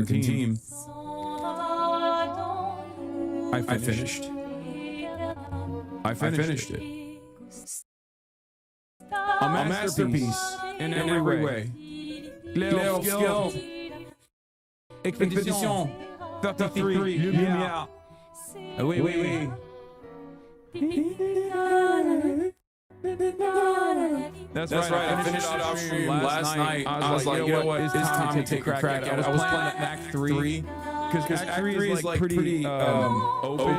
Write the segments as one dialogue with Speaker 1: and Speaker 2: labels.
Speaker 1: Confronting team. I finished it. A masterpiece in every way. Clear of skill. Expedition 33. Lumière. Oui. That's right. I finished it off stream last night. I was like, you know what? It's time to take a crack at it. I was playing Act 3 because Act 3 is like pretty open,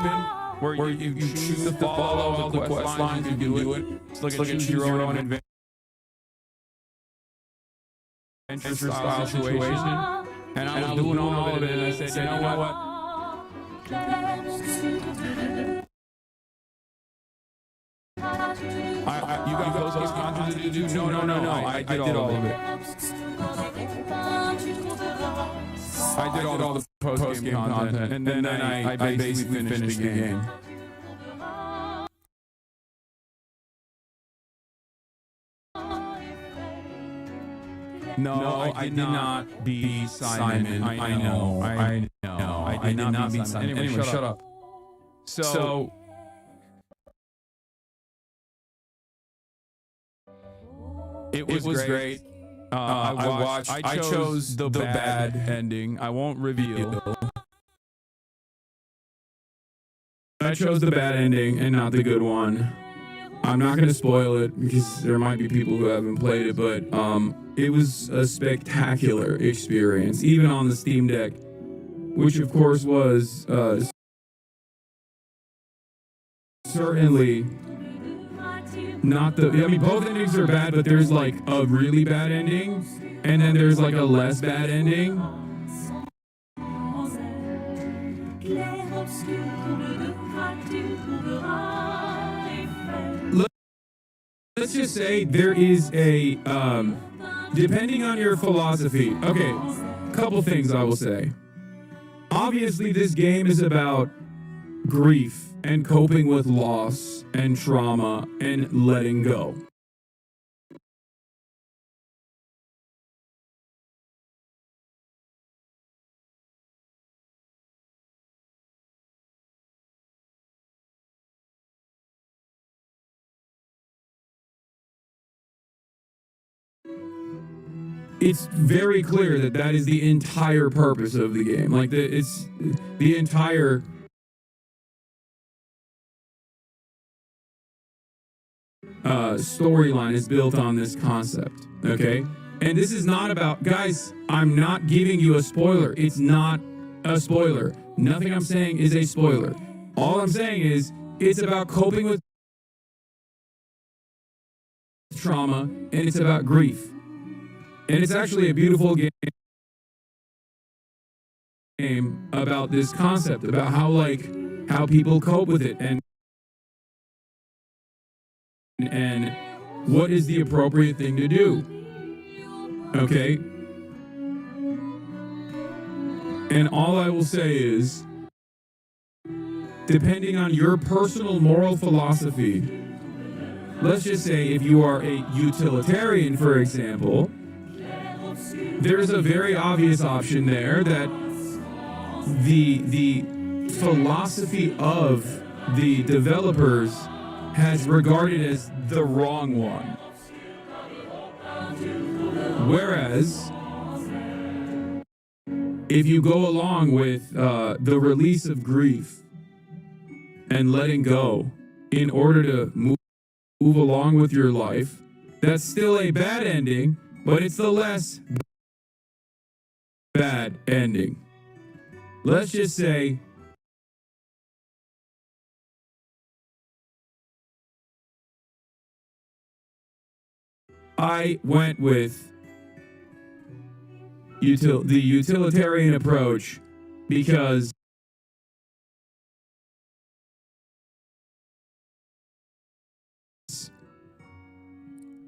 Speaker 1: where you choose to follow all the quest lines and do it. It's like a choose your own adventure style situation. And I was doing all of it, and I said, you know what? You got those content to do? No. I did all of it. I did all the post-game content, and then I basically finished the game. No, I did not beat Simon. I know. I did not beat Simon. Anyway, shut up. So it was great. I chose the bad ending. I won't reveal. I chose the bad ending and not the good one. I'm not going to spoil it because there might be people who haven't played it, but it was a spectacular experience, even on the Steam Deck, which of course was certainly not the... I mean, both endings are bad, but there's like a really bad ending, and then there's like a less bad ending. Let's just say there is a, depending on your philosophy. Okay, couple things I will say. Obviously, this game is about grief and coping with loss and trauma and letting go. It's very clear that that is the entire purpose of the game. Like, it's the entire storyline is built on this concept, okay? And this is not about... Guys, I'm not giving you a spoiler. It's not a spoiler. Nothing I'm saying is a spoiler. All I'm saying is it's about coping with trauma, and it's about grief. And it's actually a beautiful game about this concept, about how people cope with it, and what is the appropriate thing to do. Okay? And all I will say is, depending on your personal moral philosophy, let's just say if you are a utilitarian, for example, there's a very obvious option there that the philosophy of the developers has regarded as the wrong one. Whereas, if you go along with the release of grief and letting go in order to move along with your life, that's still a bad ending, but it's the less bad ending. Let's just say I went with the utilitarian approach because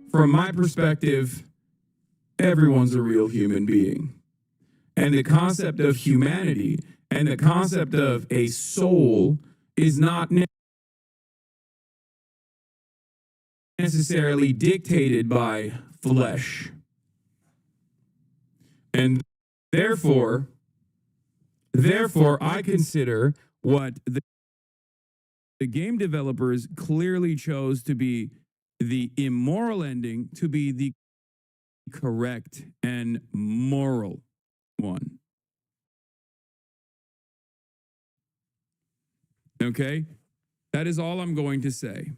Speaker 1: from my perspective, everyone's a real human being. And the concept of humanity and the concept of a soul is not necessarily dictated by flesh. And therefore, Therefore, I consider what the game developers clearly chose to be the immoral ending to be the correct and moral one. Okay? That is all I'm going to say.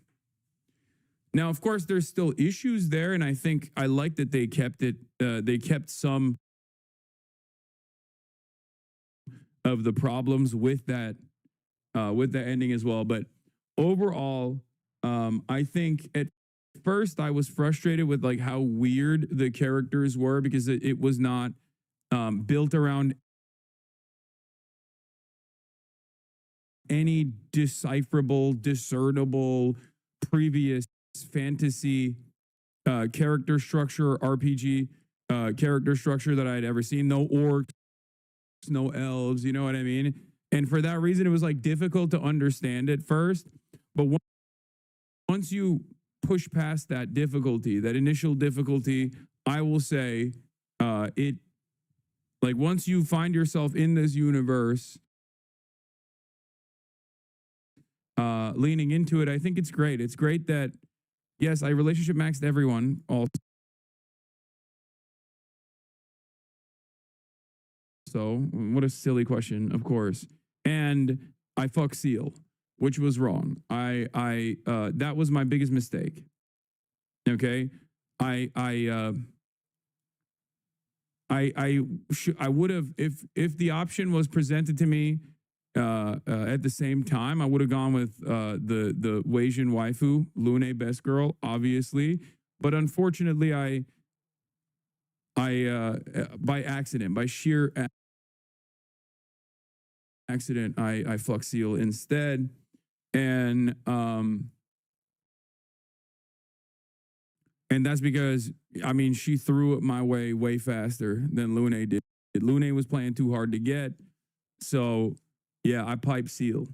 Speaker 1: Now, of course, there's still issues there, and I think I like that they kept it. They kept some of the problems with that ending as well. But overall, I think at first I was frustrated with like how weird the characters were because it was not built around any decipherable, discernible previous fantasy character structure, RPG character structure that I'd ever seen. No orcs, no elves, you know what I mean? And for that reason, it was like difficult to understand at first. But once you push past that difficulty, that initial difficulty, I will say it, like once you find yourself in this universe, leaning into it, I think it's great. It's great that, yes, I relationship maxed everyone also. So, what a silly question, of course. And I fuck Seal, which was wrong. That was my biggest mistake. Okay, I would have if the option was presented to me at the same time, I would have gone with the Weijin waifu, Lune best girl, obviously. But unfortunately, I by accident, by sheer accident, I fuck Seal instead, and that's because I mean she threw it my way faster than Lune did. Lune was playing too hard to get, so yeah, I pipe Seal.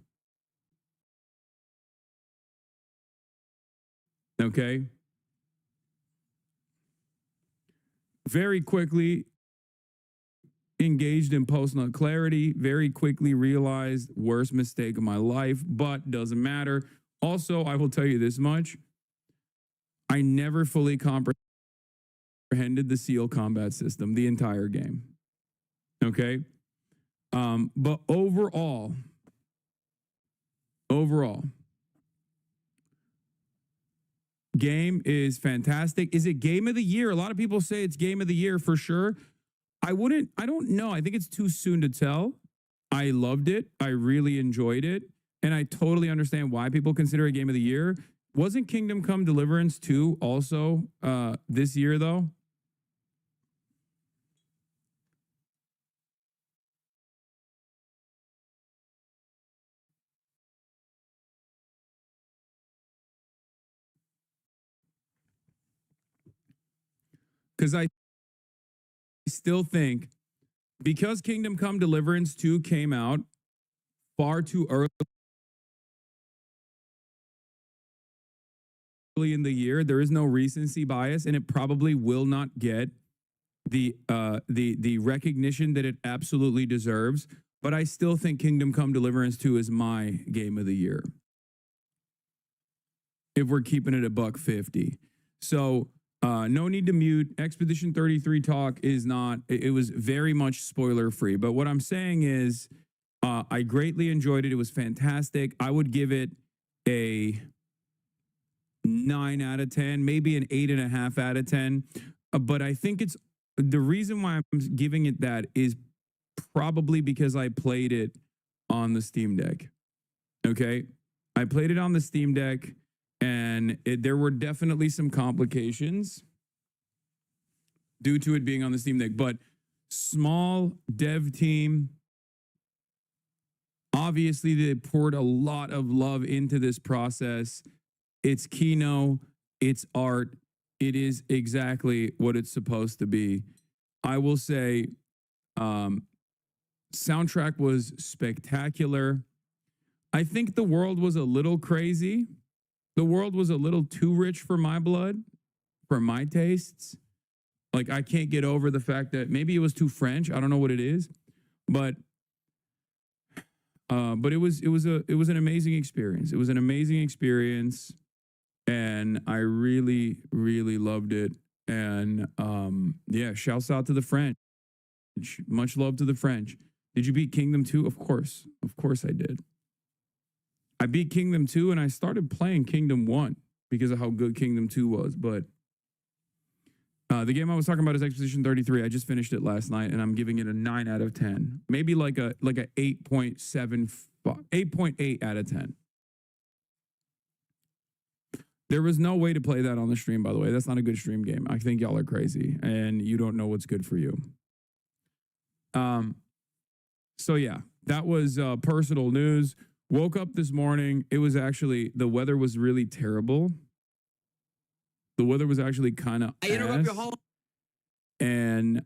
Speaker 1: Okay. Very quickly engaged in post-nut clarity, very quickly realized worst mistake of my life, but doesn't matter. Also, I will tell you this much. I never fully comprehended the Seal combat system, the entire game. Okay? But overall, game is fantastic. Is it game of the year? A lot of people say it's game of the year for sure. I don't know. I think it's too soon to tell. I loved it. I really enjoyed it. And I totally understand why people consider it game of the year. Wasn't Kingdom Come Deliverance 2 also this year, though? Because I still think because Kingdom Come Deliverance 2 came out far too early in the year, there is no recency bias, and it probably will not get the recognition that it absolutely deserves. But I still think Kingdom Come Deliverance 2 is my game of the year. If we're keeping it a $1.50. So no need to mute. Expedition 33 talk is not, it was very much spoiler free. But what I'm saying is I greatly enjoyed it. It was fantastic. I would give it a 9 out of 10, maybe an 8.5 out of 10. But I think it's the reason why I'm giving it that is probably because I played it on the Steam Deck. Okay. I played it on the Steam Deck, and there were definitely some complications due to it being on the Steam Deck. But small dev team, obviously they poured a lot of love into this process. It's Kino, it's art. It is exactly what it's supposed to be. I will say, soundtrack was spectacular. I think the world was a little crazy. The world was a little too rich for my blood, for my tastes. Like, I can't get over the fact that maybe it was too French. I don't know what it is. But But it was an amazing experience. It was an amazing experience, and I really really loved it. And yeah, shouts out to the French. Much love to the French. Did you beat Kingdom 2? Of course I did. I beat Kingdom 2 and I started playing Kingdom 1 because of how good Kingdom 2 was. But the game I was talking about is Expedition 33. I just finished it last night and I'm giving it a 9 out of 10. Maybe like a 8.7, 8.8 out of 10. There was no way to play that on the stream, by the way. That's not a good stream game. I think y'all are crazy and you don't know what's good for you. So yeah, that was personal news. Woke up this morning. It was actually, the weather was really terrible. The weather was actually kind of and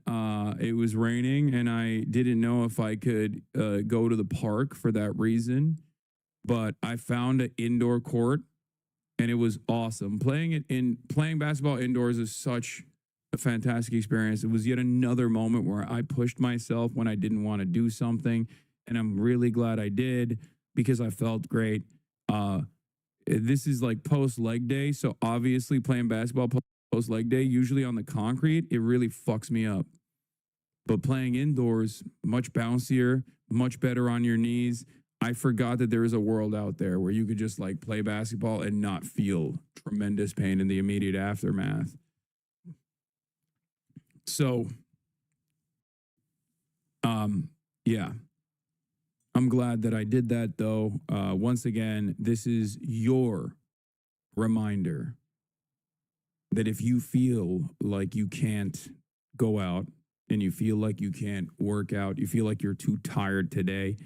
Speaker 1: it was raining and I didn't know if I could go to the park for that reason. But I found an indoor court and it was awesome. Playing basketball indoors is such a fantastic experience. It was yet another moment where I pushed myself when I didn't want to do something. And I'm really glad I did because I felt great. This is like post leg day. So obviously playing basketball post leg day, usually on the concrete, it really fucks me up. But playing indoors, much bouncier, much better on your knees. I forgot that there is a world out there where you could just like play basketball and not feel tremendous pain in the immediate aftermath. So, yeah, I'm glad that I did that though. Once again, this is your reminder that if you feel like you can't go out and you feel like you can't work out, you feel like you're too tired today,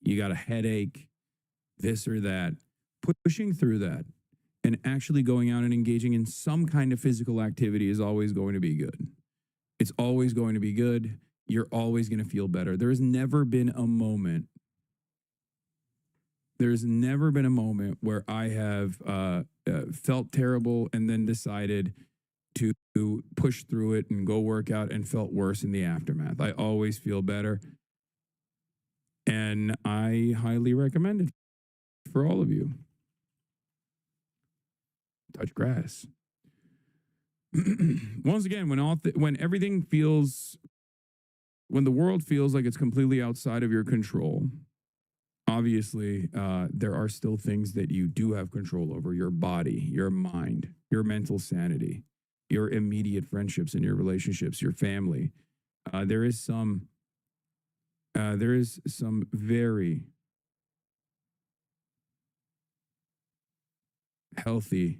Speaker 1: you got a headache, this or that, pushing through that and actually going out and engaging in some kind of physical activity is always going to be good. It's always going to be good. You're always going to feel better. There's never been a moment where I have felt terrible and then decided to push through it and go work out and felt worse in the aftermath. I always feel better. And I highly recommend it for all of you. Touch grass. Once again, when everything feels, when the world feels like it's completely outside of your control, obviously, there are still things that you do have control over: your body, your mind, your mental sanity, your immediate friendships and your relationships, your family. There is some very healthy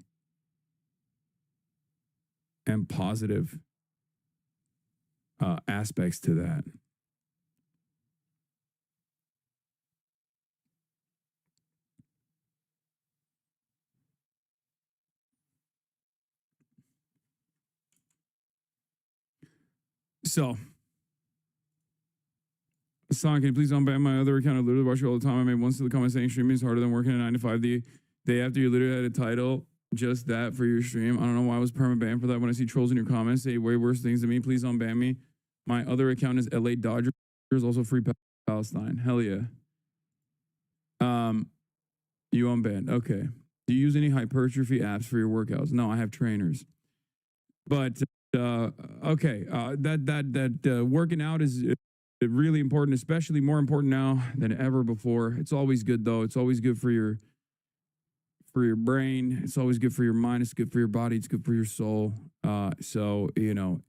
Speaker 1: and positive aspects to that. So, Son, can you please unban my other account? I literally watch you all the time. I made once to the comment saying streaming is harder than working at 9 to 5. The day after you literally had a title, just that for your stream. I don't know why I was perma-banned for that. When I see trolls in your comments say way worse things than me, please unban me. My other account is LA Dodgers, also free Palestine. Hell yeah. You unbanned. Okay. Do you use any hypertrophy apps for your workouts? No, I have trainers. But okay, that working out is really important, especially more important now than ever before. It's always good though. It's always good for your brain. It's always good for your mind. It's good for your body. It's good for your soul. So you know,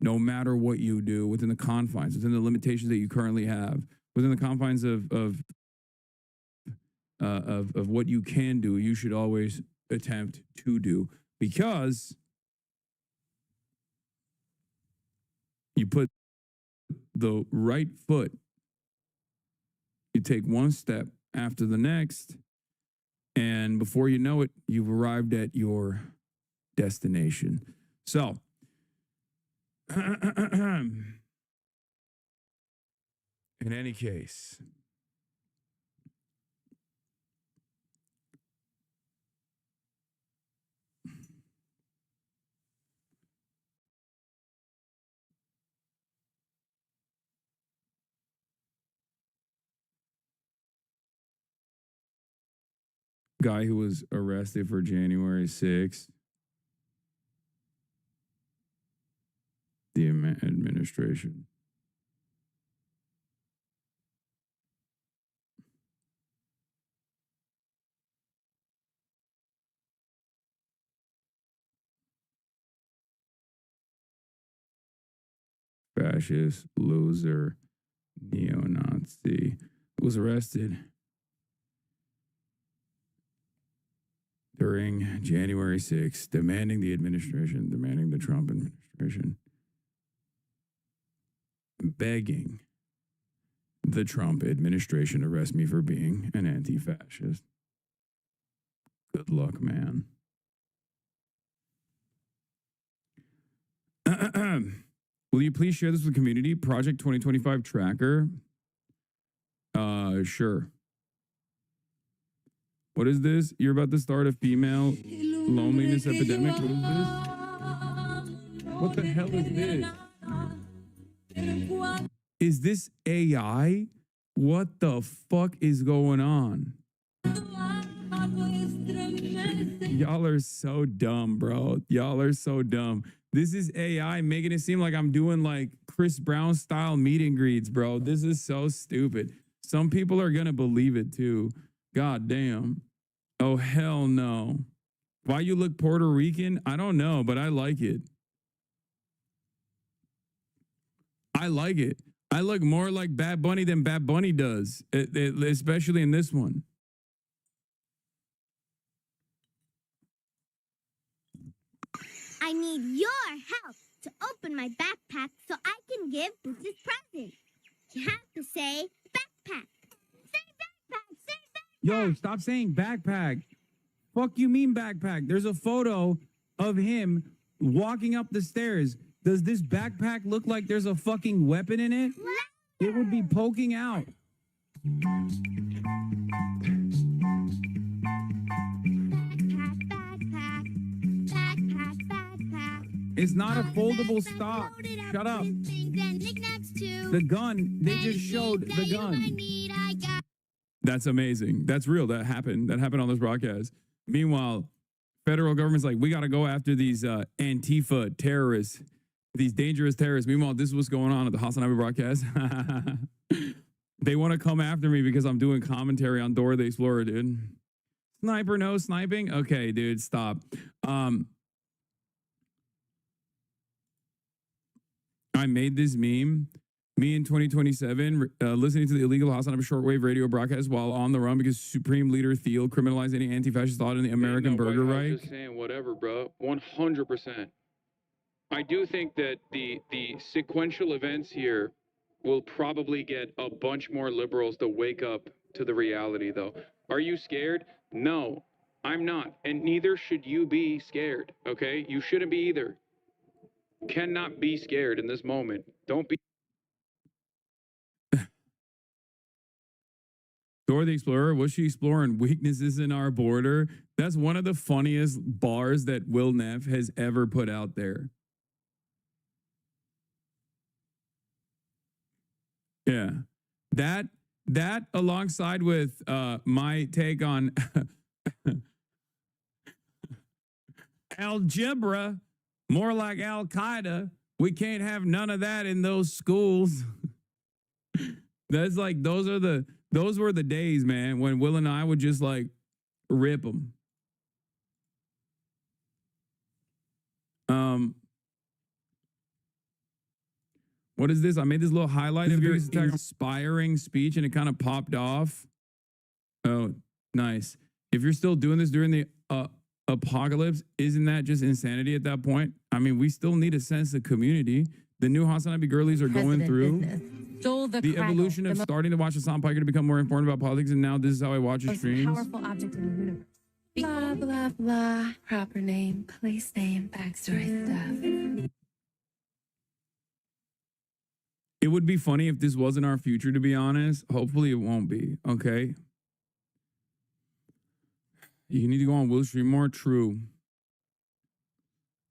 Speaker 1: no matter what you do within the confines, within the limitations that you currently have, within the confines of what you can do, you should always attempt to do, because you put the right foot, you take one step after the next, and before you know it, you've arrived at your destination. So, in any case, guy who was arrested for January 6th. The administration. Fascist, loser, neo-Nazi was arrested during January 6th, demanding the Trump administration, begging the Trump administration arrest me for being an anti-fascist. Good luck, man. Will you please share this with the community? Project 2025 tracker. Sure. What is this? You're about to start a female loneliness epidemic? What is this? What the hell is this? Is this AI? What the fuck is going on? Y'all are so dumb, bro. Y'all are so dumb. This is AI making it seem like I'm doing like Chris Brown style meet and greets, bro. This is so stupid. Some people are going to believe it too. God damn. Oh, hell no. Why you look Puerto Rican? I don't know, but I like it. I like it. I look more like Bad Bunny than Bad Bunny does, especially in this one.
Speaker 2: I need your help to open my backpack so I can give Bruce's present. You have to say backpack. Say backpack. Say backpack.
Speaker 1: Yo, stop saying backpack. Fuck you mean backpack? There's a photo of him walking up the stairs. Does this backpack look like there's a fucking weapon in it? It would be poking out. It's not a foldable stock. Shut up. The gun, they just showed the gun. That's amazing. That's real. That happened. That happened on this broadcast. Meanwhile, federal government's like, we got to go after these Antifa terrorists, these dangerous terrorists. Meanwhile, this is what's going on at the Hasanabi broadcast. They want to come after me because I'm doing commentary on Dora the Explorer, dude. Sniper, no sniping? Okay, dude, stop. I made this meme. Me in 2027, listening to the illegal Hasanabi shortwave radio broadcast while on the run because Supreme Leader Thiel criminalized any anti-fascist thought in the American Burger Reich. I'm just saying whatever, bro. 100%. I do think that the sequential events here will probably get a bunch more liberals to wake up to the reality, though. Are you scared? No, I'm not. And neither should you be scared, okay? You shouldn't be either. Cannot be scared in this moment. Don't be. Dora the Explorer, was she exploring weaknesses in our border? That's one of the funniest bars that Will Neff has ever put out there. Yeah. That alongside with my take on algebra, more like Al Qaeda. We can't have none of that in those schools. That's like those were the days, man, when Will and I would just like rip them. What is this? I made this little highlight of your inspiring speech and it kind of popped off. Oh, nice. If you're still doing this during the apocalypse, isn't that just insanity at that point? I mean, we still need a sense of community. The new Hasanabi girlies are going through the evolution of starting to watch Hassan Piker to become more informed about politics, and now this is how I watch his streams.
Speaker 3: Powerful object in the universe. Blah, blah, blah. Proper name, place name, backstory stuff.
Speaker 1: It would be funny if this wasn't our future, to be honest. Hopefully it won't be, okay? You need to go on Will's stream more. True.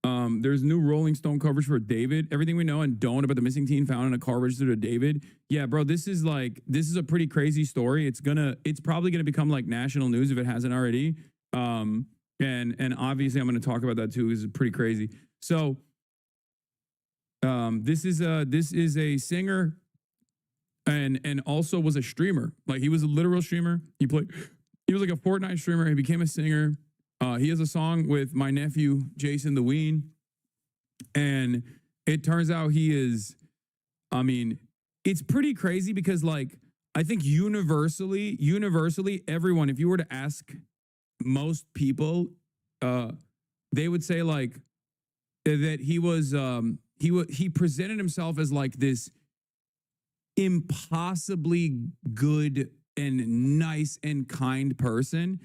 Speaker 1: There's new Rolling Stone coverage for David. Everything we know and don't about the missing teen found in a car registered to David. Yeah, bro, this is a pretty crazy story. It's probably gonna become like national news if it hasn't already. And obviously I'm gonna talk about that too. This is pretty crazy. So, this is a singer and also was a streamer. Like he was a literal streamer. He was like a Fortnite streamer. He became a singer. He has a song with my nephew, Jason the Ween. And it turns out he is, I mean, it's pretty crazy because like, I think universally, everyone, if you were to ask most people, they would say like that he was, he presented himself as like this impossibly good and nice and kind person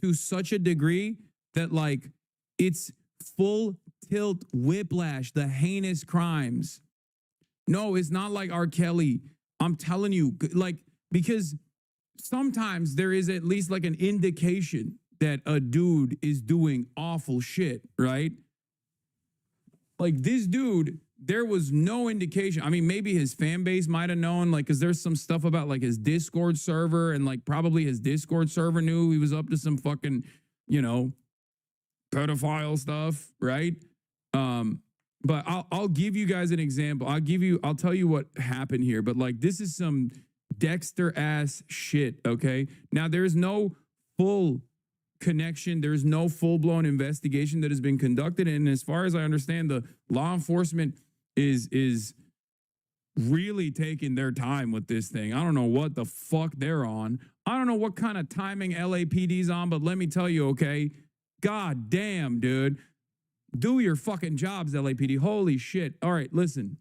Speaker 1: to such a degree that like it's full tilt whiplash, the heinous crimes. No, it's not like R. Kelly. I'm telling you, like, because sometimes there is at least like an indication that a dude is doing awful shit, right? Like this dude, there was no indication. I mean, maybe his fan base might have known, like, because there's some stuff about like his Discord server, and like probably his Discord server knew he was up to some fucking, you know, pedophile stuff, right? But I'll give you guys an example. I'll tell you what happened here. But like, this is some Dexter ass shit. Okay. Now there's no full connection. There's no full blown investigation that has been conducted. And as far as I understand, the law enforcement is really taking their time with this thing. I don't know what the fuck they're on. I don't know what kind of timing LAPD's on, but let me tell you, okay, god damn, dude. Do your fucking jobs, LAPD. Holy shit. All right, listen.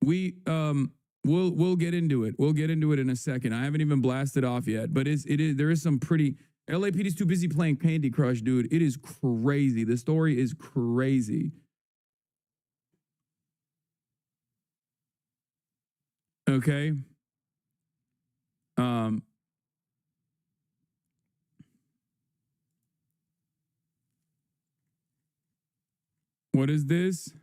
Speaker 1: We'll get into it. We'll get into it in a second. I haven't even blasted off yet, but there is some pretty LAPD's too busy playing Candy Crush, dude. It is crazy. The story is crazy. Okay. What is this?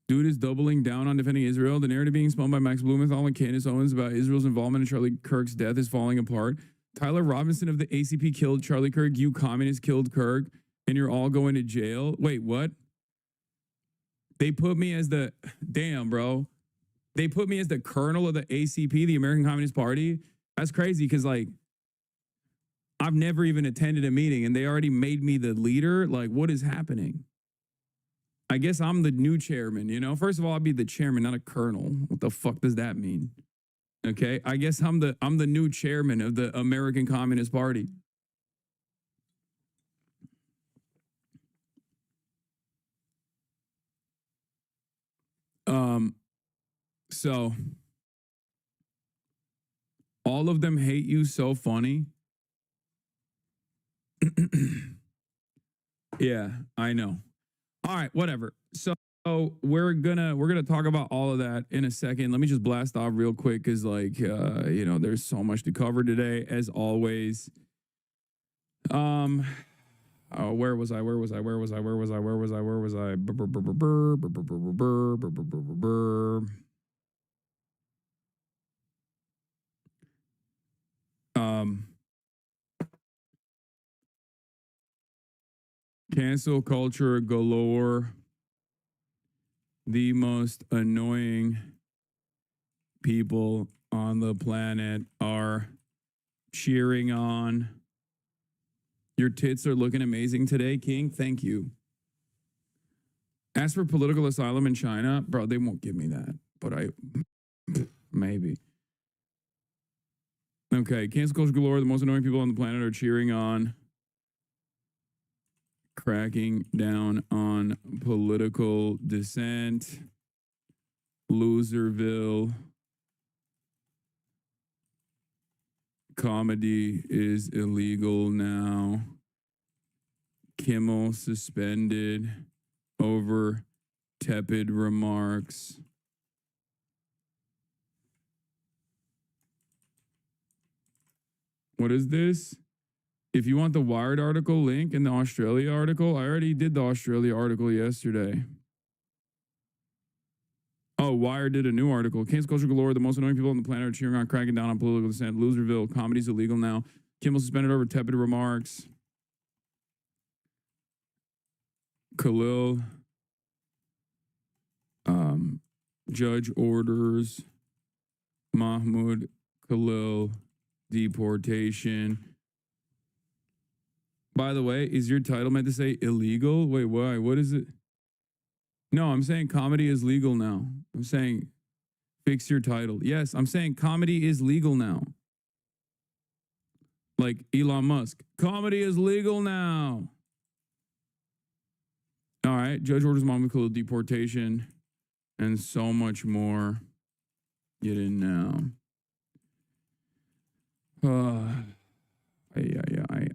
Speaker 1: Dude is doubling down on defending Israel. The narrative being spun by Max Blumenthal and Candace Owens about Israel's involvement in Charlie Kirk's death is falling apart. Tyler Robinson of the ACP killed Charlie Kirk. You communists killed Kirk, and you're all going to jail. Wait, what? They put me as the, damn, bro. They put me as the colonel of the ACP, the American Communist Party. That's crazy because, like, I've never even attended a meeting and they already made me the leader. Like, what is happening? I guess I'm the new chairman, you know? First of all, I'd be the chairman, not a colonel. What the fuck does that mean? Okay, I guess I'm the new chairman of the American Communist Party. So all of them hate you so funny. Yeah, I know. All right, whatever. So we're gonna talk about all of that in a second. Let me just blast off real quick because, like, you know, there's so much to cover today, as always. Oh, where was I? Cancel culture galore. The most annoying people on the planet are cheering on. Your tits are looking amazing today, King. Thank you. Ask for political asylum in China. Bro, they won't give me that, but maybe. Okay, cancel culture galore. The most annoying people on the planet are cheering on. Cracking down on political dissent. Loserville. Comedy is illegal now. Kimmel suspended over tepid remarks. What is this? If you want the Wired article link and the Australia article, I already did the Australia article yesterday. Oh, Wired did a new article. Cancel culture galore. The most annoying people on the planet are cheering on cracking down on political dissent. Loserville. Comedy's illegal now. Kimmel suspended over tepid remarks. Khalil. Judge orders. Mahmoud Khalil. Deportation. By the way, is your title meant to say illegal? Wait, why? What is it? No, I'm saying comedy is legal now. I'm saying fix your title. Yes, I'm saying comedy is legal now. Like Elon Musk. Comedy is legal now. All right. Judge orders Mahmoud Khalil deportation and so much more. Get in now.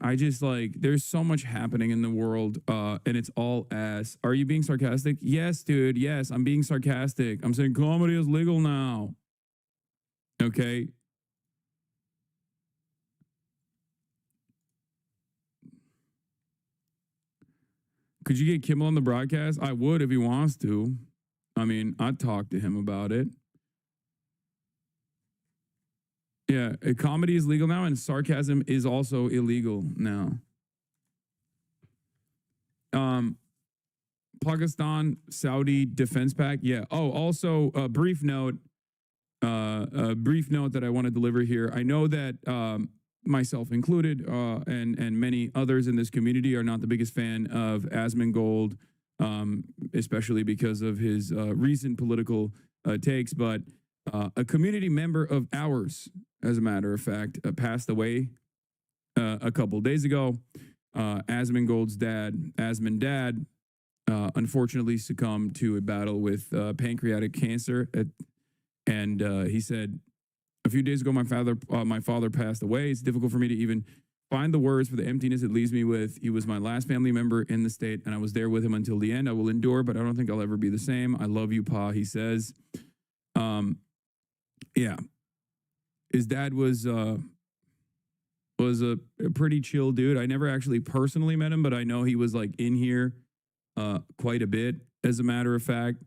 Speaker 1: I just like, there's so much happening in the world, and it's all ass. Are you being sarcastic? Yes, dude. Yes, I'm being sarcastic. I'm saying comedy is legal now. Okay. Could you get Kimmel on the broadcast? I would if he wants to. I mean, I'd talk to him about it. Yeah, comedy is legal now, and sarcasm is also illegal now. Pakistan, Saudi defense pact. Yeah. Oh, also a brief note that I want to deliver here. I know that myself included, and many others in this community are not the biggest fan of Asmongold, especially because of his recent political takes. But a community member of ours, as a matter of fact, passed away a couple of days ago. Asmongold's dad, Asmon Dad, unfortunately succumbed to a battle with pancreatic cancer. And he said, a few days ago, my father passed away. It's difficult for me to even find the words for the emptiness it leaves me with. He was my last family member in the state, and I was there with him until the end. I will endure, but I don't think I'll ever be the same. I love you, Pa, he says. Yeah. His dad was a pretty chill dude. I never actually personally met him, but I know he was like in here quite a bit, as a matter of fact.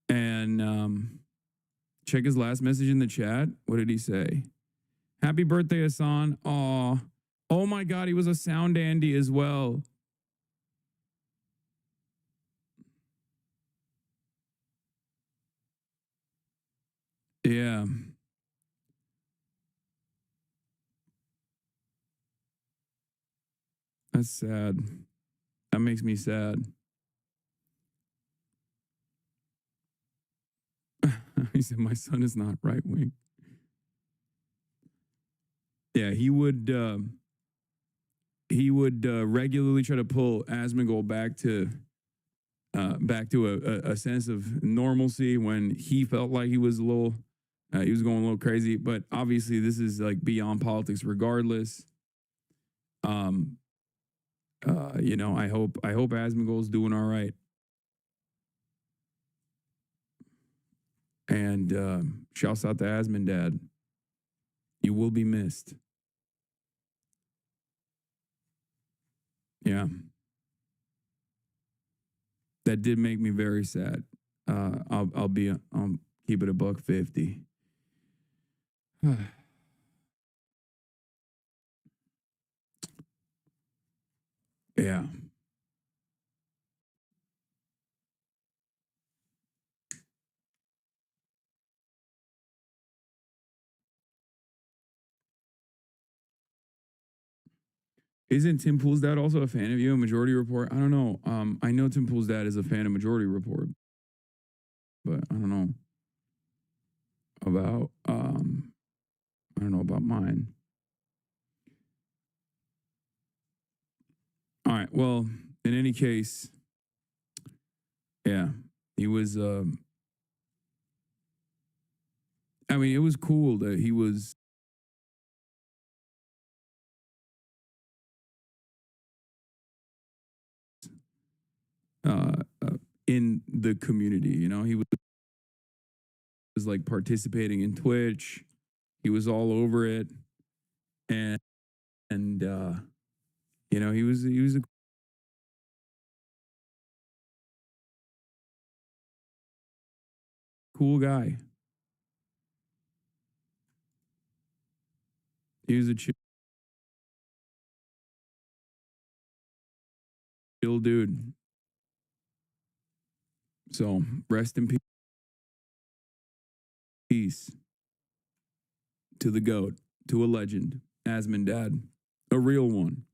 Speaker 1: And check his last message in the chat. What did he say? Happy birthday, Hassan. Aw. Oh my God, he was a sound dandy as well. Yeah. That's sad. That makes me sad. He said, my son is not right wing. Yeah, he would regularly try to pull Asmongold back to a sense of normalcy when he felt like he was going a little crazy. But obviously, this is like beyond politics, regardless. You know, I hope Asmongold's doing all right. And shouts out to Asmon Dad. You will be missed. Yeah. That did make me very sad. I'll keep it $1.50. Yeah. Isn't Tim Pool's dad also a fan of you? Majority Report? I don't know. I know Tim Pool's dad is a fan of Majority Report, but I don't know about mine. All right. Well, in any case, yeah, he was. I mean, it was cool that he was. In the community, you know, he was like participating in Twitch. He was all over it, and And you know, he was a cool guy. He was a chill dude. So rest in peace to the GOAT, to a legend, Asmon Dad, a real one.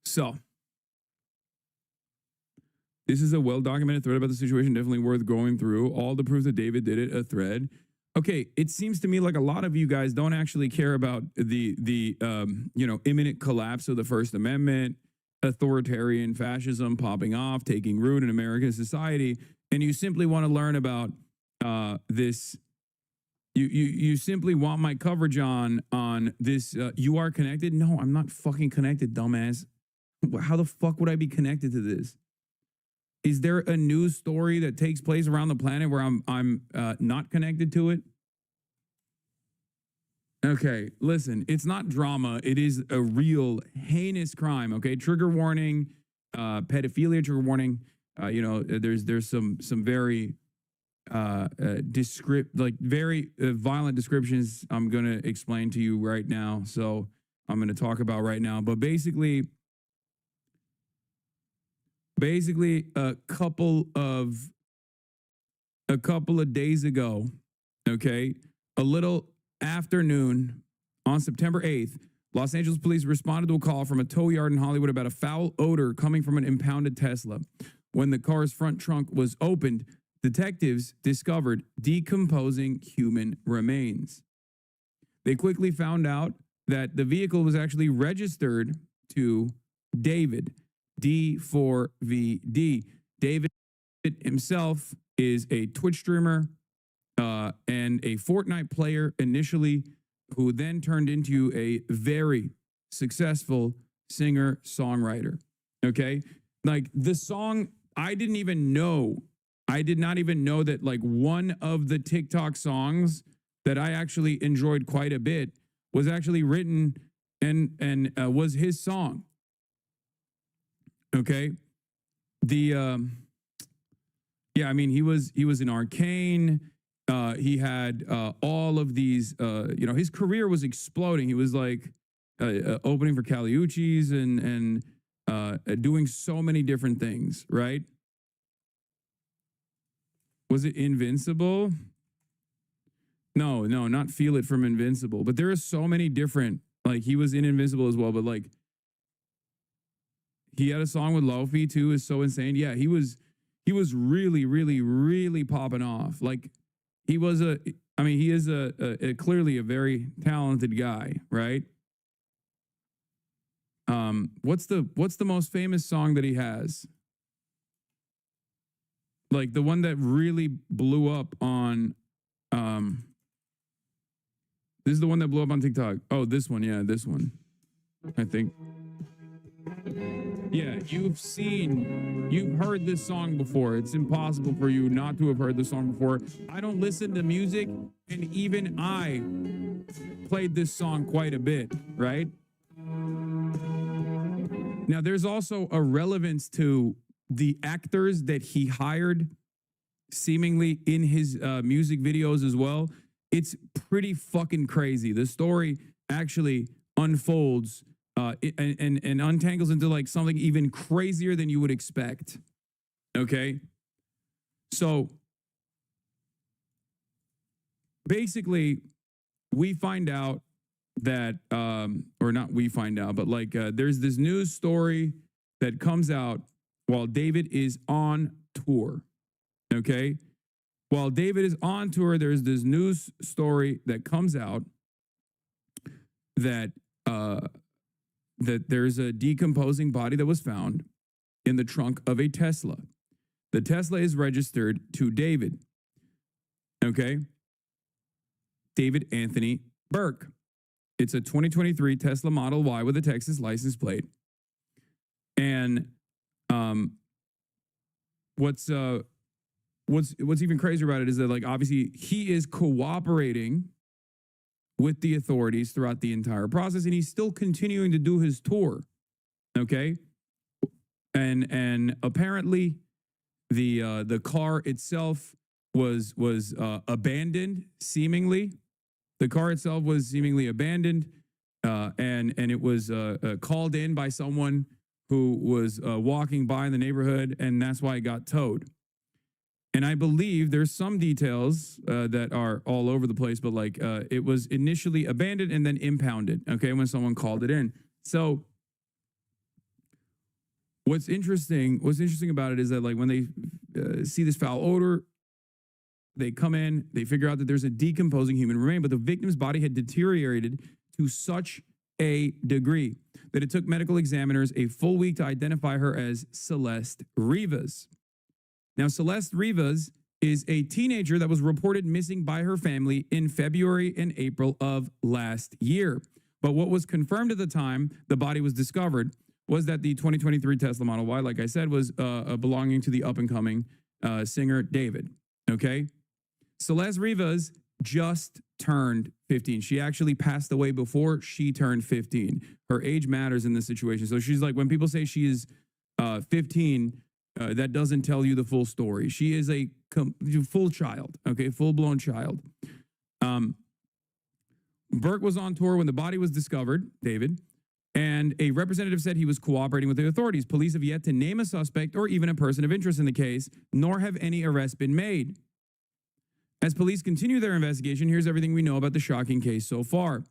Speaker 1: So, this is a well-documented thread about the situation, definitely worth going through. All the proof that David did it, a thread. Okay, it seems to me like a lot of you guys don't actually care about the you know, imminent collapse of the First Amendment, authoritarian fascism popping off, taking root in American society, and you simply want to learn about this. You simply want my coverage on this. You are connected? No, I'm not fucking connected, dumbass. How the fuck would I be connected to this? Is there a news story that takes place around the planet where I'm not connected to it? Okay, listen, it's not drama. It is a real heinous crime. Okay, trigger warning, pedophilia trigger warning. You know, there's some very very violent descriptions I'm gonna explain to you right now. So I'm gonna talk about right now. But basically a couple of days ago, okay, a little afternoon on September 8th, Los Angeles police responded to a call from a tow yard in Hollywood about a foul odor coming from an impounded Tesla. When the car's front trunk was opened, detectives discovered decomposing human remains. They quickly found out that the vehicle was actually registered to David, D4VD. David himself is a Twitch streamer and a Fortnite player initially, who then turned into a very successful singer-songwriter. Okay? Like the song, I did not even know that like one of the TikTok songs that I actually enjoyed quite a bit was actually written and was his song. Okay. Yeah, I mean, he was in Arcane. He had all of these, you know, his career was exploding. He was like opening for Caliucci's and doing so many different things, right? Was it Invincible? No, not Feel It from Invincible. But there are so many different, like he was in Invincible as well, but like he had a song with Lofi too, is so insane. Yeah, he was really, really, really popping off. Like he is clearly a very talented guy, right? What's the most famous song that he has? Like the one that really blew up on this is the one that blew up on TikTok. Oh, this one, yeah, this one. I think. Yeah, you've heard this song before. It's impossible for you not to have heard this song before. I don't listen to music, and even I played this song quite a bit, right? Now, there's also a relevance to the actors that he hired seemingly in his music videos as well. It's pretty fucking crazy. The story actually unfolds and untangles into like something even crazier than you would expect. Okay? So basically, we find out that, or not we find out, but like there's this news story that comes out while David is on tour. Okay? While David is on tour, there's this news story that comes out that that there's a decomposing body that was found in the trunk of a Tesla. The Tesla is registered to David. Okay? David Anthony Burke. It's a 2023 Tesla Model Y with a Texas license plate. And what's even crazier about it is that, like, obviously he is cooperating with the authorities throughout the entire process, and he's still continuing to do his tour. Okay? And apparently the car itself was abandoned, seemingly. The car itself was seemingly abandoned, and it was called in by someone who was walking by in the neighborhood, and that's why it got towed. And I believe there's some details that are all over the place, but like it was initially abandoned and then impounded, okay, when someone called it in. So what's interesting about it is that, like, when they see this foul odor, they come in, they figure out that there's a decomposing human remain, but the victim's body had deteriorated to such a degree that it took medical examiners a full week to identify her as Celeste Rivas. Now, Celeste Rivas is a teenager that was reported missing by her family in February and April of last year. But what was confirmed at the time the body was discovered was that the 2023 Tesla Model Y, like I said, was belonging to the up-and-coming singer David, okay? Celeste Rivas just turned 15. She actually passed away before she turned 15. Her age matters in this situation. So she's like, when people say she is 15, that doesn't tell you the full story. She is a full child, okay, full-blown child. Burke was on tour when the body was discovered, David, and a representative said he was cooperating with the authorities. Police have yet to name a suspect or even a person of interest in the case, nor have any arrests been made. As police continue their investigation, here's everything we know about the shocking case so far.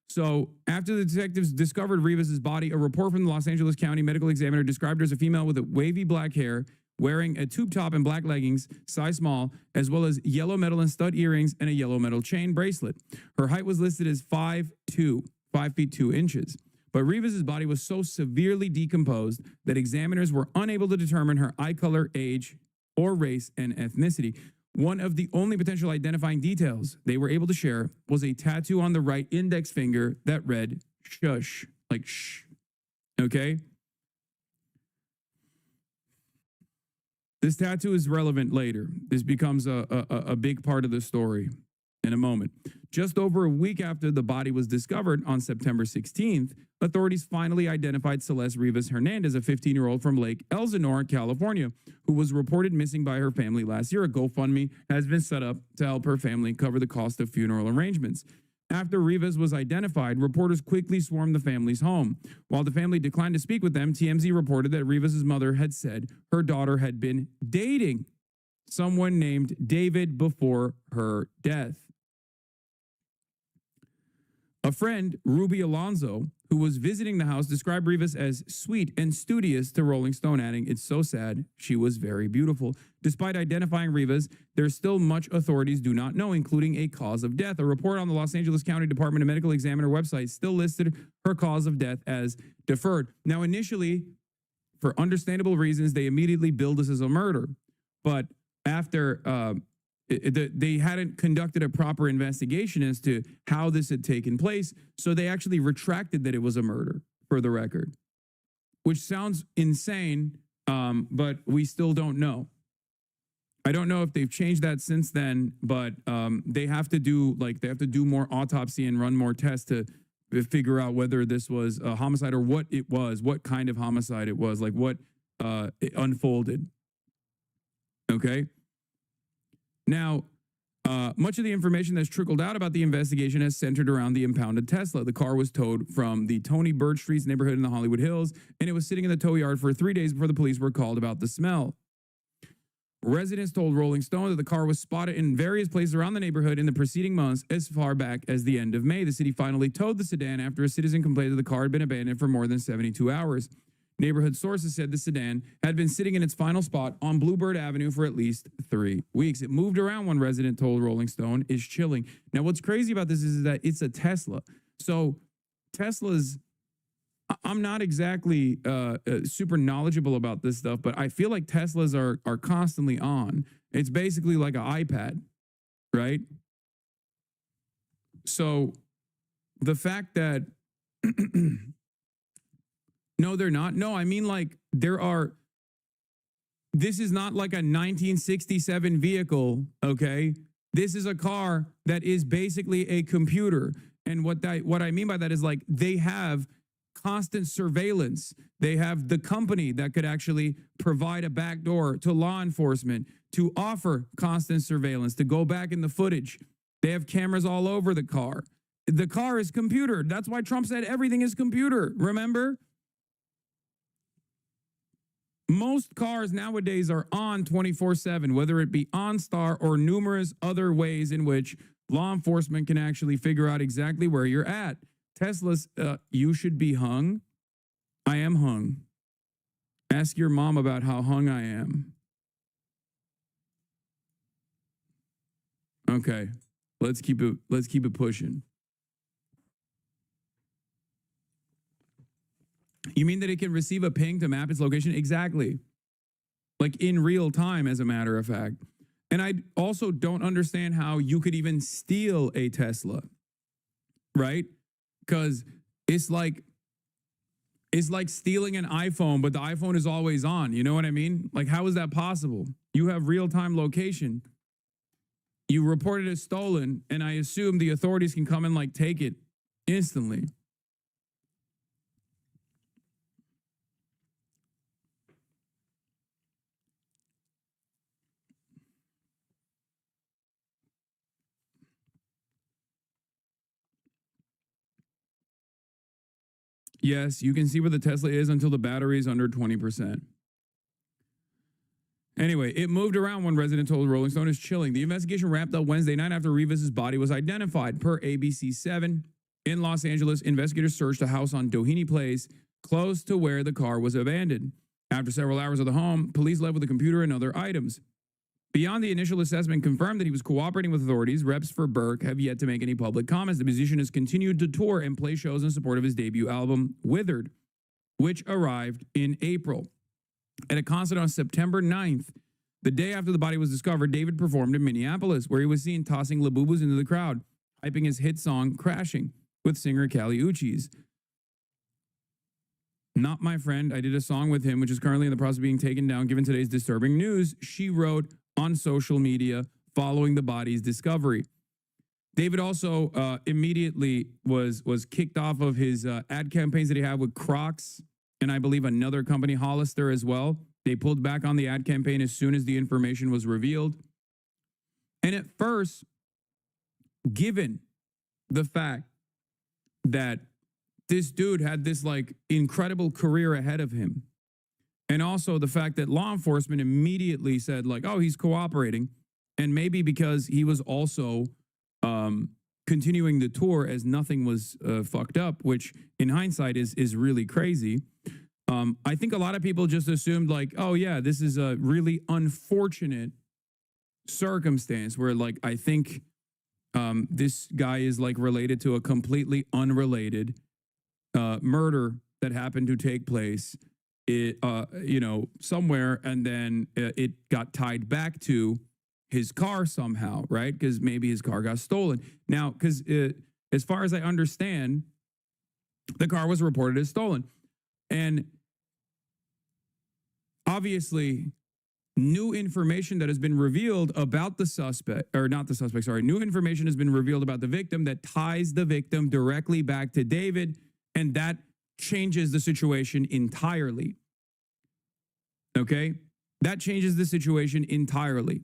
Speaker 1: So after the detectives discovered Rivas' body, a report from the Los Angeles County medical examiner described her as a female with a wavy black hair, wearing a tube top and black leggings, size small, as well as yellow metal and stud earrings and a yellow metal chain bracelet. Her height was listed as 5'2", 5 feet 2 inches. But Rivas' body was so severely decomposed that examiners were unable to determine her eye color, age, or race and ethnicity. One of the only potential identifying details they were able to share was a tattoo on the right index finger that read shush, like shh, okay? This tattoo is relevant later. This becomes a big part of the story in a moment. Just over a week after the body was discovered on September 16th, authorities finally identified Celeste Rivas Hernandez, a 15-year-old from Lake Elsinore, California, who was reported missing by her family last year. A GoFundMe has been set up to help her family cover the cost of funeral arrangements. After Rivas was identified, reporters quickly swarmed the family's home. While the family declined to speak with them, TMZ reported that Rivas' mother had said her daughter had been dating someone named David before her death. A friend, Ruby Alonso, who was visiting the house, described Rivas as sweet and studious to Rolling Stone, adding, "It's so sad. She was very beautiful." Despite identifying Rivas, there's still much authorities do not know, including a cause of death. A report on the Los Angeles County Department of Medical Examiner website still listed her cause of death as deferred. Now, initially, for understandable reasons, they immediately billed this as a murder. But after they hadn't conducted a proper investigation as to how this had taken place, so they actually retracted that it was a murder, for the record, which sounds insane, but we still don't know. I don't know if they've changed that since then, but they have to do more autopsy and run more tests to figure out whether this was a homicide or what it was, what kind of homicide it was, like what it unfolded. Okay. Now, much of the information that's trickled out about the investigation has centered around the impounded Tesla. The car was towed from the Tony Bird Streets neighborhood in the Hollywood Hills, and it was sitting in the tow yard for 3 days before the police were called about the smell. Residents told Rolling Stone that the car was spotted in various places around the neighborhood in the preceding months as far back as the end of May. The city finally towed the sedan after a citizen complained that the car had been abandoned for more than 72 hours. Neighborhood sources said the sedan had been sitting in its final spot on Bluebird Avenue for at least 3 weeks. It moved around, one resident told Rolling Stone. Is chilling. Now, what's crazy about this is that it's a Tesla. So Teslas I'm not exactly super knowledgeable about this stuff, but I feel like Teslas are constantly on. It's basically like an iPad, right? So the fact that no, they're not. No, I mean, like, this is not like a 1967 vehicle, okay? This is a car that is basically a computer. And what I mean by that is, like, they have constant surveillance. They have the company that could actually provide a backdoor to law enforcement to offer constant surveillance, to go back in the footage. They have cameras all over the car. The car is computer. That's why Trump said everything is computer. Remember? Most cars nowadays are on 24/7, whether it be OnStar or numerous other ways in which law enforcement can actually figure out exactly where you're at. Teslas, you should be hung. I am hung. Ask your mom about how hung I am. Okay, let's keep it pushing. You mean that it can receive a ping to map its location? Exactly. Like in real time, as a matter of fact. And I also don't understand how you could even steal a Tesla, right? Because it's like stealing an iPhone, but the iPhone is always on. You know what I mean? Like, how is that possible? You have real-time location. You report it as stolen, and I assume the authorities can come and, like, take it instantly. Yes, you can see where the Tesla is until the battery is under 20%. Anyway, it moved around, one resident told Rolling Stone. Is chilling. The investigation wrapped up Wednesday night after Rivas' body was identified. Per ABC7, in Los Angeles, investigators searched a house on Doheny Place, close to where the car was abandoned. After several hours of the home, police left with a computer and other items. Beyond the initial assessment confirmed that he was cooperating with authorities, reps for Burke have yet to make any public comments. The musician has continued to tour and play shows in support of his debut album, Withered, which arrived in April. At a concert on September 9th, the day after the body was discovered, David performed in Minneapolis, where he was seen tossing labubus into the crowd, hyping his hit song, Crashing, with singer Kali Uchis. Not my friend. I did a song with him, which is currently in the process of being taken down, given today's disturbing news, she wrote on social media following the body's discovery. David also immediately was kicked off of his ad campaigns that he had with Crocs, and I believe another company, Hollister, as well. They pulled back on the ad campaign as soon as the information was revealed. And at first, given the fact that this dude had this, like, incredible career ahead of him, and also the fact that law enforcement immediately said, like, oh, he's cooperating, and maybe because he was also continuing the tour as nothing was fucked up, which in hindsight is really crazy. I think a lot of people just assumed, like, oh yeah, this is a really unfortunate circumstance where, like, I think this guy is, like, related to a completely unrelated murder that happened to take place somewhere, and then it got tied back to his car somehow, right? Because maybe his car got stolen. Now, because as far as I understand, the car was reported as stolen. And obviously, new information that has been revealed about the suspect, or not the suspect, sorry, new information has been revealed about the victim that ties the victim directly back to David, and that changes the situation entirely. Okay? That changes the situation entirely.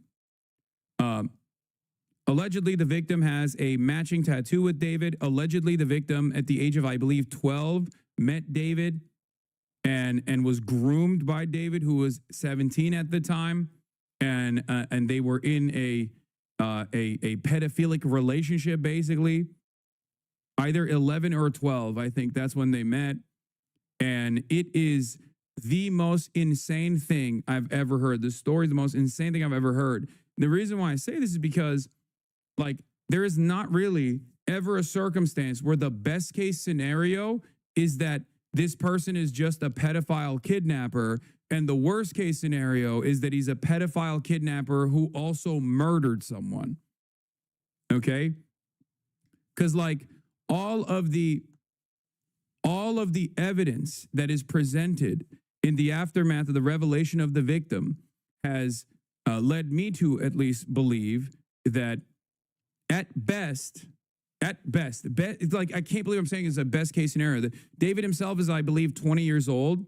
Speaker 1: Allegedly, the victim has a matching tattoo with David. Allegedly, the victim, at the age of, I believe, 12, met David and was groomed by David, who was 17 at the time, and they were in a pedophilic relationship, basically. Either 11 or 12, I think that's when they met. And it is the most insane thing I've ever heard. The story is the most insane thing I've ever heard. The reason why I say this is because, like, there is not really ever a circumstance where the best case scenario is that this person is just a pedophile kidnapper. And the worst case scenario is that he's a pedophile kidnapper who also murdered someone. Okay? Because like all of the evidence that is presented in the aftermath of the revelation of the victim has led me to at least believe that at best, it's like, I can't believe I'm saying it's a best case scenario. That David himself is, I believe, 20 years old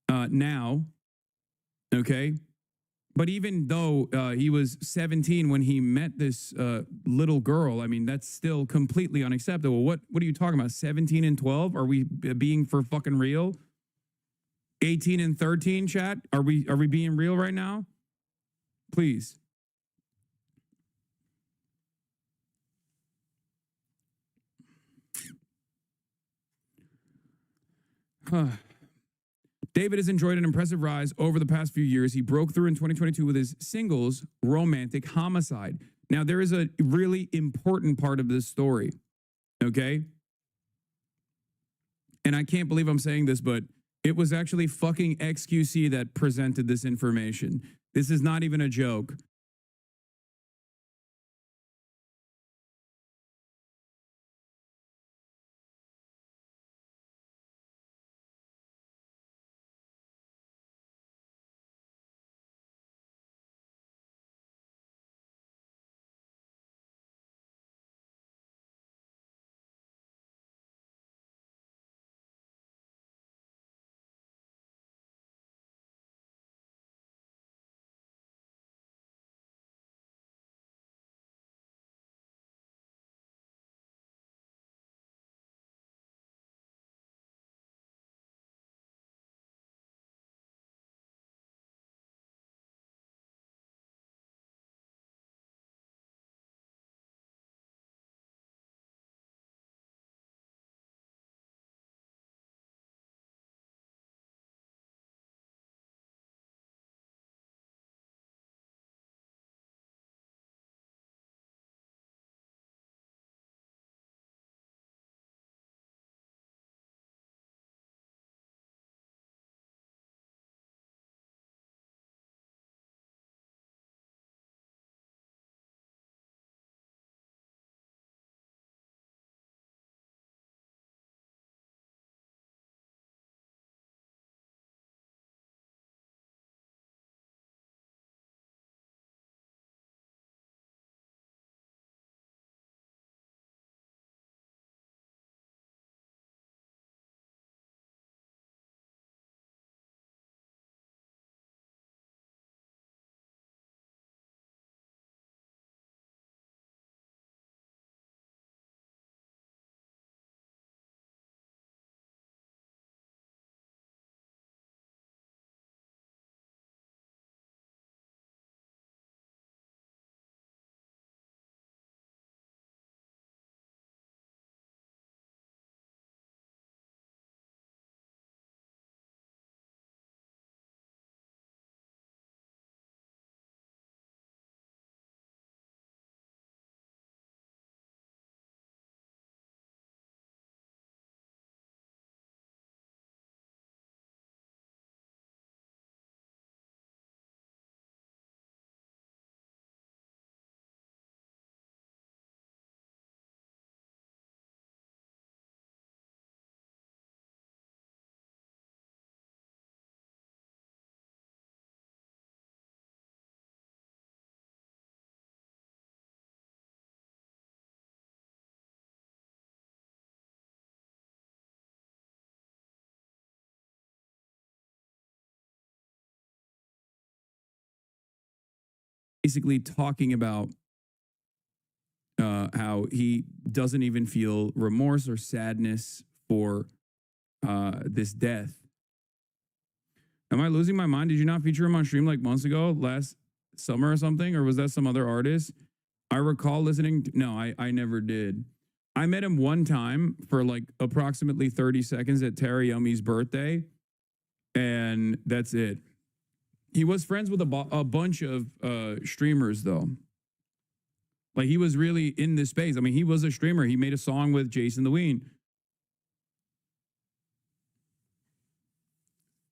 Speaker 1: now. Okay. But even though he was 17 when he met this little girl, I mean, that's still completely unacceptable. What are you talking about? 17 and 12? Are we being for fucking real? 18 and 13, chat? Are we being real right now? Please. David has enjoyed an impressive rise over the past few years. He broke through in 2022 with his singles Romantic Homicide. Now, there is a really important part of this story, okay? And I can't believe I'm saying this, but it was actually fucking XQC that presented this information. This is not even a joke. Basically talking about how he doesn't even feel remorse or sadness for this death. Am I losing my mind? Did you not feature him on stream like months ago, last summer or something? Or was that some other artist? I recall listening. No, I never did. I met him one time for like approximately 30 seconds at Teriyumi's birthday. And that's it. He was friends with a bunch of streamers, though. Like, he was really in this space. I mean, he was a streamer. He made a song with Jason the Ween.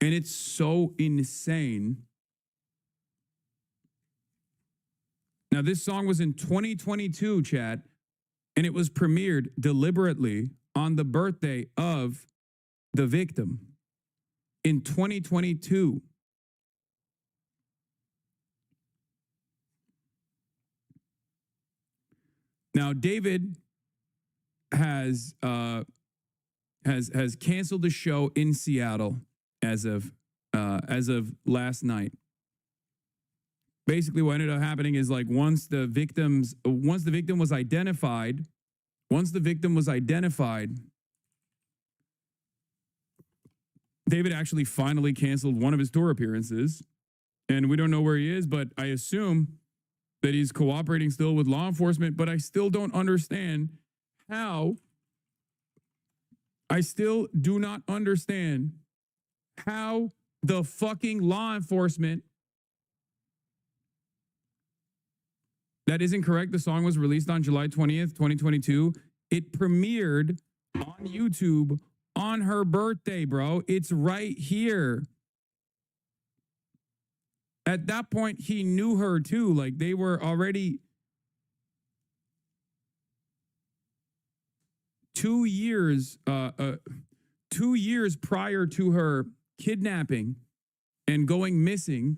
Speaker 1: And it's so insane. Now, this song was in 2022, chat, and it was premiered deliberately on the birthday of the victim in 2022. Now, David has canceled the show in Seattle as of last night. Basically, what ended up happening is like once the victim was identified, David actually finally canceled one of his tour appearances, and we don't know where he is, but I assume that he's cooperating still with law enforcement, but I still don't understand how. I still do not understand how the fucking law enforcement. That isn't correct. The song was released on July 20th, 2022. It premiered on YouTube on her birthday, bro. It's right here. At that point, he knew her too. Like they were already 2 years, 2 years prior to her kidnapping and going missing.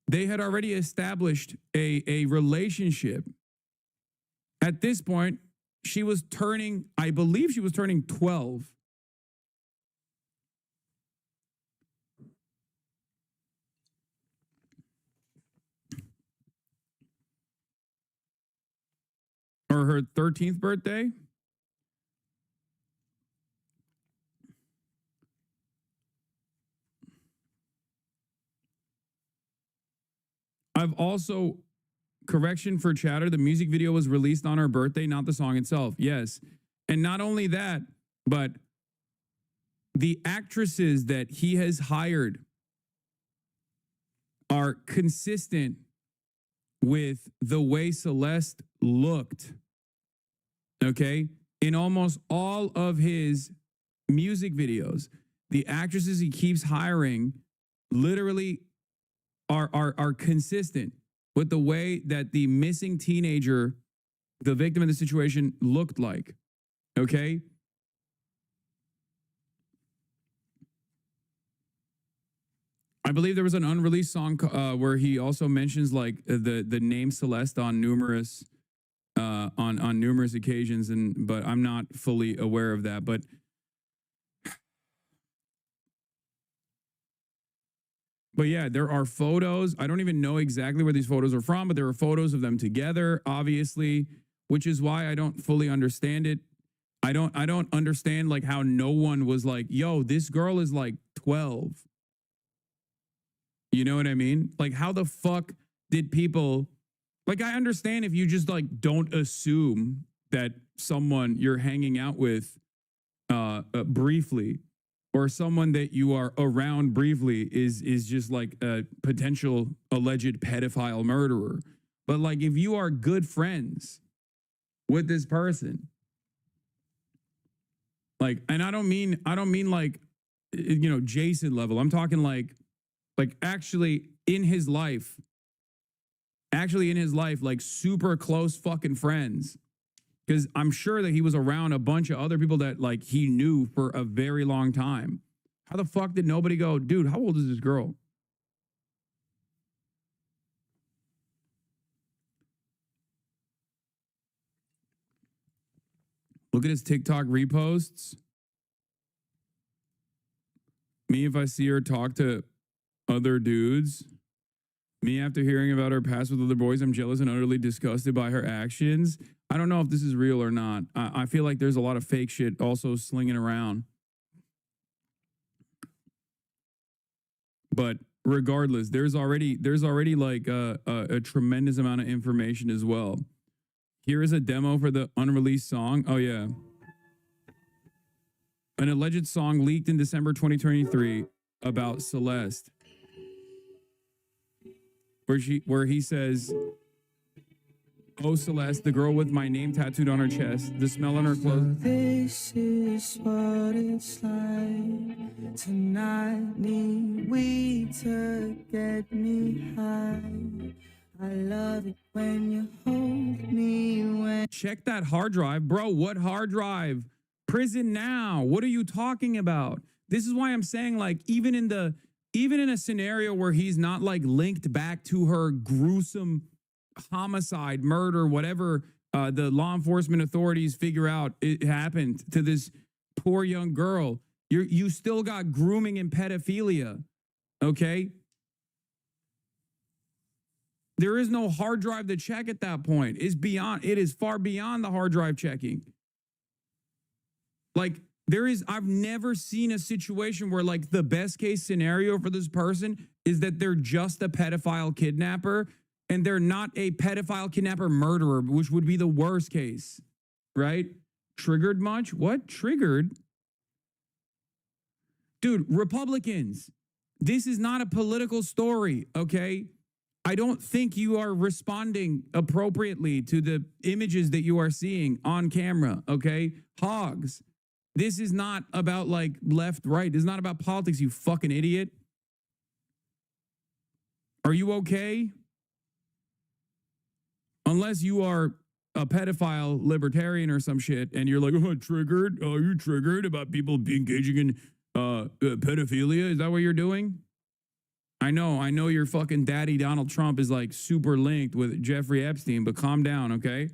Speaker 1: They had already established a relationship. At this point, she was turning, I believe she was turning 12. Or her 13th birthday. I've also, correction for chatter, the music video was released on her birthday, not the song itself. Yes. And not only that, but the actresses that he has hired are consistent with the way Celeste looked. Okay? In almost all of his music videos, the actresses he keeps hiring literally are consistent with the way that the missing teenager, the victim of the situation, looked like. Okay? I believe there was an unreleased song where he also mentions like the name Celeste on numerous on numerous occasions, but I'm not fully aware of that. But yeah, there are photos. I don't even know exactly where these photos are from, but there are photos of them together, obviously, which is why I don't fully understand it. I don't understand like how no one was like, yo, this girl is like 12. You know what I mean? Like, how the fuck did people, like, I understand if you just like don't assume that someone you're hanging out with briefly, or someone that you are around briefly is just like a potential alleged pedophile murderer. But like if you are good friends with this person, like, and I don't mean like, you know, Jason level. I'm talking like actually in his life, like super close fucking friends. Because I'm sure that he was around a bunch of other people that like he knew for a very long time. How the fuck did nobody go, dude, how old is this girl? Look at his TikTok reposts. Me, if I see her talk to other dudes. Me, after hearing about her past with other boys, I'm jealous and utterly disgusted by her actions. I don't know if this is real or not. I feel like there's a lot of fake shit also slinging around. But regardless, there's already like a tremendous amount of information as well. Here is a demo for the unreleased song. Oh yeah. An alleged song leaked in December 2023 about Celeste. Where he says, Oh, Celeste, the girl with my name tattooed on her chest, the smell on her clothes.
Speaker 4: This is what it's like to not need weed to get me high. I love it when you hold me when...
Speaker 1: Check that hard drive. Bro, what hard drive? Prison now. What are you talking about? This is why I'm saying, like, even in a scenario where he's not like linked back to her gruesome homicide, murder, whatever the law enforcement authorities figure out it happened to this poor young girl, you still got grooming and pedophilia. Okay? There is no hard drive to check at that point. It is far beyond the hard drive checking. Like, I've never seen a situation where, like, the best case scenario for this person is that they're just a pedophile kidnapper and they're not a pedophile kidnapper murderer, which would be the worst case, right? Triggered much? What? Triggered? Dude, Republicans, this is not a political story, okay? I don't think you are responding appropriately to the images that you are seeing on camera, okay? Hogs. This is not about like left, right. This is not about politics, you fucking idiot. Are you okay? Unless you are a pedophile libertarian or some shit and you're like, oh, triggered? Are you triggered about people engaging in pedophilia? Is that what you're doing? I know your fucking daddy Donald Trump is like super linked with Jeffrey Epstein, but calm down, okay?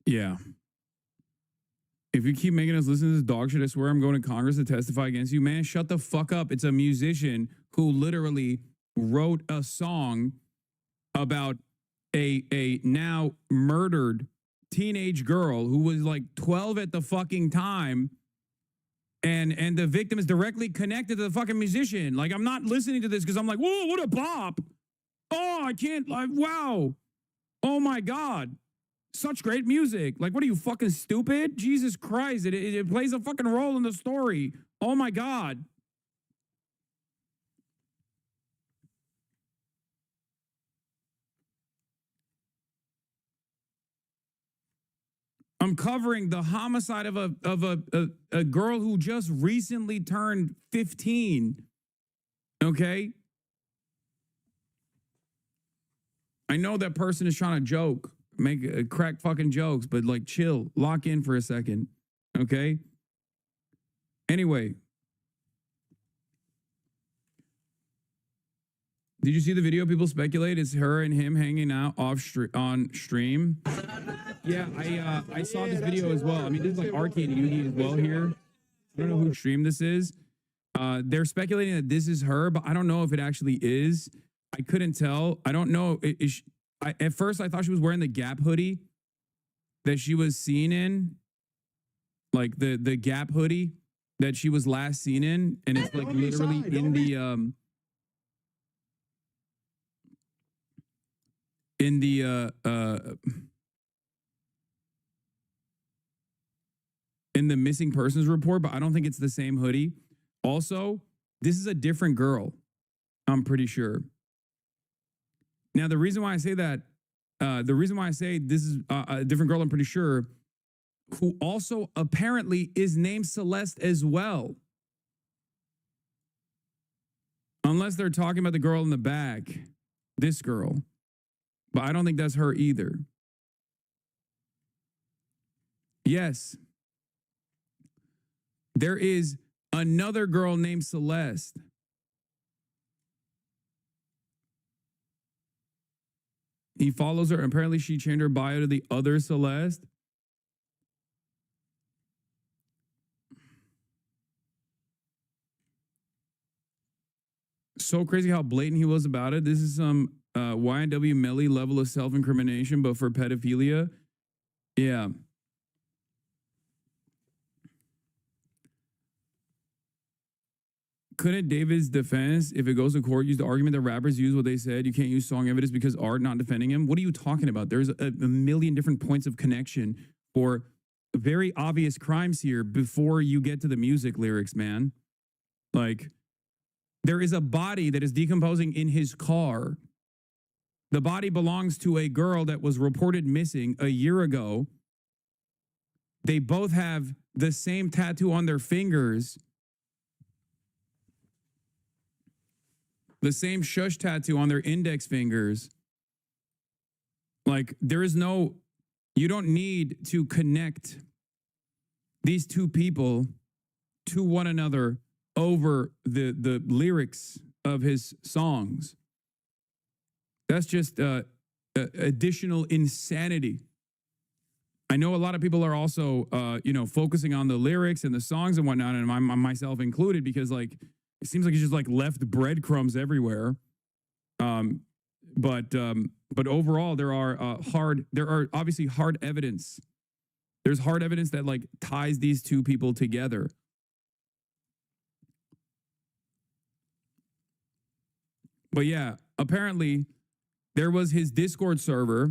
Speaker 1: Yeah. If you keep making us listen to this dog shit, I swear I'm going to Congress to testify against you. Man, shut the fuck up. It's a musician who literally wrote a song about a now murdered teenage girl who was like 12 at the fucking time. And the victim is directly connected to the fucking musician. Like, I'm not listening to this because I'm like, whoa, what a bop. Oh, I can't, like, wow. Oh my God. Such great music. Like, what are you, fucking stupid? Jesus Christ. It plays a fucking role in the story. Oh my God. I'm covering the homicide of a girl who just recently turned 15. Okay? I know that person is trying to joke, make crack fucking jokes, but like chill, lock in for a second. Okay? Anyway. Did you see the video? People speculate it's her and him hanging out on stream. Yeah, I saw this video as well. I mean, this is like Arcade Yugi as well here. I don't know whose stream this is. They're speculating that this is her, but I don't know if it actually is. I couldn't tell. I don't know. at first I thought she was wearing the Gap hoodie that she was seen in, like the Gap hoodie that she was last seen in, and it's like literally in the missing persons report, but I don't think it's the same hoodie. Also, this is a different girl, I'm pretty sure. Now, the reason why I say that, the reason why I say this is a different girl, I'm pretty sure, who also apparently is named Celeste as well. Unless they're talking about the girl in the back, this girl. But I don't think that's her either. Yes. There is another girl named Celeste. He follows her, and apparently she changed her bio to the other Celeste. So crazy how blatant he was about it. This is some YNW Melly level of self-incrimination, but for pedophilia. Yeah. Couldn't David's defense, if it goes to court, use the argument that rappers use what they said? You can't use song evidence because art not defending him. What are you talking about? There's a million different points of connection for very obvious crimes here before you get to the music lyrics, man. Like, there is a body that is decomposing in his car. The body belongs to a girl that was reported missing a year ago. They both have the same tattoo on their fingers. The same shush tattoo on their index fingers. Like, there is no, you don't need to connect these two people to one another over the lyrics of his songs. That's just additional insanity. I know a lot of people are also, focusing on the lyrics and the songs and whatnot, and I'm myself included, because like, it seems like he's just like left breadcrumbs everywhere. But overall, there are obviously hard evidence. There's hard evidence that like ties these two people together. But yeah, apparently there was his Discord server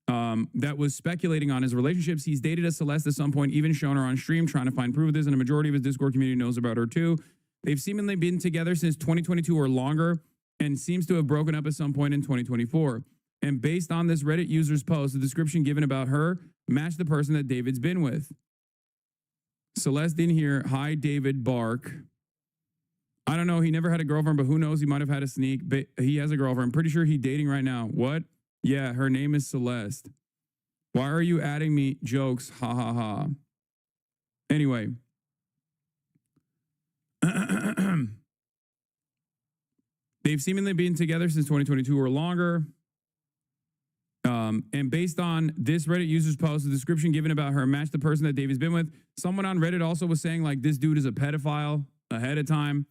Speaker 1: that was speculating on his relationships. He's dated a Celeste at some point, even shown her on stream, trying to find proof of this, and a majority of his Discord community knows about her too. They've seemingly been together since 2022 or longer, and seems to have broken up at some point in 2024. And based on this Reddit user's post, the description given about her matched the person that David's been with. Celeste in here, hi David, bark. I don't know, he never had a girlfriend, but who knows, he might have had a sneak. But he has a girlfriend. I'm pretty sure he's dating right now. What? Yeah, her name is Celeste. Why are you adding me? Jokes, ha ha ha. Anyway. They've seemingly been together since 2022 or longer. And based on this Reddit user's post, the description given about her matched the person that David's been with. Someone on Reddit also was saying like this dude is a pedophile ahead of time.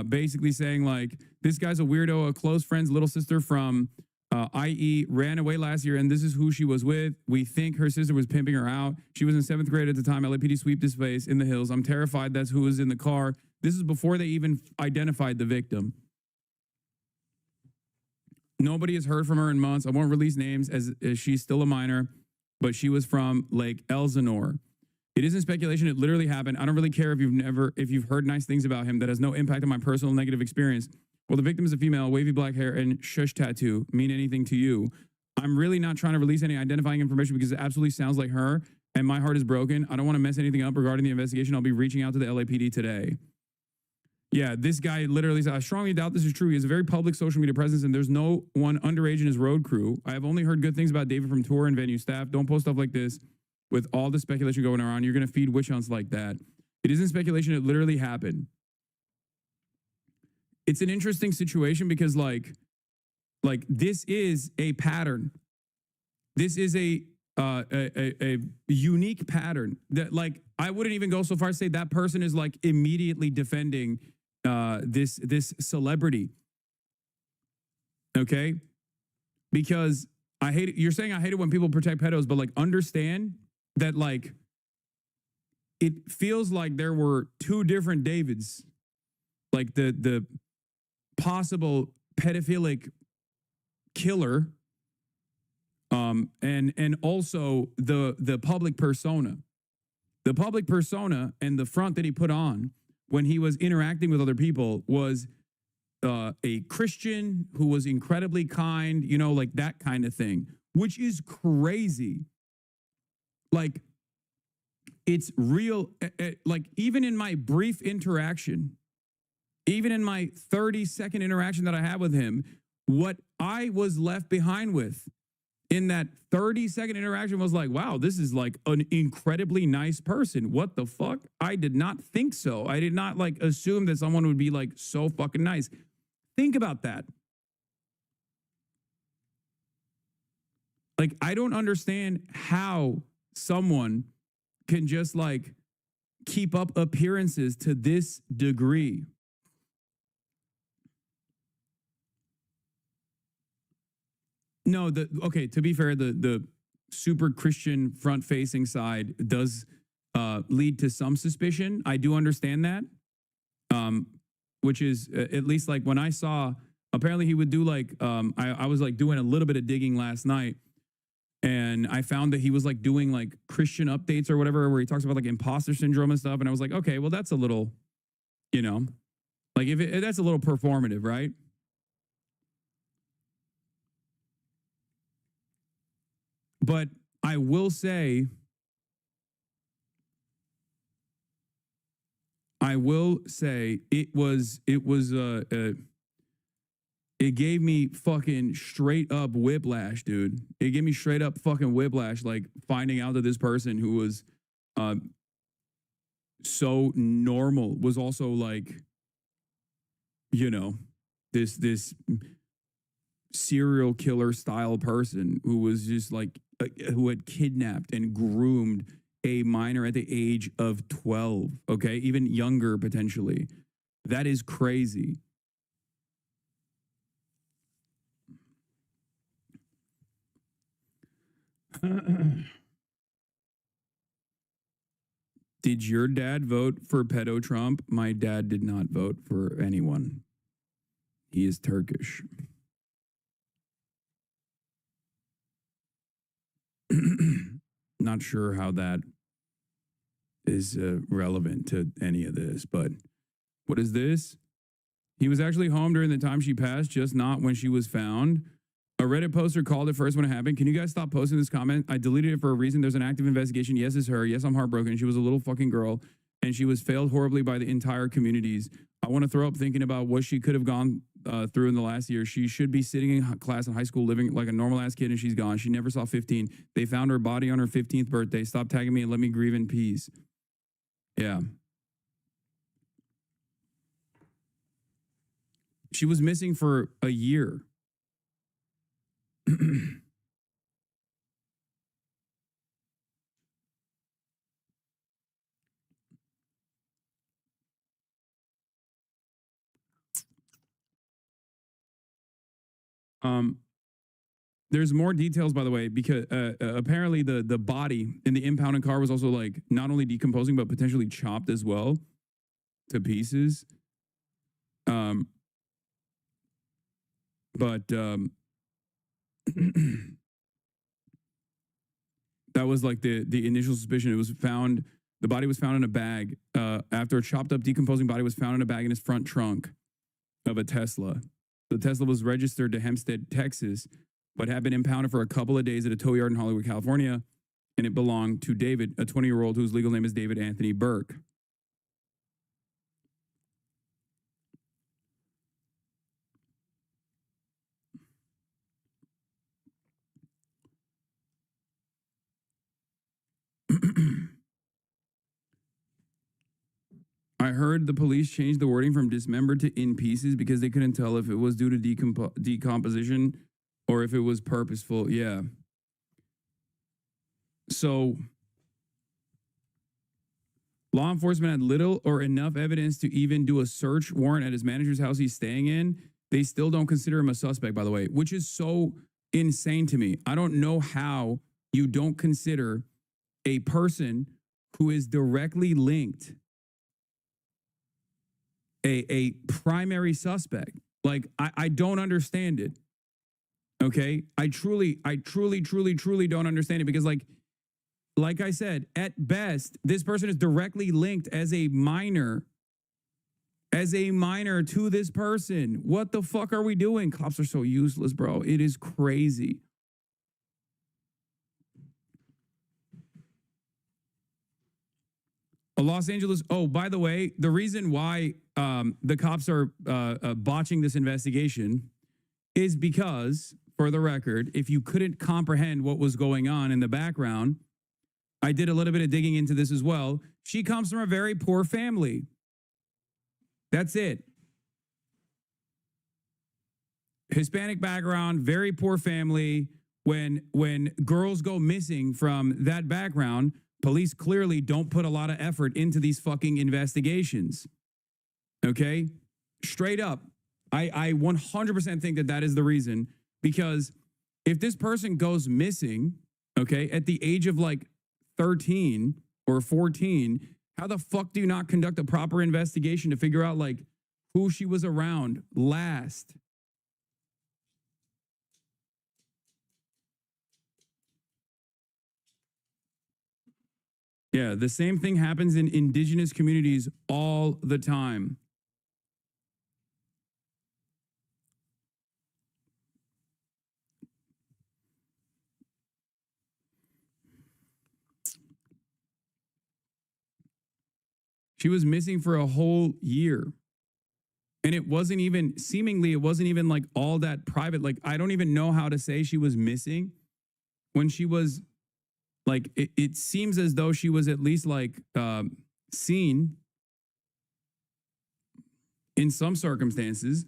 Speaker 1: Basically saying like this guy's a weirdo, a close friend's little sister from IE ran away last year, and this is who she was with. We think her sister was pimping her out. She was in 7th grade at the time. LAPD sweep this place in the hills. I'm terrified that's who was in the car. This is before they even identified the victim. Nobody has heard from her in months. I won't release names as she's still a minor, but she was from Lake Elsinore. It isn't speculation. It literally happened. I don't really care if you've heard nice things about him. That has no impact on my personal negative experience. Well, the victim is a female, wavy black hair, and shush tattoo. Mean anything to you? I'm really not trying to release any identifying information because it absolutely sounds like her, and my heart is broken. I don't want to mess anything up regarding the investigation. I'll be reaching out to the LAPD today. Yeah, this guy literally said, I strongly doubt this is true. He has a very public social media presence, and there's no one underage in his road crew. I have only heard good things about David from tour and venue staff. Don't post stuff like this with all the speculation going around. You're going to feed witch hunts like that. It isn't speculation. It literally happened. It's an interesting situation because like this is a pattern. This is a unique pattern that like I wouldn't even go so far as to say that person is like immediately defending this celebrity. Okay, because I hate it. You're saying I hate it when people protect pedos, but like understand that like it feels like there were two different Davids, like the possible pedophilic killer, and also the public persona. The public persona and the front that he put on when he was interacting with other people was a Christian who was incredibly kind, you know, like that kind of thing, which is crazy. Like, it's real. Like, even in my brief interaction, even in my 30-second interaction that I had with him, what I was left behind with in that 30-second interaction was like, wow, this is like an incredibly nice person. What the fuck? I did not think so. I did not like assume that someone would be like so fucking nice. Think about that. Like, I don't understand how someone can just like keep up appearances to this degree. No, okay, to be fair, the super Christian front-facing side does lead to some suspicion. I do understand that, which is at least like when I saw, apparently he would do like, I was like doing a little bit of digging last night, and I found that he was like doing like Christian updates or whatever, where he talks about like imposter syndrome and stuff, and I was like, okay, well, that's a little, you know, like if that's a little performative, right? But I will say, it gave me fucking straight up whiplash, dude. It gave me straight up fucking whiplash, like finding out that this person who was so normal was also like, you know, this serial killer style person who was just like, who had kidnapped and groomed a minor at the age of 12, okay? Even younger, potentially. That is crazy. Did your dad vote for pedo Trump? My dad did not vote for anyone. He is Turkish. Not sure how that is relevant to any of this, but what is this? He was actually home during the time she passed, just not when she was found. A Reddit poster called it first when it happened. Can you guys stop posting this comment? I deleted it for a reason. There's an active investigation. Yes, it's her. Yes, I'm heartbroken. She was a little fucking girl, and she was failed horribly by the entire communities. I want to throw up thinking about what she could have gone through in the last year. She should be sitting in class in high school living like a normal ass kid, and she's gone. She never saw 15. They found her body on her 15th birthday. Stop tagging me and let me grieve in peace. Yeah. She was missing for a year. There's more details, by the way, because apparently the body in the impounded car was also like not only decomposing but potentially chopped as well to pieces. But that was like the initial suspicion. It was found, the body was found in a bag after a chopped up decomposing body was found in a bag in his front trunk of a Tesla. The Tesla was registered to Hempstead, Texas, but had been impounded for a couple of days at a tow yard in Hollywood, California, and it belonged to David, a 20-year-old whose legal name is David Anthony Burke. I heard the police changed the wording from dismembered to in pieces because they couldn't tell if it was due to decomposition or if it was purposeful. Yeah. So law enforcement had little or enough evidence to even do a search warrant at his manager's house he's staying in. They still don't consider him a suspect, by the way, which is so insane to me. I don't know how you don't consider a person who is directly linked a primary suspect. Like, I don't understand it. Okay? I truly don't understand it because like I said, at best, this person is directly linked as a minor to this person. What the fuck are we doing? Cops are so useless, bro. It is crazy. Los Angeles. Oh, by the way, the reason why the cops are botching this investigation is because, for the record, if you couldn't comprehend what was going on in the background, I did a little bit of digging into this as well. She comes from a very poor family. That's it. Hispanic background, very poor family. When girls go missing from that background, police clearly don't put a lot of effort into these fucking investigations. Okay? Straight up. I 100% think that is the reason, because if this person goes missing, okay, at the age of like 13 or 14, how the fuck do you not conduct a proper investigation to figure out like who she was around last? Yeah, the same thing happens in indigenous communities all the time. She was missing for a whole year. And it wasn't even, seemingly, it wasn't even like all that private. Like, I don't even know how to say she was missing when she was, like, it seems as though she was at least like seen in some circumstances.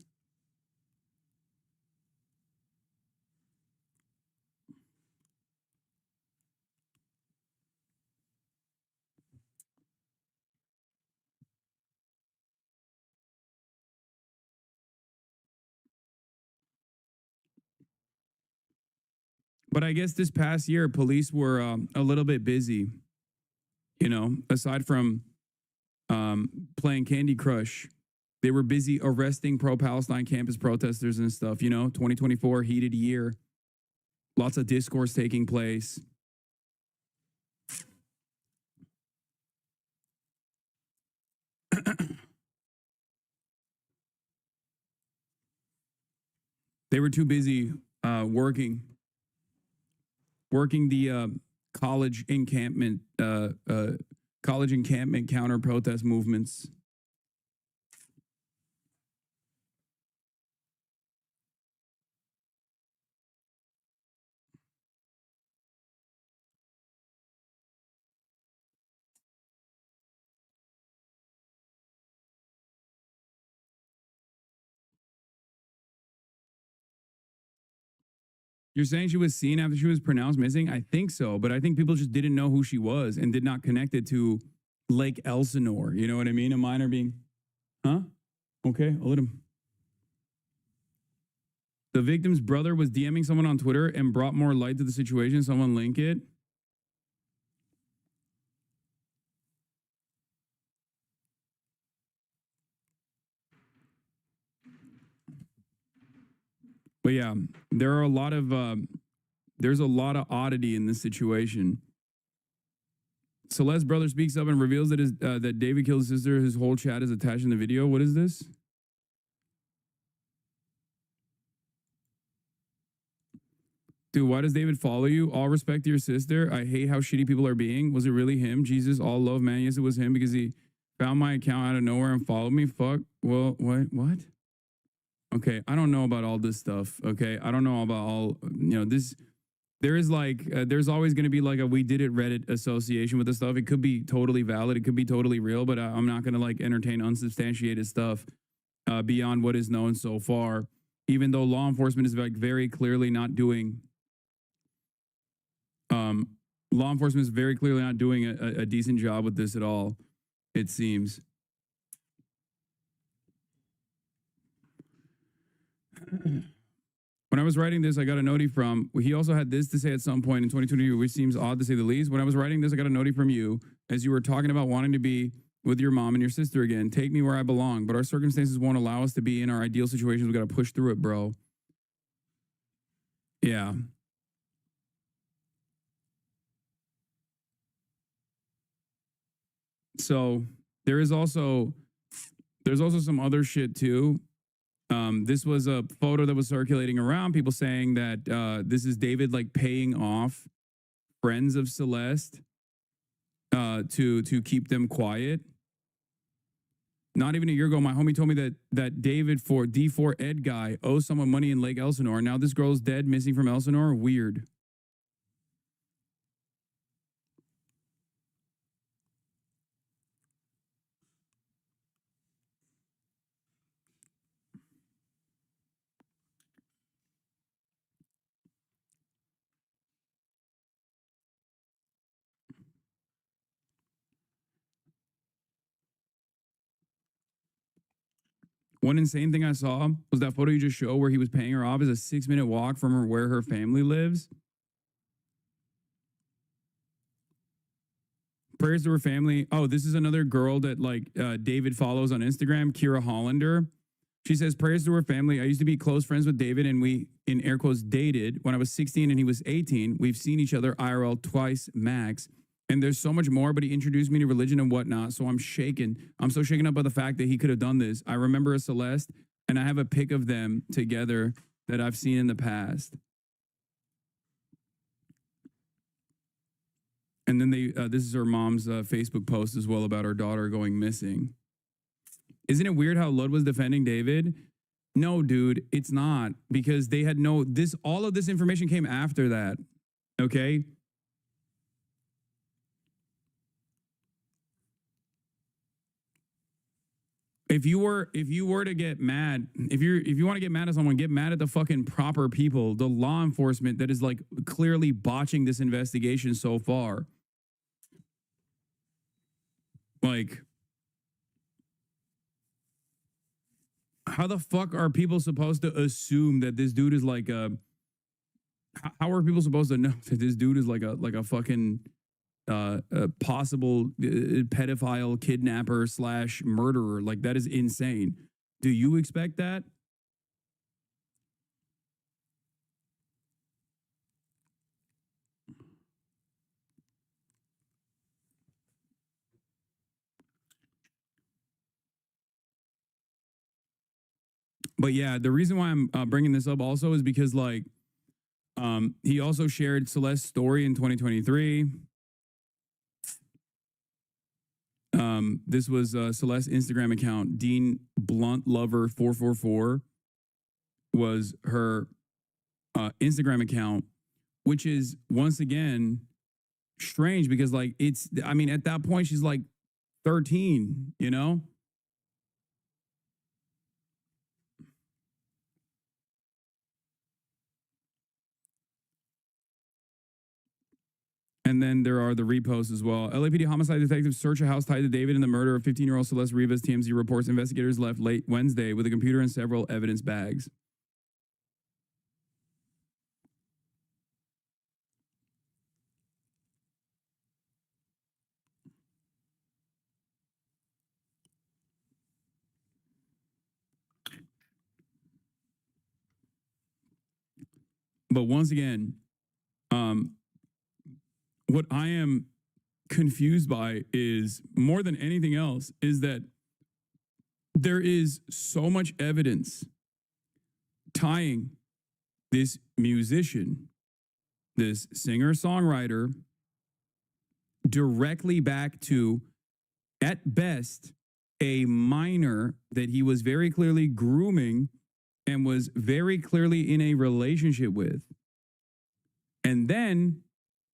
Speaker 1: But I guess this past year, police were a little bit busy, you know, aside from playing Candy Crush. They were busy arresting pro-Palestine campus protesters and stuff, you know, 2024, heated year. Lots of discourse taking place. They were too busy working the college encampment counter protest movements. You're saying she was seen after she was pronounced missing? I think so, but I think people just didn't know who she was and did not connect it to Lake Elsinore. You know what I mean? A minor being, huh? Okay, I'll let him. The victim's brother was DMing someone on Twitter and brought more light to the situation. Someone link it. But yeah, there are a lot of there's a lot of oddity in this situation. Celeste's brother speaks up and reveals that that David killed his sister. His whole chat is attached in the video. What is this? Dude, why does David follow you? All respect to your sister. I hate how shitty people are being. Was it really him? Jesus, all love, man. Yes, it was him because he found my account out of nowhere and followed me. Fuck. Well, what? Okay, I don't know about all this stuff. Okay, I don't know about all, you know, this. There is like, there's always going to be like a we did it Reddit association with this stuff. It could be totally valid. It could be totally real, but I'm not going to like entertain unsubstantiated stuff beyond what is known so far, even though law enforcement is like very clearly not doing, law enforcement is very clearly not doing a decent job with this at all, it seems. When I was writing this, I got a notie from, he also had this to say at some point in 2022, which seems odd to say the least. When I was writing this, I got a notie from you as you were talking about wanting to be with your mom and your sister again. Take me where I belong, but our circumstances won't allow us to be in our ideal situations. We got to push through it, bro. Yeah. So there's also some other shit too. This was a photo that was circulating around, people saying that this is David like paying off friends of Celeste to keep them quiet. Not even a year ago, my homie told me that David for D4 Ed guy owes someone money in Lake Elsinore. Now this girl's dead, missing from Elsinore. Weird. One insane thing I saw was that photo you just showed where he was paying her off is a 6-minute walk from where her family lives. Prayers to her family. Oh, this is another girl that like David follows on Instagram, Kira Hollander. She says, prayers to her family. I used to be close friends with David and we, in air quotes, dated when I was 16 and he was 18. We've seen each other IRL twice max. And there's so much more, but he introduced me to religion and whatnot. So I'm shaken. I'm so shaken up by the fact that he could have done this. I remember a Celeste, and I have a pic of them together that I've seen in the past. And then this is her mom's Facebook post as well about her daughter going missing. Isn't it weird how Lud was defending David? No, dude, it's not, because they had all of this information came after that. Okay. If you were to get mad, if you want to get mad at someone, get mad at the fucking proper people, the law enforcement that is like clearly botching this investigation so far. Like, how the fuck are people supposed to assume that this dude is like a? How are people supposed to know that this dude is like a fucking a possible pedophile, kidnapper / murderer? Like, that is insane. Do you expect that? But yeah, the reason why I'm bringing this up also is because like he also shared Celeste's story in 2023. This was Celeste's Instagram account. Dean Blunt Lover 444 was her Instagram account, which is once again strange because like I mean, at that point she's like 13, you know? And then there are the reposts as well. LAPD homicide detectives search a house tied to David in the murder of 15-year-old Celeste Rivas. TMZ reports investigators left late Wednesday with a computer and several evidence bags. But once again, what I am confused by is, more than anything else, is that there is so much evidence tying this musician, this singer-songwriter, directly back to, at best, a minor that he was very clearly grooming and was very clearly in a relationship with. And then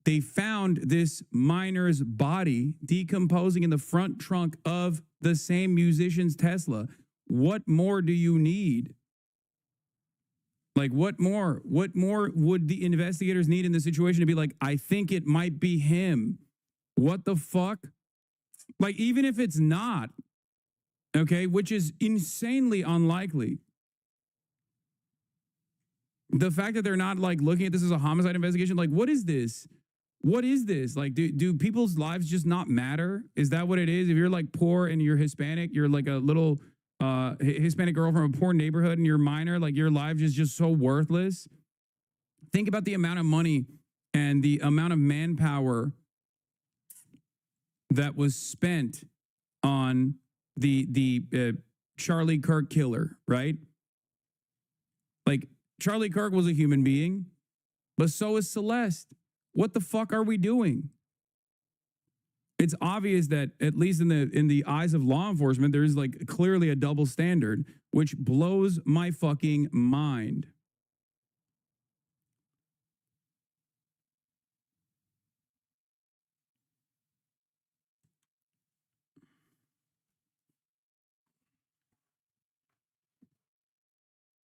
Speaker 1: they found this minor's body decomposing in the front trunk of the same musician's Tesla. What more do you need? Like, what more would the investigators need in the situation to be like, I think it might be him? What the fuck? Like, even if it's not, okay, which is insanely unlikely. The fact that they're not like looking at this as a homicide investigation, like what is this? What is this? Like, do people's lives just not matter? Is that what it is? If you're like poor and you're Hispanic, you're like a little Hispanic girl from a poor neighborhood and you're minor, like your life is just so worthless. Think about the amount of money and the amount of manpower that was spent on the Charlie Kirk killer, right? Like Charlie Kirk was a human being, but so is Celeste. What the fuck are we doing? It's obvious that at least in the eyes of law enforcement, there is like clearly a double standard, which blows my fucking mind.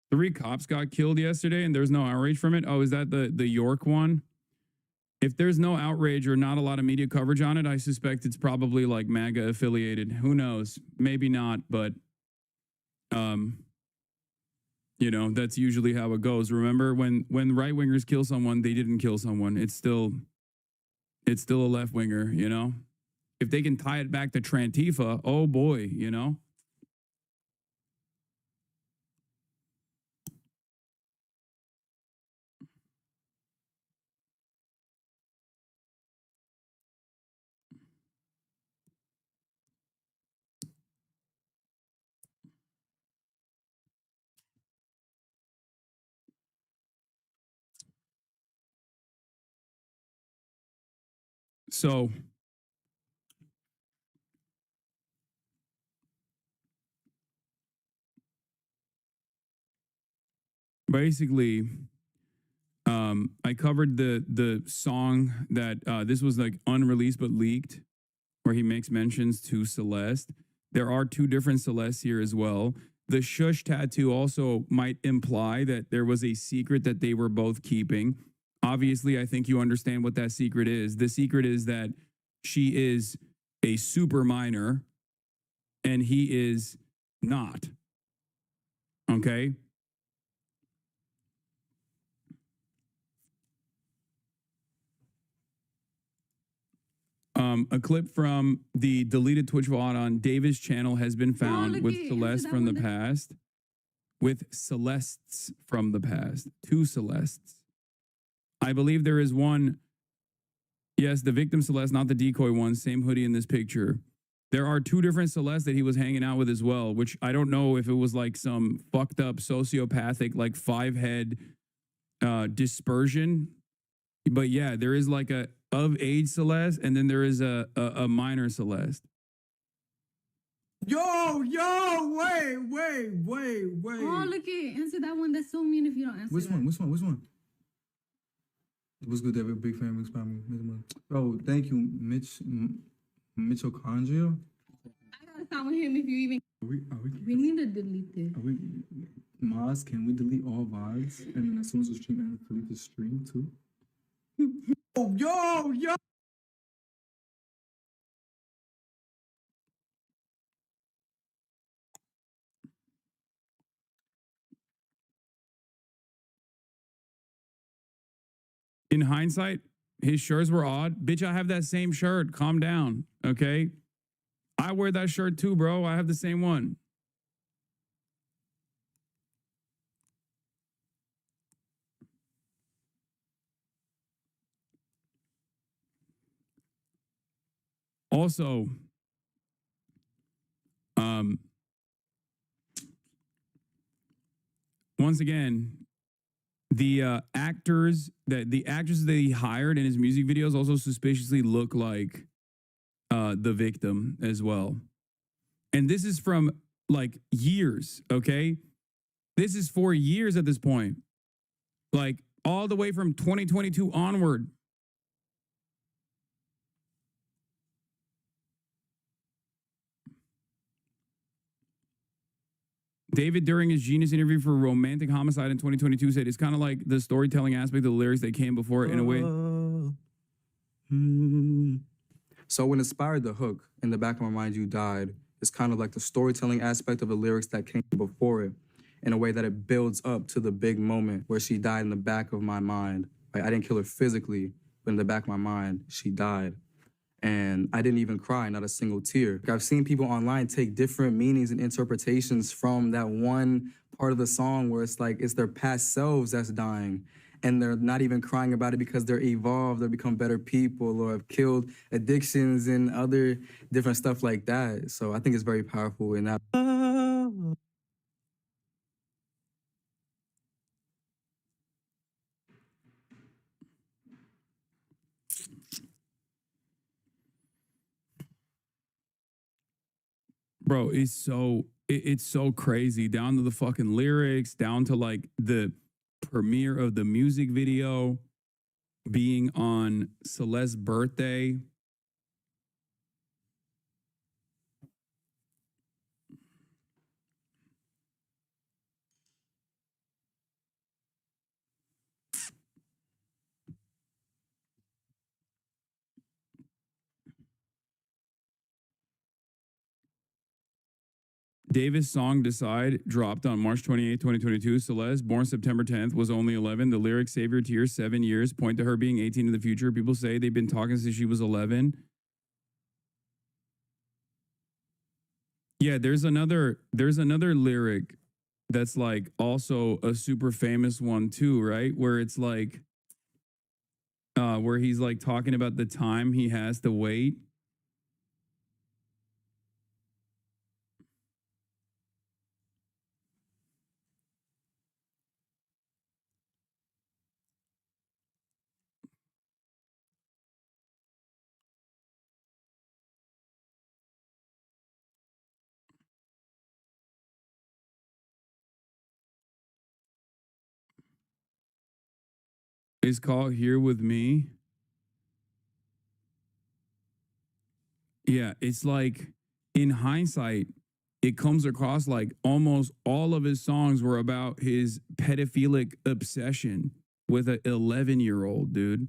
Speaker 1: Three cops got killed yesterday and there's no outrage from it. Oh, is that the York one? If there's no outrage or not a lot of media coverage on it, I suspect it's probably like MAGA affiliated. Who knows? Maybe not, but you know, that's usually how it goes. Remember when right wingers kill someone, they didn't kill someone. It's still a left winger, you know? If they can tie it back to Trantifa, oh boy, you know? So basically, I covered the song that this was like unreleased but leaked, where he makes mentions to Celeste. There are two different Celestes here as well. The shush tattoo also might imply that there was a secret that they were both keeping. Obviously, I think you understand what that secret is. The secret is that she is a super minor and he is not. Okay? A clip from the deleted Twitch VOD on David's channel has been found with Celeste from the past. With Celestes from the past. Two Celestes. I believe there is one. Yes, the victim Celeste, not the decoy one. Same hoodie in this picture. There are two different Celestes that he was hanging out with as well, which I don't know if it was like some fucked up sociopathic, like 5-head dispersion. But yeah, there is like a of age Celeste, and then there is a minor Celeste.
Speaker 4: Yo, wait.
Speaker 5: Oh, look it. Answer that one. That's so mean if you don't answer
Speaker 4: Which one? What's good, David? Big fan, big family. Oh, thank you, Mitochondria.
Speaker 5: I gotta stop with him if you even. We need to delete this.
Speaker 4: Maz, can we delete all VODs? And then as soon as the stream ends, delete the stream too? Yo!
Speaker 1: In hindsight, his shirts were odd. Bitch, I have that same shirt. Calm down, okay? I wear that shirt too, bro. I have the same one. Also, once again, the actresses that he hired in his music videos also suspiciously look like the victim as well. And this is from like years, okay? This is for years at this point. Like all the way from 2022 onward. David, during his Genius interview for Romantic Homicide in 2022, said it's kind of like the storytelling aspect of the lyrics that came before it in a way.
Speaker 6: So what inspired the hook, "In the back of my mind you died," is kind of like the storytelling aspect of the lyrics that came before it. in a way that it builds up to the big moment where she died in the back of my mind. Like, I didn't kill her physically, but in the back of my mind, she died. And I didn't even cry, not a single tear. I've seen people online take different meanings and interpretations from that one part of the song where it's like it's their past selves that's dying. And they're not even crying about it because they're evolved or become better people or have killed addictions and other different stuff like that. So I think it's very powerful in that.
Speaker 1: Bro, it's so crazy, down to the fucking lyrics, down to like the premiere of the music video being on Celeste's birthday. Davis' song Decide dropped on March 28, 2022. Celeste, born September 10th, was only 11. The lyrics, Save Your Tears, 7 years, point to her being 18 in the future. People say they've been talking since she was 11. Yeah, there's another lyric that's like also a super famous one too, right? Where it's like, where he's like talking about the time he has to wait. It's called Here With Me. Yeah, it's like in hindsight, it comes across like almost all of his songs were about his pedophilic obsession with an 11-year-old, dude.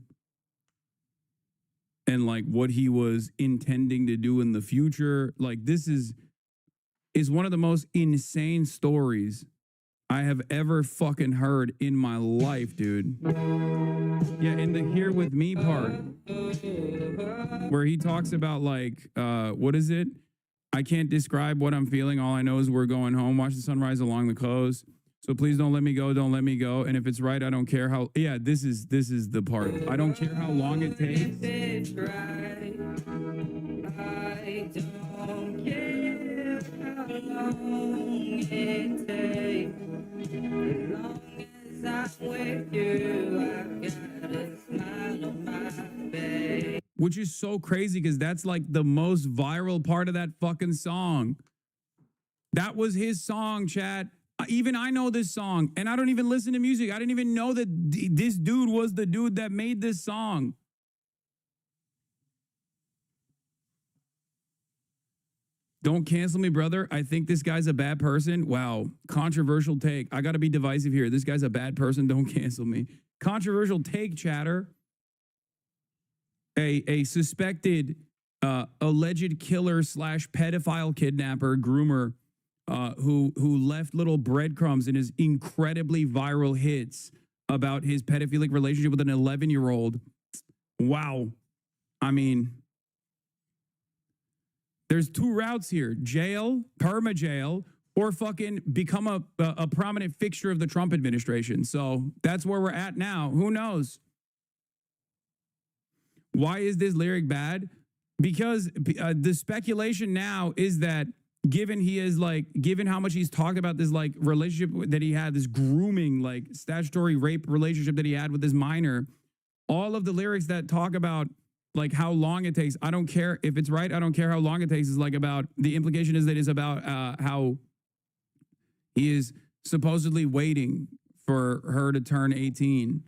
Speaker 1: And like what he was intending to do in the future. Like this is one of the most insane stories I have ever fucking heard in my life, dude. Yeah, in the Here With Me part, where he talks about like, what is it? I can't describe what I'm feeling. All I know is we're going home, watch the sunrise along the coast. So please don't let me go, don't let me go. And if it's right, I don't care how, yeah, this is the part. I don't care how long it takes.
Speaker 4: It's right. I don't care how long it takes. As long as I'm with you, I've got a smile on my face.
Speaker 1: Which is so crazy because that's like the most viral part of that fucking song. That was his song, chat. Even I know this song, and I don't even listen to music. I didn't even know that this dude was the dude that made this song. Don't cancel me, brother. I think this guy's a bad person. Wow. Controversial take. I got to be divisive here. This guy's a bad person. Don't cancel me. Controversial take, chatter. A suspected alleged killer / pedophile kidnapper, groomer, who left little breadcrumbs in his incredibly viral hits about his pedophilic relationship with an 11-year-old. Wow. I mean, there's two routes here: jail, perma jail, or fucking become a prominent fixture of the Trump administration. So that's where we're at now. Who knows? Why is this lyric bad? Because the speculation now is that given how much he's talked about this like relationship that he had, this grooming, like statutory rape relationship that he had with this minor, all of the lyrics that talk about like how long it takes, I don't care if it's right, I don't care how long it takes, is like about, the implication is that it's about how he is supposedly waiting for her to turn 18.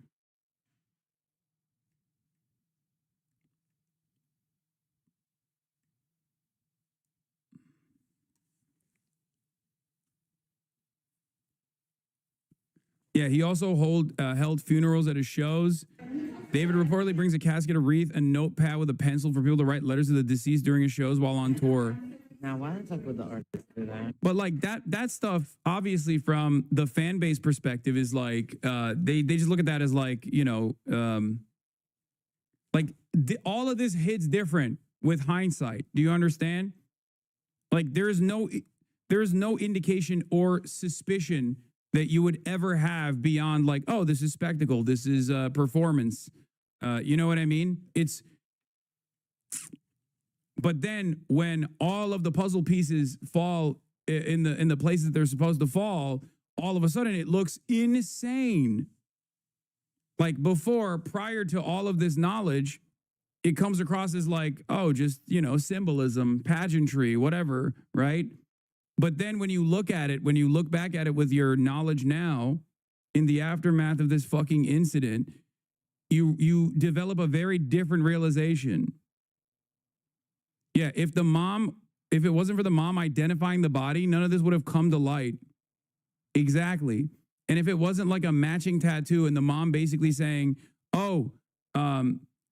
Speaker 1: Yeah, he also held funerals at his shows. David reportedly brings a casket, a wreath, a notepad with a pencil for people to write letters to the deceased during his shows while on tour.
Speaker 7: Now, why don't I talk with the artist today?
Speaker 1: But like that stuff, obviously, from the fan base perspective, is like they just look at that as like, you know, like all of this hits different with hindsight. Do you understand? Like there's no indication or suspicion that you would ever have beyond like, oh, this is spectacle, this is performance. You know what I mean? But then when all of the puzzle pieces fall in the places they're supposed to fall, all of a sudden it looks insane. Like before, prior to all of this knowledge, it comes across as like, oh, just, you know, symbolism, pageantry, whatever, right? But then when you look at it, when you look back at it with your knowledge now, in the aftermath of this fucking incident, you develop a very different realization. Yeah, if it wasn't for the mom identifying the body, none of this would have come to light. Exactly. And if it wasn't like a matching tattoo and the mom basically saying, oh,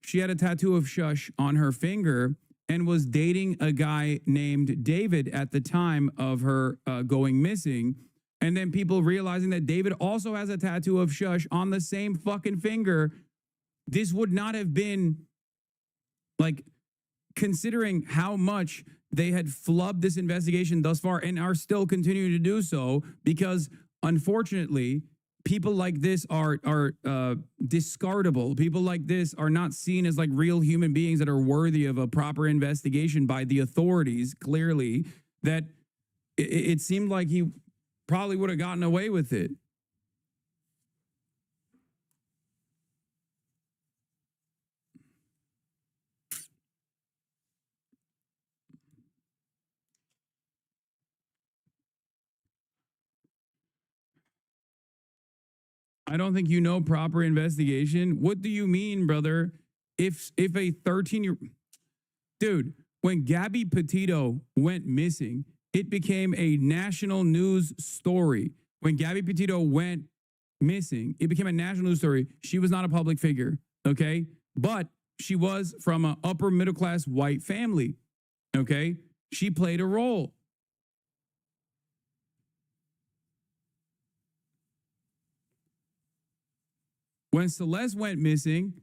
Speaker 1: she had a tattoo of shush on her finger and was dating a guy named David at the time of her going missing. And then people realizing that David also has a tattoo of shush on the same fucking finger. This would not have been like, considering how much they had flubbed this investigation thus far and are still continuing to do so, because unfortunately, people like this are discardable. People like this are not seen as like real human beings that are worthy of a proper investigation by the authorities. Clearly, that it seemed like he probably would have gotten away with it. I don't think you know proper investigation. What do you mean, brother? If a 13-year dude, when Gabby Petito went missing, it became a national news story. When Gabby Petito went missing, it became a national news story. She was not a public figure, okay? But she was from an upper middle class white family, okay? She played a role. When Celeste went missing,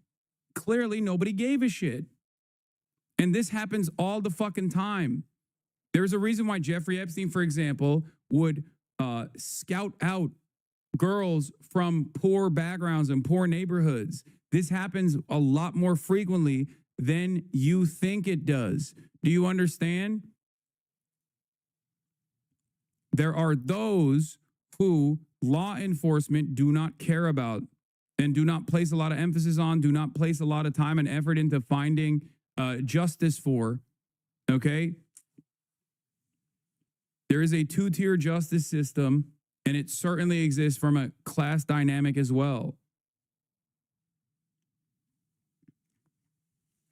Speaker 1: clearly nobody gave a shit. And this happens all the fucking time. There's a reason why Jeffrey Epstein, for example, would scout out girls from poor backgrounds and poor neighborhoods. This happens a lot more frequently than you think it does. Do you understand? There are those who law enforcement do not care about and do not place a lot of emphasis on, do not place a lot of time and effort into finding justice for, okay? There is a two-tier justice system, and it certainly exists from a class dynamic as well.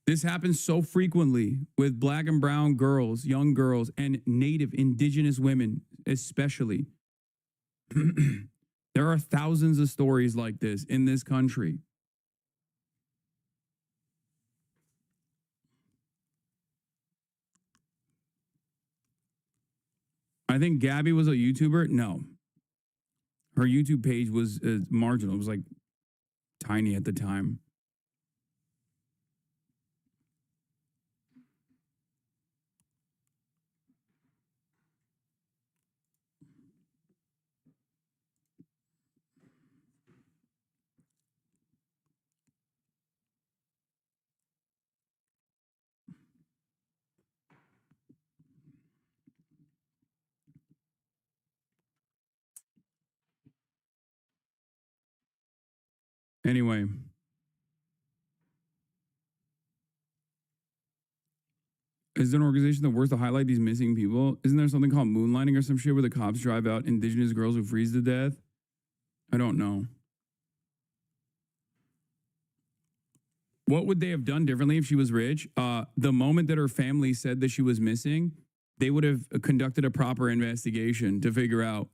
Speaker 1: This happens so frequently with black and brown girls, young girls, and native indigenous women especially. There are thousands of stories like this in this country. I think Gabby was a YouTuber. No. Her YouTube page was marginal. It was like tiny at the time. Anyway. Is there an organization that works to highlight these missing people? Isn't there something called moonlighting or some shit where the cops drive out indigenous girls who freeze to death? I don't know. What would they have done differently if she was rich? The moment that her family said that she was missing, they would have conducted a proper investigation to figure out,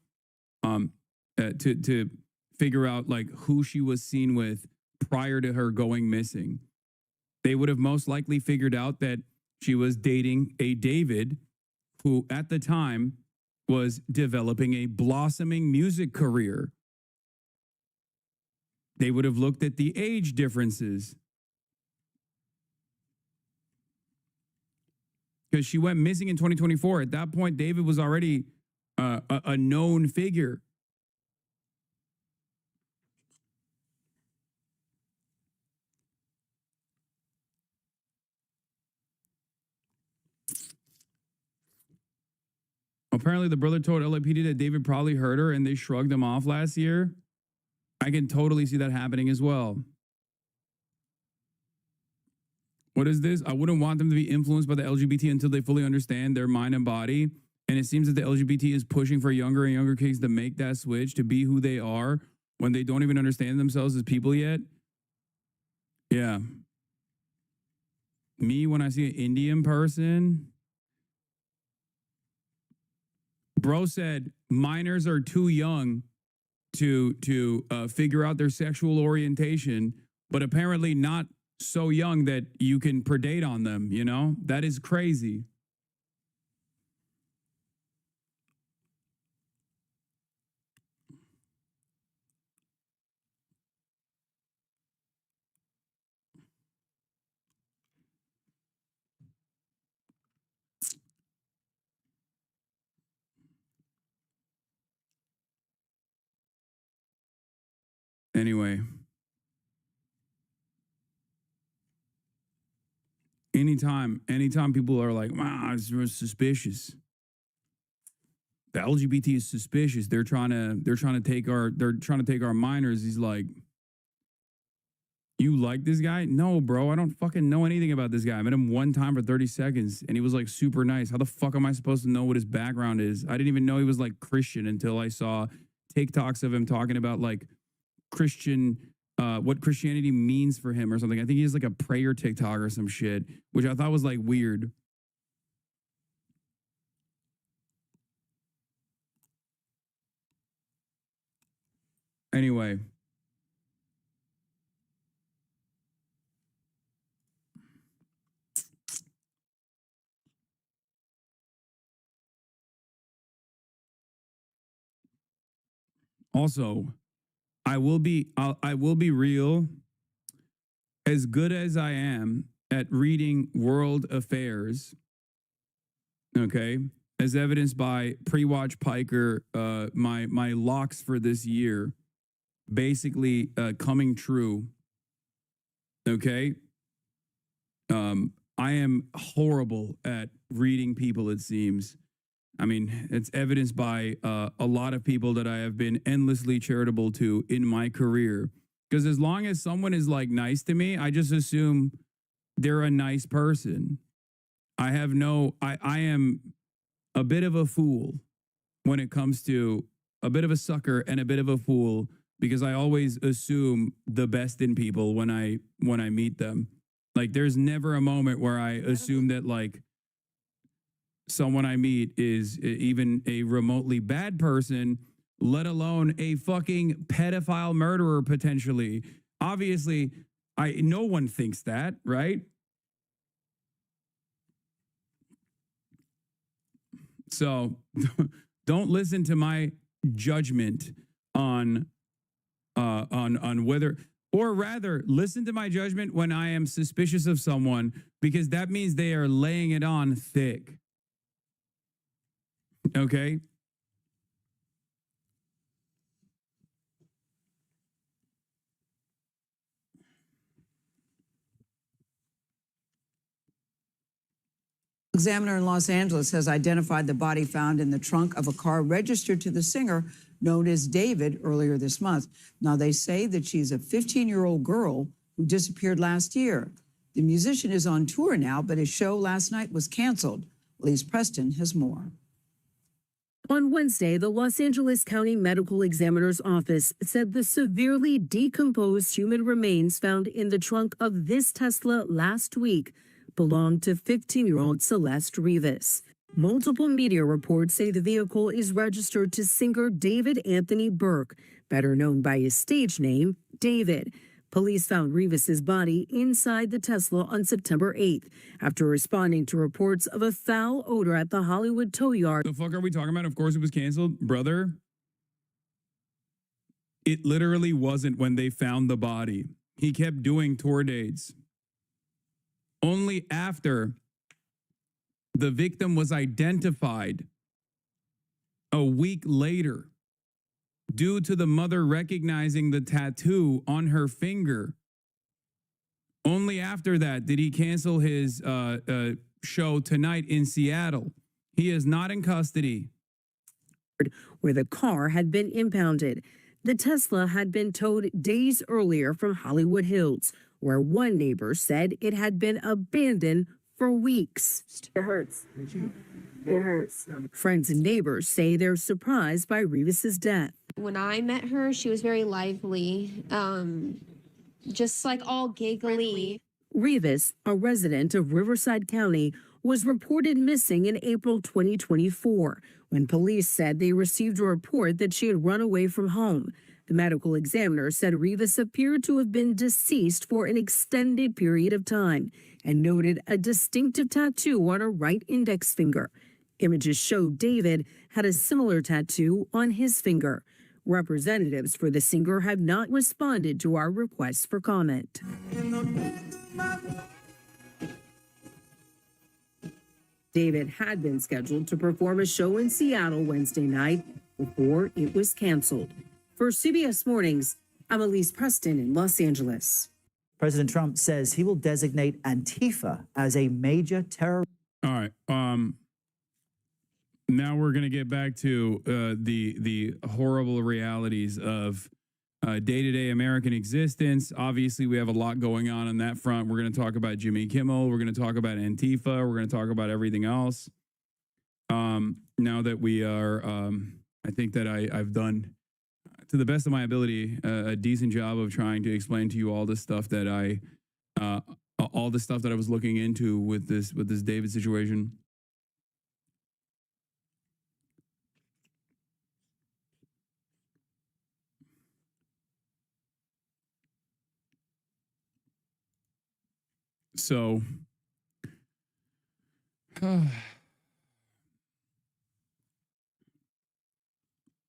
Speaker 1: to figure out like who she was seen with prior to her going missing. They would have most likely figured out that she was dating a David who at the time was developing a blossoming music career. They would have looked at the age differences. Because she went missing in 2024. At that point, David was already a known figure. Apparently, the brother told LAPD that David probably hurt her and they shrugged him off last year. I can totally see that happening as well. What is this? I wouldn't want them to be influenced by the LGBT until they fully understand their mind and body. And it seems that the LGBT is pushing for younger and younger kids to make that switch, to be who they are when they don't even understand themselves as people yet. Yeah. Me, when I see an Indian person, bro said minors are too young to figure out their sexual orientation, but apparently not so young that you can predate on them, you know? That is crazy. Anyway. Anytime people are like, wow, it's suspicious. The LGBT is suspicious. They're trying to take our minors. He's like, you like this guy? No, bro, I don't fucking know anything about this guy. I met him one time for 30 seconds and he was like super nice. How the fuck am I supposed to know what his background is? I didn't even know he was like Christian until I saw TikToks of him talking about like Christian, what Christianity means for him or something. I think he has like a prayer TikTok or some shit, which I thought was like weird. Anyway. Also, I will be real. As good as I am at reading world affairs, okay, as evidenced by pre-watch Piker, my locks for this year, basically coming true. Okay, I am horrible at reading people. It seems. I mean, it's evidenced by a lot of people that I have been endlessly charitable to in my career. Because as long as someone is like nice to me, I just assume they're a nice person. I am a bit of a fool when it comes to a bit of a sucker and a bit of a fool, because I always assume the best in people when I meet them. Like there's never a moment where I assume that like someone I meet is even a remotely bad person, let alone a fucking pedophile murderer potentially. Obviously, no one thinks that, right? So don't listen to my judgment on whether, or rather listen to my judgment when I am suspicious of someone, because that means they are laying it on thick. Okay.
Speaker 8: Examiner in Los Angeles has identified the body found in the trunk of a car registered to the singer known as David earlier this month. Now, they say that she's a 15-year-old girl who disappeared last year. The musician is on tour now, but his show last night was canceled. Elise Preston has more.
Speaker 9: On Wednesday, the Los Angeles County Medical Examiner's Office said the severely decomposed human remains found in the trunk of this Tesla last week belonged to 15-year-old Celeste Rivas. Multiple media reports say the vehicle is registered to singer David Anthony Burke, better known by his stage name, David. Police found Rivas's body inside the Tesla on September 8th after responding to reports of a foul odor at the Hollywood tow yard.
Speaker 1: The fuck are we talking about? Of course it was canceled. Brother, it literally wasn't when they found the body. He kept doing tour dates. Only after the victim was identified a week later, due to the mother recognizing the tattoo on her finger, only after that did he cancel his show tonight in Seattle. He is not in custody.
Speaker 9: Where the car had been impounded. The Tesla had been towed days earlier from Hollywood Hills, where one neighbor said it had been abandoned for weeks.
Speaker 3: It hurts. It hurts.
Speaker 9: Friends and neighbors say they're surprised by Rivas's death.
Speaker 10: When I met her, she was very lively, just like all giggly.
Speaker 9: Rivas, a resident of Riverside County, was reported missing in April 2024 when police said they received a report that she had run away from home. The medical examiner said Rivas appeared to have been deceased for an extended period of time and noted a distinctive tattoo on her right index finger. Images showed David had a similar tattoo on his finger. Representatives for the singer have not responded to our requests for comment. David had been scheduled to perform a show in Seattle Wednesday night before it was canceled. For CBS Mornings, I'm Elise Preston in Los Angeles.
Speaker 11: President Trump says he will designate Antifa as a major terror.
Speaker 1: All right. Now we're going to get back to the horrible realities of day-to-day American existence. Obviously, we have a lot going on that front. We're going to talk about Jimmy Kimmel. We're going to talk about Antifa. We're going to talk about everything else. Now that we are, I think that I've done, to the best of my ability, a decent job of trying to explain to you all the stuff that I was looking into with this David situation. So,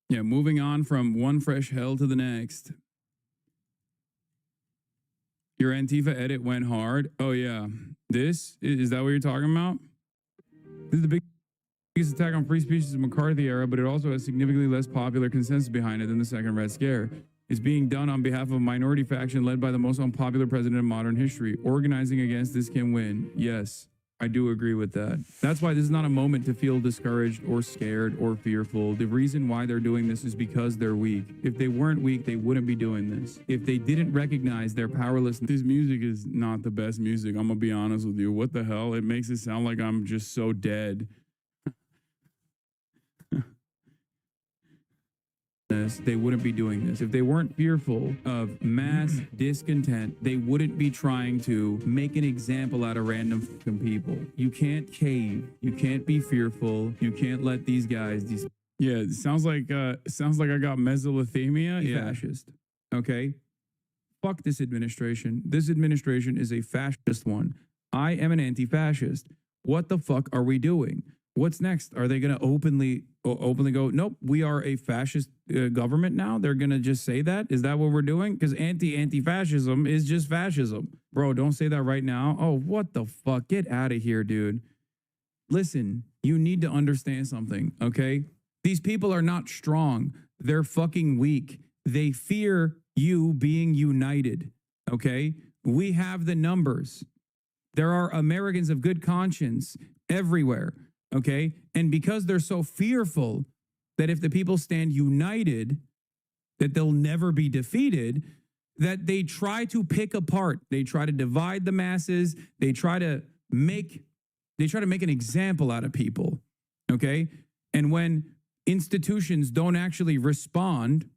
Speaker 1: yeah, moving on from one fresh hell to the next. Your Antifa edit went hard. Oh, yeah. Is that what you're talking about? This is the biggest attack on free speech since the McCarthy era, but it also has significantly less popular consensus behind it than the second Red Scare. It's being done on behalf of a minority faction led by the most unpopular president in modern history. Organizing against this can win. Yes, I do agree with that. That's why this is not a moment to feel discouraged or scared or fearful. The reason why they're doing this is because they're weak. If they weren't weak, they wouldn't be doing this. If they didn't recognize their powerlessness, this music is not the best music. I'm gonna be honest with you. What the hell? It makes it sound like I'm just so dead. They wouldn't be doing this. If they weren't fearful of mass discontent, they wouldn't be trying to make an example out of random people. You can't cave. You can't be fearful. You can't let these guys. Yeah, it sounds like I got mesothelioma. Yeah, fascist. Okay, fuck this administration. This administration is a fascist one. I am an anti-fascist. What the fuck are we doing? What's next? Are they going to openly go, nope, we are a fascist government now? They're going to just say that? Is that what we're doing? Because anti-fascism is just fascism. Bro, don't say that right now. Oh, what the fuck? Get out of here, dude. Listen, you need to understand something, okay? These people are not strong. They're fucking weak. They fear you being united, okay? We have the numbers. There are Americans of good conscience everywhere. Okay. And because they're so fearful that if the people stand united, that they'll never be defeated, that they try to pick apart. They try to divide the masses. They try to make an example out of people. Okay. And when institutions don't actually respond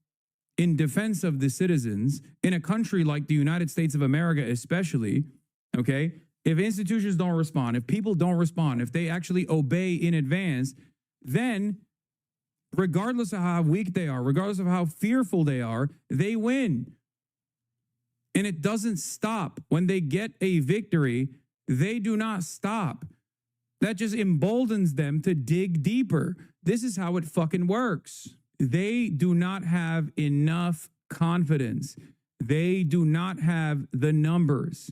Speaker 1: in defense of the citizens in a country like the United States of America, especially, okay, if institutions don't respond, if people don't respond, if they actually obey in advance, then regardless of how weak they are, regardless of how fearful they are, they win. And it doesn't stop. When they get a victory, they do not stop. That just emboldens them to dig deeper. This is how it fucking works. They do not have enough confidence. They do not have the numbers.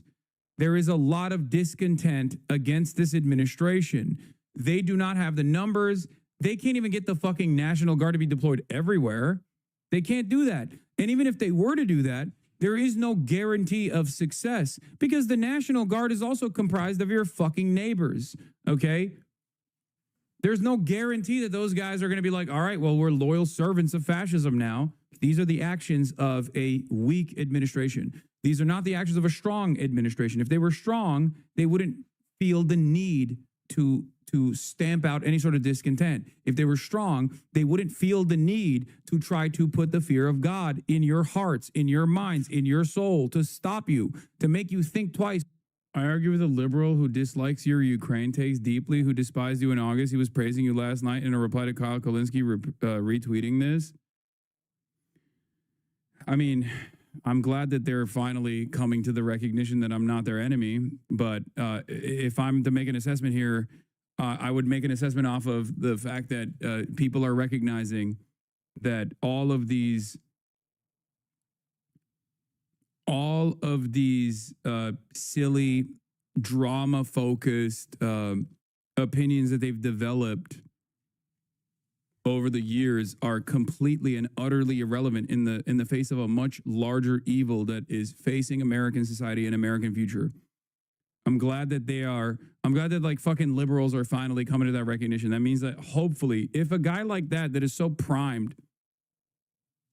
Speaker 1: There is a lot of discontent against this administration. They do not have the numbers. They can't even get the fucking National Guard to be deployed everywhere. They can't do that. And even if they were to do that, there is no guarantee of success because the National Guard is also comprised of your fucking neighbors, okay? There's no guarantee that those guys are going to be like, all right, well, we're loyal servants of fascism now. These are the actions of a weak administration. These are not the actions of a strong administration. If they were strong, they wouldn't feel the need to stamp out any sort of discontent. If they were strong, they wouldn't feel the need to try to put the fear of God in your hearts, in your minds, in your soul, to stop you, to make you think twice. I argue with a liberal who dislikes your Ukraine takes deeply, who despised you in August. He was praising you last night in a reply to Kyle Kulinski retweeting this. I mean, I'm glad that they're finally coming to the recognition that I'm not their enemy. But if I'm to make an assessment here, I would make an assessment off of the fact that people are recognizing that all of these silly, drama-focused opinions that they've developed over the years are completely and utterly irrelevant in the face of a much larger evil that is facing American society and American future. I'm glad that like fucking liberals are finally coming to that recognition. That means that hopefully if a guy like that is so primed,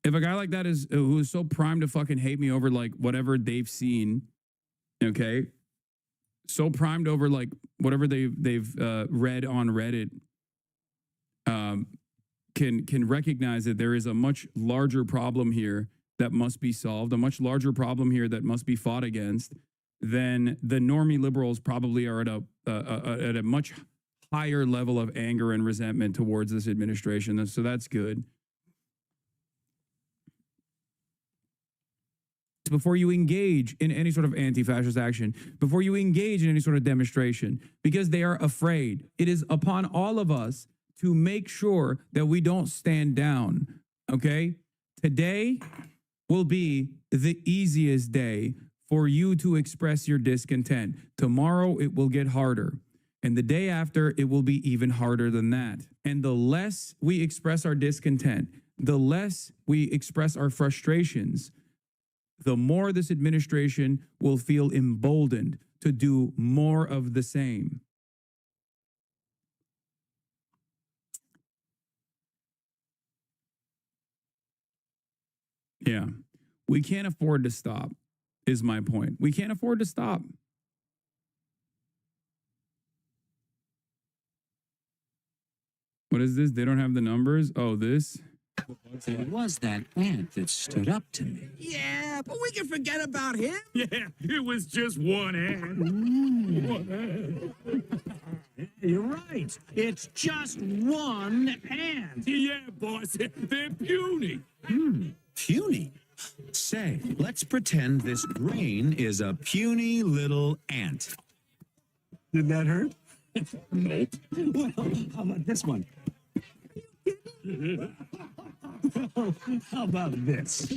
Speaker 1: if a guy like that who is so primed to fucking hate me over like whatever they've seen, okay, so primed over like whatever they've read on Reddit, can recognize that there is a much larger problem here that must be solved, a much larger problem here that must be fought against, then the normie liberals probably are at a much higher level of anger and resentment towards this administration. So that's good. Before you engage in any sort of anti-fascist action, before you engage in any sort of demonstration, because they are afraid. It is upon all of us to make sure that we don't stand down, okay? Today will be the easiest day for you to express your discontent. Tomorrow, it will get harder. And the day after, it will be even harder than that. And the less we express our discontent, the less we express our frustrations, the more this administration will feel emboldened to do more of the same. Yeah, we can't afford to stop, is my point. We can't afford to stop. What is this? They don't have the numbers? Oh, this?
Speaker 12: It was that ant that stood up to me.
Speaker 13: Yeah, but we can forget about him.
Speaker 12: Yeah, it was just one ant. You're right. It's just one ant. Yeah, boss. They're puny.
Speaker 13: Puny? Say, let's pretend this brain is a puny little ant.
Speaker 12: Did that hurt?
Speaker 13: Nope. Well, how about this one?
Speaker 12: How about this?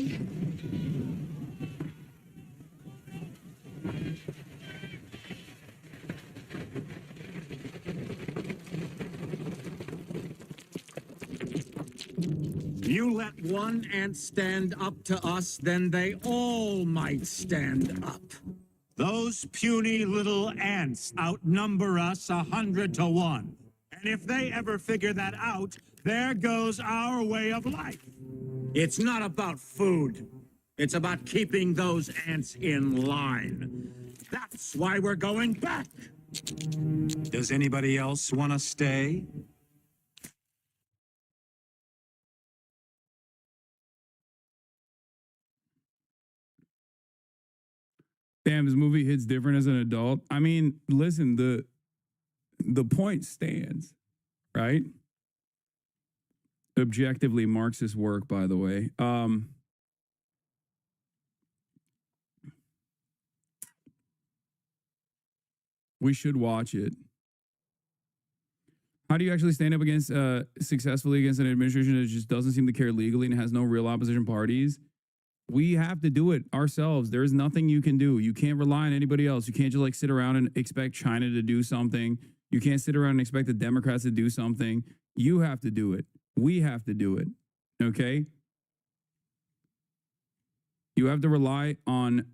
Speaker 12: You let one ant stand up to us, then they all might stand up. Those puny little ants outnumber us 100 to 1. And if they ever figure that out, there goes our way of life. It's not about food. It's about keeping those ants in line. That's why we're going back.
Speaker 13: Does anybody else want to stay?
Speaker 1: Damn, this movie hits different as an adult. I mean, listen, the point stands, right? Objectively Marxist work, by the way. We should watch it. How do you actually stand up against successfully against an administration that just doesn't seem to care legally and has no real opposition parties? We have to do it ourselves. There is nothing you can do. You can't rely on anybody else. You can't just like sit around and expect China to do something. You can't sit around and expect the Democrats to do something. You have to do it. We have to do it. Okay? You have to rely on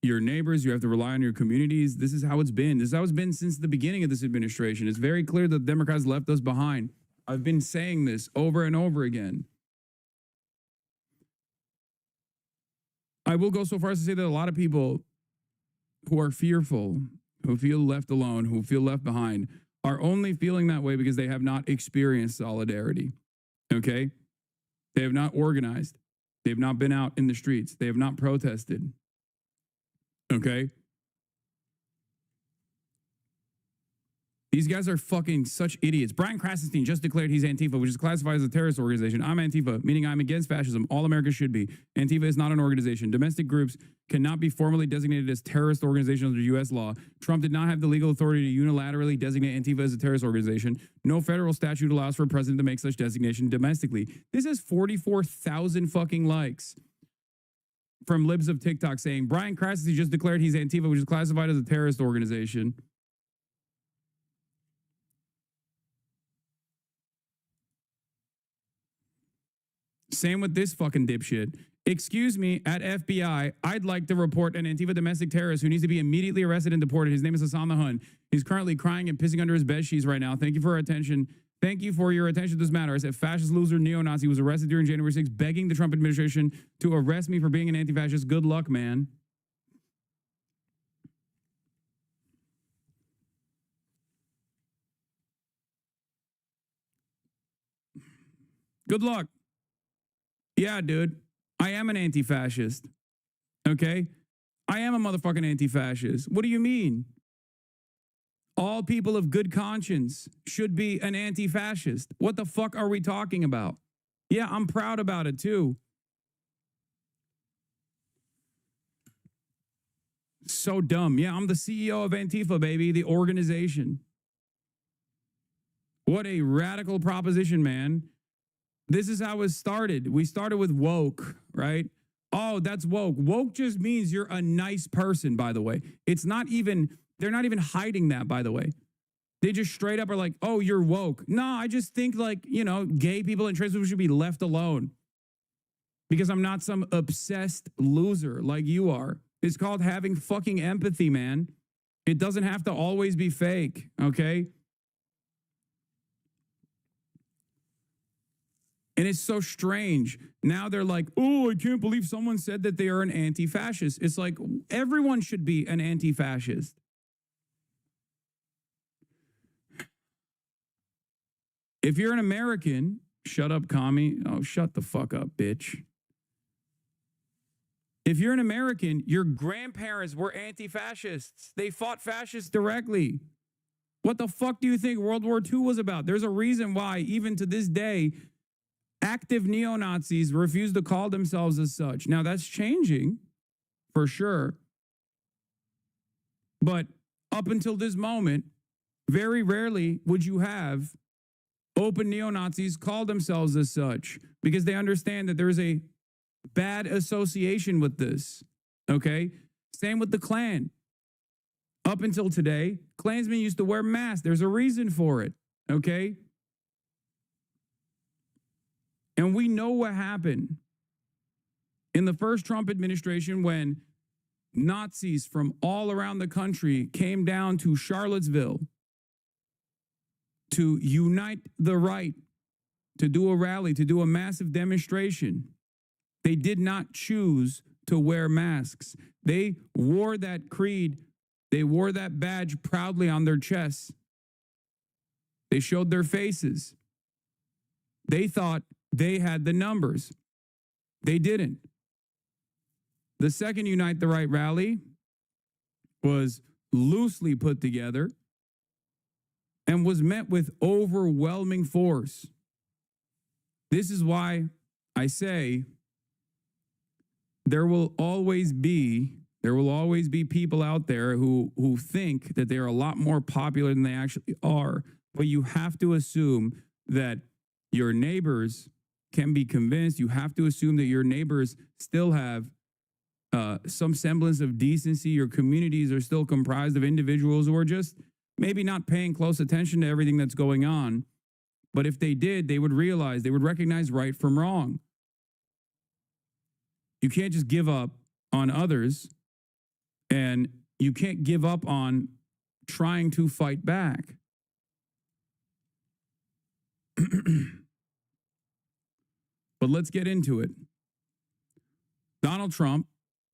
Speaker 1: your neighbors. You have to rely on your communities. This is how it's been. This is how it's been since the beginning of this administration. It's very clear that the Democrats left us behind. I've been saying this over and over again. I will go so far as to say that a lot of people who are fearful, who feel left alone, who feel left behind, are only feeling that way because they have not experienced solidarity. Okay? They have not organized. They have not been out in the streets. They have not protested. Okay? These guys are fucking such idiots. Brian Krassenstein just declared he's Antifa, which is classified as a terrorist organization. I'm Antifa, meaning I'm against fascism. All Americans should be. Antifa is not an organization. Domestic groups cannot be formally designated as terrorist organizations under U.S. law. Trump did not have the legal authority to unilaterally designate Antifa as a terrorist organization. No federal statute allows for a president to make such designation domestically. This has 44,000 fucking likes from libs of TikTok saying Brian Krassenstein just declared he's Antifa, which is classified as a terrorist organization. Same with this fucking dipshit. Excuse me, at FBI, I'd like to report an Antifa domestic terrorist who needs to be immediately arrested and deported. His name is Hassan the Hun. He's currently crying and pissing under his bed sheets right now. Thank you for your attention. Thank you for your attention to this matter. I said fascist loser neo-Nazi was arrested during January 6th, begging the Trump administration to arrest me for being an anti-fascist. Good luck, man. Good luck. Yeah, dude, I am an anti-fascist, okay? I am a motherfucking anti-fascist. What do you mean? All people of good conscience should be an anti-fascist. What the fuck are we talking about? Yeah, I'm proud about it too. So dumb. Yeah, I'm the CEO of Antifa, baby, the organization. What a radical proposition, man. This is how it started. We started with woke, right? Oh, that's woke. Woke just means you're a nice person, by the way. It's not even, they're not even hiding that, by the way. They just straight up are like, oh, you're woke. No, I just think like, you know, gay people and trans people should be left alone. Because I'm not some obsessed loser like you are. It's called having fucking empathy, man. It doesn't have to always be fake, okay? And it's so strange. Now they're like, oh, I can't believe someone said that they are an anti-fascist. It's like, everyone should be an anti-fascist. If you're an American, shut up, commie. Oh, shut the fuck up, bitch. If you're an American, your grandparents were anti-fascists. They fought fascists directly. What the fuck do you think World War II was about? There's a reason why, even to this day, active neo-Nazis refuse to call themselves as such. Now, that's changing, for sure. But up until this moment, very rarely would you have open neo-Nazis call themselves as such because they understand that there is a bad association with this, okay? Same with the Klan. Up until today, Klansmen used to wear masks. There's a reason for it, okay? And we know what happened in the first Trump administration when Nazis from all around the country came down to Charlottesville to unite the right, to do a rally, to do a massive demonstration. They did not choose to wear masks. They wore that creed, they wore that badge proudly on their chests. They showed their faces. They thought they had the numbers. They didn't. The second Unite the Right rally was loosely put together and was met with overwhelming force. This is why I say there will always be There will always be people out there who think that they're a lot more popular than they actually are. But you have to assume that your neighbors can be convinced. You have to assume that your neighbors still have some semblance of decency. Your communities are still comprised of individuals who are just maybe not paying close attention to everything that's going on. But if they did, they would realize, they would recognize right from wrong. You can't just give up on others, and you can't give up on trying to fight back. But let's get into it. Donald Trump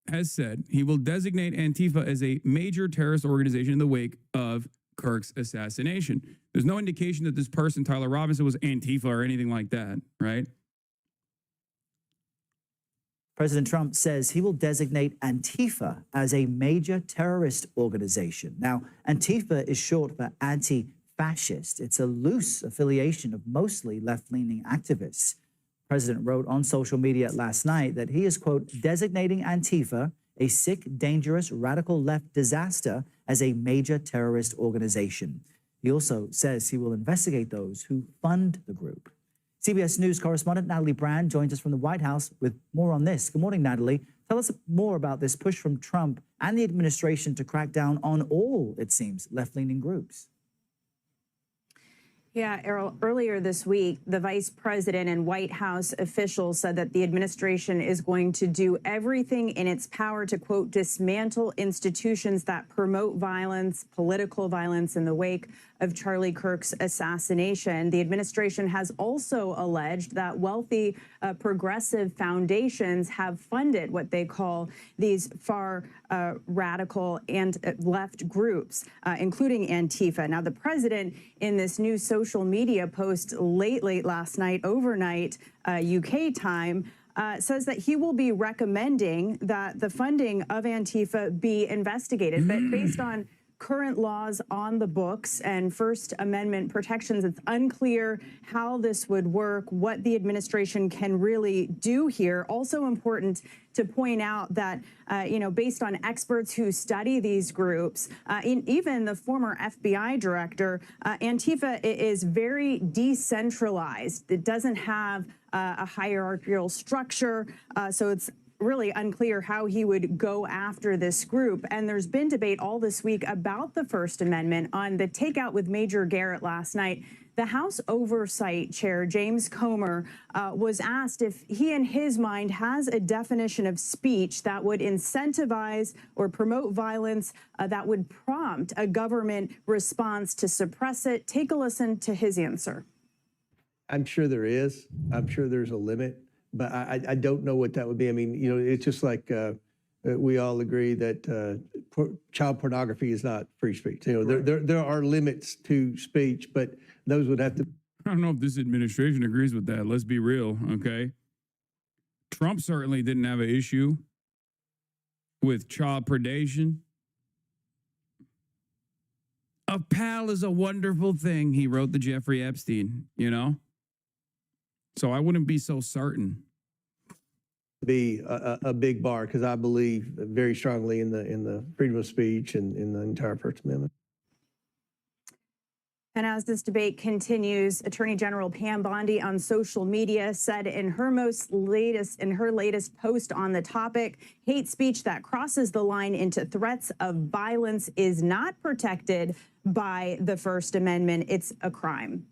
Speaker 1: has said he will designate Antifa as a major terrorist organization in the wake of KIRK's assassination. There's no indication that this person, Tyler Robinson, was Antifa or anything like that, right?
Speaker 11: President Trump says he will designate Antifa as a major terrorist organization. Now, Antifa is short for anti-fascist. It's a loose affiliation of mostly left-leaning activists. The president wrote on social media last night that he is, quote, designating Antifa, a sick, dangerous, radical left disaster, as a major terrorist organization. He also says he will investigate those who fund the group. CBS News correspondent Natalie Brand joins us from the White House with more on this. Good morning, Natalie. Tell us more about this push from Trump and the administration to crack down on all, it seems, left-leaning groups.
Speaker 14: Yeah, Errol, earlier this week, the vice president and White House officials said that the administration is going to do everything in its power to, quote, dismantle institutions that promote violence, political violence in the wake of Charlie Kirk's assassination. The administration has also alleged that wealthy progressive foundations have funded what they call these far radical and left groups, including Antifa. Now, the president, in this new social media post late last night, overnight UK time, says that he will be recommending that the funding of Antifa be investigated. But based on current laws on the books and First Amendment protections, it's unclear how this would work, what the administration can really do here. Also important to point out that, based on experts who study these groups, even the former FBI director, Antifa is very decentralized. It doesn't have a hierarchical structure, so it's really unclear how he would go after this group. And there's been debate all this week about the First Amendment. On the Takeout with Major Garrett last night, the House Oversight Chair, James Comer, was asked if he, in his mind, has a definition of speech that would incentivize or promote violence that would prompt a government response to suppress it. Take a listen to his answer.
Speaker 15: I'm sure there is. I'm sure there's a limit. But I don't know what that would be. I mean, it's just like we all agree that child pornography is not free speech. There are limits to speech, but those would have to.
Speaker 1: I don't know if this administration agrees with that. Let's be real, okay? Trump certainly didn't have an issue with child predation. A pal is a wonderful thing, he wrote to Jeffrey Epstein, So I wouldn't be so certain.
Speaker 15: Be a big bar, because I believe very strongly in the freedom of speech and in the entire First Amendment.
Speaker 14: And as this debate continues, Attorney General Pam Bondi on social media said in her latest post on the topic, hate speech that crosses the line into threats of violence is not protected by the First Amendment. It's a crime.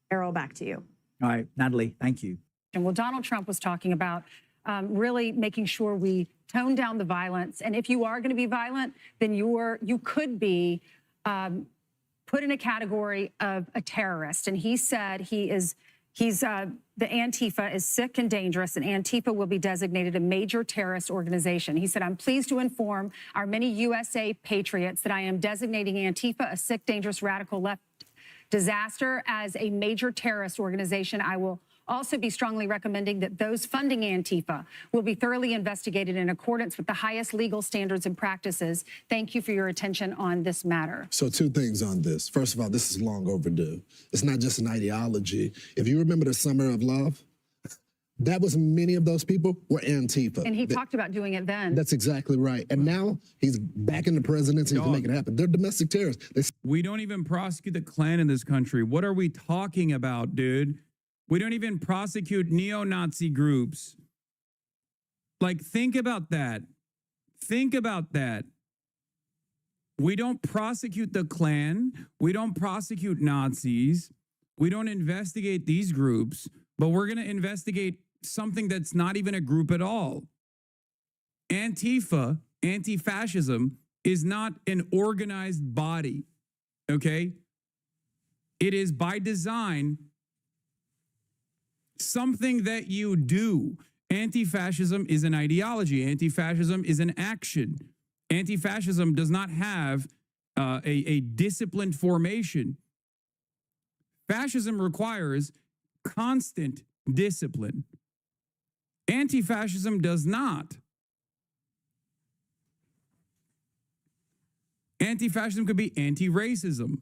Speaker 14: Errol, back to you.
Speaker 11: All right, Natalie, thank you.
Speaker 16: And well, Donald Trump was talking about really making sure we tone down the violence. And if you are going to be violent, then you could be put in a category of a terrorist. And he said the Antifa is sick and dangerous, and Antifa will be designated a major terrorist organization. He said, I'm pleased to inform our many USA patriots that I am designating Antifa a sick, dangerous, radical left disaster as a major terrorist organization. I will also be strongly recommending that those funding Antifa will be thoroughly investigated in accordance with the highest legal standards and practices. Thank you for your attention on this matter.
Speaker 17: So 2 things on this. First of all, this is long overdue. It's not just an ideology. If you remember the Summer of Love, That was many of those people were Antifa.
Speaker 16: And he talked about doing it then.
Speaker 17: That's exactly right. And now he's back in the presidency to make it happen. They're domestic terrorists.
Speaker 1: We don't even prosecute the Klan in this country. What are we talking about, dude? We don't even prosecute neo-Nazi groups. Like, think about that. Think about that. We don't prosecute the Klan. We don't prosecute Nazis. We don't investigate these groups, but we're going to investigate something that's not even a group at all. Antifa, anti-fascism, is not an organized body, okay? It is by design something that you do. Anti-fascism is an ideology. Anti-fascism is an action. Anti-fascism does not have a disciplined formation. Fascism requires constant discipline. Anti-fascism does not. Anti-fascism could be anti-racism.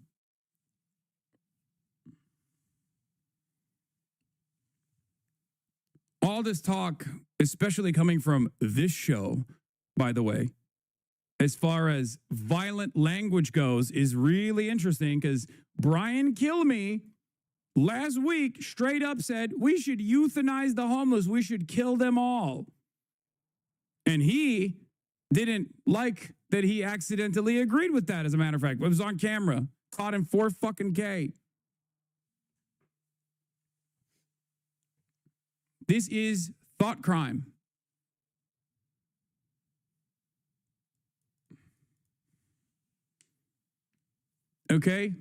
Speaker 1: All this talk, especially coming from this show, by the way, as far as violent language goes, is really interesting because Brian Kilmeade last week straight up said we should euthanize the homeless. We should kill them all. And he didn't like that he accidentally agreed with that, as a matter of fact. It was on camera. Caught him 4K. This is thought crime. Okay?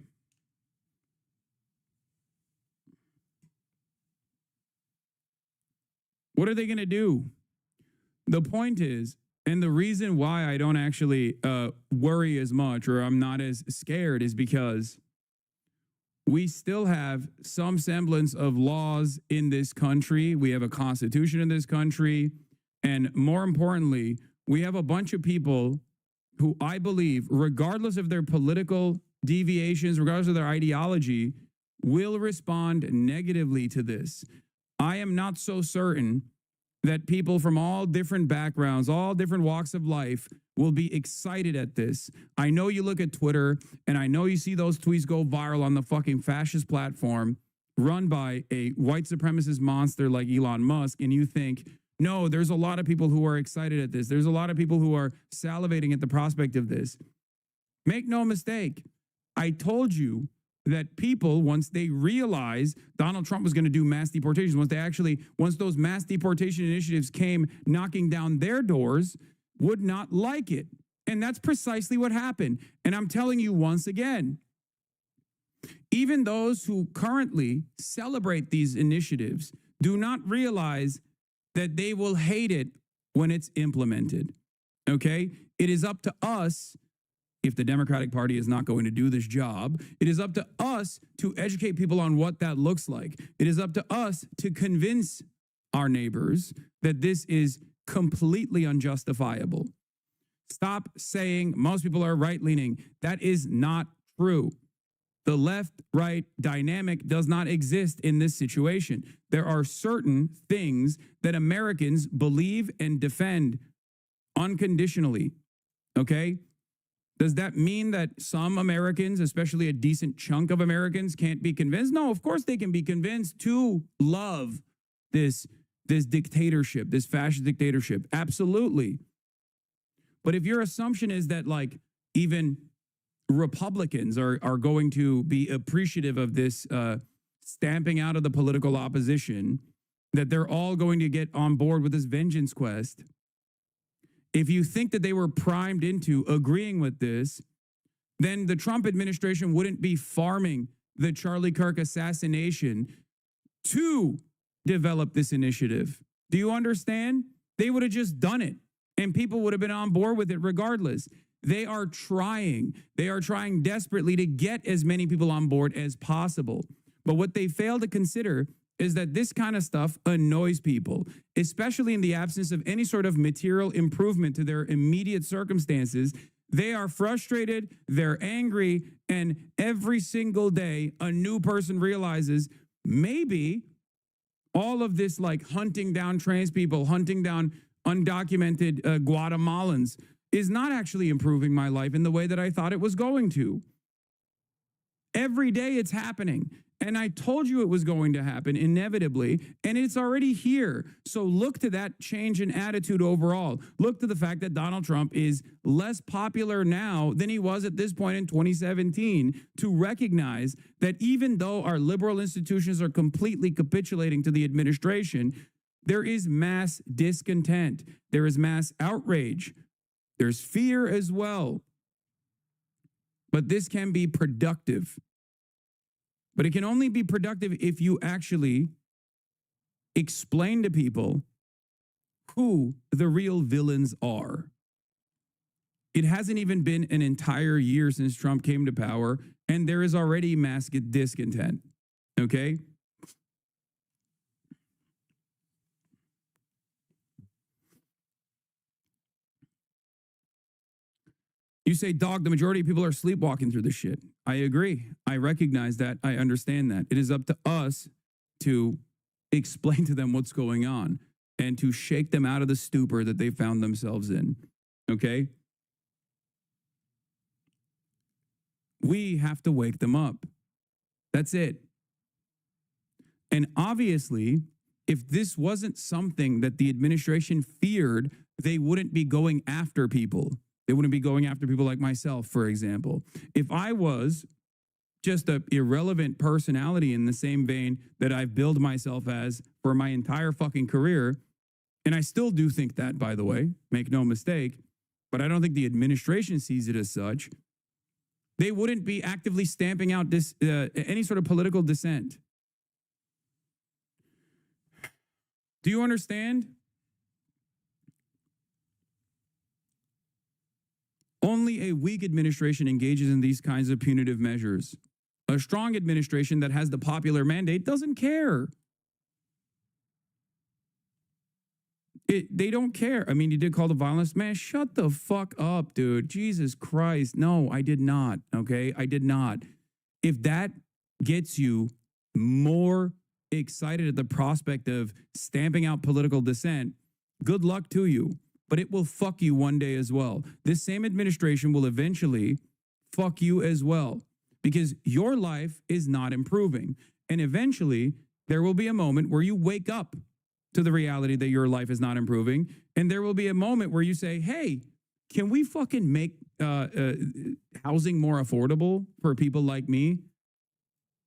Speaker 1: What are they going to do? The point is, and the reason why I don't actually worry as much, or I'm not as scared, is because we still have some semblance of laws in this country. We have a constitution in this country. And more importantly, we have a bunch of people who I believe, regardless of their political deviations, regardless of their ideology, will respond negatively to this. I am not so certain that people from all different backgrounds, all different walks of life will be excited at this. I know you look at Twitter and I know you see those tweets go viral on the fucking fascist platform run by a white supremacist monster like Elon Musk, and you think, no, there's a lot of people who are excited at this. There's a lot of people who are salivating at the prospect of this. Make no mistake. I told you that people, once they realized Donald Trump was going to do mass deportations, once those mass deportation initiatives came knocking down their doors, would not like it. And that's precisely what happened. And I'm telling you once again, even those who currently celebrate these initiatives do not realize that they will hate it when it's implemented. Okay? It is up to us. If the Democratic Party is not going to do this job, it is up to us to educate people on what that looks like. It is up to us to convince our neighbors that this is completely unjustifiable. Stop saying most people are right-leaning. That is not true. The left-right dynamic does not exist in this situation. There are certain things that Americans believe and defend unconditionally, okay? Does that mean that some Americans, especially a decent chunk of Americans, can't be convinced? No, of course they can be convinced to love this dictatorship, this fascist dictatorship. Absolutely. But if your assumption is that like even Republicans are going to be appreciative of this stamping out of the political opposition, that they're all going to get on board with this vengeance quest, if you think that they were primed into agreeing with this, then the Trump administration wouldn't be farming the Charlie Kirk assassination to develop this initiative. Do you understand? They would have just done it and people would have been on board with it regardless. They are trying. They are trying desperately to get as many people on board as possible. But what they fail to consider is that this kind of stuff annoys people, especially in the absence of any sort of material improvement to their immediate circumstances. They are frustrated, they're angry, and every single day a new person realizes maybe All of this like hunting down trans people, hunting down undocumented Guatemalans is not actually improving my life in the way that I thought it was going to. Every day it's happening. And I told you it was going to happen inevitably, and it's already here. So look to that change in attitude overall. Look to the fact that Donald Trump is less popular now than he was at this point in 2017 to recognize that even though our liberal institutions are completely capitulating to the administration, there is mass discontent. There is mass outrage. There's fear as well. But this can be productive. But it can only be productive if you actually explain to people who the real villains are. It hasn't even been an entire year since Trump came to power, and there is already mass discontent, okay? You say, dog, the majority of people are sleepwalking through this shit. I agree. I recognize that. I understand that. It is up to us to explain to them what's going on and to shake them out of the stupor that they found themselves in. Okay? We have to wake them up. That's it. And obviously, if this wasn't something that the administration feared, they wouldn't be going after people. They wouldn't be going after people like myself, for example. If I was just an irrelevant personality in the same vein that I've billed myself as for my entire fucking career, and I still do think that, by the way, make no mistake, but I don't think the administration sees it as such, they wouldn't be actively stamping out any sort of political dissent. Do you understand? Only a weak administration engages in these kinds of punitive measures. A strong administration that has the popular mandate doesn't care. They don't care. I mean, you did call the violence. Man, shut the fuck up, dude. Jesus Christ. No, I did not. Okay? I did not. If that gets you more excited at the prospect of stamping out political dissent, good luck to you. But it will fuck you one day as well. This same administration will eventually fuck you as well because your life is not improving. And eventually, there will be a moment where you wake up to the reality that your life is not improving. And there will be a moment where you say, hey, can we fucking make housing more affordable for people like me,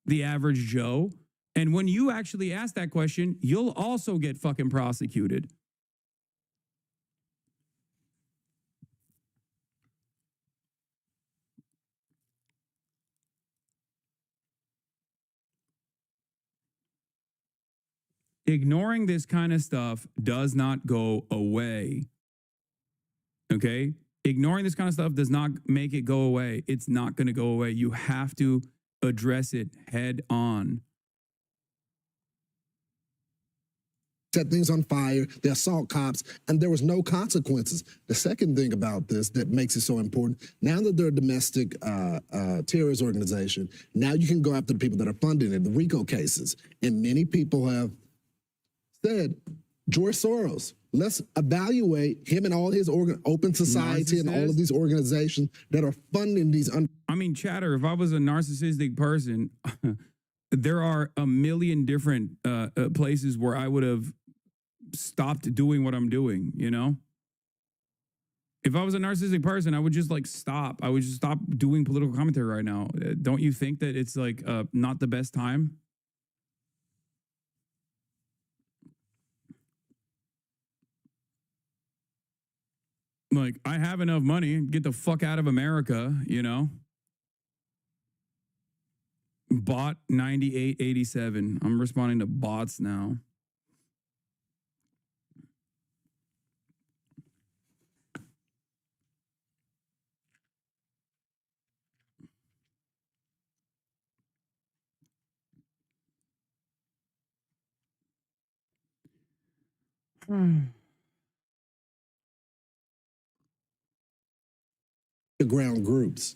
Speaker 1: the average Joe? And when you actually ask that question, you'll also get fucking prosecuted. Ignoring this kind of stuff does not go away. Okay? Ignoring this kind of stuff does not make it go away. It's not going to go away. You have to address it head on.
Speaker 17: Set things on fire, they assault cops, and there was no consequences. The second thing about this that makes it so important, now that they're a domestic terrorist organization, now you can go after the people that are funding it, the RICO cases. And many people have said, George Soros, let's evaluate him and all his Open Society and all of these organizations that are funding these.
Speaker 1: I mean, Chatter, if I was a narcissistic person, there are a million different places where I would have stopped doing what I'm doing, you know? If I was a narcissistic person, I would just like stop. I would just stop doing political commentary right now. Don't you think that it's like not the best time? Like, I have enough money, get the fuck out of America, you know? Bot 9887. I'm responding to bots now.
Speaker 17: Ground groups.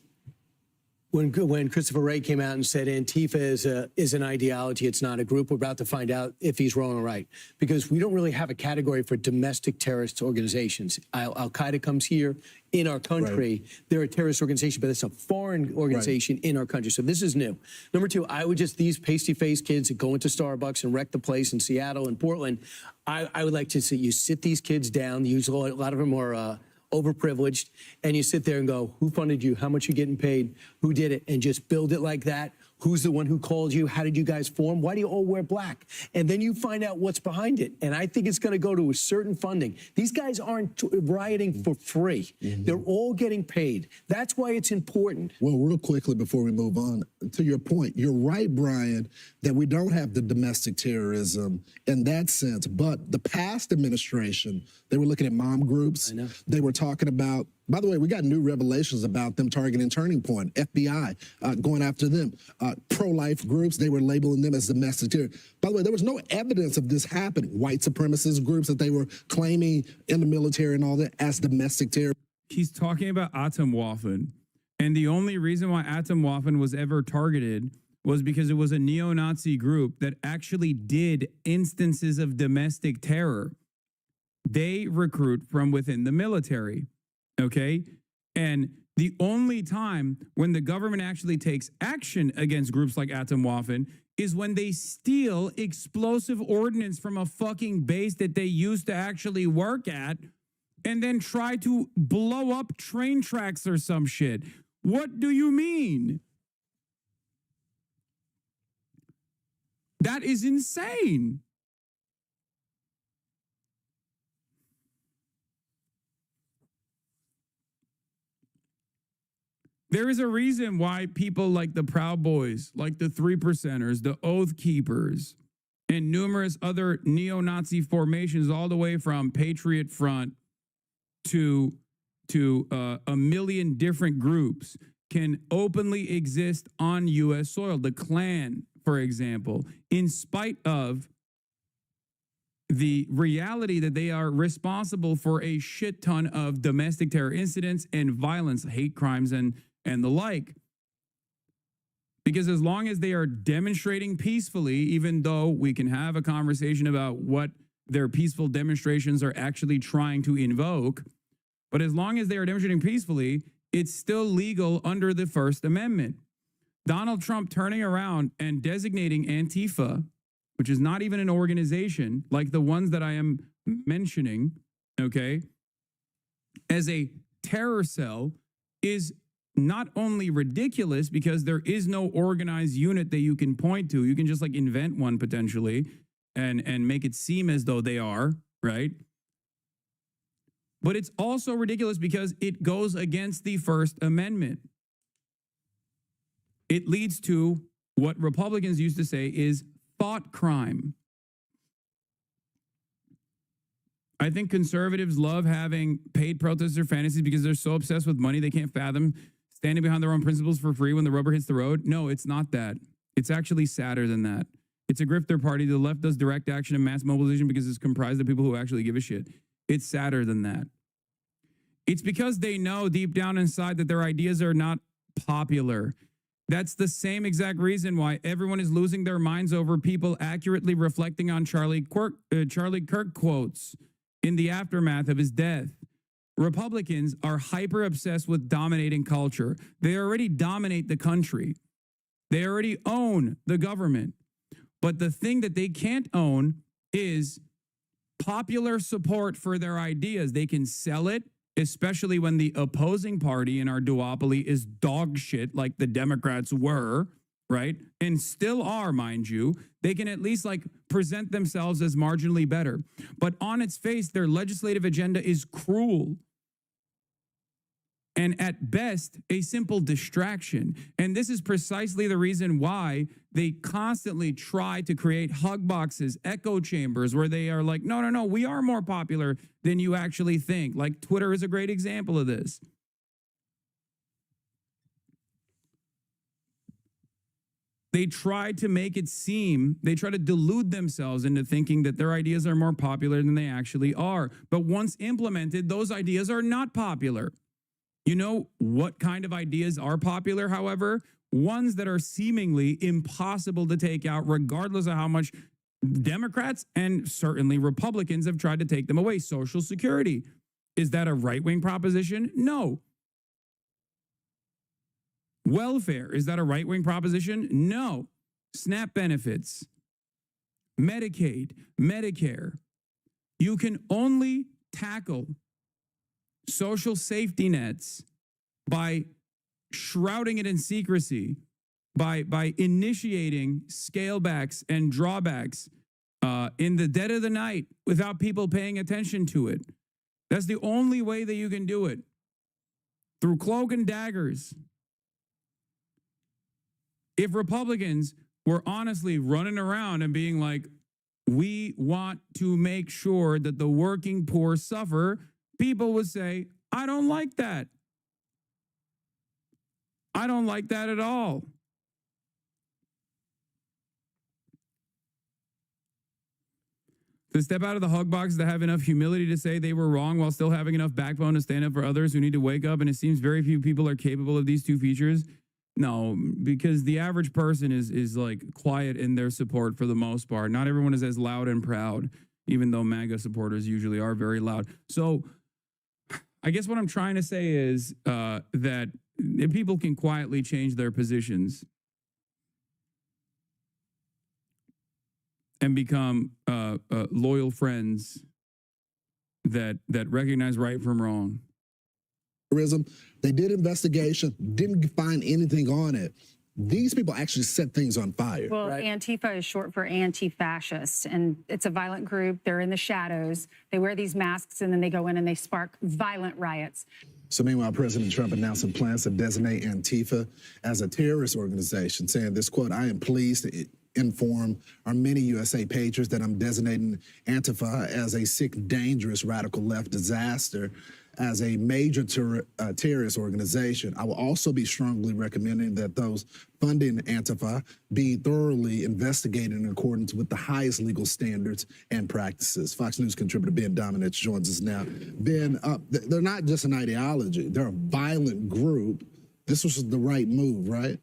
Speaker 18: when Christopher Wray came out and said Antifa is an ideology, it's not a group, we're about to find out if he's wrong or right. Because we don't really have a category for domestic terrorist organizations. Al-Qaeda comes here in our country. Right. They're a terrorist organization, but it's a foreign organization in our country. So this is new. Number two, I would just, these pasty-faced kids that go into Starbucks and wreck the place in Seattle and Portland, I would like to see you sit these kids down. Usually a lot of them are overprivileged, and you sit there and go, who funded you? How much you getting paid? Who did it? And just build it like that. Who's the one who called you? How did you guys form? Why do you all wear black? And then you find out what's behind it. And I think it's going to go to a certain funding. These guys aren't rioting for free. They're all getting paid. That's why it's important.
Speaker 17: Well, real quickly before we move on, to your point, you're right, Brian, that we don't have the domestic terrorism in that sense. But the past administration, they were looking at mom groups. They were talking about, by the way, we got new revelations about them targeting Turning Point, FBI going after them. Pro-life groups, they were labeling them as domestic terror. By the way, there was no evidence of this happening. White supremacist groups that they were claiming in the military and all that as domestic terror.
Speaker 1: He's talking about Atomwaffen. And the only reason why Atomwaffen was ever targeted was because it was a neo-Nazi group that actually did instances of domestic terror. They recruit from within the military. Okay? And the only time when the government actually takes action against groups like Atomwaffen is when they steal explosive ordnance from a fucking base that they used to actually work at and then try to blow up train tracks or some shit. What do you mean? That is insane. There is a reason why people like the Proud Boys, like the Three Percenters, the Oath Keepers, and numerous other neo-Nazi formations, all the way from Patriot Front to a million different groups, can openly exist on U.S. soil. The Klan, for example, in spite of the reality that they are responsible for a shit ton of domestic terror incidents and violence, hate crimes, and the like. Because as long as they are demonstrating peacefully, even though we can have a conversation about what their peaceful demonstrations are actually trying to invoke, but as long as they are demonstrating peacefully, it's still legal under the First Amendment. Donald Trump turning around and designating Antifa, which is not even an organization like the ones that I am mentioning, okay, as a terror cell is not only ridiculous because there is no organized unit that you can point to. You can just like invent one potentially and make it seem as though they are, right? But it's also ridiculous because it goes against the First Amendment. It leads to what Republicans used to say is thought crime. I think conservatives love having paid protester fantasies because they're so obsessed with money they can't fathom standing behind their own principles for free when the rubber hits the road. No, it's not that. It's actually sadder than that. It's a grifter party. The left does direct action and mass mobilization because it's comprised of people who actually give a shit. It's sadder than that. It's because they know deep down inside that their ideas are not popular. That's the same exact reason why everyone is losing their minds over people accurately reflecting on Charlie Kirk quotes in the aftermath of his death. Republicans are hyper obsessed with dominating culture. They already dominate the country. They already own the government. But the thing that they can't own is popular support for their ideas. They can sell it, especially when the opposing party in our duopoly is dog shit like the Democrats were, right? And still are, mind you. They can at least like present themselves as marginally better. But on its face, their legislative agenda is cruel. And at best, a simple distraction. And this is precisely the reason why they constantly try to create hug boxes, echo chambers, where they are like, no, we are more popular than you actually think. Like Twitter is a great example of this. They try to make it seem, they try to delude themselves into thinking that their ideas are more popular than they actually are. But once implemented, those ideas are not popular. You know what kind of ideas are popular, however? Ones that are seemingly impossible to take out, regardless of how much Democrats and certainly Republicans have tried to take them away. Social Security. Is that a right-wing proposition? No. Welfare. Is that a right-wing proposition? No. SNAP benefits. Medicaid. Medicare. You can only tackle social safety nets by shrouding it in secrecy, by initiating scalebacks and drawbacks in the dead of the night without people paying attention to it. That's the only way that you can do it. Through cloak and daggers. If Republicans were honestly running around and being like, we want to make sure that the working poor suffer, people would say, I don't like that. I don't like that at all. To step out of the hug box, to have enough humility to say they were wrong while still having enough backbone to stand up for others who need to wake up, and it seems very few people are capable of these two features. No, because the average person is like quiet in their support for the most part. Not everyone is as loud and proud, even though MAGA supporters usually are very loud. So I guess what I'm trying to say is that people can quietly change their positions and become loyal friends that recognize right from wrong.
Speaker 17: They did investigation, didn't find anything on it. These people actually set things on fire.
Speaker 16: Well, right? Antifa is short for anti-fascist, and it's a violent group. They're in the shadows. They wear these masks, and then they go in and they spark violent riots.
Speaker 17: So meanwhile, President Trump announcing plans to designate Antifa as a terrorist organization, saying this, quote, I am pleased to inform our many USA patriots that I'm designating Antifa as a sick, dangerous, radical left disaster as a major terrorist organization. I will also be strongly recommending that those funding Antifa be thoroughly investigated in accordance with the highest legal standards and practices. Fox News contributor Ben Dominich joins us now. Ben, they're not just an ideology. They're a violent group. This was the right move, right?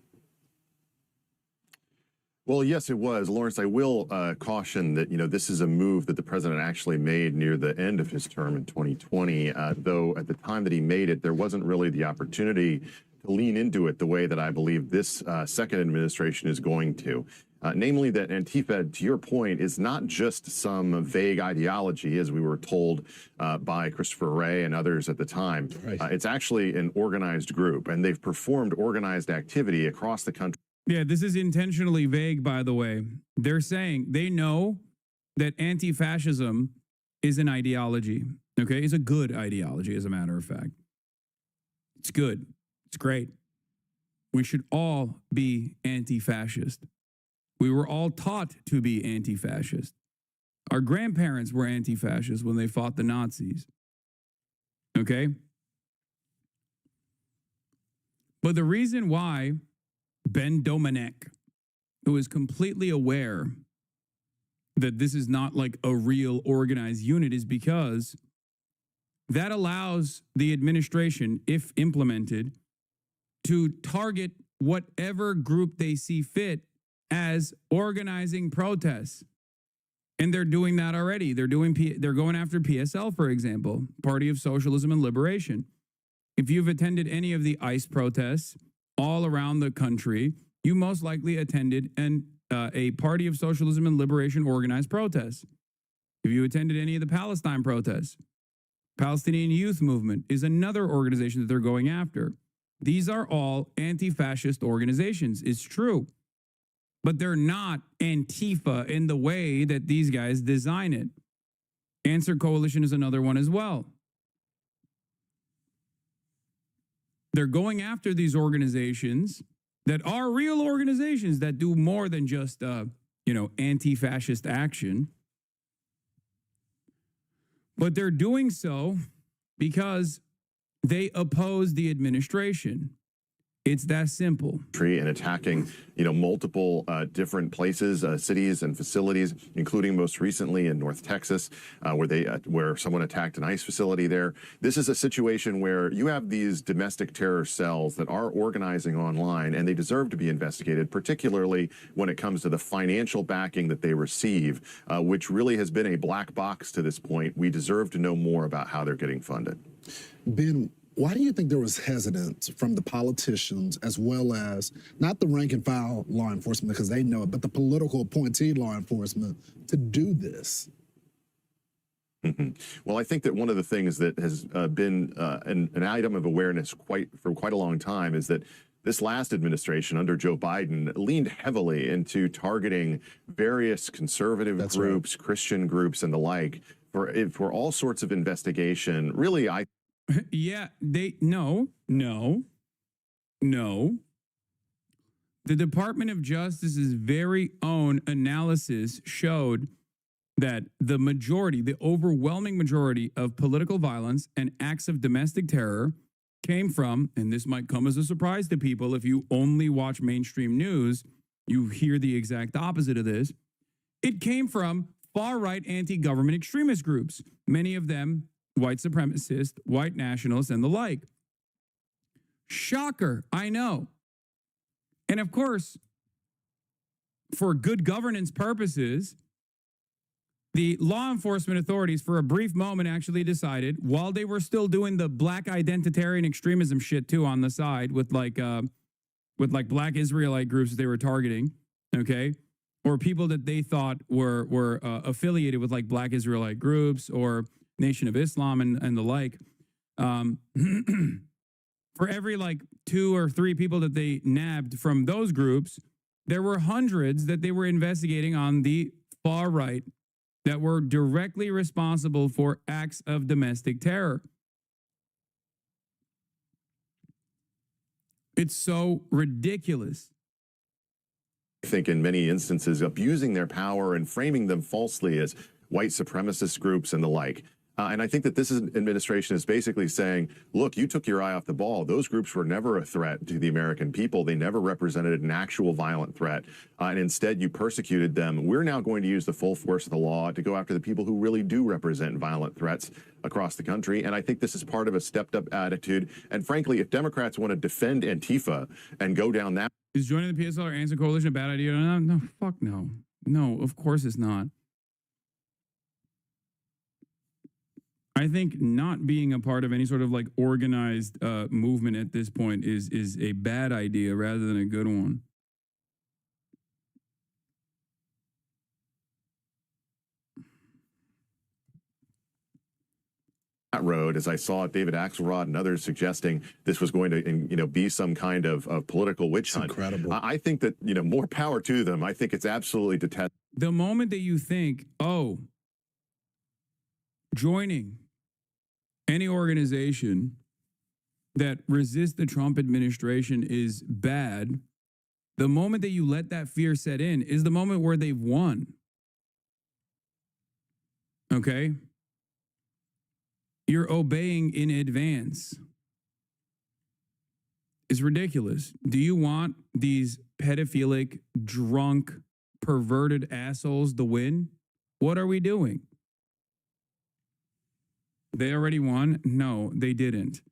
Speaker 19: Well, yes, it was. Lawrence, I will caution that, this is a move that the president actually made near the end of his term in 2020, though at the time that he made it, there wasn't really the opportunity to lean into it the way that I believe this second administration is going to. Namely that Antifa, to your point, is not just some vague ideology, as we were told by Christopher Wray and others at the time. Right. It's actually an organized group, and they've performed organized activity across the country.
Speaker 1: Yeah, this is intentionally vague, by the way. They're saying they know that anti-fascism is an ideology, okay? It's a good ideology, as a matter of fact. It's good. It's great. We should all be anti-fascist. We were all taught to be anti-fascist. Our grandparents were anti-fascist when they fought the Nazis, okay? But the reason why Ben Domenech, who is completely aware that this is not like a real organized unit, is because that allows the administration, if implemented, to target whatever group they see fit as organizing protests. And they're doing that already. They're going after PSL, for example, Party of Socialism and Liberation. If you've attended any of the ICE protests all around the country, you most likely attended a Party of Socialism and Liberation organized protest. If you attended any of the Palestine protests, Palestinian Youth Movement is another organization that they're going after. These are all anti-fascist organizations. It's true. But they're not Antifa in the way that these guys design it. Answer Coalition is another one as well. They're going after these organizations that are real organizations that do more than just, anti-fascist action. But they're doing so because they oppose the administration. It's that simple.
Speaker 19: And attacking, multiple different places, cities and facilities, including most recently in North Texas, where someone attacked an ICE facility there. This is a situation where you have these domestic terror cells that are organizing online, and they deserve to be investigated, particularly when it comes to the financial backing that they receive, which really has been a black box to this point. We deserve to know more about how they're getting funded.
Speaker 17: Ben, why do you think there was hesitance from the politicians as well as not the rank and file law enforcement because they know it, but the political appointee law enforcement to do this?
Speaker 19: Well, I think that one of the things that has been an item of awareness for quite a long time is that this last administration under Joe Biden leaned heavily into targeting various conservative groups, right, Christian groups, and the like for all sorts of investigation. Really,
Speaker 1: Yeah, no. The Department of Justice's very own analysis showed that the overwhelming majority of political violence and acts of domestic terror came from, and this might come as a surprise to people if you only watch mainstream news, you hear the exact opposite of this. It came from far-right anti-government extremist groups, many of them white supremacists, white nationalists, and the like. Shocker, I know. And of course, for good governance purposes, the law enforcement authorities for a brief moment actually decided, while they were still doing the black identitarian extremism shit too on the side with black Israelite groups that they were targeting, okay? Or people that they thought were affiliated with like black Israelite groups or Nation of Islam and the like. For every like 2 or 3 people that they nabbed from those groups, there were hundreds that they were investigating on the far right that were directly responsible for acts of domestic terror. It's so ridiculous.
Speaker 19: I think in many instances abusing their power and framing them falsely as white supremacist groups and the like. And I think that this administration is basically saying, look, you took your eye off the ball. Those groups were never a threat to the American people. They never represented an actual violent threat. And instead, you persecuted them. We're now going to use the full force of the law to go after the people who really do represent violent threats across the country. And I think this is part of a stepped-up attitude. And frankly, if Democrats want to defend Antifa and go down that...
Speaker 1: Is joining the PSL or Answer Coalition a bad idea? No, fuck no. No, of course it's not. I think not being a part of any sort of like organized movement at this point is a bad idea rather than a good one.
Speaker 19: That road, as I saw David Axelrod and others suggesting this was going to, be some kind of political witch hunt.
Speaker 17: Incredible.
Speaker 19: I think that, more power to them. I think it's absolutely detestable.
Speaker 1: The moment that you think, oh, joining any organization that resists the Trump administration is bad, the moment that you let that fear set in is the moment where they've won. Okay? You're obeying in advance. It's ridiculous. Do you want these pedophilic, drunk, perverted assholes to win? What are we doing? They already won? No, they didn't.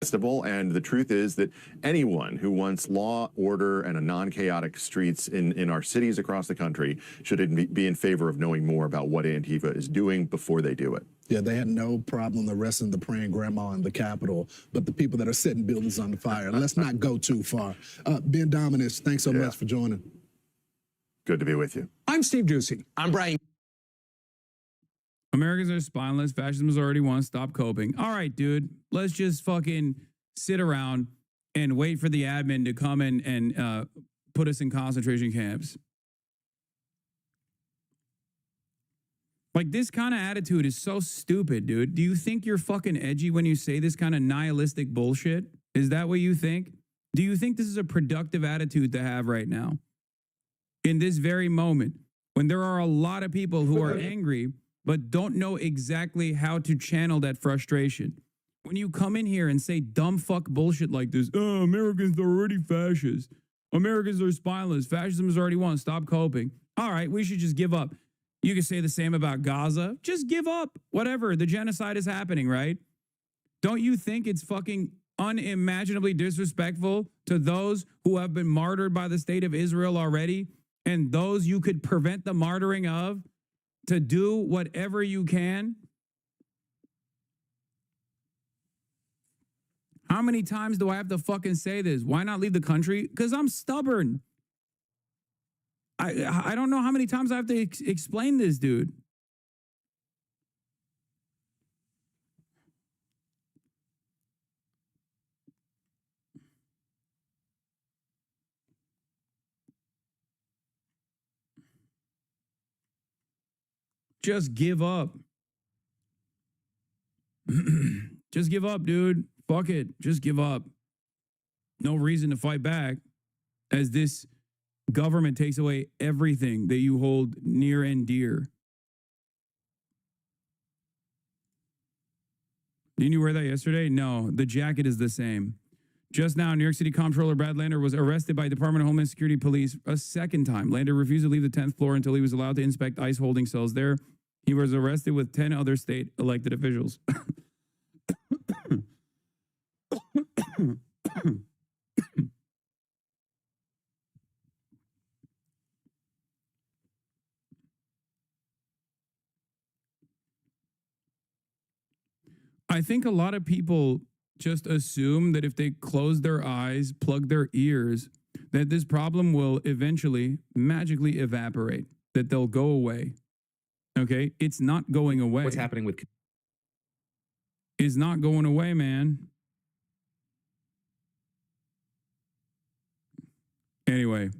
Speaker 19: And the truth is that anyone who wants law, order, and a non-chaotic streets in our cities across the country should be in favor of knowing more about what Antifa is doing before they do it.
Speaker 17: Yeah, they had no problem arresting the praying grandma in the Capitol, but the people that are setting buildings on fire. Let's not go too far. Ben Dominus, thanks so much for joining.
Speaker 19: Good to be with you.
Speaker 12: I'm Steve Ducey. I'm Brian.
Speaker 1: Americans are spineless. Fascism has already won. Stop coping. All right, dude. Let's just fucking sit around and wait for the admin to come in and put us in concentration camps. Like, this kind of attitude is so stupid, dude. Do you think you're fucking edgy when you say this kind of nihilistic bullshit? Is that what you think? Do you think this is a productive attitude to have right now? In this very moment, when there are a lot of people who are angry but don't know exactly how to channel that frustration. when you come in here and say dumb fuck bullshit like this, oh, Americans are already fascist. Americans are spineless. Fascism has already won. Stop coping. All right, we should just give up. You can say the same about Gaza. Just give up. Whatever. The genocide is happening, right? Don't you think it's fucking unimaginably disrespectful to those who have been martyred by the state of Israel already and those you could prevent the martyring of to do whatever you can? How many times do I have to fucking say this? Why not leave the country? Because I'm stubborn. I don't know how many times I have to explain this, dude. Just give up. Just give up, dude. Fuck it. Just give up. No reason to fight back as this government takes away everything that you hold near and dear. Didn't you wear that yesterday? No, the jacket is the same. Just now, New York City Comptroller Brad Lander was arrested by Department of Homeland Security Police a second time. Lander refused to leave the 10th floor until he was allowed to inspect ICE holding cells there. He was arrested with 10 other state elected officials. I think a lot of people just assume that if they close their eyes, plug their ears, that this problem will eventually magically evaporate, that they'll go away. Okay? It's not going away.
Speaker 20: What's happening with...
Speaker 1: It's not going away, man. Anyway,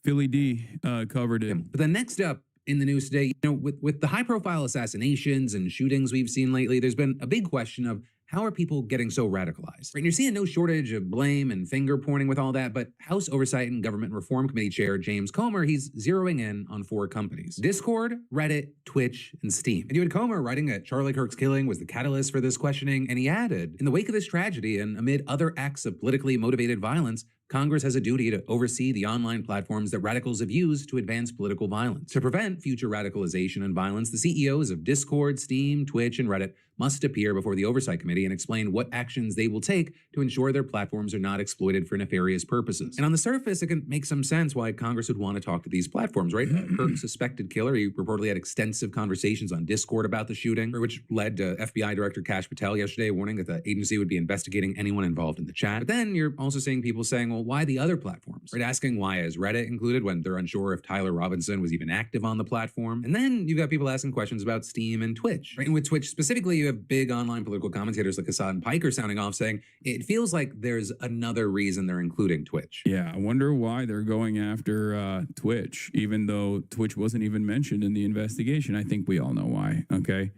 Speaker 1: Philly D covered it.
Speaker 20: But then next up in the news today, with the high-profile assassinations and shootings we've seen lately, there's been a big question of how are people getting so radicalized? And you're seeing no shortage of blame and finger-pointing with all that, but House Oversight and Government Reform Committee Chair James Comer, he's zeroing in on 4 companies: Discord, Reddit, Twitch, and Steam. And you had Comer writing that Charlie Kirk's killing was the catalyst for this questioning, and he added, in the wake of this tragedy and amid other acts of politically motivated violence, Congress has a duty to oversee the online platforms that radicals have used to advance political violence. To prevent future radicalization and violence, the CEOs of Discord, Steam, Twitch, and Reddit must appear before the Oversight Committee and explain what actions they will take to ensure their platforms are not exploited for nefarious purposes. And on the surface, it can make some sense why Congress would want to talk to these platforms, right? Kirk's suspected killer, he reportedly had extensive conversations on Discord about the shooting, which led to FBI Director Kash Patel yesterday warning that the agency would be investigating anyone involved in the chat. But then you're also seeing people saying, well, why the other platforms? Right? Asking why is Reddit included when they're unsure if Tyler Robinson was even active on the platform. And then you've got people asking questions about Steam and Twitch. Right? And with Twitch specifically, you have big online political commentators like Hassan Piker sounding off saying it feels like there's another reason they're including Twitch.
Speaker 1: Yeah, I wonder why they're going after Twitch, even though Twitch wasn't even mentioned in the investigation. I think we all know why, okay?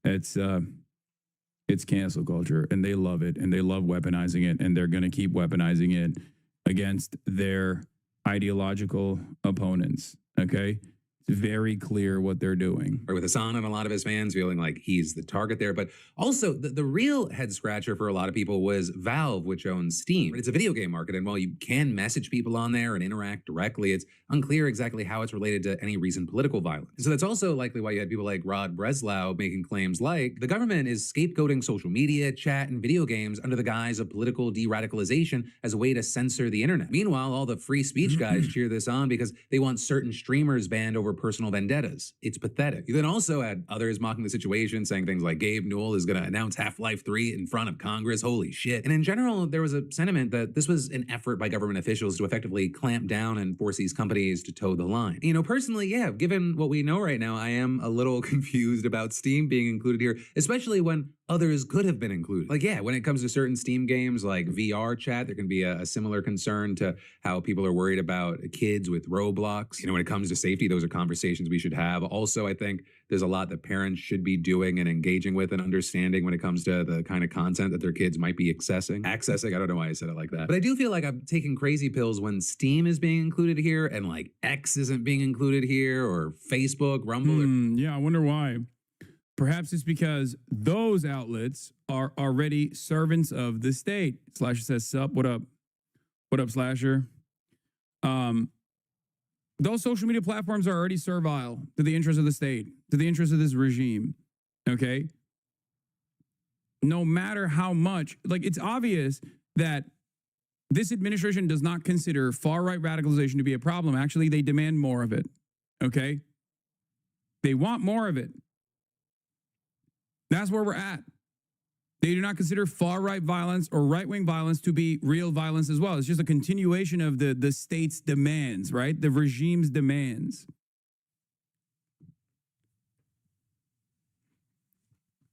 Speaker 1: It's cancel culture, and they love it, and they love weaponizing it, and they're going to keep weaponizing it against their ideological opponents, okay? It's very clear what they're doing.
Speaker 20: With Hassan and a lot of his fans feeling like he's the target there. But also, the real head scratcher for a lot of people was Valve, which owns Steam. It's a video game market, and while you can message people on there and interact directly, it's unclear exactly how it's related to any recent political violence. And so that's also likely why you had people like Rod Breslau making claims like the government is scapegoating social media, chat, and video games under the guise of political de-radicalization as a way to censor the internet. Meanwhile, all the free speech guys cheer this on because they want certain streamers banned over personal vendettas. It's pathetic. You then also had others mocking the situation, saying things like Gabe Newell is going to announce Half-Life 3 in front of Congress. Holy shit. And in general, there was a sentiment that this was an effort by government officials to effectively clamp down and force these companies to toe the line. You know, personally, yeah, given what we know right now, I am a little confused about Steam being included here, especially when others could have been included. Like, yeah, when it comes to certain Steam games like VR chat, there can be a similar concern to how people are worried about kids with Roblox. You know, when it comes to safety, those are conversations we should have. Also, I think there's a lot that parents should be doing and engaging with and understanding when it comes to the kind of content that their kids might be accessing. I don't know why I said it like that. But I do feel like I'm taking crazy pills when Steam is being included here and like X isn't being included here or Facebook, Rumble.
Speaker 1: Yeah, I wonder why. Perhaps it's because those outlets are already servants of the state. Slasher says, sup, what up? What up, Slasher? Those social media platforms are already servile to the interests of the state, to the interests of this regime, okay? No matter how much, like, it's obvious that this administration does not consider far-right radicalization to be a problem. Actually, they demand more of it, okay? They want more of it. That's where we're at. They do not consider far-right violence or right-wing violence to be real violence as well. It's just a continuation of the state's demands, right? The regime's demands.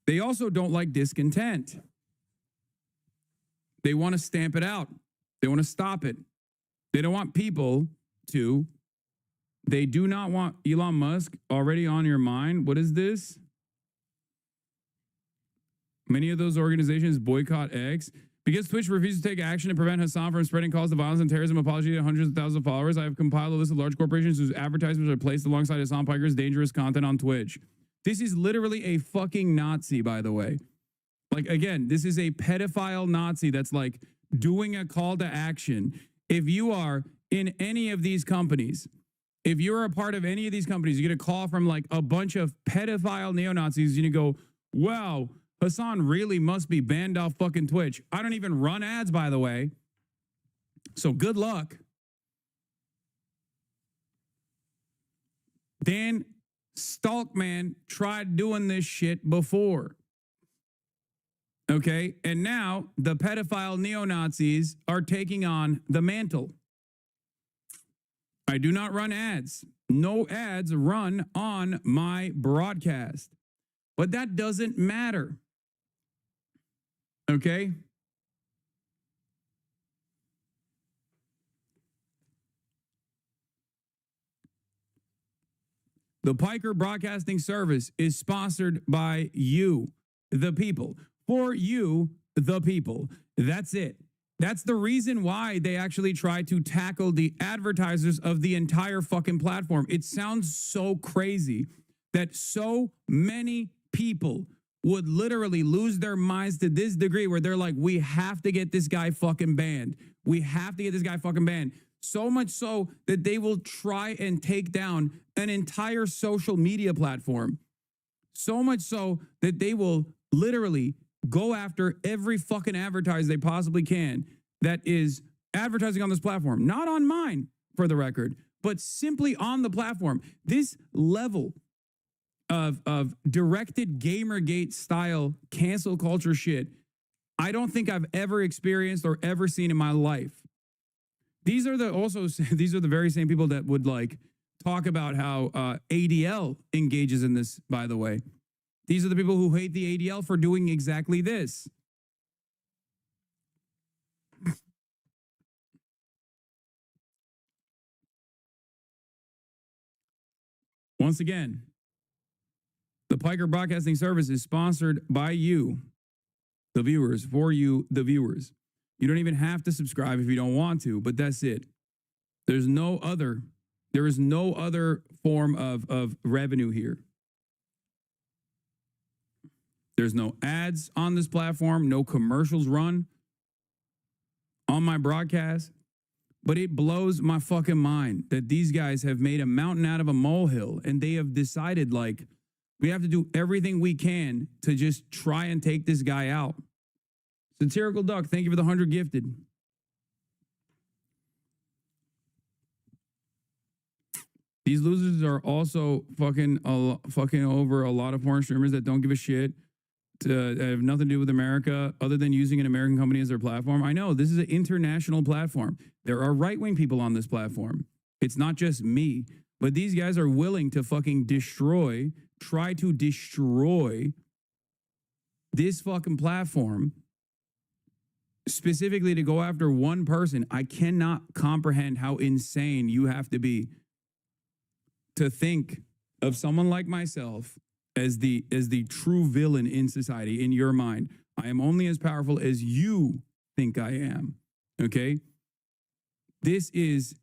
Speaker 1: They also don't like discontent. They want to stamp it out. They want to stop it. They don't want people to. They do not want Elon Musk already on your mind. What is this? Many of those organizations boycott X. Because Twitch refuses to take action to prevent Hassan from spreading calls to violence and terrorism apology to hundreds of thousands of followers, I have compiled a list of large corporations whose advertisements are placed alongside Hassan Piker's dangerous content on Twitch. This is literally a fucking Nazi, by the way. Like, again, this is a pedophile Nazi that's like doing a call to action. If you are in any of these companies, if you're a part of any of these companies, you get a call from like a bunch of pedophile neo-Nazis and you go, wow, Hassan really must be banned off fucking Twitch. I don't even run ads, by the way. So good luck. Dan Stalkman tried doing this shit before. Okay? And now the pedophile neo-Nazis are taking on the mantle. I do not run ads. No ads run on my broadcast. But that doesn't matter. Okay? The Piker Broadcasting Service is sponsored by you, the people. For you, the people. That's it. That's the reason why they actually try to tackle the advertisers of the entire fucking platform. It sounds so crazy that so many people would literally lose their minds to this degree where they're like, we have to get this guy fucking banned. We have to get this guy fucking banned. So much so that they will try and take down an entire social media platform. So much so that they will literally go after every fucking advertiser they possibly can that is advertising on this platform. Not on mine, for the record, but simply on the platform. This level of directed Gamergate style cancel culture shit, I don't think I've ever experienced or ever seen in my life. These are the very same people that would like talk about how ADL engages in this, by the way. These are the people who hate the ADL for doing exactly this. Once again, the Piker Broadcasting Service is sponsored by you, the viewers, for you, the viewers. You don't even have to subscribe if you don't want to, but that's it. There is no other form of revenue here. There's no ads on this platform, no commercials run on my broadcast. But it blows my fucking mind that these guys have made a mountain out of a molehill and they have decided, like, we have to do everything we can to just try and take this guy out. Satirical Duck, thank you for the 100 gifted. These losers are also fucking over a lot of foreign streamers that don't give a shit, have nothing to do with America other than using an American company as their platform. I know this is an international platform. There are right-wing people on this platform. It's not just me, but these guys are willing to fucking try to destroy this fucking platform specifically to go after one person. I cannot comprehend how insane you have to be to think of someone like myself as the true villain in society in your mind. I am only as powerful as you think I am. Okay? This is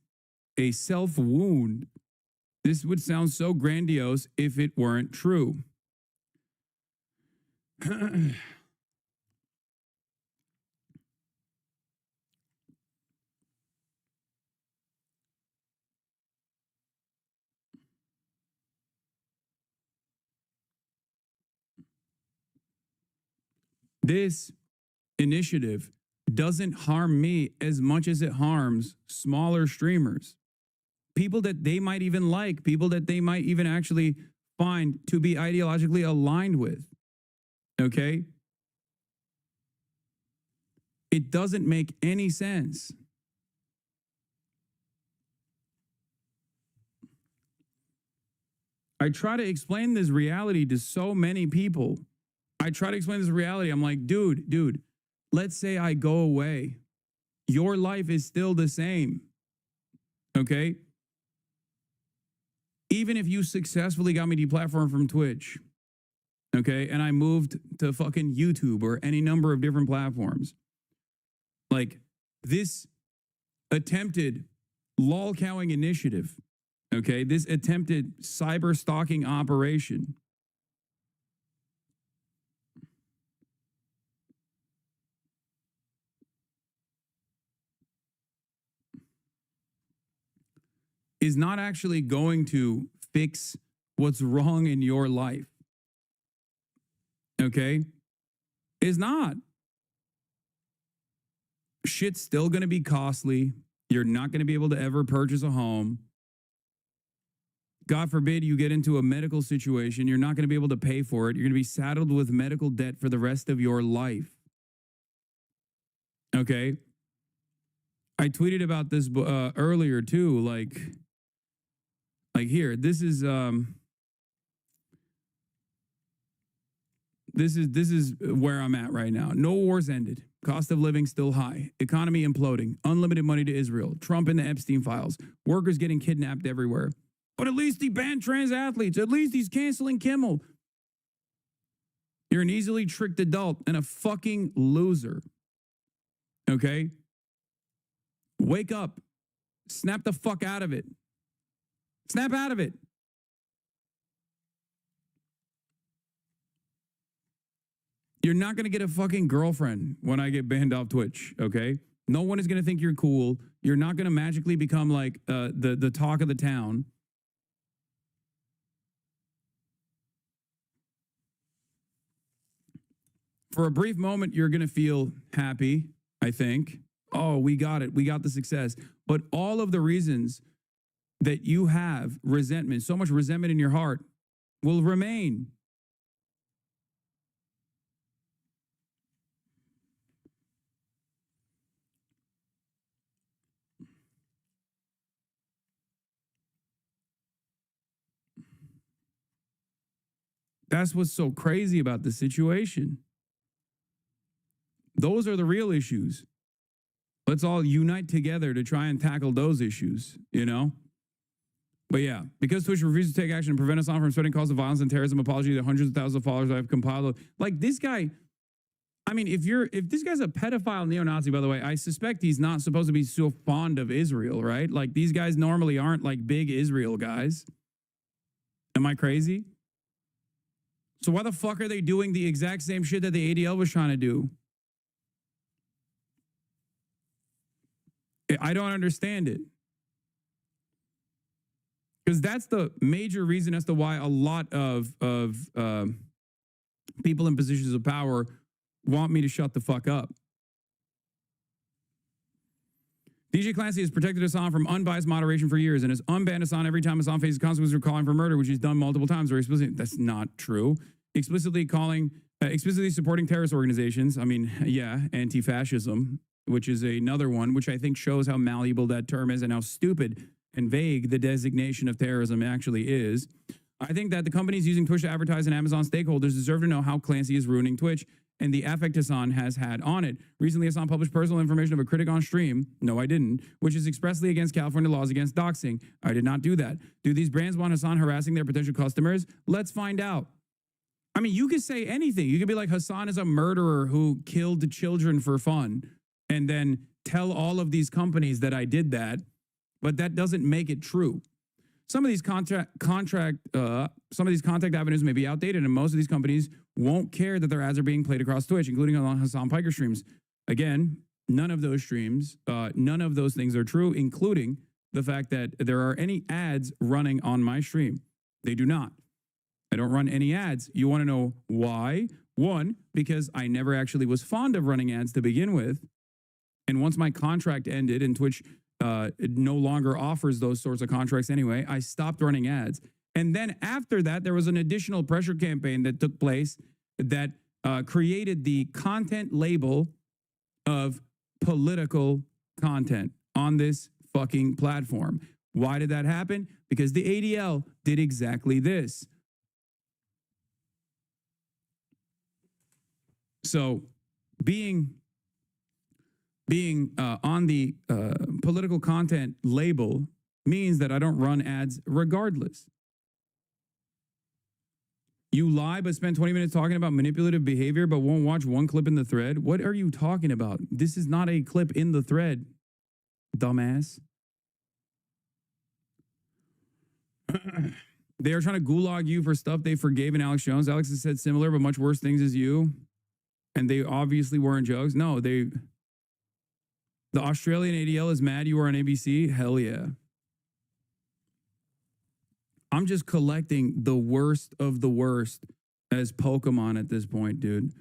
Speaker 1: a self-wound. This would sound so grandiose if it weren't true. This initiative doesn't harm me as much as it harms smaller streamers. People that they might even like, people that they might even actually find to be ideologically aligned with. Okay? It doesn't make any sense. I try to explain this reality to so many people. I try to explain this reality. I'm like, dude, let's say I go away. Your life is still the same. Okay? Even if you successfully got me deplatformed from Twitch, okay, and I moved to fucking YouTube or any number of different platforms, like this attempted lolcowing initiative, okay, this attempted cyber stalking operation is not actually going to fix what's wrong in your life. Okay? It's not. Shit's still going to be costly. You're not going to be able to ever purchase a home. God forbid you get into a medical situation, you're not going to be able to pay for it. You're going to be saddled with medical debt for the rest of your life. Okay? I tweeted about this earlier too, like here, this is where I'm at right now. No wars ended. Cost of living still high. Economy imploding. Unlimited money to Israel. Trump in the Epstein files. Workers getting kidnapped everywhere. But at least he banned trans athletes. At least he's canceling Kimmel. You're an easily tricked adult and a fucking loser. Okay? Wake up. Snap the fuck out of it. Snap out of it. You're not going to get a fucking girlfriend when I get banned off Twitch, okay? No one is going to think you're cool. You're not going to magically become like the talk of the town. For a brief moment, you're going to feel happy, I think. Oh, we got it. We got the success. But all of the reasons that you have resentment, so much resentment in your heart, will remain. That's what's so crazy about the situation. Those are the real issues. Let's all unite together to try and tackle those issues, you know? But yeah, because Twitch refuses to take action and prevent us from spreading calls of violence and terrorism, apology to the hundreds of thousands of followers I've compiled. Like this guy, I mean, if this guy's a pedophile neo-Nazi, by the way, I suspect he's not supposed to be so fond of Israel, right? Like these guys normally aren't like big Israel guys. Am I crazy? So why the fuck are they doing the exact same shit that the ADL was trying to do? I don't understand it. Because that's the major reason as to why a lot of people in positions of power want me to shut the fuck up. DJ Clancy has protected Hassan from unbiased moderation for years and has unbanned Hassan every time Hassan faces consequences for calling for murder, which he's done multiple times. Or explicitly, that's not true. Explicitly supporting terrorist organizations. I mean, yeah, anti-fascism, which is another one, which I think shows how malleable that term is and how stupid and vague the designation of terrorism actually is. I think that the companies using Twitch to advertise and Amazon stakeholders deserve to know how Clancy is ruining Twitch and the effect Hassan has had on it. Recently, Hassan published personal information of a critic on stream. No, I didn't. Which is expressly against California laws against doxing. I did not do that. Do these brands want Hassan harassing their potential customers? Let's find out. I mean, you could say anything. You could be like, Hassan is a murderer who killed children for fun, and then tell all of these companies that I did that. But that doesn't make it true. Some of these contact avenues may be outdated, and most of these companies won't care that their ads are being played across Twitch, including on Hassan Piker streams. Again, none of those streams, none of those things are true, including the fact that there are any ads running on my stream. They do not. I don't run any ads. You want to know why? One, because I never actually was fond of running ads to begin with. And once my contract ended and Twitch no longer offers those sorts of contracts anyway, I stopped running ads. And then after that, there was an additional pressure campaign that took place that created the content label of political content on this fucking platform. Why did that happen? Because the ADL did exactly this. So being on the political content label means that I don't run ads regardless. You lie but spend 20 minutes talking about manipulative behavior but won't watch one clip in the thread? What are you talking about? This is not a clip in the thread, dumbass. They are trying to gulag you for stuff they forgave in Alex Jones. Alex has said similar but much worse things as you. And they obviously weren't jokes. No, the Australian ADL is mad you were on ABC? Hell yeah. I'm just collecting the worst of the worst as Pokemon at this point, dude.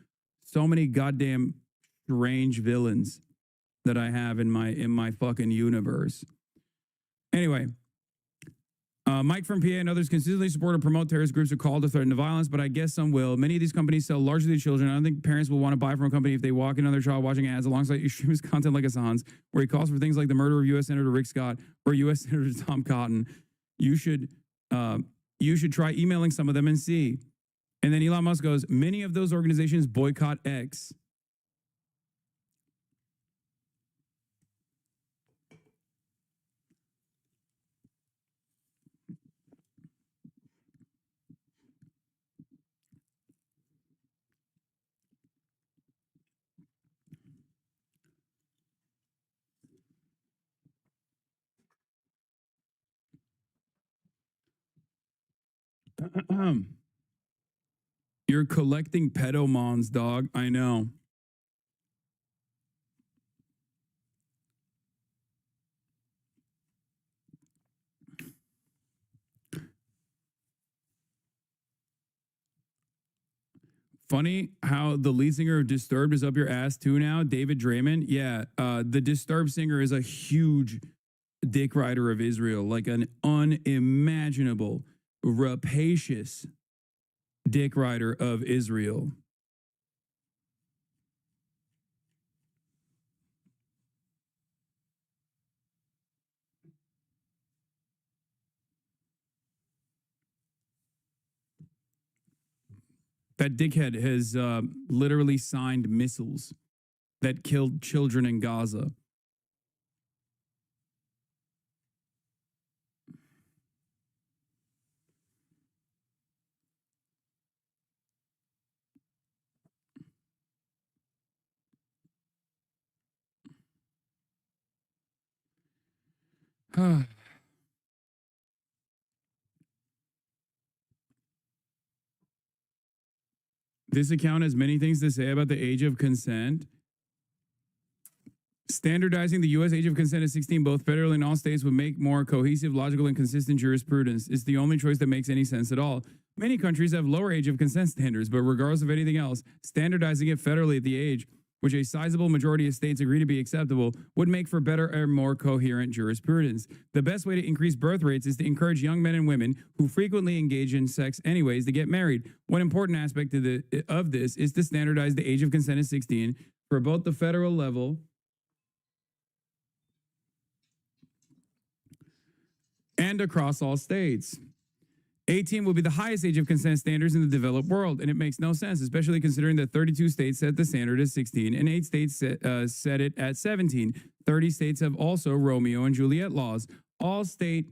Speaker 1: So many goddamn strange villains that I have in my fucking universe. Anyway, Mike from PA and others consistently support or promote terrorist groups who call to threaten to violence, but I guess some will. Many of these companies sell largely to children. I don't think parents will want to buy from a company if they walk in on their child watching ads alongside extremist content like Hassan's, where he calls for things like the murder of U.S. Senator Rick Scott or U.S. Senator Tom Cotton. You should try emailing some of them and see. And then Elon Musk goes, many of those organizations boycott X. You're collecting pedomons, dog. I know. Funny how the lead singer of Disturbed is up your ass too now, David Draymond. Yeah, the Disturbed singer is a huge dick rider of Israel, like an unimaginable, rapacious dick rider of Israel. That dickhead has literally signed missiles that killed children in Gaza. This account has many things to say about the age of consent. Standardizing the U.S. age of consent at 16, both federally and all states, would make more cohesive, logical, and consistent jurisprudence. It's the only choice that makes any sense at all. Many countries have lower age of consent standards, but regardless of anything else, standardizing it federally at the age which a sizable majority of states agree to be acceptable, would make for better and more coherent jurisprudence. The best way to increase birth rates is to encourage young men and women who frequently engage in sex anyways to get married. One important aspect of this is to standardize the age of consent at 16 for both the federal level and across all states. 18 will be the highest age of consent standards in the developed world, and it makes no sense, especially considering that 32 states set the standard at 16 and 8 states set it at 17. 30 states have also Romeo and Juliet laws. All states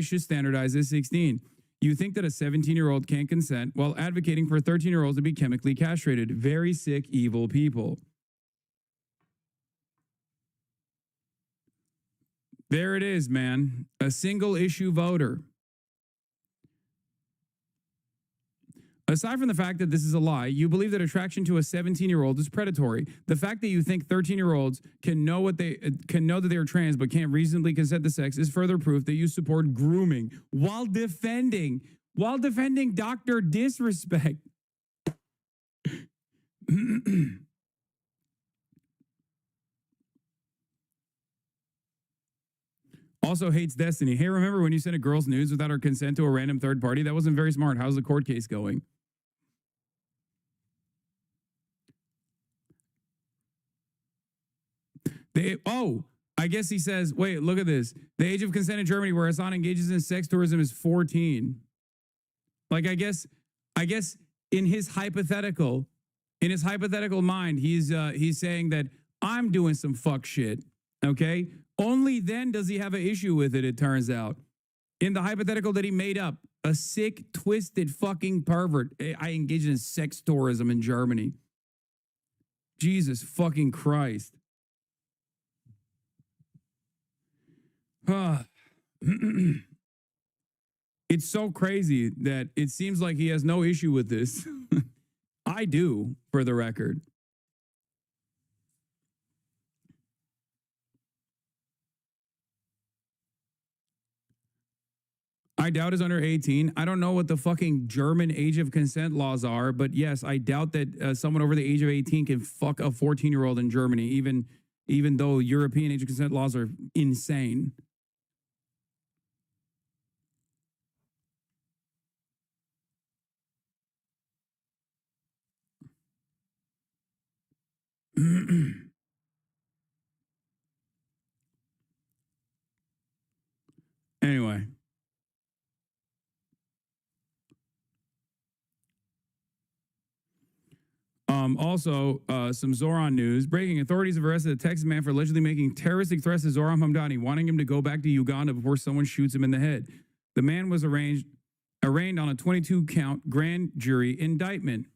Speaker 1: should standardize at 16. You think that a 17-year-old can't consent while advocating for 13-year-olds to be chemically castrated. Very sick, evil people. There it is, man. A single issue voter. Aside from the fact that this is a lie, you believe that attraction to a 17-year-old is predatory. The fact that you think 13-year-olds can know that they are trans but can't reasonably consent to sex is further proof that you support grooming while defending Dr. Disrespect. Also hates Destiny. Hey, remember when you sent a girl's nudes without her consent to a random third party? That wasn't very smart. How's the court case going? I guess he says, wait, look at this. The age of consent in Germany where Hassan engages in sex tourism is 14. Like, I guess in his hypothetical mind, he's saying that I'm doing some fuck shit. Okay? Only then does he have an issue with it, it turns out. In the hypothetical that he made up, a sick, twisted fucking pervert. I engaged in sex tourism in Germany. Jesus fucking Christ. It's so crazy that it seems like he has no issue with this. I do, for the record. I doubt is under 18. I don't know what the fucking German age of consent laws are, but yes, I doubt that someone over the age of 18 can fuck a 14-year-old in Germany, even though European age of consent laws are insane. Anyway. Also, some Zoran news. Breaking: authorities have arrested a Texas man for allegedly making terroristic threats to Zoran Hamdani, wanting him to go back to Uganda before someone shoots him in the head. The man was arraigned on a 22-count grand jury indictment.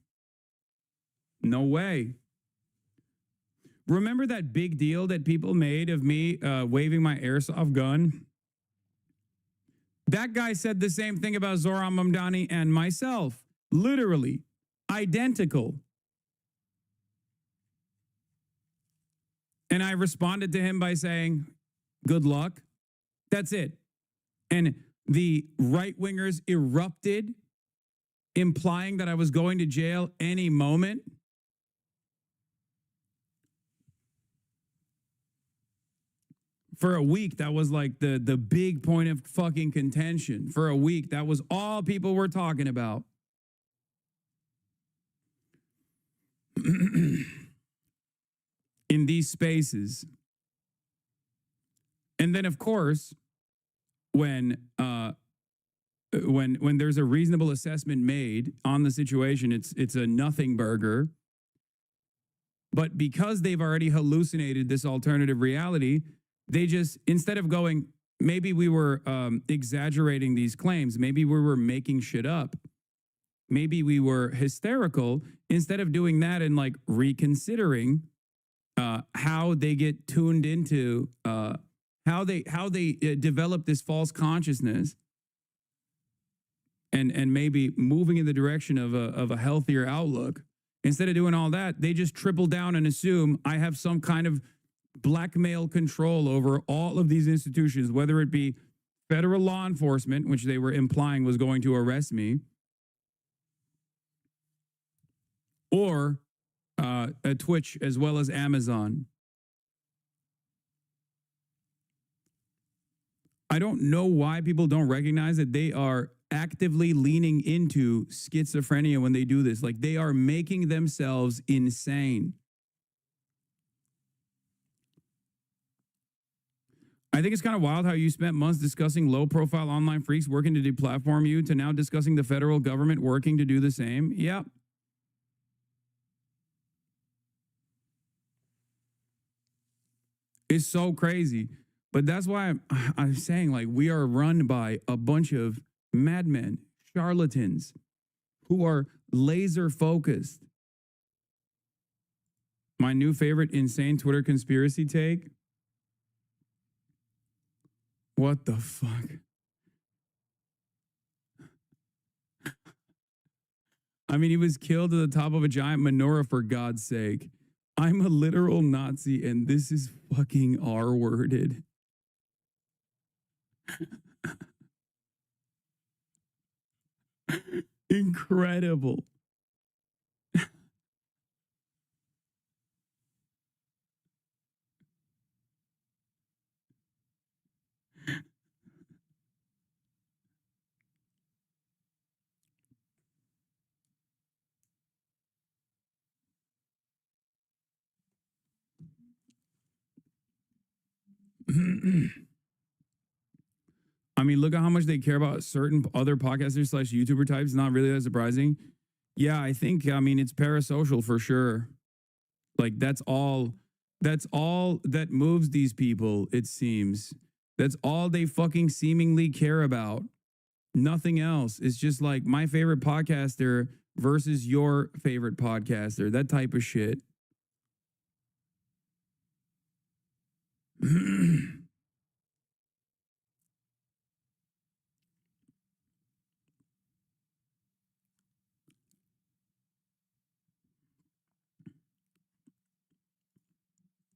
Speaker 1: No way. Remember that big deal that people made of me waving my airsoft gun? That guy said the same thing about Zoran Hamdani and myself. Literally. Identical. And I responded to him by saying, good luck. That's it. And the right-wingers erupted, implying that I was going to jail any moment. For a week, that was like the big point of fucking contention. For a week, that was all people were talking about. In these spaces. And then, of course, when there's a reasonable assessment made on the situation, it's a nothing burger. But because they've already hallucinated this alternative reality, they just, instead of going, maybe we were exaggerating these claims, maybe we were making shit up, maybe we were hysterical, instead of doing that and like reconsidering how they get tuned into, how they develop this false consciousness and maybe moving in the direction of a healthier outlook. Instead of doing all that, they just triple down and assume I have some kind of blackmail control over all of these institutions, whether it be federal law enforcement, which they were implying was going to arrest me, or Twitch as well as Amazon. I don't know why people don't recognize that they are actively leaning into schizophrenia when they do this. Like, they are making themselves insane. I think it's kind of wild how you spent months discussing low-profile online freaks working to deplatform you to now discussing the federal government working to do the same. Yep. It's so crazy. But that's why I'm saying, like, we are run by a bunch of madmen, charlatans, who are laser focused. My new favorite insane Twitter conspiracy take. What the fuck? I mean, he was killed at the top of a giant menorah, for God's sake. I'm a literal Nazi, and this is fucking R-worded. Incredible. I mean, look at how much they care about certain other podcasters / YouTuber types. Not really that surprising. Yeah, I think, I mean, it's parasocial for sure. Like, that's all that moves these people, it seems. That's all they fucking seemingly care about. Nothing else. It's just like my favorite podcaster versus your favorite podcaster. That type of shit.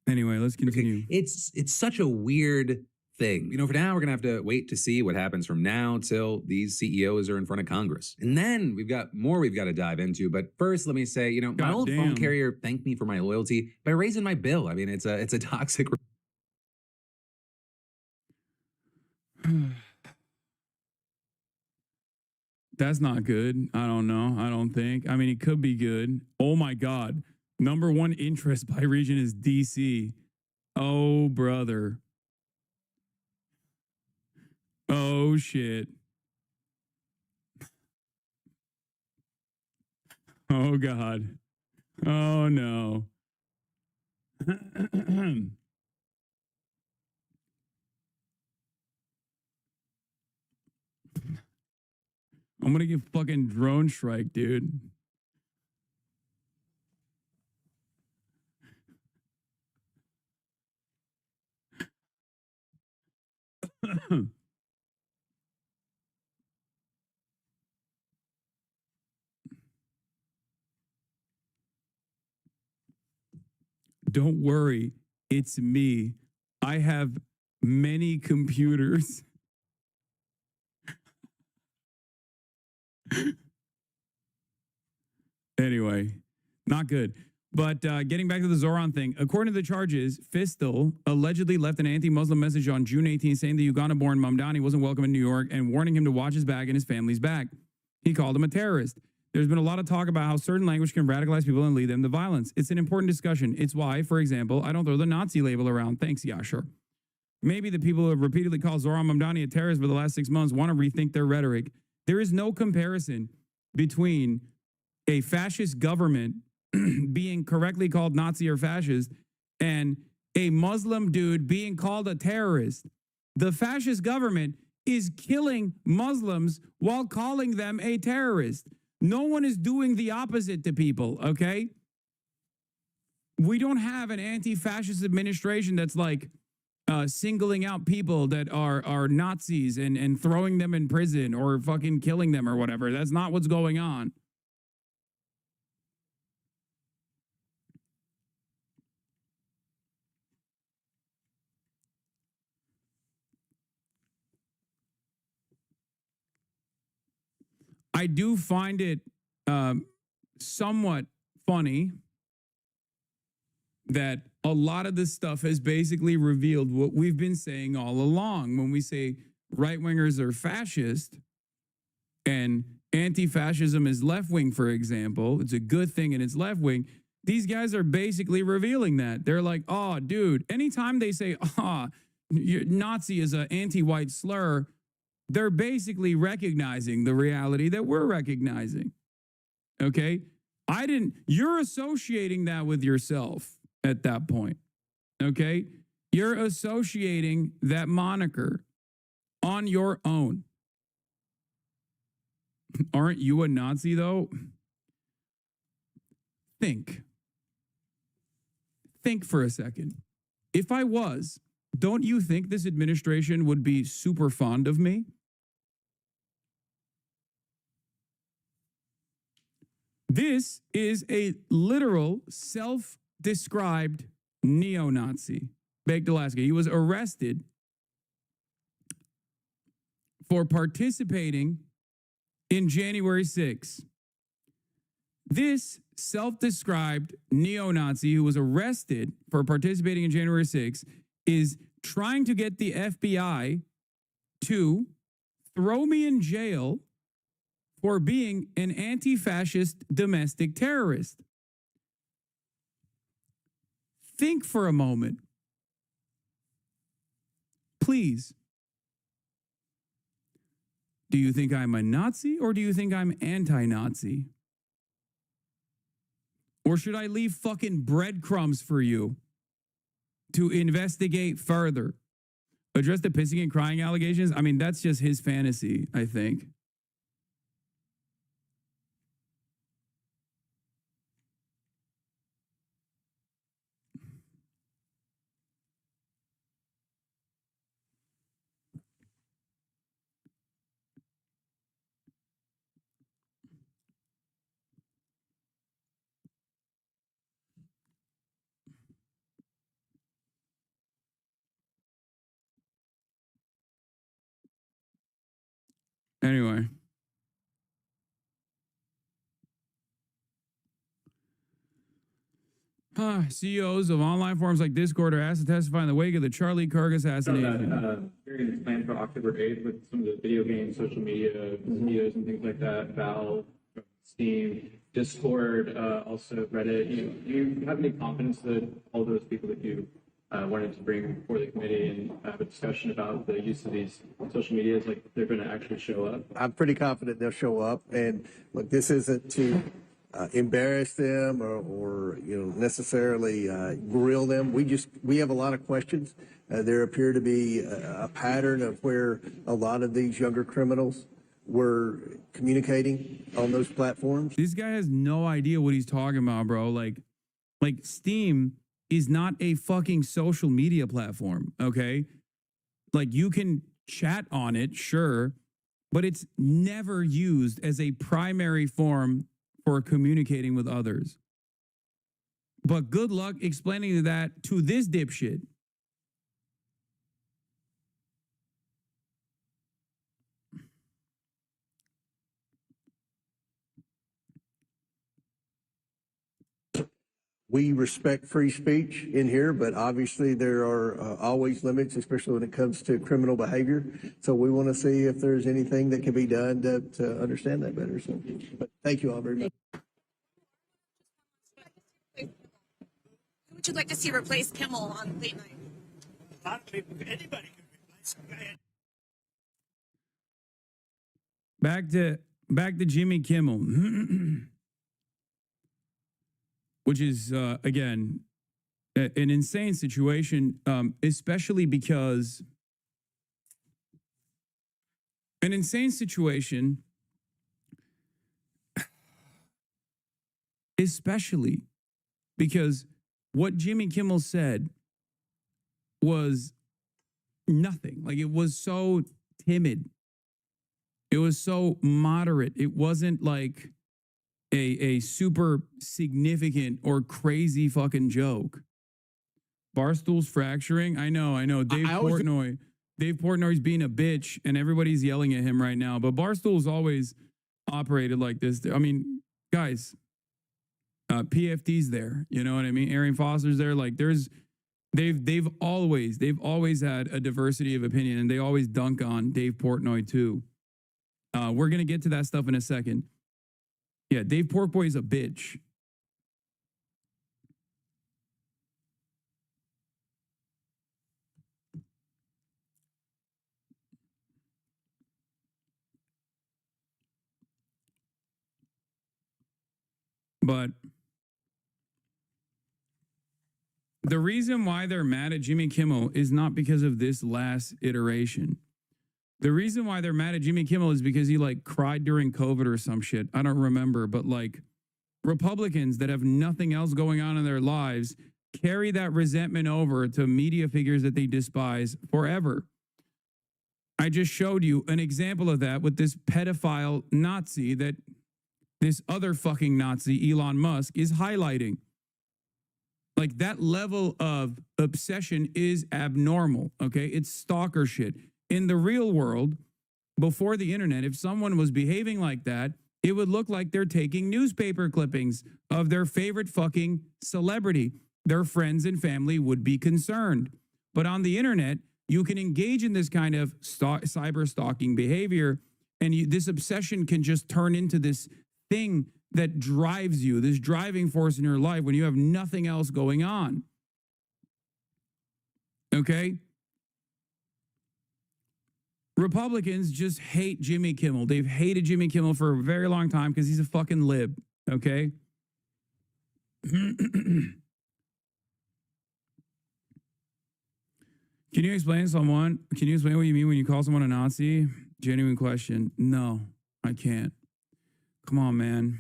Speaker 1: Anyway, let's continue.
Speaker 20: It's such a weird thing. You know, for now, we're gonna have to wait to see what happens from now till these CEOs are in front of Congress. And then we've got more we've got to dive into. But first, let me say, you know, my old phone carrier thanked me for my loyalty by raising my bill. I mean, it's a toxic.
Speaker 1: That's not good. I don't know. I don't think. I mean, it could be good. Oh my God. Number one interest by region is DC. Oh, brother. Oh, shit. Oh, God. Oh, no. I'm going to get fucking drone strike, dude. Don't worry, it's me. I have many computers. Anyway, not good. But getting back to the Zoran thing, according to the charges, Fistel allegedly left an anti-Muslim message on June 18 saying the Uganda-born Mamdani wasn't welcome in New York and warning him to watch his back and his family's back. He called him a terrorist. There's been a lot of talk about how certain language can radicalize people and lead them to violence. It's an important discussion. It's why, for example, I don't throw the Nazi label around. Thanks, yeah, sure. Maybe the people who have repeatedly called Zoran Mamdani a terrorist for the last 6 months want to rethink their rhetoric. There is no comparison between a fascist government being correctly called Nazi or fascist and a Muslim dude being called a terrorist. The fascist government is killing Muslims while calling them a terrorist. No one is doing the opposite to people, okay? We don't have an anti-fascist administration that's like singling out people that are Nazis and throwing them in prison or fucking killing them or whatever. That's not what's going on. I do find it somewhat funny that a lot of this stuff has basically revealed what we've been saying all along. When we say right-wingers are fascist and anti-fascism is left-wing, for example, it's a good thing and it's left-wing, these guys are basically revealing that. They're like, oh, dude, anytime they say, Nazi is an anti-white slur, they're basically recognizing the reality that we're recognizing. Okay? You're associating that with yourself at that point. Okay? You're associating that moniker on your own. Aren't you a Nazi, though? Think for a second. If I was, don't you think this administration would be super fond of me? This is a literal self-described neo-Nazi, Baked Alaska. He was arrested for participating in January 6th. This self-described neo-Nazi who was arrested for participating in January 6th is trying to get the FBI to throw me in jail for being an anti-fascist domestic terrorist. Think for a moment. Please. Do you think I'm a Nazi or do you think I'm anti-Nazi? Or should I leave fucking breadcrumbs for you to investigate further? Address the pissing and crying allegations? I mean, that's just his fantasy, I think. Anyway. CEOs of online forums like Discord are asked to testify in the wake of the Charlie Kirk assassination.
Speaker 21: Hearing is planned for October 8th with some of the video game, social media, videos and things like that, Valve, Steam, Discord, also Reddit. Do you have any confidence that all those people that you wanted to bring before the committee and have a discussion about the use of these social medias, like they're going to actually show up?
Speaker 15: I'm pretty confident they'll show up. And look, this isn't to embarrass them or necessarily grill them. We have a lot of questions. There appear to be a pattern of where a lot of these younger criminals were communicating on those platforms.
Speaker 1: This guy has no idea what he's talking about, bro. Like Steam is not a fucking social media platform, okay? Like you can chat on it, sure, but it's never used as a primary form for communicating with others. But good luck explaining that to this dipshit.
Speaker 15: We respect free speech in here, but obviously there are always limits, especially when it comes to criminal behavior. So we want to see if there's anything that can be done to understand that better. So, but thank you all very much.
Speaker 22: Who would you like to see replace Kimmel on late night?
Speaker 12: A lot of people, anybody could replace him.
Speaker 1: Back to Jimmy Kimmel. Which is, again, an insane situation, especially because an insane situation, especially because what Jimmy Kimmel said was nothing. Like, it was so timid. It was so moderate. It wasn't like a super significant or crazy fucking joke. Barstool's fracturing. I know. Dave Portnoy's being a bitch and everybody's yelling at him right now. But Barstool's always operated like this. I mean, guys, PFD's there. You know what I mean? Arian Foster's there. Like they've always had a diversity of opinion, and they always dunk on Dave Portnoy too. We're gonna get to that stuff in a second. Yeah, Dave Portboy is a bitch. But the reason why they're mad at Jimmy Kimmel is not because of this last iteration. The reason why they're mad at Jimmy Kimmel is because he cried during COVID or some shit. I don't remember, but Republicans that have nothing else going on in their lives carry that resentment over to media figures that they despise forever. I just showed you an example of that with this pedophile Nazi that this other fucking Nazi, Elon Musk, is highlighting. Like, that level of obsession is abnormal, okay? It's stalker shit. In the real world, before the internet, if someone was behaving like that, it would look like they're taking newspaper clippings of their favorite fucking celebrity. Their friends and family would be concerned. But on the internet, you can engage in this kind of cyber stalking behavior, and this obsession can just turn into this thing that drives you, this driving force in your life when you have nothing else going on. Okay? Republicans just hate Jimmy Kimmel. They've hated Jimmy Kimmel for a very long time because he's a fucking lib. Okay? Can you explain what you mean when you call someone a Nazi? Genuine question. No, I can't. Come on, man.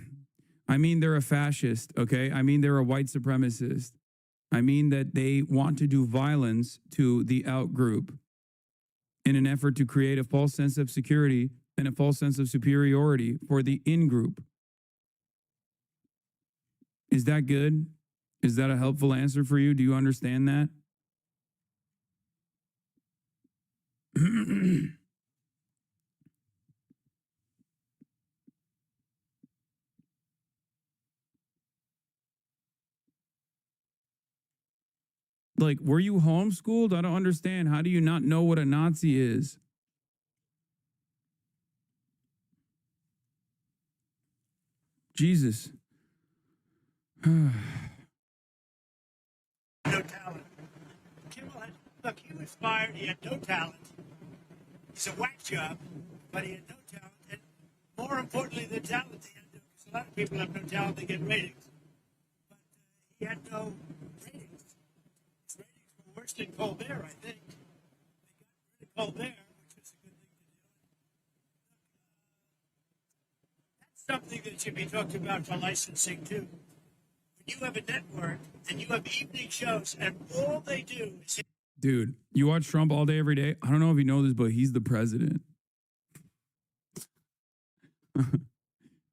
Speaker 1: I mean, they're a fascist, okay? I mean, they're a white supremacist. I mean that they want to do violence to the out group in an effort to create a false sense of security and a false sense of superiority for the in group. Is that good? Is that a helpful answer for you? Do you understand that? Like, were you homeschooled? I don't understand. How do you not know what a Nazi is? Jesus.
Speaker 2: No talent. Kimmel had, look, he was fired. He had no talent. He's a whack job, but he had no talent. And more importantly than talent, he had no, because a lot of people have no talent, they get ratings. But he had no ratings. His ratings were worse than Colbert, I think. They got rid of Colbert, which was a good thing to do. That's something that should be talked about for licensing, too. When you have a network and you have evening shows and all they do is...
Speaker 1: Dude, you watch Trump all day, every day. I don't know if you know this, but he's the president.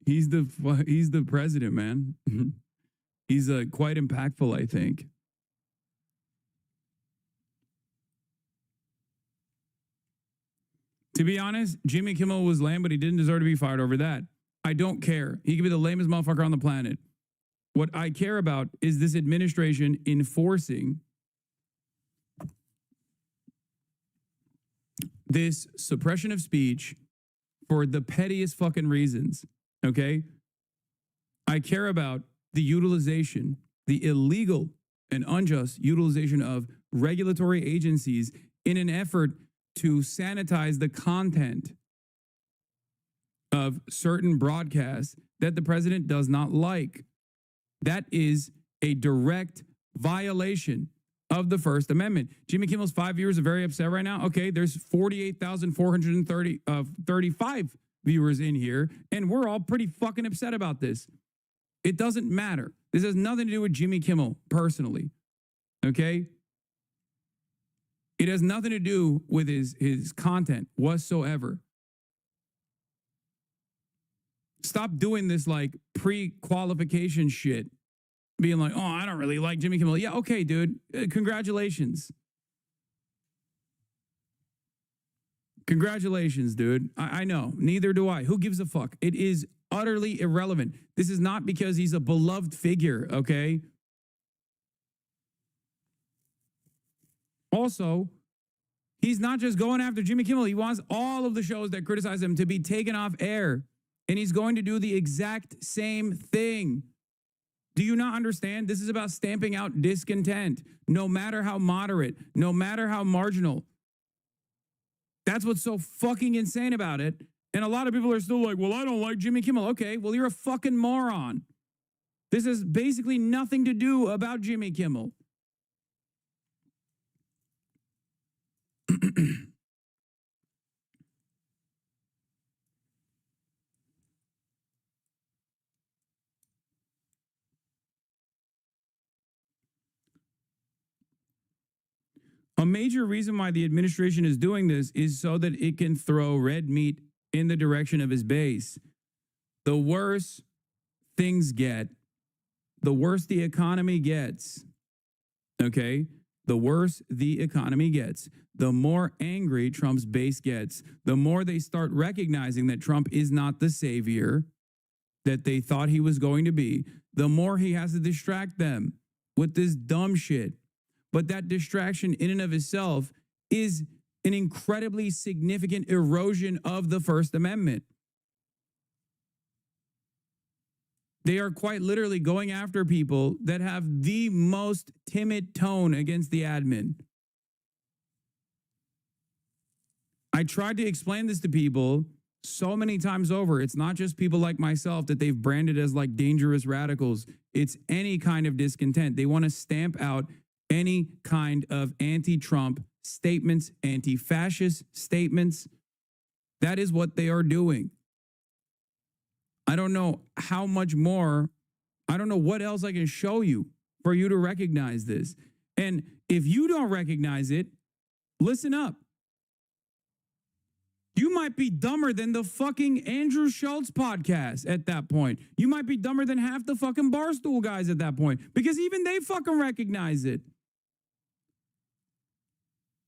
Speaker 1: He's the president, man. He's quite impactful, I think. To be honest, Jimmy Kimmel was lame, but he didn't deserve to be fired over that. I don't care. He could be the lamest motherfucker on the planet. What I care about is this administration enforcing this suppression of speech for the pettiest fucking reasons, okay? I care about the utilization, the illegal and unjust utilization of regulatory agencies in an effort to sanitize the content of certain broadcasts that the president does not like. That is a direct violation of the First Amendment. Jimmy Kimmel's 5 years are very upset right now. Okay, there's 48,435 viewers in here, and we're all pretty fucking upset about this. It doesn't matter. This has nothing to do with Jimmy Kimmel personally, okay? It has nothing to do with his content whatsoever. Stop doing this like pre-qualification shit. Being like, oh, I don't really like Jimmy Kimmel. Yeah, okay, dude. Congratulations. Congratulations, dude. I know. Neither do I. Who gives a fuck? It is utterly irrelevant. This is not because he's a beloved figure, okay? Also, he's not just going after Jimmy Kimmel. He wants all of the shows that criticize him to be taken off air. And he's going to do the exact same thing. Do you not understand? This is about stamping out discontent, no matter how moderate, no matter how marginal. That's what's so fucking insane about it. And a lot of people are still like, well, I don't like Jimmy Kimmel. Okay, well, you're a fucking moron. This has basically nothing to do about Jimmy Kimmel. A major reason why the administration is doing this is so that it can throw red meat in the direction of his base. The worse things get, the worse the economy gets, okay? The worse the economy gets, the more angry Trump's base gets, the more they start recognizing that Trump is not the savior that they thought he was going to be, the more he has to distract them with this dumb shit. But that distraction in and of itself is an incredibly significant erosion of the First Amendment. They are quite literally going after people that have the most timid tone against the admin. I tried to explain this to people so many times over. It's not just people like myself that they've branded as like dangerous radicals. It's any kind of discontent. They want to stamp out any kind of anti-Trump statements, anti-fascist statements. That is what they are doing. I don't know how much more, I don't know what else I can show you for you to recognize this. And if you don't recognize it, listen up. You might be dumber than the fucking Andrew Schultz podcast at that point. You might be dumber than half the fucking Barstool guys at that point, because even they fucking recognize it.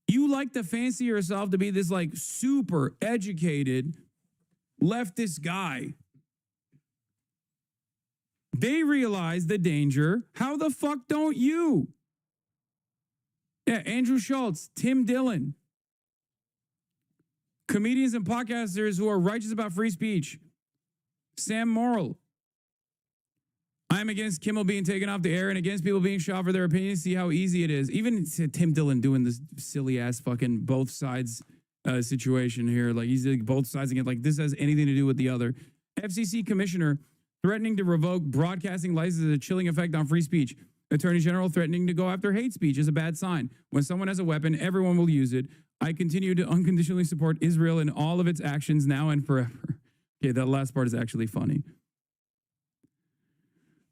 Speaker 1: You like to fancy yourself to be this like super educated leftist guy. They realize the danger. How the fuck don't you? Yeah, Andrew Schultz, Tim Dillon. Comedians and podcasters who are righteous about free speech. Sam Morrill. I'm against Kimmel being taken off the air and against people being shot for their opinions. See how easy it is. Even Tim Dillon doing this silly ass fucking both sides situation here. Like he's like both sides again. Like this has anything to do with the other. FCC commissioner threatening to revoke broadcasting licenses has a chilling effect on free speech. Attorney General threatening to go after hate speech is a bad sign. When someone has a weapon, everyone will use it. I continue to unconditionally support Israel in all of its actions now and forever. Okay, that last part is actually funny.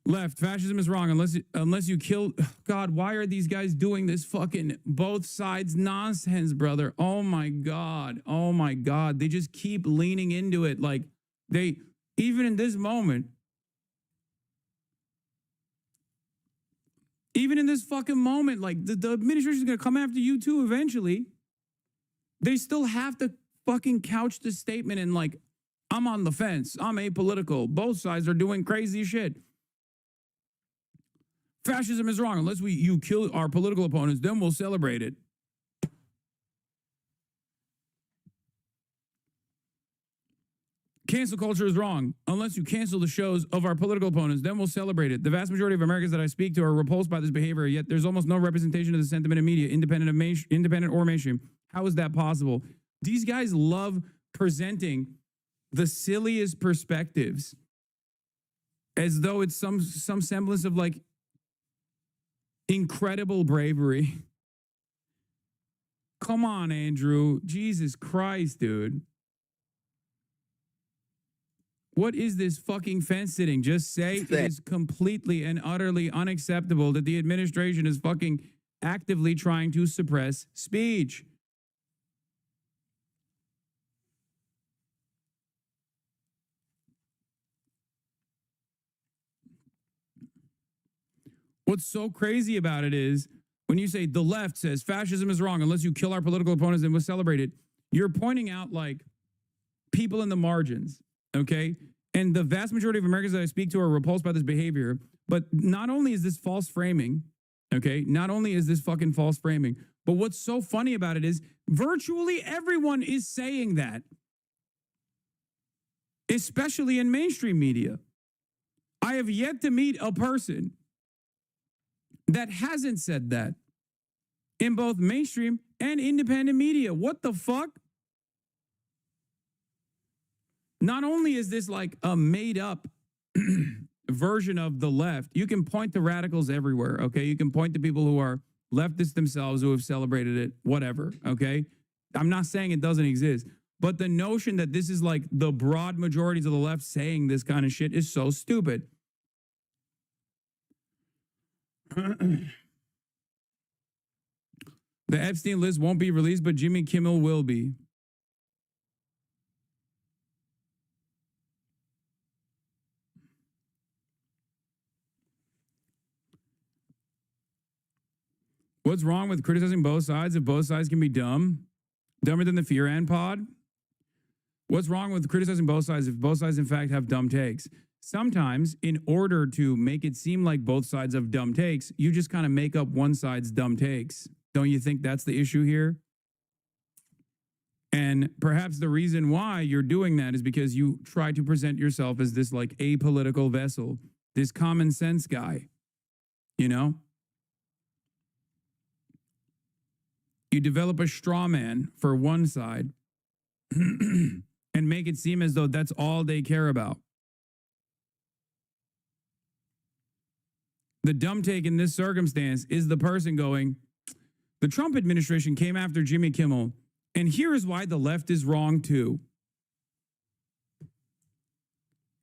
Speaker 1: Left, fascism is wrong unless you kill. God, why are these guys doing this fucking both sides nonsense, brother? Oh my God. Oh my God. They just keep leaning into it. Like they, even in this moment, even in this fucking moment, like the administration is going to come after you too eventually. They still have to fucking couch the statement in like, I'm on the fence. I'm apolitical. Both sides are doing crazy shit. Fascism is wrong. Unless you kill our political opponents, then we'll celebrate it. Cancel culture is wrong. Unless you cancel the shows of our political opponents, then we'll celebrate it. The vast majority of Americans that I speak to are repulsed by this behavior, yet there's almost no representation of the sentiment in media, independent or mainstream. How is that possible? These guys love presenting the silliest perspectives as though it's some semblance of like incredible bravery. Come on, Andrew. Jesus Christ, dude. What is this fucking fence sitting? Just say it is completely and utterly unacceptable that the administration is fucking actively trying to suppress speech. What's so crazy about it is when you say the left says fascism is wrong unless you kill our political opponents and we'll celebrate it, you're pointing out like people in the margins, okay? And the vast majority of Americans that I speak to are repulsed by this behavior. But not only is this false framing, okay? Not only is this fucking false framing, but what's so funny about it is virtually everyone is saying that, especially in mainstream media. I have yet to meet a person that hasn't said that in both mainstream and independent media. What the fuck? Not only is this like a made up version of the left, you can point to radicals everywhere, okay? You can point to people who are leftists themselves who have celebrated it, whatever, okay? I'm not saying it doesn't exist, but the notion that this is like the broad majorities of the left saying this kind of shit is so stupid. The Epstein list won't be released, but Jimmy Kimmel will be. What's wrong with criticizing both sides if both sides can be dumb? Dumber than the Fear and Pod? What's wrong with criticizing both sides if both sides, in fact, have dumb takes? Sometimes, in order to make it seem like both sides have dumb takes, you just kind of make up one side's dumb takes. Don't you think that's the issue here? And perhaps the reason why you're doing that is because you try to present yourself as this like apolitical vessel, this common sense guy, you know? You develop a straw man for one side and make it seem as though that's all they care about. The dumb take in this circumstance is the person going, the Trump administration came after Jimmy Kimmel, and here is why the left is wrong too.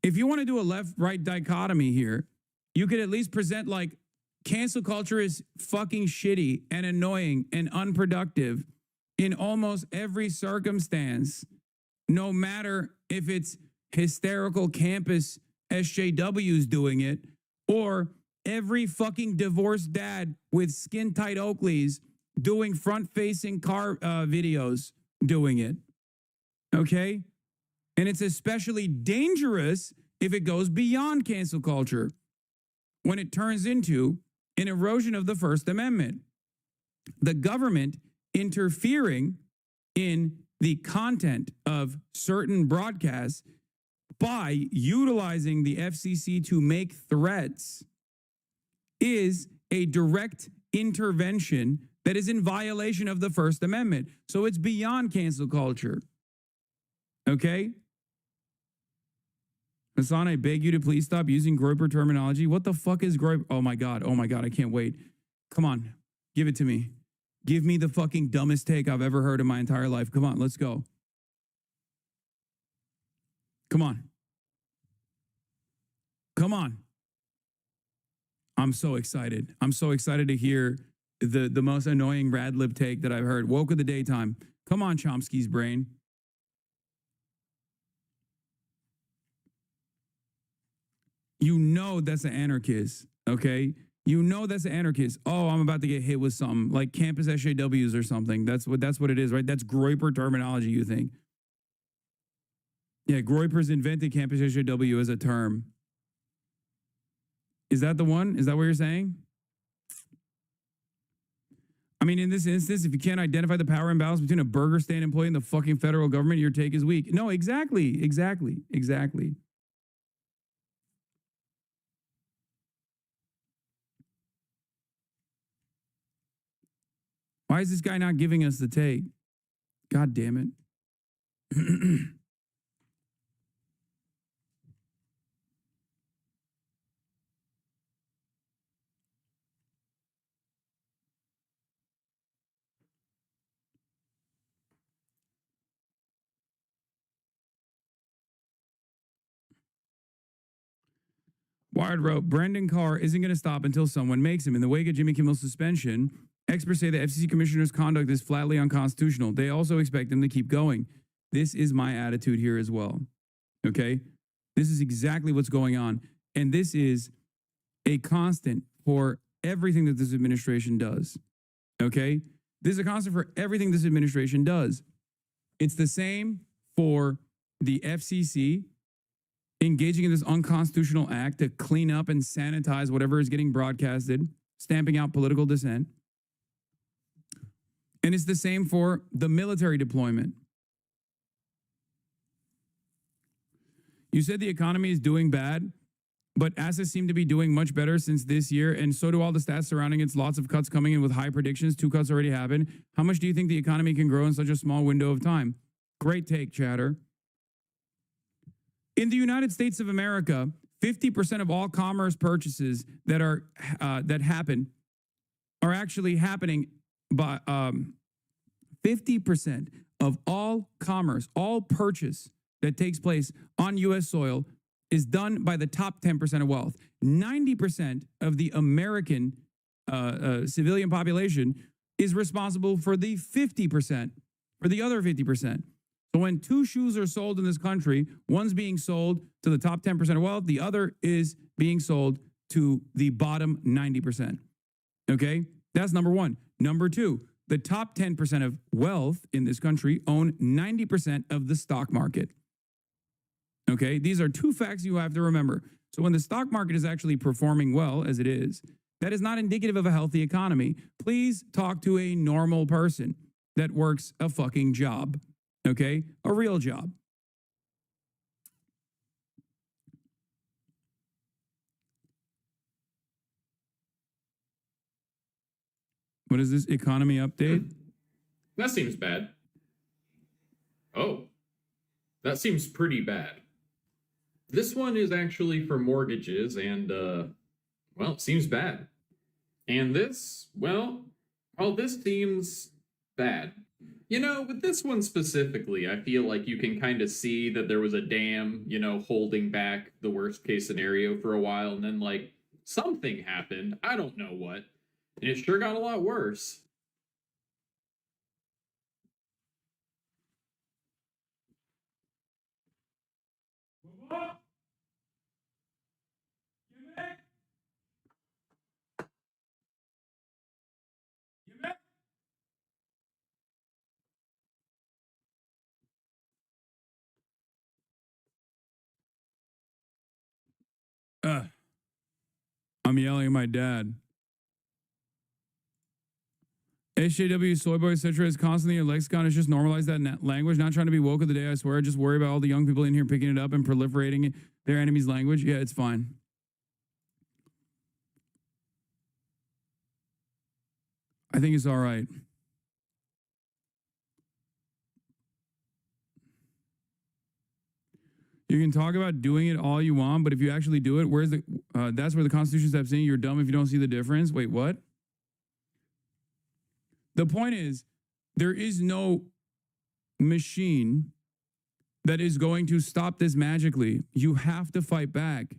Speaker 1: If you want to do a left-right dichotomy here, you could at least present like cancel culture is fucking shitty and annoying and unproductive in almost every circumstance, no matter if it's hysterical campus SJWs doing it or every fucking divorced dad with skin-tight Oakleys doing front-facing car videos doing it, okay? And it's especially dangerous if it goes beyond cancel culture, when it turns into an erosion of the First Amendment. The government interfering in the content of certain broadcasts by utilizing the FCC to make threats is a direct intervention that is in violation of the First Amendment. So it's beyond cancel culture. Okay? Hassan, I beg you to please stop using Groyper terminology. What the fuck is Groyper? Oh my God, I can't wait. Come on, give it to me. Give me the fucking dumbest take I've ever heard in my entire life. Come on, let's go. Come on. Come on. I'm so excited. I'm so excited to hear the most annoying rad lib take that I've heard. Woke of the daytime. Come on, Chomsky's brain. You know that's an anarchist, okay? You know that's an anarchist. Oh, I'm about to get hit with something like campus SJWs or something. That's what it is, right? That's Groyper terminology, you think. Yeah, Groyper's invented campus SJW as a term. Is that the one? Is that what you're saying? I mean, in this instance, if you can't identify the power imbalance between a burger stand employee and the fucking federal government, your take is weak. No, exactly. Why is this guy not giving us the take? God damn it. Wired wrote, Brendan Carr isn't going to stop until someone makes him. In the wake of Jimmy Kimmel's suspension, experts say the FCC commissioner's conduct is flatly unconstitutional. They also expect him to keep going. This is my attitude here as well. Okay? This is exactly what's going on. And this is a constant for everything that this administration does. Okay? This is a constant for everything this administration does. It's the same for the FCC engaging in this unconstitutional act to clean up and sanitize whatever is getting broadcasted, stamping out political dissent. And it's the same for the military deployment. You said the economy is doing bad, but assets seem to be doing much better since this year, and so do all the stats surrounding it. Lots of cuts coming in with high predictions. 2 cuts already happened. How much do you think the economy can grow in such a small window of time? Great take, chatter. In the United States of America, 50% of all commerce purchases that happen are actually happening by 50% of all commerce, all purchase that takes place on U.S. soil is done by the top 10% of wealth. 90% of the American civilian population is responsible for the 50%, for the other 50%. So when 2 shoes are sold in this country, one's being sold to the top 10% of wealth, the other is being sold to the bottom 90%. Okay? That's number one. Number two, the top 10% of wealth in this country own 90% of the stock market. Okay, these are two facts you have to remember. So when the stock market is actually performing well, as it is, that is not indicative of a healthy economy. Please talk to a normal person that works a fucking job, okay? A real job. What is this economy update?
Speaker 5: That seems bad. Oh, that seems pretty bad. This one is actually for mortgages and, well, it seems bad. And this, well, this seems bad. You know, with this one specifically, I feel like you can kind of see that there was a dam, you know, holding back the worst case scenario for a while, and then, like, something happened. I don't know what. And it sure got a lot worse.
Speaker 1: I'm yelling at my dad. SJW, soy boy, etc. is constantly in your lexicon. It's just normalize that language. Not trying to be woke of the day, I swear. Just worry about all the young people in here picking it up and proliferating their enemy's language. Yeah, it's fine. I think it's all right. You can talk about doing it all you want, but if you actually do it, where's the? That's where the Constitution steps in. You're dumb if you don't see the difference. Wait, what? The point is, there is no machine that is going to stop this magically. You have to fight back.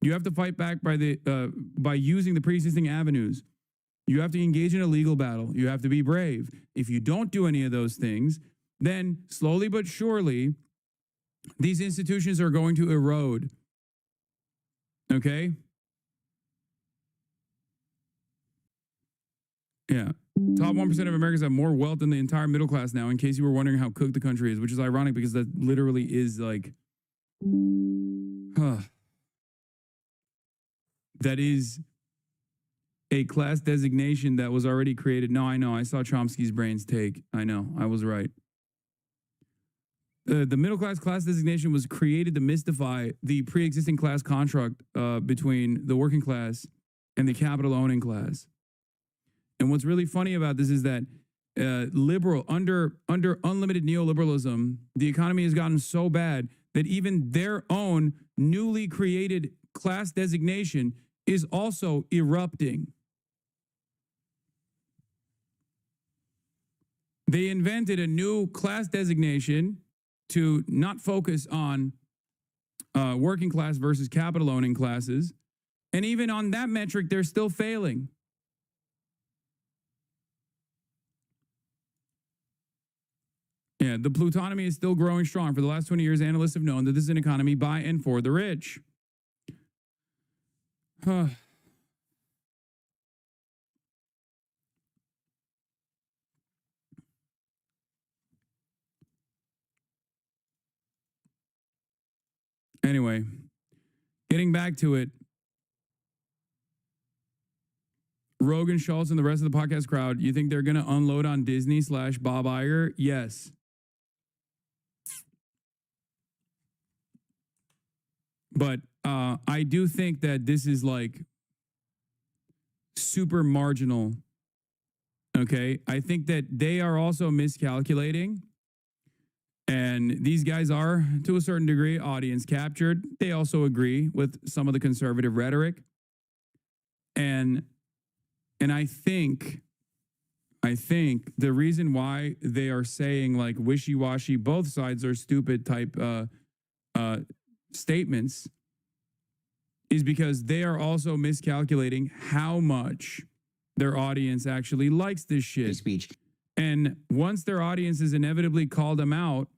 Speaker 1: You have to fight back by using the pre-existing avenues. You have to engage in a legal battle. You have to be brave. If you don't do any of those things, then slowly but surely, these institutions are going to erode. Okay? Yeah. Top 1% of Americans have more wealth than the entire middle class now, in case you were wondering how cooked the country is, which is ironic because that literally is like, that is a class designation that was already created. No, I know. I saw Chomsky's brains take. I know. I was right. The middle class designation was created to mystify the pre-existing class construct between the working class and the capital owning class. And what's really funny about this is that under unlimited neoliberalism, the economy has gotten so bad that even their own newly created class designation is also erupting. They invented a new class designation to not focus on working class versus capital owning classes. And even on that metric, they're still failing. Yeah, the plutonomy is still growing strong. For the last 20 years, analysts have known that this is an economy by and for the rich. Anyway, getting back to it, Rogan, Schultz, and the rest of the podcast crowd, you think they're going to unload on Disney / Bob Iger? Yes. But I do think that this is like super marginal. Okay. I think that they are also miscalculating. And these guys are, to a certain degree, audience captured. They also agree with some of the conservative rhetoric. And I think the reason why they are saying like wishy-washy, both sides are stupid type statements is because they are also miscalculating how much their audience actually likes this shit. Speech. And once their audiences inevitably call them out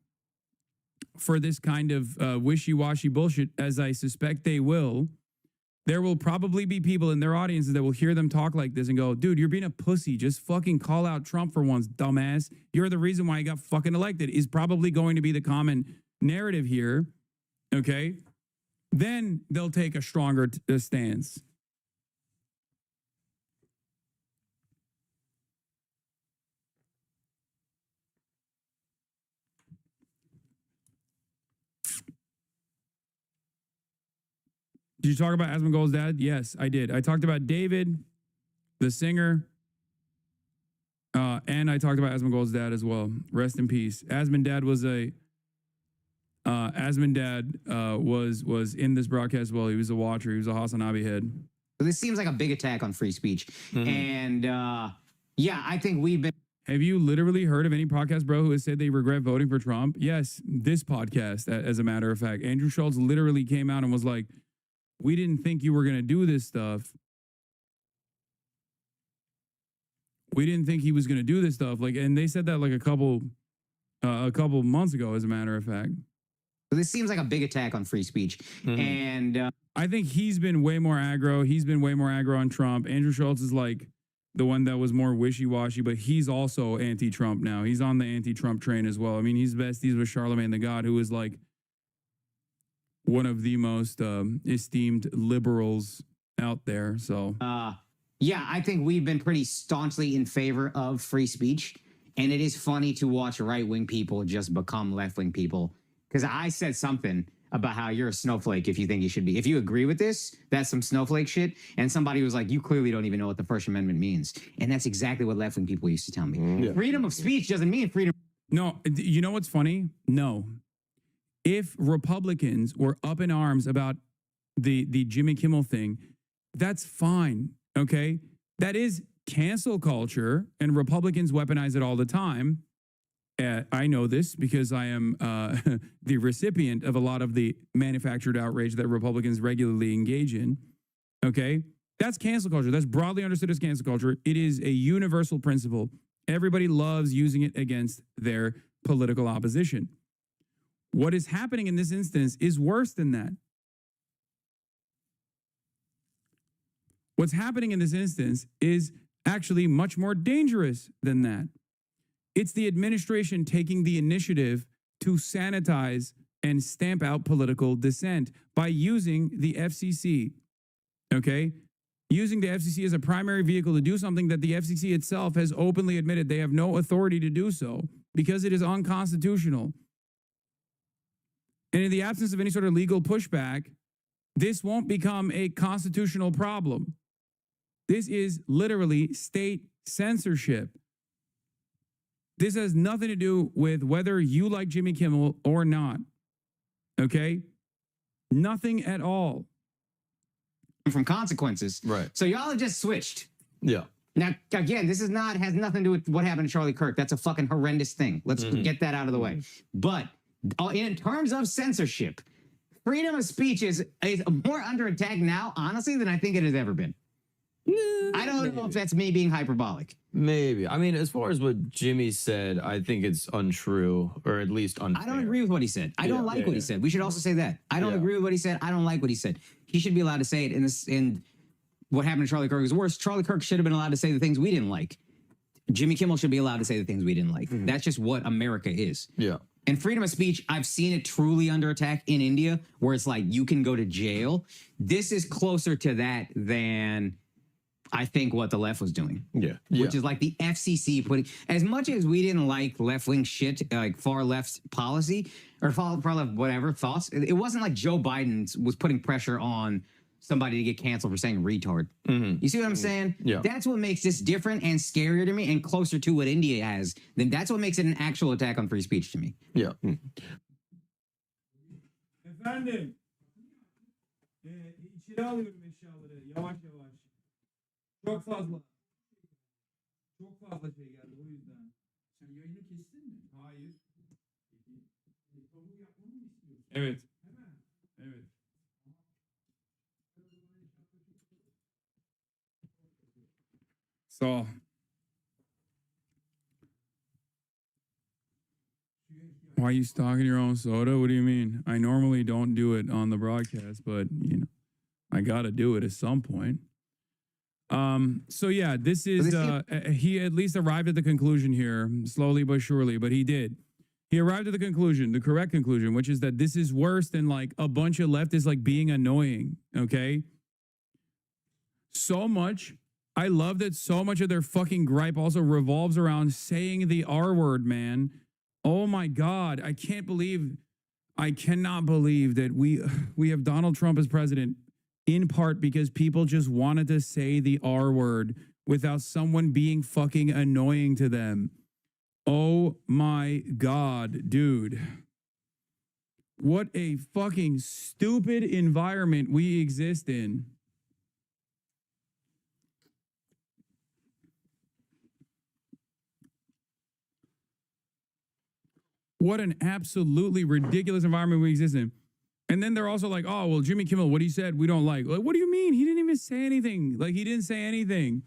Speaker 1: for this kind of wishy-washy bullshit, as I suspect they will, there will probably be people in their audiences that will hear them talk like this and go, dude, you're being a pussy. Just fucking call out Trump for once, dumbass. You're the reason why he got fucking elected, is probably going to be the common narrative here. Okay? Then they'll take a stronger stance. Did you talk about Asmongold's dad? Yes, I did. I talked about David, the singer, and I talked about Asmongold's dad as well. Rest in peace. Asmon dad was was in this broadcast as well. He was a watcher. He was a Hasanabi head.
Speaker 4: This seems like a big attack on free speech. And yeah, I think we've been.
Speaker 1: Have you literally heard of any podcast, bro, who has said they regret voting for Trump? Yes, this podcast, as a matter of fact. Andrew Schultz literally came out and was like, we didn't think you were going to do this stuff. We didn't think he was going to do this stuff. Like, and they said that like a couple months ago, as a matter of fact.
Speaker 4: This seems like a big attack on free speech. And
Speaker 1: I think he's been way more aggro. He's been way more aggro on Trump. Andrew Schultz is like the one that was more wishy-washy, but he's also anti-Trump now. He's on the anti-Trump train as well. I mean, he's besties with Charlemagne the God, who is like one of the most esteemed liberals out there. So
Speaker 4: yeah, I think we've been pretty staunchly in favor of free speech. And it is funny to watch right-wing people just become left-wing people. Because I said something about how you're a snowflake if you think you should be. If you agree with this, that's some snowflake shit. And somebody was like, you clearly don't even know what the First Amendment means. And that's exactly what left-wing people used to tell me. Freedom of speech doesn't mean freedom.
Speaker 1: No, you know what's funny? No. If Republicans were up in arms about the Jimmy Kimmel thing, that's fine, okay? That is cancel culture, and Republicans weaponize it all the time. I know this because I am the recipient of a lot of the manufactured outrage that Republicans regularly engage in, okay? That's cancel culture. That's broadly understood as cancel culture. It is a universal principle. Everybody loves using it against their political opposition. What is happening in this instance is worse than that. What's happening in this instance is actually much more dangerous than that. It's the administration taking the initiative to sanitize and stamp out political dissent by using the FCC, okay? Using the FCC as a primary vehicle to do something that the FCC itself has openly admitted they have no authority to do so because it is unconstitutional. And in the absence of any sort of legal pushback, this won't become a constitutional problem. This is literally state censorship. This has nothing to do with whether you like Jimmy Kimmel or not. Okay? Nothing at all.
Speaker 4: From consequences.
Speaker 6: Right.
Speaker 4: So y'all have just switched.
Speaker 6: Yeah.
Speaker 4: Now, again, this has nothing to do with what happened to Charlie Kirk. That's a fucking horrendous thing. Let's get that out of the way. But in terms of censorship, freedom of speech is more under attack now, honestly, than I think it has ever been. I don't know if that's me being hyperbolic.
Speaker 6: Maybe. I mean, as far as what Jimmy said, I think it's untrue, or at least unfair.
Speaker 4: I don't agree with what he said. I don't like what he said. We should also say that. I don't agree with what he said. I don't like what he said. He should be allowed to say it. And what happened to Charlie Kirk is worse. Charlie Kirk should have been allowed to say the things we didn't like. Jimmy Kimmel should be allowed to say the things we didn't like. That's just what America is.
Speaker 6: Yeah.
Speaker 4: And freedom of speech, I've seen it truly under attack in India, where it's like you can go to jail. This is closer to that than I think what the left was doing. Which is like the FCC putting, as much as we didn't like left-wing shit, like far left policy or far left whatever thoughts, it wasn't like Joe Biden was putting pressure on somebody to get canceled for saying retard. You see what I'm saying?
Speaker 6: Yeah.
Speaker 4: That's what makes this different and scarier to me and closer to what India has. Then that's what makes it an actual attack on free speech to me.
Speaker 6: Yeah.
Speaker 1: Efendim. İçeri alıyorum eşyaları. Yavaş yavaş. Çok fazla. Çok fazla şey geldi o yüzden. Sen yayını kestin mi? Hayır. Evet. Evet. So. Why are you stocking your own soda? What do you mean? I normally don't do it on the broadcast, but, you know, I got to do it at some point. So yeah, this is he at least arrived at the conclusion here, slowly but surely, but he did. He arrived at the conclusion, the correct conclusion, which is that this is worse than like a bunch of leftists like being annoying, okay? So much, I love that so much of their fucking gripe also revolves around saying the R word, man. Oh my God, I cannot believe that we have Donald Trump as president in part because people just wanted to say the R word without someone being fucking annoying to them. Oh my God, dude. What a fucking stupid environment we exist in. What an absolutely ridiculous environment we exist in. And then they're also like, oh, well, Jimmy Kimmel, what he said, we don't like. Like, what do you mean? He didn't even say anything. Like, he didn't say anything.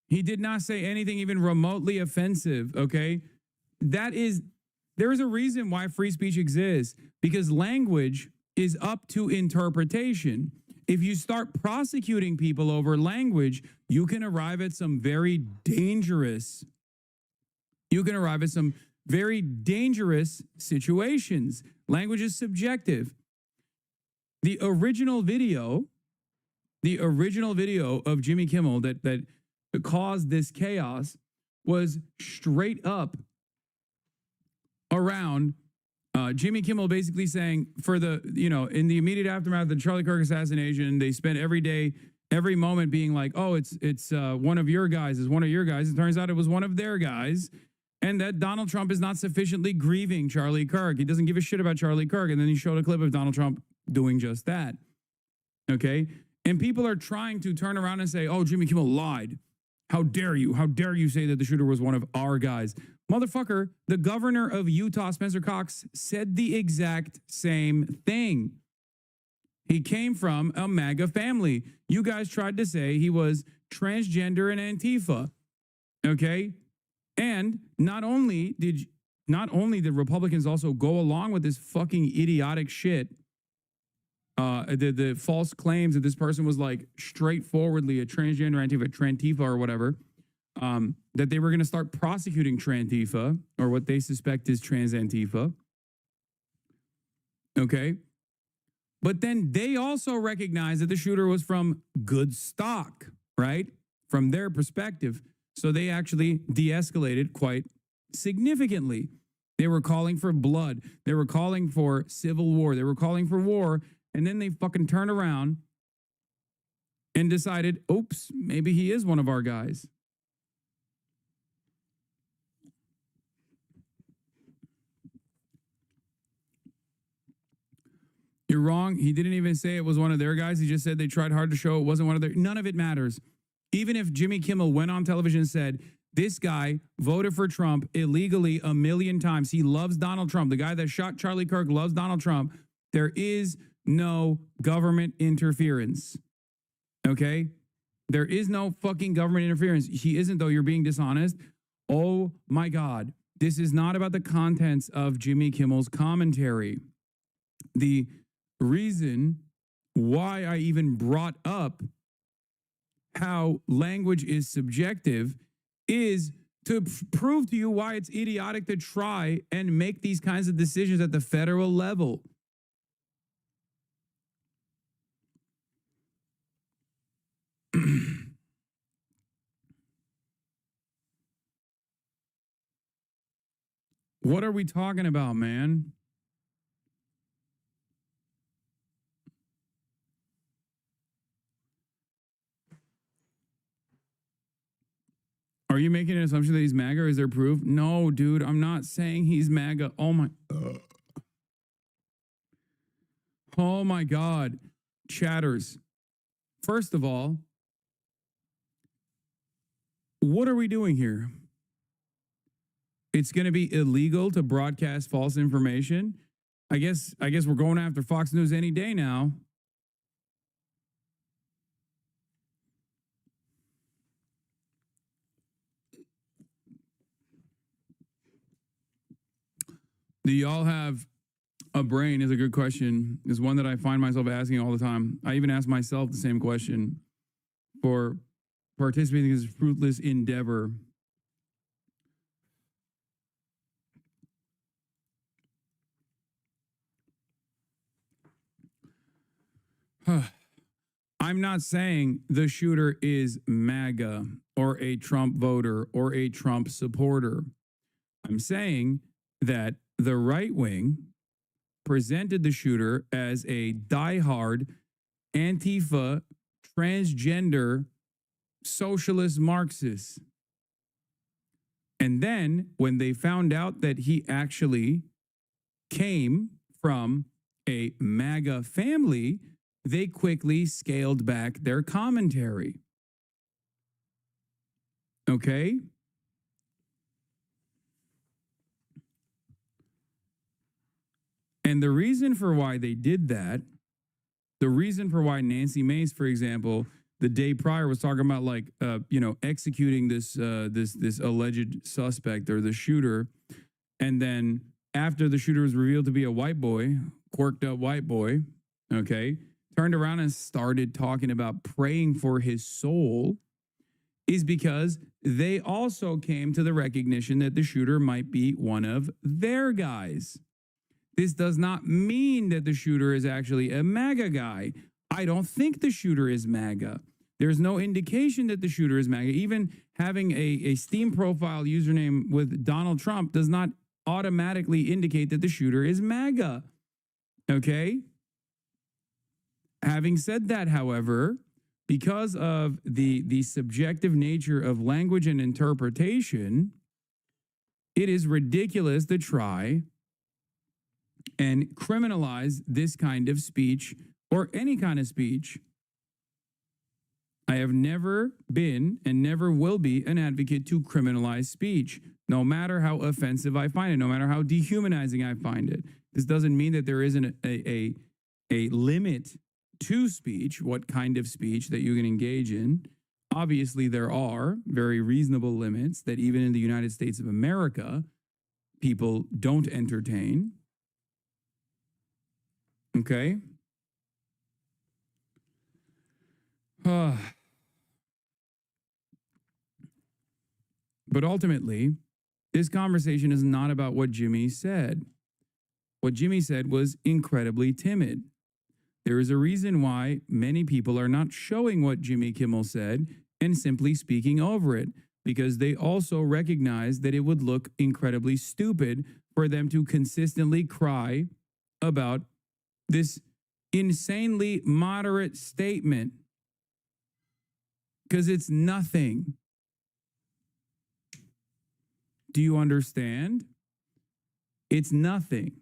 Speaker 1: He did not say anything even remotely offensive, okay? There is a reason why free speech exists, because language is up to interpretation. If you start prosecuting people over language, you can arrive at some very dangerous situations. Language is subjective. The original video of Jimmy Kimmel that caused this chaos was straight up around Jimmy Kimmel basically saying in the immediate aftermath of the Charlie Kirk assassination, they spent every moment being like, oh, it's one of your guys, is one of your guys. It turns out it was one of their guys. And that Donald Trump is not sufficiently grieving Charlie Kirk. He doesn't give a shit about Charlie Kirk. And then he showed a clip of Donald Trump doing just that. Okay? And people are trying to turn around and say, oh, Jimmy Kimmel lied. How dare you? How dare you say that the shooter was one of our guys? Motherfucker, the governor of Utah, Spencer Cox, said the exact same thing. He came from a MAGA family. You guys tried to say he was transgender and Antifa. Okay? And not only did Republicans also go along with this fucking idiotic shit, the false claims that this person was like straightforwardly a transgender Trantifa or whatever, that they were going to start prosecuting Trantifa or what they suspect is trans Antifa. Okay. But then they also recognize that the shooter was from good stock, right? From their perspective. So they actually de-escalated quite significantly. They were calling for blood. They were calling for civil war. They were calling for war. And then they fucking turned around and decided, oops, maybe he is one of our guys. You're wrong. He didn't even say it was one of their guys. He just said they tried hard to show it wasn't one of their. None of it matters. Even if Jimmy Kimmel went on television and said, this guy voted for Trump illegally 1 million times. He loves Donald Trump. The guy that shot Charlie Kirk loves Donald Trump. There is no government interference. Okay? There is no fucking government interference. He isn't, though. You're being dishonest. Oh my God. This is not about the contents of Jimmy Kimmel's commentary. The reason why I even brought up how language is subjective is to prove to you why it's idiotic to try and make these kinds of decisions at the federal level. What are we talking about, man? Are you making an assumption that he's MAGA? Or is there proof? No, dude, I'm not saying he's MAGA. Oh my God. Chatters. First of all, what are we doing here? It's going to be illegal to broadcast false information. I guess we're going after Fox News any day now. Do y'all have A brain is a good question. Is one that I find myself asking all the time. I even ask myself the same question for participating in this fruitless endeavor. I'm not saying the shooter is MAGA or a Trump voter or a Trump supporter. I'm saying that the right wing presented the shooter as a diehard Antifa transgender socialist Marxist. And then when they found out that he actually came from a MAGA family, they quickly scaled back their commentary. Okay? And the reason for why they did that, the reason for why Nancy Mace, for example, the day prior was talking about like, executing this alleged suspect or the shooter, and then after the shooter was revealed to be a white boy, quirked up white boy, okay, turned around and started talking about praying for his soul, is because they also came to the recognition that the shooter might be one of their guys. This does not mean that the shooter is actually a MAGA guy. I don't think the shooter is MAGA. There's no indication that the shooter is MAGA. Even having a Steam profile username with Donald Trump does not automatically indicate that the shooter is MAGA. Okay? Having said that, however, because of the subjective nature of language and interpretation, it is ridiculous to try and criminalize this kind of speech or any kind of speech. I have never been and never will be an advocate to criminalize speech, no matter how offensive I find it, no matter how dehumanizing I find it. This doesn't mean that there isn't a limit to speech, what kind of speech that you can engage in. Obviously, there are very reasonable limits that even in the United States of America, people don't entertain. Okay? But ultimately, this conversation is not about what Jimmy said. What Jimmy said was incredibly timid. There is a reason why many people are not showing what Jimmy Kimmel said and simply speaking over it, because they also recognize that it would look incredibly stupid for them to consistently cry about this insanely moderate statement, because it's nothing. Do you understand? It's nothing.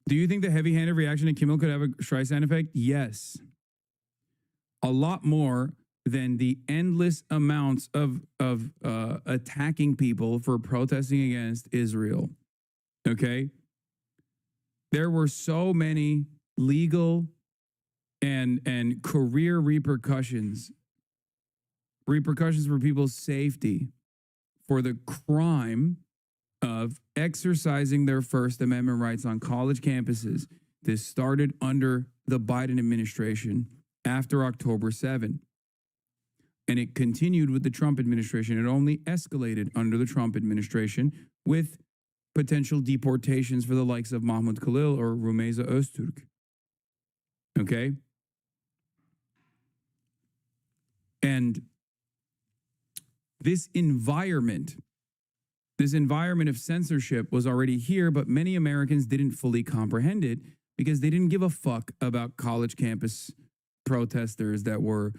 Speaker 1: Do you think the heavy-handed reaction to Kimmel could have a Streisand effect? Yes. A lot more than the endless amounts of attacking people for protesting against Israel. Okay? There were so many legal and career repercussions for people's safety for the crime of exercising their First Amendment rights on college campuses. This started under the Biden administration after October 7. And it continued with the Trump administration. It only escalated under the Trump administration with potential deportations for the likes of Mahmoud Khalil or Rumeysa Öztürk. Okay? And this environment of censorship was already here, but many Americans didn't fully comprehend it because they didn't give a fuck about college campus protesters that were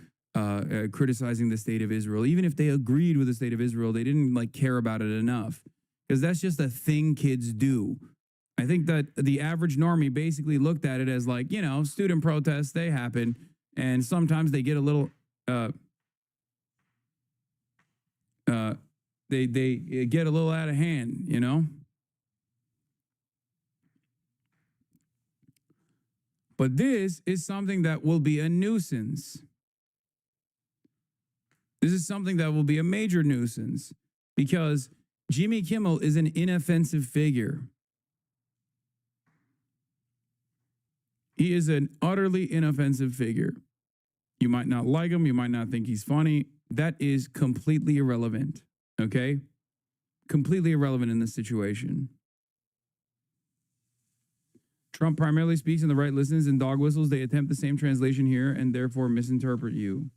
Speaker 1: criticizing the state of Israel. Even if they agreed with the state of Israel, they didn't care about it enough because that's just a thing kids do. I think that the average normie basically looked at it as student protests, they happen, and sometimes they get a little they get a little out of hand, you know? But this is something that will be a nuisance. This is something that will be a major nuisance because Jimmy Kimmel is an inoffensive figure. He is an utterly inoffensive figure. You might not like him. You might not think he's funny. That is completely irrelevant, okay? Completely irrelevant in this situation. Trump primarily speaks and the right listens. In dog whistles, they attempt the same translation here and therefore misinterpret you.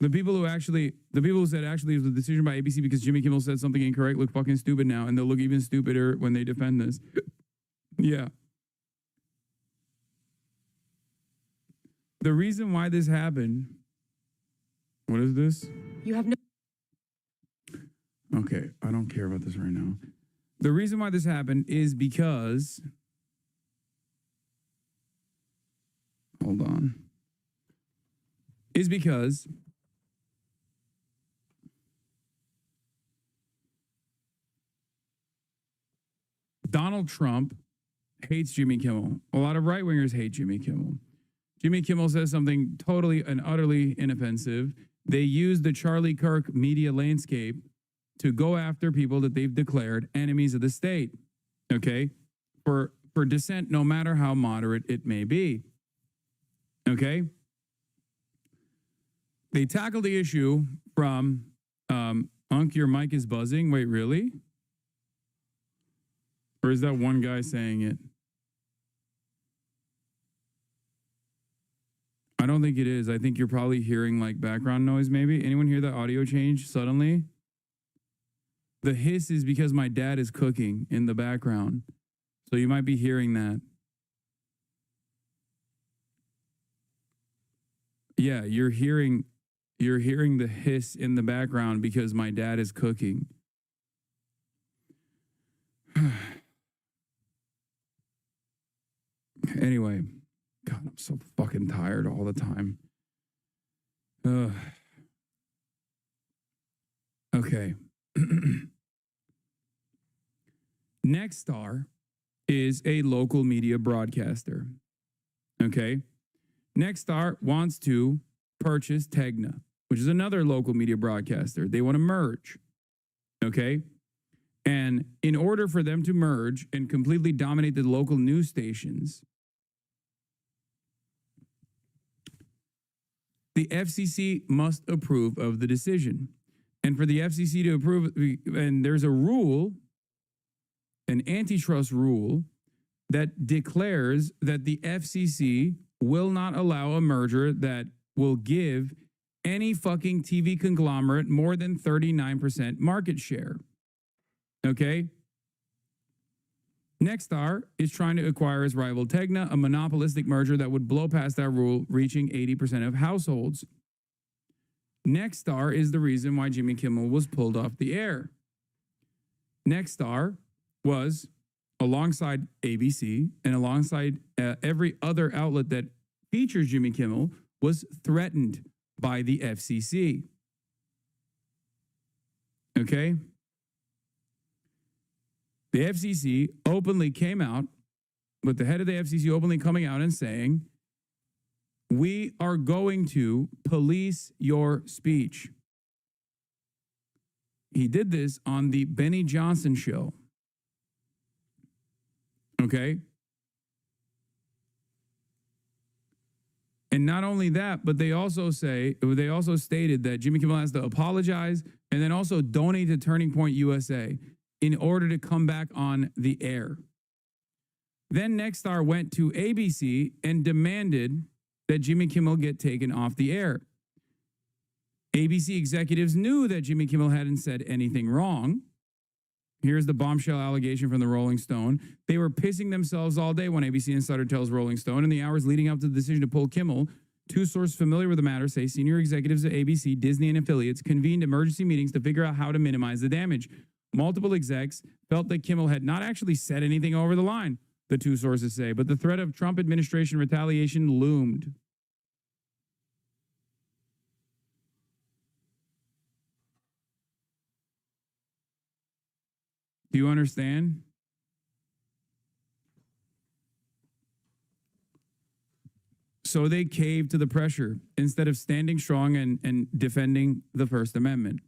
Speaker 1: The people who said actually it was a decision by ABC because Jimmy Kimmel said something incorrect look fucking stupid now, and they'll look even stupider when they defend this. Yeah. The reason why this happened. What is this?
Speaker 16: You have no.
Speaker 1: Okay, I don't care about this right now. The reason why this happened is because. Hold on. Is because. Donald Trump hates Jimmy Kimmel. A lot of right-wingers hate Jimmy Kimmel. Jimmy Kimmel says something totally and utterly inoffensive. They use the Charlie Kirk media landscape to go after people that they've declared enemies of the state, okay? For dissent, no matter how moderate it may be, okay? They tackle the issue from, Unc, your mic is buzzing. Wait, really? Or is that one guy saying it? I don't think it is. I think you're probably hearing like background noise maybe. Anyone hear that audio change suddenly? The hiss is because my dad is cooking in the background. So you might be hearing that. Yeah, you're hearing the hiss in the background because my dad is cooking. Anyway, God, I'm so fucking tired all the time. Okay. Nexstar is a local media broadcaster. Okay. Nexstar wants to purchase Tegna, which is another local media broadcaster. They want to merge. Okay. And in order for them to merge and completely dominate the local news stations, the FCC must approve of the decision. And for the FCC to approve, and there's a rule, an antitrust rule, that declares that the FCC will not allow a merger that will give any fucking TV conglomerate more than 39% market share. Okay? Nexstar is trying to acquire its rival Tegna, a monopolistic merger that would blow past that rule, reaching 80% of households. Nexstar is the reason why Jimmy Kimmel was pulled off the air. Nexstar was, alongside ABC and alongside every other outlet that features Jimmy Kimmel, was threatened by the FCC. Okay? The FCC openly came out, with the head of the FCC openly coming out and saying, we are going to police your speech. He did this on the Benny Johnson show. Okay? And not only that, but they also stated that Jimmy Kimmel has to apologize and then also donate to Turning Point USA in order to come back on the air. Then Nexstar went to ABC and demanded that Jimmy Kimmel get taken off the air. ABC executives knew that Jimmy Kimmel hadn't said anything wrong. Here's the bombshell allegation from the Rolling Stone. They were pissing themselves all day when ABC Insider tells Rolling Stone. In the hours leading up to the decision to pull Kimmel, two sources familiar with the matter say senior executives at ABC, Disney, and affiliates convened emergency meetings to figure out how to minimize the damage. Multiple execs felt that Kimmel had not actually said anything over the line, the two sources say, but the threat of Trump administration retaliation loomed. Do you understand? So they cave to the pressure instead of standing strong and defending the First Amendment,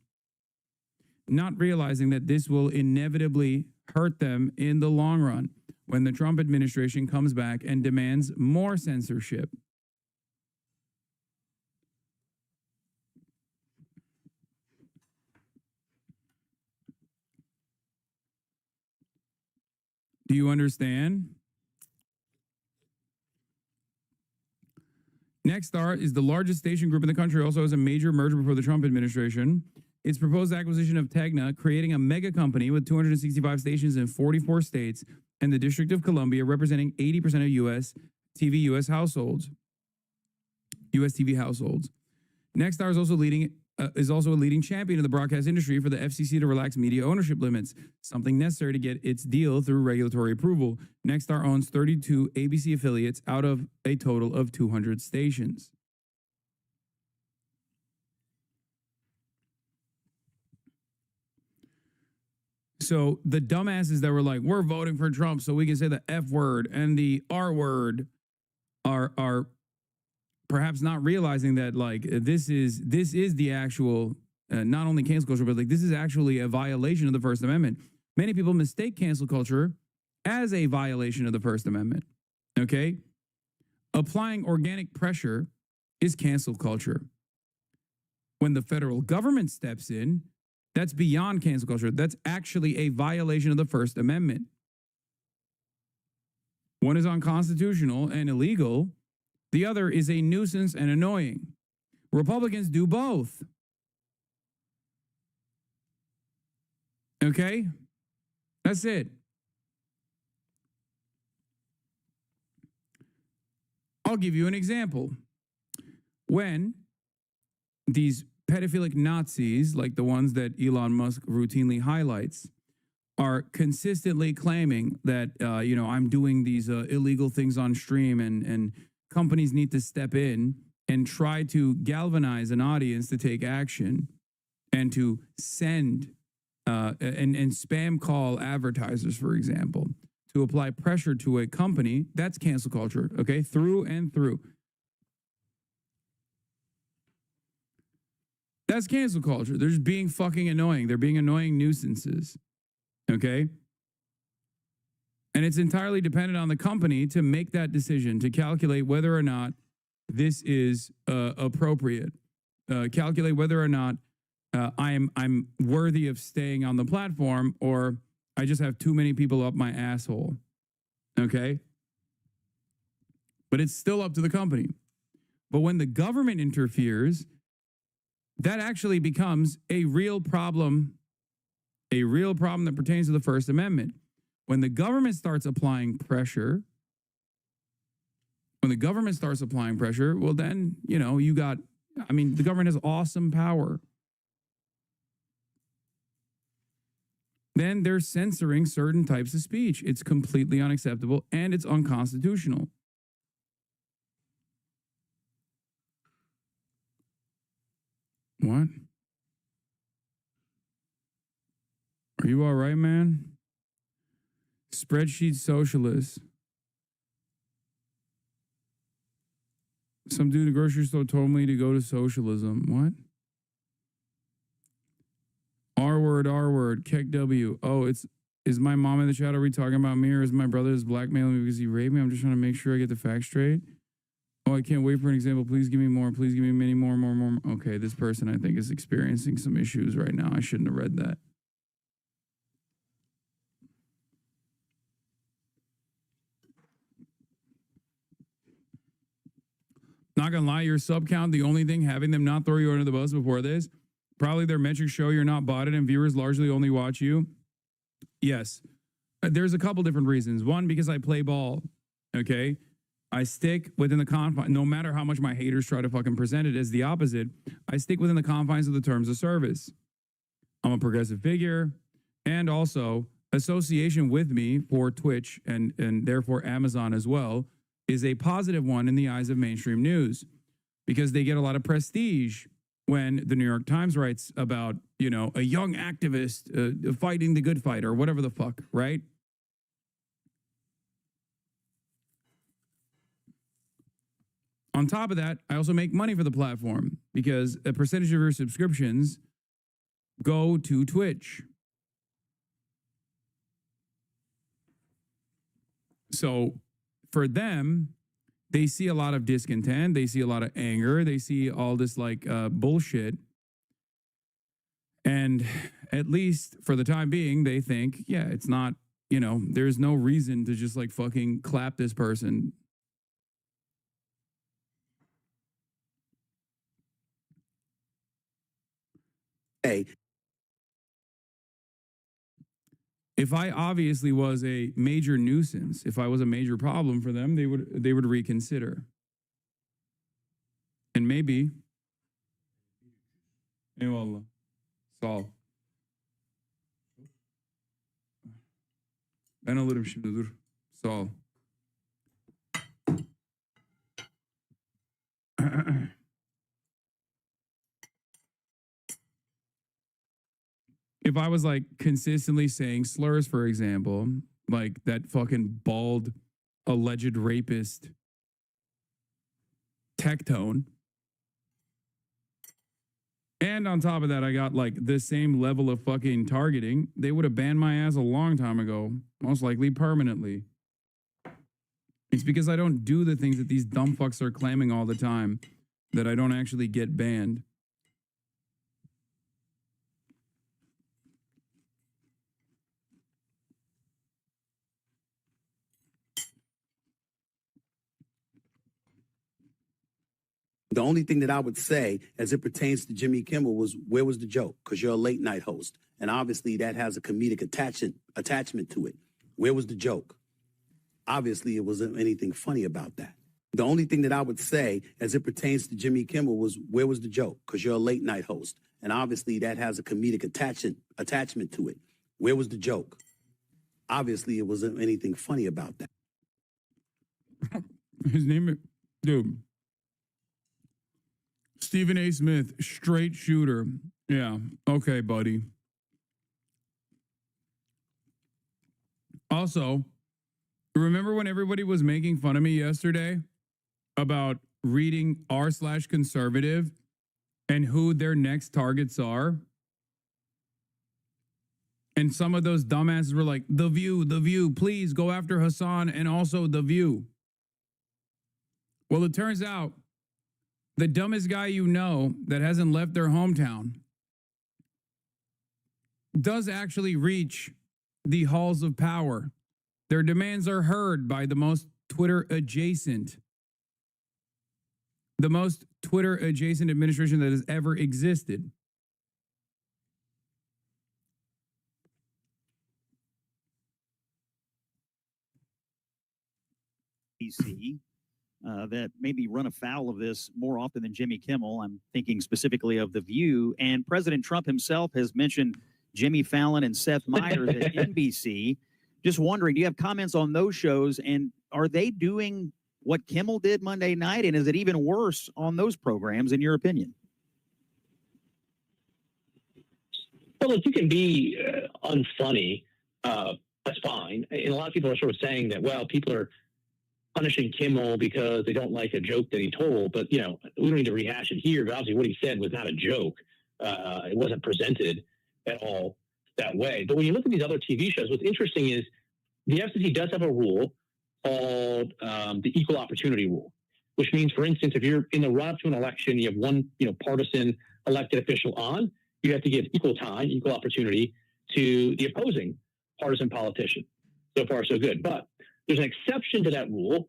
Speaker 1: not realizing that this will inevitably hurt them in the long run when the Trump administration comes back and demands more censorship. Do you understand? Nexstar is the largest station group in the country, also has a major merger before the Trump administration. Its proposed acquisition of Tegna, creating a mega company with 265 stations in 44 states and the District of Columbia, representing 80% of U.S. TV households. Nexstar is also a leading champion in the broadcast industry for the FCC to relax media ownership limits, something necessary to get its deal through regulatory approval. Nexstar owns 32 ABC affiliates out of a total of 200 stations. So the dumbasses that were like, we're voting for Trump so we can say the F word and the R word are perhaps not realizing that like this is the actual not only cancel culture, but like this is actually a violation of the First Amendment. Many people mistake cancel culture as a violation of the First Amendment. Okay? Applying organic pressure is cancel culture. When the federal government steps in, that's beyond cancel culture. That's actually a violation of the First Amendment. One is unconstitutional and illegal. The other is a nuisance and annoying. Republicans do both. Okay? That's it. I'll give you an example. When these pedophilic Nazis, like the ones that Elon Musk routinely highlights, are consistently claiming that, I'm doing these illegal things on stream and companies need to step in and try to galvanize an audience to take action and to send and spam call advertisers, for example, to apply pressure to a company, that's cancel culture, okay, through and through. That's cancel culture. They're just being fucking annoying. They're being annoying nuisances, okay? And it's entirely dependent on the company to make that decision, to calculate whether or not this is appropriate, calculate whether or not I'm worthy of staying on the platform, or I just have too many people up my asshole, okay? But it's still up to the company. But when the government interferes, that actually becomes a real problem that pertains to the First Amendment. When the government starts applying pressure, well, then, the government has awesome power. Then they're censoring certain types of speech. It's completely unacceptable and it's unconstitutional. What? Are you all right, man? Spreadsheet socialist. Some dude at the grocery store told me to go to socialism. What? R word, Keck W. Oh, is my mom in the chat? Are we talking about me, or is my brother blackmailing me because he raped me? I'm just trying to make sure I get the facts straight. Oh, I can't wait for an example. Please give me more. Please give me many more. Okay, this person I think is experiencing some issues right now. I shouldn't have read that. Not gonna lie, your sub count, the only thing having them not throw you under the bus before this, probably their metrics show you're not botted and viewers largely only watch you. Yes. There's a couple different reasons. One, because I play ball, okay? I stick within the confines, no matter how much my haters try to fucking present it as the opposite, I stick within the confines of the terms of service. I'm a progressive figure, and also association with me for Twitch and therefore Amazon as well is a positive one in the eyes of mainstream news because they get a lot of prestige when the New York Times writes about, you know, a young activist fighting the good fight or whatever the fuck, right? On top of that, I also make money for the platform because a percentage of your subscriptions go to Twitch. So for them, they see a lot of discontent. They see a lot of anger. They see all this like bullshit. And at least for the time being, they think, yeah, it's not, you know, there's no reason to just like fucking clap this person.
Speaker 7: Hey.
Speaker 1: If I obviously was a major nuisance, if I was a major problem for them, they would reconsider. And maybe, eyvallah, sağ. Ben alırım şimdi, dur. Sağ ol. If I was like consistently saying slurs, for example, like that fucking bald alleged rapist Tectone, and on top of that, I got like the same level of fucking targeting, they would have banned my ass a long time ago, most likely permanently. It's because I don't do the things that these dumb fucks are claiming all the time that I don't actually get banned.
Speaker 7: The only thing that I would say as it pertains to Jimmy Kimmel was, where was the joke? Because you're a late night host. And obviously that has a comedic attachment to it. Where was the joke? Obviously it wasn't anything funny about that. The only thing that I would say as it pertains to Jimmy Kimmel was, where was the joke? Because you're a late night host. And obviously that has a comedic attachment to it. Where was the joke? Obviously it wasn't anything funny about that.
Speaker 1: His name is, dude. Stephen A. Smith, straight shooter. Yeah, okay, buddy. Also, remember when everybody was making fun of me yesterday about reading r/conservative and who their next targets are? And some of those dumbasses were like, The View, please go after Hassan and also The View. Well, it turns out the dumbest guy you know that hasn't left their hometown does actually reach the halls of power. Their demands are heard by the most Twitter adjacent administration that has ever existed.
Speaker 8: PC that maybe run afoul of this more often than Jimmy Kimmel. I'm thinking specifically of The View. And President Trump himself has mentioned Jimmy Fallon and Seth Meyers at NBC. Just wondering, do you have comments on those shows? And are they doing what Kimmel did Monday night? And is it even worse on those programs, in your opinion?
Speaker 23: Well, look, you can be unfunny. That's fine. And a lot of people are sort of saying that, well, people are punishing Kimmel because they don't like a joke that he told. But, you know, we don't need to rehash it here. But obviously what he said was not a joke. It wasn't presented at all that way. But when you look at these other TV shows, what's interesting is the FCC does have a rule called the equal opportunity rule, which means, for instance, if you're in the run-up to an election, you have one, partisan elected official on, you have to give equal time, equal opportunity to the opposing partisan politician. So far, so good. But there's an exception to that rule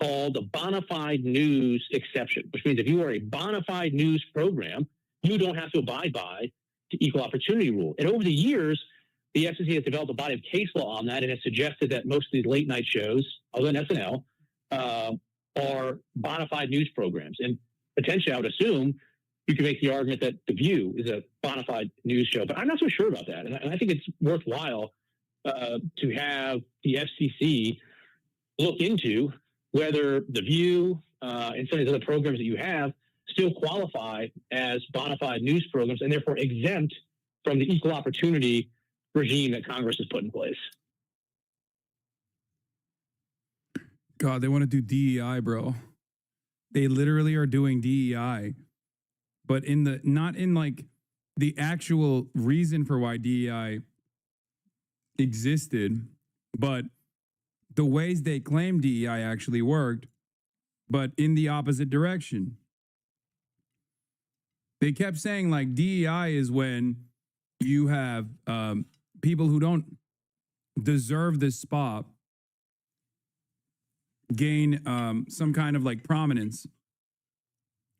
Speaker 23: called the bona fide news exception, which means if you are a bona fide news program, you don't have to abide by the equal opportunity rule. And over the years, the FCC has developed a body of case law on that and has suggested that most of these late night shows, other than SNL, are bona fide news programs. And potentially, I would assume you could make the argument that The View is a bona fide news show. But I'm not so sure about that. And I think it's worthwhile to have the FCC look into whether The View and some of these other programs that you have still qualify as bona fide news programs and therefore exempt from the equal opportunity regime that Congress has put in place.
Speaker 1: God, they want to do DEI, bro. They literally are doing DEI, but not in like the actual reason for why DEI existed, but the ways they claim DEI actually worked, but in the opposite direction. They kept saying like DEI is when you have people who don't deserve this spot gain some kind of like prominence,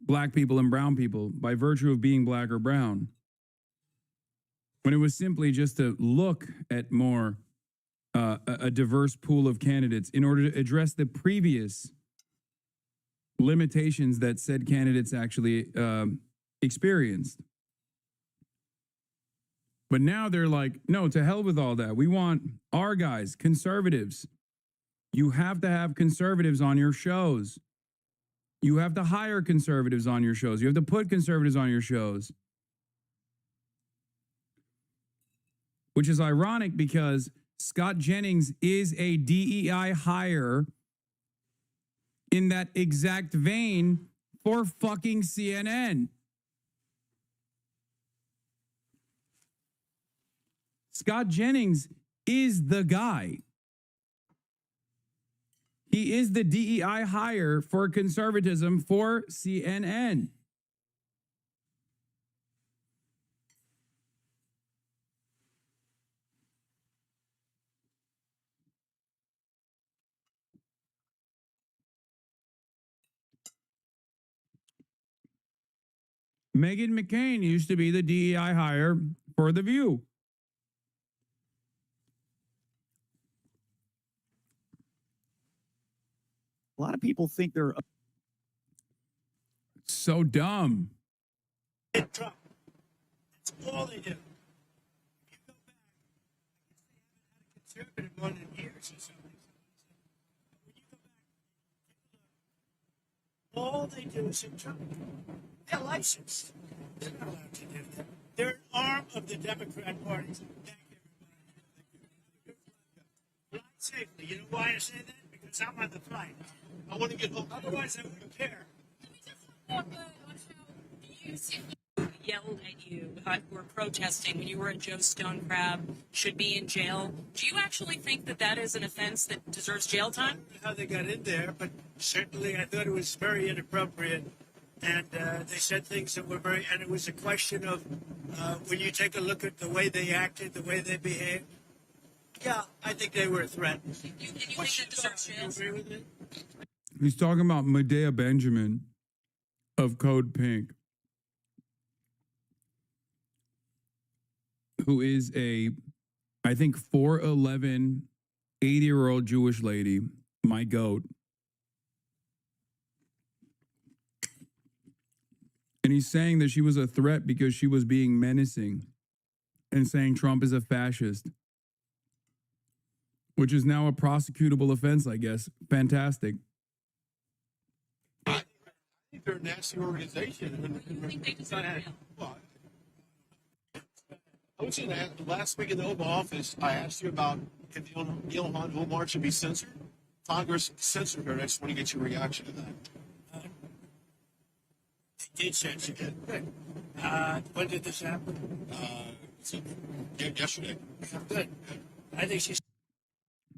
Speaker 1: black people and brown people, by virtue of being black or brown. When it was simply just to look at more a diverse pool of candidates in order to address the previous limitations that said candidates actually experienced. But now they're like, no, to hell with all that. We want our guys, conservatives. You have to have conservatives on your shows. You have to hire conservatives on your shows. You have to put conservatives on your shows. Which is ironic because Scott Jennings is a DEI hire in that exact vein for fucking CNN. Scott Jennings is the guy. He is the DEI hire for conservatism for CNN. Meghan McCain used to be the DEI hire for The View.
Speaker 8: A lot of people think they're
Speaker 1: so dumb.
Speaker 2: Trump. That's all they do. If you go back, I guess they haven't had a conservative one in years or something. When you go back, all they do is hit Trump. They're licensed. They're not allowed to do that. They're an arm of the Democrat Party. Thank everybody. Fly safely. You know why I say that? Because I'm on the flight. I want to get home. Otherwise, I wouldn't care.
Speaker 3: Yelled at you were protesting when you were at Joe Stone Crab should be in jail. Do you actually think that that is an offense that deserves jail time?
Speaker 2: I don't know how they got in there, but certainly I thought it was very inappropriate. And they said things that were very, and it was a question of when you take a look at the way they acted, the way they behaved. Yeah, I think they were a threat.
Speaker 3: You think that deserves jail?
Speaker 2: Do you agree with me?
Speaker 1: He's talking about Medea Benjamin of Code Pink, who is I think 4'11", 80-year-old Jewish lady, my goat. And he's saying that she was a threat because she was being menacing and saying Trump is a fascist, which is now a prosecutable offense, I guess. Fantastic.
Speaker 9: I think they're a nasty organization. Well, I would say that last week in the Oval Office, I asked you about if Ilhan Omar should be censored. Congress censored her. I just want to get your reaction to that.
Speaker 2: They did censor it. Good. When did this happen?
Speaker 9: Yesterday.
Speaker 2: Good. I think she's.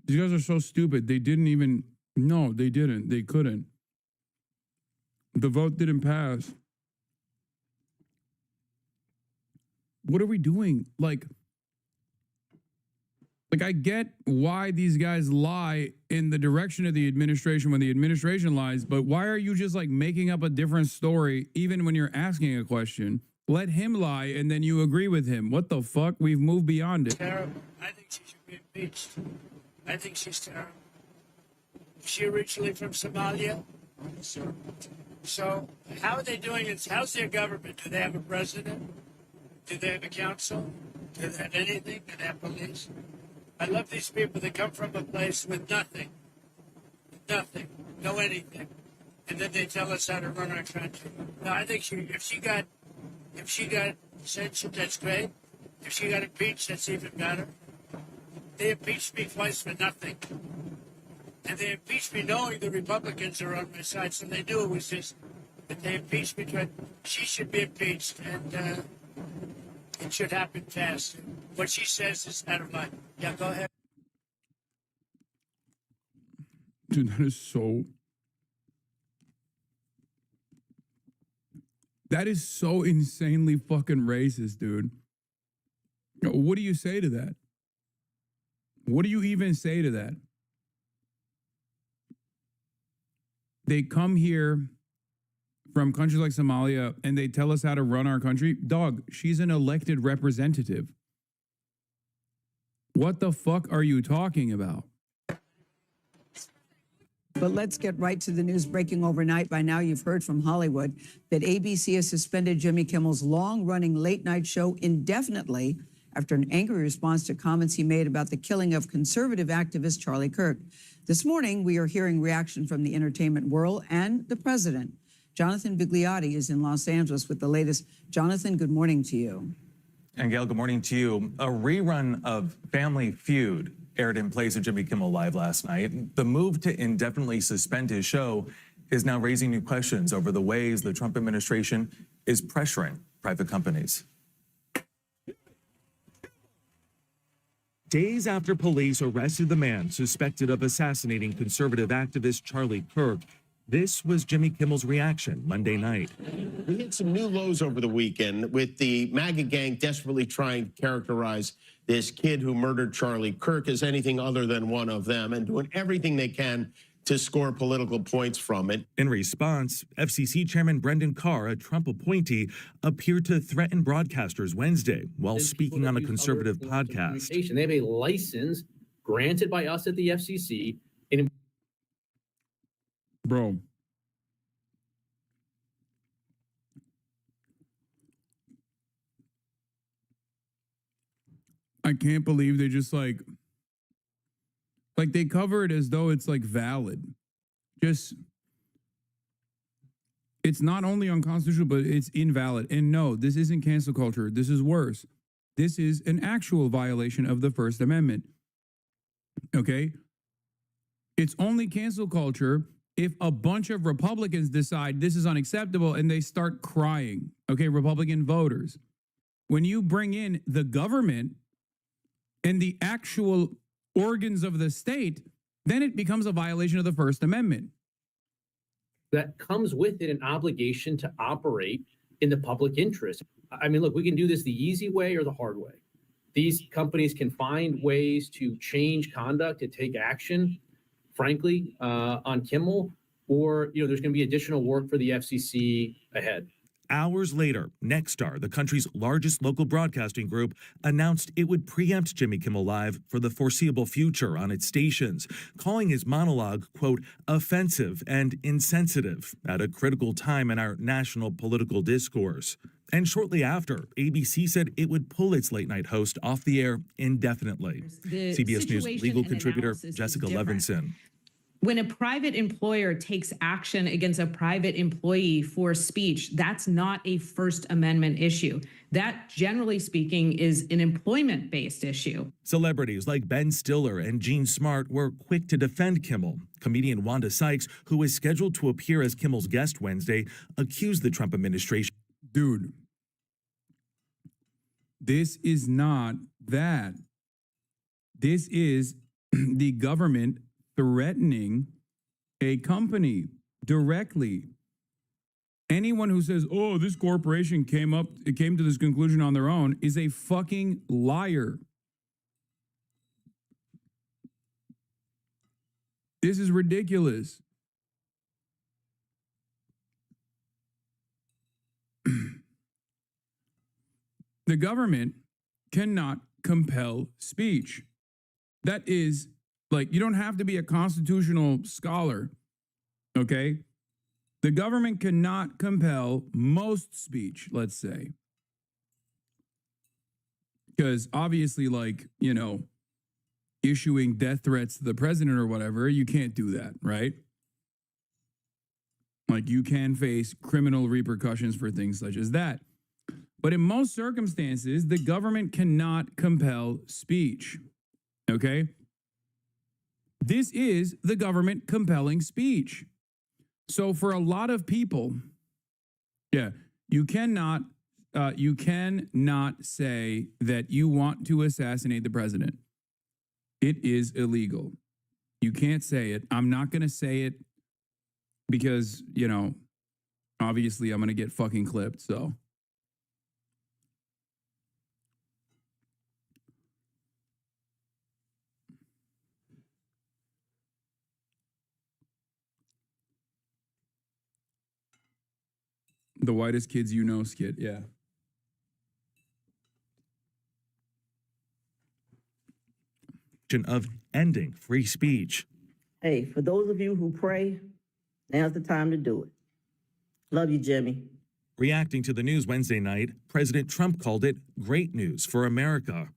Speaker 1: These guys are so stupid. They didn't even. No, they didn't. They couldn't. The vote didn't pass. What are we doing? Like I get why these guys lie in the direction of the administration when the administration lies, but why are you just like making up a different story even when you're asking a question? Let him lie and then you agree with him. What the fuck? We've moved beyond it.
Speaker 2: Terrible. I think she should be impeached. I think she's terrible. Is she originally from Somalia? Sure. So how are they doing it? How's their government? Do they have a president? Do they have a council? Do they have anything? Do they have police? I love these people that come from a place with nothing. Nothing. No anything. and then they tell us how to run our country. No, I think if she got censored, that's great. If she got impeached, that's even better. They impeached me twice for nothing. And they impeached me knowing the Republicans are on my side, so they knew it was just that they impeached me. She should be impeached, and it should happen fast. What she says is out of line. Yeah, go ahead.
Speaker 1: Dude, that is so insanely fucking racist, dude. What do you say to that? What do you even say to that? They come here from countries like Somalia and they tell us how to run our country. Dog, she's an elected representative. What the fuck are you talking about?
Speaker 10: But let's get right to the news breaking overnight. By now, you've heard from Hollywood that ABC has suspended Jimmy Kimmel's long-running late-night show indefinitely after an angry response to comments he made about the killing of conservative activist Charlie Kirk. This morning, we are hearing reaction from the entertainment world and the president. Jonathan Vigliotti is in Los Angeles with the latest. Jonathan, good morning to you.
Speaker 13: And Gail, good morning to you. A rerun of Family Feud aired in place of Jimmy Kimmel Live last night. The move to indefinitely suspend his show is now raising new questions over the ways the Trump administration is pressuring private companies.
Speaker 14: Days after police arrested the man suspected of assassinating conservative activist Charlie Kirk, this was Jimmy Kimmel's reaction Monday night.
Speaker 24: We hit some new lows over the weekend with the MAGA gang desperately trying to characterize this kid who murdered Charlie Kirk as anything other than one of them and doing everything they can to score political points from it.
Speaker 14: In response, FCC Chairman Brendan Carr, a Trump appointee, appeared to threaten broadcasters Wednesday while speaking on a conservative podcast.
Speaker 25: They have a license granted by us at the FCC.
Speaker 1: Bro. I can't believe they just like they cover it as though it's like valid. Just, it's not only unconstitutional, but it's invalid. And no, this isn't cancel culture. This is worse. This is an actual violation of the First Amendment. Okay? It's only cancel culture if a bunch of Republicans decide this is unacceptable and they start crying. Okay, Republican voters. When you bring in the government and the actual organs of the state, then it becomes a violation of the First Amendment.
Speaker 25: That comes with it an obligation to operate in the public interest. I mean, look, we can do this the easy way or the hard way. These companies can find ways to change conduct, to take action, frankly, on Kimmel, or there's going to be additional work for the FCC ahead.
Speaker 14: Hours later, Nexstar, the country's largest local broadcasting group, announced it would preempt Jimmy Kimmel Live for the foreseeable future on its stations, calling his monologue, quote, offensive and insensitive at a critical time in our national political discourse. And shortly after, ABC said it would pull its late-night host off the air indefinitely. CBS News legal contributor Jessica Levinson.
Speaker 26: When a private employer takes action against a private employee for speech, that's not a First Amendment issue. That, generally speaking, is an employment-based issue.
Speaker 14: Celebrities like Ben Stiller and Gene Smart were quick to defend Kimmel. Comedian Wanda Sykes, who is scheduled to appear as Kimmel's guest Wednesday, accused the Trump administration.
Speaker 1: Dude, this is not that. This is the government threatening a company directly. Anyone who says, oh, this corporation came to this conclusion on their own is a fucking liar. This is ridiculous. The government cannot compel speech. That is, like, you don't have to be a constitutional scholar, okay? The government cannot compel most speech, let's say. Because obviously, like, issuing death threats to the president or whatever, you can't do that, right? Like, you can face criminal repercussions for things such as that. But in most circumstances, the government cannot compel speech. Okay? This is the government compelling speech. So for a lot of people, you cannot say that you want to assassinate the president. It is illegal. You can't say it. I'm not going to say it because, obviously I'm going to get fucking clipped, so. The whitest kids you know skit, yeah.
Speaker 14: Of ending free speech.
Speaker 11: Hey, for those of you who pray, now's the time to do it. Love you, Jimmy.
Speaker 14: Reacting to the news Wednesday night, President Trump called it great news for America.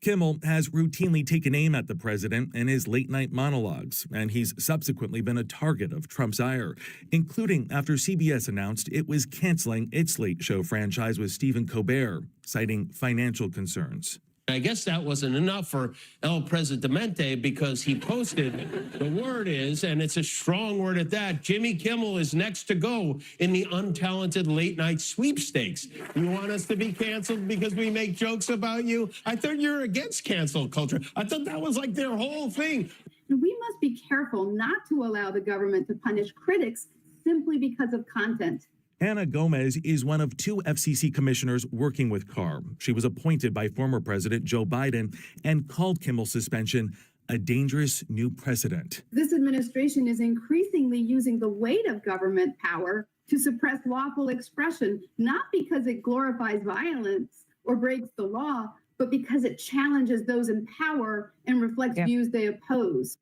Speaker 14: Kimmel has routinely taken aim at the president in his late-night monologues, and he's subsequently been a target of Trump's ire, including after CBS announced it was canceling its Late Show franchise with Stephen Colbert, citing financial concerns.
Speaker 24: I guess that wasn't enough for El Presidente because he posted, the word is, and it's a strong word at that, Jimmy Kimmel is next to go in the untalented late night sweepstakes. You want us to be canceled because we make jokes about you? I thought you were against cancel culture. I thought that was like their whole thing.
Speaker 17: We must be careful not to allow the government to punish critics simply because of content.
Speaker 14: Ana Gomez is one of 2 FCC commissioners working with KAR. She was appointed by former President Joe Biden and called Kimmel's suspension a dangerous new precedent.
Speaker 17: This administration is increasingly using the weight of government power to suppress lawful expression, not because it glorifies violence or breaks the law, but because it challenges those in power and reflects views they oppose.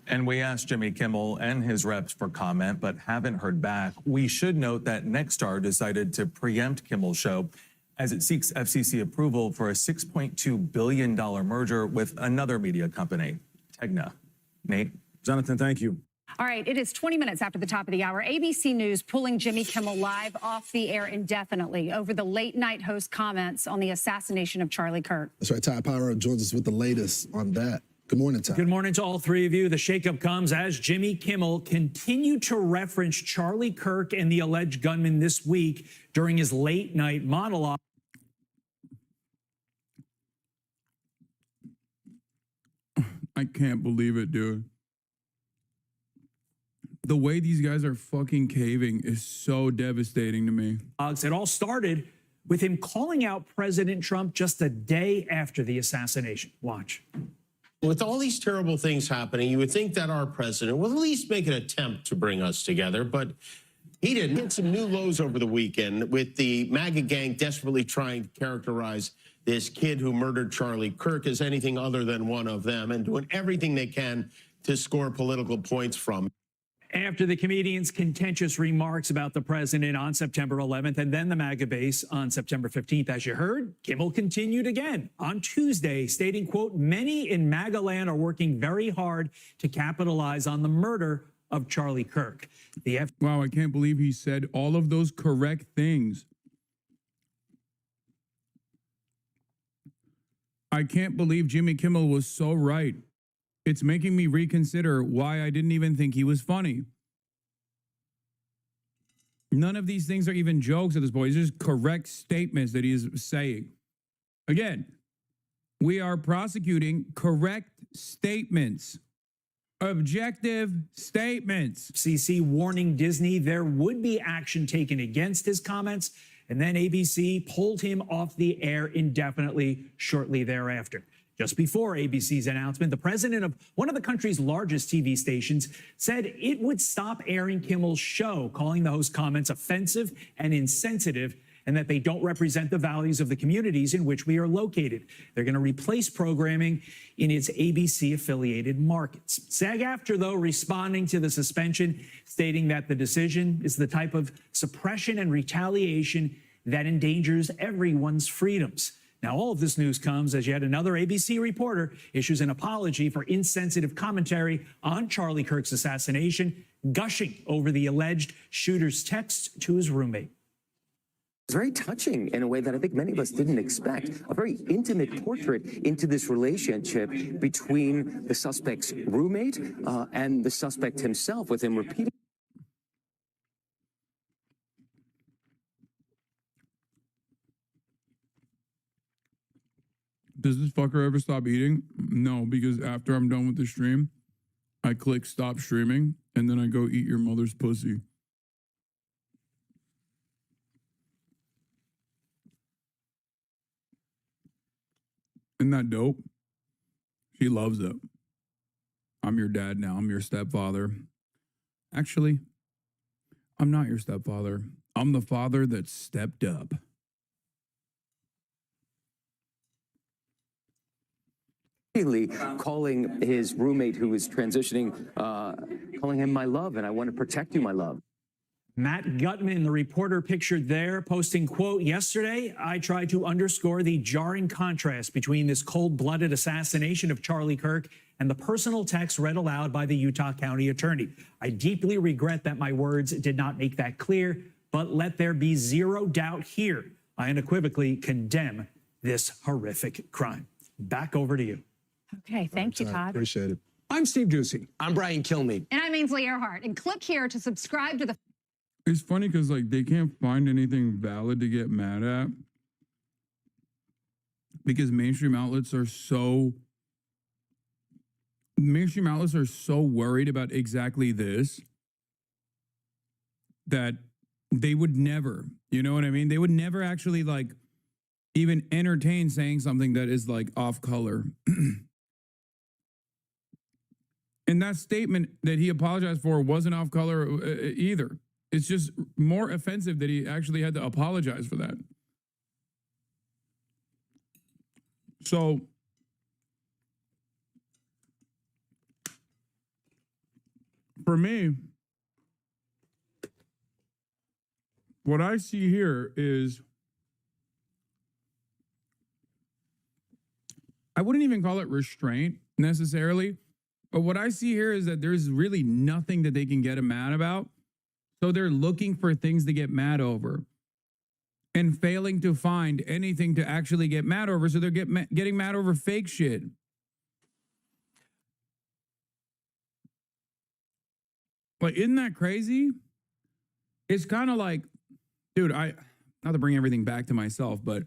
Speaker 13: And we asked Jimmy Kimmel and his reps for comment, but haven't heard back. We should note that Nexstar decided to preempt Kimmel's show as it seeks FCC approval for a $6.2 billion merger with another media company, Tegna. Nate?
Speaker 18: Jonathan, thank you.
Speaker 16: All right, it is 20 minutes after the top of the hour. ABC News pulling Jimmy Kimmel Live off the air indefinitely over the late-night host comments on the assassination of Charlie Kirk.
Speaker 19: That's right. Ty Pyro joins us with the latest on that. Good morning, Ty.
Speaker 20: Good morning to all three of you. The shakeup comes as Jimmy Kimmel continued to reference Charlie Kirk and the alleged gunman this week during his late-night monologue.
Speaker 1: I can't believe it, dude. The way these guys are fucking caving is so devastating to me.
Speaker 20: It all started with him calling out President Trump just a day after the assassination. Watch.
Speaker 24: With all these terrible things happening, you would think that our president will at least make an attempt to bring us together, but he didn't. Hit some new lows over the weekend with the MAGA gang desperately trying to characterize this kid who murdered Charlie Kirk as anything other than one of them and doing everything they can to score political points from.
Speaker 20: After the comedian's contentious remarks about the president on September 11th and then the MAGA base on September 15th, as you heard, Kimmel continued again on Tuesday, stating, quote, many in MAGA land are working very hard to capitalize on the murder of Charlie Kirk.
Speaker 1: Wow, I can't believe he said all of those correct things. I can't believe Jimmy Kimmel was so right. It's making me reconsider why I didn't even think he was funny. None of these things are even jokes at this point. It's just correct statements that he is saying. Again, we are prosecuting correct statements. Objective statements.
Speaker 20: FCC warning Disney there would be action taken against his comments, and then ABC pulled him off the air indefinitely shortly thereafter. Just before ABC's announcement, the president of one of the country's largest TV stations said it would stop airing Kimmel's show, calling the host's comments offensive and insensitive, and that they don't represent the values of the communities in which we are located. They're going to replace programming in its ABC-affiliated markets. SAG-AFTRA, though, responding to the suspension, stating that the decision is the type of suppression and retaliation that endangers everyone's freedoms. Now, all of this news comes as yet another ABC reporter issues an apology for insensitive commentary on Charlie Kirk's assassination, gushing over the alleged shooter's text to his roommate.
Speaker 5: It's very touching in a way that I think many of us didn't expect. A very intimate portrait into this relationship between the suspect's roommate and the suspect himself, with him repeating.
Speaker 1: Does this fucker ever stop eating? No, because after I'm done with the stream, I click stop streaming, and then I go eat your mother's pussy. Isn't that dope? She loves it. I'm your dad now. I'm your stepfather. Actually, I'm not your stepfather. I'm the father that stepped up.
Speaker 5: Calling his roommate who is transitioning, calling him my love, and I want to protect you, my love.
Speaker 20: Matt Gutman, the reporter pictured there, posting, quote, yesterday, I tried to underscore the jarring contrast between this cold-blooded assassination of Charlie Kirk and the personal text read aloud by the Utah County Attorney. I deeply regret that my words did not make that clear, but let there be zero doubt here. I unequivocally condemn this horrific crime. Back over to you.
Speaker 16: Okay, thank you, Todd.
Speaker 19: Appreciate it.
Speaker 12: I'm Steve Ducey.
Speaker 15: I'm Brian Kilmeade.
Speaker 16: And I'm Ainsley Earhart. And click here to subscribe to the...
Speaker 1: It's funny because, like, they can't find anything valid to get mad at because mainstream outlets are so worried about exactly this that they would never, you know what I mean? They would never actually, like, even entertain saying something that is, like, off color. And that statement that he apologized for wasn't off color either. It's just more offensive that he actually had to apologize for that. So, for me, what I see here is, I wouldn't even call it restraint necessarily, but what I see here is that there's really nothing that they can get mad about. So they're looking for things to get mad over and failing to find anything to actually get mad over. So they're getting mad over fake shit. Like, isn't that crazy? It's kind of like, dude, not to bring everything back to myself, but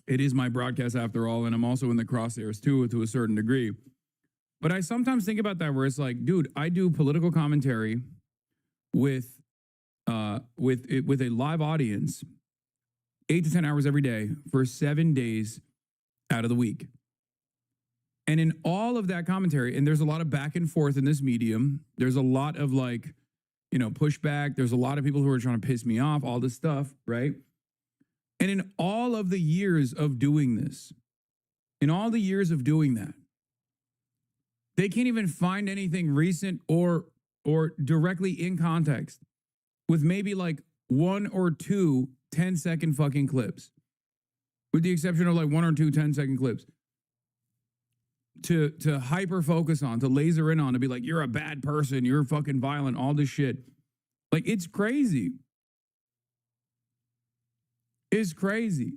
Speaker 1: it is my broadcast after all, and I'm also in the crosshairs too, to a certain degree. But I sometimes think about that where it's like, dude, I do political commentary with a live audience 8 to 10 hours every day for 7 days out of the week. And in all of that commentary, and there's a lot of back and forth in this medium, there's a lot of, like, you know, pushback. There's a lot of people who are trying to piss me off, all this stuff, right? And in all of the years of doing this, in all the years of doing that, they can't even find anything recent or directly in context with maybe like 1 or 2 10-second fucking clips, with the exception of like 1 or 2 10-second clips to hyper focus on, to laser in on, to be like, you're a bad person, you're fucking violent, all this shit. Like, it's crazy. It's crazy.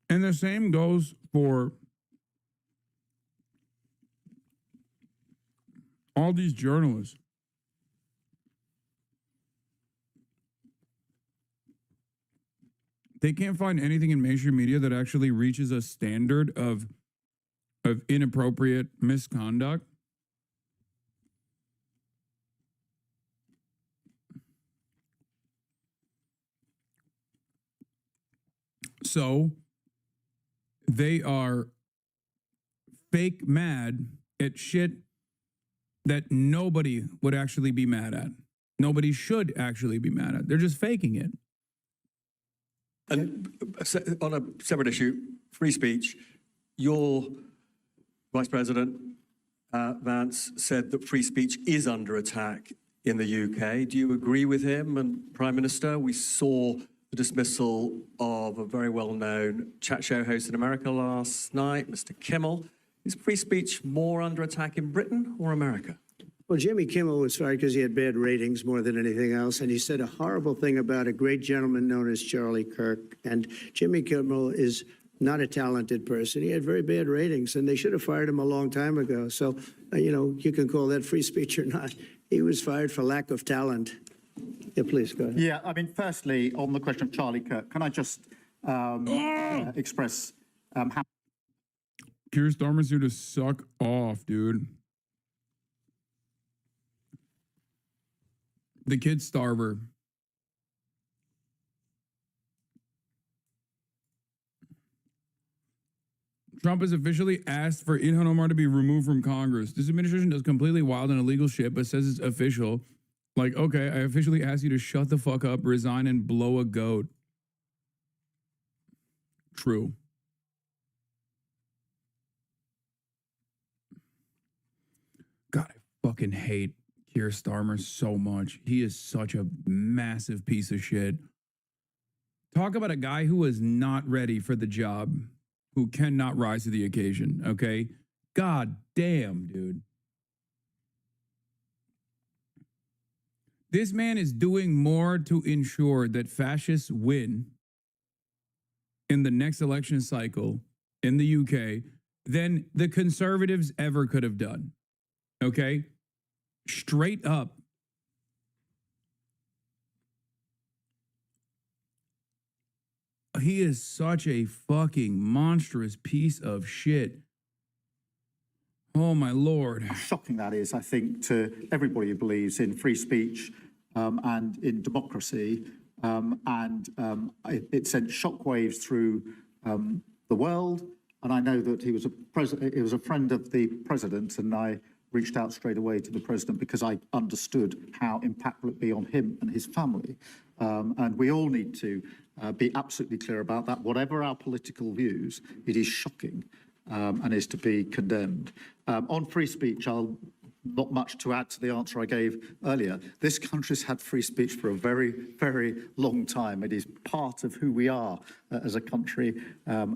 Speaker 1: And the same goes for all these journalists. They can't find anything in mainstream media that actually reaches a standard of inappropriate misconduct. So they are fake mad at shit that nobody would actually be mad at. Nobody should actually be mad at. They're just faking it.
Speaker 4: And on a separate issue, free speech, your Vice President Vance said that free speech is under attack in the UK. Do you agree with him? And Prime Minister, we saw the dismissal of a very well-known chat show host in America last night, Mr. Kimmel. Is free speech more under attack in Britain or America?
Speaker 12: Well, Jimmy Kimmel was fired because he had bad ratings more than anything else, and he said a horrible thing about a great gentleman known as Charlie Kirk. And Jimmy Kimmel is not a talented person. He had very bad ratings, and they should have fired him a long time ago. So, you can call that free speech or not. He was fired for lack of talent. Yeah, please go ahead.
Speaker 15: Yeah, I mean, firstly, on the question of Charlie Kirk, can I just express how...
Speaker 1: Keir Starmer's here to suck off, dude. The kid starver. Trump has officially asked for Ilhan Omar to be removed from Congress. This administration does completely wild and illegal shit, but says it's official. Like, okay, I officially ask you to shut the fuck up, resign, and blow a goat. True. God, I fucking hate Keir Starmer so much. He is such a massive piece of shit. Talk about a guy who was not ready for the job, who cannot rise to the occasion, okay? God damn, dude. This man is doing more to ensure that fascists win in the next election cycle in the UK than the conservatives ever could have done, okay? Straight up. He is such a fucking monstrous piece of shit. Oh, my Lord.
Speaker 15: How shocking that is, I think, to everybody who believes in free speech and in democracy. It sent shockwaves through the world. And I know that he was a friend of the president, and I reached out straight away to the president because I understood how impactful it'd be on him and his family. And we all need to be absolutely clear about that. Whatever our political views, it is shocking and is to be condemned. On free speech, not much to add to the answer I gave earlier. This country's had free speech for a very, very long time. It is part of who we are as a country.
Speaker 1: Huh.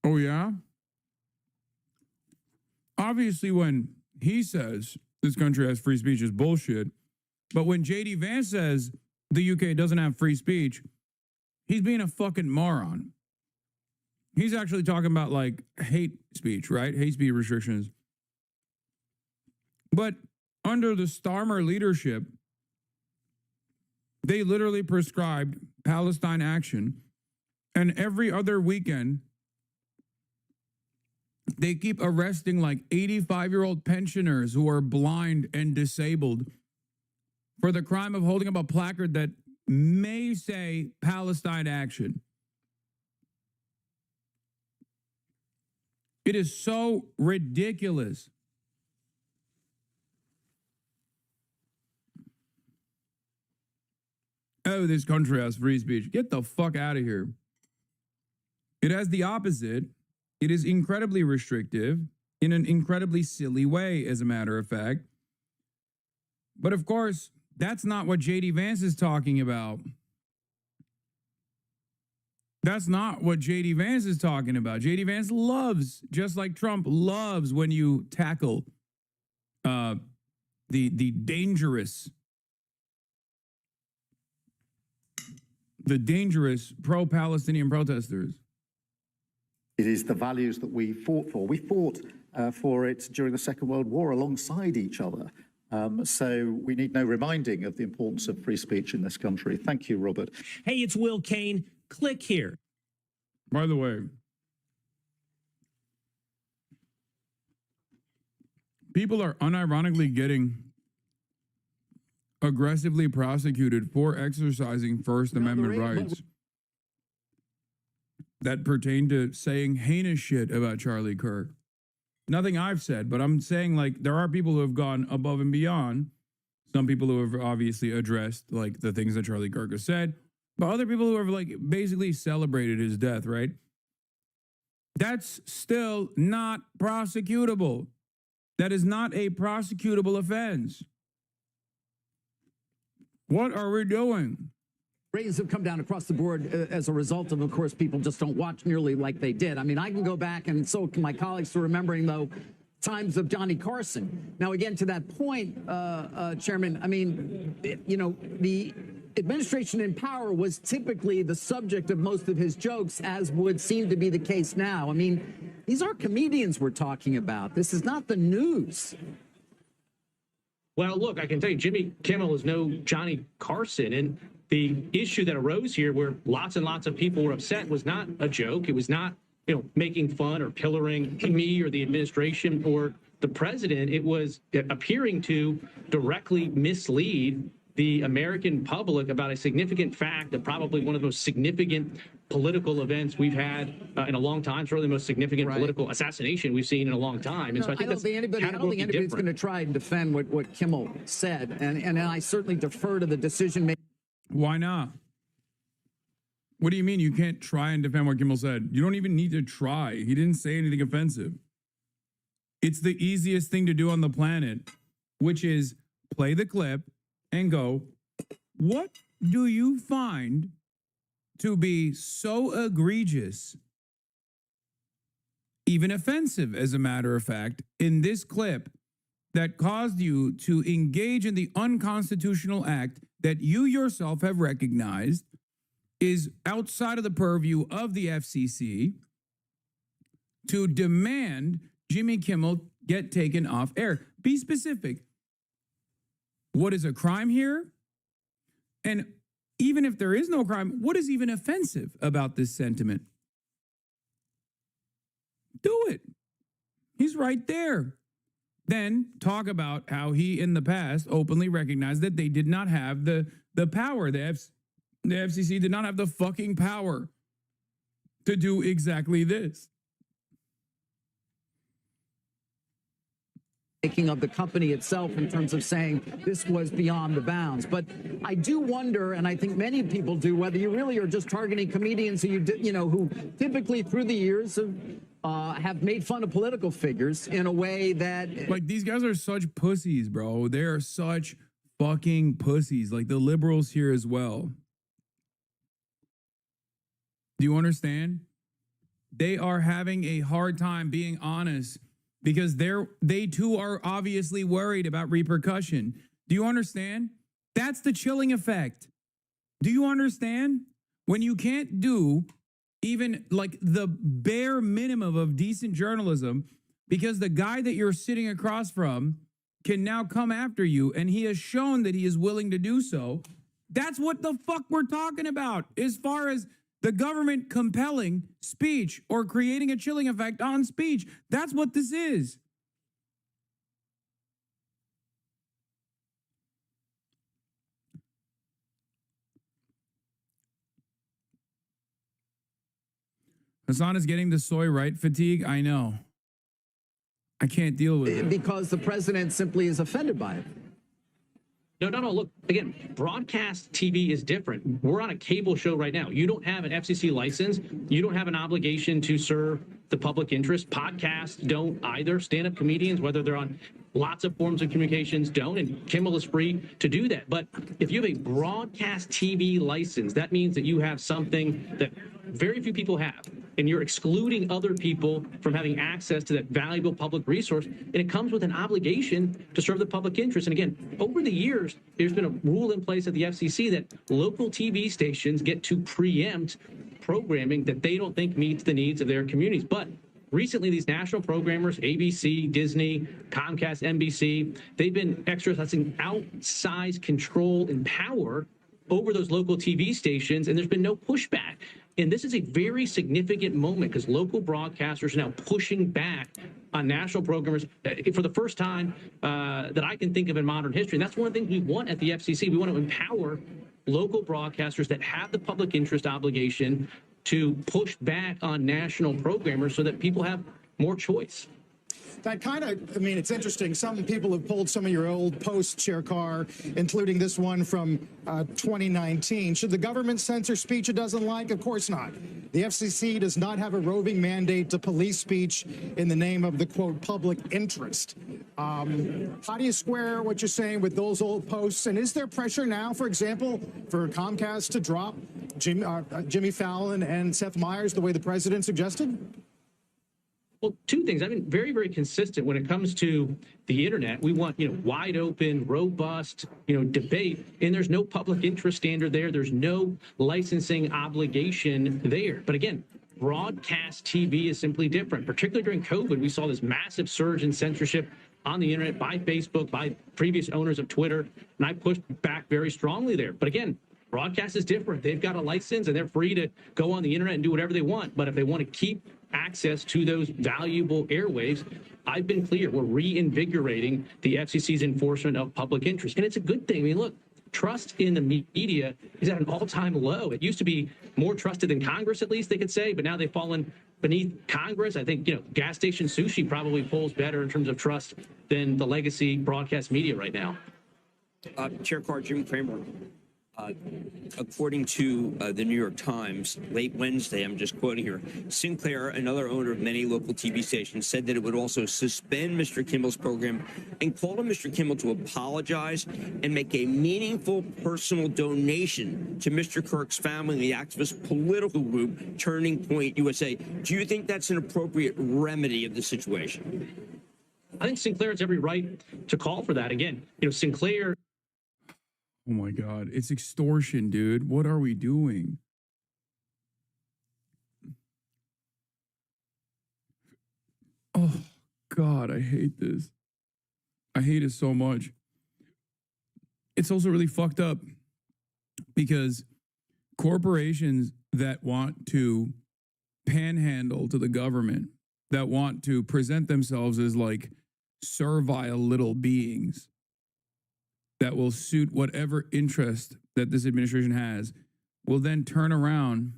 Speaker 1: Oh, yeah? Obviously, when he says this country has free speech is bullshit, but when J.D. Vance says the UK doesn't have free speech, he's being a fucking moron. He's actually talking about, like, hate speech, right? Hate speech restrictions. But under the Starmer leadership, they literally prescribed Palestine action, and every other weekend, they keep arresting like 85-year-old pensioners who are blind and disabled for the crime of holding up a placard that may say Palestine action. It is so ridiculous. Oh, this country has free speech. Get the fuck out of here. It has the opposite. It is incredibly restrictive in an incredibly silly way, as a matter of fact. But of course, that's not what J.D. Vance is talking about. That's not what J.D. Vance is talking about. J.D. Vance loves, just like Trump loves, when you tackle the dangerous pro-Palestinian protesters.
Speaker 15: It is the values that we fought for. We fought for it during the Second World War alongside each other. So we need no reminding of the importance of free speech in this country. Thank you, Robert.
Speaker 18: Hey, it's Will Kane. Click here.
Speaker 1: By the way, people are unironically getting aggressively prosecuted for exercising First Amendment rights. that pertain to saying heinous shit about Charlie Kirk. Nothing I've said, but I'm saying, like, there are people who have gone above and beyond. Some people who have obviously addressed, like, the things that Charlie Kirk has said, but other people who have, like, basically celebrated his death, right? That's still not prosecutable. That is not a prosecutable offense. What are we doing?
Speaker 6: Ratings have come down across the board as a result of course, people just don't watch nearly like they did. I mean, I can go back, and so can my colleagues, to remembering, though, times of Johnny Carson. Now, again, to that point, Chairman, I mean, you know, the administration in power was typically the subject of most of his jokes, as would seem to be the case now. I mean, these are comedians we're talking about. This is not the news.
Speaker 25: Well, look, I can tell you, Jimmy Kimmel is no Johnny Carson, and the issue that arose here, where lots and lots of people were upset, was not a joke. It was not, you know, making fun or pillaring me or the administration or the president. It was appearing to directly mislead the American public about a significant fact of probably one of the most significant political events we've had in a long time. Certainly the most significant political assassination we've seen in a long time. And so I think that's
Speaker 6: anybody's going to try and defend what Kimmel said. And I certainly defer to the decision making.
Speaker 1: Why not? What do you mean you can't try and defend what Kimmel said? You don't even need to try. He didn't say anything offensive. It's the easiest thing to do on the planet, which is play the clip and go, what do you find to be so egregious, even offensive, as a matter of fact, in this clip that caused you to engage in the unconstitutional act that you yourself have recognized is outside of the purview of the FCC, to demand Jimmy Kimmel get taken off air? Be specific. What is a crime here? And even if there is no crime, what is even offensive about this sentiment? Do it. He's right there. Then talk about how he in the past openly recognized that they did not have the power. The FCC did not have the fucking power to do exactly this.
Speaker 6: Making of the company itself in terms of saying this was beyond the bounds. But I do wonder, and I think many people do, whether you really are just targeting comedians who who typically through the years have made fun of political figures in a way that,
Speaker 1: like, these guys are such pussies, bro. They are such fucking pussies. Like the liberals here as well. Do you understand? They are having a hard time being honest, because they too are obviously worried about repercussion. Do you understand? That's the chilling effect. Do you understand? When you can't do even like the bare minimum of decent journalism because the guy that you're sitting across from can now come after you, and he has shown that he is willing to do so. That's what the fuck we're talking about as far as the government compelling speech or creating a chilling effect on speech. That's what this is. Hassan is getting the soy right fatigue. I know. I can't deal with it.
Speaker 6: Because the president simply is offended by it.
Speaker 25: No. Look, again, broadcast TV is different. We're on a cable show right now. You don't have an FCC license. You don't have an obligation to serve the public interest. Podcasts don't either. Stand-up comedians, whether they're on lots of forms of communications, don't. And Kimmel is free to do that. But if you have a broadcast TV license, that means that you have something that very few people have. And you're excluding other people from having access to that valuable public resource. And it comes with an obligation to serve the public interest. And again, over the years, there's been a rule in place at the FCC that local TV stations get to preempt programming that they don't think meets the needs of their communities. But recently, these national programmers, ABC, Disney, Comcast, NBC, they've been exercising outsized control and power over those local TV stations, and there's been no pushback. And this is a very significant moment because local broadcasters are now pushing back on national programmers for the first time that I can think of in modern history. And that's one of the things we want at the FCC. We want to empower local broadcasters that have the public interest obligation to push back on national programmers so that people have more choice.
Speaker 3: That kind of, I mean, it's interesting. Some people have pulled some of your old posts, Chair Carr, including this one from 2019. Should the government censor speech it doesn't like? Of course not. The FCC does not have a roving mandate to police speech in the name of the, quote, public interest. How do you square what you're saying with those old posts? And is there pressure now, for example, for Comcast to drop Jimmy Fallon and Seth Meyers the way the president suggested?
Speaker 25: Well, two things. I've been very, very consistent when it comes to the internet. We want, wide open, robust, debate, and there's no public interest standard there. There's no licensing obligation there. But again, broadcast TV is simply different. Particularly during COVID, we saw this massive surge in censorship on the internet by Facebook, by previous owners of Twitter, and I pushed back very strongly there. But again, broadcast is different. They've got a license and they're free to go on the internet and do whatever they want. But if they want to keep access to those valuable airwaves, I've been clear. We're reinvigorating the FCC's enforcement of public interest. And it's a good thing. I mean, look, trust in the media is at an all-time low. It used to be more trusted than Congress, at least they could say, but now they've fallen beneath Congress. I think, gas station sushi probably polls better in terms of trust than the legacy broadcast media right now.
Speaker 7: Chair Carr, Jim Cramer. According to the New York Times, late Wednesday, I'm just quoting here, Sinclair, another owner of many local TV stations, said that it would also suspend Mr. Kimmel's program and called on Mr. Kimmel to apologize and make a meaningful personal donation to Mr. Kirk's family and the activist political group Turning Point USA. Do you think that's an appropriate remedy of the situation?
Speaker 25: I think Sinclair has every right to call for that. Again, Sinclair.
Speaker 1: Oh my God, it's extortion, dude. What are we doing? Oh God, I hate this. I hate it so much. It's also really fucked up because corporations that want to panhandle to the government, that want to present themselves as like servile little beings, that will suit whatever interest that this administration has, will then turn around.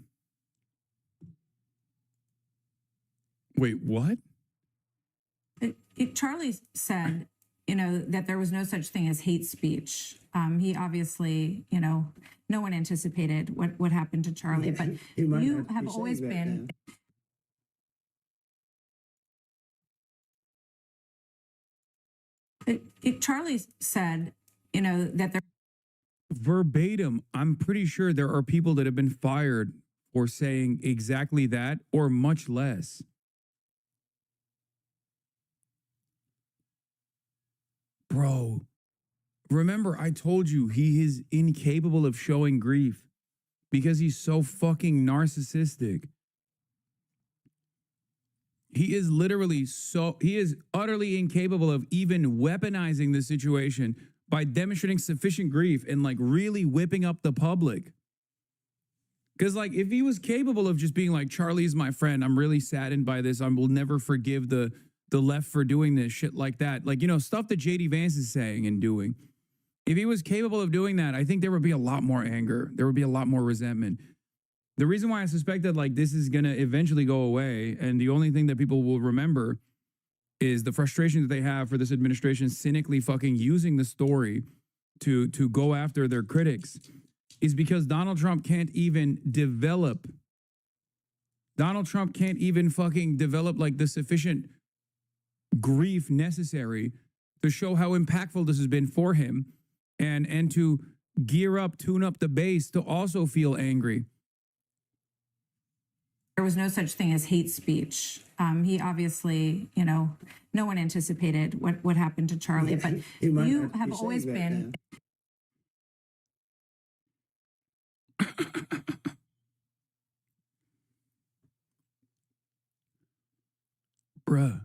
Speaker 1: Wait, what?
Speaker 8: Charlie said, that there was no such thing as hate speech. He obviously, no one anticipated what happened to Charlie, but you have always been. Charlie said, that there.
Speaker 1: Verbatim, I'm pretty sure there are people that have been fired for saying exactly that or much less. Bro, remember I told you he is incapable of showing grief because he's so fucking narcissistic. He is utterly incapable of even weaponizing the situation by demonstrating sufficient grief and like really whipping up the public. Because like if he was capable of just being like, Charlie's my friend, I'm really saddened by this, I will never forgive the left for doing this, shit like that. Like, stuff that JD Vance is saying and doing. If he was capable of doing that, I think there would be a lot more anger. There would be a lot more resentment. The reason why I suspect that like this is going to eventually go away and the only thing that people will remember is the frustration that they have for this administration cynically fucking using the story to go after their critics is because Donald Trump can't even fucking develop like the sufficient grief necessary to show how impactful this has been for him and to tune up the base to also feel angry.
Speaker 8: There was no such thing as hate speech. He obviously, no one anticipated what happened to Charlie, but you have always been.
Speaker 1: Bruh.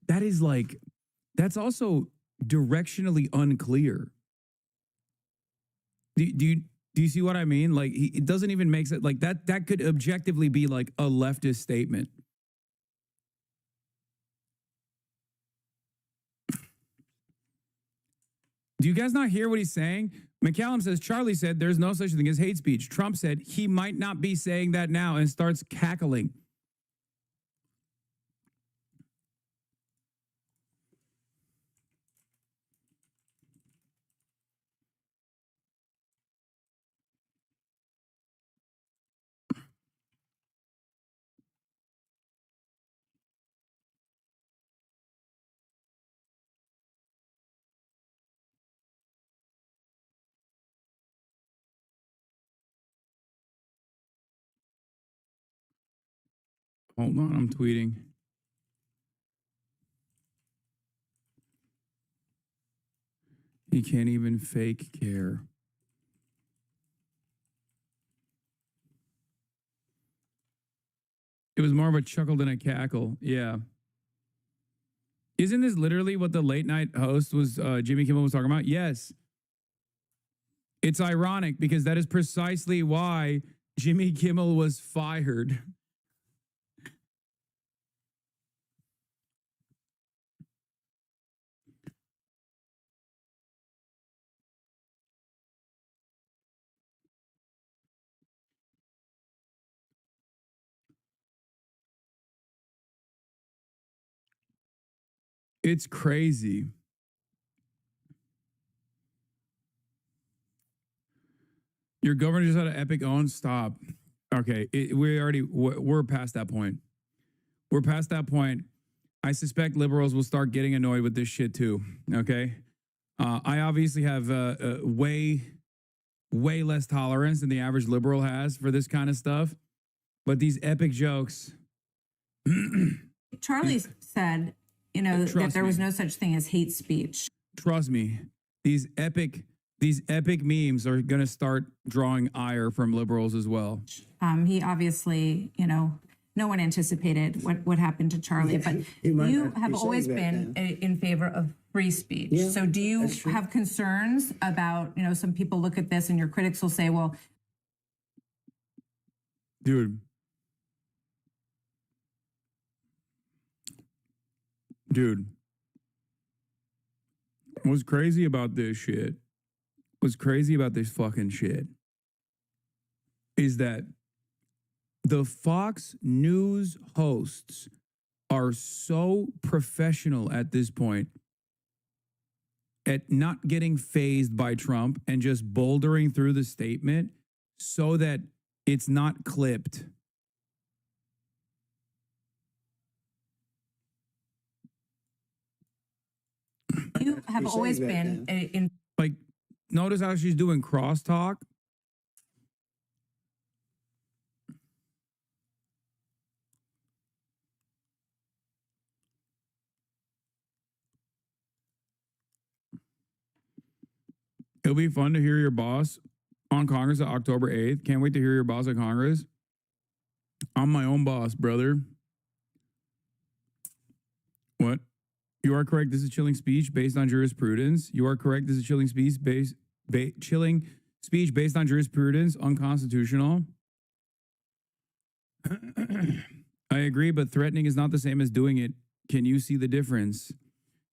Speaker 1: That's also directionally unclear. Do you see what I mean? Like, it doesn't even make sense. Like, that could objectively be like a leftist statement. Do you guys not hear what he's saying? McCallum says, Charlie said there's no such thing as hate speech. Trump said he might not be saying that now and starts cackling. Hold on, I'm tweeting. He can't even fake care. It was more of a chuckle than a cackle. Yeah. Isn't this literally what the late night host was, Jimmy Kimmel was talking about? Yes. It's ironic because that is precisely why Jimmy Kimmel was fired. It's crazy. Your governor just had an epic own stop. Okay, we're past that point. We're past that point. I suspect liberals will start getting annoyed with this shit too. Okay, I obviously have way less tolerance than the average liberal has for this kind of stuff. But these epic jokes.
Speaker 8: Charlie said, that there was no such thing as hate speech.
Speaker 1: Trust me, these epic memes are going to start drawing ire from liberals as well.
Speaker 8: He obviously, no one anticipated what happened to Charlie, but you have always been in favor of free speech.
Speaker 11: Yeah,
Speaker 8: so do you have concerns about, some people look at this and your critics will say, well,
Speaker 1: Dude, what's crazy about this shit, what's crazy about this fucking shit is that the Fox News hosts are so professional at this point at not getting fazed by Trump and just bouldering through the statement so that it's not clipped.
Speaker 8: you have always been in.
Speaker 1: Like, notice how she's doing crosstalk. It'll be fun to hear your boss on Congress on October 8th. Can't wait to hear your boss at Congress. I'm my own boss, brother. What? You are correct. This is chilling speech based on jurisprudence. You are correct. This is chilling speech based on jurisprudence, unconstitutional. I agree, but threatening is not the same as doing it. Can you see the difference?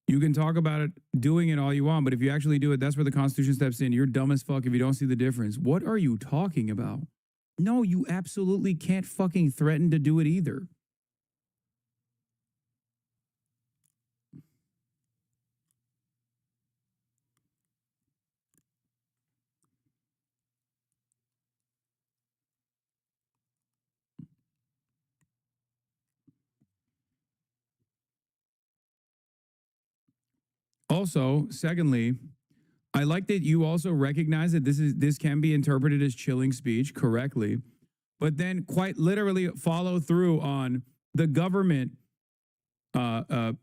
Speaker 1: You can talk about it, doing it all you want, but if you actually do it, that's where the Constitution steps in. You're dumb as fuck if you don't see the difference. What are you talking about? No, you absolutely can't fucking threaten to do it either. Also, secondly, I like that you also recognize that this can be interpreted as chilling speech correctly, but then quite literally follow through on the government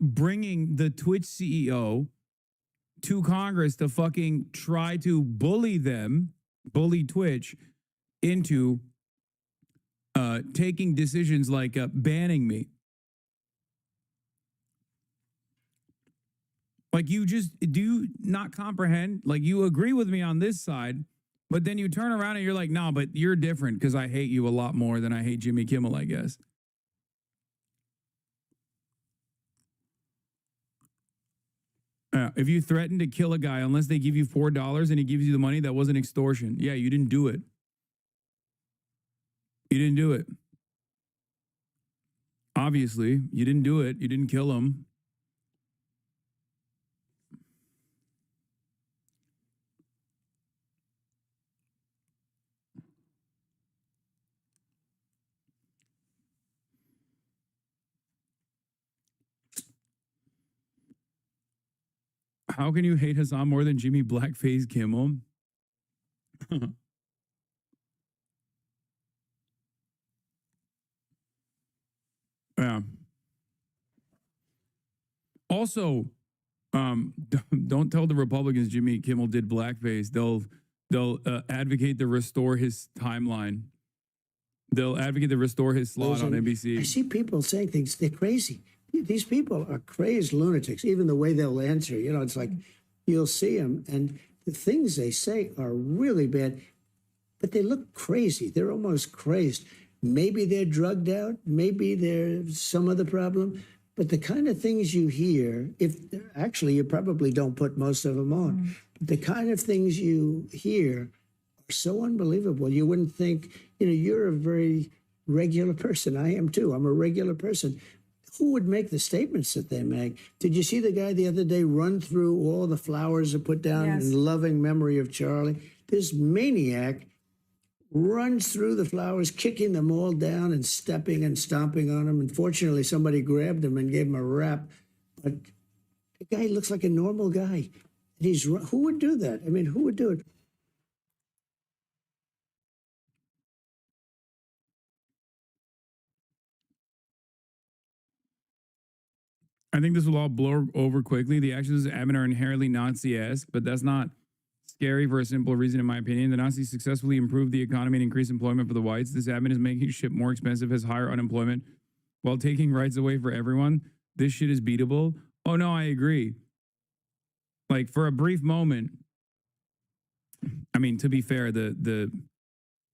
Speaker 1: bringing the Twitch CEO to Congress to fucking try to bully Twitch into taking decisions like banning me. Like, you just do not comprehend. Like, you agree with me on this side, but then you turn around and you're like, no, but you're different because I hate you a lot more than I hate Jimmy Kimmel, I guess. If you threaten to kill a guy unless they give you $4 and he gives you the money, that wasn't extortion. Yeah, you didn't do it. You didn't do it. Obviously, you didn't do it. You didn't kill him. How can you hate Hassan more than Jimmy Blackface Kimmel? Yeah. Also, don't tell the Republicans Jimmy Kimmel did blackface. They'll advocate to restore his timeline. They'll advocate to restore his slot on NBC.
Speaker 12: I see people saying things. They're crazy. These people are crazed lunatics. Even the way they'll answer, you know, it's like you'll see them, and the things they say are really bad, but they look crazy. They're almost crazed. Maybe they're drugged out. Maybe there's some other problem. But the kind of things you hear, if actually you probably don't put most of them on, but the kind of things you hear are so unbelievable. You wouldn't think, you know, you're a very regular person. I am too. I'm a regular person. Who would make the statements that they make? Did you see the guy the other day run through all the flowers that put down in loving memory of Charlie? This maniac runs through the flowers, kicking them all down and stepping and stomping on them. Unfortunately, somebody grabbed him and gave him a rap. But the guy looks like a normal guy. And who would do that? I mean, who would do it?
Speaker 1: I think this will all blow over quickly. The actions of Abbott are inherently Nazi-esque, but that's not scary for a simple reason, in my opinion. The Nazis successfully improved the economy and increased employment for the whites. This Abbott is making shit more expensive, has higher unemployment, while taking rights away for everyone. This shit is beatable. Oh no, I agree. Like, for a brief moment, I mean, to be fair, the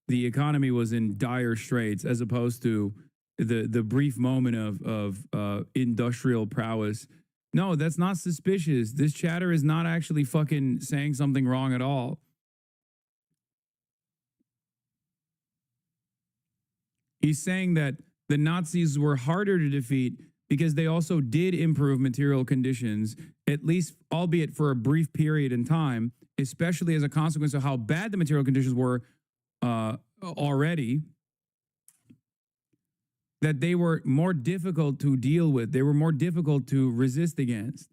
Speaker 1: economy was in dire straits, as opposed to the brief moment of industrial prowess. No, that's not suspicious. This chatter is not actually fucking saying something wrong at all. He's saying that the Nazis were harder to defeat because they also did improve material conditions, at least, albeit for a brief period in time, especially as a consequence of how bad the material conditions were already, that they were more difficult to deal with. They were more difficult to resist against.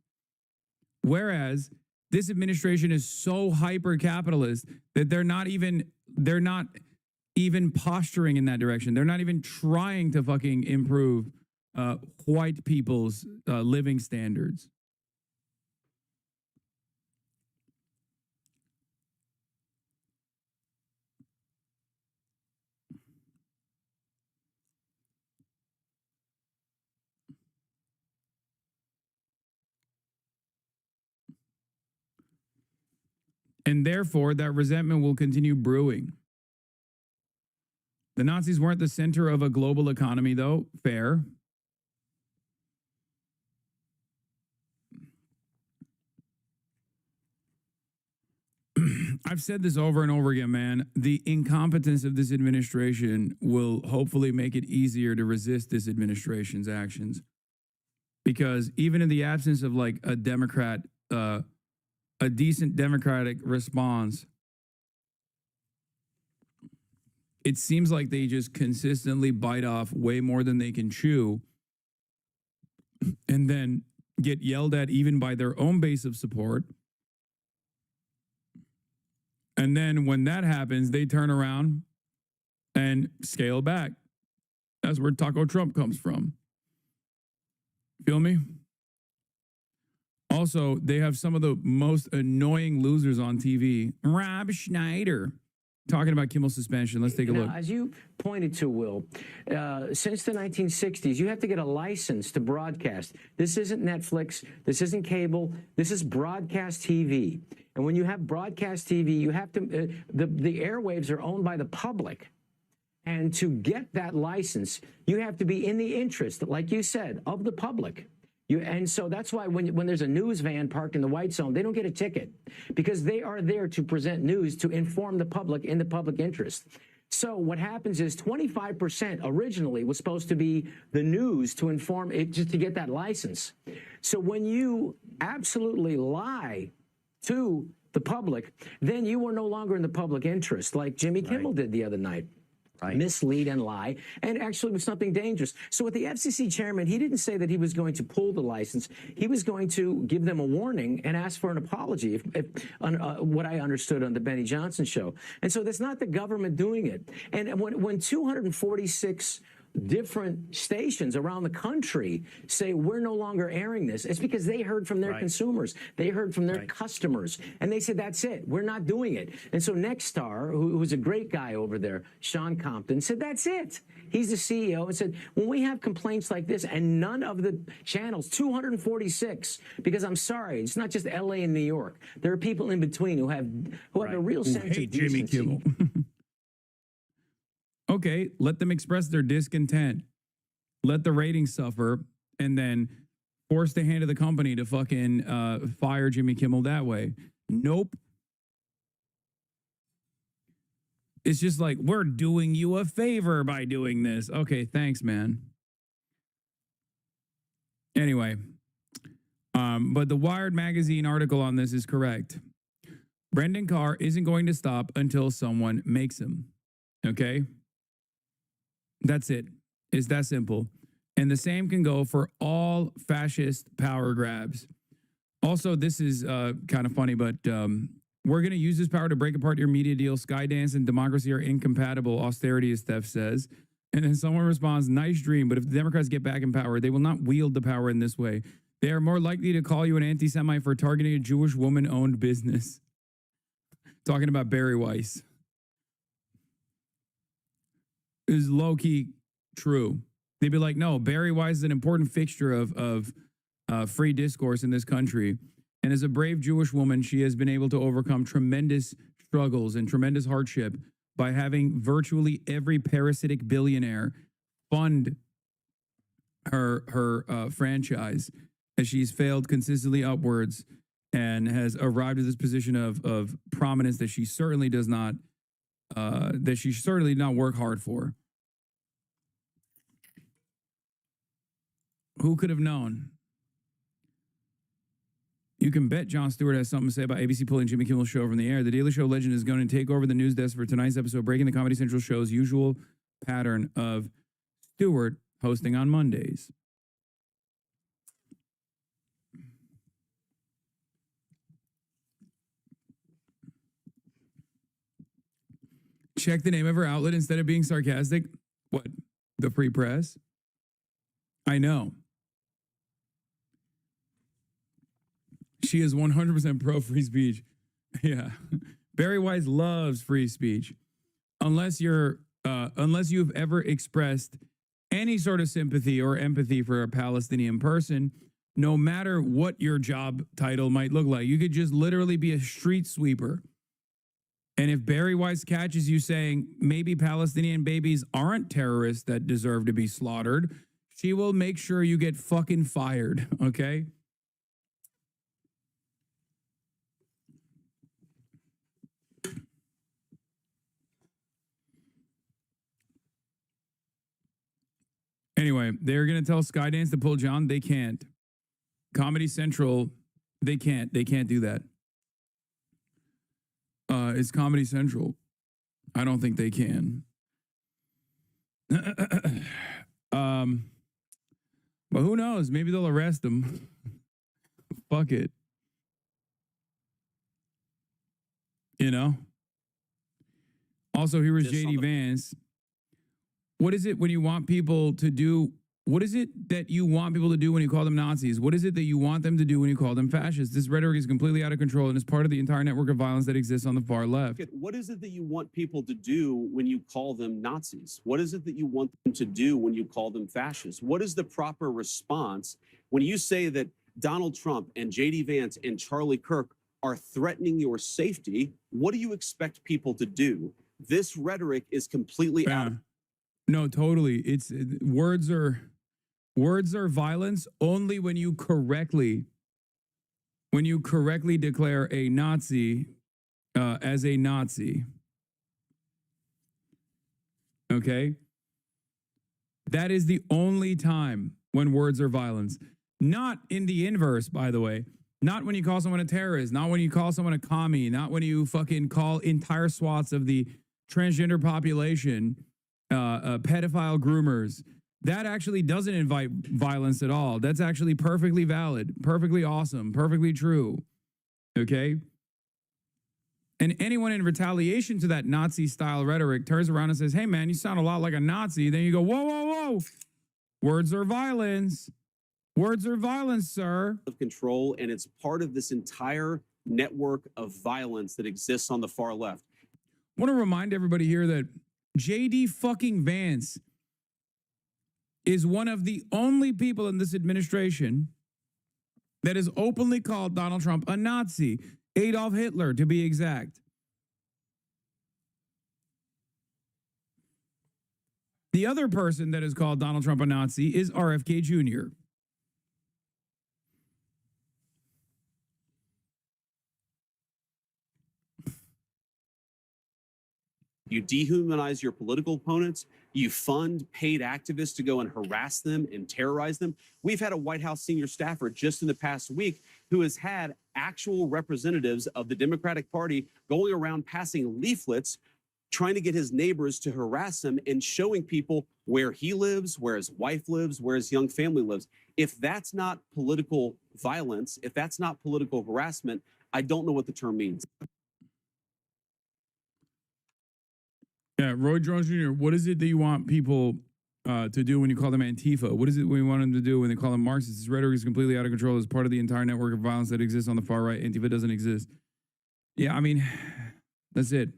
Speaker 1: Whereas this administration is so hyper-capitalist that they're not even posturing in that direction. They're not even trying to fucking improve white people's living standards. And therefore, that resentment will continue brewing. The Nazis weren't the center of a global economy, though. Fair. I've said this over and over again, man. The incompetence of this administration will hopefully make it easier to resist this administration's actions. Because even in the absence of like a Democrat, a decent Democratic response, it seems like they just consistently bite off way more than they can chew and then get yelled at even by their own base of support. And then when that happens, they turn around and scale back. That's where Taco Trump comes from. Feel me? Also, they have some of the most annoying losers on TV. Rob Schneider talking about Kimmel's suspension. Let's take a look.
Speaker 2: As you pointed to, Will, since the 1960s, you have to get a license to broadcast. This isn't Netflix. This isn't cable. This is broadcast TV. And when you have broadcast TV, you have to, the airwaves are owned by the public. And to get that license, you have to be in the interest, like you said, of the public. And so that's why when there's a news van parked in the white zone, they don't get a ticket because they are there to present news to inform the public in the public interest. So what happens is 25% originally was supposed to be the news to inform it, just to get that license. So when you absolutely lie to the public, then you are no longer in the public interest, like Jimmy Kimmel did the other night. Mislead and lie, and actually was something dangerous. So with the FCC chairman, he didn't say that he was going to pull the license. He was going to give them a warning and ask for an apology, what I understood on the Benny Johnson show. And so that's not the government doing it. And when 246 different stations around the country say we're no longer airing this, it's because they heard from their consumers, they heard from their customers, and they said that's it, we're not doing it. And so Nexstar, who was a great guy over there, Sean Compton, said that's it. He's the CEO, and said when we have complaints like this and none of the channels, 246, because I'm sorry, it's not just LA and New York, there are people in between who have a real sense of decency.
Speaker 1: Jimmy Kimmel. Okay, let them express their discontent. Let the ratings suffer, and then force the hand of the company to fucking fire Jimmy Kimmel that way. Nope. It's just like, we're doing you a favor by doing this. Okay, thanks, man. Anyway, but the Wired magazine article on this is correct. Brendan Carr isn't going to stop until someone makes him. Okay? That's it. It's that simple. And the same can go for all fascist power grabs. Also, this is kind of funny, but we're going to use this power to break apart your media deal. Skydance and democracy are incompatible, austerity, as Steph says. And then someone responds, nice dream, but if the Democrats get back in power, they will not wield the power in this way. They are more likely to call you an anti-Semite for targeting a Jewish woman-owned business. Talking about Barry Weiss. Is low-key true. They'd be like, no, Barry Weiss is an important fixture of free discourse in this country. And as a brave Jewish woman, she has been able to overcome tremendous struggles and tremendous hardship by having virtually every parasitic billionaire fund her franchise, as she's failed consistently upwards and has arrived at this position of prominence that she certainly does not work hard for. Who could have known? You can bet Jon Stewart has something to say about ABC pulling Jimmy Kimmel's show from the air. The Daily Show legend is going to take over the news desk for tonight's episode, breaking the Comedy Central show's usual pattern of Stewart hosting on Mondays. Check the name of her outlet instead of being sarcastic. What? The Free Press? I know. She is 100% pro free speech. Yeah. Barry Weiss loves free speech. Unless you've ever expressed any sort of sympathy or empathy for a Palestinian person, no matter what your job title might look like. You could just literally be a street sweeper. And if Barry Weiss catches you saying maybe Palestinian babies aren't terrorists that deserve to be slaughtered, she will make sure you get fucking fired, okay? Anyway, they're going to tell Skydance to pull John. They can't. Comedy Central, they can't. They can't do that. It's Comedy Central. I don't think they can. But who knows? Maybe they'll arrest him. Fuck it. You know? Also, here was JD Vance. What is it when you want people to do? What is it that you want people to do when you call them Nazis? What is it that you want them to do when you call them fascists? This rhetoric is completely out of control and is part of the entire network of violence that exists on the far left.
Speaker 9: What is it that you want people to do when you call them Nazis? What is it that you want them to do when you call them fascists? What is the proper response when you say that Donald Trump and JD Vance and Charlie Kirk are threatening your safety? What do you expect people to do? This rhetoric is completely out of.
Speaker 1: No, totally. Words are Words are violence only when you correctly declare a Nazi as a Nazi. Okay? That is the only time when words are violence. Not in the inverse, by the way. Not when you call someone a terrorist, not when you call someone a commie, not when you fucking call entire swaths of the transgender population pedophile groomers. That actually doesn't invite violence at all. That's actually perfectly valid, perfectly awesome, perfectly true. Okay? And anyone in retaliation to that Nazi-style rhetoric turns around and says, hey, man, you sound a lot like a Nazi. Then you go, whoa, whoa, whoa. Words are violence. Words are violence, sir.
Speaker 9: Of control, and it's part of this entire network of violence that exists on the far left.
Speaker 1: I want to remind everybody here that J.D. fucking Vance is one of the only people in this administration that has openly called Donald Trump a Nazi. Adolf Hitler, to be exact. The other person that has called Donald Trump a Nazi is RFK Jr.
Speaker 9: You dehumanize your political opponents. You fund paid activists to go and harass them and terrorize them. We've had a White House senior staffer just in the past week who has had actual representatives of the Democratic Party going around passing leaflets, trying to get his neighbors to harass him and showing people where he lives, where his wife lives, where his young family lives. If that's not political violence, if that's not political harassment, I don't know what the term means.
Speaker 1: Yeah, Roy Jones Jr., what is it that you want people to do when you call them Antifa? What is it we want them to do when they call them Marxists? This rhetoric is completely out of control as part of the entire network of violence that exists on the far right. Antifa doesn't exist. Yeah, I mean, that's it.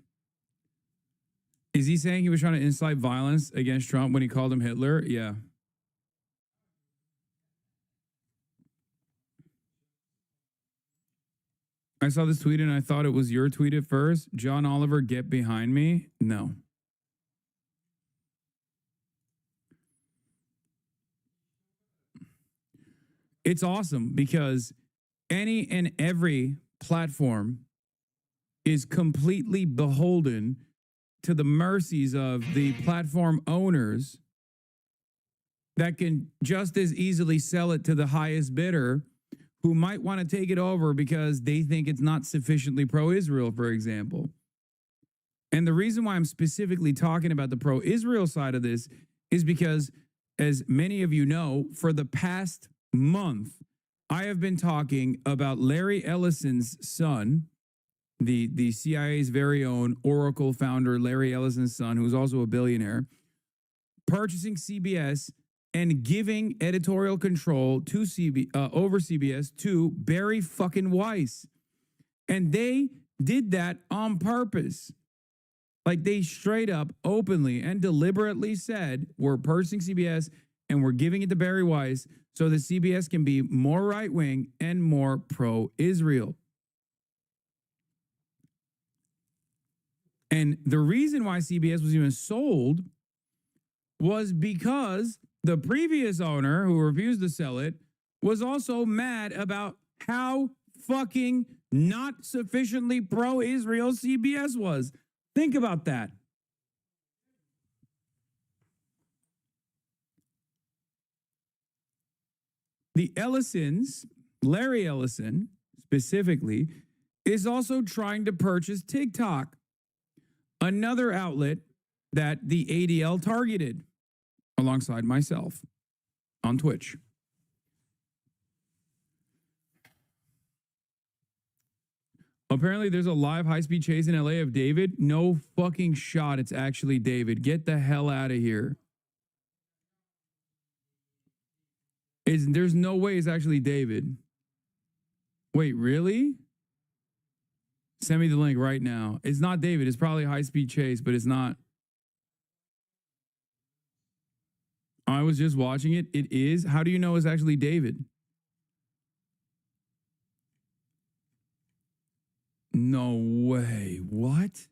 Speaker 1: Is he saying he was trying to incite violence against Trump when he called him Hitler? Yeah. I saw this tweet and I thought it was your tweet at first. John Oliver, get behind me. No. It's awesome because any and every platform is completely beholden to the mercies of the platform owners that can just as easily sell it to the highest bidder who might want to take it over because they think it's not sufficiently pro-Israel, for example. And the reason why I'm specifically talking about the pro-Israel side of this is because, as many of you know, for the past month, I have been talking about Larry Ellison's son, the CIA's very own Oracle founder, Larry Ellison's son, who's also a billionaire, purchasing CBS and giving editorial control to over CBS to Barry fucking Weiss. And they did that on purpose. Like, they straight up, openly, and deliberately said, we're purchasing CBS and we're giving it to Barry Weiss so that CBS can be more right-wing and more pro-Israel. And the reason why CBS was even sold was because the previous owner, who refused to sell it, was also mad about how fucking not sufficiently pro-Israel CBS was. Think about that. The Ellisons, Larry Ellison specifically, is also trying to purchase TikTok, another outlet that the ADL targeted alongside myself on Twitch. Apparently, there's a live high-speed chase in LA of David. No fucking shot. It's actually David. Get the hell out of here. There's no way it's actually David. Wait, really? Send me the link right now. It's not David. It's probably a high-speed chase, but it's not. I was just watching it. It is. How do you know it's actually David? No way. What?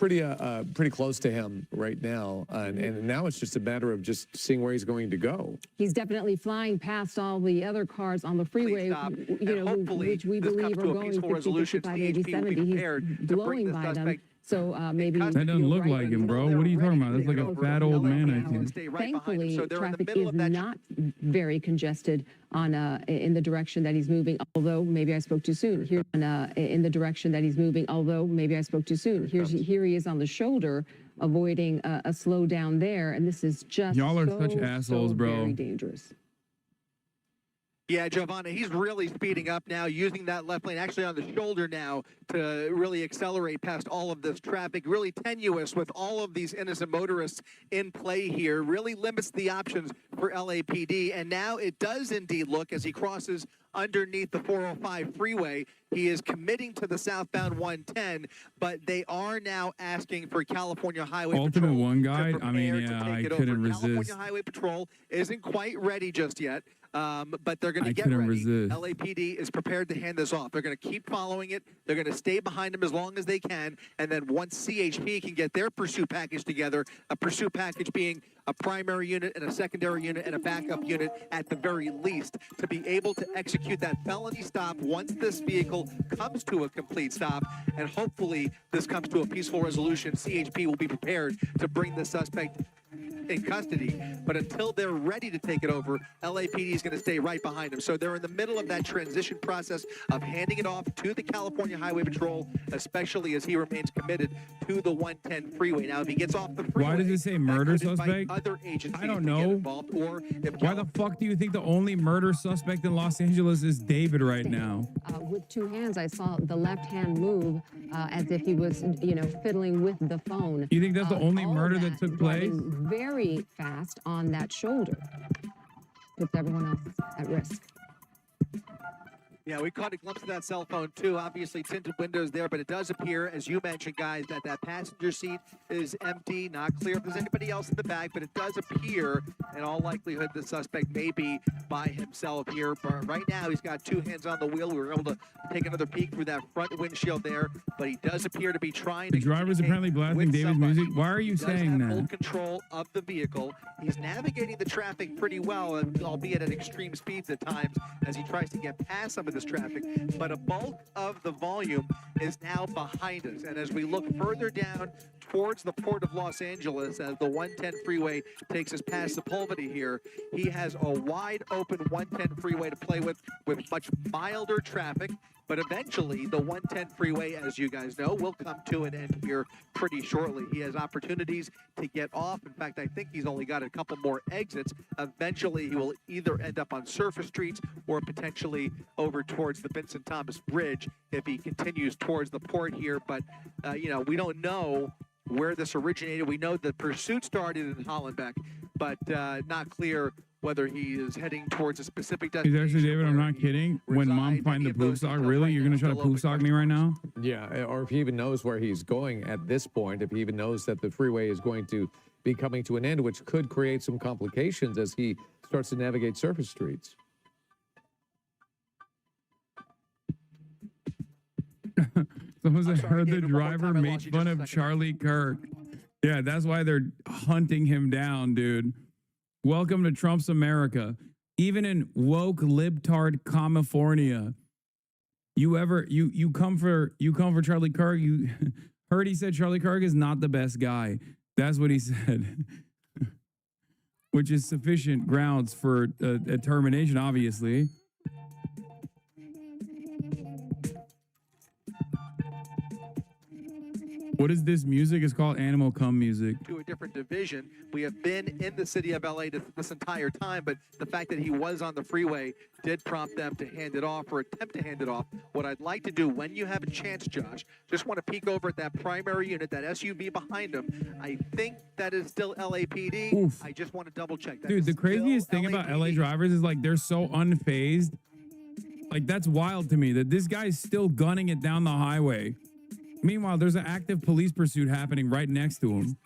Speaker 10: pretty close to him right now, and now it's just a matter of just seeing where he's going to go.
Speaker 14: He's definitely flying past all the other cars on the freeway, which we believe are going 50, 55, maybe 70. He's blowing by them. So maybe
Speaker 1: that doesn't look like him, bro. What are you talking about? That's like a fat old man, I think.
Speaker 14: Thankfully, traffic is not very congested on in the direction that he's moving. Although maybe I spoke too soon. Here in the direction that he's moving. Although maybe I spoke too soon. Here he is on the shoulder, avoiding a slowdown there, and this is just
Speaker 1: y'all are such assholes, bro.
Speaker 14: Very dangerous.
Speaker 21: Yeah, Giovanna, he's really speeding up now, using that left lane actually on the shoulder now to really accelerate past all of this traffic. Really tenuous with all of these innocent motorists in play here. Really limits the options for LAPD. And now it does indeed look, as he crosses underneath the 405 freeway, he is committing to the southbound 110, but they are now asking for California Highway
Speaker 1: Ultimate
Speaker 21: Patrol
Speaker 1: One guide.
Speaker 21: to
Speaker 1: I mean,
Speaker 21: prepare to
Speaker 1: yeah,
Speaker 21: take
Speaker 1: I
Speaker 21: it
Speaker 1: couldn't
Speaker 21: over.
Speaker 1: resist.
Speaker 21: California Highway Patrol isn't quite ready just yet. But they're going to get
Speaker 1: couldn't
Speaker 21: ready.
Speaker 1: resist.
Speaker 21: LAPD is prepared to hand this off. They're going to keep following it. They're going to stay behind them as long as they can. And then once CHP can get their pursuit package together, a pursuit package being a primary unit and a secondary unit and a backup unit at the very least, to be able to execute that felony stop once this vehicle comes to a complete stop. And hopefully this comes to a peaceful resolution. CHP will be prepared to bring the suspect in custody, but until they're ready to take it over, LAPD is going to stay right behind them. So they're in the middle of that transition process of handing it off to the California Highway Patrol, especially as he remains committed to the 110 freeway. Now, if he gets off the freeway,
Speaker 1: why does it say murder
Speaker 21: that could invite
Speaker 1: suspect?
Speaker 21: Other agencies
Speaker 1: I don't
Speaker 21: to get
Speaker 1: know.
Speaker 21: involved, or if
Speaker 1: Why the fuck do you think the only murder suspect in Los Angeles is David right now?
Speaker 14: With two hands, I saw the left hand move as if he was, fiddling with the phone.
Speaker 1: You think that's the only murder that took place?
Speaker 14: Very fast on that shoulder. Puts everyone else at risk.
Speaker 21: Yeah, we caught a glimpse of that cell phone too. Obviously tinted windows there, but it does appear, as you mentioned, guys, that that passenger seat is empty. Not clear if there's anybody else in the back, but it does appear, in all likelihood, the suspect may be by himself here. But right now, he's got two hands on the wheel. We were able to take another peek through that front windshield there, but he does appear to be trying
Speaker 1: The
Speaker 21: to
Speaker 1: driver's apparently blasting David's music. Why are you saying
Speaker 21: full
Speaker 1: that?
Speaker 21: control of the vehicle. He's navigating the traffic pretty well, albeit at extreme speeds at times, as he tries to get past some of this traffic. But a bulk of the volume is now behind us. And as we look further down towards the port of Los Angeles, as the 110 freeway takes us past Sepulveda here, he has a wide open 110 freeway to play with much milder traffic. But eventually, the 110 freeway, as you guys know, will come to an end here pretty shortly. He has opportunities to get off. In fact, I think he's only got a couple more exits. Eventually, he will either end up on surface streets or potentially over towards the Vincent Thomas Bridge if he continues towards the port here. But, we don't know where this originated. We know the pursuit started in Hollenbeck, but not clear whether he is heading towards a specific
Speaker 1: Is
Speaker 21: destination.
Speaker 1: actually David, I'm not kidding. When mom find the poop sock, really? You're gonna try to poop sock me right now?
Speaker 10: Yeah, or if he even knows where he's going at this point, if he even knows that the freeway is going to be coming to an end, which could create some complications as he starts to navigate surface streets.
Speaker 1: Someone said, heard the driver make fun of Charlie Kirk. Yeah, that's why they're hunting him down, dude. Welcome to Trump's America. Even in woke libtard California, you come for Charlie Kirk. You heard he said Charlie Kirk is not the best guy. That's what he said, which is sufficient grounds for a termination, obviously. What is this music? It's called Animal Cum music.
Speaker 21: To a different division. We have been in the city of LA this entire time, but the fact that he was on the freeway did prompt them to hand it off or attempt to hand it off. What I'd like to do when you have a chance, Josh, just want to peek over at that primary unit, that SUV behind him. I think that is still LAPD.
Speaker 1: Oof.
Speaker 21: I just want to double check that.
Speaker 1: Dude, the craziest thing about LA drivers is like they're so unfazed. Like that's wild to me that this guy's still gunning it down the highway. Meanwhile, there's an active police pursuit happening right next to him.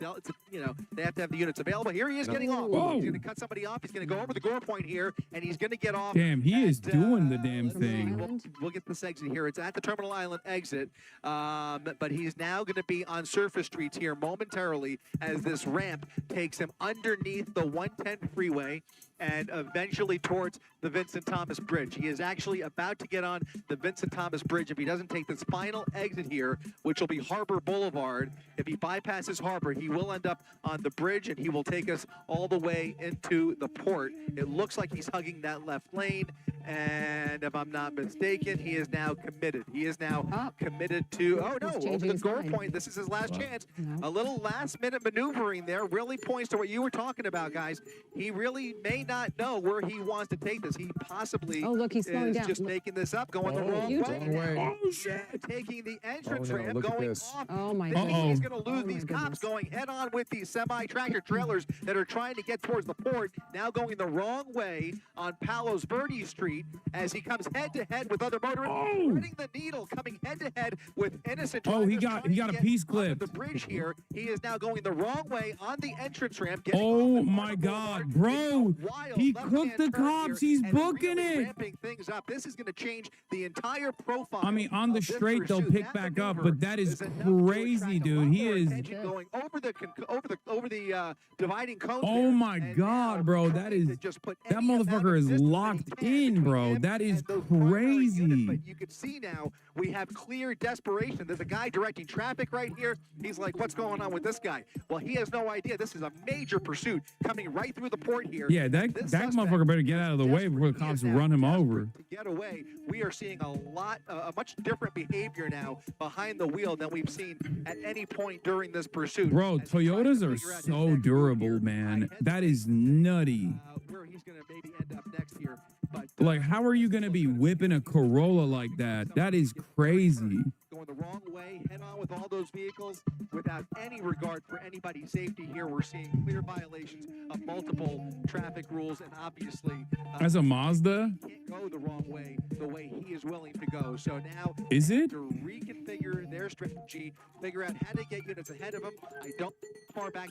Speaker 21: You know, they have to have the units available. Here he is getting off.
Speaker 1: Whoa.
Speaker 21: He's going to cut somebody off. He's going to go over the gore point here, and he's going to get off.
Speaker 1: Damn, he is doing the damn thing.
Speaker 21: We'll get this exit here. It's at the Terminal Island exit, but he's now going to be on surface streets here momentarily as this ramp takes him underneath the 110 freeway and eventually towards the Vincent Thomas Bridge. He is actually about to get on the Vincent Thomas Bridge if he doesn't take this final exit here, which will be Harbor Boulevard. If he bypasses Harbor, he will end up on the bridge, and he will take us all the way into the port. It looks like he's hugging that left lane, and if I'm not mistaken, he is now committed. He is now committed to, oh no, over the gore point. This is his last chance. A little last-minute maneuvering there really points to what you were talking about, guys. He really may not know where he wants to take this. He possibly
Speaker 14: he's slowing
Speaker 21: is
Speaker 14: down.
Speaker 21: just making this up, going the wrong way. Oh, shit. Taking the entrance ramp, going off.
Speaker 14: Oh, my
Speaker 21: goodness. He's going to lose these cops going head-on with these semi-tractor trailers that are trying to get towards the port, now going the wrong way on Palos Verdes Street as he comes head-to-head with other motorists, threading the needle, coming head-to-head with innocent drivers.
Speaker 1: He got a piece clipped.
Speaker 21: The bridge here, he is now going the wrong way on the entrance ramp.
Speaker 1: Oh my God, bro! He cooked the cops. He's booking it.
Speaker 21: Ramping things up. This is going to change the entire profile.
Speaker 1: I mean, on the straight they'll pick back up, but that is crazy, dude. He is
Speaker 21: going over the dividing cone.
Speaker 1: Oh my God, bro! That motherfucker is locked in, bro. That is crazy.
Speaker 21: But you can see now we have clear desperation. There's a guy directing traffic right here. He's like, what's going on with this guy? Well, he has no idea. This is a major pursuit coming right through the port here.
Speaker 1: Yeah, that motherfucker better get out of the way before the cops run him over.
Speaker 21: To get away, we are seeing a much different behavior now behind the wheel than we've seen at any point during this pursuit.
Speaker 1: Bro, Toyotas are so durable, man. That is nutty.
Speaker 21: Where he's going to maybe end up next here. But,
Speaker 1: like, how are you going to be whipping a Corolla like that? That is crazy.
Speaker 21: Going the wrong way, head on with all those vehicles without any regard for anybody's safety here. We're seeing clear violations of multiple traffic rules, and obviously,
Speaker 1: as a Mazda,
Speaker 21: can't go the wrong way the way he is willing to go. So now,
Speaker 1: is it
Speaker 21: to reconfigure their strategy, figure out how to get units ahead of him. I don't far back.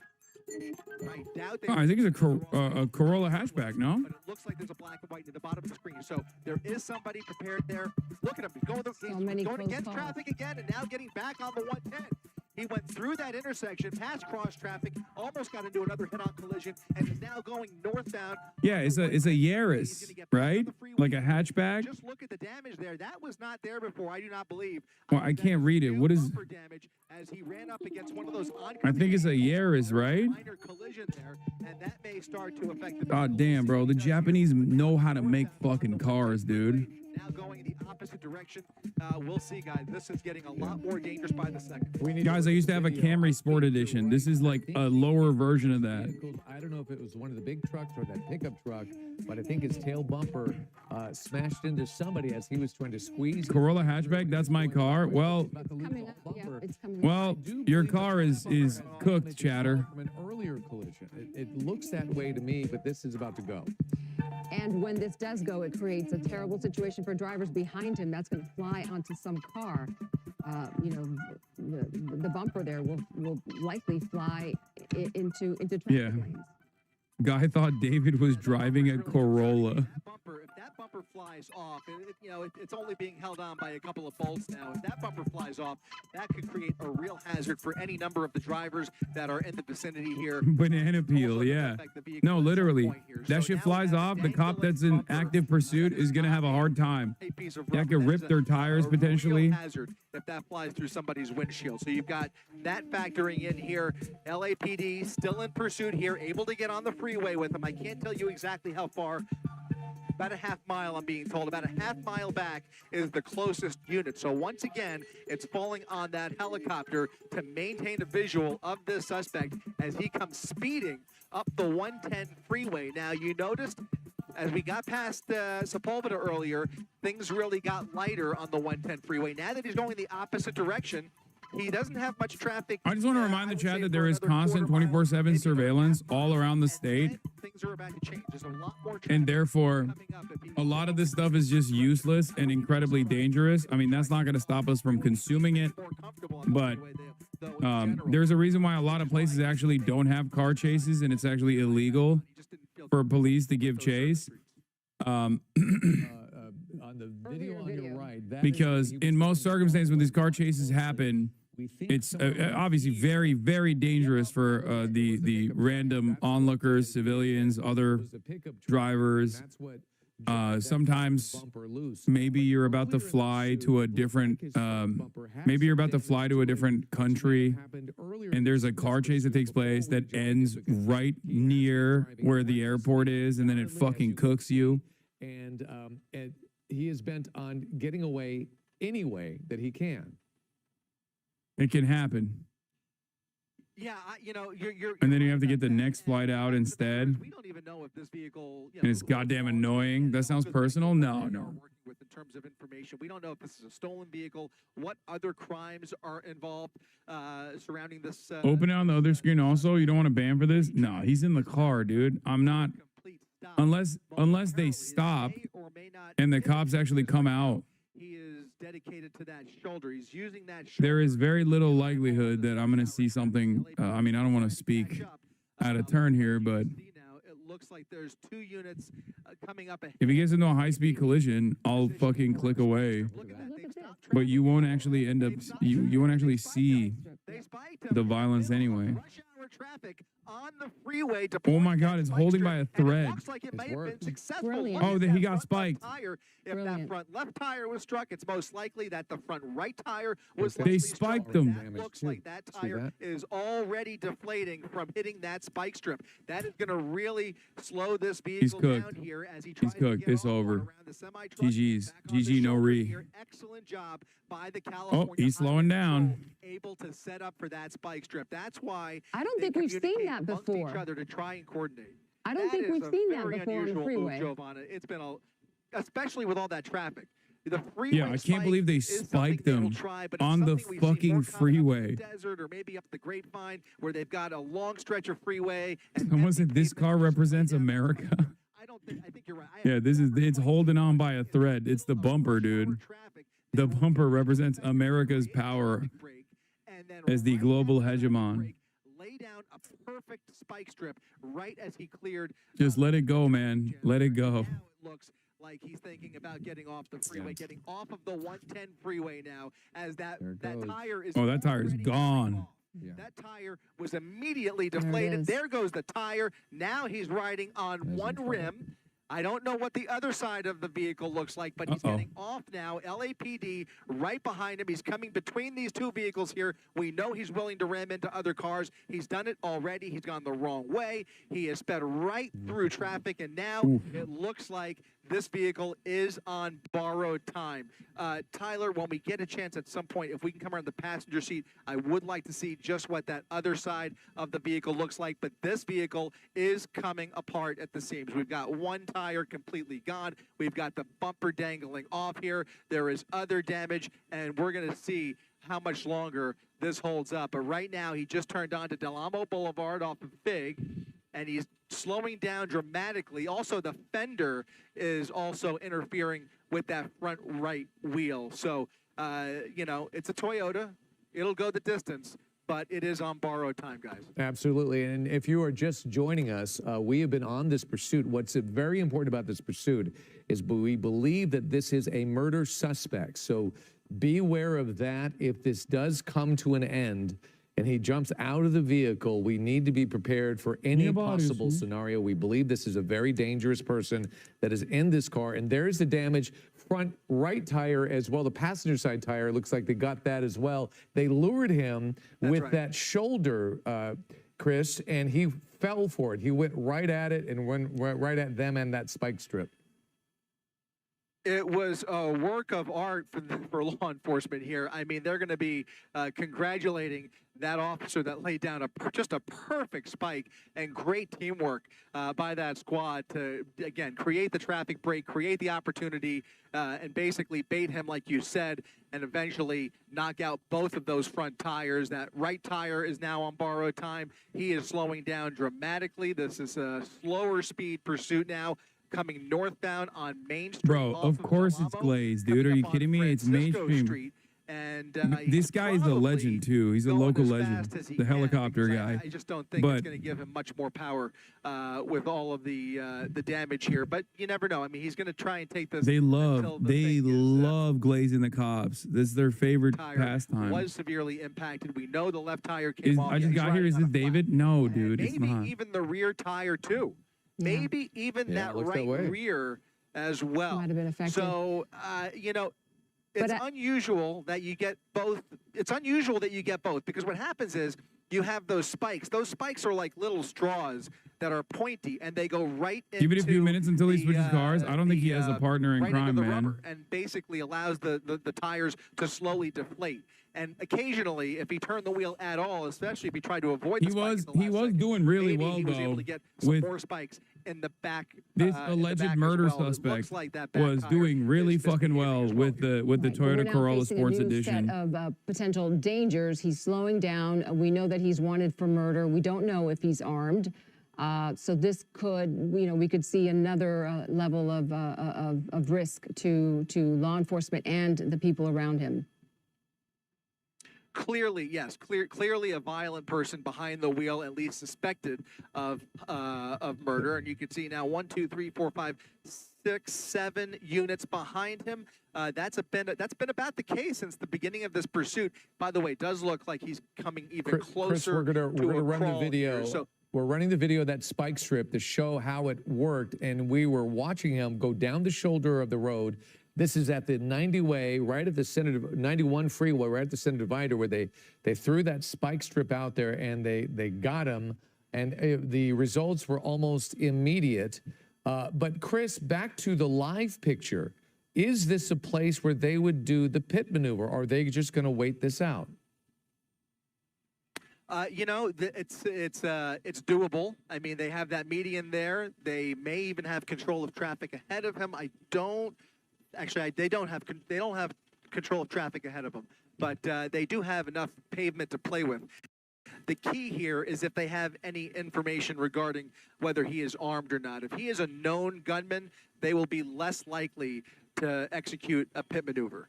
Speaker 21: I doubt they
Speaker 1: I think it's a Corolla hatchback, no?
Speaker 21: But it looks like there's a black and white at the bottom of the screen. So there is somebody prepared there. Look at him. He's going against traffic again and now getting back on the 110. He went through that intersection, past cross traffic, almost got into another head-on collision, and is now going northbound.
Speaker 1: Yeah, it's a Yaris, right? Like a hatchback.
Speaker 21: Just look at the damage there. That was not there before. I do not believe.
Speaker 1: Well, I can't read it. What is?
Speaker 21: Damage as he ran up against one of those.
Speaker 1: I think it's a Yaris, right?
Speaker 21: Minor collision there, and that may start to affect the.
Speaker 1: God damn, bro. The Japanese know how to make fucking cars, dude.
Speaker 21: Now going the opposite direction. We'll see, guys. This is getting a lot more dangerous by the second.
Speaker 1: Guys, I used to have a Camry Sport Edition. This is like a lower version of that.
Speaker 10: I don't know if it was one of the big trucks or that pickup truck, but I think his tail bumper smashed into somebody as he was trying to squeeze.
Speaker 1: Corolla hatchback, that's my car. Well, your car is cooked, chatter.
Speaker 10: From an earlier collision. It looks that way to me, but this is about to go.
Speaker 14: And when this does go, it creates a terrible situation for drivers behind him. That's going to fly onto some car. The bumper there will likely fly into traffic lanes.
Speaker 1: Guy thought David was driving a Corolla.
Speaker 21: If that bumper flies off, it's only being held on by a couple of bolts now. If that bumper flies off, that could create a real hazard for any number of the drivers that are in the vicinity here.
Speaker 1: Banana peel, yeah. No, literally. That shit flies off. The cop that's in active pursuit is going to have a hard time. That could rip their tires potentially.
Speaker 21: Hazard if that flies through somebody's windshield. So you've got that factoring in here. LAPD still in pursuit here, able to get on the freeway with him. I can't tell you exactly how far. About a half mile, I'm being told. About a half mile back is the closest unit. So once again, it's falling on that helicopter to maintain a visual of this suspect as he comes speeding up the 110 freeway. Now, you noticed as we got past Sepulveda earlier, things really got lighter on the 110 freeway. Now that he's going the opposite direction, He doesn't have much traffic.
Speaker 1: I just want to remind the chat that there is constant 24/7 surveillance all around the state.
Speaker 21: Things are about to change. There's a lot more
Speaker 1: And therefore, a lot of this stuff is just useless and incredibly dangerous. I mean, that's not going to stop us from consuming it. But there's a reason why a lot of places actually don't have car chases, and it's actually illegal for police to give chase.
Speaker 10: On the video on your right, that
Speaker 1: Because in most circumstances, when these car chases happen, it's obviously very, very dangerous for the random onlookers, civilians, other drivers. Sometimes maybe you're about to fly to a different country, and there's a car chase that takes place that ends right near where the airport is, and then it fucking cooks you.
Speaker 10: And he is bent on getting away any way that he can.
Speaker 1: It can happen.
Speaker 21: Yeah, you're
Speaker 1: And then you have to get the next flight out instead.
Speaker 21: We don't even know if this vehicle,
Speaker 1: And it's goddamn annoying. That sounds personal? No.
Speaker 21: working with in terms of information. We don't know if this is a stolen vehicle, what other crimes are involved surrounding this.
Speaker 1: Open it on the other screen also. You don't want to ban for this? No, he's in the car, dude. I'm not. Unless they stop and the cops actually come out.
Speaker 21: He is dedicated to that shoulder. He's using that shoulder.
Speaker 1: There is very little likelihood that I'm going to see something. I mean, I don't want to speak out of turn here, but
Speaker 21: It looks like there's 2 units coming up ahead.
Speaker 1: if he gets into a high-speed collision, I'll fucking click away. But you won't actually end up. You won't actually see the violence anyway.
Speaker 21: Traffic on the freeway to
Speaker 1: Oh my God, it's holding by a thread.
Speaker 21: looks like it may have been successful.
Speaker 14: Brilliant.
Speaker 21: Look
Speaker 1: Oh,
Speaker 21: at
Speaker 1: he
Speaker 21: that
Speaker 1: got
Speaker 21: front left
Speaker 1: spiked.
Speaker 21: tire. If
Speaker 14: Brilliant.
Speaker 21: that front left tire was struck, it's most likely that the front right tire was
Speaker 1: They
Speaker 21: likely
Speaker 1: spiked
Speaker 21: struck.
Speaker 1: them.
Speaker 21: That looks like that tire is already deflating from hitting that spike strip. That is going to really slow this vehicle down
Speaker 1: cooked.
Speaker 21: here as he tries
Speaker 1: He's
Speaker 21: to
Speaker 1: cooked.
Speaker 21: get
Speaker 1: It's
Speaker 21: off
Speaker 1: over.
Speaker 21: around the semi-truck.
Speaker 1: GG's.
Speaker 21: Back on the
Speaker 1: GG, no
Speaker 21: shoulder
Speaker 1: re.
Speaker 21: here. Excellent job by the California
Speaker 1: Oh, he's slowing down.
Speaker 21: able to set up for that spike strip. That's why
Speaker 14: I don't
Speaker 21: they
Speaker 14: think we've seen
Speaker 21: communicate
Speaker 14: that
Speaker 21: amongst
Speaker 14: before.
Speaker 21: each other to try and coordinate.
Speaker 14: I don't
Speaker 21: That
Speaker 14: think
Speaker 21: is
Speaker 14: we've
Speaker 21: a
Speaker 14: seen that
Speaker 21: very
Speaker 14: before on the
Speaker 21: unusual
Speaker 14: freeway.
Speaker 21: move, Giovanna. It's been especially with all that traffic. The freeway
Speaker 1: Yeah, I can't
Speaker 21: spike
Speaker 1: believe they
Speaker 21: is something
Speaker 1: spiked
Speaker 21: they will
Speaker 1: them
Speaker 21: try, but it's
Speaker 1: on the
Speaker 21: something we've seen more
Speaker 1: fucking
Speaker 21: common up in
Speaker 1: freeway.
Speaker 21: the desert or maybe up the Grapevine where they've got a long stretch of freeway. And
Speaker 1: Someone said this car represents America.
Speaker 21: I think you're right.
Speaker 1: Yeah, it's holding on by a thread. It's the bumper, dude. The bumper represents America's power as the global hegemon.
Speaker 21: Lay down a perfect spike strip right as he cleared.
Speaker 1: Just let it go, man. Let it go.
Speaker 21: Now it looks like he's thinking about getting off the freeway, getting off of the 110 freeway now as that tire is
Speaker 1: Oh, that tire is gone.
Speaker 21: That tire was immediately deflated. There goes the tire. Now he's riding on one rim. I don't know what the other side of the vehicle looks like, but he's getting off now. LAPD right behind him. He's coming between these two vehicles here. We know he's willing to ram into other cars. He's done it already. He's gone the wrong way. He has sped right through traffic, and now it looks like this vehicle is on borrowed time. Tyler, when we get a chance at some point, if we can come around the passenger seat, I would like to see just what that other side of the vehicle looks like. But this vehicle is coming apart at the seams. We've got one tire completely gone. We've got the bumper dangling off here. There is other damage, and we're going to see how much longer this holds up. But right now, he just turned onto Del Amo Boulevard off of Fig, and he's slowing down dramatically. Also, the fender is also interfering with that front right wheel. So, it's a Toyota. It'll go the distance, but it is on borrowed time, guys.
Speaker 10: Absolutely. And if you are just joining us, we have been on this pursuit. What's very important about this pursuit is we believe that this is a murder suspect. So beware of that. If this does come to an end and he jumps out of the vehicle, we need to be prepared for any possible scenario. We believe this is a very dangerous person that is in this car. And there's the damage. Front right tire as well. The passenger side tire looks like they got that as well. They lured him with that shoulder, Chris, and he fell for it. He went right at it and went right at them and that spike strip.
Speaker 21: It was a work of art for law enforcement here. I mean, they're going to be congratulating that officer that laid down just a perfect spike, and great teamwork by that squad to, again, create the traffic break, create the opportunity, and basically bait him, like you said, and eventually knock out both of those front tires. That right tire is now on borrowed time. He is slowing down dramatically. This is a slower speed pursuit now, coming northbound on Main Street.
Speaker 1: Bro, of course it's glazed, dude. Are you kidding me? It's mainstream.
Speaker 21: Street. And
Speaker 1: this guy is a legend too. He's a local legend, the helicopter guy.
Speaker 21: I just don't think it's going to give him much more power with all of the damage here. But you never know. I mean, he's going to try and take this.
Speaker 1: They love glazing the cops. This is their favorite pastime.
Speaker 21: Was severely impacted. We know the left tire came off.
Speaker 1: I just got here. Is this David? No, dude, it's not.
Speaker 21: Maybe even the rear tire too. Maybe even that right rear as well.
Speaker 14: Might have been affected.
Speaker 21: So you know. It's unusual that you get both. It's unusual that you get both, because what happens is you have those spikes. Those spikes are like little straws that are pointy, and they go right into
Speaker 1: Give it a few minutes until he switches cars. I don't think he has a partner in crime, man.
Speaker 21: Rubber, and basically allows the tires to slowly deflate. And occasionally, if he turned the wheel at all, especially if he tried to avoid the spike
Speaker 1: he was doing really well,
Speaker 21: he was able
Speaker 1: though,
Speaker 21: to get some
Speaker 1: with
Speaker 21: more spikes in the back.
Speaker 1: this alleged murder suspect was doing really fucking well with the Toyota Corolla Sports Edition.
Speaker 14: Of potential dangers. He's slowing down. We know that he's wanted for murder. We don't know if he's armed. So this could, we could see another level of risk to law enforcement and the people around him.
Speaker 21: Clearly, yes, clearly a violent person behind the wheel, at least suspected of murder. And you can see now 1, 2, 3, 4, 5, 6, 7 units behind him. That's been about the case since the beginning of this pursuit. By the way, it does look like he's coming even closer.
Speaker 10: Chris, we're gonna run the video.
Speaker 21: So,
Speaker 10: we're running the video of that spike strip to show how it worked, and we were watching him go down the shoulder of the road. This is at the 90 way, right at the center, 91 freeway, right at the center divider, where they threw that spike strip out there, and they got him, and the results were almost immediate. But Chris, back to the live picture, is this a place where they would do the pit maneuver, or are they just going to wait this out?
Speaker 21: It's doable. I mean, they have that median there. They may even have control of traffic ahead of him. They don't have control of traffic ahead of them, but they do have enough pavement to play with. The key here is if they have any information regarding whether he is armed or not. If he is a known gunman, they will be less likely to execute a pit maneuver.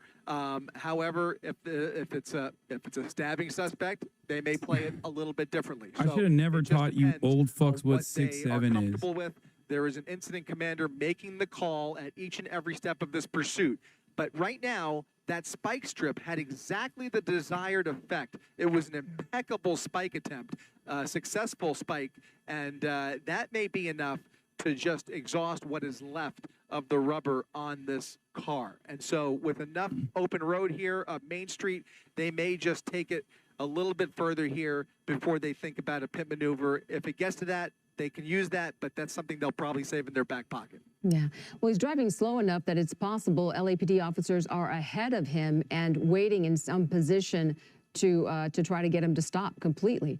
Speaker 21: However, if it's a stabbing suspect, they may play it a little bit differently.
Speaker 1: I should have never taught you old fucks what 6'7" is.
Speaker 21: There is an incident commander making the call at each and every step of this pursuit. But right now, that spike strip had exactly the desired effect. It was an impeccable spike attempt, a successful spike, and that may be enough to just exhaust what is left of the rubber on this car. And so with enough open road here up Main Street, they may just take it a little bit further here before they think about a pit maneuver. If it gets to that, they can use that, but that's something they'll probably save in their back pocket.
Speaker 14: Yeah. Well, he's driving slow enough that it's possible LAPD officers are ahead of him and waiting in some position to try to get him to stop completely.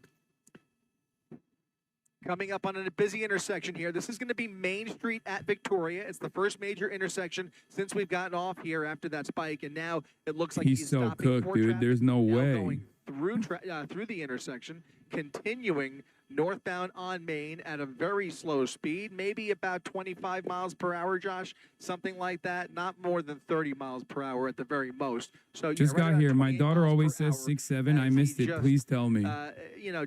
Speaker 21: Coming up on a busy intersection here. This is going to be Main Street at Victoria. It's the first major intersection since we've gotten off here after that spike, and now it looks like
Speaker 1: he's so cooked, dude. There's no way.
Speaker 21: Through the intersection, continuing northbound on Main at a very slow speed, maybe about 25 miles per hour, Josh, something like that, not more than 30 miles per hour at the very most. So
Speaker 1: just got here. My daughter always says 6'7". I missed it. Please tell me.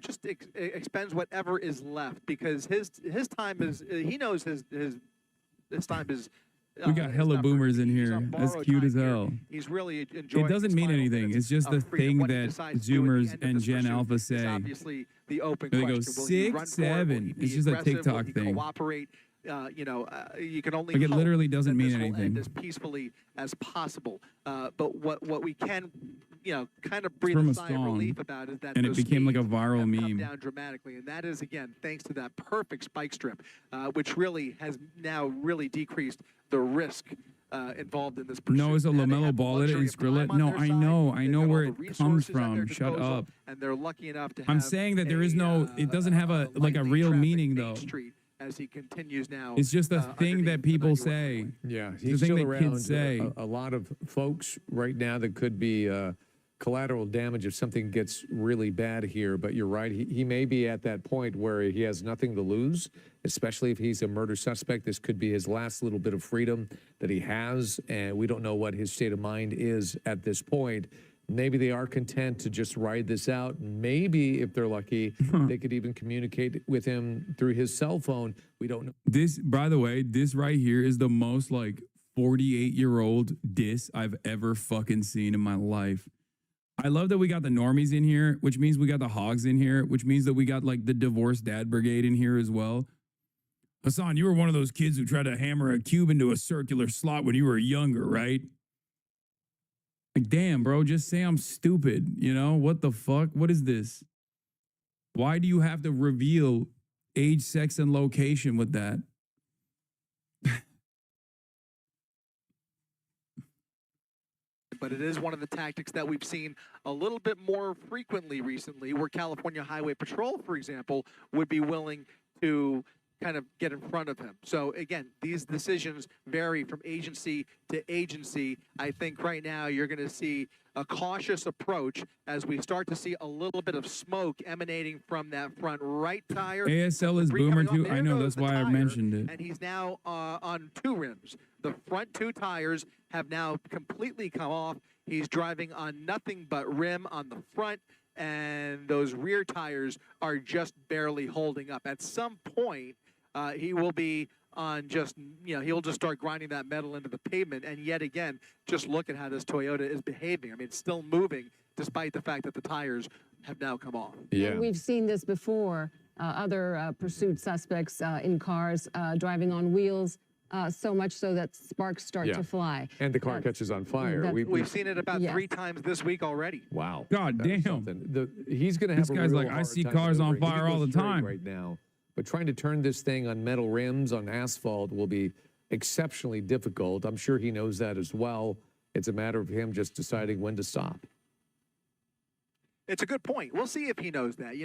Speaker 21: Just expends whatever is left, because his time is, he knows his time is.
Speaker 1: We got hella boomers in here. That's cute as hell.
Speaker 21: He's really enjoying.
Speaker 1: It doesn't mean anything. It's just the thing that Zoomers and Gen Alpha say.
Speaker 21: Obviously, the open
Speaker 1: they go
Speaker 21: question.
Speaker 1: 6'7". It's just a TikTok thing.
Speaker 21: Cooperate. You can only.
Speaker 1: Like, it literally doesn't mean anything.
Speaker 21: As peacefully as possible. But what we can, kind of breathe
Speaker 1: from
Speaker 21: a
Speaker 1: a
Speaker 21: sigh of
Speaker 1: song,
Speaker 21: relief about is that
Speaker 1: and it became like a viral
Speaker 21: come
Speaker 1: meme.
Speaker 21: down dramatically, and that is again thanks to that perfect spike strip, which really has now really decreased the risk involved in this pursuit.
Speaker 1: No, it's a LaMelo Ball in Skrilla. No, I know where it comes from. Shut up.
Speaker 21: And they're lucky enough to have
Speaker 1: I'm saying that there is no, it doesn't have a real meaning though.
Speaker 21: As he continues now.
Speaker 1: It's just a thing that people say.
Speaker 10: Yeah,
Speaker 1: It's the
Speaker 10: he's
Speaker 1: thing
Speaker 10: still
Speaker 1: that
Speaker 10: around.
Speaker 1: kids say.
Speaker 10: A lot of folks right now that could be collateral damage if something gets really bad here. But you're right. He may be at that point where he has nothing to lose, especially if he's a murder suspect. This could be his last little bit of freedom that he has. And we don't know what his state of mind is at this point. Maybe they are content to just ride this out. Maybe, if they're lucky, they could even communicate with him through his cell phone. We don't know.
Speaker 1: This, by the way, this right here is the most like 48-year-old diss I've ever fucking seen in my life. I love that we got the normies in here, which means we got the hogs in here, which means that we got like the divorced dad brigade in here as well. Hassan, you were one of those kids who tried to hammer a cube into a circular slot when you were younger, right? Like, damn, bro, just say I'm stupid. You know, what the fuck? What is this? Why do you have to reveal age, sex, and location with that?
Speaker 21: But it is one of the tactics that we've seen a little bit more frequently recently, where California Highway Patrol, for example, would be willing to kind of get in front of him. So again, these decisions vary from agency to agency. I think right now you're going to see a cautious approach as we start to see a little bit of smoke emanating from that front right tire.
Speaker 1: ASL is Boomer too. I know, that's why I mentioned it.
Speaker 21: And he's now on two rims. The front two tires have now completely come off. He's driving on nothing but rim on the front, and those rear tires are just barely holding up. At some point, he will be on just, he'll just start grinding that metal into the pavement. And yet again, just look at how this Toyota is behaving. I mean, it's still moving despite the fact that the tires have now come off.
Speaker 10: Yeah.
Speaker 14: And we've seen this before. Other pursuit suspects in cars driving on wheels, so much so that sparks start to fly.
Speaker 10: And the car catches on fire.
Speaker 21: We've seen it about 3 times this week already.
Speaker 10: Wow.
Speaker 1: God damn.
Speaker 10: He's going to have
Speaker 1: this guy's like, I see cars on fire all the time
Speaker 10: right now. But trying to turn this thing on metal rims, on asphalt, will be exceptionally difficult. I'm sure he knows that as well. It's a matter of him just deciding when to stop.
Speaker 21: It's a good point. We'll see if he knows that.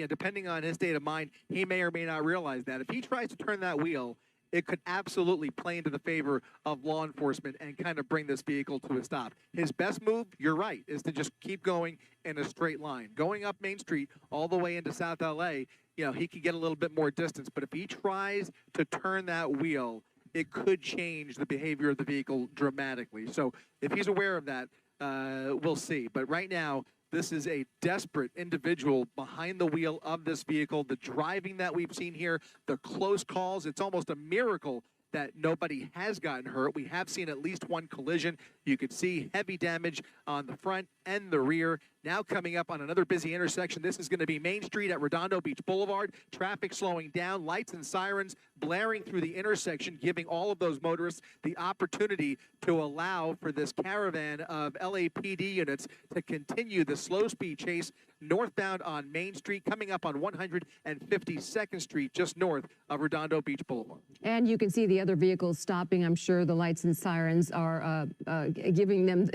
Speaker 21: Depending on his state of mind, he may or may not realize that. If he tries to turn that wheel, it could absolutely play into the favor of law enforcement and kind of bring this vehicle to a stop. His best move, you're right, is to just keep going in a straight line. Going up Main Street all the way into South LA, he could get a little bit more distance. But if he tries to turn that wheel, it could change the behavior of the vehicle dramatically. So if he's aware of that, we'll see. But right now, this is a desperate individual behind the wheel of this vehicle. The driving that we've seen here, the close calls, it's almost a miracle that nobody has gotten hurt. We have seen at least one collision. You could see heavy damage on the front and the rear. Now coming up on another busy intersection. This is going to be Main Street at Redondo Beach Boulevard. Traffic slowing down, lights and sirens blaring through the intersection, giving all of those motorists the opportunity to allow for this caravan of LAPD units to continue the slow speed chase northbound on Main Street, coming up on 152nd Street, just north of Redondo Beach Boulevard.
Speaker 14: And you can see the other vehicles stopping. I'm sure the lights and sirens are giving them,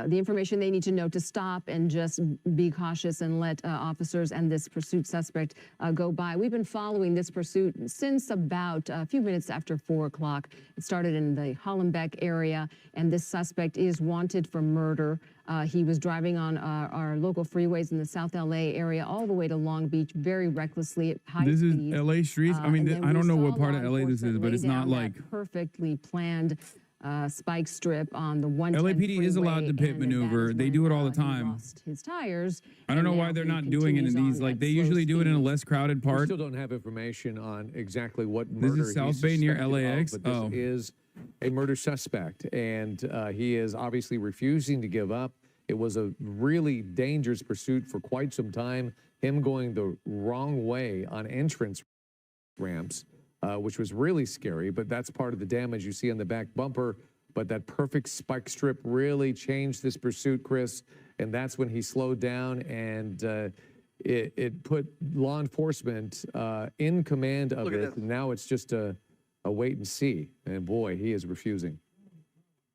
Speaker 14: the information they need to know to stop and just be cautious and let officers and this pursuit suspect go by. We've been following this pursuit since about a few minutes after 4 o'clock. It started in the Hollenbeck area, and this suspect is wanted for murder. He was driving on our local freeways in the South LA area all the way to Long Beach very recklessly at high speed.
Speaker 1: This is LA streets? I mean, I don't know what part of LA this is, but it's not like
Speaker 14: perfectly planned spike strip on the 110
Speaker 1: LAPD is allowed to pit maneuver. They do it all the time.
Speaker 14: Lost his tires.
Speaker 1: I don't know why they're not doing it in these. Like, they usually do it in a less crowded part.
Speaker 10: We still don't have information on exactly what
Speaker 1: This
Speaker 10: murder
Speaker 1: is South Bay near LAX.
Speaker 10: But this is a murder suspect, and he is obviously refusing to give up. It was a really dangerous pursuit for quite some time. Him going the wrong way on entrance ramps, which was really scary, but that's part of the damage you see on the back bumper. But that perfect spike strip really changed this pursuit, Chris, and that's when he slowed down, and it put law enforcement in command of it. Now it's just a a wait and see. And boy, he is refusing.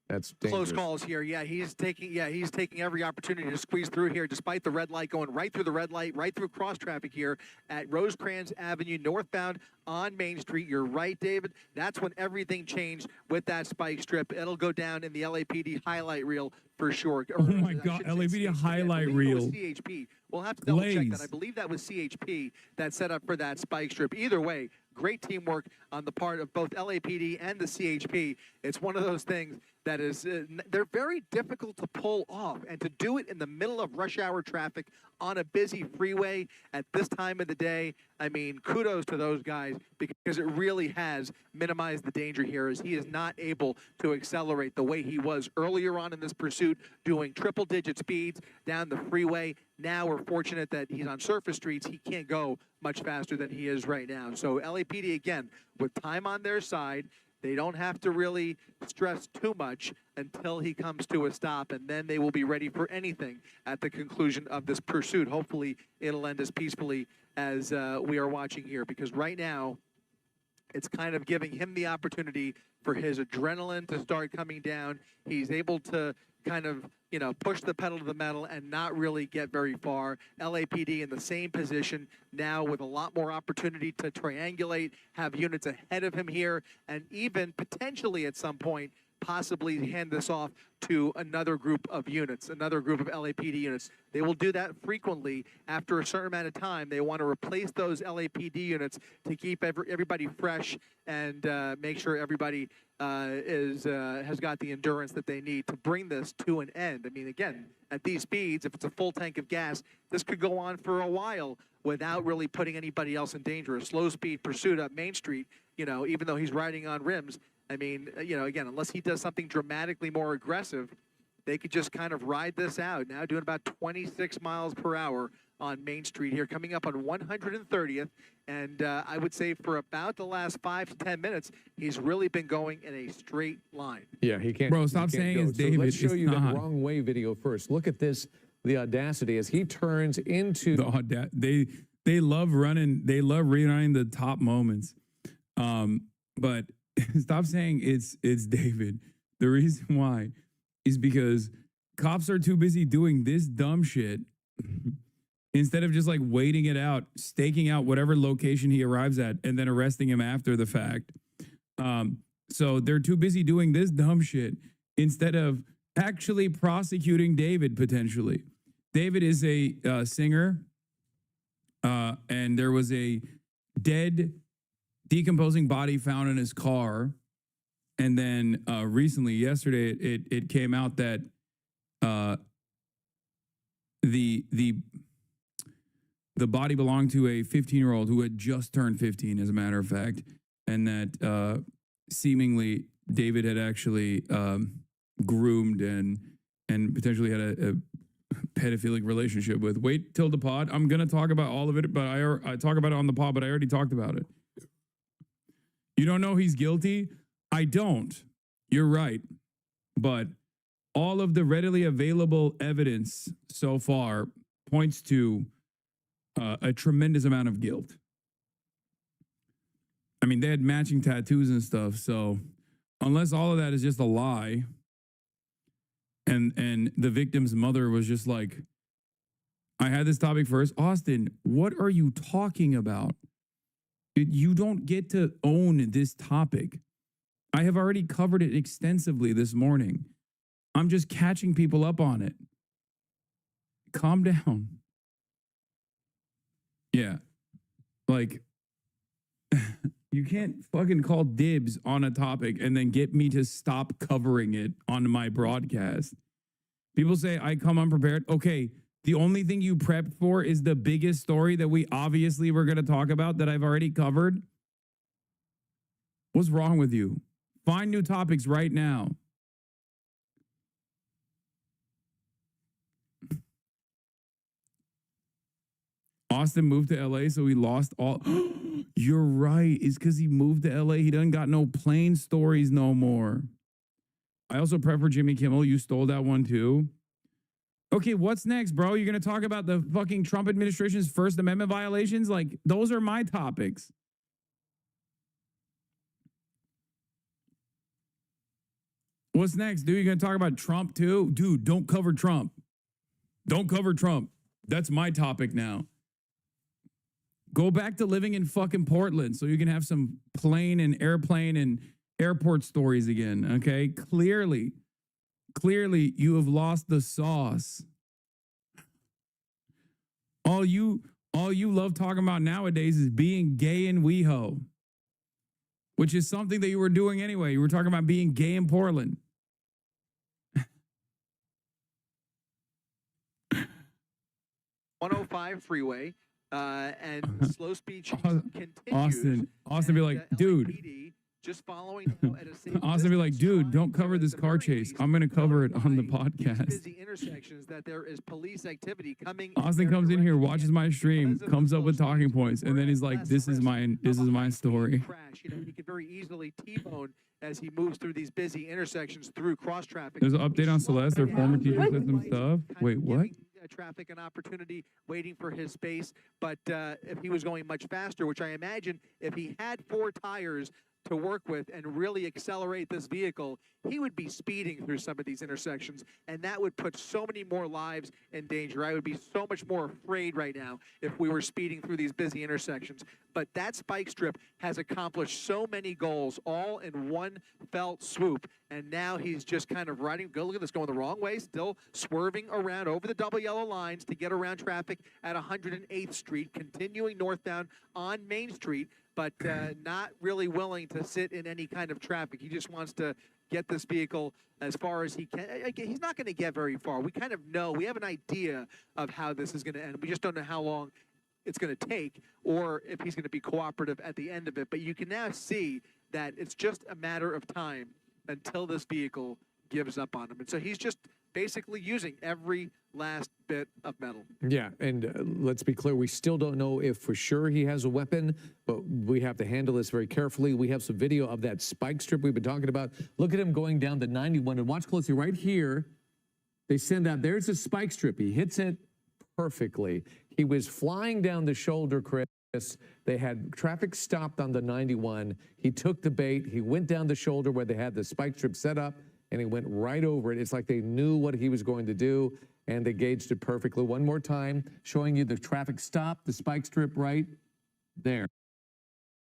Speaker 10: That's dangerous.
Speaker 21: Close calls here. Yeah, he's taking every opportunity to squeeze through here, despite the red light, going right through the red light, right through cross traffic here at Rosecrans Avenue, northbound on Main Street. You're right, David. That's when everything changed with that spike strip. It'll go down in the LAPD highlight reel for sure.
Speaker 1: Oh my God, LAPD highlight reel.
Speaker 21: CHP. We'll have to double check that. I believe that was CHP that set up for that spike strip. Either way, great teamwork on the part of both LAPD and the CHP. It's one of those things that is, they're very difficult to pull off, and to do it in the middle of rush hour traffic on a busy freeway at this time of the day. I mean, kudos to those guys, because it really has minimized the danger here, as he is not able to accelerate the way he was earlier on in this pursuit, doing triple-digit speeds down the freeway. Now we're fortunate that he's on surface streets. He can't go much faster than he is right now. So LAPD, again, with time on their side, they don't have to really stress too much until he comes to a stop, and then they will be ready for anything at the conclusion of this pursuit. Hopefully, it'll end as peacefully as we are watching here, because right now, it's kind of giving him the opportunity for his adrenaline to start coming down. He's able to kind of, you know, push the pedal to the metal and not really get very far. LAPD in the same position now, with a lot more opportunity to triangulate, have units ahead of him here, and even potentially at some point possibly hand this off to another group of units, another group of LAPD units. They will do that frequently. After a certain amount of time, they want to replace those LAPD units to keep everybody fresh and make sure everybody has got the endurance that they need to bring this to an end. I mean, again, at these speeds, if it's a full tank of gas, this could go on for a while without really putting anybody else in danger. A slow-speed pursuit up Main Street, you know, even though he's riding on rims, I mean, you know, again, unless he does something dramatically more aggressive, they could just kind of ride this out. Now doing about 26 miles per hour on Main Street here, coming up on 130th. And I would say for about the last 5 to 10 minutes, he's really been going in a straight line.
Speaker 10: Yeah, he can't.
Speaker 1: Bro, stop
Speaker 10: he can't
Speaker 1: saying
Speaker 10: go.
Speaker 1: it's David.
Speaker 10: So let's show
Speaker 1: It's
Speaker 10: you
Speaker 1: not.
Speaker 10: the wrong way video first. Look at this, the audacity as he turns into
Speaker 1: they love running. They love rerunning the top moments. But stop saying it's David. The reason why is because cops are too busy doing this dumb shit instead of just like waiting it out, staking out whatever location he arrives at, and then arresting him after the fact. So they're too busy doing this dumb shit instead of actually prosecuting David potentially. David is a singer, and there was a dead, decomposing body found in his car. And then recently, yesterday, it came out that the body belonged to a 15-year-old who had just turned 15, as a matter of fact, and that seemingly David had actually groomed and potentially had a pedophilic relationship with. Wait till the pod. I'm gonna talk about all of it, but I talk about it on the pod, but I already talked about it. You don't know he's guilty? I don't. You're right. But all of the readily available evidence so far points to a tremendous amount of guilt. I mean, they had matching tattoos and stuff, so unless all of that is just a lie, and the victim's mother was just like, I had this topic first. Austin, what are you talking about? You don't get to own this topic. I have already covered it extensively this morning. I'm just catching people up on it. Calm down. Yeah. Like, you can't fucking call dibs on a topic and then get me to stop covering it on my broadcast. People say I come unprepared. Okay, the only thing you prepped for is the biggest story that we obviously were going to talk about that I've already covered. What's wrong with you? Find new topics right now. Austin moved to LA, so he lost all. You're right. It's because he moved to LA. He doesn't got no plane stories no more. I also prep for Jimmy Kimmel. You stole that one too. Okay, what's next, bro? You're going to talk about the fucking Trump administration's First Amendment violations? Like, those are my topics. What's next, dude? You gonna talk about Trump too? Dude, don't cover Trump. Don't cover Trump. That's my topic now. Go back to living in fucking Portland so you can have some plane and airplane and airport stories again, okay? Clearly, you have lost the sauce. All you love talking about nowadays is being gay in WeHo, which is something that you were doing anyway. You were talking about being gay in Portland.
Speaker 21: 105 freeway and slow speech
Speaker 1: Austin be like, dude.
Speaker 21: Just following at a safe
Speaker 1: Austin be like, dude, don't cover this car chase. I'm going to cover it on the podcast.
Speaker 21: busy intersections that there is police activity coming.
Speaker 1: Austin comes in here, watches my stream, comes up with talking points, and then he's like, this is my story.
Speaker 21: Crash. He could very easily T-bone as he moves through these busy intersections through cross traffic.
Speaker 1: There's an update on Celeste, their former teacher said some stuff. Wait, what?
Speaker 21: Traffic and opportunity, waiting for his space. But if he was going much faster, which I imagine if he had 4 tires to work with and really accelerate this vehicle, he would be speeding through some of these intersections, and that would put so many more lives in danger. I would be so much more afraid right now if we were speeding through these busy intersections. But that spike strip has accomplished so many goals all in one fell swoop, and now he's just kind of riding. Go look at this, going the wrong way, still swerving around over the double yellow lines to get around traffic at 108th Street, continuing northbound on Main Street, but not really willing to sit in any kind of traffic. He just wants to get this vehicle as far as he can. He's not going to get very far. We kind of know, we have an idea of how this is going to end. We just don't know how long it's going to take or if he's going to be cooperative at the end of it. But you can now see that it's just a matter of time until this vehicle gives up on him. And so he's just basically using every last bit of metal.
Speaker 10: Yeah, and let's be clear, we still don't know if for sure he has a weapon, but we have to handle this very carefully. We have some video of that spike strip we've been talking about. Look at him going down the 91, and watch closely right here. They send out, there's a spike strip. He hits it perfectly. He was flying down the shoulder, Chris. They had traffic stopped on the 91. He took the bait. He went down the shoulder where they had the spike strip set up, and he went right over it. It's like they knew what he was going to do, and they gauged it perfectly. One more time, showing you the traffic stop, the spike strip right there.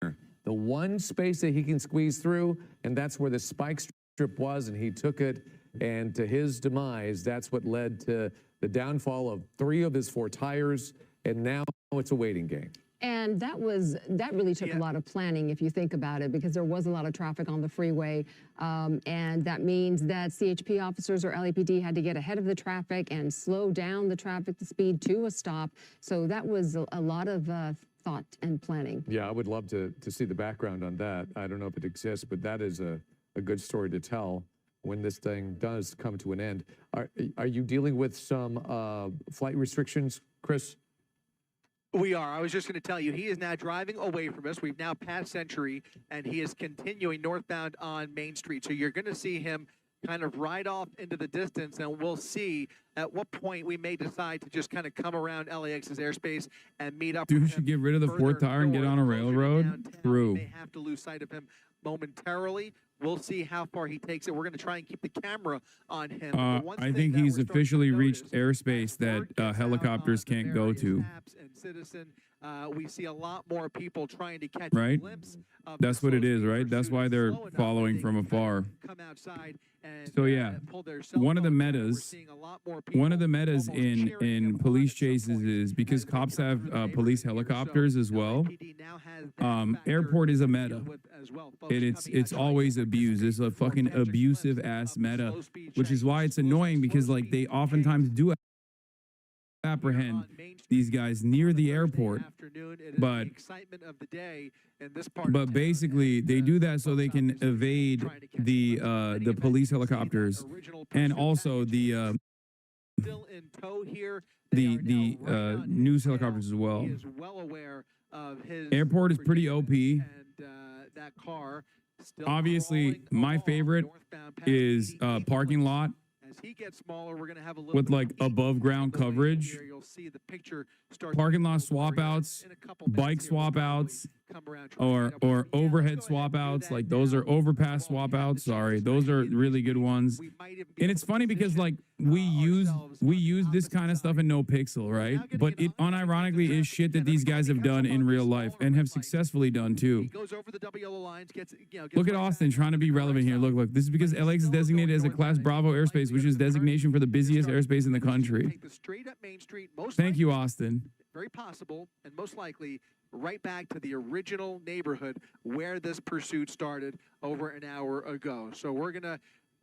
Speaker 10: The one space that he can squeeze through, and that's where the spike strip was, and he took it, and to his demise, that's what led to the downfall of 3 of his 4 tires, and now it's a waiting game.
Speaker 14: And that really took a lot of planning, if you think about it, because there was a lot of traffic on the freeway. And that means that CHP officers or LAPD had to get ahead of the traffic and slow down the traffic, the speed to a stop. So that was a lot of thought and planning.
Speaker 10: Yeah, I would love to see the background on that. I don't know if it exists, but that is a good story to tell when this thing does come to an end. Are you dealing with some flight restrictions, Chris?
Speaker 21: We are. I was just going to tell you, he is now driving away from us. We've now passed Century, and he is continuing northbound on Main Street. So you're going to see him kind of ride off into the distance, and we'll see at what point we may decide to just kind of come around LAX's airspace and meet up.
Speaker 1: Dude should get rid of the 4th tire and get on a railroad. True.
Speaker 21: We may have to lose sight of him momentarily. We'll see how far he takes it. We're going to try and keep the camera on him.
Speaker 1: I think he's officially reached airspace that helicopters can't go to.
Speaker 21: We see a lot more people trying to catch
Speaker 1: right?
Speaker 21: a glimpse of
Speaker 1: That's what it is, right? That's why they're following from afar.
Speaker 21: Come outside and
Speaker 1: so yeah, one of the metas in police chases is because cops have police helicopters as well. Airport is a meta, and it's always abused. It's a fucking abusive ass meta, which is why it's annoying because like they oftentimes do apprehend these guys near the airport, but basically they do that so they can evade the police helicopters and also the news helicopters as well. Airport is pretty OP. Obviously, my favorite is parking lot. With like above ground coverage, parking lot swap outs, bike swap outs, or overhead swap outs. Like those are overpass swap outs. Sorry, those are really good ones. And it's funny because like we use this kind of stuff in No Pixel, right? But it unironically is shit that these guys have done in real life and have successfully done too. Look at Austin trying to be relevant here. Look, this is because LAX is designated as a Class Bravo airspace, which is designation for the busiest airspace in the country. Thank you, Austin.
Speaker 21: Very possible and most likely right back to the original neighborhood where this pursuit started over an hour ago. So we're going to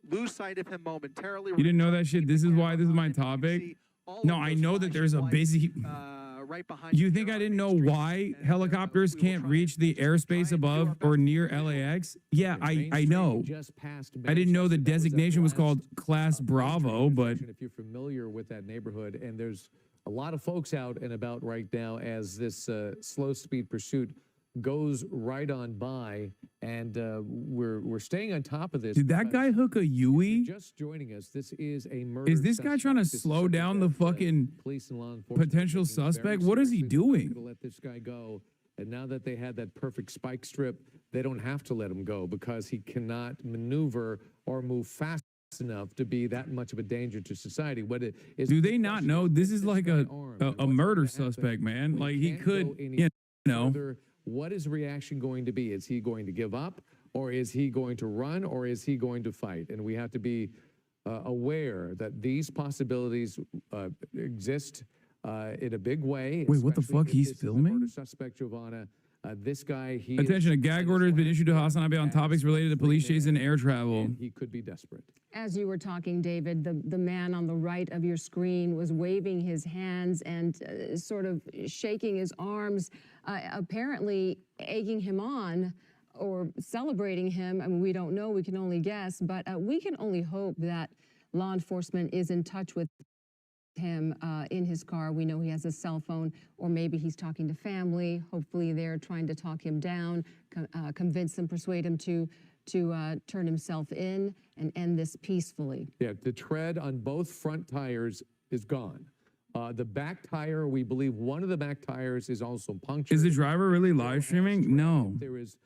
Speaker 21: lose sight of him momentarily.
Speaker 1: You didn't know that shit? This is why this is my topic? No, I know that there's a busy...
Speaker 21: right behind
Speaker 1: you think I didn't know why helicopters can't reach the airspace above or near LAX? Yeah, I know. I didn't know the designation was called Class Bravo, but...
Speaker 10: If you're familiar with that neighborhood, and there's a lot of folks out and about right now as this slow speed pursuit goes right on by, and we're staying on top of this.
Speaker 1: Did that guy hook a Yui?
Speaker 10: Just joining us, this is a murder.
Speaker 1: Is this guy trying to slow down the fucking
Speaker 10: police and law enforcement
Speaker 1: potential suspect? What is he doing?
Speaker 10: To let this guy go, and now that they had that perfect spike strip, they don't have to let him go because he cannot maneuver or move fast enough to be that much of a danger to society. What it is?
Speaker 1: Do they not know this is like a murder suspect, man? Like he could, you know.
Speaker 10: What is reaction going to be? Is he going to give up, or is he going to run, or is he going to fight? And we have to be aware that these possibilities exist in a big way.
Speaker 1: Wait, what the fuck? He's filming?
Speaker 10: Suspect Giovanna. This guy,
Speaker 1: attention, a gag order has been issued to Hasanabi on topics related to police chase and air travel.
Speaker 10: He could be desperate.
Speaker 14: As you were talking, David, the man on the right of your screen was waving his hands and sort of shaking his arms, apparently egging him on or celebrating him. I mean, we don't know, we can only guess, but we can only hope that law enforcement is in touch with him in his car. We know he has a cell phone, or maybe he's talking to family. Hopefully they're trying to talk him down, convince him, persuade him to turn himself in and end this peacefully.
Speaker 10: Yeah, the tread on both front tires is gone. The back tire, we believe one of the back tires is also punctured.
Speaker 1: Is the driver really live streaming? No,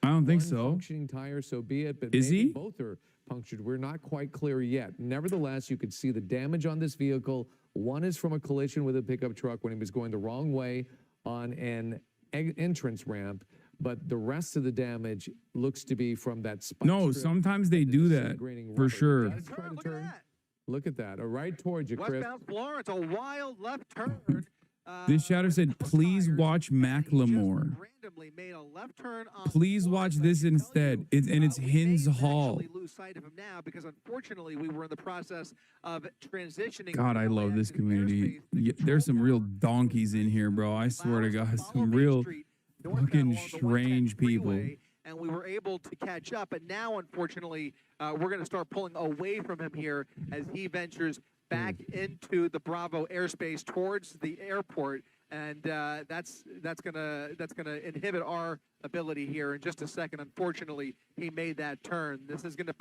Speaker 1: I don't think so.
Speaker 10: Functioning tire, so be it. But
Speaker 1: is he?
Speaker 10: Both are punctured. We're not quite clear yet. Nevertheless, you could see the damage on this vehicle. One is from a collision with a pickup truck when he was going the wrong way on an entrance ramp, but the rest of the damage looks to be from that spike.
Speaker 1: No, sometimes they do that, for sure.
Speaker 10: Look at that, right towards you, Chris.
Speaker 21: Westbound Florence, a wild left turn.
Speaker 1: This chatter said, please watch Macklemore.
Speaker 21: Made a left turn on
Speaker 1: please watch this instead. It's Hins Hall.
Speaker 21: Lose sight of him now because unfortunately we were in the process of transitioning.
Speaker 1: God, I love this community. There's some real donkeys in here, bro. I swear to God, some real fucking strange people.
Speaker 21: And we were able to catch up, but now unfortunately we're going to start pulling away from him here as he ventures back into the Bravo airspace towards the airport, and that's gonna inhibit our ability here in just a second. Unfortunately, he made that turn. This is gonna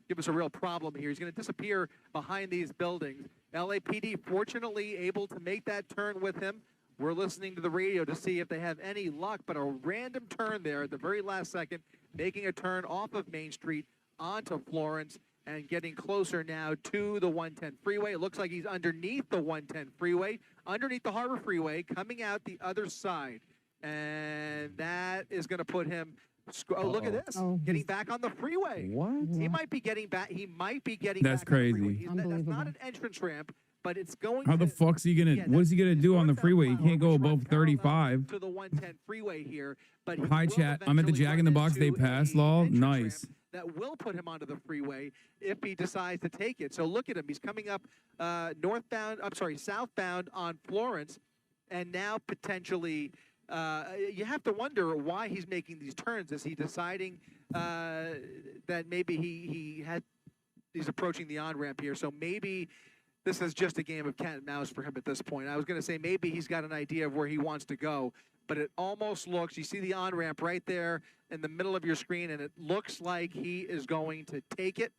Speaker 21: give us a real problem here. He's gonna disappear behind these buildings. LAPD fortunately able to make that turn with him. We're listening to the radio to see if they have any luck, but a random turn there at the very last second, making a turn off of Main Street onto Florence and getting closer now to the 110 freeway. It looks like he's underneath the 110 freeway, underneath the Harbor Freeway, coming out the other side. And that is going to put him, oh, look at this, getting back on the freeway.
Speaker 10: What?
Speaker 21: He might be getting back.
Speaker 1: That's crazy.
Speaker 21: That's not an entrance ramp, but it's going
Speaker 1: How the fuck's he gonna, what is he gonna do on the freeway? He can't go above 35.
Speaker 21: To the 110 freeway here, but
Speaker 1: hi, chat. I'm at the Jack in the Box Day Pass law. Nice.
Speaker 21: That will put him onto the freeway if he decides to take it. So look at him. He's coming up southbound on Florence, and now potentially you have to wonder why he's making these turns. Is he deciding that maybe he's approaching the on-ramp here? So maybe this is just a game of cat and mouse for him at this point. I was going to say maybe he's got an idea of where he wants to go, but it almost looks, you see the on-ramp right there in the middle of your screen, and it looks like he is going to take it.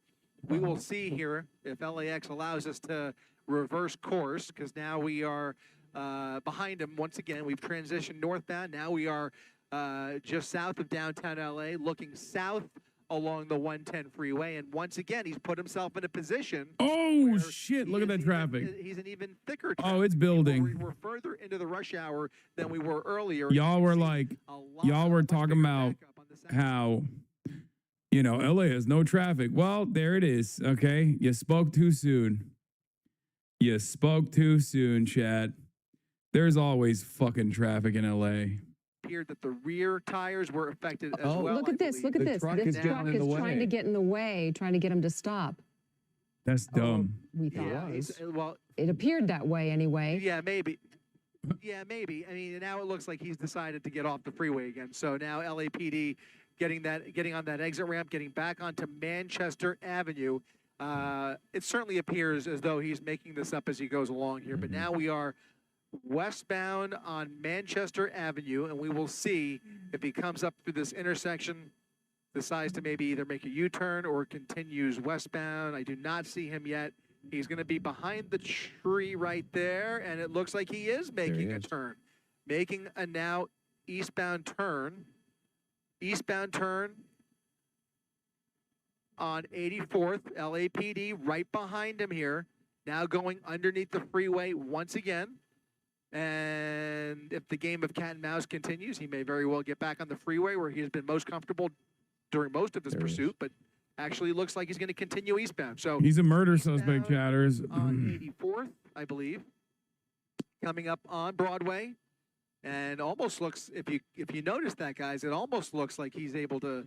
Speaker 21: We will see here if LAX allows us to reverse course, because now we are behind him once again. We've transitioned northbound. Now we are just south of downtown LA, looking south along the 110 freeway. And once again, he's put himself in a position.
Speaker 1: Oh, shit. Look at that traffic.
Speaker 21: He's an even thicker
Speaker 1: Oh,
Speaker 21: traffic.
Speaker 1: it's building.
Speaker 21: We're further into the rush hour than we were earlier.
Speaker 1: Y'all were like, y'all were talking about how, you know, LA has no traffic. Well, there it is. Okay. You spoke too soon. You spoke too soon, Chad. There's always fucking traffic in LA.
Speaker 21: Appeared that the rear tires were affected as well.
Speaker 14: Look at this. Look at this. This truck is trying to get in the way, trying to get him to stop.
Speaker 1: That's dumb.
Speaker 14: We thought.
Speaker 21: Well,
Speaker 14: it appeared that way anyway.
Speaker 21: Yeah, maybe. Yeah, maybe. I mean, now it looks like he's decided to get off the freeway again. So now LAPD getting on that exit ramp, getting back onto Manchester Avenue. It certainly appears as though he's making this up as he goes along here. But now we are westbound on Manchester Avenue, and we will see if he comes up through this intersection, decides to maybe either make a U-turn or continues westbound. I do not see him yet. He's going to be behind the tree right there, and it looks like he is making a turn. Making a now eastbound turn. Eastbound turn on 84th, LAPD right behind him here. Now going underneath the freeway once again. And if the game of cat and mouse continues, he may very well get back on the freeway where he has been most comfortable during most of his pursuit, but actually looks like he's going to continue eastbound. So
Speaker 1: he's a murder suspect, Chatters.
Speaker 21: On 84th, I believe, coming up on Broadway, and almost looks, if you notice that, guys, it almost looks like he's able to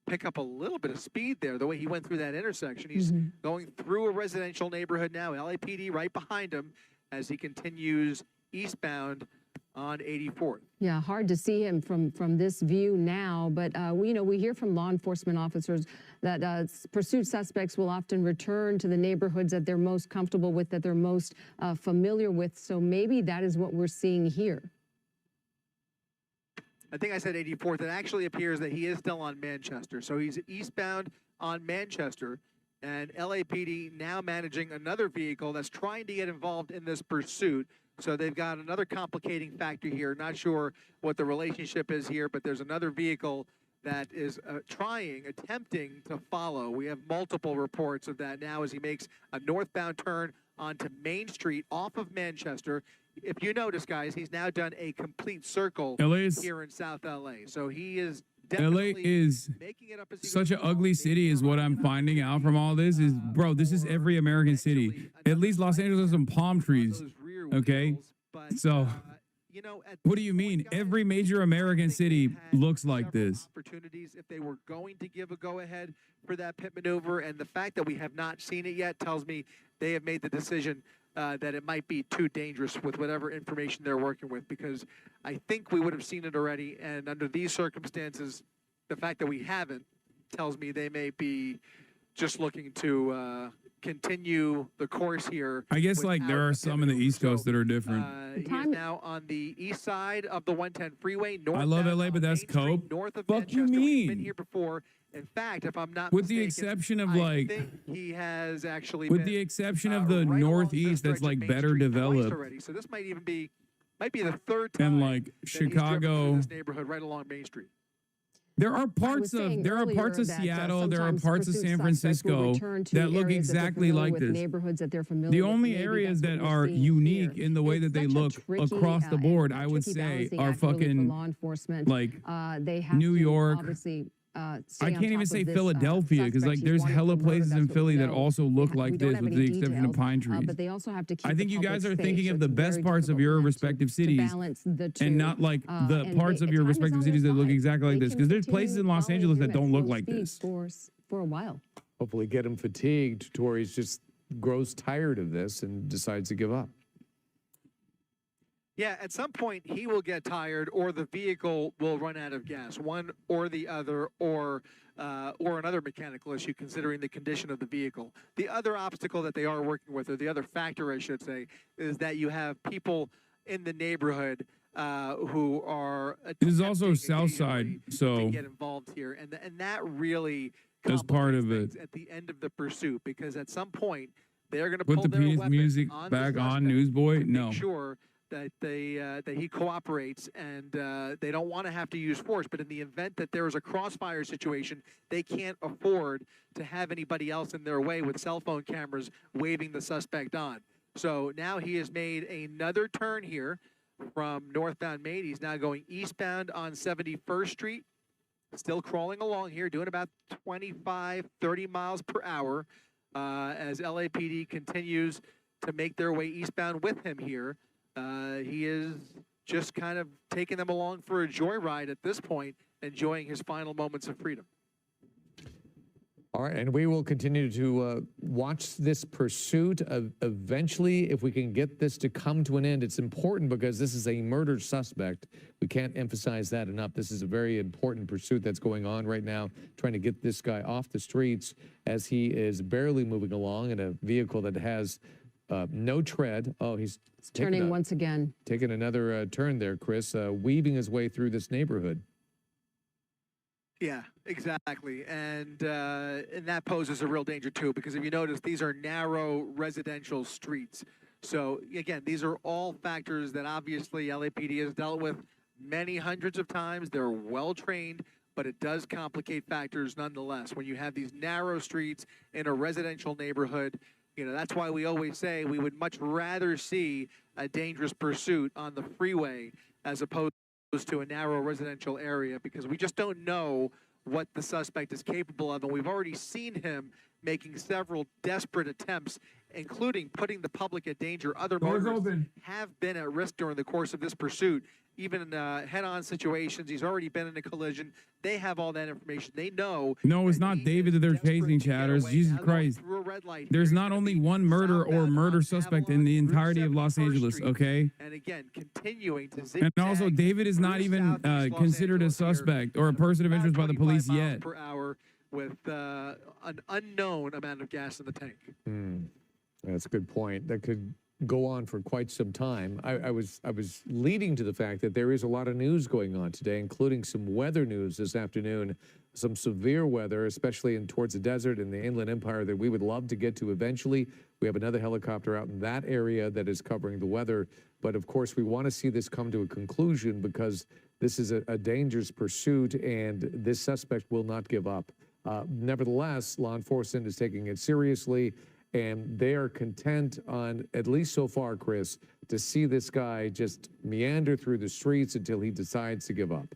Speaker 21: pick up a little bit of speed there, the way he went through that intersection. He's going through a residential neighborhood now, LAPD right behind him as he continues eastbound on 84th.
Speaker 14: Yeah, hard to see him from this view now, but we hear from law enforcement officers that pursuit suspects will often return to the neighborhoods that they're most comfortable with, that they're most familiar with. So maybe that is what we're seeing here.
Speaker 21: I think I said 84th. It actually appears that he is still on Manchester. So he's eastbound on Manchester, and LAPD now managing another vehicle that's trying to get involved in this pursuit. So they've got another complicating factor here. Not sure what the relationship is here, but there's another vehicle that is attempting to follow. We have multiple reports of that now as he makes a northbound turn onto Main Street off of Manchester. If you notice, guys, he's now done a complete circle here in South LA. So he is definitely
Speaker 1: LA is
Speaker 21: making it up as he
Speaker 1: such an ugly city is what I'm finding out from all this is, bro, this is every American city. At least Los Angeles has some palm trees, okay? So, what do you mean? Every major American city looks like this.
Speaker 21: Opportunities if they were going to give a go-ahead for that pit maneuver, and the fact that we have not seen it yet tells me they have made the decision that it might be too dangerous with whatever information they're working with, because I think we would have seen it already, and under these circumstances, the fact that we haven't tells me they may be just looking to continue the course here.
Speaker 1: I guess like there are some in the East Coast that are different.
Speaker 21: He is now on the east side of the 110 freeway.
Speaker 1: I love LA, but that's cope.
Speaker 21: North of
Speaker 1: Fuck you
Speaker 21: Manchester. We've
Speaker 1: mean?
Speaker 21: been here before. In fact, if I'm not
Speaker 1: With the
Speaker 21: mistaken,
Speaker 1: exception of
Speaker 21: I
Speaker 1: like,
Speaker 21: think he has actually
Speaker 1: with
Speaker 21: been,
Speaker 1: the exception of the
Speaker 21: right along
Speaker 1: Northeast
Speaker 21: this
Speaker 1: that's
Speaker 21: stretch of
Speaker 1: like
Speaker 21: Main
Speaker 1: better
Speaker 21: Street twice
Speaker 1: developed.
Speaker 21: already. So this might even be the third time
Speaker 1: And like
Speaker 21: that he's driven
Speaker 1: Chicago.
Speaker 21: through this neighborhood right along Main Street.
Speaker 1: There are parts of Seattle, there are parts of San Francisco that look exactly like this.
Speaker 14: Neighborhoods that they're familiar
Speaker 1: The
Speaker 14: with.
Speaker 1: only
Speaker 14: Maybe
Speaker 1: areas
Speaker 14: that's
Speaker 1: that
Speaker 14: what we're
Speaker 1: are
Speaker 14: seeing
Speaker 1: unique
Speaker 14: here.
Speaker 1: in the way that they look across the board, I would
Speaker 14: tricky
Speaker 1: say,
Speaker 14: balancing
Speaker 1: are
Speaker 14: act really for
Speaker 1: fucking
Speaker 14: law enforcement.
Speaker 1: like
Speaker 14: they have
Speaker 1: New
Speaker 14: to
Speaker 1: York.
Speaker 14: obviously,
Speaker 1: I
Speaker 14: stay on
Speaker 1: can't even
Speaker 14: top
Speaker 1: say
Speaker 14: of this,
Speaker 1: Philadelphia because like
Speaker 14: suspect.
Speaker 1: there's
Speaker 14: He's wanted
Speaker 1: hella
Speaker 14: for murder,
Speaker 1: places
Speaker 14: that's
Speaker 1: in
Speaker 14: what
Speaker 1: Philly
Speaker 14: we
Speaker 1: that
Speaker 14: know.
Speaker 1: also look
Speaker 14: We
Speaker 1: like
Speaker 14: don't
Speaker 1: this
Speaker 14: have
Speaker 1: with
Speaker 14: any
Speaker 1: the exception of
Speaker 14: details,
Speaker 1: pine trees.
Speaker 14: but they also have to keep
Speaker 1: I think
Speaker 14: the
Speaker 1: you guys
Speaker 14: public
Speaker 1: are
Speaker 14: safe,
Speaker 1: thinking
Speaker 14: so
Speaker 1: of the
Speaker 14: it's
Speaker 1: best
Speaker 14: very
Speaker 1: parts of
Speaker 14: difficult
Speaker 1: your
Speaker 14: for them
Speaker 1: respective
Speaker 14: to
Speaker 1: cities
Speaker 14: balance the two.
Speaker 1: and not like the
Speaker 14: and
Speaker 1: parts of your
Speaker 14: time is
Speaker 1: respective
Speaker 14: on
Speaker 1: cities
Speaker 14: their
Speaker 1: that look
Speaker 14: side.
Speaker 1: exactly like
Speaker 14: They
Speaker 1: this
Speaker 14: can
Speaker 1: because there's places in
Speaker 14: continue
Speaker 1: Los Angeles
Speaker 14: following
Speaker 1: that
Speaker 14: him
Speaker 1: don't
Speaker 14: at
Speaker 1: look
Speaker 14: slow
Speaker 1: like
Speaker 14: speed
Speaker 1: this.
Speaker 14: for a while.
Speaker 10: Hopefully get him fatigued to where he's just grows tired of this and decides to give up.
Speaker 21: Yeah, at some point he will get tired, or the vehicle will run out of gas. One or the other, or another mechanical issue, considering the condition of the vehicle. The other obstacle that they are working with, or the other factor, I should say, is that you have people in the neighborhood who are.
Speaker 1: This is also South Side, so
Speaker 21: to get involved here, and that really
Speaker 1: that's part of it.
Speaker 21: at the end of the pursuit, because at some point they're going to
Speaker 1: Put
Speaker 21: pull
Speaker 1: the
Speaker 21: their
Speaker 1: peace
Speaker 21: weapon
Speaker 1: music
Speaker 21: on
Speaker 1: back
Speaker 21: this
Speaker 1: on,
Speaker 21: suspect
Speaker 1: Newsboy.
Speaker 21: to
Speaker 1: No.
Speaker 21: make sure that he cooperates, and they don't want to have to use force. But in the event that there is a crossfire situation, they can't afford to have anybody else in their way with cell phone cameras waving the suspect on. So now he has made another turn here from northbound Main. He's now going eastbound on 71st Street, still crawling along here, doing about 25, 30 miles per hour as LAPD continues to make their way eastbound with him here. He is just kind of taking them along for a joyride at this point, enjoying his final moments of freedom.
Speaker 10: All right, and we will continue to watch this pursuit. Eventually, if we can get this to come to an end, it's important because this is a murder suspect. We can't emphasize that enough. This is a very important pursuit that's going on right now, trying to get this guy off the streets as he is barely moving along in a vehicle that has no tread. Oh, he's
Speaker 14: turning once again.
Speaker 10: Taking another turn there, Chris, weaving his way through this neighborhood.
Speaker 21: Yeah, exactly. And that poses a real danger, too, because if you notice, these are narrow residential streets. So, again, these are all factors that obviously LAPD has dealt with many hundreds of times. They're well-trained, but it does complicate factors nonetheless. When you have these narrow streets in a residential neighborhood, you know, that's why we always say we would much rather see a dangerous pursuit on the freeway as opposed to a narrow residential area, because we just don't know what the suspect is capable of. And we've already seen him making several desperate attempts, including putting the public at danger. Other motorists have been at risk during the course of this pursuit, even in head-on situations. He's already been in a collision. They have all that information. They know.
Speaker 1: No, it's not David that they're chasing, chatters. Jesus Christ. There's not only one murder or murder suspect in the entirety of Los Angeles, okay?
Speaker 21: And again, continuing to zigzag.
Speaker 1: And also, David is not even considered a suspect or a person of interest by the police yet.
Speaker 21: Per hour with an unknown amount of gas in the tank.
Speaker 10: That's a good point. That could go on for quite some time. I was leading to the fact that there is a lot of news going on today, including some weather news this afternoon, some severe weather, especially in towards the desert and the Inland Empire that we would love to get to eventually. We have another helicopter out in that area that is covering the weather. But of course, we want to see this come to a conclusion because this is a dangerous pursuit and this suspect will not give up. Nevertheless, law enforcement is taking it seriously, and they are content on, at least so far, Chris, to see this guy just meander through the streets until he decides to give up.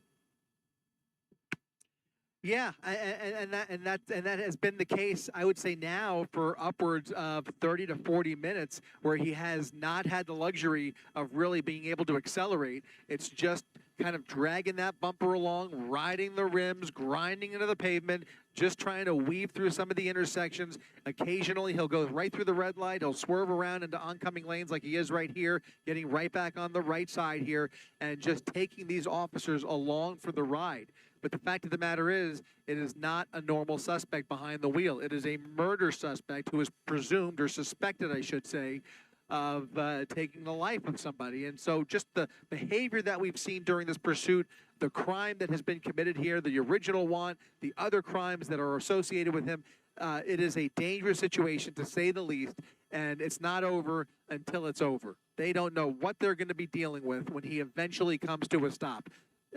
Speaker 21: Yeah, and that has been the case, I would say now for upwards of 30 to 40 minutes, where he has not had the luxury of really being able to accelerate. It's just kind of dragging that bumper along, riding the rims, grinding into the pavement, just trying to weave through some of the intersections. Occasionally, he'll go right through the red light. He'll swerve around into oncoming lanes like he is right here, getting right back on the right side here, and just taking these officers along for the ride. But the fact of the matter is, it is not a normal suspect behind the wheel. It is a murder suspect who is presumed, or suspected, I should say, of taking the life of somebody. And so just the behavior that we've seen during this pursuit, the crime that has been committed here, the original one, the other crimes that are associated with him, it is a dangerous situation, to say the least, and it's not over until it's over. They don't know what they're going to be dealing with when he eventually comes to a stop.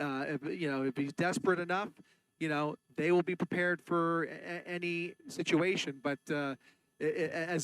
Speaker 21: If he's desperate enough, they will be prepared for any situation. But it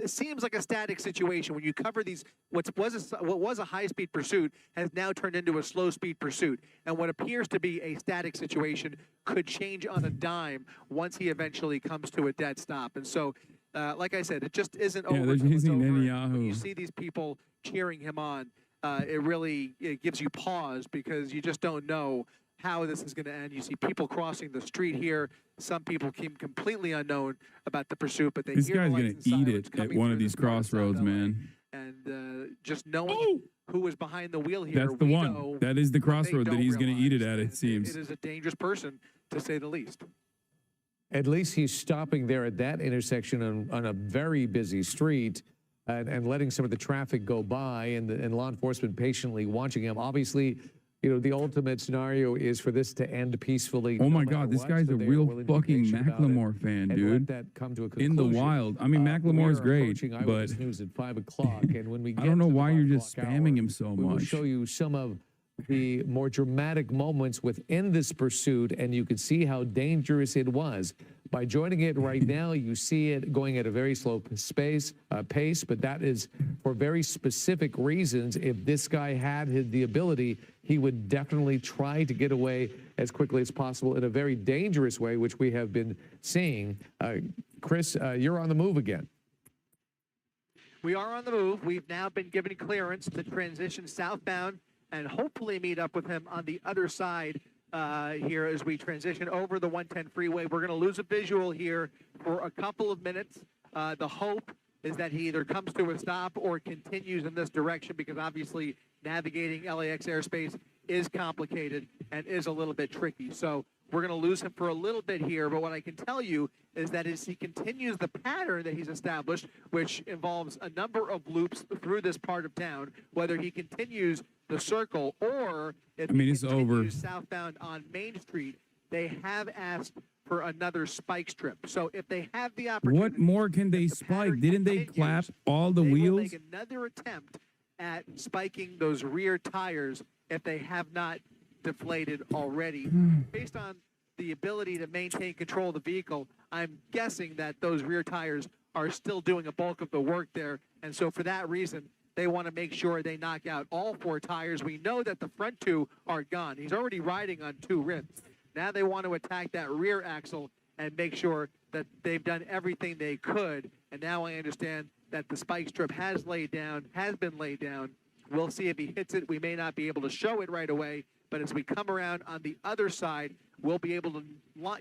Speaker 21: seems like a static situation when you cover these. What was a high-speed pursuit has now turned into a slow-speed pursuit, and what appears to be a static situation could change on a dime once he eventually comes to a dead stop. And so, like I said, it just isn't over.
Speaker 1: They're chasing Netanyahu.
Speaker 21: When you see these people cheering him on, it gives you pause, because you just don't know how this is going to end. You see people crossing the street here. Some people came completely unknown about the pursuit, but they
Speaker 1: This
Speaker 21: hear
Speaker 1: guy's
Speaker 21: the
Speaker 1: going
Speaker 21: lights
Speaker 1: to
Speaker 21: and
Speaker 1: eat
Speaker 21: sirens
Speaker 1: it at
Speaker 21: coming
Speaker 1: one
Speaker 21: through
Speaker 1: of these
Speaker 21: this north side of
Speaker 1: crossroads,
Speaker 21: LA.
Speaker 1: man.
Speaker 21: And just knowing who was behind the wheel here,
Speaker 1: That's the
Speaker 21: we
Speaker 1: one.
Speaker 21: know
Speaker 1: That is the
Speaker 21: what they
Speaker 1: crossroad that
Speaker 21: don't
Speaker 1: he's going to eat it
Speaker 21: realize.
Speaker 1: at, it seems.
Speaker 21: It is a dangerous person, to say the least.
Speaker 10: At least he's stopping there at that intersection on a very busy street and letting some of the traffic go by, and law enforcement patiently watching him. Obviously, you know, the ultimate scenario is for this to end peacefully.
Speaker 1: Oh
Speaker 10: no
Speaker 1: my
Speaker 10: matter
Speaker 1: God, this
Speaker 10: what,
Speaker 1: guy's
Speaker 10: so
Speaker 1: a
Speaker 10: they are
Speaker 1: real
Speaker 10: willing to be
Speaker 1: fucking
Speaker 10: patient about it
Speaker 1: Macklemore fan,
Speaker 10: and
Speaker 1: dude.
Speaker 10: let that come to a
Speaker 1: In the
Speaker 10: conclusion.
Speaker 1: wild. I mean, Macklemore's
Speaker 10: We are
Speaker 1: great,
Speaker 10: approaching
Speaker 1: but
Speaker 10: Eyewitness News at 5 o'clock, and when we get
Speaker 1: I don't know
Speaker 10: to the
Speaker 1: why you're
Speaker 10: 5
Speaker 1: just
Speaker 10: o'clock
Speaker 1: spamming
Speaker 10: hour,
Speaker 1: him so
Speaker 10: we will
Speaker 1: much.
Speaker 10: show you some of the more dramatic moments within this pursuit, and you can see how dangerous it was. By joining it right now, you see it going at a very slow pace, but that is for very specific reasons. If this guy had the ability, he would definitely try to get away as quickly as possible in a very dangerous way, which we have been seeing. Chris, you're on the move again.
Speaker 21: We are on the move. We've now been given clearance to transition southbound and hopefully meet up with him on the other side here as we transition over the 110 freeway. We're going to lose a visual here for a couple of minutes. The hope is that he either comes to a stop or continues in this direction, because obviously navigating LAX airspace is complicated and is a little bit tricky. So we're going to lose him for a little bit here, but what I can tell you is that as he continues the pattern that he's established, which involves a number of loops through this part of town, whether he continues the circle or if he
Speaker 1: it's over.
Speaker 21: continues southbound on Main Street, they have asked for another spike strip. So if they have the opportunity,
Speaker 1: What more can they spike? Didn't they clap all the wheels?
Speaker 21: will make another attempt at spiking those rear tires if they have not deflated already. Based on the ability to maintain control of the vehicle, I'm guessing that those rear tires are still doing a bulk of the work there. And so for that reason, they want to make sure they knock out all 4 tires. We know that the front 2 are gone. He's already riding on 2 rims. Now they want to attack that rear axle and make sure that they've done everything they could. And now I understand that the spike strip has been laid down. We'll see if he hits it. We may not be able to show it right away, but as we come around on the other side, we'll be able to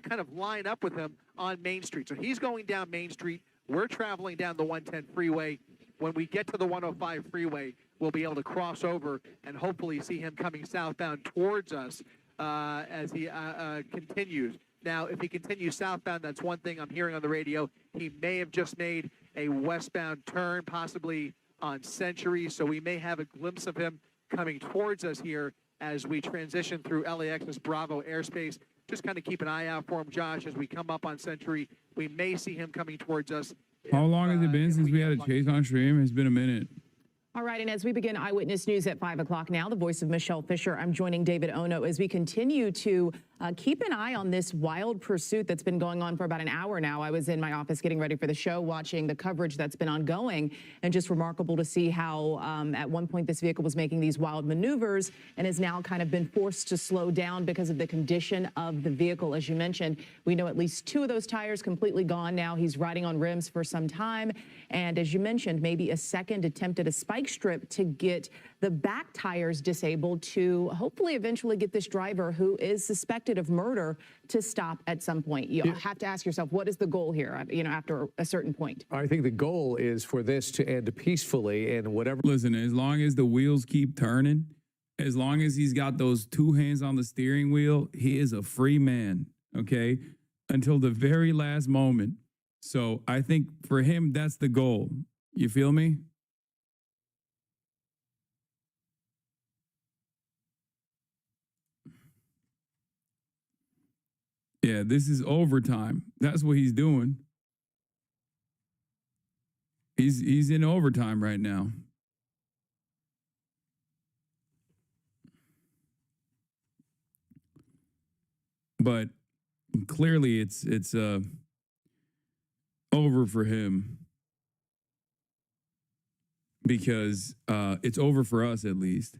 Speaker 21: kind of line up with him on Main Street. So he's going down Main Street. We're traveling down the 110 freeway. When we get to the 105 freeway, we'll be able to cross over and hopefully see him coming southbound towards us as he continues. Now, if he continues southbound, that's one thing I'm hearing on the radio. He may have just made a westbound turn, possibly on Century, so we may have a glimpse of him coming towards us here as we transition through LAX's Bravo airspace. Just kind of keep an eye out for him, Josh, as we come up on Century. We may see him coming towards us.
Speaker 1: How long has it been since we had a chase on stream? It's been a minute.
Speaker 13: All right, and as we begin Eyewitness News at 5 o'clock now, the voice of Michelle Fisher, I'm joining David Ono as we continue to keep an eye on this wild pursuit that's been going on for about an hour now. I was in my office getting ready for the show, watching the coverage that's been ongoing, and just remarkable to see how at one point this vehicle was making these wild maneuvers and has now kind of been forced to slow down because of the condition of the vehicle. As you mentioned, we know at least 2 of those tires completely gone now. He's riding on rims for some time, and as you mentioned, maybe a second attempt at a spike strip to get the back tires disabled to hopefully eventually get this driver who is suspected of murder to stop at some point. You have to ask yourself, what is the goal here, after a certain point?
Speaker 10: I think the goal is for this to end peacefully and whatever.
Speaker 1: Listen, as long as the wheels keep turning, as long as he's got those 2 hands on the steering wheel, he is a free man, okay? Until the very last moment. So I think for him, that's the goal. You feel me? Yeah, this is overtime. That's what he's doing. He's in overtime right now. But clearly it's over for him, because it's over for us at least.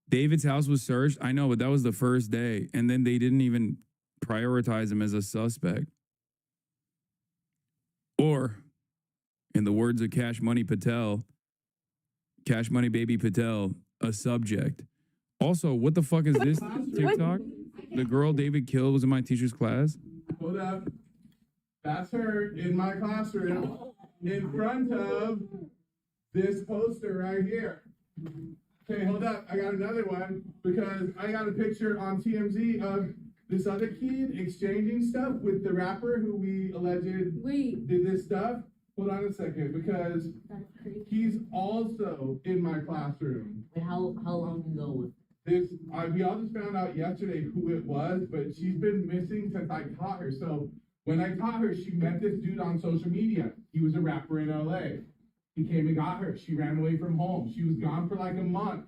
Speaker 1: David's house was searched. I know, but that was the first day, and then they didn't even prioritize him as a suspect. Or, in the words of Cash Money Patel, Cash Money Baby Patel, a subject. Also, what the fuck is this TikTok? The girl David killed was in my teacher's class.
Speaker 17: Hold up. That's her in my classroom in front of this poster right here. Okay, hold up. I got another one because I got a picture on TMZ of this other kid exchanging stuff with the rapper who we alleged did this stuff. Hold on a second, because he's also in my classroom.
Speaker 11: How long ago was
Speaker 17: We all just found out yesterday who it was, but she's been missing since I taught her. So when I taught her, she met this dude on social media. He was a rapper in LA. He came and got her. She ran away from home. She was gone for like a month.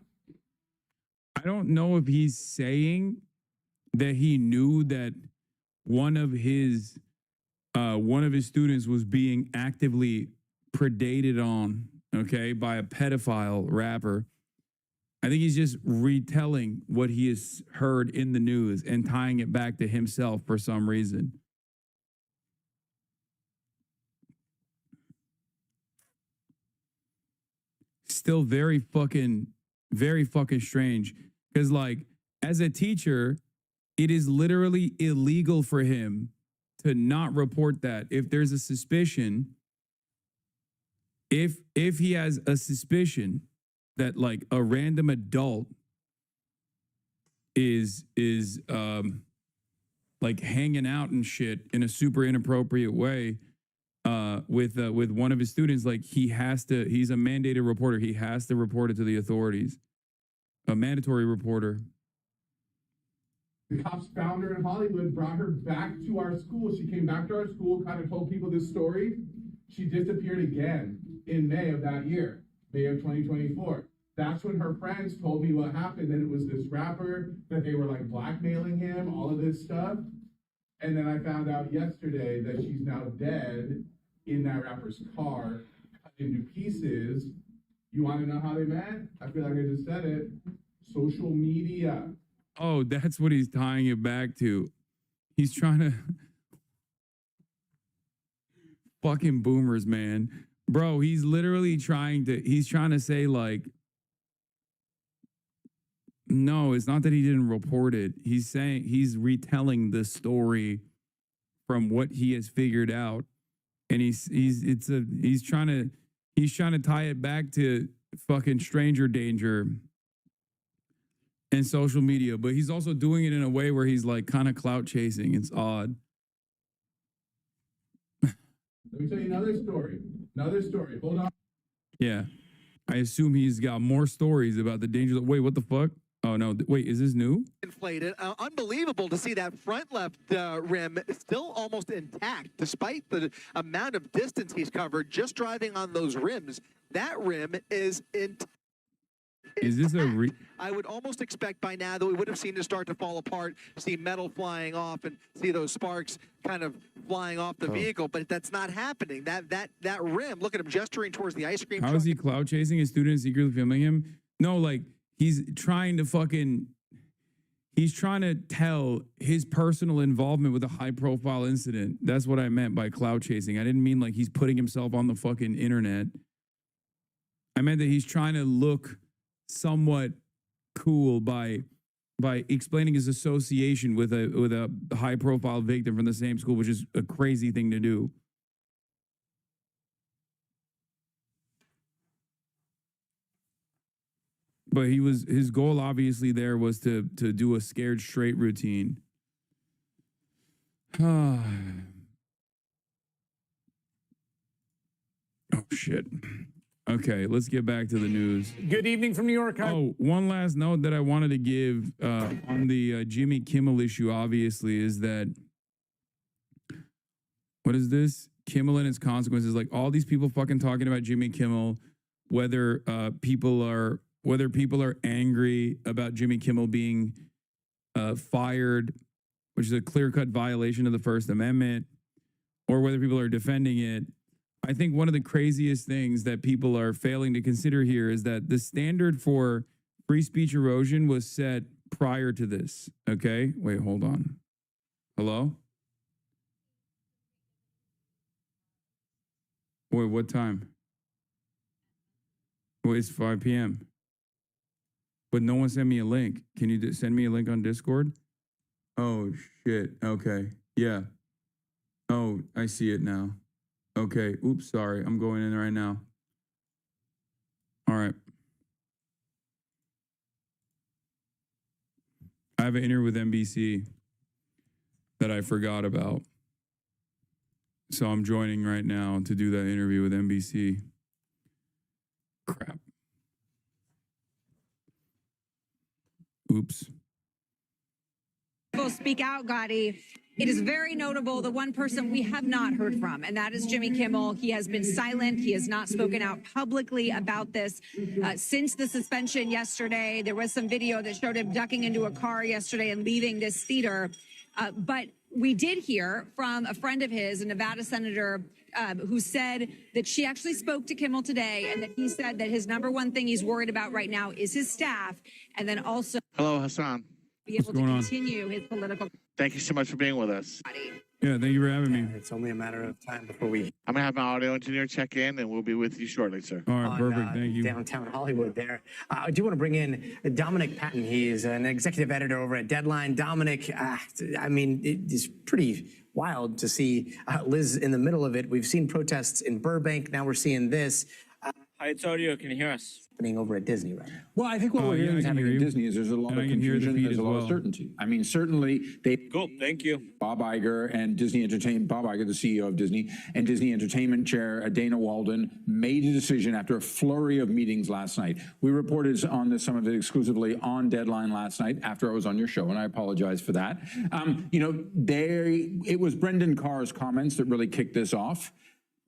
Speaker 1: I don't know if he's saying that he knew that one of his students was being actively predated on, okay, by a pedophile rapper. I think he's just retelling what he has heard in the news and tying it back to himself for some reason. Still very fucking strange. Because, like, as a teacher, it is literally illegal for him to not report that. If there's a suspicion, if he has a suspicion that, like, a random adult is like hanging out and shit in a super inappropriate way with one of his students, like, he's a mandated reporter. He has to report it to the authorities. A mandatory reporter.
Speaker 17: The cops found her in Hollywood, brought her back to our school. She came back to our school, kind of told people this story. She disappeared again in May of that year, May of 2024. That's when her friends told me what happened, that it was this rapper, that they were like blackmailing him, all of this stuff. And then I found out yesterday that she's now dead in that rapper's car, cut into pieces. You want to know how they met? I feel like I just said it. Social media.
Speaker 1: Oh, that's what he's tying it back to. He's trying to... Fucking boomers, man. Bro, he's literally trying to say, like, no, it's not that he didn't report it. He's saying he's retelling the story from what he has figured out. And he's trying to tie it back to fucking stranger danger and social media, but he's also doing it in a way where he's like kind of clout chasing. It's odd.
Speaker 17: Let me tell you another story. Hold on.
Speaker 1: Yeah. I assume he's got more stories about the dangers. Wait, what the fuck? Oh, no. Wait, is this new?
Speaker 21: Inflated. Unbelievable to see that front left rim still almost intact, despite the amount of distance he's covered just driving on those rims. That rim is intact.
Speaker 1: Is this a
Speaker 21: I would almost expect by now that we would have seen it start to fall apart, see metal flying off, and see those sparks kind of flying off the vehicle, but that's not happening. That rim, look at him gesturing towards the ice cream
Speaker 1: How
Speaker 21: truck.
Speaker 1: is he clout chasing his students, secretly filming him? No, like, he's trying to tell his personal involvement with a high-profile incident. That's what I meant by clout chasing. I didn't mean like he's putting himself on the fucking internet. I meant that he's trying to look somewhat cool by explaining his association with a high-profile victim from the same school, which is a crazy thing to do. But his goal obviously there was to do a scared straight routine. Oh shit. Okay, let's get back to the news.
Speaker 10: Good evening from New York.
Speaker 1: Oh, one last note that I wanted to give on the Jimmy Kimmel issue, obviously, is that, what is this? Kimmel and its consequences. Like, all these people fucking talking about Jimmy Kimmel, whether people are angry about Jimmy Kimmel being fired, which is a clear-cut violation of the First Amendment, or whether people are defending it. I think one of the craziest things that people are failing to consider here is that the standard for free speech erosion was set prior to this. Okay? Wait, hold on. Hello? Wait, what time? Well, it's 5 p.m. But no one sent me a link. Can you send me a link on Discord? Oh, shit. Okay. Yeah. Oh, I see it now. Okay. Oops, sorry. I'm going in right now. All right. I have an interview with NBC that I forgot about. So I'm joining right now to do that interview with NBC. Crap. Oops.
Speaker 5: Speak out, Gotti. It is very notable the one person we have not heard from, and that is Jimmy Kimmel. He has been silent. He has not spoken out publicly about this since the suspension yesterday. There was some video that showed him ducking into a car yesterday and leaving this theater. But we did hear from a friend of his, a Nevada senator, who said that she actually spoke to Kimmel today, and that he said that his number one thing he's worried about right now is his staff, and then also
Speaker 20: Hello, Hassan.
Speaker 5: be able to continue his political.
Speaker 20: Thank you so much for being with us.
Speaker 1: Yeah, thank you for having me.
Speaker 20: It's only a matter of time before we. I'm gonna have my audio engineer check in, and we'll be with you shortly, sir.
Speaker 1: All right, perfect. Thank you.
Speaker 22: Downtown Hollywood there. I do want to bring in Dominic Patton. He is an executive editor over at Deadline. Dominic, I mean, it is pretty wild to see Liz in the middle of it. We've seen protests in Burbank. Now we're seeing this.
Speaker 23: Hi, it's audio. Can you hear us?
Speaker 22: Happening over at Disney right now.
Speaker 24: Well, I think what we're hearing is happening at Disney is there's a lot of confusion, there's a lot of certainty. I mean, certainly they...
Speaker 23: Cool, thank you.
Speaker 24: Bob Iger and Disney Entertainment, Bob Iger, the CEO of Disney, and Disney Entertainment Chair Dana Walden made a decision after a flurry of meetings last night. We reported on this, some of it exclusively on Deadline last night after I was on your show, and I apologize for that. You know, it was Brendan Carr's comments that really kicked this off.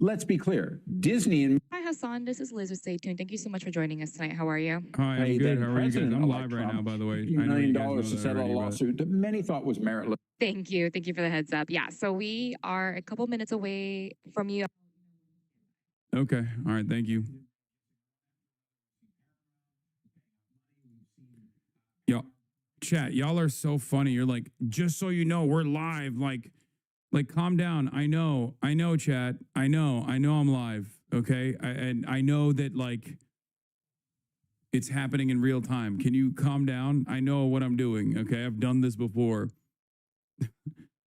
Speaker 24: Let's be clear, Disney and...
Speaker 26: Hi, Hassan. This is Liz with Stay Tuned. Thank you so much for joining us tonight. How are you?
Speaker 1: Hi, I'm good. How are you guys? I'm live right now, by the way.
Speaker 24: $1 million to settle a lawsuit that many thought was meritless.
Speaker 26: Thank you. Thank you for the heads up. Yeah, so we are a couple minutes away from you.
Speaker 1: Okay. All right. Thank you. Y'all, chat, y'all are so funny. You're like, just so you know, we're live. Like, calm down. I know, chat. I know I'm live. Okay. And I know that, like, it's happening in real time. Can you calm down? I know what I'm doing. Okay. I've done this before.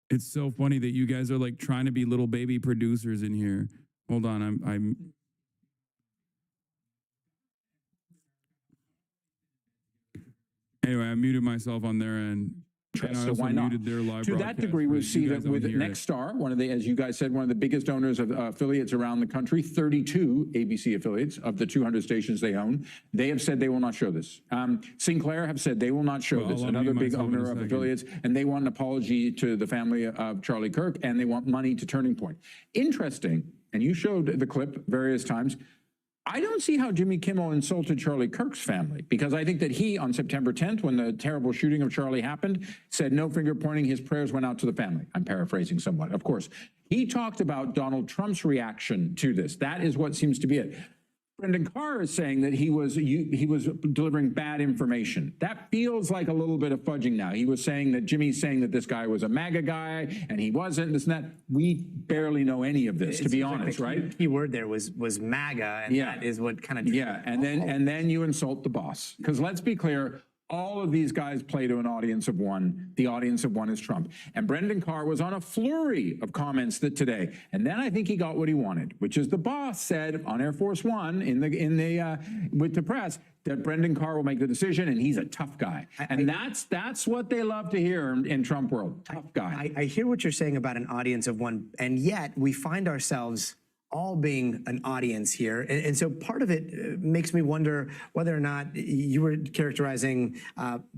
Speaker 1: It's so funny that you guys are like trying to be little baby producers in here. Hold on. I'm anyway, I muted myself on their end.
Speaker 24: So why not? To that degree, we see that with Nexstar, one of the, as you guys said, one of the biggest owners of affiliates around the country, 32 ABC affiliates of the 200 stations they own. They have said they will not show this. Sinclair have said they will not show this. Another big owner of affiliates, and they want an apology to the family of Charlie Kirk, and they want money to Turning Point. Interesting, and you showed the clip various times. I don't see how Jimmy Kimmel insulted Charlie Kirk's family, because I think that he, on September 10th, when the terrible shooting of Charlie happened, said no finger pointing, his prayers went out to the family. I'm paraphrasing somewhat, of course. He talked about Donald Trump's reaction to this. That is what seems to be it. Brendan Carr is saying that he was delivering bad information. That feels like a little bit of fudging now. He was saying that Jimmy's saying that this guy was a MAGA guy and he wasn't, this and that. We barely know any of this, to be honest, right?
Speaker 22: The key word there was MAGA, and that is what kind of...
Speaker 24: Yeah, and then you insult the boss. Because let's be clear, all of these guys play to an audience of one. The audience of one is Trump. And Brendan Carr was on a flurry of comments today. And then I think he got what he wanted, which is the boss said on Air Force One with the press that Brendan Carr will make the decision, and he's a tough guy. And that's what they love to hear in Trump world. Tough guy.
Speaker 22: I hear what you're saying about an audience of one, and yet we find ourselves all being an audience here. And so part of it makes me wonder whether or not you were characterizing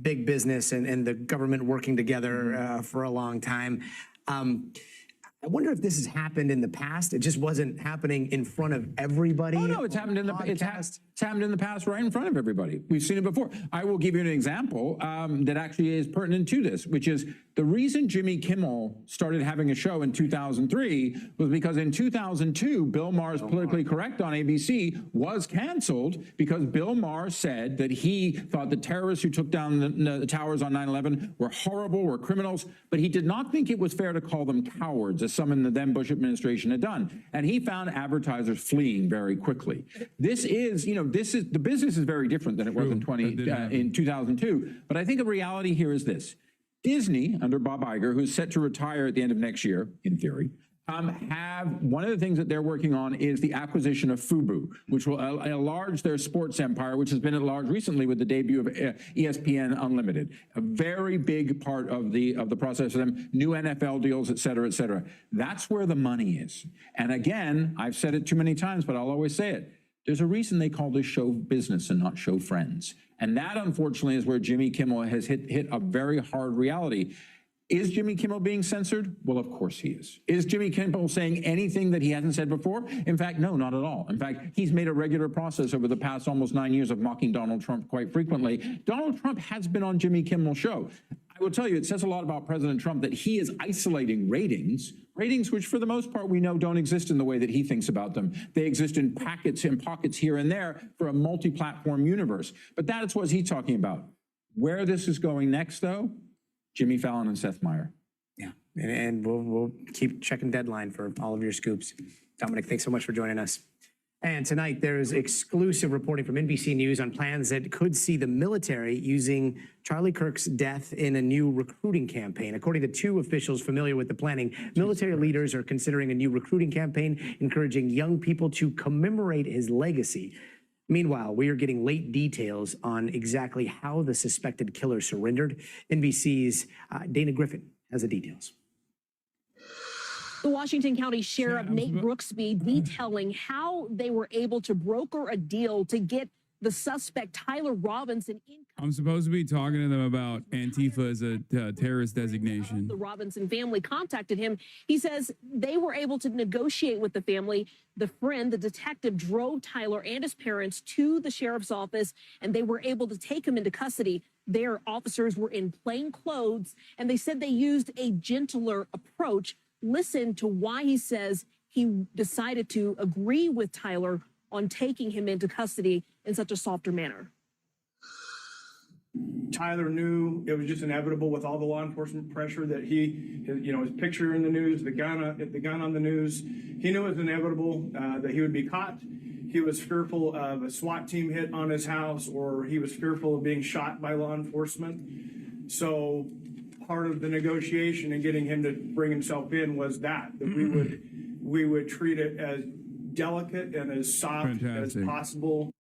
Speaker 22: big business and the government working together for a long time. I wonder if this has happened in the past. It just wasn't happening in front of everybody.
Speaker 24: Oh no, it's happened in the past right in front of everybody. We've seen it before. I will give you an example that actually is pertinent to this, which is the reason Jimmy Kimmel started having a show in 2003 was because in 2002, Bill Maher's Politically Correct on ABC was canceled because Bill Maher said that he thought the terrorists who took down the towers on 9/11 were horrible, were criminals, but he did not think it was fair to call them cowards, as some in the then Bush administration had done. And he found advertisers fleeing very quickly. This is, the business is very different than it was in 2002. But I think the reality here is this. Disney, under Bob Iger, who's set to retire at the end of next year, in theory, have one of the things that they're working on is the acquisition of Fubo, which will enlarge their sports empire, which has been enlarged recently with the debut of ESPN Unlimited. A very big part of the process for them, new NFL deals, et cetera, et cetera. That's where the money is. And again, I've said it too many times, but I'll always say it. There's a reason they call this show business and not show friends. And that, unfortunately, is where Jimmy Kimmel has hit a very hard reality. Is Jimmy Kimmel being censored? Well, of course he is. Is Jimmy Kimmel saying anything that he hasn't said before? In fact, no, not at all. In fact, he's made a regular process over the past almost 9 years of mocking Donald Trump quite frequently. Donald Trump has been on Jimmy Kimmel's show. I will tell you, it says a lot about President Trump that he is isolating ratings which for the most part we know don't exist in the way that he thinks about them. They exist in pockets here and there for a multi-platform universe. But that is what he's talking about. Where this is going next, though, Jimmy Fallon and Seth Meyers.
Speaker 22: Yeah, and we'll keep checking deadline for all of your scoops. Dominic, thanks so much for joining us. And tonight, there's exclusive reporting from NBC News on plans that could see the military using Charlie Kirk's death in a new recruiting campaign. According to two officials familiar with the planning, military leaders are considering a new recruiting campaign, encouraging young people to commemorate his legacy. Meanwhile, we are getting late details on exactly how the suspected killer surrendered. NBC's Dana Griffin has the details.
Speaker 4: The Washington County Sheriff Nate Brooksby detailing how they were able to broker a deal to get the suspect Tyler Robinson in.
Speaker 1: I'm supposed to be talking to them about Antifa as a terrorist designation.
Speaker 4: The Robinson family contacted him. He says they were able to negotiate with the family. The friend, the detective, drove Tyler and his parents to the sheriff's office, and they were able to take him into custody. Their officers were in plain clothes, and they said they used a gentler approach. Listen to why he says he decided to agree with Tyler on taking him into custody in such a softer manner.
Speaker 6: Tyler knew it was just inevitable with all the law enforcement pressure that his picture in the news, the gun on the news. He knew it was inevitable that he would be caught. He was fearful of a SWAT team hit on his house, or he was fearful of being shot by law enforcement. So part of the negotiation and getting him to bring himself in was that we would treat it as delicate and as soft as possible.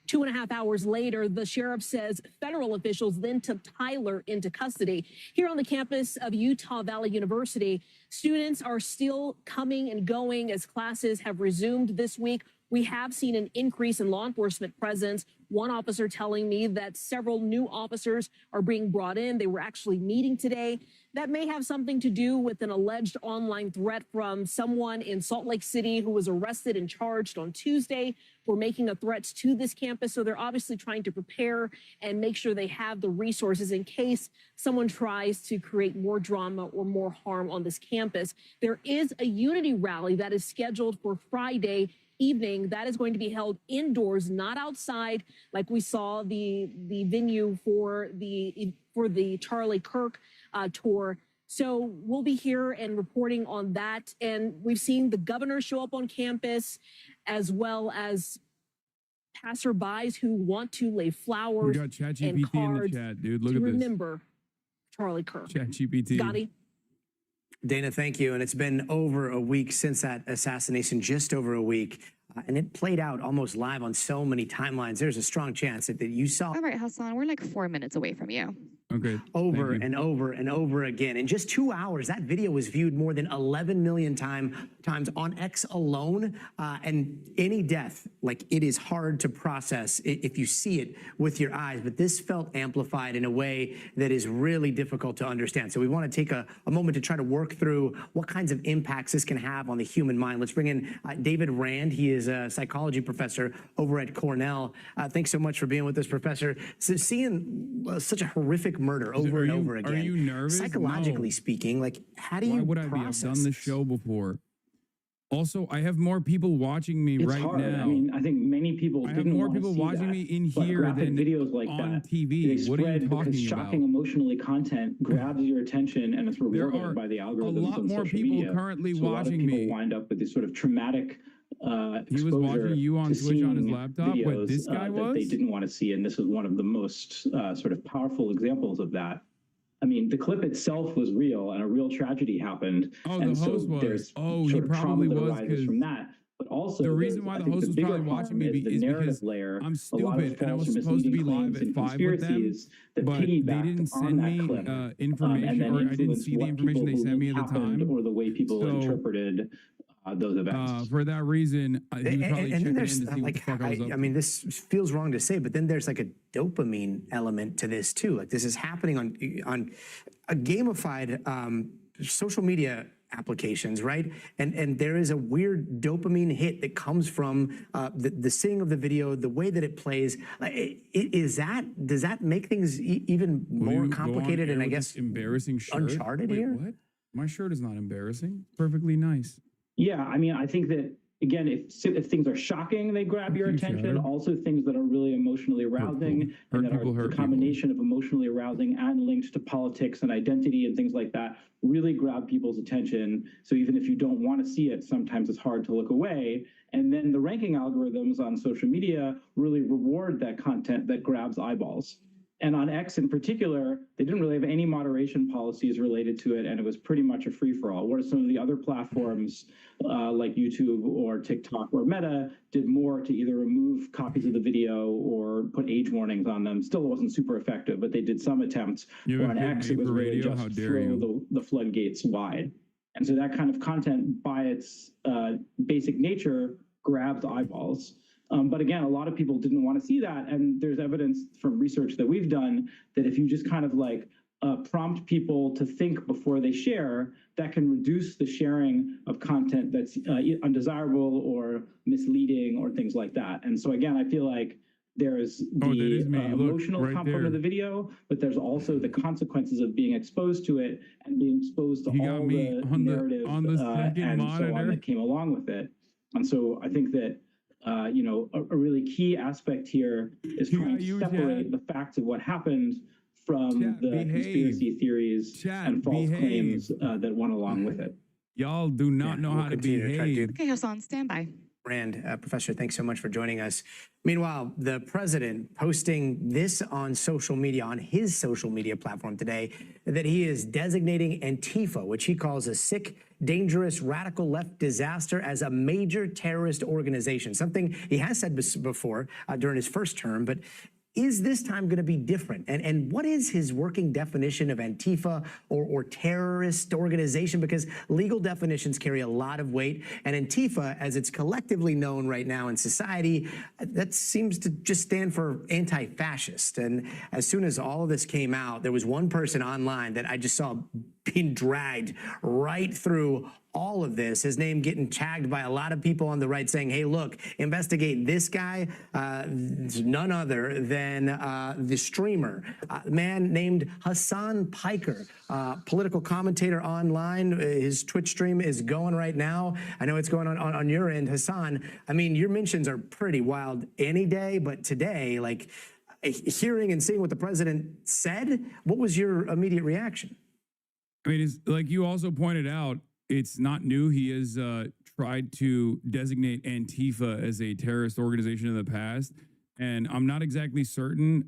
Speaker 4: 2.5 hours later, the sheriff says federal officials then took Tyler into custody. Here on the campus of Utah Valley University, students are still coming and going as classes have resumed this week. We have seen an increase in law enforcement presence. One officer telling me that several new officers are being brought in. They were actually meeting today. That may have something to do with an alleged online threat from someone in Salt Lake City who was arrested and charged on Tuesday for making a threat to this campus. So they're obviously trying to prepare and make sure they have the resources in case someone tries to create more drama or more harm on this campus. There is a unity rally that is scheduled for Friday evening. That is going to be held indoors, not outside, like we saw the venue for the Charlie Kirk tour. So we'll be here and reporting on that. And we've seen the governor show up on campus, as well as passerbys who want to lay flowers
Speaker 1: We got ChatGPT
Speaker 4: and cards
Speaker 1: in the chat, dude. Look
Speaker 4: to
Speaker 1: at this.
Speaker 4: remember Charlie Kirk.
Speaker 1: ChatGPT.
Speaker 4: Gotti?
Speaker 22: Dana, thank you. And it's been over a week since that assassination, just over a week. And it played out almost live on so many timelines. There's a strong chance that you saw.
Speaker 26: All right, Hassan, we're like 4 minutes away from you.
Speaker 1: Okay.
Speaker 22: Over and over and over again. In just 2 hours, that video was viewed more than 11 million times on X alone. And any death, like, it is hard to process if you see it with your eyes. But this felt amplified in a way that is really difficult to understand. So we want to take a moment to try to work through what kinds of impacts this can have on the human mind. Let's bring in David Rand. He is a psychology professor over at Cornell. Thanks so much for being with us, Professor. So seeing such a horrific murder over and over again.
Speaker 1: Are you nervous?
Speaker 22: Psychologically speaking, like, how do you
Speaker 1: Why would I be? I've done this show before. Also, I have more people watching me right
Speaker 15: hard.
Speaker 1: now.
Speaker 15: I mean, I think many people
Speaker 1: I have more people watching me in here than
Speaker 15: videos like
Speaker 1: on
Speaker 15: that.
Speaker 1: TV.
Speaker 15: They
Speaker 1: What are you
Speaker 15: spread because
Speaker 1: talking
Speaker 15: shocking,
Speaker 1: about?
Speaker 15: emotionally content grabs your attention and it's rewarded by the algorithms
Speaker 1: a lot
Speaker 15: on
Speaker 1: more
Speaker 15: social
Speaker 1: people
Speaker 15: media.
Speaker 1: currently
Speaker 15: So a lot of
Speaker 1: watching
Speaker 15: people
Speaker 1: me.
Speaker 15: wind up with this sort of traumatic
Speaker 1: He was watching you on
Speaker 15: to
Speaker 1: Twitch on his
Speaker 15: seeing
Speaker 1: laptop. What
Speaker 15: videos,
Speaker 1: this guy
Speaker 15: that
Speaker 1: was?
Speaker 15: they didn't want to see, and this was one of the most sort of powerful examples of that. I mean, the clip itself was real, and a real tragedy happened.
Speaker 1: Oh,
Speaker 15: and
Speaker 1: the host
Speaker 15: so
Speaker 1: was.
Speaker 15: There's
Speaker 1: Oh, he
Speaker 15: sort of
Speaker 1: probably
Speaker 15: trauma that
Speaker 1: was,
Speaker 15: arises
Speaker 1: 'cause
Speaker 15: from that. But also,
Speaker 1: the reason why
Speaker 15: I
Speaker 1: the
Speaker 15: think
Speaker 1: host was
Speaker 15: bigger
Speaker 1: probably watching
Speaker 15: harm
Speaker 1: me
Speaker 15: is the
Speaker 1: is
Speaker 15: narrative
Speaker 1: because
Speaker 15: layer.
Speaker 1: I'm
Speaker 15: A lot of
Speaker 1: stupid and I
Speaker 15: false
Speaker 1: was
Speaker 15: or
Speaker 1: supposed to be
Speaker 15: misleading
Speaker 1: live
Speaker 15: claims
Speaker 1: at
Speaker 15: and
Speaker 1: 5 with them,
Speaker 15: conspiracies that
Speaker 1: but they
Speaker 15: piggybacked
Speaker 1: didn't
Speaker 15: on
Speaker 1: send
Speaker 15: that
Speaker 1: me
Speaker 15: clip,
Speaker 1: information,
Speaker 15: and then
Speaker 1: or I didn't
Speaker 15: influenced
Speaker 1: see the
Speaker 15: what
Speaker 1: information they
Speaker 15: people
Speaker 1: sent me at the
Speaker 15: happened
Speaker 1: time.
Speaker 15: or the way people
Speaker 1: So
Speaker 15: interpreted those events.
Speaker 1: For that reason, he was probably
Speaker 22: And then
Speaker 1: checking in
Speaker 22: there's
Speaker 1: to see what the
Speaker 22: like,
Speaker 1: fuck I was up
Speaker 22: I
Speaker 1: to.
Speaker 22: mean, this feels wrong to say, but then there's like a dopamine element to this too. Like this is happening on a gamified social media applications, right? And there is a weird dopamine hit that comes from the seeing of the video, the way that it plays. Does that make things even
Speaker 1: Will
Speaker 22: more
Speaker 1: you go on
Speaker 22: complicated
Speaker 1: air
Speaker 22: and I
Speaker 1: with
Speaker 22: guess
Speaker 1: this embarrassing shirt?
Speaker 22: uncharted
Speaker 1: Wait,
Speaker 22: here?
Speaker 1: What? My shirt is not embarrassing. It's perfectly nice.
Speaker 15: Yeah, I mean, I think that again, if things are shocking, they grab your attention.
Speaker 1: Shadow.
Speaker 15: Also, things that are really emotionally arousing and that are the combination of emotionally arousing and linked to politics and identity and things like that really grab people's attention. So even if you don't want to see it, sometimes it's hard to look away. And then the ranking algorithms on social media really reward that content that grabs eyeballs. And on X in particular, they didn't really have any moderation policies related to it, and it was pretty much a free-for-all. Whereas some of the other platforms like YouTube or TikTok or Meta did more to either remove copies of the video or put age warnings on them. Still wasn't super effective, but they did some attempts. Where on X, it was really just throw the floodgates wide. And so that kind of content by its basic nature grabs eyeballs. But again, a lot of people didn't want to see that. And there's evidence from research that we've done that if you just kind of like prompt people to think before they share, that can reduce the sharing of content that's undesirable or misleading or things like that. And so again, I feel like there's the emotional component of the video, but there's also the consequences of being exposed to it and being exposed to all the narrative and so on that came along with it. And so I think that a really key aspect here is trying to separate the facts of what happened from the conspiracy theories and false claims that went along with it.
Speaker 1: Y'all do not know how to behave.
Speaker 26: Okay, Hassan, stand by.
Speaker 22: Rand, Professor, thanks so much for joining us. Meanwhile, the president posting this on social media, on his social media platform today, that he is designating Antifa, which he calls a sick, dangerous, radical left disaster, as a major terrorist organization, something he has said before during his first term, but is this time going to be different? And what is his working definition of Antifa or terrorist organization? Because legal definitions carry a lot of weight, and Antifa, as it's collectively known right now in society, that seems to just stand for anti-fascist. And as soon as all of this came out, there was one person online that I just saw being dragged right through all of this, his name getting tagged by a lot of people on the right saying, hey, look, investigate this guy. It's none other than the streamer, a man named Hassan Piker, political commentator online. His Twitch stream is going right now. I know it's going on your end, Hassan. I mean, your mentions are pretty wild any day, but today, like hearing and seeing what the president said, what was your immediate reaction?
Speaker 1: I mean, it's like you also pointed out, it's not new. He has tried to designate Antifa as a terrorist organization in the past. And I'm not exactly certain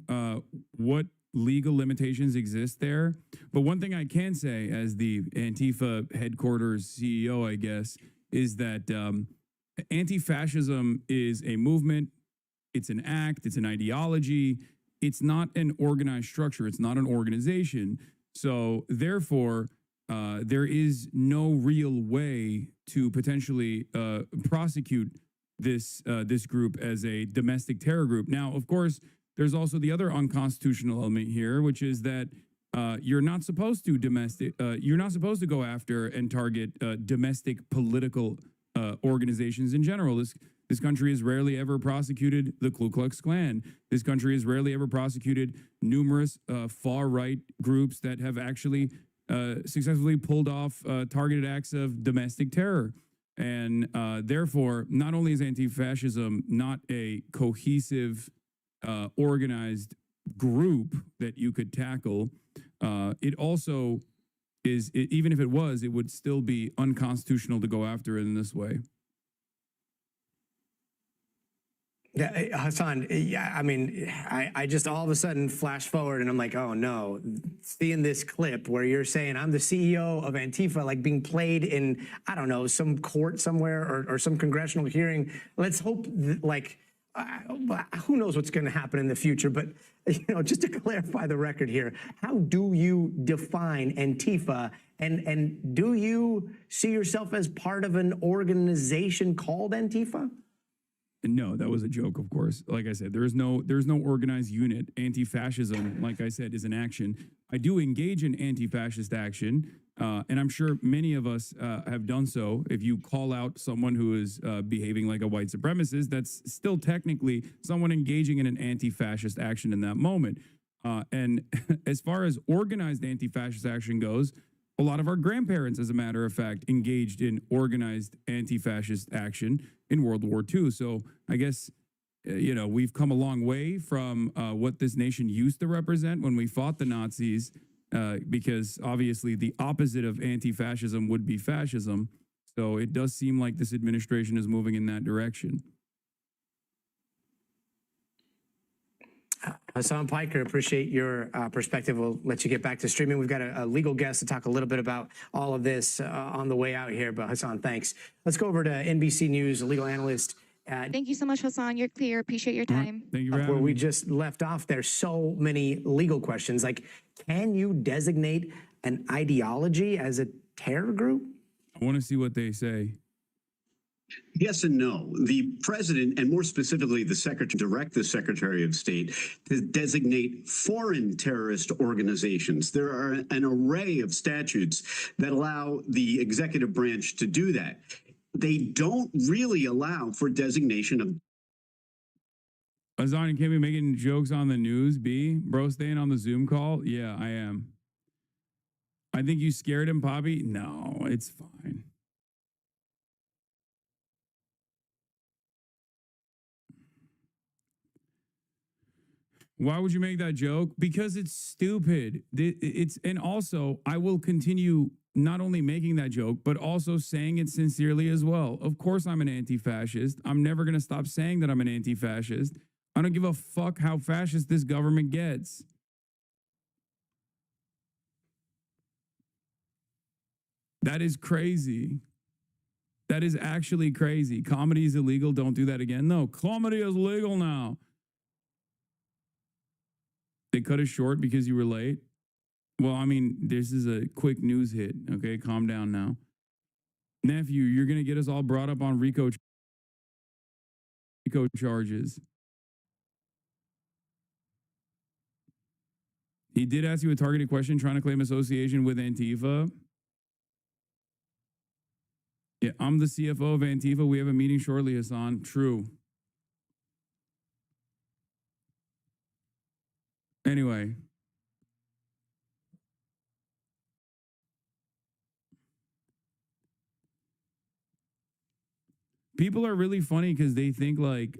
Speaker 1: what legal limitations exist there. But one thing I can say as the Antifa headquarters CEO, I guess, is that anti-fascism is a movement. It's an act. It's an ideology. It's not an organized structure. It's not an organization. So therefore, there is no real way to potentially prosecute this group as a domestic terror group. Now, of course, there's also the other unconstitutional element here, which is that you're not supposed to go after and target domestic political organizations in general. This country has rarely ever prosecuted the Ku Klux Klan. This country has rarely ever prosecuted numerous far-right groups that have actually successfully pulled off targeted acts of domestic terror. And therefore, not only is anti-fascism not a cohesive, organized group that you could tackle, it also is, even if it was, it would still be unconstitutional to go after it in this way.
Speaker 22: Yeah, Hassan, yeah, I mean, I just all of a sudden flash forward and I'm like, oh no, seeing this clip where you're saying I'm the CEO of Antifa, like being played in, I don't know, some court somewhere or some congressional hearing. Let's hope who knows what's going to happen in the future, but just to clarify the record here, how do you define Antifa And do you see yourself as part of an organization called Antifa?
Speaker 1: No, that was a joke, of course. Like I said, there's no organized unit. Anti-fascism, like I said, is an action. I do engage in anti-fascist action, and I'm sure many of us have done so. If you call out someone who is behaving like a white supremacist, that's still technically someone engaging in an anti-fascist action in that moment. And as far as organized anti-fascist action goes, a lot of our grandparents, as a matter of fact, engaged in organized anti-fascist action in World War II. So I guess, we've come a long way from what this nation used to represent when we fought the Nazis, because obviously the opposite of anti-fascism would be fascism. So it does seem like this administration is moving in that direction.
Speaker 22: Hassan Piker, appreciate your perspective. We'll let you get back to streaming. We've got a legal guest to talk a little bit about all of this on the way out here. But Hassan, thanks. Let's go over to NBC News, a legal analyst.
Speaker 26: Thank you so much, Hassan. You're clear. Appreciate your time.
Speaker 1: Thank you for
Speaker 22: Where
Speaker 1: having
Speaker 22: we
Speaker 1: me.
Speaker 22: just left off, there's so many legal questions. Like, can you designate an ideology as a terror group?
Speaker 1: I want to see what they say.
Speaker 3: Yes and no. The president, and more specifically the secretary, direct the Secretary of State to designate foreign terrorist organizations. There are an array of statutes that allow the executive branch to do that. They don't really allow for designation of.
Speaker 1: Azan, can't be making jokes on the news, B? Bro, staying on the Zoom call? Yeah, I am. I think you scared him, Poppy? No, it's fine. Why would you make that joke? Because it's stupid. And also, I will continue not only making that joke, but also saying it sincerely as well. Of course, I'm an anti-fascist. I'm never going to stop saying that I'm an anti-fascist. I don't give a fuck how fascist this government gets. That is crazy. That is actually crazy. Comedy is illegal. Don't do that again. No, comedy is legal now. They cut us short because you were late? Well, I mean, this is a quick news hit, okay? Calm down now. Nephew, you're going to get us all brought up on RICO charges. He did ask you a targeted question trying to claim association with Antifa. Yeah, I'm the CFO of Antifa. We have a meeting shortly, Hassan. True. Anyway. People are really funny because they think like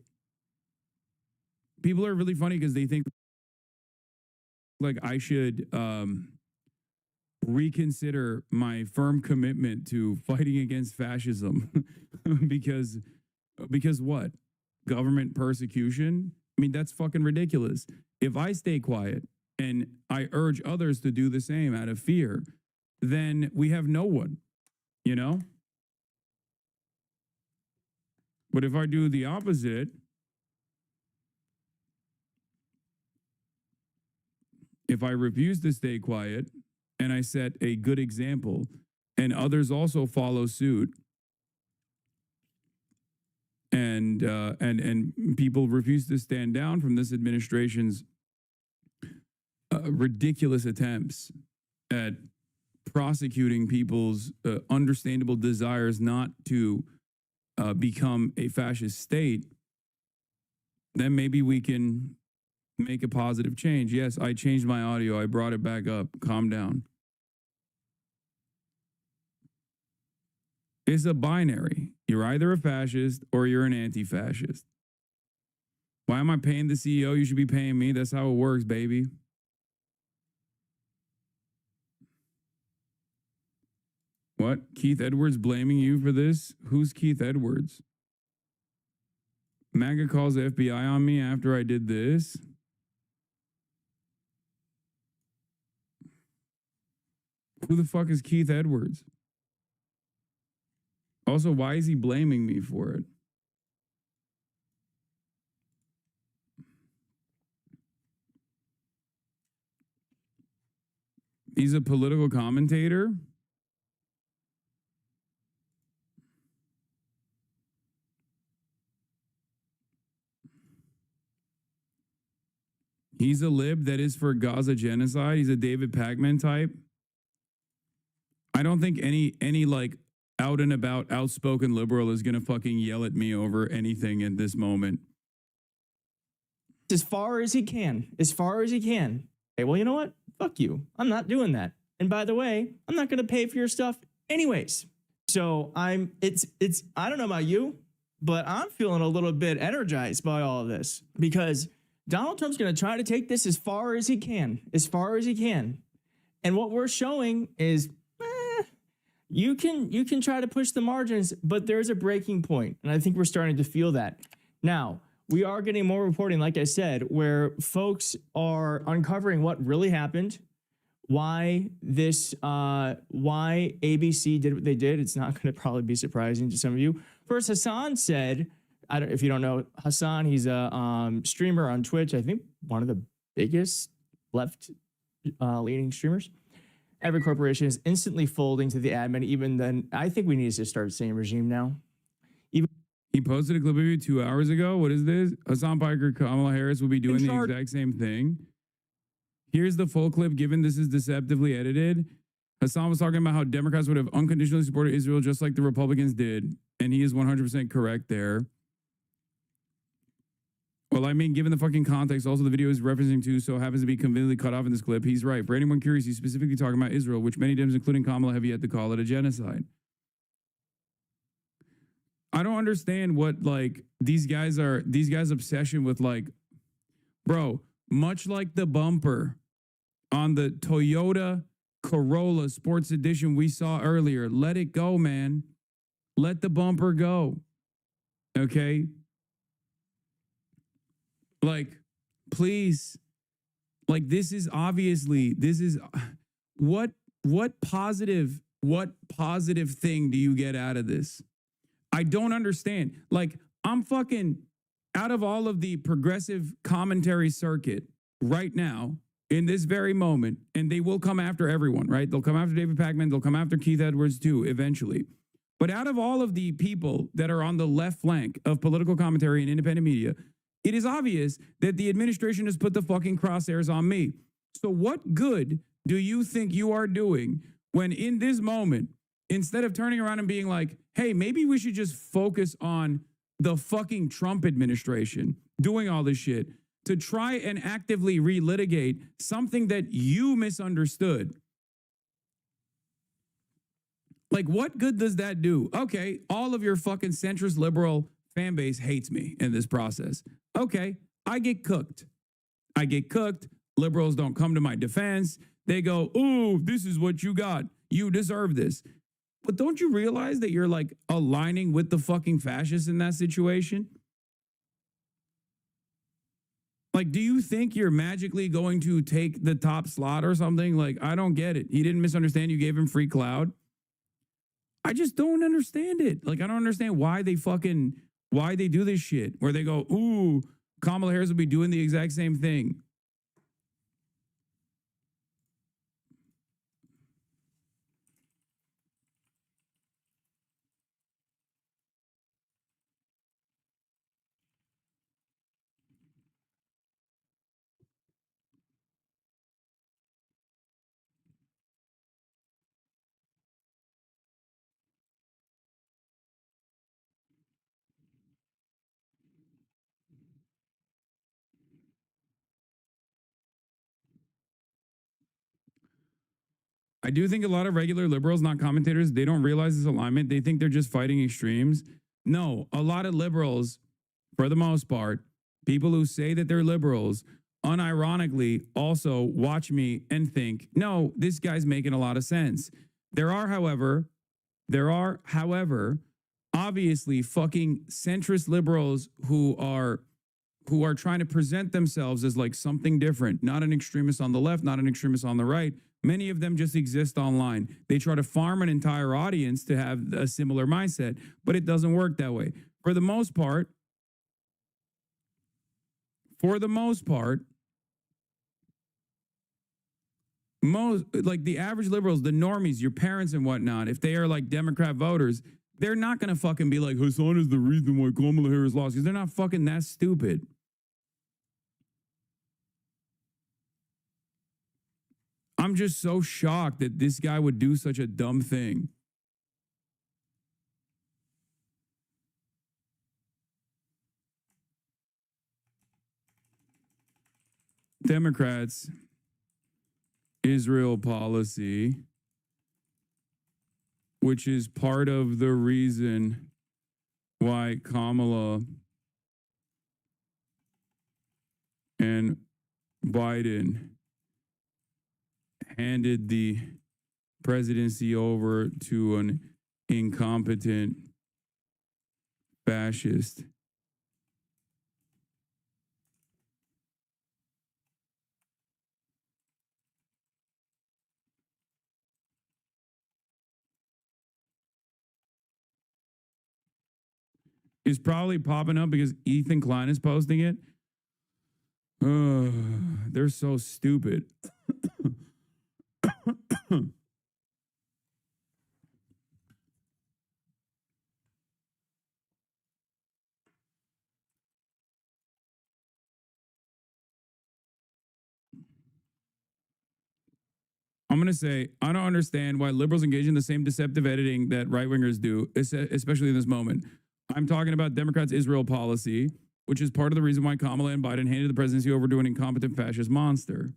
Speaker 1: I should reconsider my firm commitment to fighting against fascism because what? Government persecution? I mean, that's fucking ridiculous. If I stay quiet and I urge others to do the same out of fear, then we have no one, you know? But if I do the opposite, if I refuse to stay quiet and I set a good example and others also follow suit and people refuse to stand down from this administration's ridiculous attempts at prosecuting people's understandable desires not to become a fascist state, then maybe we can make a positive change. Yes, I changed my audio. I brought it back up. Calm down. It's a binary. You're either a fascist or you're an anti-fascist. Why am I paying the CEO? You should be paying me. That's how it works, baby. What? Keith Edwards blaming you for this? Who's Keith Edwards? MAGA calls the FBI on me after I did this? Who the fuck is Keith Edwards? Also, why is he blaming me for it? He's a political commentator? He's a lib that is for Gaza genocide. He's a David Pacman type. I don't think any like out and about outspoken liberal is gonna fucking yell at me over anything at this moment.
Speaker 7: As far as he can. As far as he can. Okay, well, you know what? Fuck you. I'm not doing that. And by the way, I'm not gonna pay for your stuff anyways. So it's I don't know about you, but I'm feeling a little bit energized by all of this because Donald Trump's going to try to take this as far as he can, And what we're showing is you can try to push the margins, but there's a breaking point. And I think we're starting to feel that. Now, we are getting more reporting, like I said, where folks are uncovering what really happened, why ABC did what they did. It's not going to probably be surprising to some of you. First, Hassan said, if you don't know Hassan, he's a streamer on Twitch. I think one of the biggest left leaning streamers. Every corporation is instantly folding to the admin. Even then, I think we need to start saying regime now.
Speaker 1: He posted a clip of you 2 hours ago. What is this? Hassan Piker, Kamala Harris will be doing the exact same thing. Here's the full clip, given this is deceptively edited. Hassan was talking about how Democrats would have unconditionally supported Israel just like the Republicans did. And he is 100% correct there. Well, I mean, given the fucking context, also the video is referencing to, so happens to be conveniently cut off in this clip. He's right. For anyone curious, he's specifically talking about Israel, which many Dems, including Kamala, have yet to call it a genocide. I don't understand what, like, these guys' obsession with, like, bro, much like the bumper on the Toyota Corolla Sports Edition we saw earlier. Let it go, man. Let the bumper go. Okay? Like, please. Like, this is what positive thing do you get out of this? I don't understand. Like, I'm fucking out of all of the progressive commentary circuit right now, in this very moment, and they will come after everyone, right? They'll come after David Pacman. They'll come after Keith Edwards too, eventually. But out of all of the people that are on the left flank of political commentary and independent media, it is obvious that the administration has put the fucking crosshairs on me. So what good do you think you are doing when in this moment, instead of turning around and being like, hey, maybe we should just focus on the fucking Trump administration doing all this shit, to try and actively relitigate something that you misunderstood. Like, what good does that do? Okay, all of your fucking centrist liberal fan base hates me in this process. Okay, I get cooked. Liberals don't come to my defense. They go, ooh, this is what you got. You deserve this. But don't you realize that you're like aligning with the fucking fascists in that situation? Like, do you think you're magically going to take the top slot or something? Like, I don't get it. He didn't misunderstand. You gave him free cloud. I just don't understand it. Like, I don't understand why they do this shit where they go, ooh, Kamala Harris will be doing the exact same thing. I do think a lot of regular liberals, not commentators, they don't realize this alignment. They think they're just fighting extremes. No, a lot of liberals, for the most part, people who say that they're liberals, unironically also watch me and think, no, this guy's making a lot of sense. There are, however, obviously fucking centrist liberals who are trying to present themselves as like something different, not an extremist on the left, not an extremist on the right. Many of them just exist online. They try to farm an entire audience to have a similar mindset, but it doesn't work that way. For the most part, most, like the average liberals, the normies, your parents and whatnot, if they are like Democrat voters, they're not going to fucking be like, Hassan is the reason why Kamala Harris lost, because they're not fucking that stupid. I'm just so shocked that this guy would do such a dumb thing. Democrats, Israel policy, which is part of the reason why Kamala and Biden handed the presidency over to an incompetent fascist. Is probably popping up because Ethan Klein is posting it. They're so stupid. I'm going to say, I don't understand why liberals engage in the same deceptive editing that right-wingers do, especially in this moment. I'm talking about Democrats' Israel policy, which is part of the reason why Kamala and Biden handed the presidency over to an incompetent fascist monster.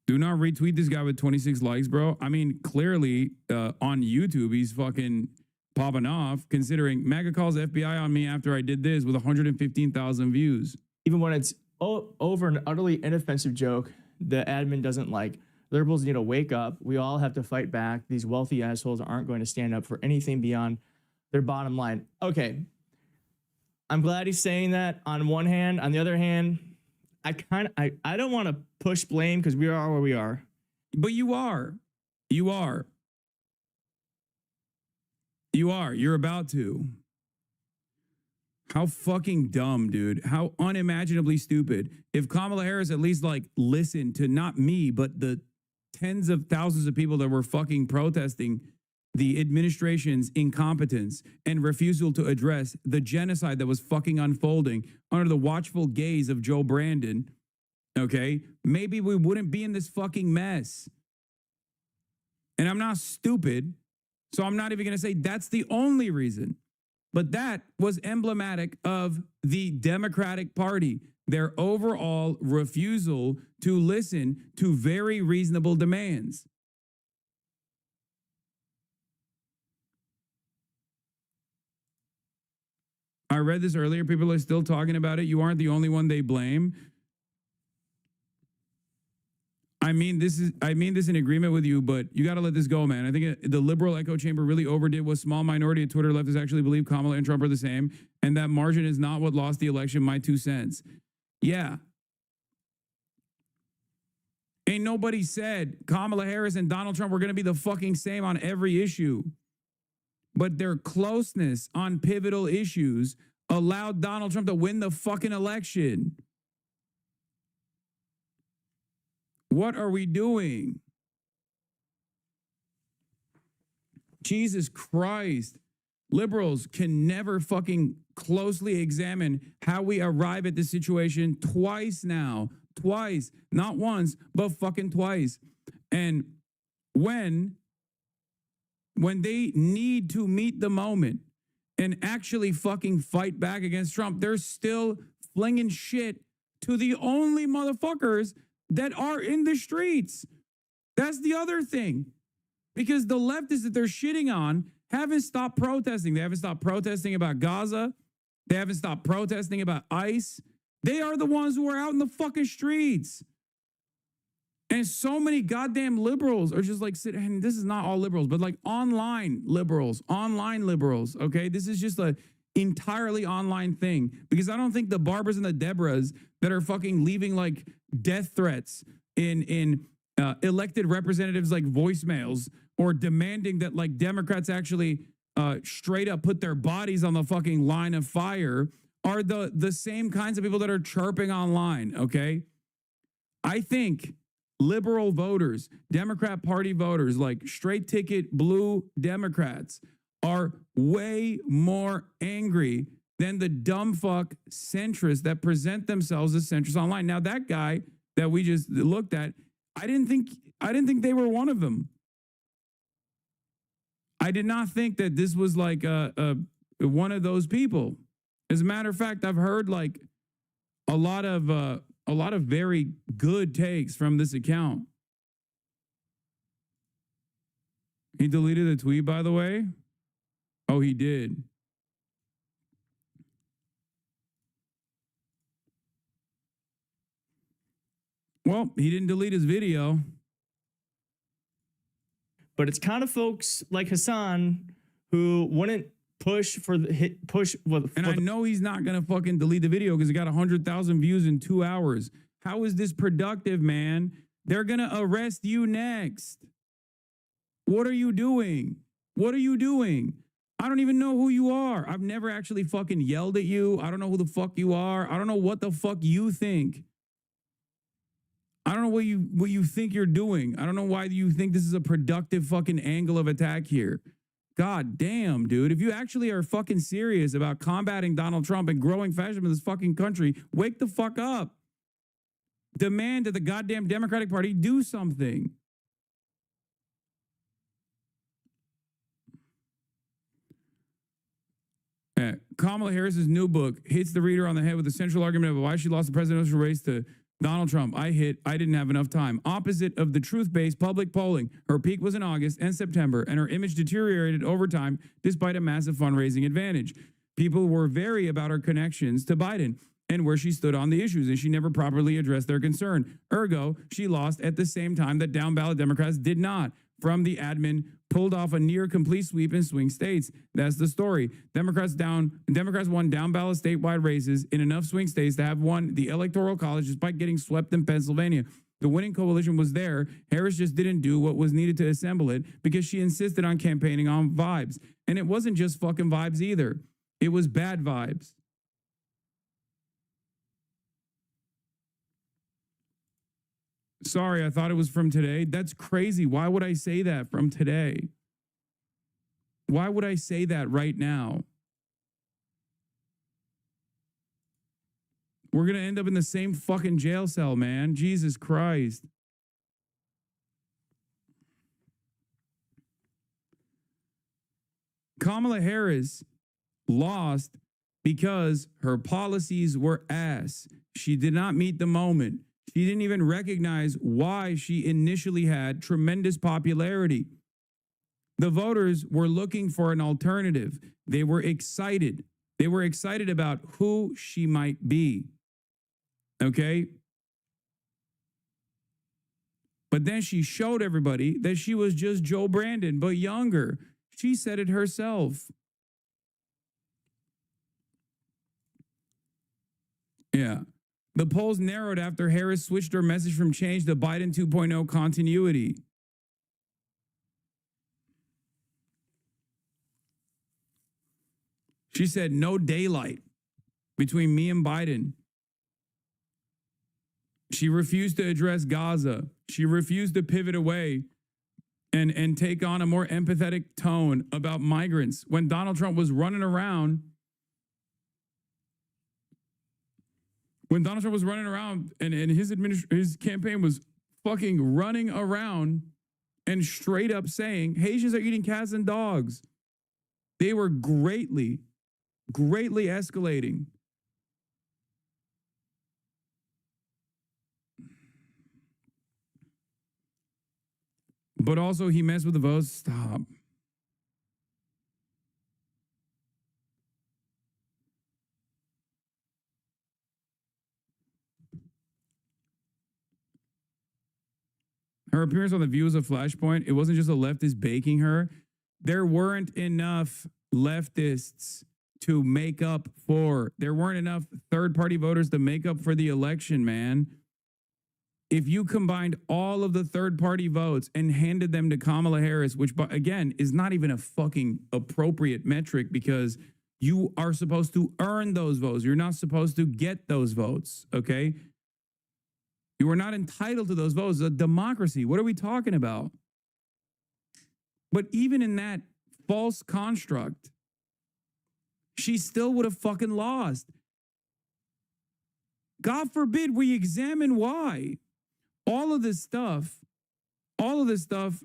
Speaker 1: Do not retweet this guy with 26 likes, bro. I mean, clearly on YouTube, he's fucking popping off, considering MAGA calls FBI on me after I did this with 115,000 views.
Speaker 7: Even when it's over an utterly inoffensive joke, the admin doesn't like. Liberals need to wake up. We all have to fight back. These wealthy assholes aren't going to stand up for anything beyond their bottom line. Okay. I'm glad he's saying that on one hand. On the other hand, I don't want to push blame because we are where we are.
Speaker 1: But you are. You are. You are. You're about to. How fucking dumb, dude. How unimaginably stupid. If Kamala Harris at least like listened to not me, but the tens of thousands of people that were fucking protesting the administration's incompetence and refusal to address the genocide that was fucking unfolding under the watchful gaze of Joe Brandon, okay, maybe we wouldn't be in this fucking mess. And I'm not stupid, so I'm not even going to say that's the only reason. But that was emblematic of the Democratic Party, their overall refusal to listen to very reasonable demands. I read this earlier. People are still talking about it. You aren't the only one they blame. I mean this in agreement with you, but you got to let this go, man. I think the liberal echo chamber really overdid what small minority of Twitter leftists actually believe Kamala and Trump are the same, and that margin is not what lost the election. My 2 cents. Yeah. Ain't nobody said Kamala Harris and Donald Trump were going to be the fucking same on every issue. But their closeness on pivotal issues allowed Donald Trump to win the fucking election. What are we doing? Jesus Christ. Liberals can never fucking closely examine how we arrive at this situation twice now. Twice. Not once, but fucking twice. And when they need to meet the moment and actually fucking fight back against Trump, they're still flinging shit to the only motherfuckers that are in the streets. That's the other thing. Because the leftists that they're shitting on haven't stopped protesting. They haven't stopped protesting about Gaza. They haven't stopped protesting about ICE. They are the ones who are out in the fucking streets. And so many goddamn liberals are just like, and this is not all liberals, but like online liberals, okay? This is just a entirely online thing, because I don't think the Barbers and the Deborahs that are fucking leaving like death threats in elected representatives like voicemails, or demanding that like Democrats actually straight up put their bodies on the fucking line of fire, are the same kinds of people that are chirping online, okay? I think liberal voters, Democrat Party voters, like straight ticket blue Democrats, are way more angry than the dumb fuck centrists that present themselves as centrists online. Now, that guy that we just looked at, I didn't think they were one of them. I did not think that this was like one of those people. As a matter of fact, I've heard like a lot of very good takes from this account. He deleted the tweet, by the way. Oh, he did. Well, he didn't delete his video.
Speaker 7: But it's kind of folks like Hassan who wouldn't push for the hit push.
Speaker 1: And I know he's not going to fucking delete the video because it got 100,000 views in 2 hours. How is this productive, man? They're going to arrest you next. What are you doing? What are you doing? I don't even know who you are. I've never actually fucking yelled at you. I don't know who the fuck you are. I don't know what the fuck you think. I don't know what you think you're doing. I don't know why you think this is a productive fucking angle of attack here. God damn, dude. If you actually are fucking serious about combating Donald Trump and growing fascism in this fucking country, wake the fuck up. Demand that the goddamn Democratic Party do something. Kamala Harris's new book hits the reader on the head with a central argument about why she lost the presidential race to Donald Trump. I didn't have enough time. Opposite of the truth-based public polling, her peak was in August and September, and her image deteriorated over time despite a massive fundraising advantage. People were wary about her connections to Biden and where she stood on the issues, and she never properly addressed their concern. Ergo, she lost at the same time that down-ballot Democrats did not. From the admin, pulled off a near-complete sweep in swing states. That's the story. Democrats won down-ballot statewide races in enough swing states to have won the Electoral College despite getting swept in Pennsylvania. The winning coalition was there. Harris just didn't do what was needed to assemble it because she insisted on campaigning on vibes. And it wasn't just fucking vibes either. It was bad vibes. Sorry, I thought it was from today. That's crazy. Why would I say that from today? Why would I say that right now? We're going to end up in the same fucking jail cell, man. Jesus Christ. Kamala Harris lost because her policies were ass. She did not meet the moment. She didn't even recognize why she initially had tremendous popularity. The voters were looking for an alternative. They were excited. They were excited about who she might be. Okay? But then she showed everybody that she was just Joe Brandon, but younger. She said it herself. Yeah. The polls narrowed after Harris switched her message from change to Biden 2.0 continuity. She said, no daylight between me and Biden. She refused to address Gaza. She refused to pivot away and take on a more empathetic tone about migrants. When Donald Trump was running around, and his campaign was fucking running around and straight up saying Haitians are eating cats and dogs, they were greatly escalating. But also he messed with the votes. Stop. Her appearance on The View was a flashpoint. It wasn't just a leftist baking her. There weren't enough leftists to make up for. There weren't enough third-party voters to make up for the election, man. If you combined all of the third-party votes and handed them to Kamala Harris, which, again, is not even a fucking appropriate metric because you are supposed to earn those votes. You're not supposed to get those votes, okay? You are not entitled to those votes. It's a democracy. What are we talking about? But even in that false construct, she still would have fucking lost. God forbid we examine why. All of this stuff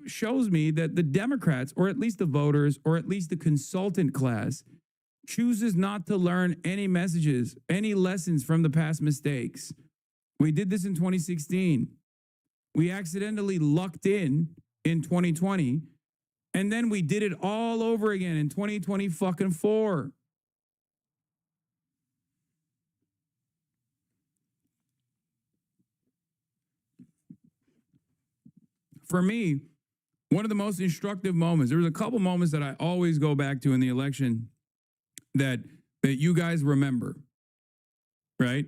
Speaker 1: shows me that the Democrats, or at least the voters, or at least the consultant class, chooses not to learn any messages, any lessons from the past mistakes. We did this in 2016. We accidentally lucked in 2020, and then we did it all over again in 2024. For me, one of the most instructive moments, there was a couple moments that I always go back to in the election that you guys remember, right?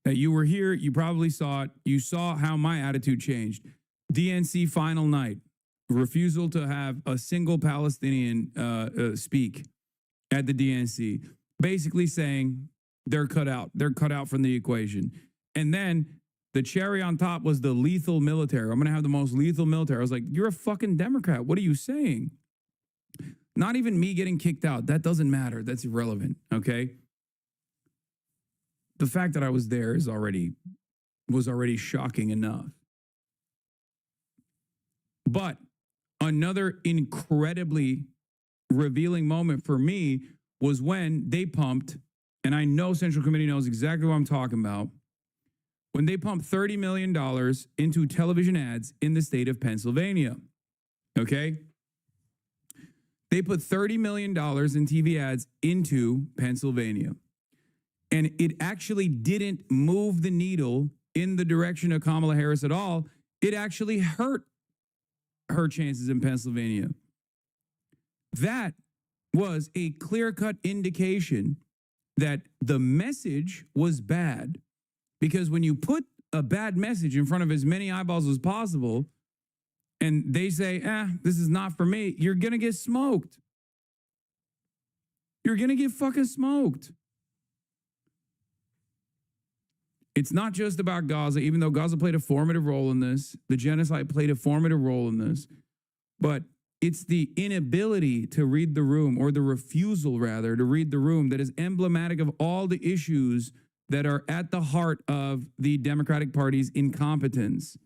Speaker 1: That you were here, you probably saw it, you saw how my attitude changed. DNC final night, refusal to have a single Palestinian speak at the DNC, basically saying they're cut out from the equation. And then the cherry on top was the lethal military. I'm going to have the most lethal military. I was like, you're a fucking Democrat. What are you saying? Not even me getting kicked out. That doesn't matter. That's irrelevant, okay? The fact that I was there was already shocking enough. But another incredibly revealing moment for me was when they pumped, and I know Central Committee knows exactly what I'm talking about, when they pumped $30 million into television ads in the state of Pennsylvania, okay? They put $30 million in TV ads into Pennsylvania. And it actually didn't move the needle in the direction of Kamala Harris at all. It actually hurt her chances in Pennsylvania. That was a clear-cut indication that the message was bad. Because when you put a bad message in front of as many eyeballs as possible, and they say, this is not for me, you're going to get smoked. You're going to get fucking smoked. It's not just about Gaza, even though Gaza played a formative role in this. The genocide played a formative role in this. But it's the inability to read the room, or the refusal, rather, to read the room that is emblematic of all the issues that are at the heart of the Democratic Party's incompetence.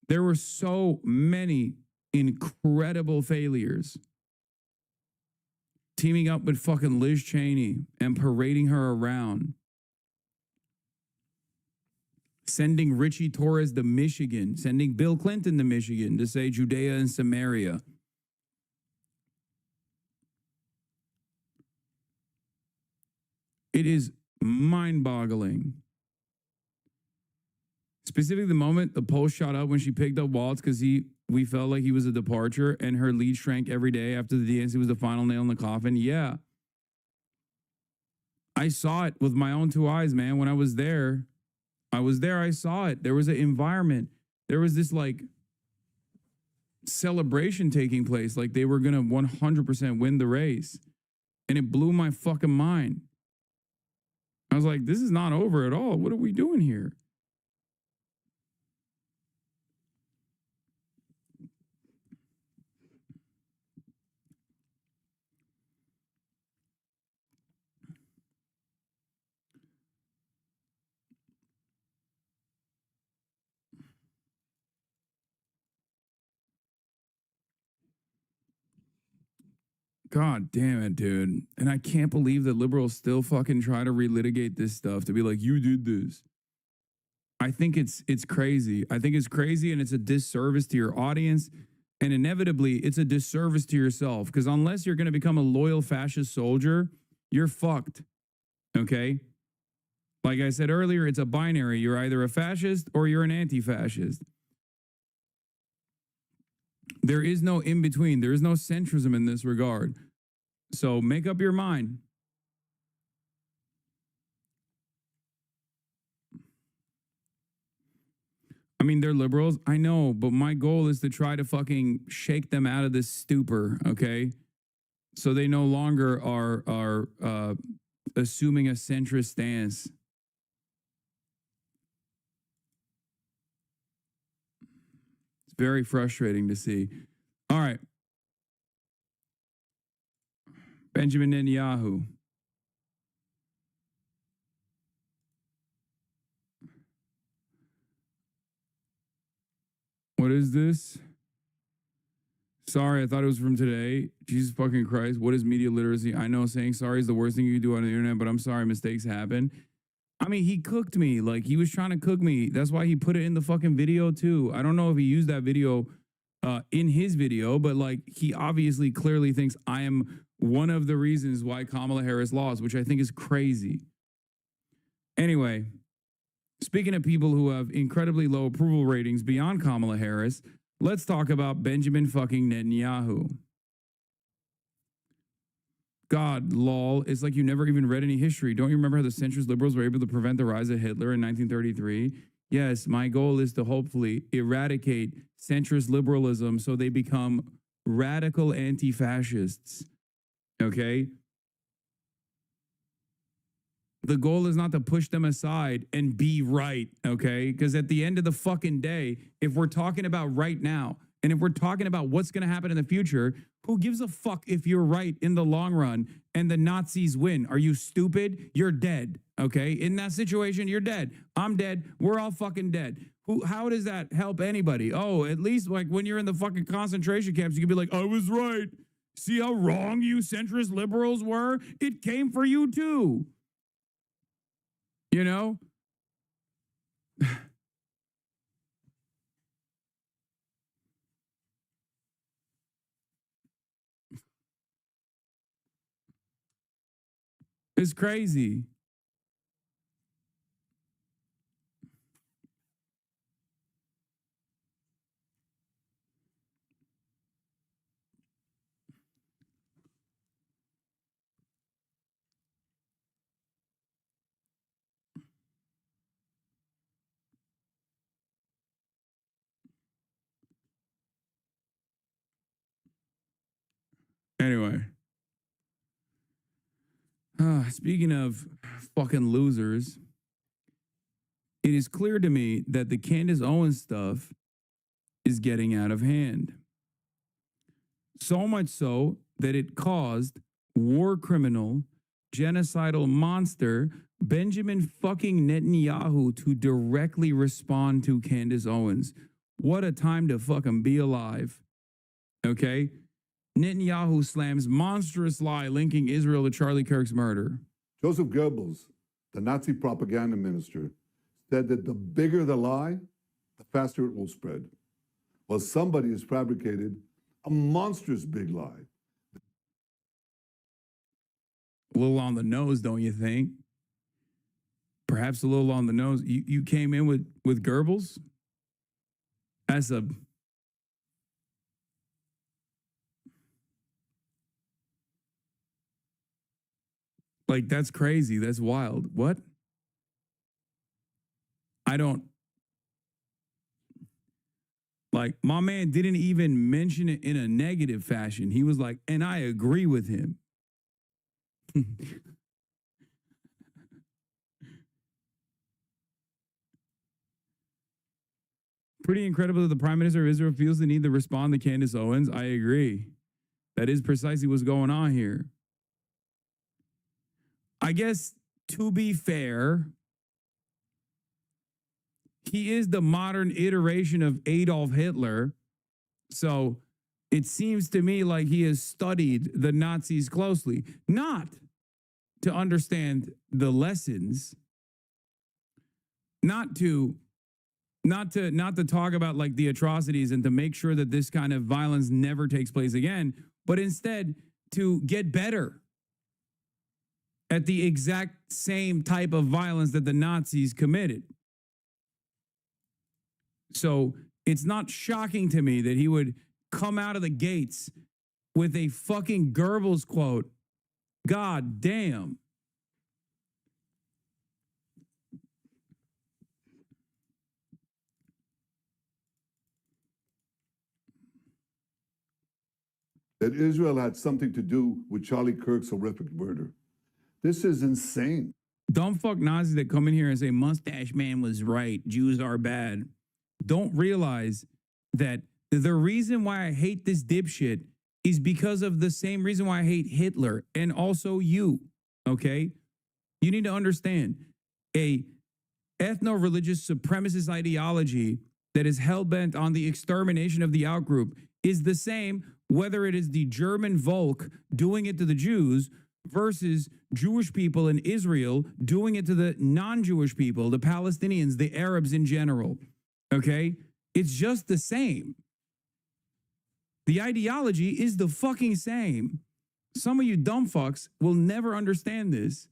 Speaker 1: There were so many incredible failures. Teaming up with fucking Liz Cheney and parading her around. Sending Richie Torres to Michigan. Sending Bill Clinton to Michigan to say Judea and Samaria. It is mind-boggling. Specifically, the moment the poll shot up when she picked up Waltz because we felt like he was a departure, and her lead shrank every day after the DNC was the final nail in the coffin. Yeah. I saw it with my own two eyes, man. When I was there, I saw it. There was an environment. There was this like celebration taking place, like they were going to 100% win the race. And it blew my fucking mind. I was like, this is not over at all. What are we doing here? God damn it, dude. And I can't believe that liberals still fucking try to relitigate this stuff to be like, you did this. I think it's crazy. I think it's crazy, and it's a disservice to your audience. And inevitably, it's a disservice to yourself. Because unless you're going to become a loyal fascist soldier, you're fucked. Okay? Like I said earlier, it's a binary. You're either a fascist or you're an anti-fascist. There is no in between. There is no centrism in this regard. So make up your mind. I mean, they're liberals. I know, but my goal is to try to fucking shake them out of this stupor, okay? So they no longer are assuming a centrist stance. It's very frustrating to see. All right. Benjamin Netanyahu. What is this? Sorry, I thought it was from today. Jesus fucking Christ. What is media literacy? I know saying sorry is the worst thing you can do on the internet, but I'm sorry, mistakes happen. I mean, he cooked me. Like, he was trying to cook me. That's why he put it in the fucking video, too. I don't know if he used that video in his video, but, like, he obviously clearly thinks I am one of the reasons why Kamala Harris lost, which I think is crazy. Anyway, speaking of people who have incredibly low approval ratings beyond Kamala Harris, let's talk about Benjamin fucking Netanyahu. God, lol. It's like you never even read any history. Don't you remember how the centrist liberals were able to prevent the rise of Hitler in 1933? Yes, my goal is to hopefully eradicate centrist liberalism so they become radical anti-fascists. Okay? The goal is not to push them aside and be right, okay? Because at the end of the fucking day, if we're talking about right now, and if we're talking about what's going to happen in the future, who gives a fuck if you're right in the long run and the Nazis win? Are you stupid? You're dead, okay? In that situation, you're dead. I'm dead. We're all fucking dead. How does that help anybody? Oh, at least like when you're in the fucking concentration camps, you can be like, I was right. See how wrong you centrist liberals were? It came for you too. You know? It's crazy. Anyway. Speaking of fucking losers, it is clear to me that the Candace Owens stuff is getting out of hand. So much so that it caused war criminal, genocidal monster Benjamin fucking Netanyahu to directly respond to Candace Owens. What a time to fucking be alive. Okay? Netanyahu slams monstrous lie linking Israel to Charlie Kirk's murder.
Speaker 8: Joseph Goebbels, the Nazi propaganda minister, said that the bigger the lie, the faster it will spread. Well, somebody has fabricated a monstrous big lie.
Speaker 1: A little on the nose, don't you think? Perhaps a little on the nose. You came in with Goebbels? That's a... Like, that's crazy. That's wild. What? I don't... Like, my man didn't even mention it in a negative fashion. He was like, and I agree with him. Pretty incredible that the Prime Minister of Israel feels the need to respond to Candace Owens. I agree. That is precisely what's going on here. I guess, to be fair, he is the modern iteration of Adolf Hitler. So it seems to me like he has studied the Nazis closely, not to understand the lessons, not to talk about like the atrocities and to make sure that this kind of violence never takes place again, but instead to get better at the exact same type of violence that the Nazis committed. So it's not shocking to me that he would come out of the gates with a fucking Goebbels quote. God damn.
Speaker 8: That Israel had something to do with Charlie Kirk's horrific murder. This is insane.
Speaker 1: Dumb fuck Nazis that come in here and say Mustache Man was right, Jews are bad, don't realize that the reason why I hate this dipshit is because of the same reason why I hate Hitler and also you, okay? You need to understand a ethno-religious supremacist ideology that is hell-bent on the extermination of the outgroup is the same whether it is the German Volk doing it to the Jews versus Jewish people in Israel doing it to the non-Jewish people, the Palestinians, the Arabs in general, okay? It's just the same. The ideology is the fucking same. Some of you dumb fucks will never understand this.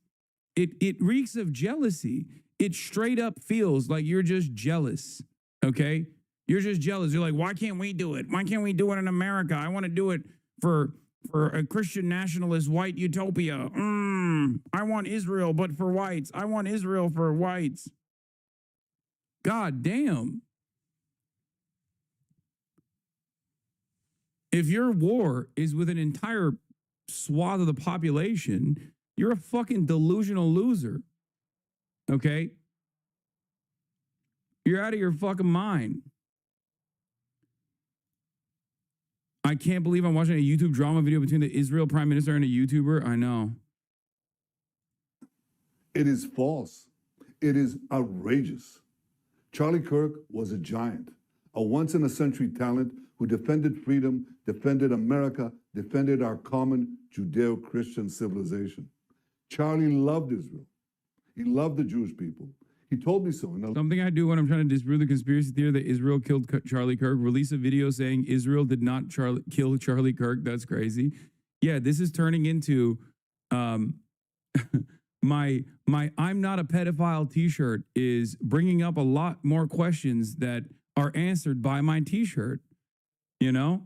Speaker 1: It reeks of jealousy. It straight up feels like you're just jealous, okay? You're just jealous. You're like, why can't we do it? Why can't we do it in America? I want to do it for a Christian nationalist white utopia. I want Israel, but for whites. I want Israel for whites. God damn. If your war is with an entire swath of the population, you're a fucking delusional loser. Okay? You're out of your fucking mind. I can't believe I'm watching a YouTube drama video between the Israel prime minister and a YouTuber. I know.
Speaker 8: It is false. It is outrageous. Charlie Kirk was a giant, a once-in-a-century talent who defended freedom, defended America, defended our common Judeo-Christian civilization. Charlie loved Israel. He loved the Jewish people. He told me so.
Speaker 1: Something I do when I'm trying to disprove the conspiracy theory that Israel killed Charlie Kirk, release a video saying Israel did not kill Charlie Kirk. That's crazy. Yeah, this is turning into my I'm not a pedophile t-shirt is bringing up a lot more questions that are answered by my t-shirt. You know?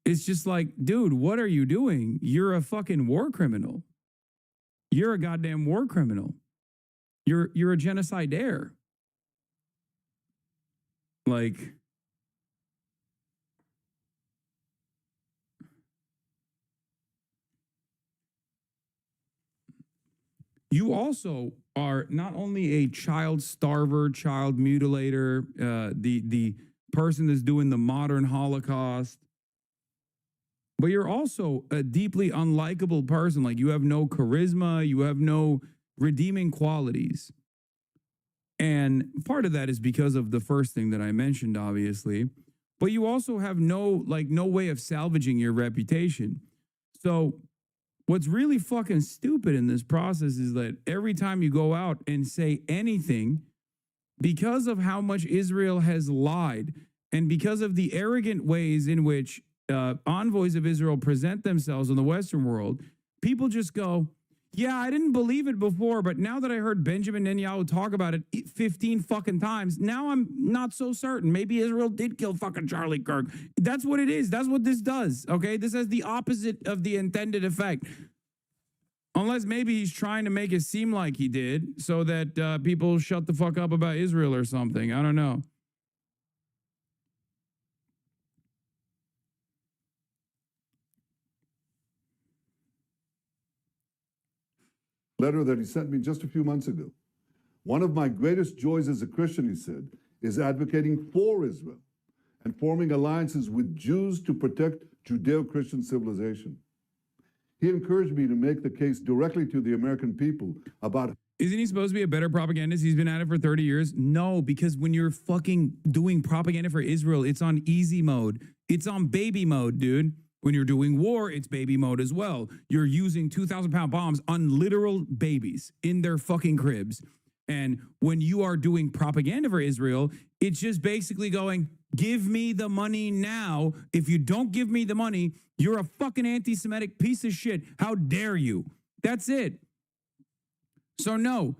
Speaker 1: It's just like, dude, what are you doing? You're a fucking war criminal. You're a goddamn war criminal. You're a genocidaire. Like, you also are not only a child starver, child mutilator, the person that's doing the modern Holocaust, but you're also a deeply unlikable person. Like, you have no charisma, you have no redeeming qualities. And part of that is because of the first thing that I mentioned, obviously, but you also have no way of salvaging your reputation. So what's really fucking stupid in this process is that every time you go out and say anything, because of how much Israel has lied and because of the arrogant ways in which envoys of Israel present themselves in the Western world, people just go, yeah, I didn't believe it before, but now that I heard Benjamin Netanyahu talk about it 15 fucking times, now I'm not so certain. Maybe Israel did kill fucking Charlie Kirk. That's what it is. That's what this does, okay? This has the opposite of the intended effect. Unless maybe he's trying to make it seem like he did so that people shut the fuck up about Israel or something. I don't know.
Speaker 8: Letter that he sent me just a few months ago. One of my greatest joys as a Christian, he said, is advocating for Israel and forming alliances with Jews to protect Judeo-Christian civilization. He encouraged me to make the case directly to the American people about...
Speaker 1: Isn't he supposed to be a better propagandist? He's been at it for 30 years. No, because when you're fucking doing propaganda for Israel, it's on easy mode. It's on baby mode, dude. When you're doing war, it's baby mode as well. You're using 2,000-pound bombs on literal babies in their fucking cribs. And when you are doing propaganda for Israel, it's just basically going, give me the money now. If you don't give me the money, you're a fucking anti-Semitic piece of shit. How dare you? That's it. So no,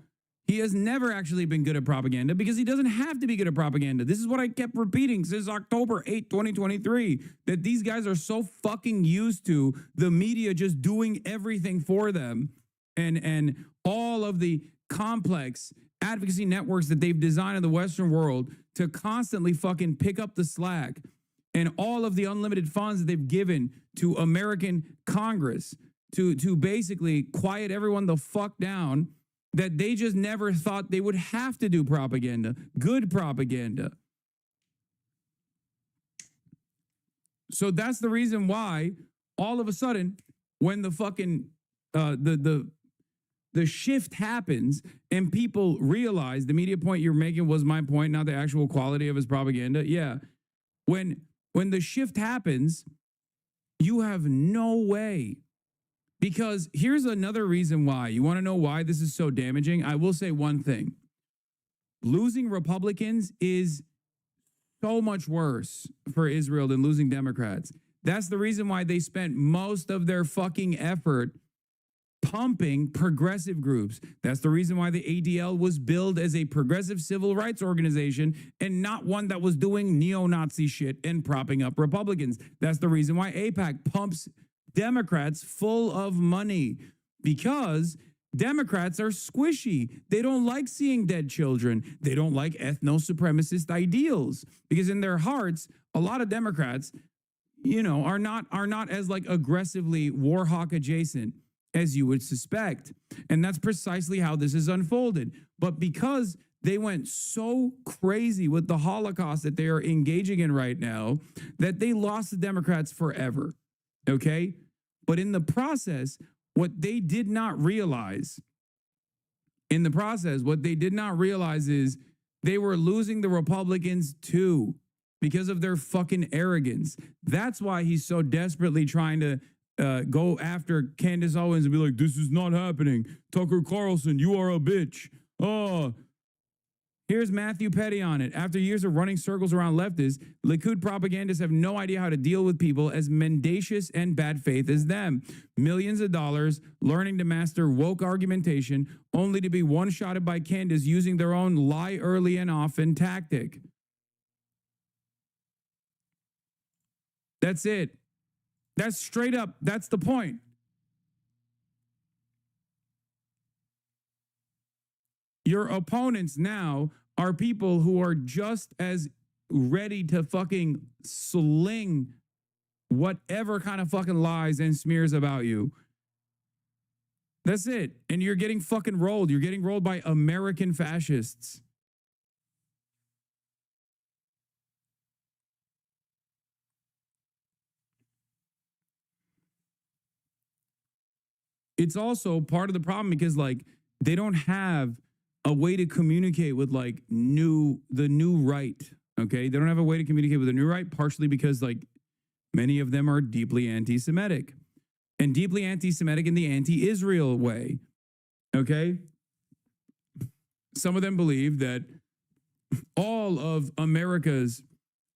Speaker 1: he has never actually been good at propaganda because he doesn't have to be good at propaganda. This is what I kept repeating since October 8, 2023, that these guys are so fucking used to the media just doing everything for them and all of the complex advocacy networks that they've designed in the Western world to constantly fucking pick up the slack and all of the unlimited funds that they've given to American Congress to basically quiet everyone the fuck down, that they just never thought they would have to do propaganda, good propaganda. So that's the reason why all of a sudden, when the fucking the shift happens and people realize the media point you're making was my point, not the actual quality of his propaganda. Yeah. When the shift happens, you have no way. Because here's another reason why. You want to know why this is so damaging? I will say one thing. Losing Republicans is so much worse for Israel than losing Democrats. That's the reason why they spent most of their fucking effort pumping progressive groups. That's the reason why the ADL was billed as a progressive civil rights organization and not one that was doing neo-Nazi shit and propping up Republicans. That's the reason why AIPAC pumps Democrats full of money, because Democrats are squishy. They don't like seeing dead children. They don't like ethno-supremacist ideals, because in their hearts, a lot of Democrats, are not as like aggressively war hawk adjacent as you would suspect. And that's precisely how this is unfolded. But because they went so crazy with the Holocaust that they are engaging in right now, that they lost the Democrats forever. Okay? But in the process, what they did not realize is they were losing the Republicans too, because of their fucking arrogance. That's why he's so desperately trying to go after Candace Owens and be like, this is not happening. Tucker Carlson, you are a bitch. Oh, here's Matthew Petty on it. After years of running circles around leftists, Likud propagandists have no idea how to deal with people as mendacious and bad faith as them. Millions of dollars learning to master woke argumentation, only to be one-shotted by Candace using their own lie early and often tactic. That's it. That's straight up. That's the point. Your opponents now are people who are just as ready to fucking sling whatever kind of fucking lies and smears about you. That's it. And you're getting fucking rolled. You're getting rolled by American fascists. It's also part of the problem because like they don't have a way to communicate with like the new right. Okay. They don't have a way to communicate with the new right, partially because like many of them are deeply anti-Semitic and deeply anti-Semitic in the anti-Israel way. Okay. Some of them believe that all of America's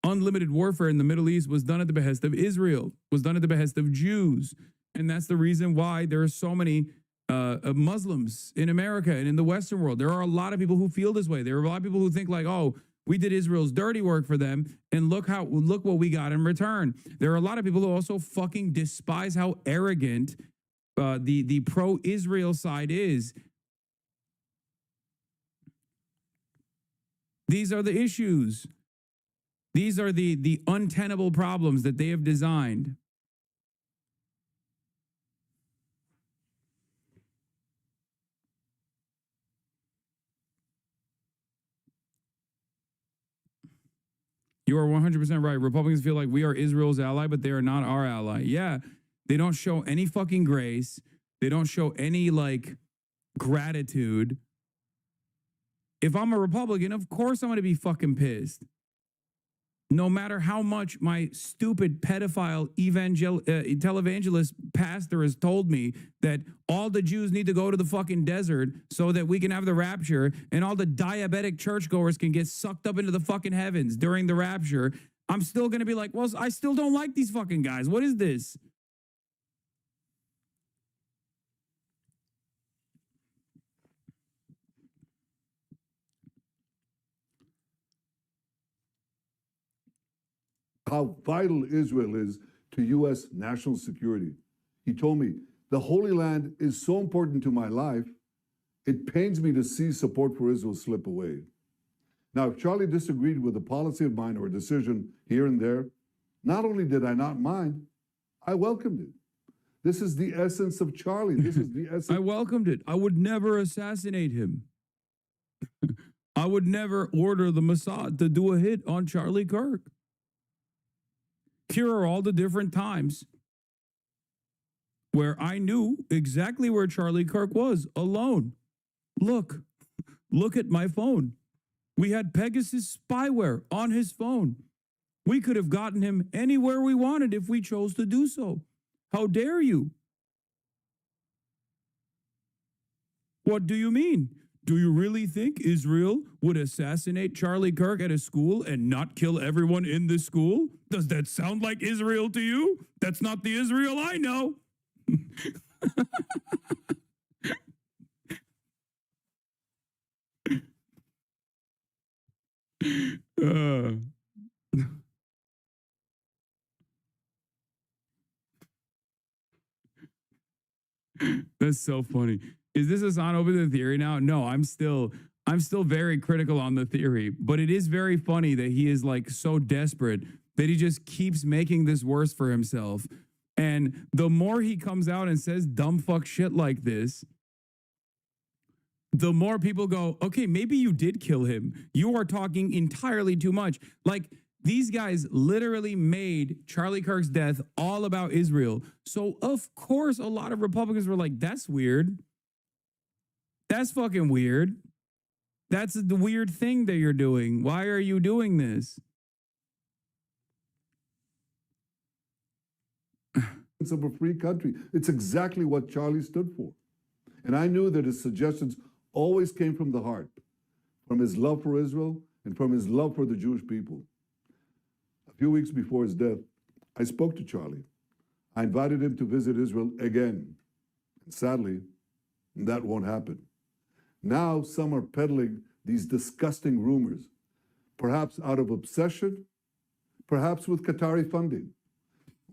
Speaker 1: unlimited warfare in the Middle East was done at the behest of Israel, was done at the behest of Jews. And that's the reason why there are so many Muslims in America and in the Western world. There are a lot of people who feel this way. There are a lot of people who think like, oh, we did Israel's dirty work for them, and look what we got in return. There are a lot of people who also fucking despise how arrogant the pro-Israel side is. These are the issues. These are the untenable problems that they have designed. You are 100% right. Republicans feel like we are Israel's ally, but they are not our ally. Yeah, they don't show any fucking grace. They don't show any, like, gratitude. If I'm a Republican, of course I'm going to be fucking pissed. No matter how much my stupid pedophile televangelist pastor has told me that all the Jews need to go to the fucking desert so that we can have the rapture and all the diabetic churchgoers can get sucked up into the fucking heavens during the rapture, I'm still going to be like, well, I still don't like these fucking guys. What is this?
Speaker 8: How vital Israel is to U.S. national security. He told me, the Holy Land is so important to my life, it pains me to see support for Israel slip away. Now, if Charlie disagreed with a policy of mine or a decision here and there, not only did I not mind, I welcomed it. This is the essence of Charlie. This is the essence.
Speaker 1: I welcomed it. I would never assassinate him. I would never order the Mossad to do a hit on Charlie Kirk. Here are all the different times where I knew exactly where Charlie Kirk was, alone. Look at my phone. We had Pegasus spyware on his phone. We could have gotten him anywhere we wanted if we chose to do so. How dare you? What do you mean? Do you really think Israel would assassinate Charlie Kirk at a school and not kill everyone in the school? Does that sound like Israel to you? That's not the Israel I know. That's so funny. Is this Hassan over the theory now? No, I'm still very critical on the theory, but it is very funny that he is like so desperate that he just keeps making this worse for himself. And the more he comes out and says dumb fuck shit like this, the more people go, okay, maybe you did kill him. You are talking entirely too much. Like, these guys literally made Charlie Kirk's death all about Israel. So, of course, a lot of Republicans were like, that's weird. That's fucking weird. That's the weird thing that you're doing. Why are you doing this?
Speaker 8: Of a free country. It's exactly what Charlie stood for. And I knew that his suggestions always came from the heart, from his love for Israel and from his love for the Jewish people. A few weeks before his death, I spoke to Charlie. I invited him to visit Israel again. And sadly, that won't happen. Now some are peddling these disgusting rumors, perhaps out of obsession, perhaps with Qatari funding.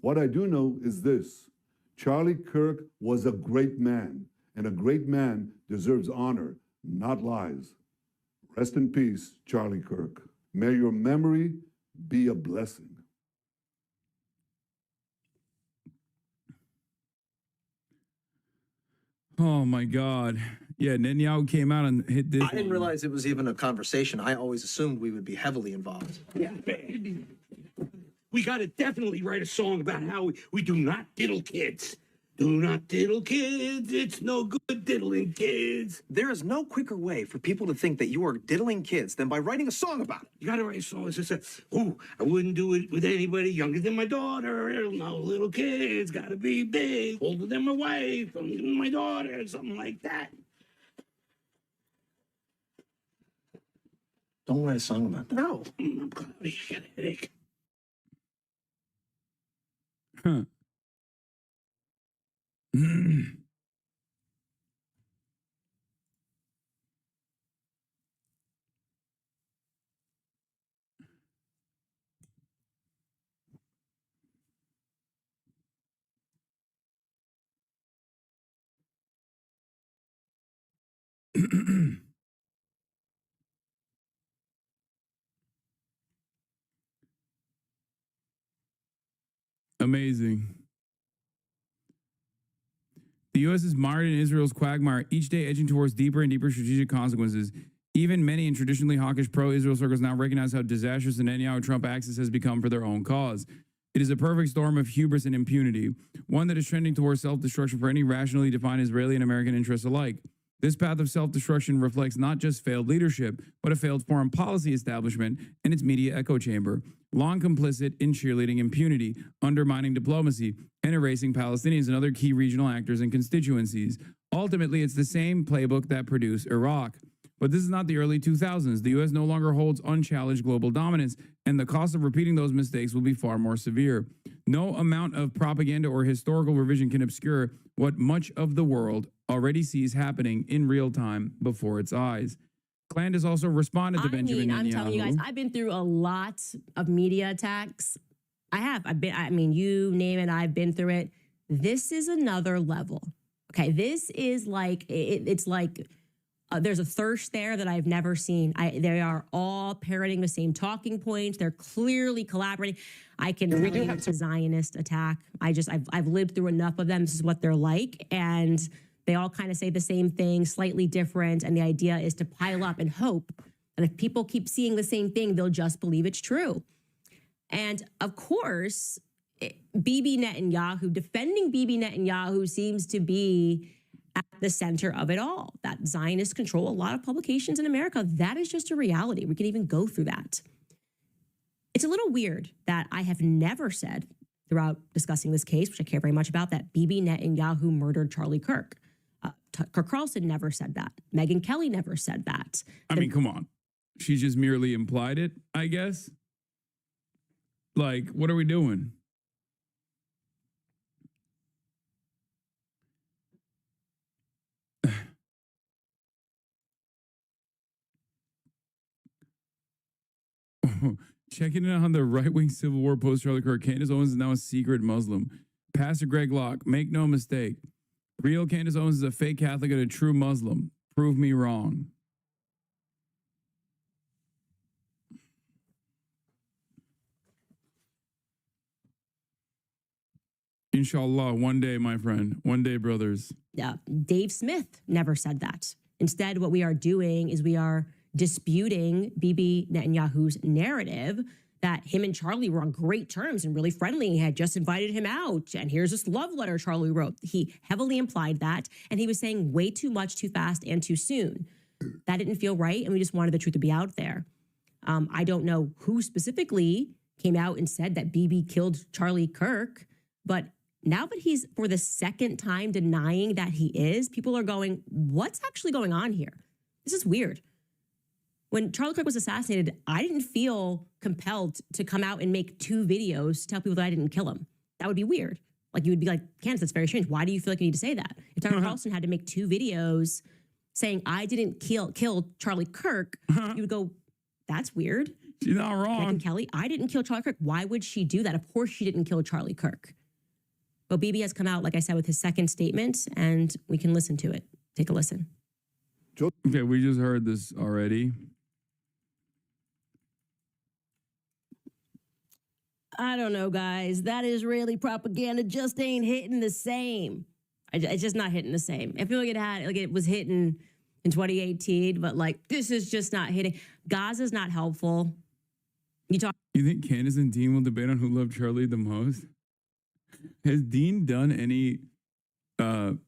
Speaker 8: What I do know is this: Charlie Kirk was a great man, and a great man deserves honor, not lies. Rest in peace, Charlie Kirk. May your memory be a blessing.
Speaker 1: Oh my God. Yeah, Netanyahu came out and hit this.
Speaker 2: I didn't realize it was even a conversation. I always assumed we would be heavily involved.
Speaker 12: Yeah, we got to definitely write a song about how we do not diddle kids. Do not diddle kids. It's no good diddling kids.
Speaker 2: There is no quicker way for people to think that you are diddling kids than by writing a song about it.
Speaker 12: You got to write a song that says, "Oh, I wouldn't do it with anybody younger than my daughter. No little kids. Got to be big, older than my wife, older than my daughter," something like that.
Speaker 2: Don't write a song about that.
Speaker 12: No, I'm cloudy. I got a headache.
Speaker 1: Huh. Amazing. The U.S. is mired in Israel's quagmire, each day edging towards deeper and deeper strategic consequences. Even many in traditionally hawkish pro-Israel circles now recognize how disastrous the Netanyahu-Trump axis has become for their own cause. It is a perfect storm of hubris and impunity, one that is trending towards self-destruction for any rationally defined Israeli and American interests alike. This path of self-destruction reflects not just failed leadership, but a failed foreign policy establishment and its media echo chamber, long complicit in cheerleading impunity, undermining diplomacy, and erasing Palestinians and other key regional actors and constituencies. Ultimately, it's the same playbook that produced Iraq. But this is not the early 2000s. The U.S. no longer holds unchallenged global dominance, and the cost of repeating those mistakes will be far more severe. No amount of propaganda or historical revision can obscure what much of the world already sees happening in real time before its eyes. Klan has also responded to Benjamin Netanyahu.
Speaker 16: I'm telling you guys, I've been through a lot of media attacks. I mean, you name it, I've been through it. This is another level. Okay, this is like, it's like, there's a thirst there that I've never seen. They are all parroting the same talking points. They're clearly collaborating. I can tell you it's a Zionist attack. I've lived through enough of them. This is what they're like. And they all kind of say the same thing, slightly different. And the idea is to pile up and hope that if people keep seeing the same thing, they'll just believe it's true. And of course, Bibi Netanyahu, defending Bibi Netanyahu seems to be at the center of it all. That Zionists control a lot of publications in America. That is just a reality. We can even go through that. It's a little weird that I have never said throughout discussing this case, which I care very much about, that Bibi Netanyahu murdered Charlie Kirk. Tucker Carlson never said that. Megyn Kelly never said that.
Speaker 1: I mean, come on. She just merely implied it, I guess. Like, what are we doing? Checking in on the right-wing Civil War post-Charlie Kirk, Candace Owens is now a secret Muslim. Pastor Greg Locke, make no mistake. Real Candace Owens is a fake Catholic and a true Muslim. Prove me wrong. Inshallah, one day, my friend. One day, brothers.
Speaker 16: Dave Smith never said that. Instead, what we are doing is we are disputing Bibi Netanyahu's narrative that him and Charlie were on great terms and really friendly. He had just invited him out. And here's this love letter Charlie wrote. He heavily implied that. And he was saying way too much, too fast, and too soon. That didn't feel right. And we just wanted the truth to be out there. I don't know who specifically came out and said that Bibi killed Charlie Kirk. But now that he's for the second time denying that he is, people are going, what's actually going on here? This is weird. When Charlie Kirk was assassinated, I didn't feel compelled to come out and make 2 videos to tell people that I didn't kill him. That would be weird. Like, you would be like, Candace, that's very strange. Why do you feel like you need to say that? If Tucker Carlson had to make 2 videos saying, I didn't kill Charlie Kirk, you would go, that's weird.
Speaker 1: She's not wrong.
Speaker 16: Megyn Kelly, I didn't kill Charlie Kirk. Why would she do that? Of course she didn't kill Charlie Kirk. But Bibi has come out, like I said, with his second statement, and we can listen to it. Take a listen.
Speaker 1: Okay, we just heard this already.
Speaker 16: I don't know, guys. That Israeli propaganda just ain't hitting the same. It's just not hitting the same. I feel like it was hitting in 2018, but like this is just not hitting. Gaza's not helpful. You
Speaker 1: think Candace and Dean will debate on who loved Charlie the most? Has Dean done any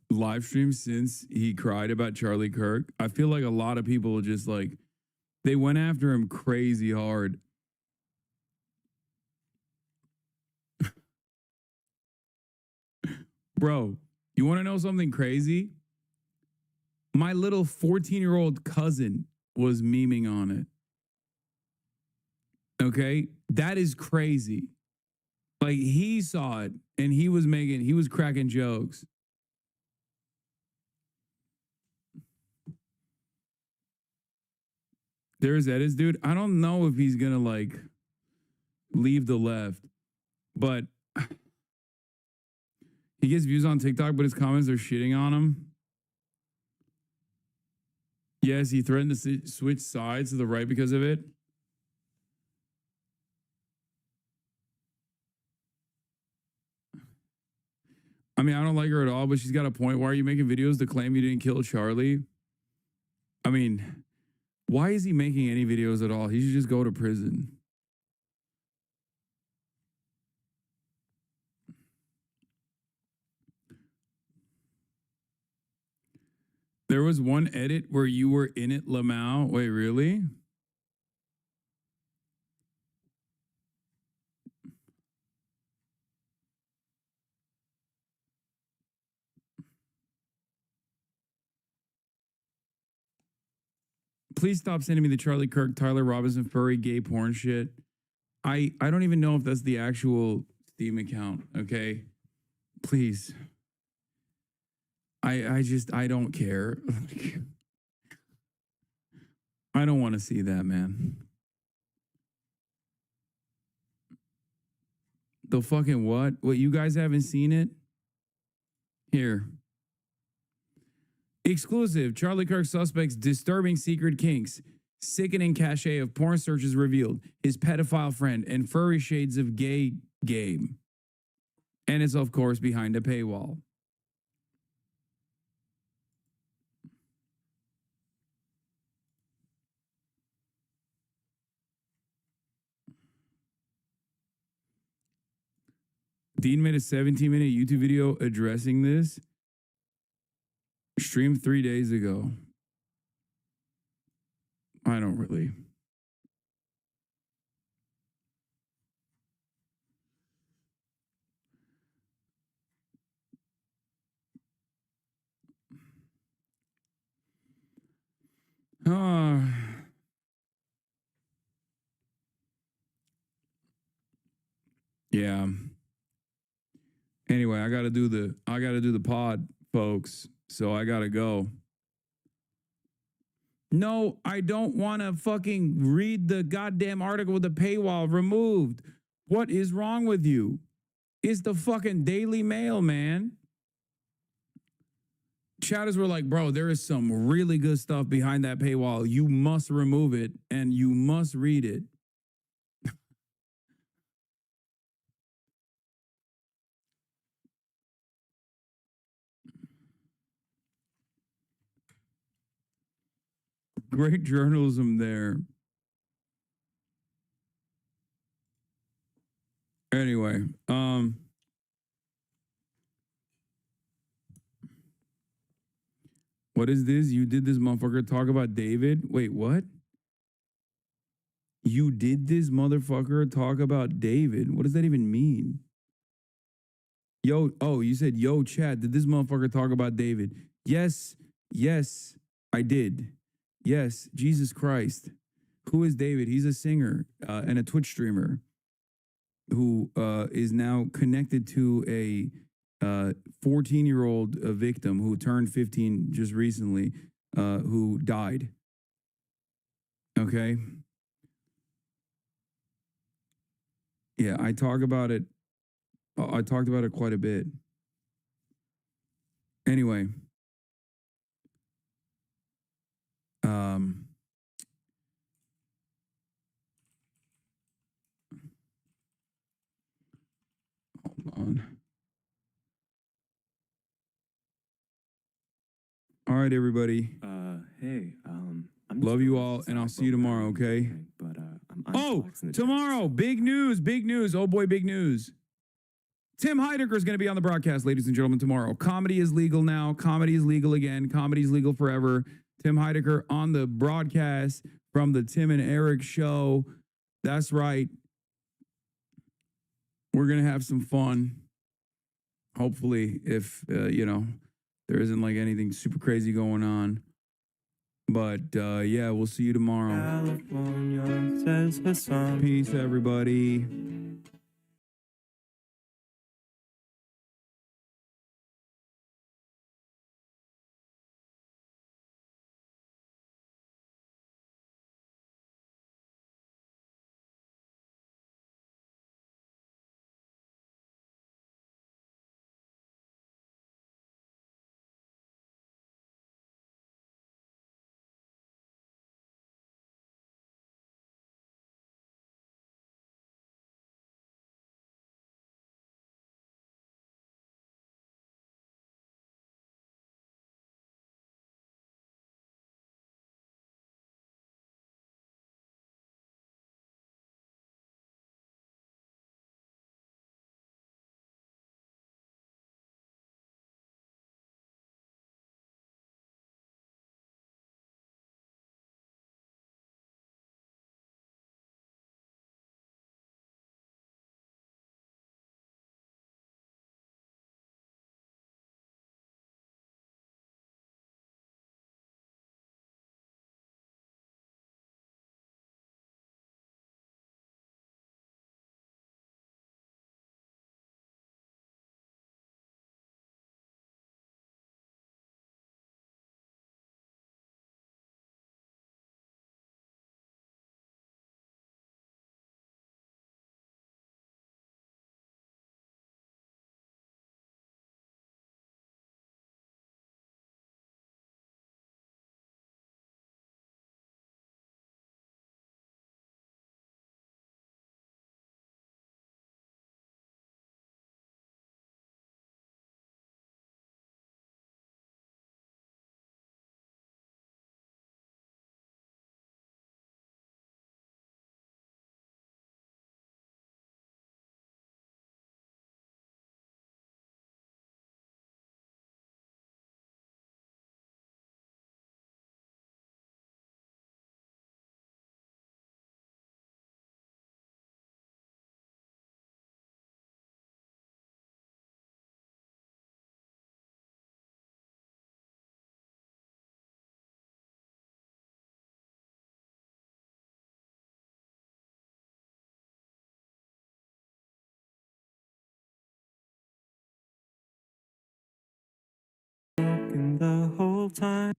Speaker 1: live streams since he cried about Charlie Kirk? I feel like a lot of people just like they went after him crazy hard. Bro, you want to know something crazy? My little 14-year-old cousin was memeing on it. Okay? That is crazy. Like, he saw it and he was cracking jokes. There's Edis, dude. I don't know if he's gonna like leave the left, but he gets views on TikTok, but his comments are shitting on him. Yes, he threatened to switch sides to the right because of it. I mean, I don't like her at all, but she's got a point. Why are you making videos to claim you didn't kill Charlie? I mean, why is he making any videos at all? He should just go to prison. There was one edit where you were in it, Lamau. Wait, really? Please stop sending me the Charlie Kirk, Tyler Robinson, furry, gay porn shit. I don't even know if that's the actual Steam account, okay? Please. I don't care. I don't want to see that, man. The fucking what? What, you guys haven't seen it? Here. Exclusive. Charlie Kirk suspects disturbing secret kinks. Sickening cachet of porn searches revealed. His pedophile friend and furry shades of gay game. And it's, of course, behind a paywall. Dean made a 17-minute YouTube video addressing this. Streamed 3 days ago. I don't really. Yeah. Anyway, I gotta do the pod, folks. So I gotta go. No, I don't want to fucking read the goddamn article with the paywall removed. What is wrong with you? It's the fucking Daily Mail, man. Chatters were like, bro, there is some really good stuff behind that paywall. You must remove it and you must read it. Great journalism there. Anyway, what is this? You did this motherfucker talk about David? Wait, what? You did this motherfucker talk about David? What does that even mean? Yo, oh, you said, yo, chat, did this motherfucker talk about David? Yes, I did. Yes, Jesus Christ. Who is David? He's a singer and a Twitch streamer who is now connected to a 14-year-old victim who turned 15 just recently, who died. Okay? Yeah, I talk about it. I talked about it quite a bit. Anyway. Hold on. All right, everybody.
Speaker 9: Hey,
Speaker 1: love you all, and I'll see you tomorrow, okay?
Speaker 9: But
Speaker 1: Tomorrow, big news, oh boy, big news. Tim Heidecker is going to be on the broadcast, ladies and gentlemen, tomorrow. Comedy is legal now. Comedy is legal again. Comedy is legal forever. Tim Heidecker on the broadcast from the Tim and Eric show. That's right. We're going to have some fun. Hopefully, if, there isn't like anything super crazy going on. But yeah, we'll see you tomorrow. Peace, everybody.
Speaker 9: talking the whole time.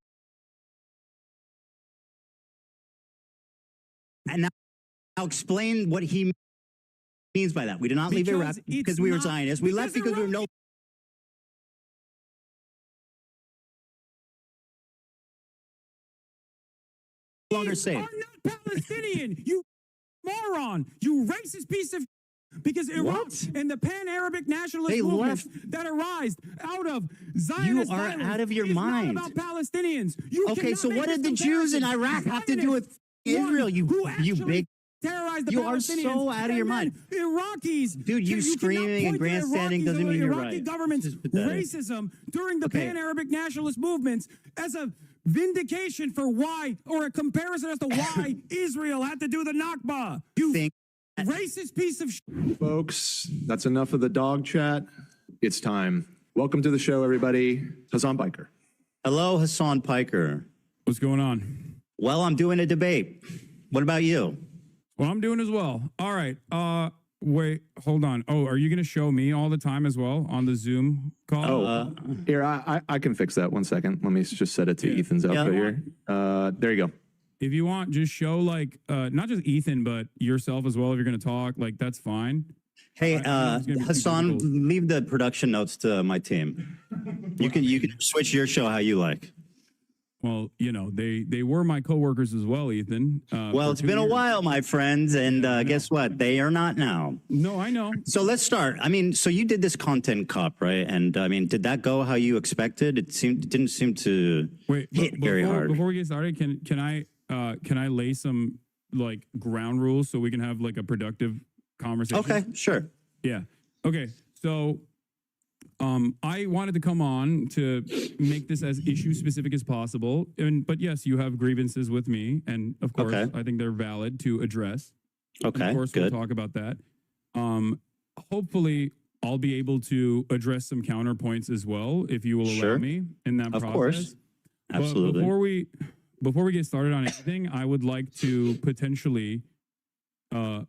Speaker 13: And now explain what he means by that. We did not leave Iraq because we were Zionists. We left because we were no longer safe.
Speaker 14: Are not Palestinian, you moron, you racist piece of. Because Iraq and the pan-Arabic nationalist movements that arise out of Zionist
Speaker 13: You are
Speaker 14: violence
Speaker 13: out of your
Speaker 14: is
Speaker 13: mind.
Speaker 14: not about Palestinians. You
Speaker 13: Okay,
Speaker 14: cannot
Speaker 13: so
Speaker 14: make
Speaker 13: what
Speaker 14: this
Speaker 13: did the Jews in
Speaker 14: comparison.
Speaker 13: Iraq have to do with Israel? You big.
Speaker 14: Terrorize the
Speaker 13: You are
Speaker 14: Palestinians.
Speaker 13: so out of your
Speaker 14: And
Speaker 13: mind.
Speaker 14: then Iraqis.
Speaker 13: Dude, you screaming and
Speaker 14: cannot point to
Speaker 13: grandstanding doesn't mean you're
Speaker 14: Iraqi
Speaker 13: right.
Speaker 14: government's
Speaker 13: This is pathetic.
Speaker 14: racism during the
Speaker 13: Okay.
Speaker 14: pan-Arabic nationalist movements as a vindication for why, or a comparison as to why Israel had to do the Nakba. You racist piece of
Speaker 18: Folks, that's enough of the dog chat. It's time. Welcome to the show, everybody. Hassan Piker.
Speaker 13: Hello, Hassan Piker.
Speaker 1: What's going on?
Speaker 13: Well, I'm doing a debate. What about you?
Speaker 1: Well, I'm doing as well. All right. Wait, hold on. Oh, are you going to show me all the time as well on the Zoom call?
Speaker 18: Oh, here, I can fix that. 1 second. Let me just set it to Ethan's output here. There you go.
Speaker 1: If you want, just show like, not just Ethan, but yourself as well. If you're going to talk, like that's fine.
Speaker 13: Hey, Hassan, leave the production notes to my team. You can switch your show how you like.
Speaker 1: Well, you know, they were my coworkers as well, Ethan.
Speaker 13: Well, it's been a while, my friends, and guess what? They are not now.
Speaker 1: No, I know.
Speaker 13: So let's start. I mean, so you did this content cop, right? And I mean, did that go how you expected? It didn't seem to hit very hard.
Speaker 1: Before we get started, can I lay some like ground rules so we can have like a productive conversation?
Speaker 13: Okay, sure.
Speaker 1: Yeah. Okay. So I wanted to come on to make this as issue specific as possible. But yes, you have grievances with me. And of course, I think they're valid to address.
Speaker 13: Okay,
Speaker 1: and of course,
Speaker 13: good.
Speaker 1: we'll talk about that. Hopefully, I'll be able to address some counterpoints as well, if you will allow me in that process.
Speaker 13: Of course.
Speaker 1: But
Speaker 13: Absolutely.
Speaker 1: before we get started on anything, I would like to potentially talk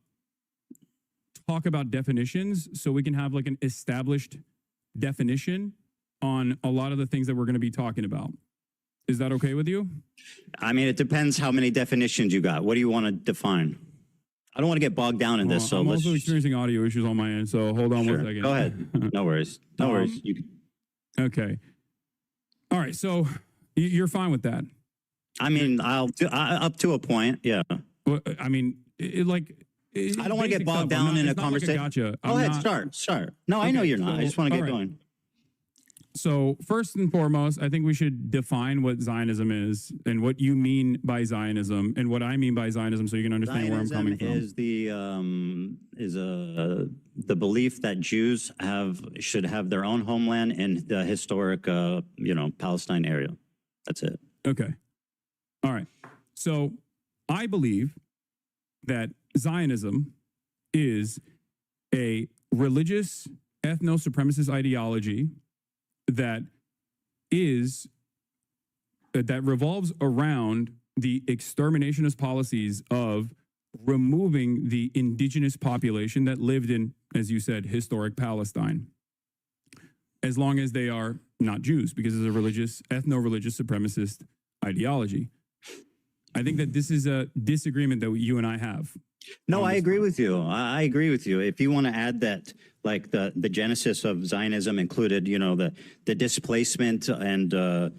Speaker 1: about definitions so we can have like an established definition on a lot of the things that we're going to be talking about. Is that okay with you?
Speaker 13: I mean, it depends how many definitions you got. What do you want to define? I don't want to get bogged down in this, so
Speaker 1: I'm
Speaker 13: let's.
Speaker 1: also experiencing audio issues on my end, so hold on 1 second.
Speaker 13: Go ahead. No worries. No worries.
Speaker 1: Okay. All right. So you're fine with that?
Speaker 13: I mean, up to a point. Yeah.
Speaker 1: Well, I mean, I
Speaker 13: don't want to get bogged down in a conversation.
Speaker 1: Gotcha.
Speaker 13: Go ahead. Start. No, I know you're not. I just want to get going.
Speaker 1: So first and foremost, I think we should define what Zionism is and what you mean by Zionism and what I mean by Zionism, so you can understand where I'm coming from.
Speaker 13: Is the belief that Jews should have their own homeland in the historic, Palestine area. That's it.
Speaker 1: Okay. All right. So I believe that Zionism is a religious ethno-supremacist ideology that revolves around the exterminationist policies of removing the indigenous population that lived in, as you said, historic Palestine, as long as they are not Jews, because it's a religious, ethno-religious supremacist ideology. I think that this is a disagreement that you and I have.
Speaker 13: No, I agree with you. I agree with you. If you want to add that, like the genesis of Zionism included, the displacement and, the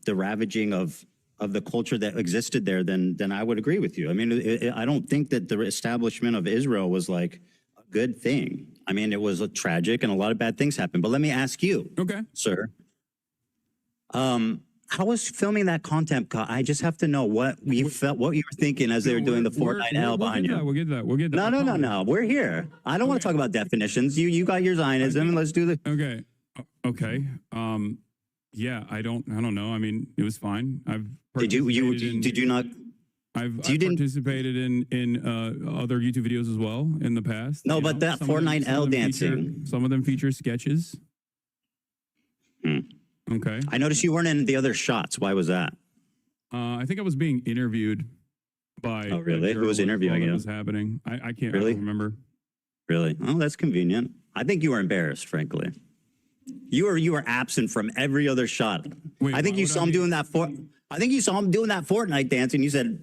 Speaker 13: ravaging of the culture that existed there, then I would agree with you. I mean, I don't think that the establishment of Israel was like a good thing. I mean, it was tragic and a lot of bad things happened. But let me ask you, sir, how was filming that content? I just have to know what you felt, what you were thinking as they were doing the Fortnite L behind you.
Speaker 1: We'll get that.
Speaker 13: No. We're here. I don't want to talk about definitions. You got your Zionism. Let's do the.
Speaker 1: Okay. Yeah, I don't know. I mean, it was fine. Did you not? I've participated in other YouTube videos as well in the past.
Speaker 13: No, but that Fortnite L dancing.
Speaker 1: Some of them feature sketches. Okay.
Speaker 13: I noticed you weren't in the other shots. Why was that?
Speaker 1: I think I was being interviewed by.
Speaker 13: Oh, really? Who was interviewing you?
Speaker 1: What was happening? I can't
Speaker 13: really
Speaker 1: remember.
Speaker 13: Really? Oh, that's convenient. I think you were embarrassed, frankly. You were absent from every other shot.
Speaker 1: Wait,
Speaker 13: I think you saw him doing that Fortnite dance, and you said,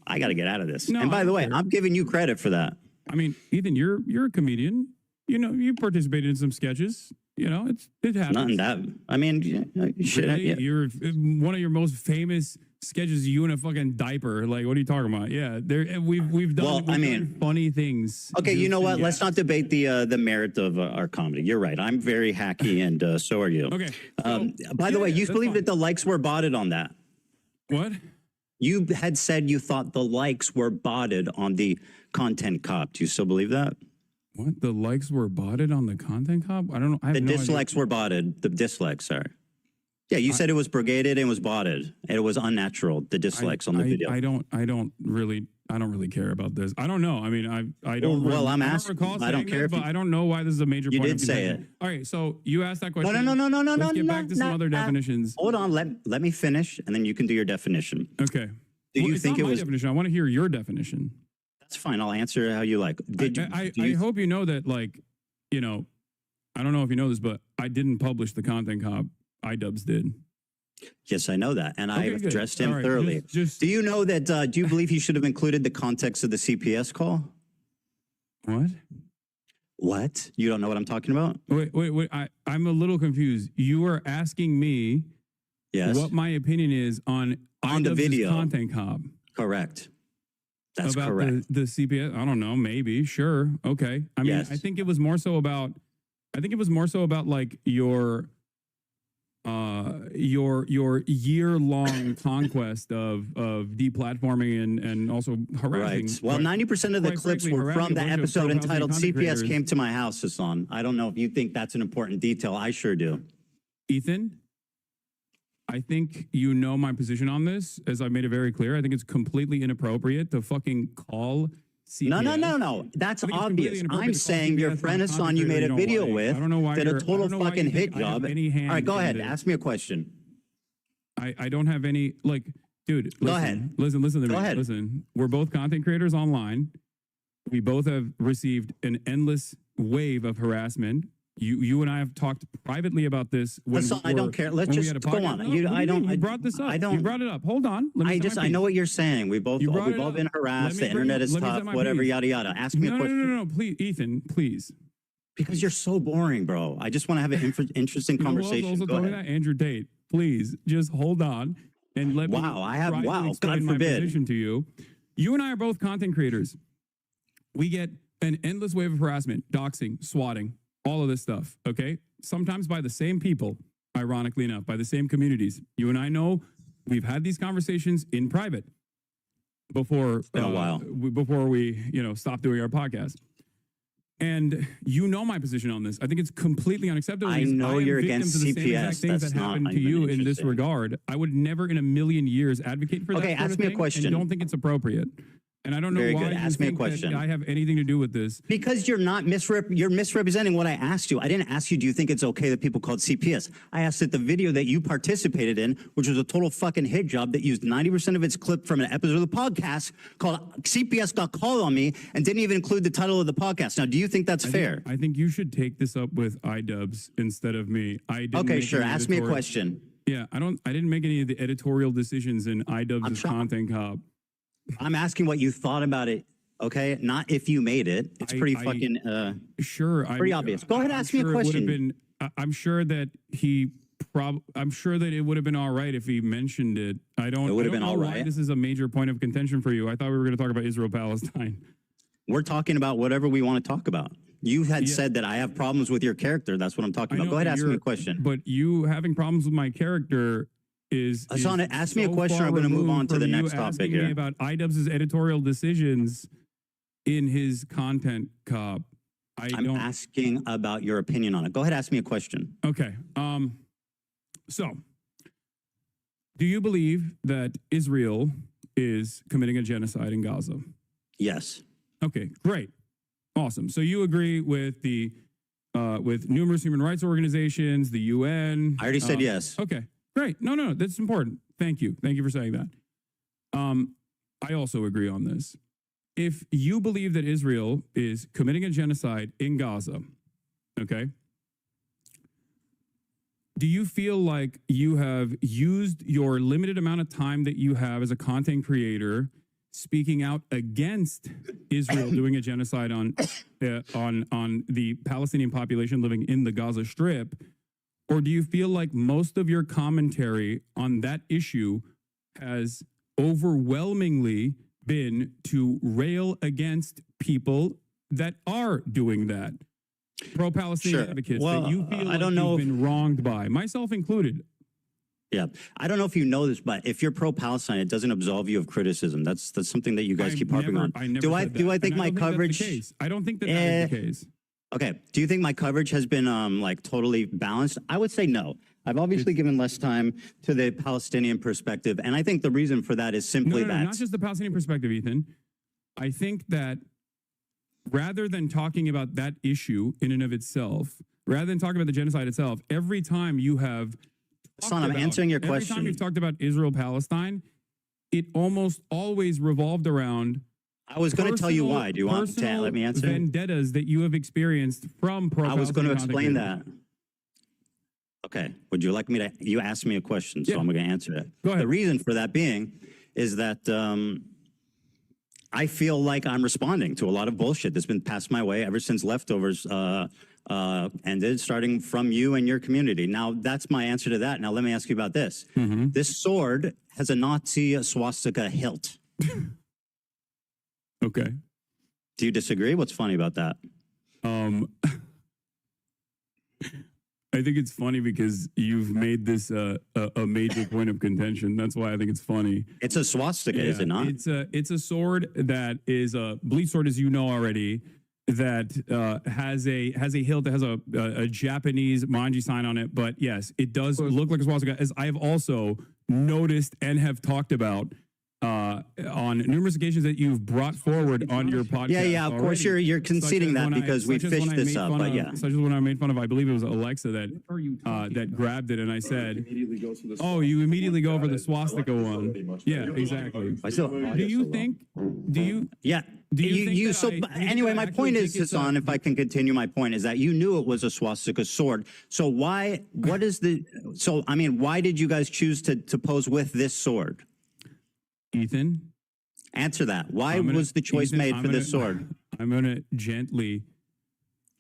Speaker 13: "I got to get out of this."
Speaker 1: No,
Speaker 13: and by the way,
Speaker 1: care.
Speaker 13: I'm giving you credit for that.
Speaker 1: I mean, Ethan, you're a comedian. You know, you participated in some sketches. You know, it happens.
Speaker 13: Nothing that. I mean,
Speaker 1: Really? You're one of your most famous sketches. You in a fucking diaper. Like, what are you talking about? Yeah, we've done. Done funny things.
Speaker 13: Okay, you know what?
Speaker 1: Yeah.
Speaker 13: Let's not debate the merit of our comedy. You're right. I'm very hacky, and so are you.
Speaker 1: Okay.
Speaker 13: By the way, you believe that the likes were botted on that?
Speaker 1: What?
Speaker 13: You had said you thought the likes were botted on the content cop. Do you still believe that?
Speaker 1: What? The likes were botted on the content cop? I don't know. I have
Speaker 13: The
Speaker 1: no
Speaker 13: dislikes
Speaker 1: idea.
Speaker 13: were botted. The dislikes, sorry. Yeah, you said it was brigaded and was botted. And it was unnatural. The dislikes on the video.
Speaker 1: I don't really care about this. I don't know. I mean, I don't.
Speaker 13: Well, I'm
Speaker 1: I don't
Speaker 13: asking.
Speaker 1: recall
Speaker 13: I don't
Speaker 1: saying
Speaker 13: care
Speaker 1: it,
Speaker 13: if
Speaker 1: but
Speaker 13: you-
Speaker 1: I don't know why this is a major.
Speaker 13: You
Speaker 1: point
Speaker 13: did
Speaker 1: of
Speaker 13: say
Speaker 1: contention. All right, so you asked that question.
Speaker 13: No.
Speaker 1: Let's get back to some other definitions.
Speaker 13: Hold on. Let me finish, and then you can do your definition.
Speaker 1: Okay.
Speaker 13: Do you
Speaker 1: it's
Speaker 13: think
Speaker 1: not
Speaker 13: it
Speaker 1: my
Speaker 13: was?
Speaker 1: definition? I want to hear your definition.
Speaker 13: That's fine. I'll answer how you like.
Speaker 1: I hope you know that, like, you know, I don't know if you know this, but I didn't publish the content cop. iDubbbz did.
Speaker 13: Yes, I know that, and I
Speaker 1: Okay, good.
Speaker 13: addressed him
Speaker 1: All right,
Speaker 13: thoroughly. Do you know that? Do you believe he should have included the context of the CPS call?
Speaker 1: What?
Speaker 13: What? You don't know what I'm talking about?
Speaker 1: Wait. I'm a little confused. You are asking me,
Speaker 13: Yes.
Speaker 1: what my opinion is on
Speaker 13: the
Speaker 1: iDubbbz's
Speaker 13: video.
Speaker 1: content cop.
Speaker 13: Correct. That's
Speaker 1: about
Speaker 13: correct.
Speaker 1: The CPS. I don't know. Maybe. Sure. Okay. I mean,
Speaker 13: Yes.
Speaker 1: I think it was more so about. Like your year-long conquest of deplatforming and also harassing.
Speaker 13: Right. Well, 90% of the
Speaker 1: quite
Speaker 13: clips
Speaker 1: frankly,
Speaker 13: were
Speaker 1: harassing
Speaker 13: from
Speaker 1: a
Speaker 13: the
Speaker 1: bunch of
Speaker 13: episode
Speaker 1: pro-Palestinian
Speaker 13: entitled
Speaker 1: content
Speaker 13: CPS
Speaker 1: creators.
Speaker 13: Came to My House, Hassan. I don't know if you think that's an important detail. I sure do.
Speaker 1: Ethan, I think you know my position on this, as I made it very clear. I think it's completely inappropriate to fucking call CPS.
Speaker 13: No. That's
Speaker 1: I think it's completely
Speaker 13: obvious.
Speaker 1: inappropriate
Speaker 13: I'm
Speaker 1: to call
Speaker 13: saying your
Speaker 1: CPS
Speaker 13: friend
Speaker 1: on a
Speaker 13: Hassan you
Speaker 1: content
Speaker 13: made
Speaker 1: creator
Speaker 13: a
Speaker 1: you
Speaker 13: video
Speaker 1: don't like.
Speaker 13: with
Speaker 1: I don't know why
Speaker 13: did a
Speaker 1: you're- I
Speaker 13: total
Speaker 1: don't know why
Speaker 13: fucking
Speaker 1: you
Speaker 13: hit
Speaker 1: think I have
Speaker 13: job.
Speaker 1: any hand
Speaker 13: All right, go
Speaker 1: in
Speaker 13: ahead.
Speaker 1: this.
Speaker 13: Ask me a question.
Speaker 1: I don't have any, like, dude, listen,
Speaker 13: Go ahead.
Speaker 1: Listen to me.
Speaker 13: Go ahead.
Speaker 1: Listen, we're both content creators online. We both have received an endless wave of harassment. You and I have talked privately about this.
Speaker 13: Hassan, I don't care. Let's
Speaker 1: when we
Speaker 13: just
Speaker 1: had a
Speaker 13: go
Speaker 1: podcast.
Speaker 13: on.
Speaker 1: No,
Speaker 13: You-
Speaker 1: what do
Speaker 13: I
Speaker 1: you
Speaker 13: don't-
Speaker 1: mean?
Speaker 13: I-
Speaker 1: You brought this up.
Speaker 13: I don't-
Speaker 1: You brought it up. Hold on. Let me say my
Speaker 13: I know
Speaker 1: piece.
Speaker 13: what you're saying. We've all
Speaker 1: brought it
Speaker 13: been
Speaker 1: up.
Speaker 13: harassed.
Speaker 1: Let
Speaker 13: The
Speaker 1: me bring-
Speaker 13: internet is
Speaker 1: let me say
Speaker 13: tough.
Speaker 1: my
Speaker 13: Whatever,
Speaker 1: piece.
Speaker 13: yada yada. Ask me a question.
Speaker 1: No. Please, Ethan, please.
Speaker 13: Because you're so boring, bro. I just want to have an interesting
Speaker 1: You know who else
Speaker 13: conversation.
Speaker 1: also
Speaker 13: Go
Speaker 1: told me
Speaker 13: ahead.
Speaker 1: that? Andrew Tate. Please, just hold on and let me
Speaker 13: Wow, I have-
Speaker 1: try to
Speaker 13: wow,
Speaker 1: explain
Speaker 13: God
Speaker 1: my
Speaker 13: forbid.
Speaker 1: position to you. You and I are both content creators. We get an endless wave of harassment, doxing, swatting, all of this stuff, okay? Sometimes by the same people, ironically enough, by the same communities. You and I know we've had these conversations in private before
Speaker 13: been a while.
Speaker 1: before we, stop doing our podcast. And you know my position on this. I think it's completely unacceptable.
Speaker 13: I
Speaker 1: because
Speaker 13: know
Speaker 1: am
Speaker 13: you're
Speaker 1: victim
Speaker 13: against
Speaker 1: to the same
Speaker 13: CPS.
Speaker 1: exact things
Speaker 13: That's
Speaker 1: that
Speaker 13: not
Speaker 1: happened to
Speaker 13: even
Speaker 1: you in this
Speaker 13: interesting.
Speaker 1: regard. I would never in a million years advocate for that.
Speaker 13: Okay,
Speaker 1: sort
Speaker 13: ask
Speaker 1: of
Speaker 13: me a
Speaker 1: thing,
Speaker 13: question.
Speaker 1: And don't think it's appropriate. And I don't know
Speaker 13: Very
Speaker 1: why
Speaker 13: good.
Speaker 1: you
Speaker 13: Ask me a
Speaker 1: think that
Speaker 13: question.
Speaker 1: I have anything to do with this.
Speaker 13: Because you're not you're misrepresenting what I asked you. I didn't ask you, do you think it's okay that people called CPS? I asked that the video that you participated in, which was a total fucking hit job that used 90% of its clip from an episode of the podcast called CPS Got Called on Me and didn't even include the title of the podcast. Now, do you think that's fair?
Speaker 1: I think you should take this up with iDubbbz instead of me.
Speaker 13: Okay, sure. Ask me a question.
Speaker 1: Yeah, I didn't make any of the editorial decisions in iDubbbz's content cop.
Speaker 13: I'm asking what you thought about it. Okay, not if you made it. It's pretty fucking pretty obvious. Go ahead, ask me a question.
Speaker 1: I'm sure that I'm sure that it would have been all right if he mentioned it.
Speaker 13: It would have been all
Speaker 1: why
Speaker 13: right.
Speaker 1: this is a major point of contention for you. I thought we were going to talk about Israel-Palestine.
Speaker 13: We're talking about whatever we want to talk about. You had said that I have problems with your character. That's what I'm talking about. Go ahead, ask me a question.
Speaker 1: But you having problems with my character is
Speaker 13: Hassan, ask me a
Speaker 1: so
Speaker 13: question.
Speaker 1: far
Speaker 13: I'm going to move
Speaker 1: removed
Speaker 13: on to the
Speaker 1: from you
Speaker 13: next topic
Speaker 1: asking
Speaker 13: here.
Speaker 1: me about iDubbbz's editorial decisions in his content cop.
Speaker 13: I'm asking about your opinion on it. Go ahead, ask me a question.
Speaker 1: Okay. So, do you believe that Israel is committing a genocide in Gaza?
Speaker 13: Yes.
Speaker 1: Okay, great. Awesome. So you agree with the with numerous human rights organizations, the UN?
Speaker 13: I already said yes.
Speaker 1: Okay, great. No, that's important. Thank you. Thank you for saying that. I also agree on this. If you believe that Israel is committing a genocide in Gaza, okay, do you feel like you have used your limited amount of time that you have as a content creator speaking out against Israel doing a genocide on the Palestinian population living in the Gaza Strip? Or do you feel like most of your commentary on that issue has overwhelmingly been to rail against people that are doing that? Pro-Palestinian advocates that you feel like you've been wronged by, myself included.
Speaker 13: Yeah, I don't know if you know this, but if you're pro-Palestine, it doesn't absolve you of criticism. That's something that you guys keep harping on. Do I think my coverage?
Speaker 1: I don't think that is the case.
Speaker 13: Okay. Do you think my coverage has been like totally balanced? I would say no. I've obviously given less time to the Palestinian perspective, and I think the reason for that is simply that
Speaker 1: not just the Palestinian perspective, Ethan. I think that rather than talking about that issue in and of itself, rather than talking about the genocide itself, every time you have
Speaker 13: I'm answering your question.
Speaker 1: Every time you've talked about Israel-Palestine, it almost always revolved around.
Speaker 13: I was going to tell you why. Do you want to let me answer?
Speaker 1: Vendettas that you have experienced from pro.
Speaker 13: I was going to explain that. Okay. Would you like me to? You asked me a question, so I'm going to answer it.
Speaker 1: Go ahead.
Speaker 13: The reason for that being is that I feel like I'm responding to a lot of bullshit that's been passed my way ever since Leftovers ended, starting from you and your community. Now, that's my answer to that. Now, let me ask you about this. This sword has a Nazi swastika hilt.
Speaker 1: Okay.
Speaker 13: Do you disagree? What's funny about that?
Speaker 1: I think it's funny because you've made this a major point of contention. That's why I think it's funny.
Speaker 13: It's a swastika, is it not?
Speaker 1: It's a sword that is a bleach sword, as you know already, that has a hilt that has a Japanese manji sign on it. But yes, it does look like a swastika, as I've also noticed and have talked about on numerous occasions that you've brought forward on your podcast.
Speaker 13: Yeah, of course you're conceding that because we fished this up, but yeah.
Speaker 1: Such as when I made fun of, I believe it was Alexa that grabbed it, and I said, "Oh, you immediately go over the swastika one." Yeah, exactly. Do you think?
Speaker 13: Yeah. Anyway, my point is, Hassan, if I can continue, my point is that you knew it was a swastika sword. So why did you guys choose to pose with this sword?
Speaker 1: Ethan?
Speaker 13: Answer that. Why was the choice made for this sword?
Speaker 1: I'm going to gently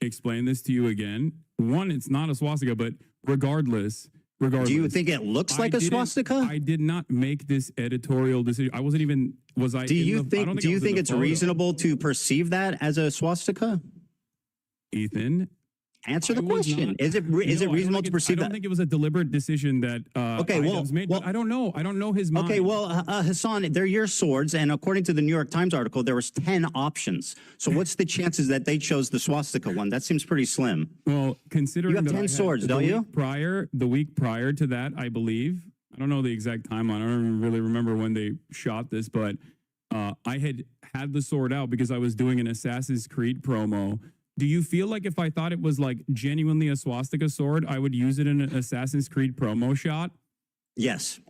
Speaker 1: explain this to you again. One, it's not a swastika, but regardless.
Speaker 13: Do you think it looks like a swastika?
Speaker 1: I did not make this editorial decision. I wasn't even, was I?
Speaker 13: Do you think it's reasonable to perceive that as a swastika?
Speaker 1: Ethan?
Speaker 13: Answer the question. Is it reasonable to perceive that?
Speaker 1: I don't think it was a deliberate decision that was made. I don't know. I don't know his mind.
Speaker 13: Okay, well, Hassan, they're your swords, and according to the New York Times article, there was 10 options. So what's the chances that they chose the swastika one? That seems pretty slim.
Speaker 1: Well, considering
Speaker 13: you have 10 swords, don't you?
Speaker 1: The week prior to that, I believe. I don't know the exact timeline. I don't really remember when they shot this, but I had the sword out because I was doing an Assassin's Creed promo. Do you feel like if I thought it was like genuinely a swastika sword, I would use it in an Assassin's Creed promo shot?
Speaker 13: Yes.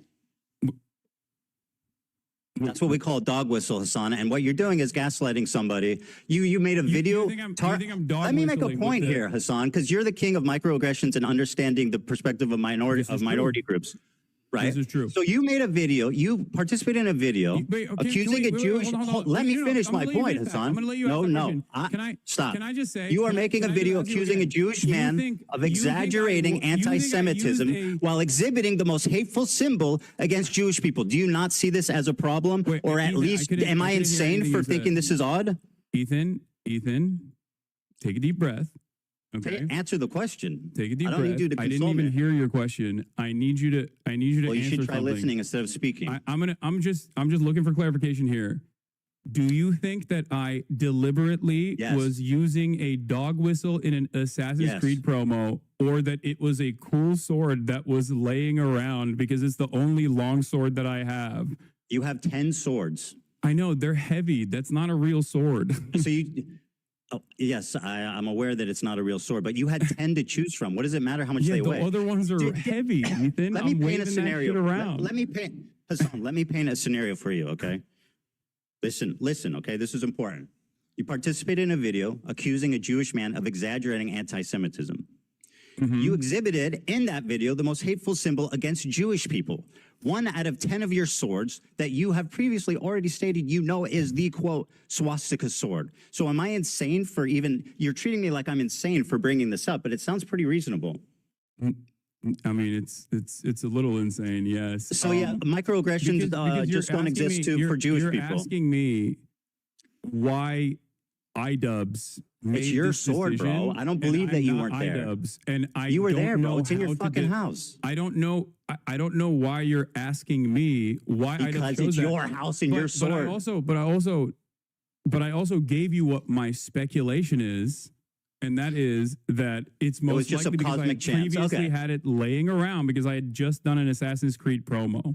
Speaker 13: That's what we call a dog whistle, Hassan. And what you're doing is gaslighting somebody. You made a video. Let me make a point here, Hassan, because you're the king of microaggressions and understanding the perspective of minority groups. Right?
Speaker 1: This is true.
Speaker 13: So you made a video. You participated in a video accusing a Jewish. Let me finish my point, Hassan. No. Stop.
Speaker 1: Can I just say
Speaker 13: you are making a video accusing a Jewish man of exaggerating anti-Semitism while exhibiting the most hateful symbol against Jewish people? Do you not see this as a problem, or at least am I insane for thinking this is odd?
Speaker 1: Ethan, take a deep breath. Okay.
Speaker 13: Answer the question.
Speaker 1: Take a deep breath.
Speaker 13: I don't need you to console me.
Speaker 1: I didn't even hear your question. I need you to
Speaker 13: Well, you
Speaker 1: answer
Speaker 13: should try
Speaker 1: something.
Speaker 13: listening instead of speaking.
Speaker 1: I'm just looking for clarification here. Do you think that I deliberately was using a dog whistle in an Assassin's Creed promo, or that it was a cool sword that was laying around because it's the only long sword that I have?
Speaker 13: You have 10 swords.
Speaker 1: I know, they're heavy. That's not a real sword.
Speaker 13: So yes, I'm aware that it's not a real sword, but you had 10 to choose from. What does it matter how much they weigh?
Speaker 1: The other ones are heavy, Ethan.
Speaker 13: Let me paint a scenario. Let me paint a scenario for you, okay? Listen, okay? This is important. You participated in a video accusing a Jewish man of exaggerating anti-Semitism. You exhibited in that video the most hateful symbol against Jewish people. 1 out of 10 of your swords that you have previously already stated you know is the, quote, swastika sword. So am I insane for even, you're treating me like I'm insane for bringing this up, but it sounds pretty reasonable.
Speaker 1: I mean, it's a little insane, yes.
Speaker 13: So yeah, microaggressions
Speaker 1: because
Speaker 13: just don't exist for Jewish people.
Speaker 1: You're asking me why iDubbbz made
Speaker 13: It's your
Speaker 1: this
Speaker 13: sword,
Speaker 1: decision,
Speaker 13: bro. I don't believe that you weren't there.
Speaker 1: iDubbbz, and
Speaker 13: You were
Speaker 1: don't
Speaker 13: there, bro.
Speaker 1: know
Speaker 13: It's in your
Speaker 1: how to
Speaker 13: fucking house.
Speaker 1: I don't know. I don't know why you're asking me why
Speaker 13: Because
Speaker 1: iDubbbz chose
Speaker 13: it's
Speaker 1: that.
Speaker 13: your house and your sword.
Speaker 1: But I also gave you what my speculation is, and that is that it's most
Speaker 13: was just
Speaker 1: likely
Speaker 13: a
Speaker 1: because I
Speaker 13: cosmic chance.
Speaker 1: previously
Speaker 13: Okay.
Speaker 1: had it laying around because I had just done an Assassin's Creed promo.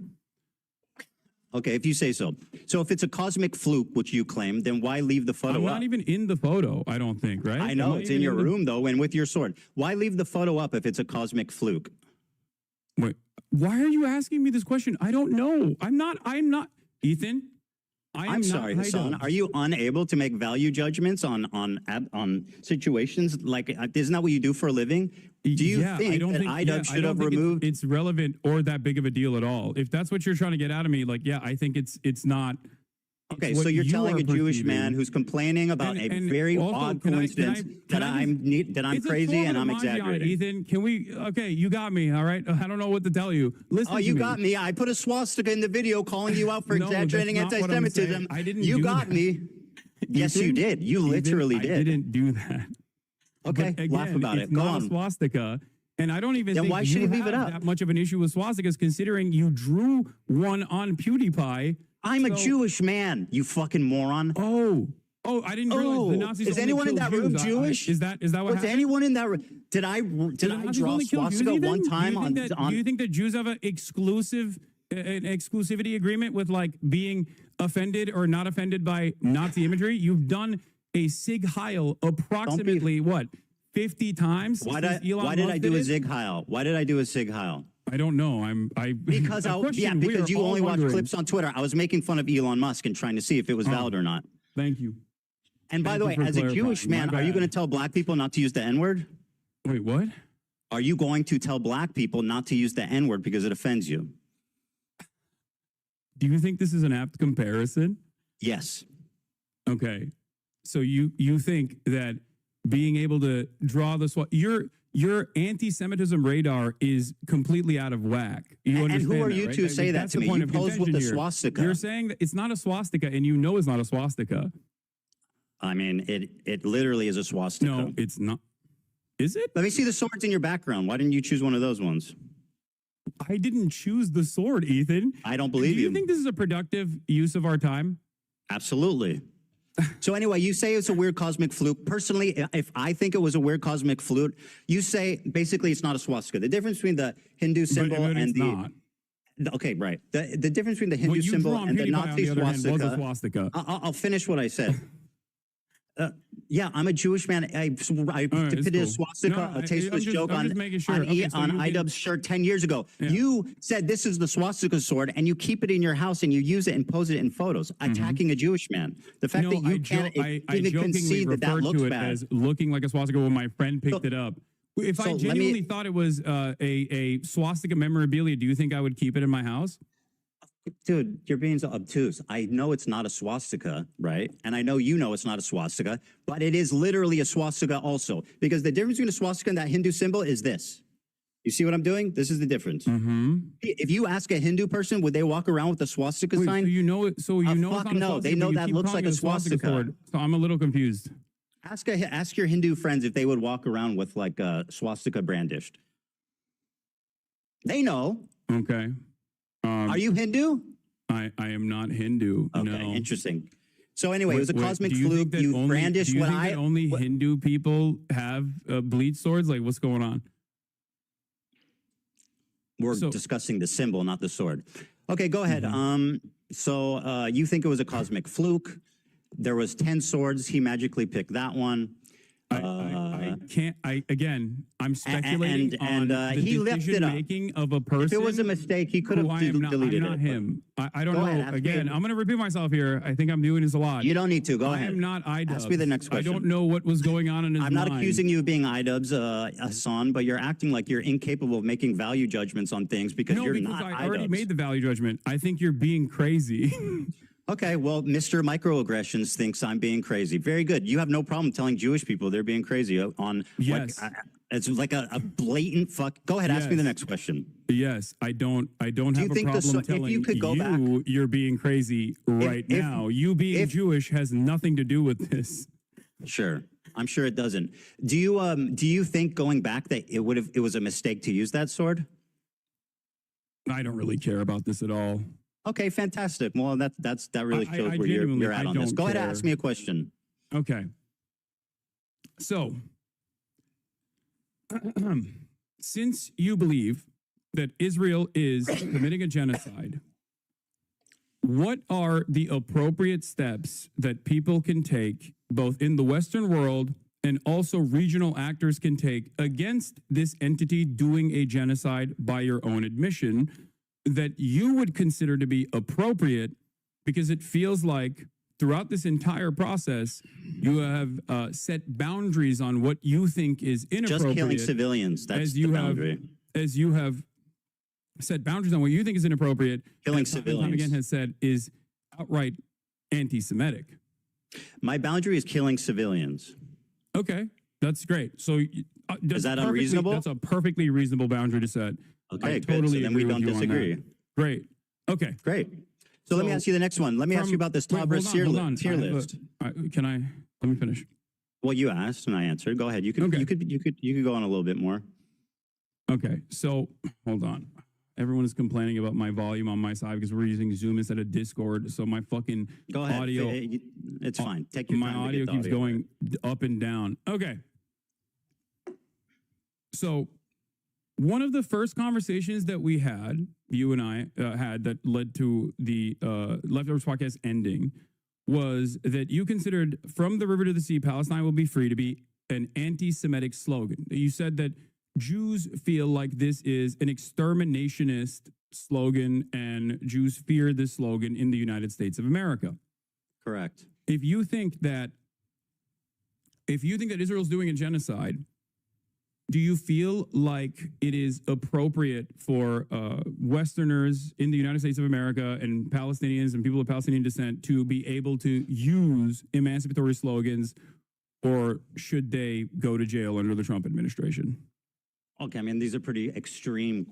Speaker 13: Okay, if you say so. So if it's a cosmic fluke, which you claim, then why leave the photo
Speaker 1: I'm
Speaker 13: up?
Speaker 1: not even in the photo, I don't think, right?
Speaker 13: I know,
Speaker 1: Am I
Speaker 13: it's in
Speaker 1: even
Speaker 13: your
Speaker 1: the-
Speaker 13: room, though, and with your sword. Why leave the photo up if it's a cosmic fluke?
Speaker 1: Wait, why are you asking me this question? I don't know. I'm not, Ethan.
Speaker 13: I'm sorry, Hassan. Are you unable to make value judgments on situations? Like, isn't that what you do for a living? Do you think that iDubbbz should have removed?
Speaker 1: It's relevant or that big of a deal at all. If that's what you're trying to get out of me, like, yeah, I think it's not.
Speaker 13: Okay,
Speaker 1: it's
Speaker 13: so
Speaker 1: what
Speaker 13: you're
Speaker 1: you
Speaker 13: telling
Speaker 1: are
Speaker 13: a Jewish
Speaker 1: perceiving.
Speaker 13: man who's complaining about a
Speaker 1: And
Speaker 13: very
Speaker 1: also,
Speaker 13: odd
Speaker 1: can I-
Speaker 13: coincidence that I'm
Speaker 1: It's a
Speaker 13: crazy
Speaker 1: form
Speaker 13: and
Speaker 1: of
Speaker 13: I'm
Speaker 1: Mahjong,
Speaker 13: exaggerating.
Speaker 1: Ethan, can we? Okay, you got me. All right, I don't know what to tell you. Listen.
Speaker 13: Oh,
Speaker 1: to
Speaker 13: you
Speaker 1: me.
Speaker 13: got me. I put a swastika in the video calling you out for
Speaker 1: No, that's
Speaker 13: exaggerating
Speaker 1: not what I'm
Speaker 13: anti-Semitism.
Speaker 1: saying. I didn't
Speaker 13: You
Speaker 1: do
Speaker 13: got
Speaker 1: that.
Speaker 13: me. Yes, you
Speaker 1: Ethan,
Speaker 13: did. You
Speaker 1: Ethan,
Speaker 13: literally
Speaker 1: I
Speaker 13: did.
Speaker 1: didn't do that.
Speaker 13: Okay,
Speaker 1: But again,
Speaker 13: laugh about
Speaker 1: it's
Speaker 13: it. Go
Speaker 1: not
Speaker 13: on.
Speaker 1: a swastika. And I don't even
Speaker 13: Then
Speaker 1: think
Speaker 13: why should
Speaker 1: you
Speaker 13: he leave it
Speaker 1: have
Speaker 13: up?
Speaker 1: that much of an issue with swastikas, considering you drew one on PewDiePie.
Speaker 13: I'm a Jewish man, you fucking moron.
Speaker 1: Oh, I didn't realize the Nazis
Speaker 13: is
Speaker 1: only
Speaker 13: anyone in
Speaker 1: killed
Speaker 13: that room
Speaker 1: Jews.
Speaker 13: Jewish?
Speaker 1: Is that what
Speaker 13: Was
Speaker 1: happened?
Speaker 13: anyone in that room? Did I
Speaker 1: The Nazis
Speaker 13: draw
Speaker 1: only killed Jews,
Speaker 13: swastika
Speaker 1: Ethan?
Speaker 13: one time
Speaker 1: Do you think that Jews have an exclusivity agreement with like being offended or not offended by Nazi imagery? You've done a Sig Heil approximately what 50 times.
Speaker 13: Why did I do a Sig Heil? Why did I do a Sig Heil?
Speaker 1: I don't know.
Speaker 13: Because because you only watch clips on Twitter. I was making fun of Elon Musk and trying to see if it was valid or not.
Speaker 1: Thank you.
Speaker 13: And by the way, as a Jewish man, are you going to tell black people not to use the N-word?
Speaker 1: Wait, what?
Speaker 13: Are you going to tell black people not to use the N-word because it offends you?
Speaker 1: Do you think this is an apt comparison?
Speaker 13: Yes.
Speaker 1: Okay. So you think that being able to draw the your anti-Semitism radar is completely out of whack. You
Speaker 13: And
Speaker 1: understand
Speaker 13: who are
Speaker 1: that,
Speaker 13: you
Speaker 1: right?
Speaker 13: to say that
Speaker 1: That's
Speaker 13: to
Speaker 1: the
Speaker 13: me?
Speaker 1: point
Speaker 13: You
Speaker 1: of
Speaker 13: pose with
Speaker 1: contention
Speaker 13: the
Speaker 1: here.
Speaker 13: swastika.
Speaker 1: You're saying that it's not a swastika, and you know it's not a swastika.
Speaker 13: I mean, it literally is a swastika.
Speaker 1: No, it's not. Is it?
Speaker 13: Let me see the swords in your background. Why didn't you choose one of those ones?
Speaker 1: I didn't choose the sword, Ethan.
Speaker 13: I don't believe
Speaker 1: Do
Speaker 13: you.
Speaker 1: you think this is a productive use of our time?
Speaker 13: Absolutely. So anyway, you say it's a weird cosmic fluke. Personally, if I think it was a weird cosmic fluke, you say basically it's not a swastika. The difference between the Hindu symbol
Speaker 1: but
Speaker 13: and
Speaker 1: it's not.
Speaker 13: Okay, right. The difference between the Hindu
Speaker 1: What you
Speaker 13: symbol
Speaker 1: drew on
Speaker 13: and the
Speaker 1: PewDiePie, on
Speaker 13: Nazi
Speaker 1: the other hand, was a
Speaker 13: swastika.
Speaker 1: swastika.
Speaker 13: I'll finish what I said. Yeah, I'm a Jewish man. I depicted a swastika, a tasteless joke on iDubbbz shirt 10 years ago.
Speaker 1: Yeah.
Speaker 13: You said this is the swastika sword, and you keep it in your house, and you use it and pose it in photos, attacking a Jewish man. The fact that you can't
Speaker 1: I
Speaker 13: even
Speaker 1: jokingly
Speaker 13: concede that
Speaker 1: referred
Speaker 13: looks
Speaker 1: to it
Speaker 13: bad.
Speaker 1: as looking like a swastika when my friend picked it up. If I
Speaker 13: so let me-
Speaker 1: genuinely thought it was a swastika memorabilia, do you think I would keep it in my house?
Speaker 13: Dude, you're being so obtuse. I know it's not a swastika, right? And I know you know it's not a swastika, but it is literally a swastika also. Because the difference between a swastika and that Hindu symbol is this. You see what I'm doing? This is the difference. If you ask a Hindu person, would they walk around with a swastika
Speaker 1: Wait,
Speaker 13: sign?
Speaker 1: so you know it. So you know it's
Speaker 13: fuck
Speaker 1: not a
Speaker 13: no.
Speaker 1: swastika,
Speaker 13: They know
Speaker 1: but you
Speaker 13: that
Speaker 1: keep
Speaker 13: looks
Speaker 1: calling
Speaker 13: like
Speaker 1: it
Speaker 13: a swastika.
Speaker 1: sword. So I'm a little confused.
Speaker 13: Ask your Hindu friends if they would walk around with like a swastika brandished. They know.
Speaker 1: Okay.
Speaker 13: Are you Hindu?
Speaker 1: I am not Hindu.
Speaker 13: Okay,
Speaker 1: no.
Speaker 13: interesting. So anyway, it was a
Speaker 1: Wait,
Speaker 13: cosmic
Speaker 1: do you think
Speaker 13: fluke.
Speaker 1: that
Speaker 13: You
Speaker 1: only-
Speaker 13: brandished
Speaker 1: do you
Speaker 13: what
Speaker 1: think that only Hindu people have bleed swords? Like, what's going on?
Speaker 13: We're discussing the symbol, not the sword. Okay, go ahead. So you think it was a cosmic fluke. There was 10 swords. He magically picked that one.
Speaker 1: I can't. I'm speculating
Speaker 13: and
Speaker 1: on the
Speaker 13: he left it up.
Speaker 1: decision-making of a person.
Speaker 13: If it was a mistake, he could have deleted
Speaker 1: I'm not
Speaker 13: it.
Speaker 1: him. I don't
Speaker 13: Go
Speaker 1: know.
Speaker 13: ahead,
Speaker 1: Again, I'm going to repeat myself here. I think I'm doing this a lot.
Speaker 13: You don't need to. Go ahead.
Speaker 1: I am not iDubbbz.
Speaker 13: Ask me the next question.
Speaker 1: I don't know what was going on in his
Speaker 13: I'm not
Speaker 1: mind.
Speaker 13: accusing you of being iDubbbz, Hassan, but you're acting like you're incapable of making value judgments on things because
Speaker 1: No,
Speaker 13: you're
Speaker 1: because
Speaker 13: not
Speaker 1: I already
Speaker 13: iDubbbz.
Speaker 1: made the value judgment. I think you're being crazy.
Speaker 13: Okay, well, Mr. Microaggressions thinks I'm being crazy. Very good. You have no problem telling Jewish people they're being crazy on.
Speaker 1: Yes.
Speaker 13: It's like a blatant fuck. Go ahead, ask me the next question.
Speaker 1: Yes, I don't have a problem telling
Speaker 13: you could go back,
Speaker 1: you're being crazy right now. You being Jewish has nothing to do with this.
Speaker 13: Sure. I'm sure it doesn't. Do you think going back that it was a mistake to use that sword?
Speaker 1: I don't really care about this at all.
Speaker 13: Okay, fantastic. Well, that really shows where you're at on this. Go ahead and ask me a question.
Speaker 1: Okay. So, since you believe that Israel is committing a genocide, what are the appropriate steps that people can take, both in the Western world and also regional actors can take against this entity doing a genocide by your own admission, that you would consider to be appropriate? Because it feels like throughout this entire process, you have set boundaries on what you think is inappropriate.
Speaker 13: Just killing civilians, that's the boundary.
Speaker 1: As you have set boundaries on what you think is inappropriate,
Speaker 13: killing
Speaker 1: civilians, time again has said is outright anti-Semitic.
Speaker 13: My boundary is killing civilians.
Speaker 1: Okay, that's great. So
Speaker 13: is that unreasonable?
Speaker 1: That's a perfectly reasonable boundary to set.
Speaker 13: Okay,
Speaker 1: I
Speaker 13: good.
Speaker 1: totally
Speaker 13: So then we
Speaker 1: agree
Speaker 13: don't
Speaker 1: with you on
Speaker 13: disagree.
Speaker 1: that. Great. Okay.
Speaker 13: Great. So let me ask you the next one. Let me ask you about this Tabra tier list.
Speaker 1: Let me finish.
Speaker 13: Well, you asked and I answered. Go ahead. You could go on a little bit more.
Speaker 1: Okay. So hold on. Everyone is complaining about my volume on my side because we're using Zoom instead of Discord. So my fucking audio.
Speaker 13: It's fine. Take your time.
Speaker 1: My audio keeps going up and down. Okay. So one of the first conversations that we had, you and I had, that led to the Leftovers podcast ending, was that you considered "From the River to the Sea, Palestine will be free" to be an anti-Semitic slogan. You said that Jews feel like this is an exterminationist slogan and Jews fear this slogan in the United States of America.
Speaker 13: Correct.
Speaker 1: If you think that Israel's doing a genocide, do you feel like it is appropriate for Westerners in the United States of America and Palestinians and people of Palestinian descent to be able to use emancipatory slogans, or should they go to jail under the Trump administration?
Speaker 13: Okay, I mean, these are pretty extreme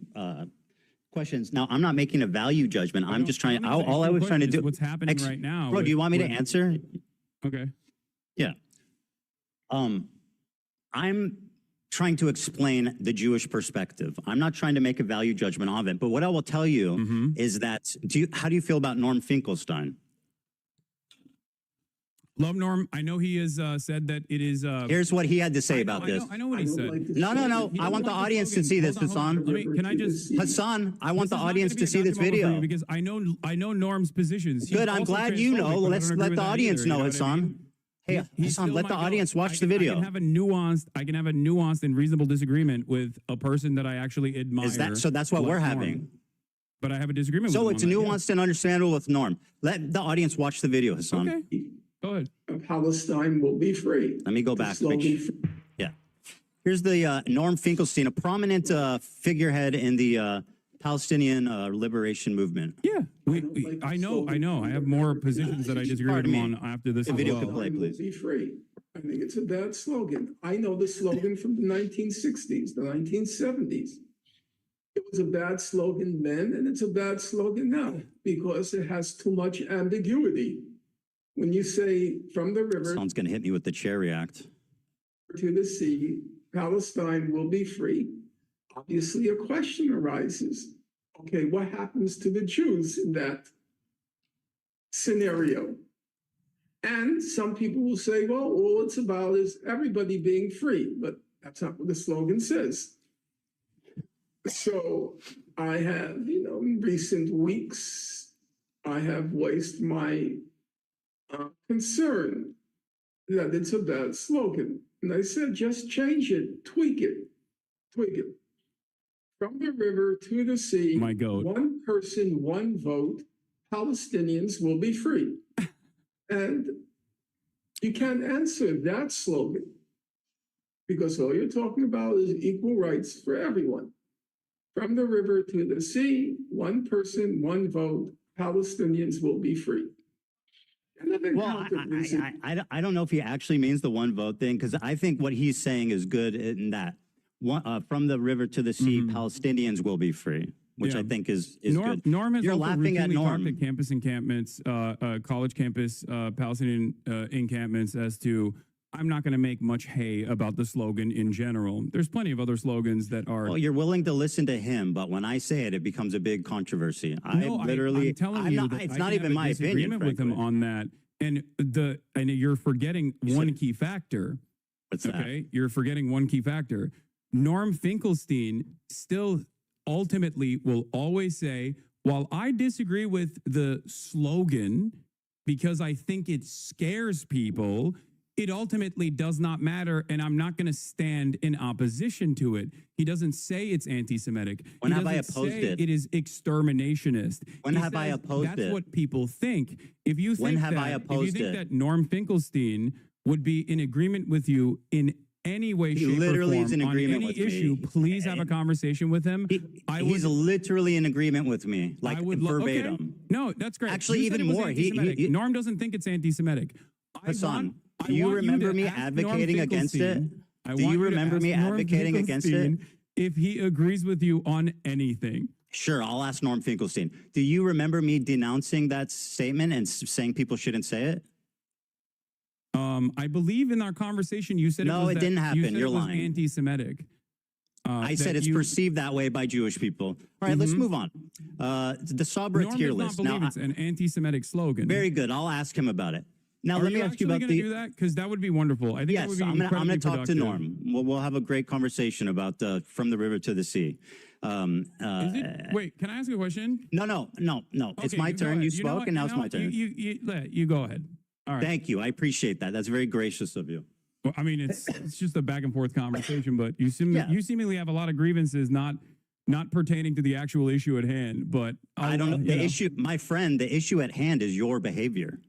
Speaker 13: questions. Now, I'm not making a value judgment. I'm just trying. All I was trying to do.
Speaker 1: What's happening right now?
Speaker 13: Bro, do you want me to answer?
Speaker 1: Okay.
Speaker 13: Yeah. I'm trying to explain the Jewish perspective. I'm not trying to make a value judgment of it. But what I will tell you is that, how do you feel about Norm Finkelstein?
Speaker 1: Love Norm. I know he has said that it is.
Speaker 13: Here's what he had to say about this.
Speaker 1: I know what he said.
Speaker 13: No. I want the audience to see this, Hassan.
Speaker 1: Can I just,
Speaker 13: Hassan, I want the audience to see this video.
Speaker 1: Because I know Norm's positions.
Speaker 13: Good. I'm glad you know. Let's let the audience know, Hassan. Hey, Hassan, let the audience watch the video.
Speaker 1: I can have a nuanced and reasonable disagreement with a person that I actually admire.
Speaker 13: So that's what we're having.
Speaker 1: But I have a disagreement with
Speaker 13: him.
Speaker 1: So
Speaker 13: it's nuanced and understandable with Norm. Let the audience watch the video, Hassan.
Speaker 1: Okay. Go ahead.
Speaker 9: Palestine will be free.
Speaker 13: Let me go back. Yeah. Here's the Norm Finkelstein, a prominent figurehead in the Palestinian liberation movement.
Speaker 1: Yeah. I know. I have more positions that I disagree with him on after this.
Speaker 13: The video could
Speaker 9: play, please. Be free. I think it's a bad slogan. I know the slogan from the 1960s, the 1970s. It was a bad slogan then, and it's a bad slogan now because it has too much ambiguity. When you say from the river,
Speaker 13: someone's going to hit me with the Cherry Act,
Speaker 9: to the sea, Palestine will be free. Obviously, a question arises. Okay, what happens to the Jews in that scenario? And some people will say, well, all it's about is everybody being free, but that's not what the slogan says. So I have, in recent weeks, I have voiced my concern that it's a bad slogan. And I said, just change it, tweak it. From the river to the sea,
Speaker 1: My goat.
Speaker 9: one person, one vote, Palestinians will be free. And you can't answer that slogan because all you're talking about is equal rights for everyone. From the river to the sea, one person, one vote, Palestinians will be free.
Speaker 13: Well, I don't know if he actually means the one vote thing, because I think what he's saying is good in that. From the river to the sea, Palestinians will be free, which I think is good.
Speaker 1: Norm has
Speaker 13: You're
Speaker 1: also
Speaker 13: laughing at
Speaker 1: routinely
Speaker 13: Norm.
Speaker 1: talked at campus encampments, college campus Palestinian encampments as to, I'm not going to make much hay about the slogan in general. There's plenty of other slogans that are.
Speaker 13: Well, you're willing to listen to him, but when I say it, it becomes a big controversy.
Speaker 1: I'm telling you,
Speaker 13: it's not even my opinion.
Speaker 1: Agreement with him on that, and you're forgetting one key factor.
Speaker 13: What's that?
Speaker 1: You're forgetting one key factor. Norm Finkelstein still ultimately will always say, while I disagree with the slogan because I think it scares people, it ultimately does not matter, and I'm not going to stand in opposition to it. He doesn't say it's anti-Semitic.
Speaker 13: When have I opposed it?
Speaker 1: It is exterminationist.
Speaker 13: When have I opposed it?
Speaker 1: That's what people think. If you think that Norm Finkelstein would be in agreement with you in any way, shape,
Speaker 13: literally
Speaker 1: or
Speaker 13: is
Speaker 1: form
Speaker 13: in
Speaker 1: on
Speaker 13: agreement
Speaker 1: any
Speaker 13: with
Speaker 1: issue,
Speaker 13: me.
Speaker 1: please have a conversation with him.
Speaker 13: He's literally in agreement with me, like verbatim.
Speaker 1: Okay. No, that's great.
Speaker 13: Actually,
Speaker 1: You said
Speaker 13: even
Speaker 1: it was
Speaker 13: more.
Speaker 1: anti-Semitic. Norm doesn't think it's anti-Semitic.
Speaker 13: Hassan, do you remember me advocating against it? Do you remember me advocating against it?
Speaker 1: If he agrees with you on anything.
Speaker 13: Sure, I'll ask Norm Finkelstein. Do you remember me denouncing that statement and saying people shouldn't say it?
Speaker 1: I believe in our conversation you said
Speaker 13: no, it didn't happen. You're lying.
Speaker 1: Anti-Semitic.
Speaker 13: I said it's perceived that way by Jewish people. All right, let's move on. The Sabra tier list.
Speaker 1: Now, it's an anti-Semitic slogan.
Speaker 13: Very good. I'll ask him about it. Now, let me ask you about
Speaker 1: do that, because that would be wonderful. I think that would be
Speaker 13: I'm going to talk to
Speaker 1: productive.
Speaker 13: Norm. We'll have a great conversation about From the River to the Sea.
Speaker 1: Wait, can I ask you a question?
Speaker 13: No.
Speaker 1: Okay,
Speaker 13: it's my turn. You spoke, and now it's my turn.
Speaker 1: You go ahead. All right.
Speaker 13: Thank you. I appreciate that. That's very gracious of you.
Speaker 1: Well, I mean, it's just a back and forth conversation, but you seemingly have a lot of grievances not pertaining to the actual issue at hand. But
Speaker 13: I don't know. The issue, my friend, the issue at hand is your behavior.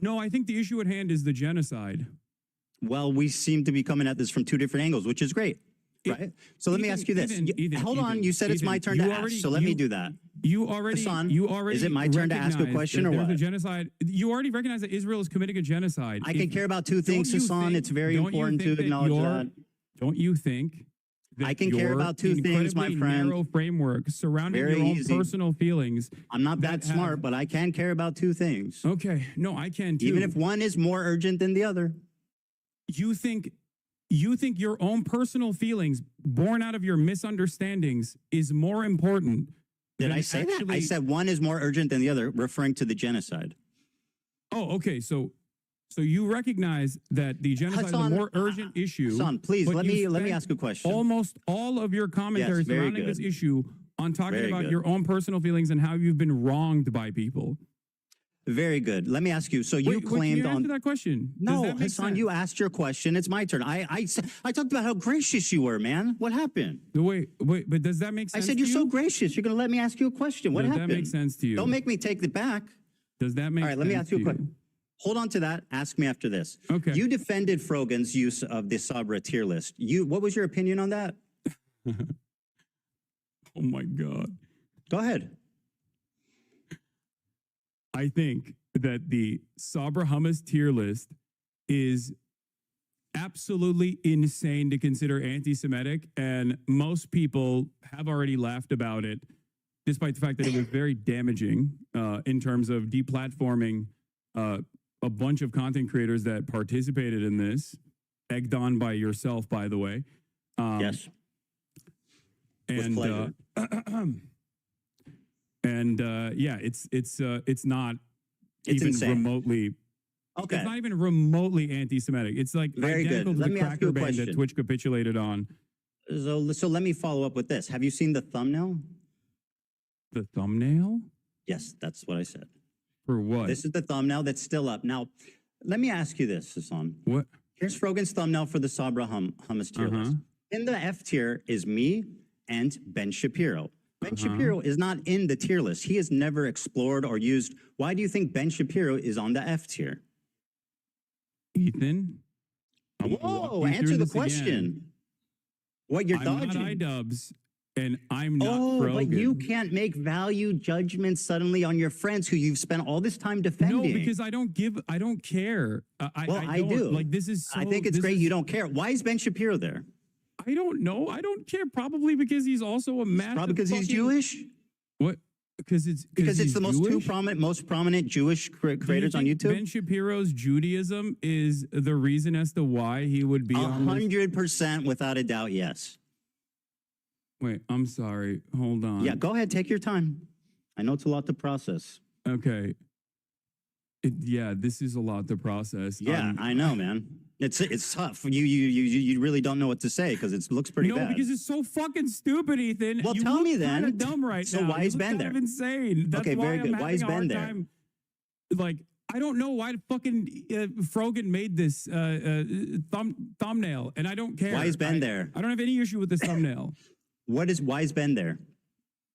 Speaker 1: No, I think the issue at hand is the genocide.
Speaker 13: Well, we seem to be coming at this from two different angles, which is great. Right? So let me ask you this. Hold on. You said it's my turn to ask, so let me do that. Hassan, is it my turn to ask a question or what?
Speaker 1: A genocide. You already recognize that Israel is committing a genocide.
Speaker 13: I can care about two things, Hassan. It's very important to acknowledge that.
Speaker 1: Don't you think
Speaker 13: I can care about two things, my friend.
Speaker 1: Narrow framework surrounding your own personal feelings.
Speaker 13: I'm not that smart, but I can care about two things.
Speaker 1: Okay. No, I can too.
Speaker 13: Even if one is more urgent than the other.
Speaker 1: You think your own personal feelings born out of your misunderstandings is more important.
Speaker 13: Did I say that? I said one is more urgent than the other, referring to the genocide.
Speaker 1: Oh, okay. So you recognize that the genocide is a more urgent issue.
Speaker 13: Hassan, please let me ask a question.
Speaker 1: Almost all of your commentary surrounding this issue on talking about your own personal feelings and how you've been wronged by people.
Speaker 13: Very good. Let me ask you. So you claimed
Speaker 1: can you answer that question?
Speaker 13: No, Hassan, you asked your question. It's my turn. I talked about how gracious you were, man. What happened?
Speaker 1: Wait, but does that make sense?
Speaker 13: I said you're so gracious. You're going to let me ask you a question. What happened?
Speaker 1: Does that make sense to you?
Speaker 13: Don't make me take it back.
Speaker 1: Does that make sense?
Speaker 13: All right, let me ask you a question. Hold on to that. Ask me after this.
Speaker 1: Okay.
Speaker 13: You defended Frogan's use of the Sabra tier list. What was your opinion on that?
Speaker 1: Oh my God.
Speaker 13: Go ahead.
Speaker 1: I think that the Sabra hummus tier list is absolutely insane to consider anti-Semitic, and most people have already laughed about it, despite the fact that it was very damaging in terms of deplatforming a bunch of content creators that participated in this, egged on by yourself, by the way.
Speaker 13: Yes.
Speaker 1: And yeah, it's not even remotely.
Speaker 13: Okay.
Speaker 1: It's not even remotely anti-Semitic. It's like
Speaker 13: very good. Let me ask you a question
Speaker 1: that Twitch capitulated on.
Speaker 13: So let me follow up with this. Have you seen the thumbnail?
Speaker 1: The thumbnail?
Speaker 13: Yes, that's what I said.
Speaker 1: For what?
Speaker 13: This is the thumbnail that's still up. Now, let me ask you this, Hassan.
Speaker 1: What?
Speaker 13: Here's Frogan's thumbnail for the Sabra hummus tier list. In the F tier is me and Ben Shapiro. Ben Shapiro is not in the tier list. He has never explored or used. Why do you think Ben Shapiro is on the F tier?
Speaker 1: Ethan?
Speaker 13: Whoa, answer the question.
Speaker 1: Again.
Speaker 13: What you're
Speaker 1: I'm
Speaker 13: dodging.
Speaker 1: not iDubbbz, and I'm not
Speaker 13: Frogan. But you
Speaker 1: Frogan.
Speaker 13: can't make value judgments suddenly on your friends who you've spent all this time defending.
Speaker 1: No, because I don't care.
Speaker 13: I do.
Speaker 1: Like, this is so,
Speaker 13: I think it's great you don't care. Why is Ben Shapiro there?
Speaker 1: I don't know. I don't care. Probably because he's also a massive.
Speaker 13: Probably because he's Jewish.
Speaker 1: What? Because it's
Speaker 13: the most prominent Jewish creators on YouTube.
Speaker 1: Ben Shapiro's Judaism is the reason as to why he would be
Speaker 13: 100% without a doubt. Yes.
Speaker 1: Wait, I'm sorry. Hold on.
Speaker 13: Yeah, go ahead. Take your time. I know it's a lot to process.
Speaker 1: Okay. Yeah, this is a lot to process.
Speaker 13: Yeah, I know, man. It's tough. You really don't know what to say because it looks pretty bad.
Speaker 1: No, because it's so fucking stupid, Ethan.
Speaker 13: Well,
Speaker 1: you
Speaker 13: tell me then.
Speaker 1: Kind of dumb right
Speaker 13: so
Speaker 1: now.
Speaker 13: why is Ben there?
Speaker 1: Kind of insane. That's
Speaker 13: okay,
Speaker 1: why
Speaker 13: very
Speaker 1: I'm
Speaker 13: good. Why is Ben there?
Speaker 1: time, like, I don't know why fucking Frogan made this thumbnail, and I don't care.
Speaker 13: Why is Ben there?
Speaker 1: I don't have any issue with this thumbnail.
Speaker 13: Why is Ben there?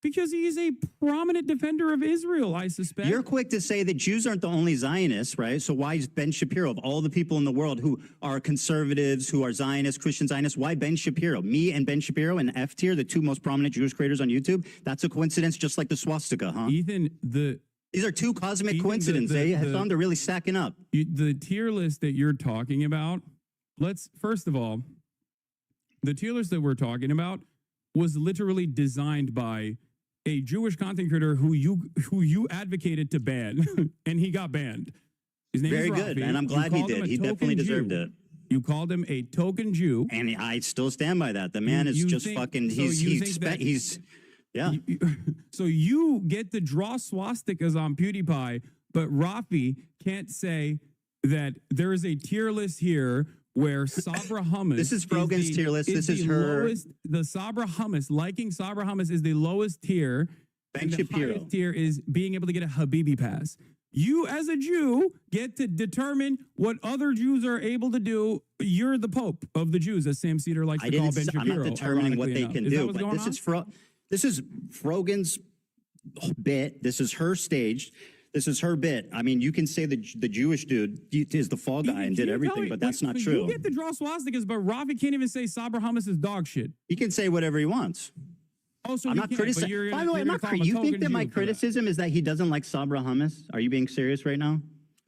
Speaker 1: Because he is a prominent defender of Israel, I suspect.
Speaker 13: You're quick to say that Jews aren't the only Zionists, right? So why is Ben Shapiro, of all the people in the world who are conservatives, who are Zionists, Christian Zionists, why Ben Shapiro? Me and Ben Shapiro in F tier, the two most prominent Jewish creators on YouTube? That's a coincidence just like the swastika, huh?
Speaker 1: Ethan,
Speaker 13: these are two cosmic coincidences, eh? Hassan, they're really stacking up.
Speaker 1: The tier list that you're talking about, first of all, the tier list that we're talking about was literally designed by a Jewish content creator who you advocated to ban, and he got banned. His name is
Speaker 13: Very
Speaker 1: Rafi.
Speaker 13: good, and I'm glad he did. He definitely deserved it.
Speaker 1: You called him a token Jew,
Speaker 13: and I still stand by that. The man is just fucking. Yeah.
Speaker 1: So you get to draw swastikas on PewDiePie, but Rafi can't say that there is a tier list here where Sabra hummus.
Speaker 13: This is Frogan's tier list. This is her.
Speaker 1: The Sabra hummus, liking Sabra hummus is the lowest tier.
Speaker 13: Ben
Speaker 1: and
Speaker 13: Shapiro.
Speaker 1: The highest tier is being able to get a Habibi pass. You, as a Jew, get to determine what other Jews are able to do. You're the Pope of the Jews, as Sam Cedar likes to call Ben Shapiro.
Speaker 13: I'm not determining what they can do, but this is Frogan's bit. This is her stage. This is her bit. I mean, you can say the Jewish dude is the fall guy and did everything, but that's not true.
Speaker 1: You get to draw swastikas, but Rafi can't even say Sabra hummus is dog shit.
Speaker 13: He can say whatever he wants.
Speaker 1: Oh, so
Speaker 13: I'm not criticizing. By the way, you think that my criticism is that he doesn't like Sabra hummus? Are you being serious right now?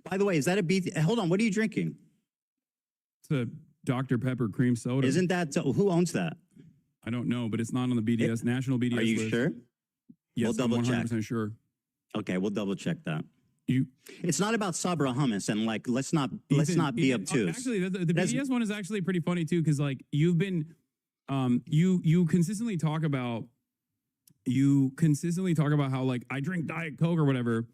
Speaker 13: By the way, is that a beef? Hold on, what are you drinking?
Speaker 1: It's a Dr. Pepper cream soda.
Speaker 13: Isn't that, who owns that?
Speaker 1: I don't know, but it's not on the BDS, national BDS list.
Speaker 13: Are you sure?
Speaker 1: Yes,
Speaker 13: we'll double
Speaker 1: I'm 100%
Speaker 13: check.
Speaker 1: Sure.
Speaker 13: Okay, we'll double check that. It's not about Sabra hummus, and like let's not be obtuse.
Speaker 1: Actually, the BDS one is actually pretty funny too, because like you've been, you consistently talk about how like I drink Diet Coke or whatever.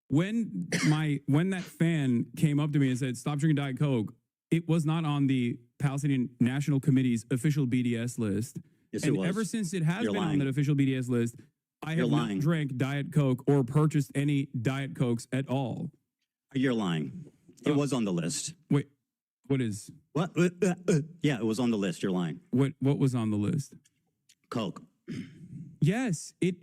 Speaker 1: When that fan came up to me and said stop drinking Diet Coke, it was not on the Palestinian National Committee's official BDS list.
Speaker 13: Yes,
Speaker 1: and
Speaker 13: it was.
Speaker 1: ever since it has
Speaker 13: You're
Speaker 1: been
Speaker 13: lying.
Speaker 1: on that official BDS list, I have not drank Diet Coke or purchased any Diet Cokes at all.
Speaker 13: You're lying. It was on the list.
Speaker 1: Wait, what is?
Speaker 13: What? Yeah, it was on the list. You're lying.
Speaker 1: What was on the list?
Speaker 13: Coke.
Speaker 1: Yes, it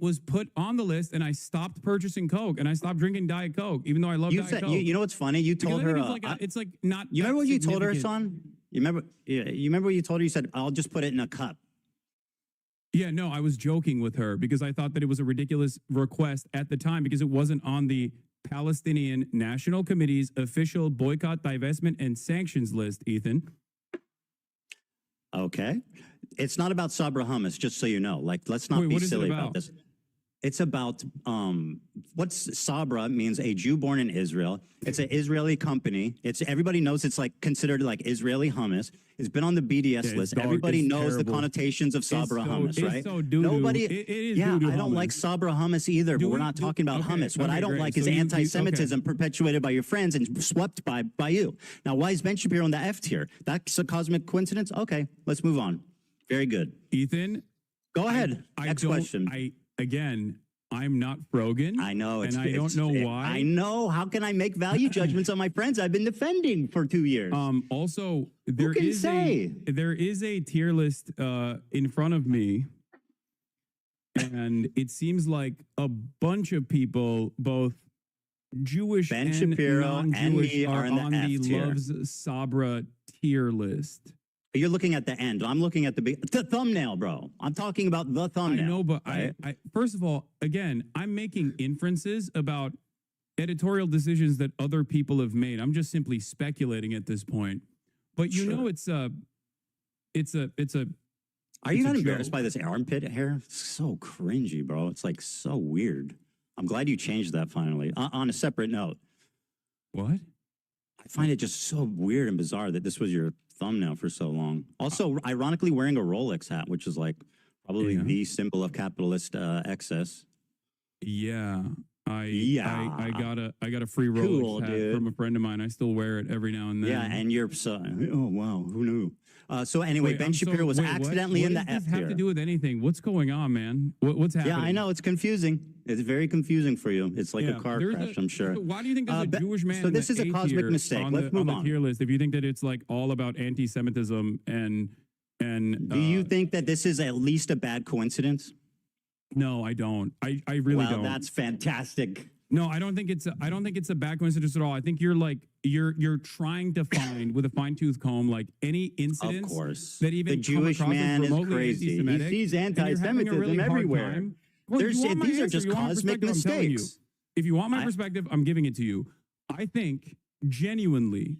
Speaker 1: was put on the list, and I stopped purchasing Coke, and I stopped drinking Diet Coke, even though I love Diet Coke.
Speaker 13: You know what's funny? You told her.
Speaker 1: It's like not.
Speaker 13: You remember what you told her,
Speaker 1: significant.
Speaker 13: son? You remember? Yeah, you remember what you told her? You said, "I'll just put it in a cup."
Speaker 1: Yeah, no, I was joking with her because I thought that it was a ridiculous request at the time because it wasn't on the Palestinian National Committee's official boycott, divestment, and sanctions list, Ethan.
Speaker 13: Okay. It's not about Sabra hummus, just so you know. Like, let's not be silly about this. It's about what's Sabra means a Jew born in Israel. It's an Israeli company. Everybody knows it's like considered like Israeli hummus. It's been on the BDS list. Everybody knows the connotations of Sabra hummus, right?
Speaker 1: So doo-doo.
Speaker 13: Nobody.
Speaker 1: It is
Speaker 13: yeah,
Speaker 1: doo-doo
Speaker 13: I don't
Speaker 1: hummus.
Speaker 13: like Sabra hummus either. But we're not talking about hummus. What I don't like is anti-Semitism perpetuated by your friends and swept by you. Now, why is Ben Shapiro in the F tier? That's a cosmic coincidence. Okay, let's move on. Very good,
Speaker 1: Ethan.
Speaker 13: Go ahead. Next question.
Speaker 1: Again, I'm not Frogan.
Speaker 13: I know.
Speaker 1: And I don't know why.
Speaker 13: I know. How can I make value judgments on my friends I've been defending for 2 years?
Speaker 1: Also, there is a tier list in front of me. And it seems like a bunch of people, both Jewish
Speaker 13: Ben
Speaker 1: and
Speaker 13: Shapiro and
Speaker 1: non-Jewish,
Speaker 13: me
Speaker 1: are
Speaker 13: are in the
Speaker 1: on the
Speaker 13: F tier.
Speaker 1: Loves Sabra tier list.
Speaker 13: You're looking at the end. I'm looking at the thumbnail, bro. I'm talking about the thumbnail.
Speaker 1: I know, but
Speaker 13: right?
Speaker 1: I first of all, again, I'm making inferences about editorial decisions that other people have made. I'm just simply speculating at this point. But you know, it's a.
Speaker 13: Are you not embarrassed by this armpit hair? It's so cringy, bro. It's like so weird. I'm glad you changed that finally. On a separate note.
Speaker 1: What?
Speaker 13: I find it just so weird and bizarre that this was your thumbnail for so long. Also, ironically, wearing a Rolex hat, which is like probably the symbol of capitalist excess.
Speaker 1: Yeah. I got a free Rolex hat from a friend of mine. I still wear it every now and then.
Speaker 13: Yeah, and you're so, oh wow, who knew? So anyway, Ben Shapiro was accidentally in the F tier.
Speaker 1: What does this have to do with anything? What's going on, man? What's happening?
Speaker 13: Yeah, I know, it's confusing. It's very confusing for you. It's like a car crash, I'm sure.
Speaker 1: So why do you think there's a Jewish man
Speaker 13: So this is a cosmic
Speaker 1: tier
Speaker 13: mistake. Let's move
Speaker 1: on the tier list? If you think that it's like all about anti-Semitism and
Speaker 13: do you think that this is at least a bad coincidence?
Speaker 1: No, I don't. I really don't.
Speaker 13: Well, that's fantastic.
Speaker 1: No, I don't think it's a bad coincidence at all. I think you're trying to find with a fine-tooth comb like any incidents
Speaker 13: of course.
Speaker 1: that even
Speaker 13: the Jewish man is crazy. He sees anti-Semitism everywhere. These are just cosmic mistakes.
Speaker 1: If you want my perspective, I'm giving it to you. I think genuinely,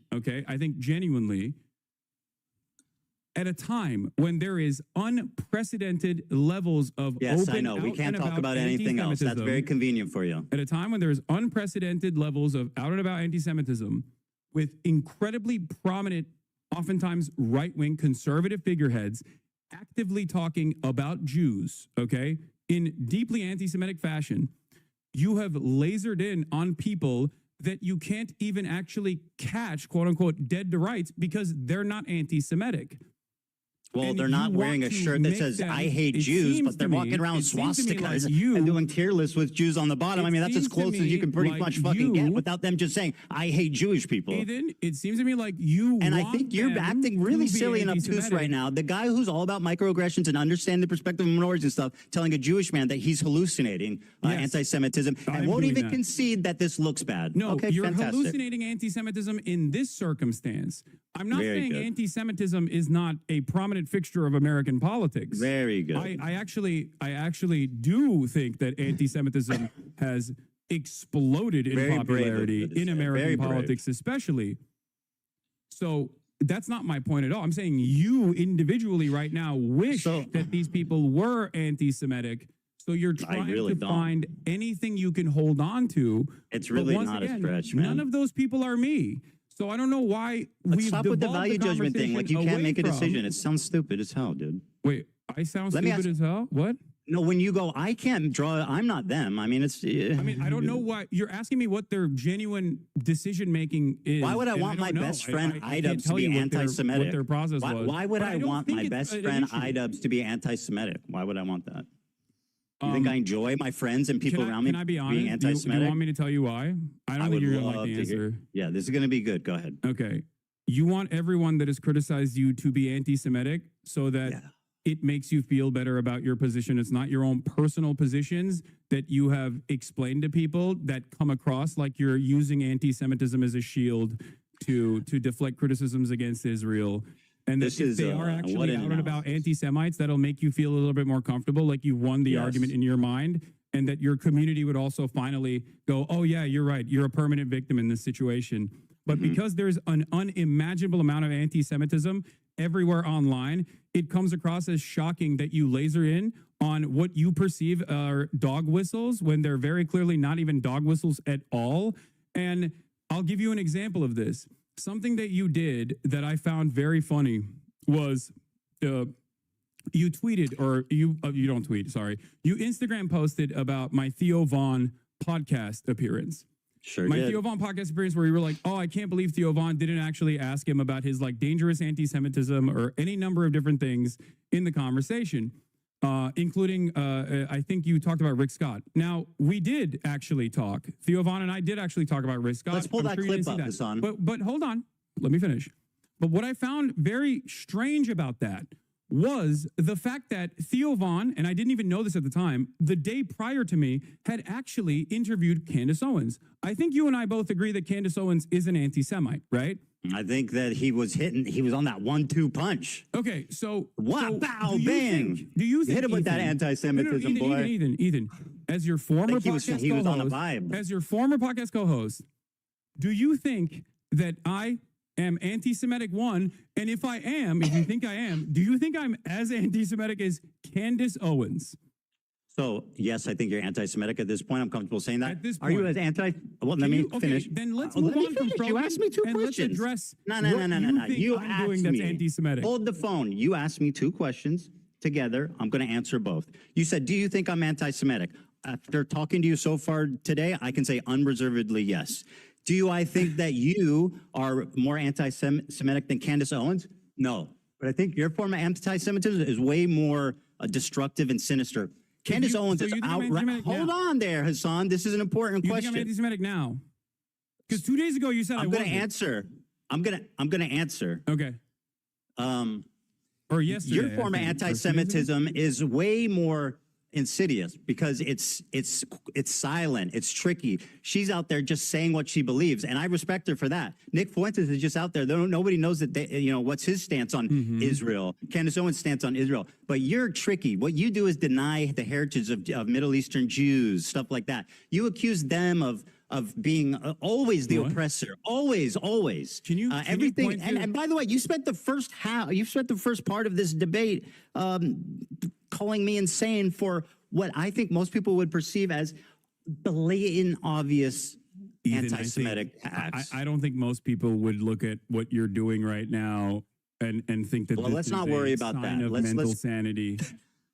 Speaker 1: at a time when there is unprecedented levels of
Speaker 13: yes, I know. We can't talk about anything else. That's very convenient for you.
Speaker 1: At a time when there is unprecedented levels of out and about anti-Semitism with incredibly prominent, oftentimes right-wing conservative figureheads actively talking about Jews, okay, in deeply anti-Semitic fashion, you have lasered in on people that you can't even actually catch, quote unquote, dead to rights because they're not anti-Semitic.
Speaker 13: Well, they're not wearing a shirt that says, I hate Jews, but they're walking around swastikas and doing tier lists with Jews on the bottom. I mean, that's as close as you can pretty much fucking get without them just saying, I hate Jewish people.
Speaker 1: Ethan, it seems to me like you
Speaker 13: And I think you're acting really silly and obtuse right now. The guy who's all about microaggressions and understand the perspective of minorities and stuff, telling a Jewish man that he's hallucinating anti-Semitism and won't even concede that this looks bad.
Speaker 1: No,
Speaker 13: okay,
Speaker 1: you're
Speaker 13: fantastic.
Speaker 1: hallucinating anti-Semitism in this circumstance. I'm not saying anti-Semitism is not a prominent fixture of American politics.
Speaker 13: Very good.
Speaker 1: I actually do think that anti-Semitism has exploded in popularity in American politics, especially. So that's not my point at all. I'm saying you individually right now wish that these people were anti-Semitic. So you're trying to find anything you can hold on to.
Speaker 13: It's really not a stretch, man.
Speaker 1: None of those people are me. So I don't know why we've
Speaker 13: stop with the
Speaker 1: devolved
Speaker 13: value judgment thing. Like you can't make a decision.
Speaker 1: from-
Speaker 13: It sounds stupid as hell, dude.
Speaker 1: Wait, I sound
Speaker 13: Let me
Speaker 1: stupid
Speaker 13: ask-
Speaker 1: as hell? What?
Speaker 13: No, when you go, I can't draw. I'm not them. I mean, it's.
Speaker 1: I mean, I don't know why you're asking me what their genuine decision making is.
Speaker 13: Why would I
Speaker 1: and
Speaker 13: want my
Speaker 1: don't know.
Speaker 13: best friend
Speaker 1: I can't
Speaker 13: Idubbbs to
Speaker 1: tell
Speaker 13: be
Speaker 1: you what their-
Speaker 13: anti-Semitic?
Speaker 1: What their process was.
Speaker 13: Why would
Speaker 1: But
Speaker 13: I
Speaker 1: don't
Speaker 13: want
Speaker 1: think
Speaker 13: my
Speaker 1: it's
Speaker 13: best
Speaker 1: an
Speaker 13: friend
Speaker 1: issue.
Speaker 13: Idubbbs to be anti-Semitic? Why would I want that? You think I enjoy my friends and people around me
Speaker 1: Can I be honest?
Speaker 13: being
Speaker 1: Do you
Speaker 13: anti-Semitic?
Speaker 1: want me to tell you why? I don't think you're going to like the answer.
Speaker 13: Yeah, this is going to be good. Go ahead.
Speaker 1: Okay. You want everyone that has criticized you to be anti-Semitic so that it makes you feel better about your position. It's not your own personal positions that you have explained to people that come across like you're using anti-Semitism as a shield to deflect criticisms against Israel. And that if they are actually out and about anti-Semites, that'll make you feel a little bit more comfortable, like you won the argument in your mind, and that your community would also finally go, oh yeah, you're right. You're a permanent victim in this situation. But because there's an unimaginable amount of anti-Semitism everywhere online, it comes across as shocking that you laser in on what you perceive are dog whistles when they're very clearly not even dog whistles at all. And I'll give you an example of this. Something that you did that I found very funny was you tweeted, or you don't tweet, sorry. You Instagram posted about my Theo Von podcast appearance.
Speaker 13: Sure
Speaker 1: My
Speaker 13: did.
Speaker 1: Theo Von podcast experience where you were like, oh, I can't believe Theo Von didn't actually ask him about his like dangerous anti-Semitism or any number of different things in the conversation. including, I think you talked about Rick Scott. Now, we did actually talk. Theo Von and I did actually talk about Rick Scott.
Speaker 13: Let's pull that clip up, Hassan.
Speaker 1: But hold on. Let me finish. But what I found very strange about that was the fact that Theo Von, and I didn't even know this at the time, the day prior to me, had actually interviewed Candace Owens. I think you and I both agree that Candace Owens is an anti-Semite, right?
Speaker 13: I think that he was on that 1-2 punch.
Speaker 1: Okay, so
Speaker 13: wow,
Speaker 1: so
Speaker 13: bow, bang.
Speaker 1: Do you think
Speaker 13: hit him with that
Speaker 1: Ethan,
Speaker 13: anti-Semitism, boy?
Speaker 1: Ethan, as your former
Speaker 13: he was on a vibe.
Speaker 1: As your former podcast co-host, do you think that I am anti-Semitic, one, and if I am, if you think I am, do you think I'm as anti-Semitic as Candace Owens?
Speaker 13: So, yes, I think you're anti-Semitic at this point. I'm comfortable saying that.
Speaker 1: At this
Speaker 13: Are you
Speaker 1: point.
Speaker 13: as anti? Well, let me finish.
Speaker 1: Then let's move on from
Speaker 13: You asked me two
Speaker 1: and
Speaker 13: questions.
Speaker 1: let's address
Speaker 13: No.
Speaker 1: what
Speaker 13: You
Speaker 1: I'm
Speaker 13: asked
Speaker 1: doing that's
Speaker 13: me.
Speaker 1: anti-Semitic.
Speaker 13: Hold the phone. You asked me two questions together. I'm going to answer both. You said, do you think I'm anti-Semitic? After talking to you so far today, I can say unreservedly yes. I think that you are more anti-Semitic than Candace Owens? No. But I think your form of anti-Semitism is way more destructive and sinister. Candace Owens is outright. Hold on there, Hassan. This is an important question.
Speaker 1: You think I'm anti-Semitic now? Because 2 days ago you said
Speaker 13: I'm going to answer. I'm going to answer.
Speaker 1: Okay. Or yesterday.
Speaker 13: Your form of anti-Semitism is way more insidious because it's silent, it's tricky. She's out there just saying what she believes, and I respect her for that. Nick Fuentes is just out there. Nobody knows that what's his stance on Israel. Candace Owens' stance on Israel. But you're tricky. What you do is deny the heritage of Middle Eastern Jews, stuff like that. You accuse them of being always the oppressor, always. Can you everything? And by the way, you spent the first part of this debate calling me insane for what I think most people would perceive as blatant, obvious anti-Semitic acts.
Speaker 1: I don't think most people would look at what you're doing right now and think that.
Speaker 13: Well, let's not worry about that.
Speaker 1: Let's mental sanity.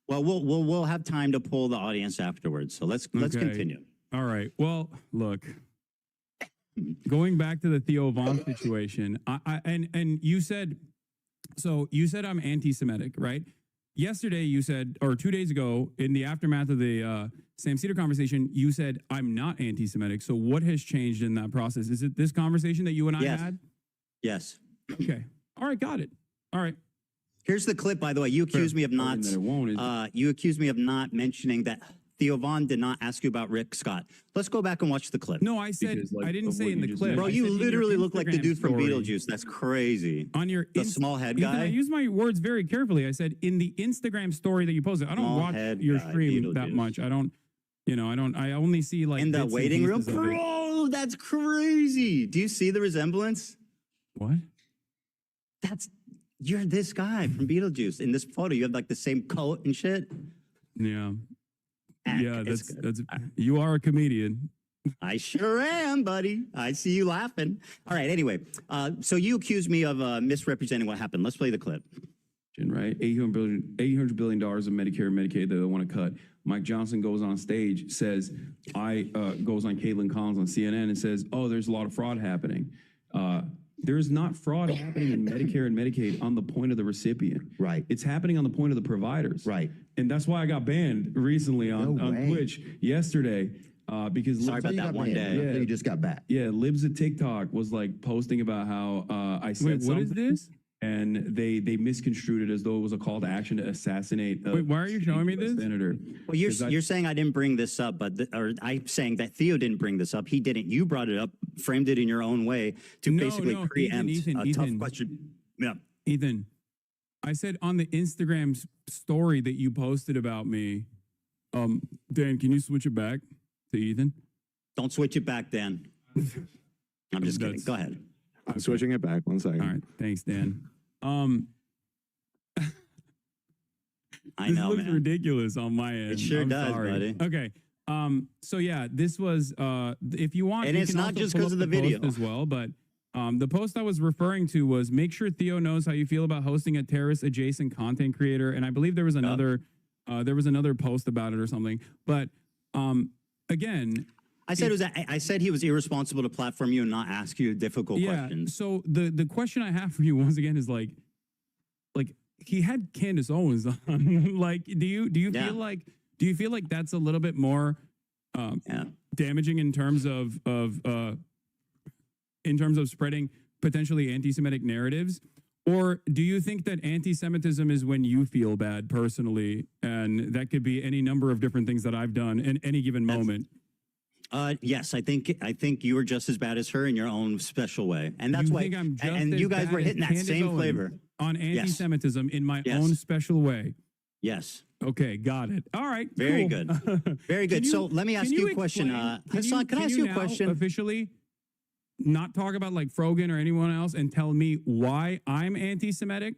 Speaker 13: Well, we'll have time to poll the audience afterwards. So let's continue.
Speaker 1: All right. Well, look. Going back to the Theo Von situation, and you said I'm anti-Semitic, right? Yesterday you said, or 2 days ago, in the aftermath of the Sam Cedar conversation, you said I'm not anti-Semitic. So what has changed in that process? Is it this conversation that you and I had?
Speaker 13: Yes.
Speaker 1: Okay. All right. Got it. All right.
Speaker 13: Here's the clip, by the way. You accused me of not. You accused me of not mentioning that Theo Von did not ask you about Rick Scott. Let's go back and watch the clip.
Speaker 1: No, I said I didn't say in the clip.
Speaker 13: Bro, you literally look like the dude from Beetlejuice. That's crazy.
Speaker 1: On your
Speaker 13: the small head
Speaker 1: Ethan,
Speaker 13: guy.
Speaker 1: I use my words very carefully. I said in the Instagram story that you posted. I don't watch your stream that much. I don't. I only see like
Speaker 13: in the waiting room.
Speaker 1: Bro,
Speaker 13: Oh, that's crazy. Do you see the resemblance?
Speaker 1: What?
Speaker 13: You're this guy from Beetlejuice. In this photo, you have like the same coat and shit.
Speaker 1: Yeah. Yeah, that's you are a comedian.
Speaker 13: I sure am, buddy. I see you laughing. All right, anyway. So you accused me of misrepresenting what happened. Let's play the clip.
Speaker 1: Right? $800 billion of Medicare and Medicaid that they want to cut. Mike Johnson goes on stage, says, goes on Caitlin Collins on CNN and says, oh, there's a lot of fraud happening. There's not fraud happening in Medicare and Medicaid on the point of the recipient.
Speaker 13: Right.
Speaker 1: It's happening on the point of the providers.
Speaker 13: Right.
Speaker 1: And that's why I got banned recently on Twitch yesterday. Because
Speaker 13: sorry about that one day.
Speaker 1: Yeah,
Speaker 10: you just got back.
Speaker 1: Yeah, Libs at TikTok was like posting about how I said something. What is this? And they misconstrued it as though it was a call to action to assassinate. Wait, why are you showing me this, Senator?
Speaker 13: Well, you're saying I didn't bring this up, but I'm saying that Theo didn't bring this up. He didn't. You brought it up, framed it in your own way to basically preempt a tough question. Yeah,
Speaker 1: Ethan, I said on the Instagram story that you posted about me. Dan, can you switch it back to Ethan?
Speaker 13: Don't switch it back, Dan. I'm just kidding. Go ahead.
Speaker 18: I'm switching it back. 1 second.
Speaker 1: All right. Thanks, Dan.
Speaker 13: I know,
Speaker 1: this looks
Speaker 13: man.
Speaker 1: ridiculous on my end.
Speaker 13: It sure does,
Speaker 1: sorry.
Speaker 13: buddy.
Speaker 1: Okay. So yeah, this was if you want,
Speaker 13: and it's not just because of the video
Speaker 1: as well, but the post I was referring to was make sure Theo knows how you feel about hosting a terrorist adjacent content creator, and I believe there was another post about it or something. But again,
Speaker 13: I said he was irresponsible to platform you and not ask you difficult questions.
Speaker 1: So the question I have for you once again is like he had Candace Owens on. Like, do you feel like that's a little bit more damaging in terms of spreading potentially anti-Semitic narratives? Or do you think that anti-Semitism is when you feel bad personally, and that could be any number of different things that I've done in any given moment?
Speaker 13: Yes, I think you were just as bad as her in your own special way, and that's why. And you guys were hitting that same flavor
Speaker 1: on anti-Semitism in my own special way.
Speaker 13: Yes.
Speaker 1: Okay, got it. All right.
Speaker 13: Very
Speaker 1: cool.
Speaker 13: good. Very good. So let me ask you a question. Hassan, can I ask you a question?
Speaker 1: Officially, not talk about like Frogan or anyone else and tell me why I'm anti-Semitic?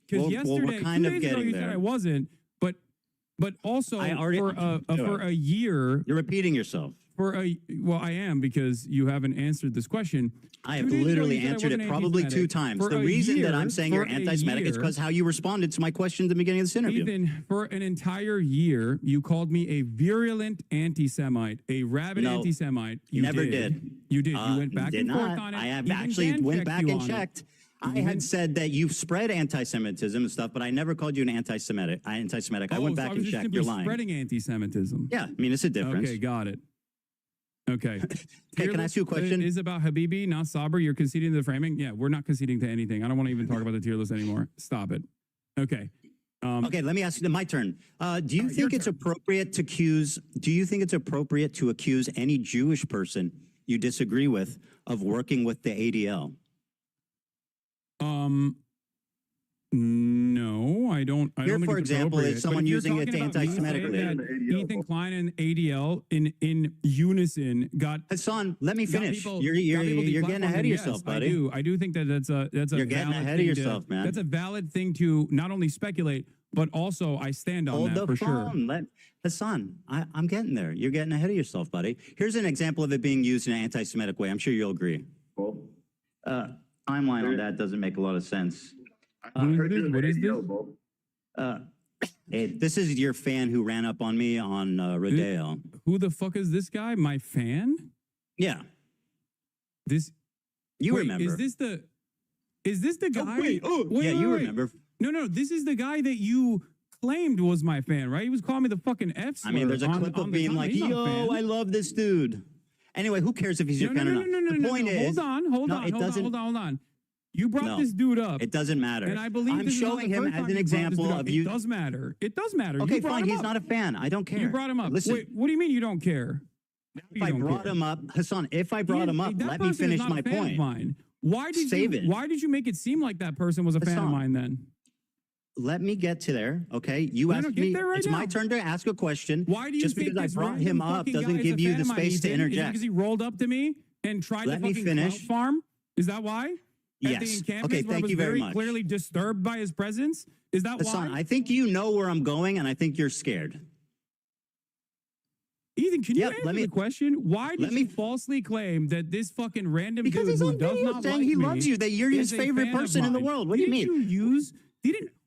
Speaker 1: Because yesterday, 2 days ago, you said I wasn't, but also for a year.
Speaker 13: You're repeating yourself.
Speaker 1: Well, I am, because you haven't answered this question.
Speaker 13: I have literally answered it probably 2 times. The reason that I'm saying you're anti-Semitic is because how you responded to my question at the beginning of this interview.
Speaker 1: Ethan, for an entire year, you called me a virulent anti-Semite, a rabid anti-Semite. You
Speaker 13: never did.
Speaker 1: You did. You went back and forth on it.
Speaker 13: I have actually went back and checked. I had said that you've spread anti-Semitism and stuff, but I never called you an anti-Semitic. I went back and checked. You're lying.
Speaker 1: Spreading anti-Semitism.
Speaker 13: Yeah, I mean, it's a difference.
Speaker 1: Okay, got it. Okay.
Speaker 13: Okay, can I ask you a question?
Speaker 1: Is about Habibi, not Sabr. You're conceding to the framing? Yeah, we're not conceding to anything. I don't want to even talk about the tier list anymore. Stop it. Okay.
Speaker 13: Okay, let me ask you, my turn. Do you think it's appropriate to accuse, any Jewish person you disagree with of working with the ADL?
Speaker 1: No, I don't.
Speaker 13: Here, for example, is someone using it to anti-Semitically.
Speaker 1: Ethan Klein and ADL in unison got.
Speaker 13: Hassan, let me finish. You're getting ahead of yourself, buddy.
Speaker 1: I do think that that's a.
Speaker 13: You're getting ahead of yourself, man.
Speaker 1: That's a valid thing to not only speculate, but also I stand on that for sure.
Speaker 13: Hassan, I'm getting there. You're getting ahead of yourself, buddy. Here's an example of it being used in an anti-Semitic way. I'm sure you'll agree. Timeline on that doesn't make a lot of sense.
Speaker 1: What is this?
Speaker 13: Hey, this is your fan who ran up on me on Rodeo.
Speaker 1: Who the fuck is this guy? My fan?
Speaker 13: Yeah. Remember?
Speaker 1: Is this the guy?
Speaker 13: Wait, you remember?
Speaker 1: No. This is the guy that you claimed was my fan, right? He was calling me the fucking F slur.
Speaker 13: I mean, there's a clip of being like, "Yo, I love this dude." Anyway, who cares if he's your fan or not? The point is,
Speaker 1: hold on. You brought this dude up.
Speaker 13: It doesn't matter.
Speaker 1: And I believe
Speaker 13: I'm showing him as an example of you.
Speaker 1: It does matter. It does matter.
Speaker 13: Okay, fine. He's not a fan. I don't care.
Speaker 1: You brought him up.
Speaker 13: Listen,
Speaker 1: wait, what do you mean you don't care?
Speaker 13: If I brought him up, Hassan, let me finish my point.
Speaker 1: Why did you make it seem like that person was a fan of mine then?
Speaker 13: Let me get to there, okay? You asked me. It's my turn to ask a question.
Speaker 1: Why do you
Speaker 13: just
Speaker 1: think
Speaker 13: because I brought him up doesn't give you the space to interject?
Speaker 1: Because he rolled up to me and tried to fucking clout farm? Is that why?
Speaker 13: Yes. Okay, thank you very much.
Speaker 1: Clearly disturbed by his presence? Is that
Speaker 13: Hassan,
Speaker 1: why?
Speaker 13: I think you know where I'm going, and I think you're scared.
Speaker 1: Ethan, can you answer the question? Why did you falsely claim that this fucking random dude who does not like me
Speaker 13: he loves you, that you're his favorite person in the world? What do you mean?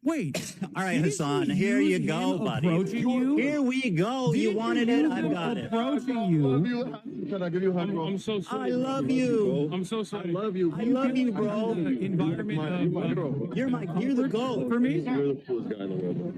Speaker 1: Wait.
Speaker 13: All right, Hassan, here you go, buddy. Here we go. You wanted it, I've got it.
Speaker 1: Approaching you.
Speaker 10: Can I give you a hug, bro?
Speaker 1: I'm so sorry.
Speaker 13: I love you.
Speaker 10: I'm so sorry. I love you.
Speaker 13: I love you, bro. You're the GOAT.
Speaker 1: For me?
Speaker 10: You're the coolest guy in the world, bro.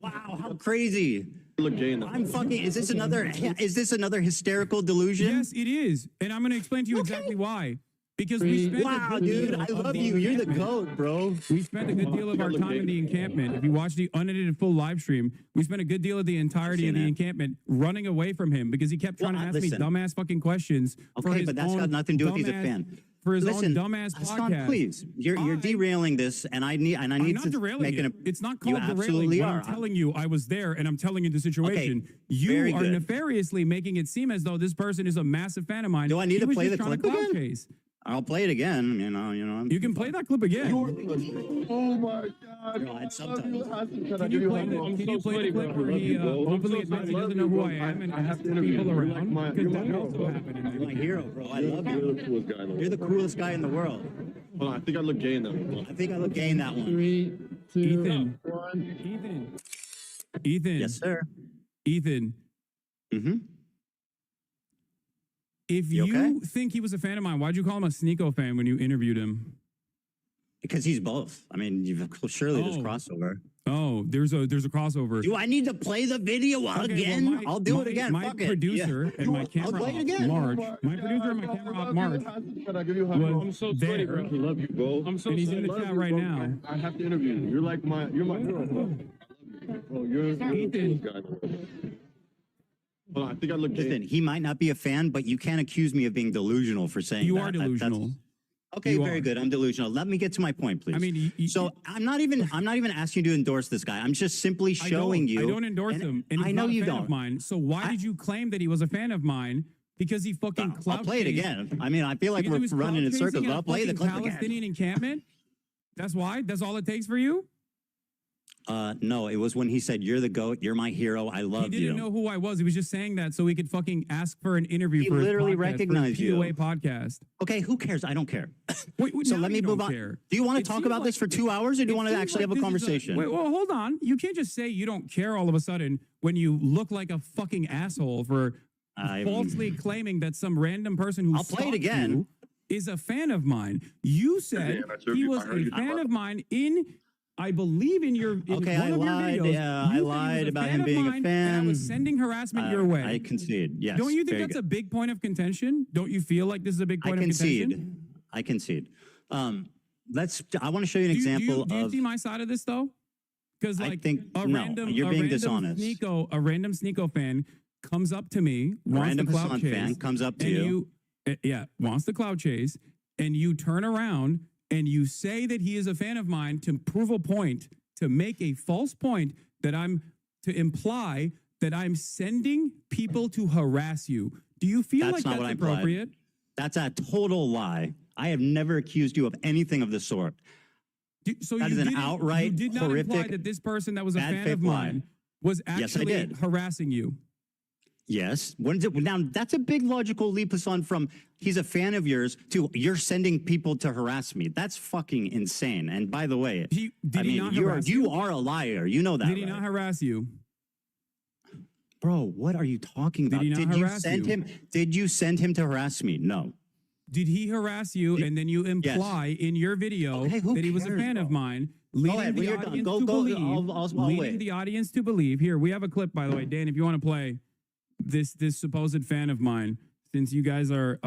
Speaker 13: Wow, how crazy.
Speaker 10: You look gay in
Speaker 13: I'm fucking, is this another hysterical delusion?
Speaker 1: Yes, it is. And I'm going to explain to you exactly why. Because we spent
Speaker 13: dude, I love you. You're the GOAT, bro.
Speaker 1: We spent a good deal of our time in the encampment. If you watch the unedited full live stream, we spent a good deal of the entirety of the encampment running away from him because he kept trying to ask me dumbass fucking questions.
Speaker 13: Okay, but that's got nothing to do with he's a fan.
Speaker 1: For his own dumbass podcast.
Speaker 13: Please, you're derailing this, and I need
Speaker 1: I'm not
Speaker 13: to
Speaker 1: derailing
Speaker 13: make
Speaker 1: it. It's not called derailing.
Speaker 13: Absolutely
Speaker 1: I'm telling you, I was there, and I'm telling you the situation.
Speaker 13: Okay,
Speaker 1: you are nefariously making it seem as though this person is a massive fan of mine.
Speaker 13: Do I need to play the clip again?
Speaker 1: Chase.
Speaker 13: I'll play it again. You know.
Speaker 1: You can play that clip again.
Speaker 10: Oh my God!
Speaker 13: No, I had subtitles.
Speaker 1: Can you play the clip where he openly admits he doesn't know who I am and asks people around? Because that also happened.
Speaker 13: You're my hero, bro. I love you.
Speaker 10: You're the coolest guy in the world.
Speaker 13: You're the coolest guy in the world.
Speaker 10: Hold on, I think I look gay in that one.
Speaker 13: I think I look gay in that one.
Speaker 10: 3, 2,
Speaker 1: Ethan.
Speaker 10: 1.
Speaker 1: Ethan.
Speaker 13: Yes, sir.
Speaker 1: Ethan.
Speaker 13: Mm-hmm.
Speaker 1: If you think he was a fan of mine, why'd you call him a Sneeko fan when you interviewed him?
Speaker 13: Because he's both. I mean, surely there's crossover.
Speaker 1: Oh, there's a crossover.
Speaker 13: Do I need to play the video again?
Speaker 1: Well,
Speaker 13: I'll do it again.
Speaker 1: My
Speaker 13: Fuck
Speaker 1: producer and my camera op, March. My producer and my camera op, March.
Speaker 10: I'm so sorry, bro. I love you, bro. I'm so
Speaker 1: and he's
Speaker 10: sorry.
Speaker 1: in the chat right now.
Speaker 10: I have to interview you. You're my girl, bro. Bro, you're this guy. Hold on, I think I look.
Speaker 13: Listen, he might not be a fan, but you can't accuse me of being delusional for saying
Speaker 1: You
Speaker 13: that.
Speaker 1: are delusional.
Speaker 13: Okay, very good. I'm delusional. Let me get to my point, please.
Speaker 1: I mean,
Speaker 13: so I'm not even asking you to endorse this guy. I'm just simply showing you.
Speaker 1: I don't endorse him, and he's
Speaker 13: I know
Speaker 1: not a
Speaker 13: you
Speaker 1: fan
Speaker 13: don't.
Speaker 1: of mine. So why did you claim that he was a fan of mine? Because he fucking clout
Speaker 13: I'll play it
Speaker 1: chased-
Speaker 13: again. I mean, I feel like
Speaker 1: Because he
Speaker 13: we're
Speaker 1: was
Speaker 13: running in
Speaker 1: clout
Speaker 13: circles,
Speaker 1: chasing
Speaker 13: but
Speaker 1: at
Speaker 13: I'll
Speaker 1: a
Speaker 13: play the
Speaker 1: fucking
Speaker 13: clip again.
Speaker 1: Palestinian encampment. That's why. That's all it takes for you.
Speaker 13: No, it was when he said, "You're the GOAT. You're my hero. I love
Speaker 1: He
Speaker 13: you."
Speaker 1: didn't know who I was. He was just saying that so he could fucking ask for an interview.
Speaker 13: He
Speaker 1: for his
Speaker 13: literally
Speaker 1: podcast, for his
Speaker 13: recognized you.
Speaker 1: POA podcast.
Speaker 13: Okay, who cares? I don't care.
Speaker 1: Wait,
Speaker 13: So
Speaker 1: now
Speaker 13: let me
Speaker 1: you
Speaker 13: move
Speaker 1: don't
Speaker 13: on.
Speaker 1: care.
Speaker 13: Do you want to
Speaker 1: It
Speaker 13: talk
Speaker 1: seems
Speaker 13: about
Speaker 1: like-
Speaker 13: this for 2 hours, or do you
Speaker 1: it
Speaker 13: want to
Speaker 1: seems
Speaker 13: actually
Speaker 1: like
Speaker 13: have a
Speaker 1: this is
Speaker 13: conversation?
Speaker 1: Wait, well, hold on. You can't just say you don't care all of a sudden when you look like a fucking asshole for falsely claiming that some random person who
Speaker 13: I'll play it
Speaker 1: stalked
Speaker 13: again.
Speaker 1: you is a fan of mine. You said he was a fan of mine in. I believe in your in
Speaker 13: Okay,
Speaker 1: one
Speaker 13: I
Speaker 1: of
Speaker 13: lied.
Speaker 1: your videos.
Speaker 13: Yeah,
Speaker 1: you
Speaker 13: I
Speaker 1: said he was
Speaker 13: lied
Speaker 1: a
Speaker 13: about
Speaker 1: fan
Speaker 13: him
Speaker 1: of
Speaker 13: being a
Speaker 1: mine, and I was
Speaker 13: fan.
Speaker 1: sending harassment your way.
Speaker 13: I concede. Yes.
Speaker 1: Don't you think
Speaker 13: very
Speaker 1: that's
Speaker 13: good.
Speaker 1: a big point of contention? Don't you feel like this is a big point of contention?
Speaker 13: I concede. I want to show you an
Speaker 1: Do
Speaker 13: example
Speaker 1: you
Speaker 13: of.
Speaker 1: see my side of this though? Because
Speaker 13: I
Speaker 1: like
Speaker 13: think
Speaker 1: a
Speaker 13: no,
Speaker 1: random,
Speaker 13: you're
Speaker 1: a
Speaker 13: being
Speaker 1: random
Speaker 13: dishonest.
Speaker 1: a random Sneeko fan comes up to me, wants
Speaker 13: Random
Speaker 1: the clout
Speaker 13: Hassan
Speaker 1: chase,
Speaker 13: fan comes up to
Speaker 1: and
Speaker 13: you.
Speaker 1: wants the clout chase, and you turn around and you say that he is a fan of mine to prove a point, to make a false point that to imply that I'm sending people to harass you. Do you feel
Speaker 13: That's
Speaker 1: like
Speaker 13: not
Speaker 1: that's
Speaker 13: what I implied.
Speaker 1: appropriate?
Speaker 13: That's a total lie. I have never accused you of anything of the sort.
Speaker 1: So
Speaker 13: that
Speaker 1: you
Speaker 13: is an
Speaker 1: didn't-
Speaker 13: outright,
Speaker 1: you did not imply
Speaker 13: horrific,
Speaker 1: that this person that was a
Speaker 13: bad
Speaker 1: fan
Speaker 13: faith
Speaker 1: of mine
Speaker 13: lie.
Speaker 1: was
Speaker 13: Yes, I
Speaker 1: actually
Speaker 13: did.
Speaker 1: harassing you.
Speaker 13: Yes. Now, that's a big logical leap, Hassan, from he's a fan of yours to you're sending people to harass me. That's fucking insane. And by the way,
Speaker 1: Did he not harass
Speaker 13: you are a liar. You know that.
Speaker 1: Did he
Speaker 13: right?
Speaker 1: not harass you?
Speaker 13: Bro, what are you talking about?
Speaker 1: Did he not harass
Speaker 13: send
Speaker 1: you?
Speaker 13: him? Did you send him to harass me? No.
Speaker 1: Did he harass you and then you imply in your video
Speaker 13: who
Speaker 1: that he was a
Speaker 13: cares,
Speaker 1: fan of
Speaker 13: bro?
Speaker 1: mine,
Speaker 13: Go
Speaker 1: leading
Speaker 13: ahead, when
Speaker 1: the
Speaker 13: you're done.
Speaker 1: audience
Speaker 13: Go,
Speaker 1: to
Speaker 13: go.
Speaker 1: believe,
Speaker 13: I'll
Speaker 1: leading
Speaker 13: wait.
Speaker 1: the audience to believe. Here, we have a clip, by the way, Dan, if you want to play this supposed fan of mine, since you guys are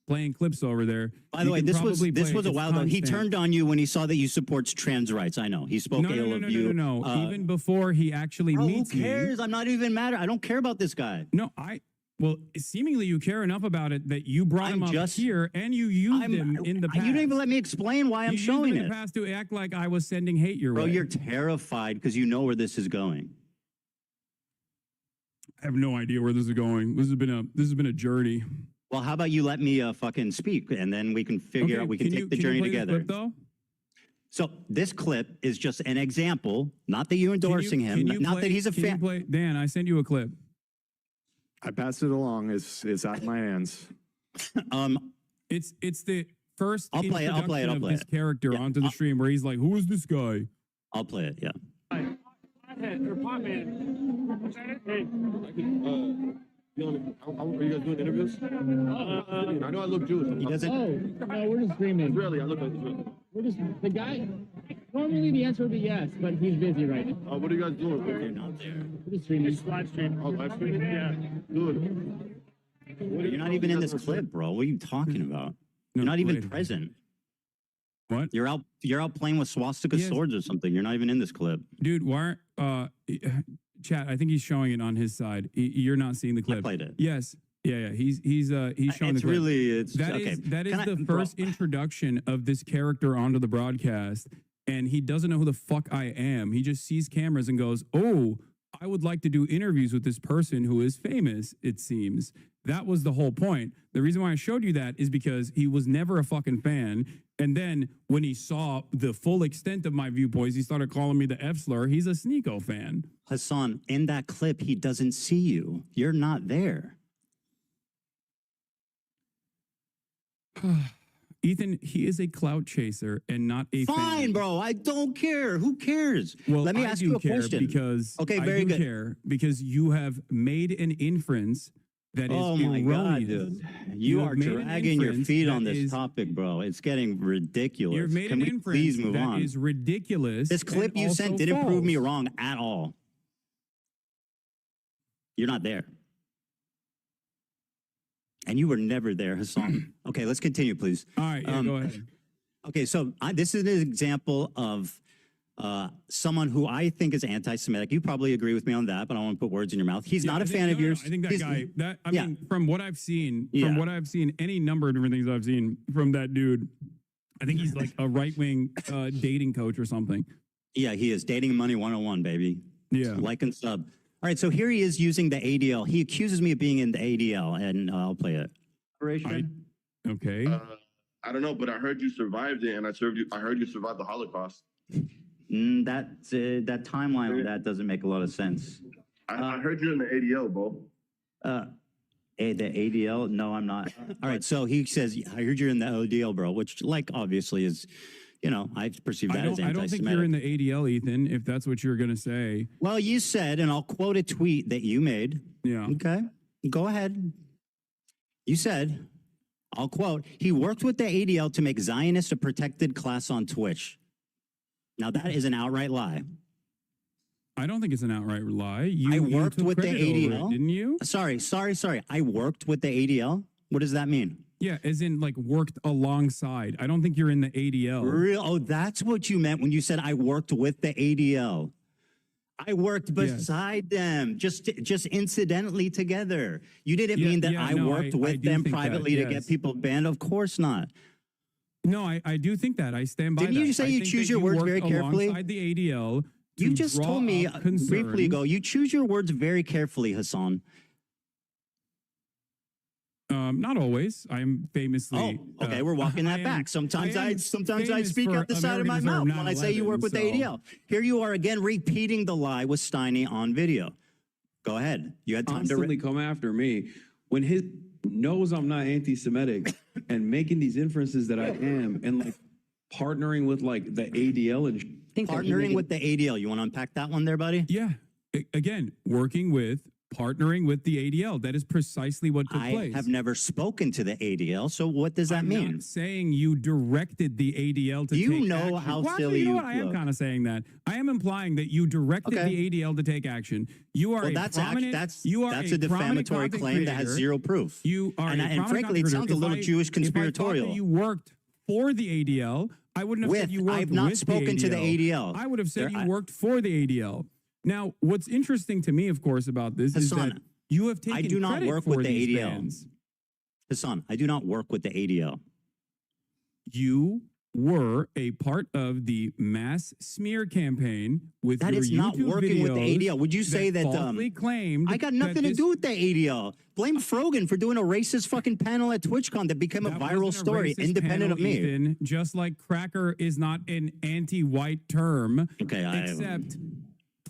Speaker 1: playing clips over there.
Speaker 13: By the way, this was a while ago. He
Speaker 1: timestamp.
Speaker 13: turned on you when he saw that you support trans rights. I know. He spoke ill of you.
Speaker 1: No. Even before he actually
Speaker 13: Bro,
Speaker 1: meets
Speaker 13: who cares?
Speaker 1: me.
Speaker 13: I'm not even mad. I don't care about this guy.
Speaker 1: No, well, seemingly you care enough about it that you brought him up here and you used him in the past.
Speaker 13: You didn't even let me explain why I'm
Speaker 1: You used
Speaker 13: showing
Speaker 1: him in
Speaker 13: it.
Speaker 1: the past to act like I was sending hate your
Speaker 13: Bro,
Speaker 1: way.
Speaker 13: you're terrified because you know where this is going.
Speaker 1: I have no idea where this is going. This has been a journey.
Speaker 13: Well, how about you let me fucking speak and then we can figure out, we can take the journey
Speaker 1: play this
Speaker 13: together.
Speaker 1: clip, though?
Speaker 13: So this clip is just an example, not that you're endorsing him, not that he's a fan.
Speaker 1: Dan, I sent you a clip.
Speaker 18: I passed it along. It's out of my hands.
Speaker 1: It's the first
Speaker 13: I'll play it, I'll play it, I'll
Speaker 1: introduction of
Speaker 13: play
Speaker 1: this
Speaker 13: it.
Speaker 1: character
Speaker 13: Yeah,
Speaker 1: onto the stream where he's like, "Who is this guy?"
Speaker 13: I'll play it, yeah.
Speaker 10: Are you guys doing interviews? I know I look Jewish.
Speaker 13: He doesn't.
Speaker 5: Oh, no, we're just streaming.
Speaker 10: Israeli, I look like Israeli.
Speaker 5: We're just, the guy, normally the answer would be yes, but he's busy right now.
Speaker 10: What are you guys doing?
Speaker 13: You're not there.
Speaker 5: We're just streaming. Live stream.
Speaker 10: Oh, live streaming?
Speaker 5: Yeah.
Speaker 10: Good.
Speaker 13: You're not even in this clip, bro. What are you talking about? You're not even present.
Speaker 1: What?
Speaker 13: You're out playing with swastika swords or something. You're not even in this clip.
Speaker 1: Dude, why aren't chat? I think he's showing it on his side. You're not seeing the clip.
Speaker 13: I played it.
Speaker 1: Yes. Yeah. He's showing the clip. That is the first introduction of this character onto the broadcast, and he doesn't know who the fuck I am. He just sees cameras and goes, "Oh, I would like to do interviews with this person who is famous." It seems that was the whole point. The reason why I showed you that is because he was never a fucking fan. And then when he saw the full extent of my viewpoints, he started calling me the F slur. He's a Sneeko fan.
Speaker 13: Hassan, in that clip, he doesn't see you. You're not there.
Speaker 1: Ethan, he is a clout chaser and not a fan.
Speaker 13: Fine, bro. I don't care. Who cares?
Speaker 1: Well,
Speaker 13: let me
Speaker 1: I
Speaker 13: ask
Speaker 1: do
Speaker 13: you a
Speaker 1: care
Speaker 13: question.
Speaker 1: because
Speaker 13: okay,
Speaker 1: I
Speaker 13: very
Speaker 1: do
Speaker 13: good.
Speaker 1: care because you have made an inference that is
Speaker 13: Oh my God,
Speaker 1: erroneous.
Speaker 13: dude. You are
Speaker 1: have made an
Speaker 13: dragging your
Speaker 1: inference
Speaker 13: feet
Speaker 1: that
Speaker 13: on this
Speaker 1: is-
Speaker 13: topic, bro. It's getting ridiculous.
Speaker 1: You've made
Speaker 13: Can
Speaker 1: an
Speaker 13: we
Speaker 1: inference
Speaker 13: please move
Speaker 1: that
Speaker 13: on?
Speaker 1: is ridiculous.
Speaker 13: This clip
Speaker 1: and
Speaker 13: you sent
Speaker 1: also
Speaker 13: didn't prove me
Speaker 1: false.
Speaker 13: wrong at all. You're not there. And you were never there, Hassan. Okay, let's continue, please.
Speaker 1: All right, yeah, go ahead.
Speaker 13: Okay, so this is an example of someone who I think is anti-Semitic. You probably agree with me on that, but I don't want to put words in your mouth. He's not a fan of yours.
Speaker 1: I think that
Speaker 13: He's-
Speaker 1: guy. That I
Speaker 13: Yeah.
Speaker 1: mean, from what I've seen,
Speaker 13: Yeah.
Speaker 1: any number of different things I've seen from that dude, I think he's like a right-wing dating coach or something.
Speaker 13: Yeah, he is. Dating Money 101, baby.
Speaker 1: Yeah.
Speaker 13: Like and sub. All right, so here he is using the ADL. He accuses me of being in the ADL, and I'll play it.
Speaker 1: Okay.
Speaker 10: I don't know, but I heard you survived it, and I heard you survived the Holocaust.
Speaker 13: That timeline on that doesn't make a lot of sense.
Speaker 10: I heard you in the ADL, bro.
Speaker 13: The ADL? No, I'm not. All right, so he says, I heard you're in the ODL, bro, which, like, obviously is, you know, I perceive that as
Speaker 1: I
Speaker 13: anti-Semitic.
Speaker 1: don't think you're in the ADL, Ethan, if that's what you're going to say.
Speaker 13: Well, you said, and I'll quote a tweet that you made.
Speaker 1: Yeah.
Speaker 13: Okay, go ahead. You said, I'll quote, he worked with the ADL to make Zionists a protected class on Twitch. Now, that is an outright lie.
Speaker 1: I don't think it's an outright lie.
Speaker 13: I
Speaker 1: You
Speaker 13: worked
Speaker 1: took
Speaker 13: with the
Speaker 1: credit over it,
Speaker 13: ADL.
Speaker 1: didn't you?
Speaker 13: Sorry. I worked with the ADL. What does that mean?
Speaker 1: Yeah, as in like worked alongside. I don't think you're in the ADL.
Speaker 13: Oh, that's what you meant when you said I worked with the ADL. I worked beside them, just incidentally together. You didn't mean that I worked with them privately to get people banned. Of course not.
Speaker 1: No, I do think that. I stand by that.
Speaker 13: Didn't you say
Speaker 1: I
Speaker 13: you
Speaker 1: think
Speaker 13: choose
Speaker 1: that
Speaker 13: your words
Speaker 1: worked
Speaker 13: very carefully?
Speaker 1: Alongside the ADL.
Speaker 13: You
Speaker 1: to
Speaker 13: just
Speaker 1: draw
Speaker 13: told me
Speaker 1: up
Speaker 13: briefly ago,
Speaker 1: concerns.
Speaker 13: you choose your words very carefully, Hassan.
Speaker 1: Not always. I'm famously.
Speaker 13: Oh, okay, we're walking that back. Sometimes I speak out the side of my mouth when I say you work with the ADL. Here you are again repeating the lie with Steiny on video. Go ahead. You had time
Speaker 11: Constantly come after me when his knows I'm not anti-Semitic and making these inferences that I am and like partnering with like the ADL and
Speaker 13: partnering with the ADL. You want to unpack that one there, buddy?
Speaker 1: Yeah. Again, partnering with the ADL. That is precisely what took place.
Speaker 13: I have never spoken to the ADL, so what does that
Speaker 1: I'm
Speaker 13: mean?
Speaker 1: not saying you directed the ADL to
Speaker 13: You
Speaker 1: take
Speaker 13: know
Speaker 1: action.
Speaker 13: how
Speaker 1: Well,
Speaker 13: silly
Speaker 1: you know
Speaker 13: you
Speaker 1: what? I am
Speaker 13: look.
Speaker 1: kind of saying that. I am implying that you directed the ADL to take action. You are
Speaker 13: Well,
Speaker 1: a
Speaker 13: that's
Speaker 1: prominent.
Speaker 13: that's
Speaker 1: you are
Speaker 13: that's
Speaker 1: a
Speaker 13: a defamatory
Speaker 1: prominent
Speaker 13: claim that has
Speaker 1: creator.
Speaker 13: zero proof.
Speaker 1: You are
Speaker 13: and,
Speaker 1: a
Speaker 13: and
Speaker 1: prominent
Speaker 13: frankly, it
Speaker 1: contributor.
Speaker 13: sounds a little Jewish
Speaker 1: If I thought
Speaker 13: conspiratorial.
Speaker 1: that you worked for the ADL, I wouldn't have said you worked
Speaker 13: I've not
Speaker 1: with
Speaker 13: spoken to the ADL.
Speaker 1: I would have said
Speaker 13: There-
Speaker 1: you worked for the ADL. Now, what's interesting to me, of course, about this is that
Speaker 13: Hassan,
Speaker 1: you have taken
Speaker 13: I do not
Speaker 1: credit
Speaker 13: work
Speaker 1: for
Speaker 13: with the
Speaker 1: these
Speaker 13: ADL.
Speaker 1: bans.
Speaker 13: Hassan, I do not work with the ADL.
Speaker 1: You were a part of the mass smear campaign with
Speaker 13: That
Speaker 1: your
Speaker 13: is not
Speaker 1: YouTube
Speaker 13: working with the
Speaker 1: videos
Speaker 13: ADL. Would you say that
Speaker 1: falsely claimed
Speaker 13: I got
Speaker 1: that
Speaker 13: nothing to
Speaker 1: this-
Speaker 13: do with the ADL? Blame Frogan for doing a racist fucking panel at TwitchCon that became a
Speaker 1: That
Speaker 13: viral
Speaker 1: wasn't a
Speaker 13: story,
Speaker 1: racist
Speaker 13: independent
Speaker 1: panel,
Speaker 13: of me.
Speaker 1: Ethan, just like cracker is not an anti-white term.
Speaker 13: Okay,
Speaker 1: except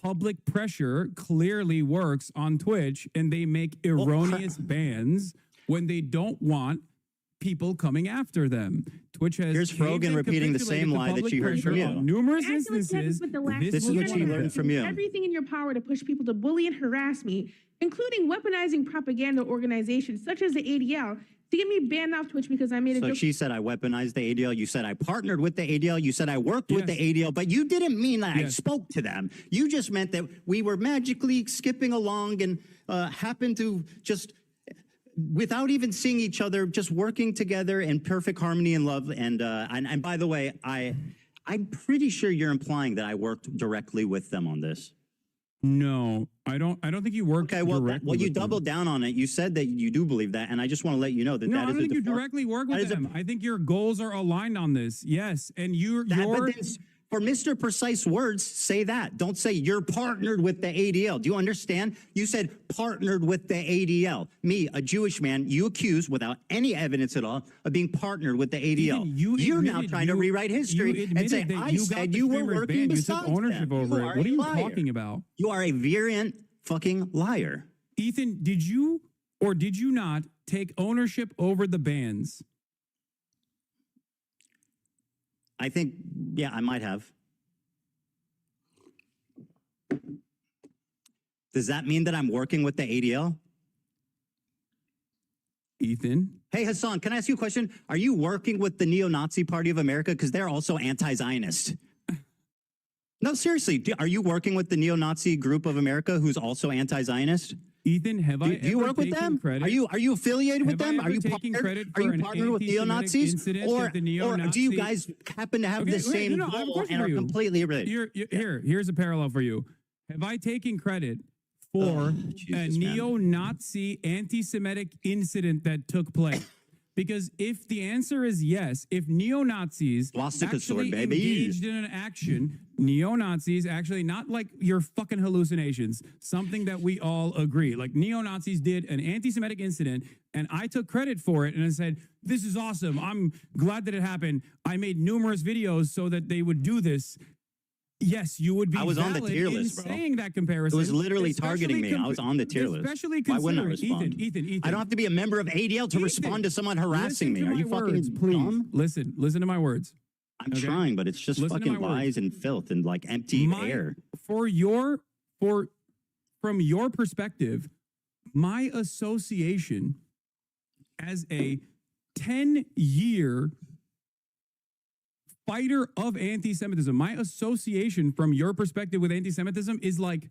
Speaker 1: public pressure clearly works on Twitch, and they make erroneous bans when they don't want people coming after them. Twitch has
Speaker 13: Here's
Speaker 1: caved
Speaker 13: Frogan
Speaker 1: and
Speaker 13: repeating the
Speaker 1: capitulated
Speaker 13: same
Speaker 1: to
Speaker 13: lie that
Speaker 1: public
Speaker 13: she heard from
Speaker 1: pressure
Speaker 13: you.
Speaker 1: on numerous
Speaker 17: Acting like that
Speaker 1: instances.
Speaker 17: with the last
Speaker 13: This is what she
Speaker 17: year.
Speaker 13: learned from you.
Speaker 17: Everything in your power to push people to bully and harass me, including weaponizing propaganda organizations such as the ADL to get me banned off Twitch because I made a
Speaker 13: So
Speaker 17: joke.
Speaker 13: she said I weaponized the ADL. You said I partnered with the ADL. You said I worked with the ADL, but you didn't mean that I spoke to them. You just meant that we were magically skipping along and happened to just, without even seeing each other, just working together in perfect harmony and love. And by the way, I'm pretty sure you're implying that I worked directly with them on this.
Speaker 1: No, I don't think you worked
Speaker 13: Okay, well,
Speaker 1: directly
Speaker 13: you
Speaker 1: with them.
Speaker 13: doubled down on it. You said that you do believe that, and I just want to let you know that
Speaker 1: No,
Speaker 13: that
Speaker 1: I
Speaker 13: is
Speaker 1: don't
Speaker 13: a
Speaker 1: think you
Speaker 13: deform-
Speaker 1: directly work
Speaker 13: that
Speaker 1: with
Speaker 13: is a-
Speaker 1: them. I think your goals are aligned on this. Yes, and you're
Speaker 13: But then, for Mr. Precise words, say that. Don't say you're partnered with the ADL. Do you understand? You said partnered with the ADL. Me, a Jewish man, you accuse without any evidence at all of being partnered with the ADL. You're now
Speaker 1: admitted
Speaker 13: trying to rewrite history and say,
Speaker 1: that
Speaker 13: I
Speaker 1: you got
Speaker 13: said
Speaker 1: the
Speaker 13: you were
Speaker 1: streamers
Speaker 13: working
Speaker 1: banned. You
Speaker 13: besides
Speaker 1: took ownership
Speaker 13: them.
Speaker 1: over
Speaker 13: You
Speaker 1: it.
Speaker 13: are
Speaker 1: What
Speaker 13: a
Speaker 1: are you
Speaker 13: liar.
Speaker 1: talking about?
Speaker 13: You are a virulent fucking liar.
Speaker 1: Ethan, did you or did you not take ownership over the bans?
Speaker 13: I think, yeah, I might have. Does that mean that I'm working with the ADL?
Speaker 1: Ethan.
Speaker 13: Hey, Hassan, can I ask you a question? Are you working with the Neo-Nazi Party of America? Because they're also anti-Zionist. No, seriously. Are you working with the Neo-Nazi Group of America who's also anti-Zionist?
Speaker 1: Ethan, have I
Speaker 13: do you work with them?
Speaker 1: Credit?
Speaker 13: Are you affiliated with them? Are you partnered with neo-Nazis? Or do you guys happen to have the same goal and are completely related?
Speaker 1: Here's a parallel for you. Have I taken credit for a neo-Nazi anti-Semitic incident that took place? Because if the answer is yes, if neo-Nazis actually engaged in an action, neo-Nazis actually, not like your fucking hallucinations, something that we all agree. Like neo-Nazis did an anti-Semitic incident and I took credit for it and I said, this is awesome. I'm glad that it happened. I made numerous videos so that they would do this. Yes, you would be
Speaker 13: I was on the tier list, bro.
Speaker 1: Saying that comparison.
Speaker 13: It was literally targeting me. I was on the tier list.
Speaker 1: Especially
Speaker 13: Why wouldn't I
Speaker 1: considering,
Speaker 13: respond?
Speaker 1: Ethan.
Speaker 13: I don't have to be a member of ADL to respond to someone harassing me. Are you fucking dumb?
Speaker 1: Listen to my words.
Speaker 13: I'm trying, but it's just fucking lies and filth and like empty air.
Speaker 1: From your perspective, my association as a 10-year fighter of anti-Semitism, my association from your perspective with anti-Semitism is like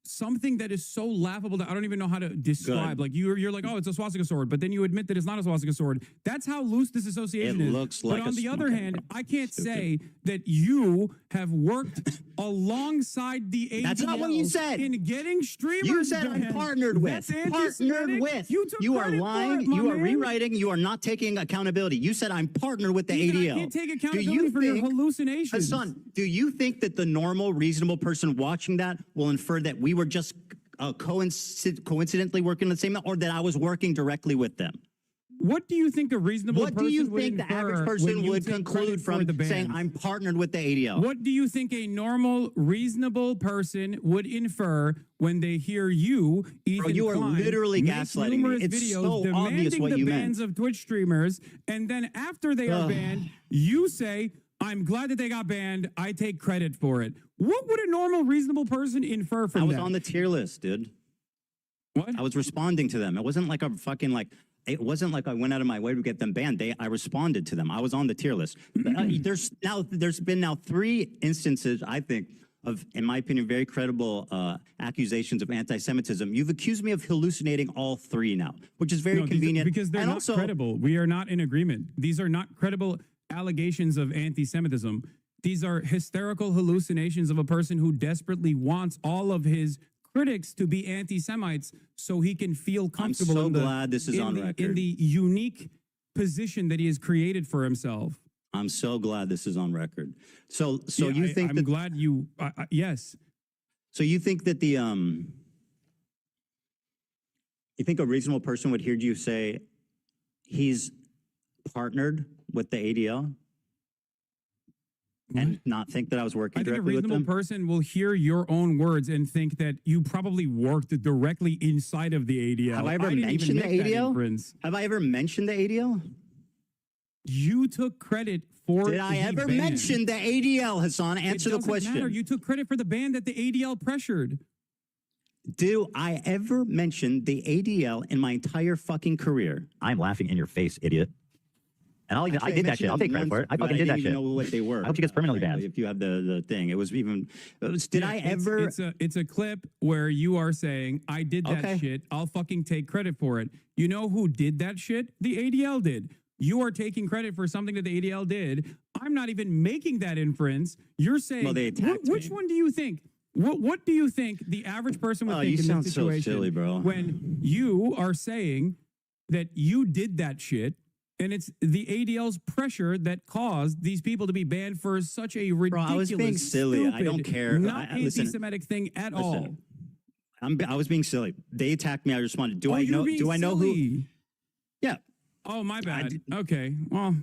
Speaker 1: something that is so laughable that I don't even know how to describe. Like you're like, oh, it's a swastika sword, but then you admit that it's not a swastika sword. That's how loose this association is.
Speaker 13: It looks like
Speaker 1: but on the other hand, I can't say that you have worked alongside the ADL.
Speaker 13: That's not what you said.
Speaker 1: In getting streamers.
Speaker 13: You said
Speaker 1: banned.
Speaker 13: I'm partnered with. Partnered with. You are lying. You are rewriting. You are not taking accountability. You said I'm partnered with the ADL.
Speaker 1: I can't take accountability for your hallucinations.
Speaker 13: Hassan, do you think that the normal, reasonable person watching that will infer that we were just coincidentally working the same, or that I was working directly with them?
Speaker 1: What do you think a reasonable person
Speaker 13: What do you think the average person would conclude from saying I'm partnered with the ADL?
Speaker 1: What do you think a normal, reasonable person would infer when they hear you, Ethan
Speaker 13: Bro, you are
Speaker 1: Klein,
Speaker 13: literally gaslighting me. It's so obvious what you meant.
Speaker 1: Bans of Twitch streamers, and then after they are banned, you say, I'm glad that they got banned. I take credit for it. What would a normal, reasonable person infer from that?
Speaker 13: I was on the tier list, dude.
Speaker 1: What?
Speaker 13: I was responding to them. It wasn't like a fucking like. It wasn't like I went out of my way to get them banned. I responded to them. I was on the tier list. There's been 3 instances, I think, of, in my opinion, very credible accusations of anti-Semitism. You've accused me of hallucinating all 3 now, which is very convenient.
Speaker 1: Because they're not credible. We are not in agreement. These are not credible allegations of anti-Semitism. These are hysterical hallucinations of a person who desperately wants all of his critics to be anti-Semites so he can feel comfortable.
Speaker 13: I'm so glad this is on record.
Speaker 1: In the unique position that he has created for himself.
Speaker 13: I'm so glad this is on record. So you think
Speaker 1: I'm glad you, yes.
Speaker 13: So you think that you think a reasonable person would hear you say he's partnered with the ADL? And not think that I was working directly with them?
Speaker 1: I think a reasonable person will hear your own words and think that you probably worked directly inside of the ADL.
Speaker 13: Have I ever mentioned the ADL? Have I ever mentioned the ADL?
Speaker 1: You took credit for
Speaker 13: Did I ever mention the ADL, Hassan? Answer the question.
Speaker 1: Matter. You took credit for the ban that the ADL pressured.
Speaker 13: Do I ever mention the ADL in my entire fucking career?
Speaker 19: I'm laughing in your face, idiot. And I did that shit. I'll take credit for it. I fucking did that shit.
Speaker 13: I didn't even know what they were.
Speaker 19: I hope she gets permanently banned.
Speaker 13: If you have the thing, it was even. I ever?
Speaker 1: It's a clip where you are saying, "I did that shit. I'll fucking take credit for it." You know who did that shit? The ADL did. You are taking credit for something that the ADL did. I'm not even making that inference. You're saying,
Speaker 13: well, they attacked
Speaker 1: which one do you think? What do you think the average person would think in that situation?
Speaker 13: You sound so silly, bro.
Speaker 1: When you are saying that you did that shit. And it's the ADL's pressure that caused these people to be banned for such a ridiculous,
Speaker 13: bro, I was being silly.
Speaker 1: Stupid,
Speaker 13: I don't care.
Speaker 1: Not anti-Semitic thing at all.
Speaker 13: I was being silly. They attacked me. I responded. Do I know who? Yeah.
Speaker 1: Oh, my bad. Okay. Well,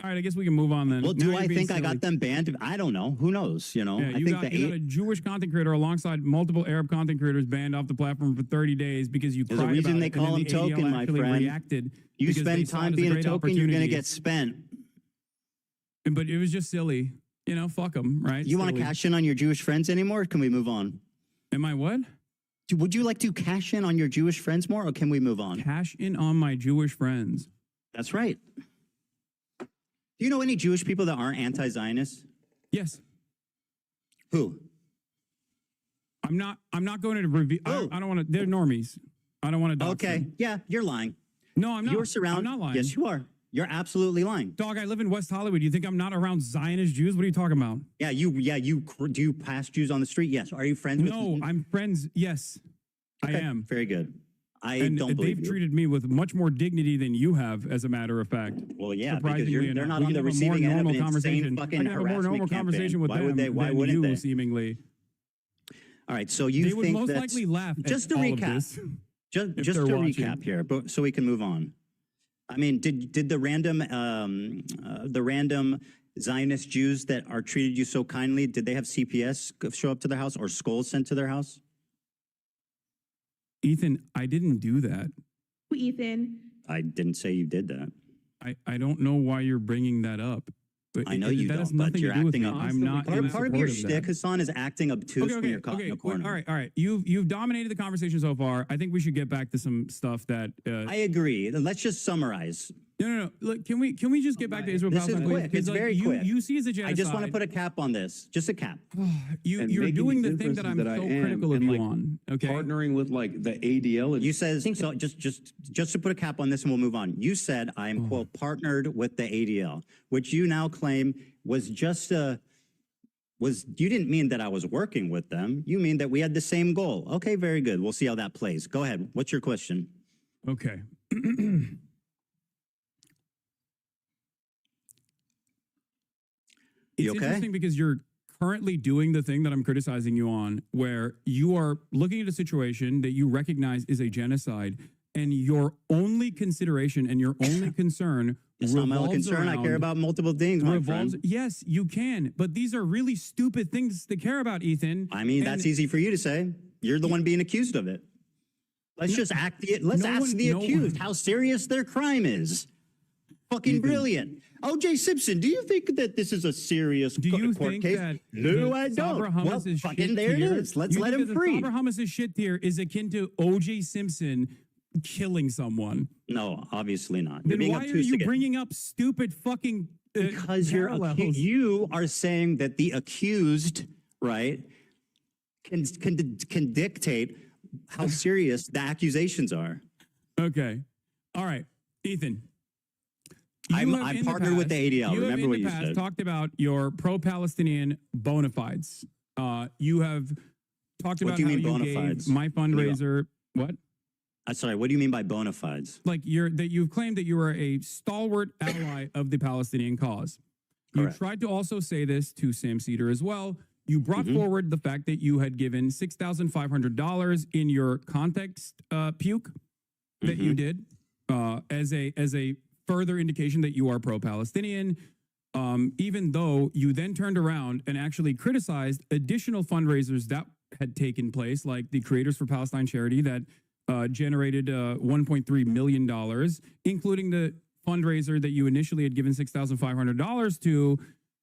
Speaker 1: all right. I guess we can move on then.
Speaker 13: Well, do I think I got them banned? I don't know. Who knows? You know.
Speaker 1: Yeah, you got a Jewish content creator alongside multiple Arab content creators banned off the platform for 30 days because you cried about it.
Speaker 13: There's a reason they call them token, my friend.
Speaker 1: Reacted.
Speaker 13: You spend time being a token, you're going to get spent.
Speaker 1: But it was just silly. You know, fuck them, right?
Speaker 13: You want to cash in on your Jewish friends anymore? Or can we move on?
Speaker 1: Am I what?
Speaker 13: Would you like to cash in on your Jewish friends more, or can we move on?
Speaker 1: Cash in on my Jewish friends.
Speaker 13: That's right. Do you know any Jewish people that aren't anti-Zionist?
Speaker 1: Yes.
Speaker 13: Who?
Speaker 1: I'm not going to review. I don't want to. They're normies. I don't want to. Dox
Speaker 13: Okay.
Speaker 1: them.
Speaker 13: Yeah, you're lying.
Speaker 1: No, I'm not.
Speaker 13: You're surrounded.
Speaker 1: I'm not lying.
Speaker 13: Yes, you are. You're absolutely lying.
Speaker 1: Dog, I live in West Hollywood. You think I'm not around Zionist Jews? What are you talking about?
Speaker 13: Yeah, you do you pass Jews on the street? Yes. Are you friends with?
Speaker 1: No, I'm friends. Yes,
Speaker 13: okay.
Speaker 1: I am.
Speaker 13: Very good.
Speaker 1: And
Speaker 13: don't believe
Speaker 1: they've
Speaker 13: you.
Speaker 1: treated me with much more dignity than you have, as a matter of fact.
Speaker 13: Well, yeah, because
Speaker 1: Surprisingly
Speaker 13: they're
Speaker 1: enough,
Speaker 13: not
Speaker 1: we
Speaker 13: on the
Speaker 1: can have a
Speaker 13: receiving
Speaker 1: more
Speaker 13: end of
Speaker 1: normal
Speaker 13: an
Speaker 1: conversation.
Speaker 13: insane
Speaker 1: I
Speaker 13: fucking
Speaker 1: can have a more normal
Speaker 13: harassment
Speaker 1: conversation
Speaker 13: campaign.
Speaker 1: with
Speaker 13: Why
Speaker 1: them
Speaker 13: would they? Why
Speaker 1: than
Speaker 13: wouldn't
Speaker 1: you,
Speaker 13: they?
Speaker 1: seemingly.
Speaker 13: All right, so you
Speaker 1: They would
Speaker 13: think
Speaker 1: most
Speaker 13: that
Speaker 1: likely laugh
Speaker 13: just
Speaker 1: at
Speaker 13: to
Speaker 1: all of
Speaker 13: recap,
Speaker 1: this
Speaker 13: just
Speaker 1: if
Speaker 13: to
Speaker 1: they're watching.
Speaker 13: recap here, but so we can move on. I mean, did the random Zionist Jews that are treated you so kindly, did they have CPS show up to their house or skulls sent to their house?
Speaker 1: Ethan, I didn't do that.
Speaker 17: Ethan.
Speaker 13: I didn't say you did that.
Speaker 1: I don't know why you're bringing that up. But
Speaker 13: I know you
Speaker 1: that
Speaker 13: don't,
Speaker 1: has
Speaker 13: but
Speaker 1: nothing
Speaker 13: you're
Speaker 1: to do with
Speaker 13: acting
Speaker 1: me.
Speaker 13: up.
Speaker 1: I'm not.
Speaker 13: Part of your
Speaker 1: that.
Speaker 13: shtick, Hassan, is acting obtuse when you're caught in a corner.
Speaker 1: All right. You've dominated the conversation so far. I think we should get back to some stuff that.
Speaker 13: I agree. Let's just summarize.
Speaker 1: No. Look, can we just get back to Israel?
Speaker 13: This is
Speaker 1: Palestine,
Speaker 13: quick.
Speaker 1: please?
Speaker 13: It's
Speaker 1: Like,
Speaker 13: very quick.
Speaker 1: You see as a genocide.
Speaker 13: I just want to put a cap on this. Just a cap.
Speaker 1: You're doing the thing that I'm so critical of you on. Okay.
Speaker 11: Partnering with like the ADL.
Speaker 13: You said so. Just to put a cap on this, and we'll move on. You said I'm quote partnered with the ADL, which you now claim was just a. You didn't mean that I was working with them. You mean that we had the same goal. Okay, very good. We'll see how that plays. Go ahead. What's your question?
Speaker 1: Okay. It's interesting because you're currently doing the thing that I'm criticizing you on, where you are looking at a situation that you recognize is a genocide, and your only consideration and your only concern
Speaker 13: It's not my only concern. I care about multiple things, my friend.
Speaker 1: Yes, you can, but these are really stupid things to care about, Ethan.
Speaker 13: I mean, that's easy for you to say. You're the one being accused of it. Let's just ask the accused how serious their crime is. Fucking brilliant. O.J. Simpson, do you think that this is a serious court case? No, I don't. Well, fucking there it is. Let's let him free.
Speaker 1: Sabra Hummus's shit here is akin to O.J. Simpson killing someone.
Speaker 13: No, obviously not.
Speaker 1: Then why are you bringing up stupid fucking
Speaker 13: because you are saying that the accused, right, can dictate how serious the accusations are.
Speaker 1: Okay. All right. Ethan.
Speaker 13: I'm partnered with the ADL. Remember what you said.
Speaker 1: Talked about your pro-Palestinian bona fides. You have talked about how you gave my fundraiser. What?
Speaker 13: Sorry, what do you mean by bona fides?
Speaker 1: Like you've claimed that you are a stalwart ally of the Palestinian cause.
Speaker 13: Correct.
Speaker 1: You tried to also say this to Sam Cedar as well. You brought forward the fact that you had given $6,500 in your context puke that you did as a further indication that you are pro-Palestinian, even though you then turned around and actually criticized additional fundraisers that had taken place, like the Creators for Palestine charity that generated $1.3 million, including the fundraiser that you initially had given $6,500 to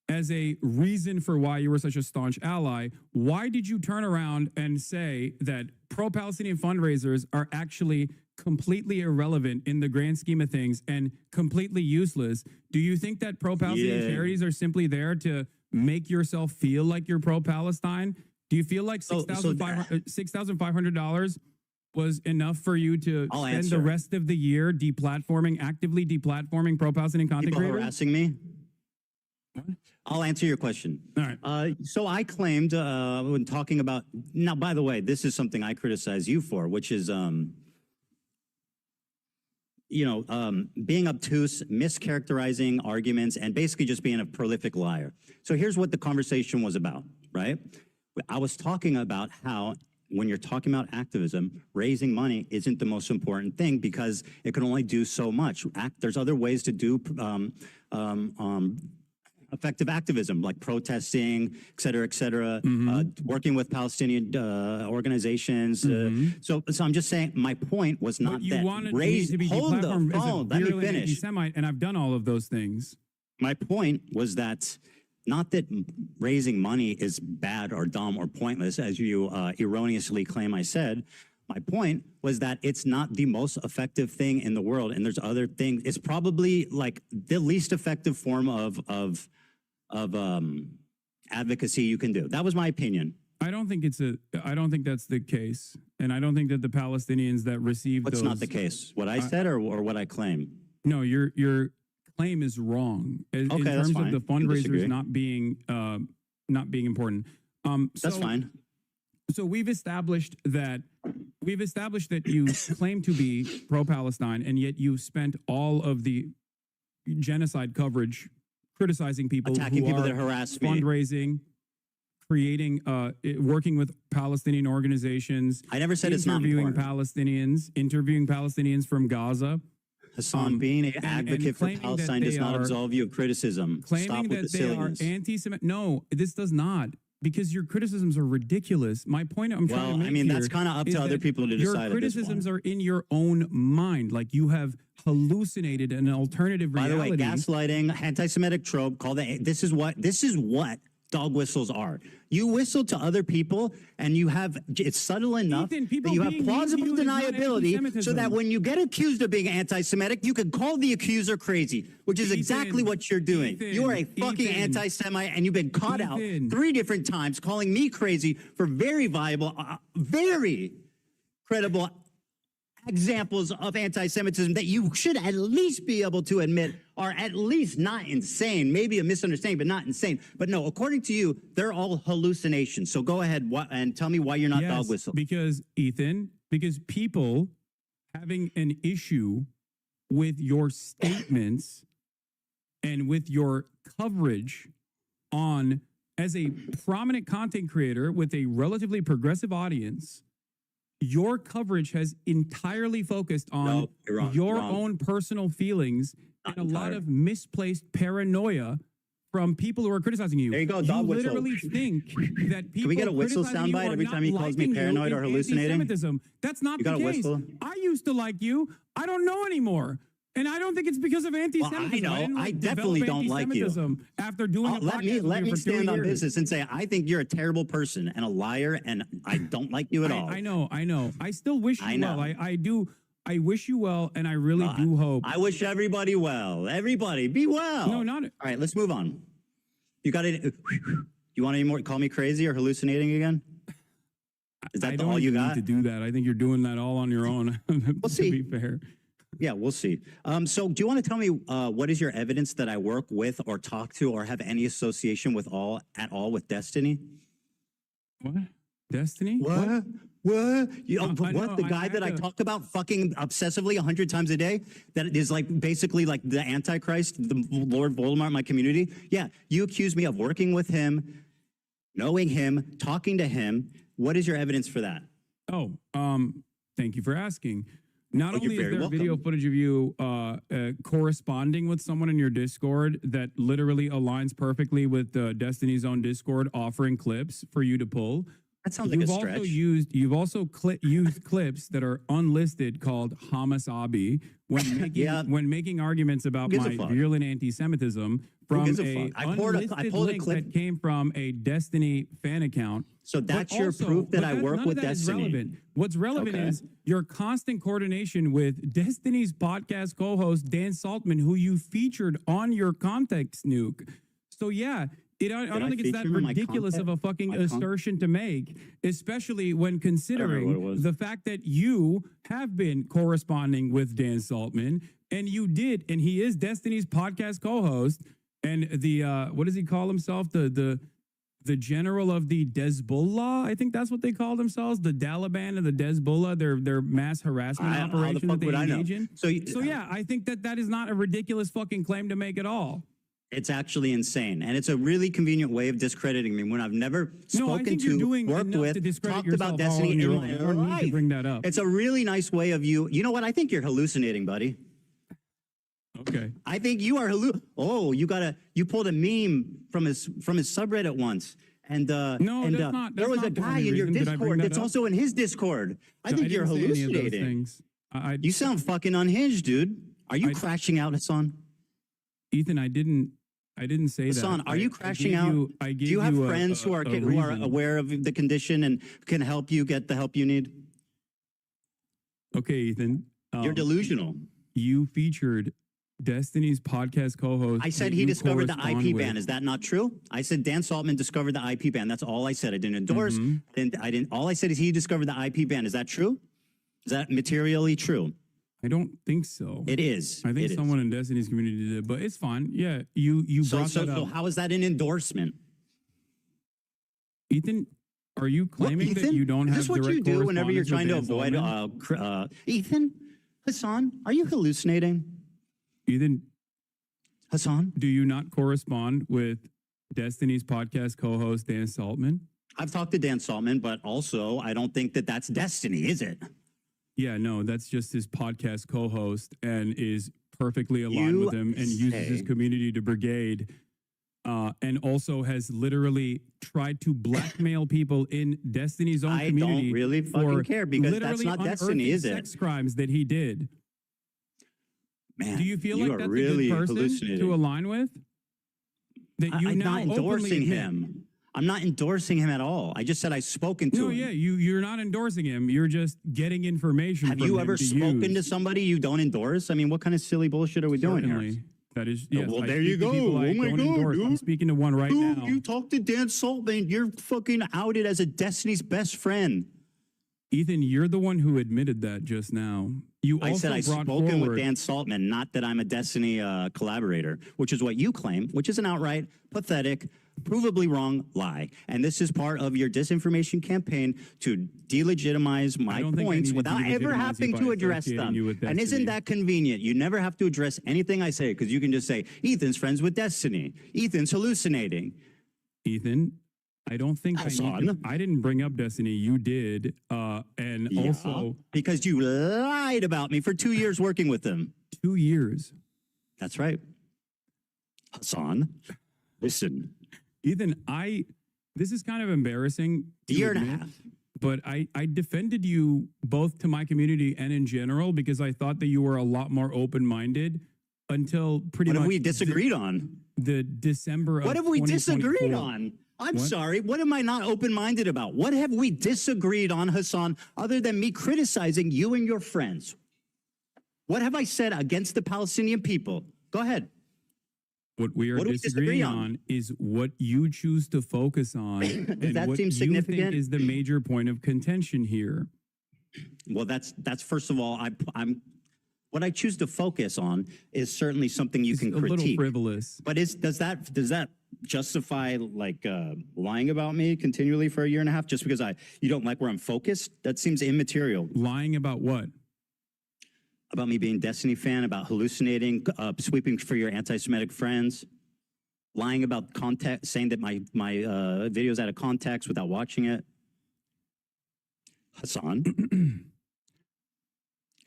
Speaker 1: as a reason for why you were such a staunch ally. Why did you turn around and say that pro-Palestinian fundraisers are actually completely irrelevant in the grand scheme of things and completely useless? Do you think that pro-Palestinian charities are simply there to make yourself feel like you're pro-Palestine? Do you feel like $6,500 was enough for you to spend the rest of the year actively deplatforming pro-Palestinian content creators?
Speaker 13: Harassing me? I'll answer your question.
Speaker 1: All right.
Speaker 13: So I claimed when talking about, now, by the way, this is something I criticize you for, which is, being obtuse, mischaracterizing arguments, and basically just being a prolific liar. So here's what the conversation was about, right? I was talking about how when you're talking about activism, raising money isn't the most important thing because it can only do so much. There's other ways to do effective activism, like protesting, et cetera, working with Palestinian organizations. So I'm just saying, my point was not
Speaker 1: you
Speaker 13: that
Speaker 1: wanted
Speaker 13: raise.
Speaker 1: to be
Speaker 13: Hold the
Speaker 1: deplatformed as a
Speaker 13: phone. Let me
Speaker 1: virulent
Speaker 13: finish.
Speaker 1: anti-Semite, and I've done all of those things.
Speaker 13: My point was that not that raising money is bad or dumb or pointless, as you erroneously claim I said. My point was that it's not the most effective thing in the world, and there's other things. It's probably like the least effective form of advocacy you can do. That was my opinion.
Speaker 1: I don't think that's the case, and I don't think that the Palestinians that received
Speaker 13: What's not the case? What I said or what I claim?
Speaker 1: No, your claim is wrong in terms of the fundraisers not being important.
Speaker 13: That's fine.
Speaker 1: So we've established that you claim to be pro-Palestine, and yet you spent all of the genocide coverage criticizing people,
Speaker 13: attacking
Speaker 1: who
Speaker 13: people
Speaker 1: are
Speaker 13: that harass me,
Speaker 1: fundraising, creating, working with Palestinian organizations.
Speaker 13: I never said it's not important.
Speaker 1: Interviewing Palestinians from Gaza.
Speaker 13: Hassan, being an advocate for Palestine does not absolve you of criticism.
Speaker 1: Claiming that they are anti-Semitic. No, this does not. Because your criticisms are ridiculous. My point I'm trying to make
Speaker 13: I mean, that's
Speaker 1: here
Speaker 13: kind of up
Speaker 1: is
Speaker 13: to other
Speaker 1: that
Speaker 13: people to decide.
Speaker 1: Your criticisms are in your own mind. Like you have hallucinated an alternative reality.
Speaker 13: By the way, gaslighting, anti-Semitic trope, this is what dog whistles are. You whistle to other people and you have, it's subtle enough that you have plausible deniability so that when you get accused of being anti-Semitic, you can call the accuser crazy, which is exactly what you're doing. You are a fucking anti-Semite and you've been caught out 3 different times calling me crazy for very viable, very credible examples of anti-Semitism that you should at least be able to admit are at least not insane, maybe a misunderstanding, but not insane. But no, according to you, they're all hallucinations. So go ahead and tell me why you're not dog whistle.
Speaker 1: Because people having an issue with your statements and with your coverage on, as a prominent content creator with a relatively progressive audience, your coverage has entirely focused on your own personal feelings and a lot of misplaced paranoia from people who are criticizing you.
Speaker 13: There you go, dog whistle.
Speaker 1: You literally think that people
Speaker 13: Can we get a whistle soundbite every time he calls me paranoid or hallucinating?
Speaker 1: That's not the case. I used to like you. I don't know anymore. And I don't think it's because of anti-Semitism.
Speaker 13: Well, I know. I definitely don't like you.
Speaker 1: After doing
Speaker 13: let me stand on business and say I think you're a terrible person and a liar, and I don't like you at all.
Speaker 1: I know. I still wish you well. I do. I wish you well, and I really do hope.
Speaker 13: I wish everybody well. Everybody, be well.
Speaker 1: No, not.
Speaker 13: All right, let's move on. You got it. You want any more? Call me crazy or hallucinating again? Is that all you got?
Speaker 1: To do that, I think you're doing that all on your own.
Speaker 13: We'll see.
Speaker 1: To be fair.
Speaker 13: Yeah, we'll see. So do you want to tell me what is your evidence that I work with or talk to or have any association with at all with Destiny?
Speaker 1: What? Destiny?
Speaker 13: What? The guy that I talk about fucking obsessively 100 times a day that is like basically like the Antichrist, the Lord Voldemort in my community? Yeah, you accuse me of working with him, knowing him, talking to him. What is your evidence for that?
Speaker 1: Oh, thank you for asking. Not only is there video footage of you corresponding with someone in your Discord that literally aligns perfectly with Destiny's own Discord, offering clips for you to pull.
Speaker 13: That sounds like a stretch.
Speaker 1: You've also used clips that are unlisted called Hasanabi when making arguments about my virulent anti-Semitism from a unlisted link that came from a Destiny fan account.
Speaker 13: So that's your proof that I work with Destiny.
Speaker 1: What's relevant is your constant coordination with Destiny's podcast co-host Dan Saltman, who you featured on your Context Nuke. So yeah, I don't think it's that ridiculous of a fucking assertion to make, especially when considering the fact that you have been corresponding with Dan Saltman, and you did, and he is Destiny's podcast co-host, and the what does he call himself? The general of the Hezbollah, I think that's what they call themselves, the Taliban and the Hezbollah, their mass harassment operation that they engage in. So yeah, I think that is not a ridiculous fucking claim to make at all.
Speaker 13: It's actually insane, and it's a really convenient way of discrediting me when I've never spoken to, worked with, talked about Destiny in my life.
Speaker 1: To bring that up.
Speaker 13: It's a really nice way of you. You know what? I think you're hallucinating, buddy.
Speaker 1: Okay.
Speaker 13: I think you are you pulled a meme from his subreddit once. And there was a guy in your Discord that's also in his Discord. I think you're hallucinating. You sound fucking unhinged, dude. Are you crashing out, Hassan?
Speaker 1: Ethan, I didn't I didn't say
Speaker 13: Hassan,
Speaker 1: that.
Speaker 13: are you crashing out?
Speaker 1: I
Speaker 13: Do you have friends who are
Speaker 1: reason.
Speaker 13: aware of the condition and can help you get the help you need?
Speaker 1: Okay, Ethan.
Speaker 13: You're delusional.
Speaker 1: You featured Destiny's podcast co-host.
Speaker 13: I said he discovered the IP ban. Is that not true? I said Dan Saltman discovered the IP ban. That's all I said. I didn't endorse. And I didn't. All I said is he discovered the IP ban. Is that true? Is that materially true?
Speaker 1: I don't think so.
Speaker 13: It is.
Speaker 1: I think someone in Destiny's community did, but it's fine. Yeah, you brought that up.
Speaker 13: So how is that an endorsement?
Speaker 1: Ethan, are you claiming that you don't have
Speaker 13: Is this what you do whenever you're trying to avoid Ethan? Hassan, are you hallucinating?
Speaker 1: Ethan,
Speaker 13: Hassan,
Speaker 1: do you not correspond with Destiny's podcast co-host Dan Saltman?
Speaker 13: I've talked to Dan Saltman, but also I don't think that that's Destiny, is it?
Speaker 1: Yeah, no, that's just his podcast co-host and is perfectly aligned with him and uses his community to brigade and also has literally tried to blackmail people in Destiny's own community.
Speaker 13: I don't really fucking care because that's not Destiny, is it?
Speaker 1: Sex crimes that he did.
Speaker 13: Man,
Speaker 1: do you feel like that's
Speaker 13: really
Speaker 1: a good person to align with? That you
Speaker 13: I'm
Speaker 1: now
Speaker 13: not endorsing
Speaker 1: openly
Speaker 13: him. I'm not endorsing him at all. I just said I've spoken to him.
Speaker 1: No, yeah, you're not endorsing him. You're just getting information.
Speaker 13: Have you ever spoken to somebody you don't endorse? I mean, what kind of silly bullshit are we doing here?
Speaker 1: That is, yes,
Speaker 13: well,
Speaker 1: I
Speaker 13: there you
Speaker 1: speak to
Speaker 13: go.
Speaker 1: people I
Speaker 13: Oh my
Speaker 1: don't
Speaker 13: God,
Speaker 1: endorse. I'm
Speaker 13: dude.
Speaker 1: speaking to one right
Speaker 13: Dude,
Speaker 1: now.
Speaker 13: you talked to Dan Saltman. You're fucking outed as a Destiny's best friend.
Speaker 1: Ethan, you're the one who admitted that just now. You also
Speaker 13: I said I've
Speaker 1: brought
Speaker 13: spoken
Speaker 1: forward,
Speaker 13: with Dan Saltman, not that I'm a Destiny collaborator, which is what you claim, which is an outright, pathetic, provably wrong lie. And this is part of your disinformation campaign to delegitimize my points without ever having to address them. And isn't that convenient? You never have to address anything I say because you can just say, Ethan's friends with Destiny. Ethan's hallucinating.
Speaker 1: Ethan, I don't think I didn't bring up Destiny. You did. And also
Speaker 13: because you lied about me for 2 years working with them.
Speaker 1: 2 years.
Speaker 13: That's right. Hassan, listen.
Speaker 1: Ethan, this is kind of embarrassing.
Speaker 13: Year and a half.
Speaker 1: But I defended you both to my community and in general because I thought that you were a lot more open-minded until pretty much.
Speaker 13: What have we disagreed on?
Speaker 1: The December of
Speaker 13: What have we
Speaker 1: 2024.
Speaker 13: disagreed on? I'm sorry. What am I not open-minded about? What have we disagreed on, Hassan, other than me criticizing you and your friends? What have I said against the Palestinian people? Go ahead.
Speaker 1: What we are disagreeing on is what you choose to focus on and
Speaker 13: that
Speaker 1: what
Speaker 13: seem
Speaker 1: you
Speaker 13: significant?
Speaker 1: think is the major point of contention here.
Speaker 13: Well, that's first of all, I'm what I choose to focus on is certainly something you can critique.
Speaker 1: A little frivolous.
Speaker 13: But does that justify like lying about me continually for a year and a half just because you don't like where I'm focused? That seems immaterial.
Speaker 1: Lying about what?
Speaker 13: About me being a Destiny fan, about hallucinating, sweeping for your anti-Semitic friends, lying about context, saying that my video's out of context without watching it. Hassan,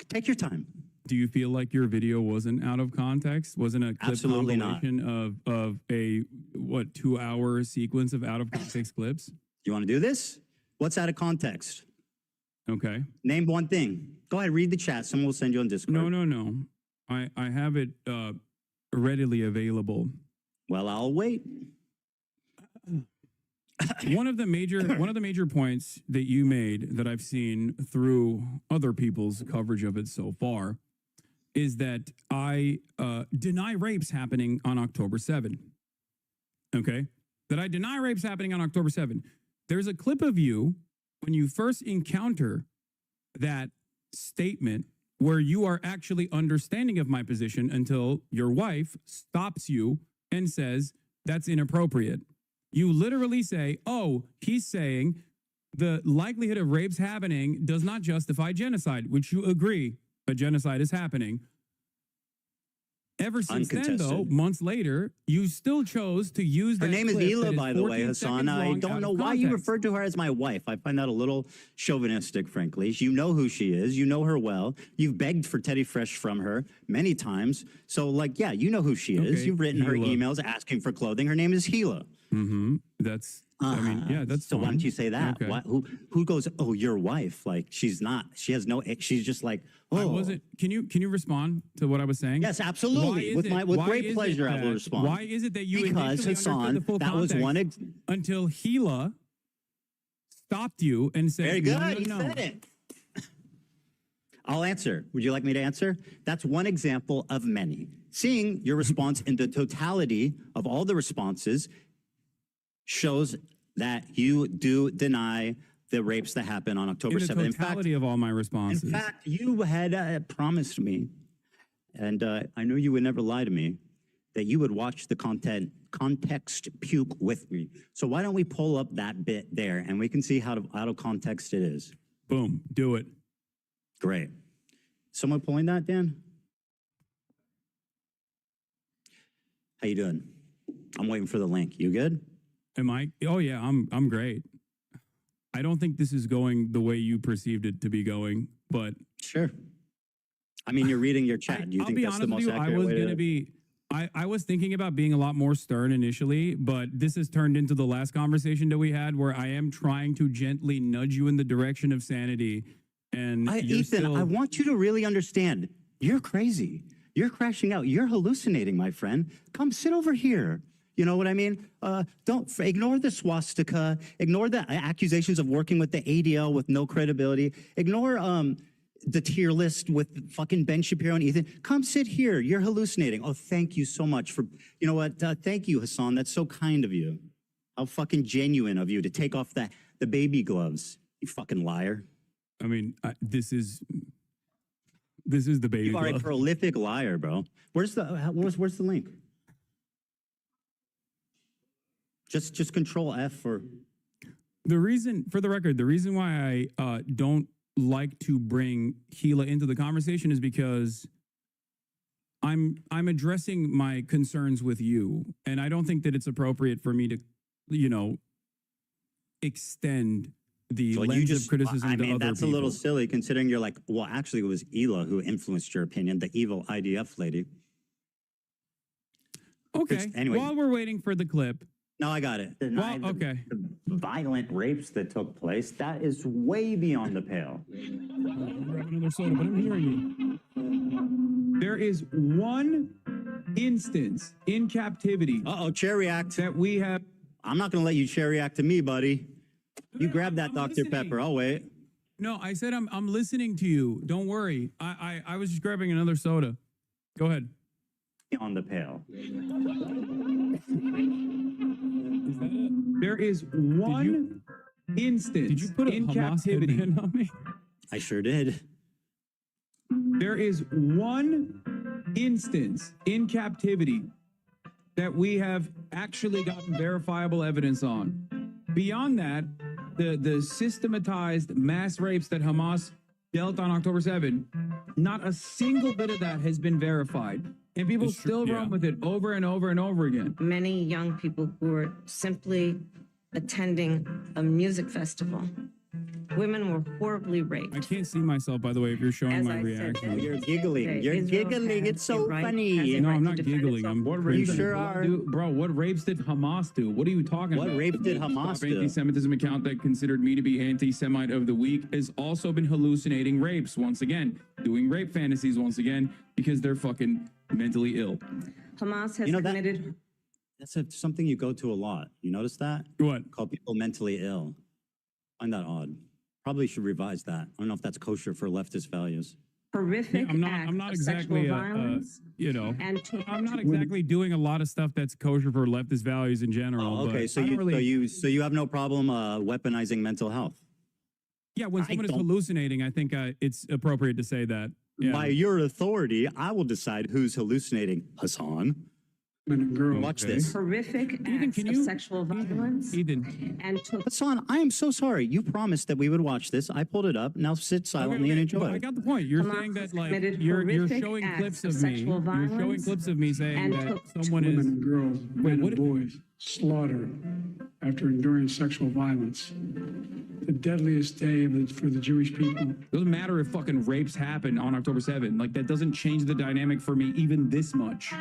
Speaker 13: take your time.
Speaker 1: Do you feel like your video wasn't out of context? Wasn't a clip
Speaker 13: Absolutely not.
Speaker 1: compilation of a 2-hour sequence of out of context clips?
Speaker 13: You want to do this? What's out of context?
Speaker 1: Okay.
Speaker 13: Name one thing. Go ahead, read the chat. Someone will send you on Discord.
Speaker 1: No. I have it readily available.
Speaker 13: Well, I'll wait.
Speaker 1: One of the major points that you made that I've seen through other people's coverage of it so far is that I deny rapes happening on October 7. Okay? That I deny rapes happening on October 7. There's a clip of you when you first encounter that statement where you are actually understanding of my position until your wife stops you and says, that's inappropriate. You literally say, oh, he's saying the likelihood of rapes happening does not justify genocide, which you agree a genocide is happening. Ever since then, though, months later, you still chose to use that.
Speaker 13: Her name is
Speaker 1: clip
Speaker 13: Hila,
Speaker 1: that
Speaker 13: by the way,
Speaker 1: 14
Speaker 13: Hassan.
Speaker 1: seconds
Speaker 13: I
Speaker 1: long
Speaker 13: don't
Speaker 1: out
Speaker 13: know
Speaker 1: of
Speaker 13: why you
Speaker 1: context.
Speaker 13: referred to her as my wife. I find that a little chauvinistic, frankly. You know who she is. You know her well. You've begged for Teddy Fresh from her many times. So, like, yeah, you know who she is.
Speaker 1: Okay,
Speaker 13: You've written her
Speaker 1: Hila.
Speaker 13: emails asking for clothing. Her name is Hila.
Speaker 1: That's, I mean, yeah, that's
Speaker 13: so.
Speaker 1: fine.
Speaker 13: Why don't you say that?
Speaker 1: Okay.
Speaker 13: Who goes? Oh, your wife? Like she's not. She has no. She's just like.
Speaker 1: I
Speaker 13: Oh,
Speaker 1: wasn't. Can you respond to what I was saying?
Speaker 13: yes, absolutely. With great pleasure, I will respond.
Speaker 1: Why is it that you
Speaker 13: because
Speaker 1: initially
Speaker 13: Hassan,
Speaker 1: understood the full
Speaker 13: that was
Speaker 1: context
Speaker 13: one.
Speaker 1: Until Gila stopped you and said,
Speaker 13: Very good.
Speaker 1: No, no,
Speaker 13: He
Speaker 1: no.
Speaker 13: said it. I'll answer. Would you like me to answer? That's one example of many. Seeing your response in the totality of all the responses shows that you do deny the rapes that happened on October 7th.
Speaker 1: In the totality of all my responses.
Speaker 13: In fact, you had promised me, and I know you would never lie to me, that you would watch the context puke with me. So why don't we pull up that bit there, and we can see how out of context it is.
Speaker 1: Boom. Do it.
Speaker 13: Great. Someone pulling that, Dan? How you doing? I'm waiting for the link. You good?
Speaker 1: Am I? Oh yeah, I'm great. I don't think this is going the way you perceived it to be going, but
Speaker 13: sure. I mean, you're reading your chat. Do you think that's the most accurate way to...
Speaker 1: I was going to be... I was thinking about being a lot more stern initially, but this has turned into the last conversation that we had where I am trying to gently nudge you in the direction of sanity. And
Speaker 13: Ethan, I want you to really understand. You're crazy. You're crashing out. You're hallucinating, my friend. Come sit over here. You know what I mean? Don't ignore the swastika. Ignore the accusations of working with the ADL with no credibility. Ignore the tier list with fucking Ben Shapiro and Ethan. Come sit here. You're hallucinating. Oh, thank you so much for, you know what? Thank you, Hassan. That's so kind of you. How fucking genuine of you to take off the baby gloves. You fucking liar.
Speaker 1: I mean, this is the baby.
Speaker 13: You are
Speaker 1: glove.
Speaker 13: a prolific liar, bro. Where's the link? Just Control F for.
Speaker 1: The reason, for the record, the reason why I don't like to bring Gila into the conversation is because I'm addressing my concerns with you, and I don't think that it's appropriate for me to, extend the lens of criticism
Speaker 13: I
Speaker 1: to
Speaker 13: mean,
Speaker 1: other
Speaker 13: that's
Speaker 1: people.
Speaker 13: a little silly considering you're like, well, actually, it was Hila who influenced your opinion, the evil IDF lady.
Speaker 1: Okay.
Speaker 13: Anyway.
Speaker 1: While we're waiting for the clip.
Speaker 13: No, I got it.
Speaker 1: Well, okay.
Speaker 19: The violent rapes that took place, that is way beyond the pale.
Speaker 1: Another soda, but I'm hearing you. There is one instance in captivity.
Speaker 13: Chair react.
Speaker 1: That we have.
Speaker 13: I'm not going to let you chair react to me, buddy. You grab that Dr. Pepper. I'll wait.
Speaker 1: No, I said I'm listening to you. Don't worry. I was just grabbing another soda. Go ahead.
Speaker 19: On the pale.
Speaker 1: There is one instance
Speaker 19: Did you put a
Speaker 1: in
Speaker 19: Hamas
Speaker 1: captivity.
Speaker 19: headband
Speaker 1: On me?
Speaker 13: I sure did.
Speaker 1: There is one instance in captivity that we have actually gotten verifiable evidence on. Beyond that, the systematized mass rapes that Hamas dealt on October 7, not a single bit of that has been verified. And people still run with it over and over and over again.
Speaker 6: Many young people who were simply attending a music festival. Women were horribly raped.
Speaker 1: I can't see myself, by the way, if you're showing my reaction.
Speaker 13: You're giggling. You're giggling. It's so funny.
Speaker 1: No, I'm not giggling.
Speaker 13: You sure are.
Speaker 1: Bro, what rapes did Hamas do? What are you talking about?
Speaker 13: What rape did Hamas do?
Speaker 1: Anti-Semitism account that considered me to be anti-Semite of the week has also been hallucinating rapes once again, doing rape fantasies once again because they're fucking mentally ill.
Speaker 6: Hamas has committed.
Speaker 13: That's something you go to a lot. You notice that?
Speaker 1: What?
Speaker 13: Call people mentally ill. find that odd. Probably should revise that. I don't know if that's kosher for leftist values.
Speaker 6: Horrific
Speaker 1: I'm not exactly I'm not exactly doing a lot of stuff that's kosher for leftist values in general.
Speaker 13: Okay,
Speaker 1: but
Speaker 13: so you have no problem weaponizing mental health.
Speaker 1: Yeah, when someone is hallucinating, I think it's appropriate to say that. Yeah.
Speaker 13: By your authority, I will decide who's hallucinating. Hassan. Watch this.
Speaker 6: Horrific acts of sexual violence. And
Speaker 13: Hassan, I am so sorry. You promised that we would watch this. I pulled it up. Now sit silently and enjoy.
Speaker 1: I got the point. You're saying that you're showing clips of me. You're showing clips of me saying that someone is
Speaker 20: women and girls, men and boys slaughtered after enduring sexual violence. The deadliest day for the Jewish people.
Speaker 1: Doesn't matter if fucking rapes happen on October 7th. Like, that doesn't change the dynamic for me even this much.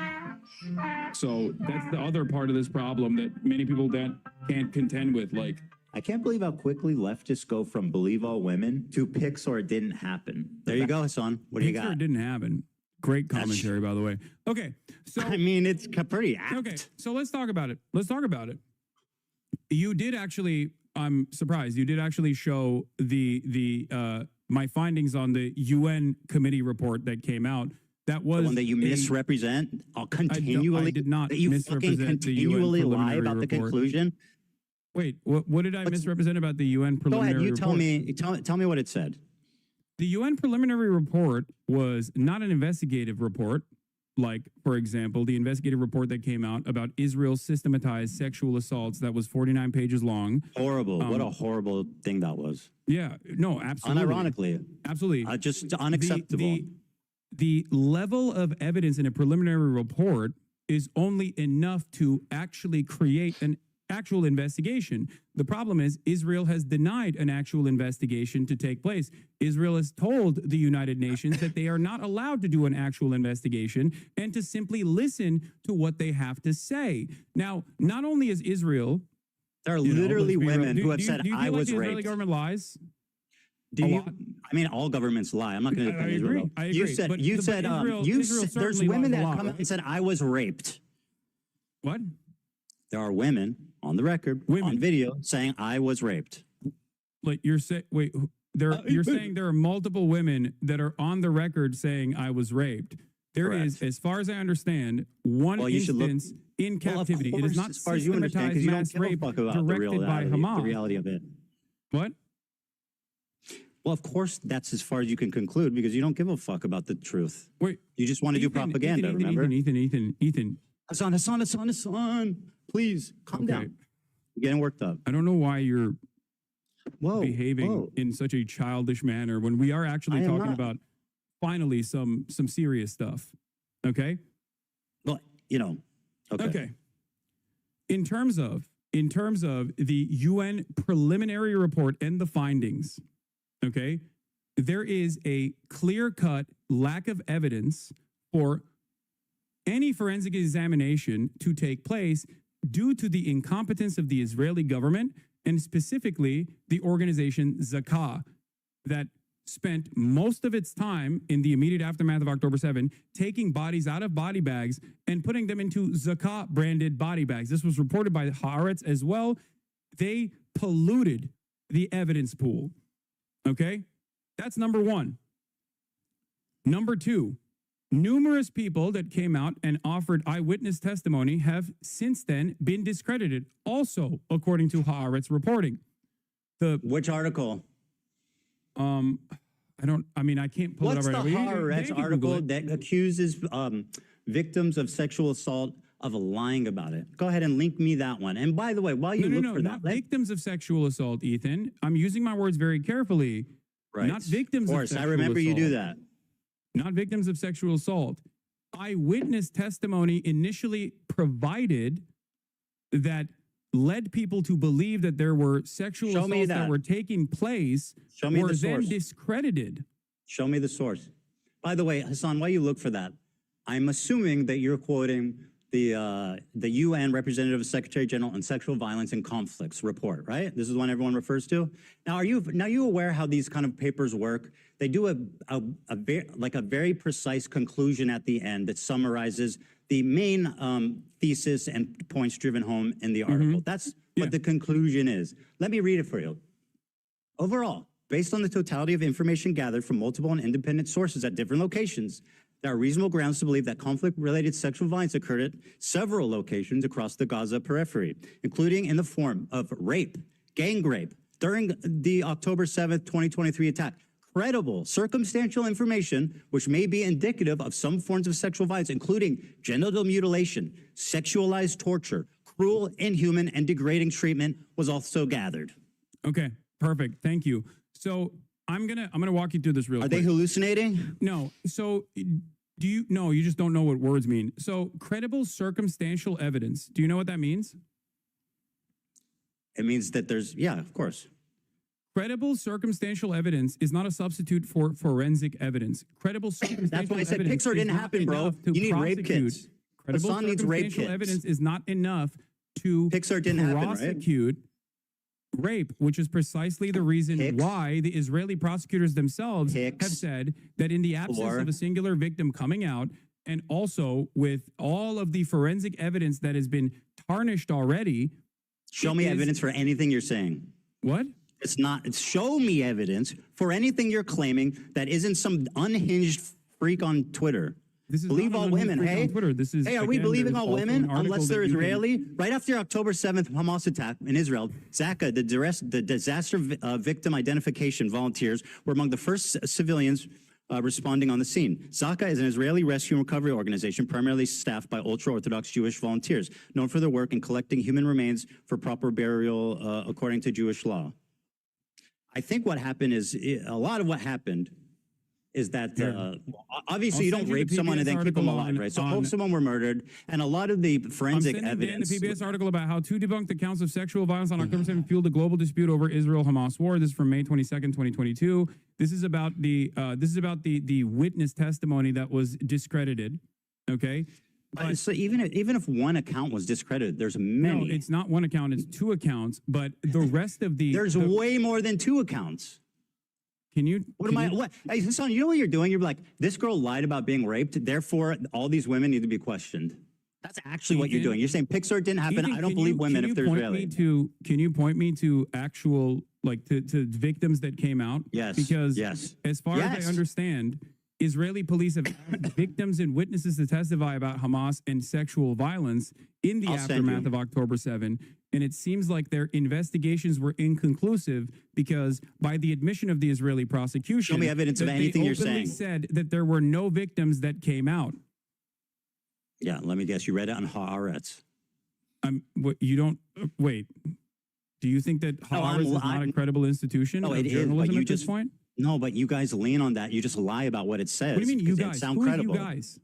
Speaker 1: So that's the other part of this problem that many people that can't contend with. Like,
Speaker 19: I can't believe how quickly leftists go from believe all women to Pixar didn't happen. There you go, Hassan. What do you got?
Speaker 1: Pixar didn't happen. Great commentary, by the way. Okay, so
Speaker 13: I mean, it's pretty apt.
Speaker 1: Okay, so let's talk about it. Let's talk about it. You did actually. I'm surprised. You did actually show the my findings on the UN committee report that came out. That was
Speaker 13: the one that you misrepresent. I'll continually.
Speaker 1: I did not
Speaker 13: that you
Speaker 1: misrepresent
Speaker 13: fucking continually lie about the conclusion.
Speaker 1: Wait, what did I misrepresent about the UN preliminary report?
Speaker 13: Go ahead. You tell me what it said.
Speaker 1: The UN preliminary report was not an investigative report, like, for example, the investigative report that came out about Israel's systematized sexual assaults that was 49 pages long.
Speaker 13: Horrible. What a horrible thing that was.
Speaker 1: Yeah, no, absolutely.
Speaker 13: Unironically.
Speaker 1: Absolutely.
Speaker 13: Just unacceptable.
Speaker 1: The level of evidence in a preliminary report is only enough to actually create an actual investigation. The problem is Israel has denied an actual investigation to take place. Israel has told the United Nations that they are not allowed to do an actual investigation and to simply listen to what they have to say. Now, not only is Israel...
Speaker 13: There are literally women who have said, I was
Speaker 1: raped. Do you think the Israeli government lies?
Speaker 13: I mean, all governments lie. I'm not going to defend Israel.
Speaker 1: I agree.
Speaker 13: There's women that come out and said, I was raped.
Speaker 1: What?
Speaker 13: There are women on the record, on video, saying I was raped.
Speaker 1: Like you're saying, wait, you're saying there are multiple women that are on the record saying I was raped. There is, as far as I understand, one instance in captivity. It is not
Speaker 13: as far as you understand, because you don't give a fuck about the reality of it.
Speaker 1: What?
Speaker 13: Well, of course, that's as far as you can conclude, because you don't give a fuck about the truth.
Speaker 1: Wait,
Speaker 13: you just want to do propaganda, remember?
Speaker 1: Ethan.
Speaker 13: Hassan, please, calm down. You're getting worked up.
Speaker 1: I don't know why you're behaving in such a childish manner when we are actually talking about finally some serious stuff. Okay?
Speaker 13: Well,
Speaker 1: Okay. In terms of the UN preliminary report and the findings, okay, there is a clear-cut lack of evidence for any forensic examination to take place due to the incompetence of the Israeli government and specifically the organization Zakah that spent most of its time in the immediate aftermath of October 7 taking bodies out of body bags and putting them into Zakah branded body bags. This was reported by Haaretz as well. They polluted the evidence pool. Okay? That's number one. Number two, numerous people that came out and offered eyewitness testimony have since then been discredited, also according to Haaretz reporting.
Speaker 13: Which article?
Speaker 1: I can't pull it up right now.
Speaker 13: What's the Haaretz article that accuses victims of sexual assault of lying about it? Go ahead and link me that one. And by the way, while you look for
Speaker 1: not
Speaker 13: that,
Speaker 1: victims of sexual assault, Ethan. I'm using my words very carefully.
Speaker 13: Right.
Speaker 1: Not victims of sexual assault.
Speaker 13: I remember you do that.
Speaker 1: Not victims of sexual assault. Eyewitness testimony initially provided that led people to believe that there were sexual assaults that were taking place were then discredited.
Speaker 13: Show me the source. By the way, Hassan, while you look for that, I'm assuming that you're quoting the UN Representative Secretary General on Sexual Violence and Conflicts report, right? This is one everyone refers to. Now, are you aware how these kind of papers work? They do a very precise conclusion at the end that summarizes the main thesis and points driven home in the article. That's what the conclusion is. Let me read it for you. Overall, based on the totality of information gathered from multiple and independent sources at different locations, there are reasonable grounds to believe that conflict-related sexual violence occurred at several locations across the Gaza periphery, including in the form of rape, gang rape, during the October 7th, 2023 attack. Credible, circumstantial information, which may be indicative of some forms of sexual violence, including genital mutilation, sexualized torture, cruel, inhuman, and degrading treatment, was also gathered.
Speaker 1: Okay, perfect. Thank you. So I'm gonna walk you through this real quick.
Speaker 13: Are they hallucinating?
Speaker 1: No. So you just don't know what words mean. So credible circumstantial evidence. Do you know what that means?
Speaker 13: It means that there's, yeah, of course.
Speaker 1: Credible circumstantial evidence is not a substitute for forensic evidence. Credible circumstantial
Speaker 13: That's why I said
Speaker 1: evidence
Speaker 13: Pixar didn't
Speaker 1: is not
Speaker 13: happen, bro.
Speaker 1: enough to
Speaker 13: You need rape
Speaker 1: prosecute.
Speaker 13: kits.
Speaker 1: Credible
Speaker 13: Hassan needs rape
Speaker 1: circumstantial
Speaker 13: kits.
Speaker 1: evidence is not enough to
Speaker 13: Pixar didn't happen, right?
Speaker 1: prosecute rape, which is precisely the reason why the Israeli prosecutors themselves have said that in the absence of a singular victim coming out, and also with all of the forensic evidence that has been tarnished already.
Speaker 13: Show me evidence for anything you're saying.
Speaker 1: What?
Speaker 13: It's not. It's show me evidence for anything you're claiming that isn't some unhinged freak on Twitter.
Speaker 1: This is
Speaker 13: believe
Speaker 1: not
Speaker 13: all
Speaker 1: an
Speaker 13: women,
Speaker 1: unhinged freak
Speaker 13: hey?
Speaker 1: on Twitter. This is,
Speaker 13: Hey, are we
Speaker 1: again,
Speaker 13: believing
Speaker 1: there's
Speaker 13: all
Speaker 1: also
Speaker 13: women
Speaker 1: an article
Speaker 13: unless they're
Speaker 1: that you can-
Speaker 13: Israeli? Right after October 7th Hamas attack in Israel, Zaka, the disaster victim identification volunteers were among the first civilians responding on the scene. Zaka is an Israeli rescue and recovery organization primarily staffed by ultra-Orthodox Jewish volunteers, known for their work in collecting human remains for proper burial according to Jewish law. I think what happened is, a lot of what happened is that obviously you don't rape someone and then keep them alive, right? So both someone were murdered, and a lot of the forensic evidence.
Speaker 1: Dan the PBS article about how to debunk the counts of sexual violence on October 7th fueled the global dispute over Israel-Hamas war. This is from May 22nd, 2022. This is about the witness testimony that was discredited. Okay.
Speaker 13: So even if one account was discredited, there's many.
Speaker 1: No, it's not one account; it's two accounts. But the rest of
Speaker 13: there's way more than two accounts.
Speaker 1: Can you?
Speaker 13: What? Hey, Hassan, you know what you're doing? You're like, this girl lied about being raped, therefore all these women need to be questioned. That's actually what you're doing. You're saying Pixar didn't happen. I don't believe women if they're Israeli.
Speaker 1: Can you point me to actual, like, to victims that came out?
Speaker 13: Yes.
Speaker 1: Because as far as I understand, Israeli police have asked victims and witnesses to testify about Hamas and sexual violence in the aftermath of October 7. And it seems like their investigations were inconclusive because by the admission of the Israeli prosecution,
Speaker 13: show me evidence of anything you're saying.
Speaker 1: Said that there were no victims that came out.
Speaker 13: Yeah, let me guess. You read it on Haaretz.
Speaker 1: You don't wait. Do you think that Haaretz is not a credible institution of journalism at this point?
Speaker 13: No, but you guys lean on that. You just lie about what it says.
Speaker 1: What do you mean, you guys?
Speaker 13: Sound
Speaker 1: Who
Speaker 13: credible.
Speaker 1: Are you guys?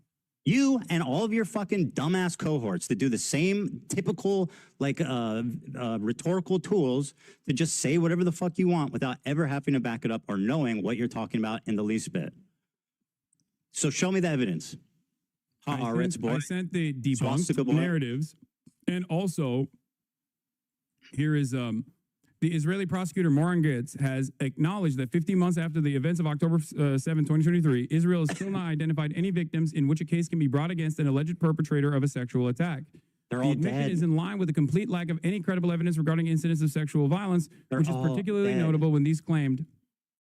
Speaker 13: You and all of your fucking dumbass cohorts that do the same typical, like, rhetorical tools to just say whatever the fuck you want without ever having to back it up or knowing what you're talking about in the least bit. So show me the evidence.
Speaker 1: I sent the debunked narratives, and also here is the Israeli prosecutor MOURN has acknowledged that 15 months after the events of October 7, 2023, Israel has still not identified any victims in which a case can be brought against an alleged perpetrator of a sexual attack. The admission is in line with the complete lack of any credible evidence regarding incidents of sexual violence, which is particularly notable when these claimed.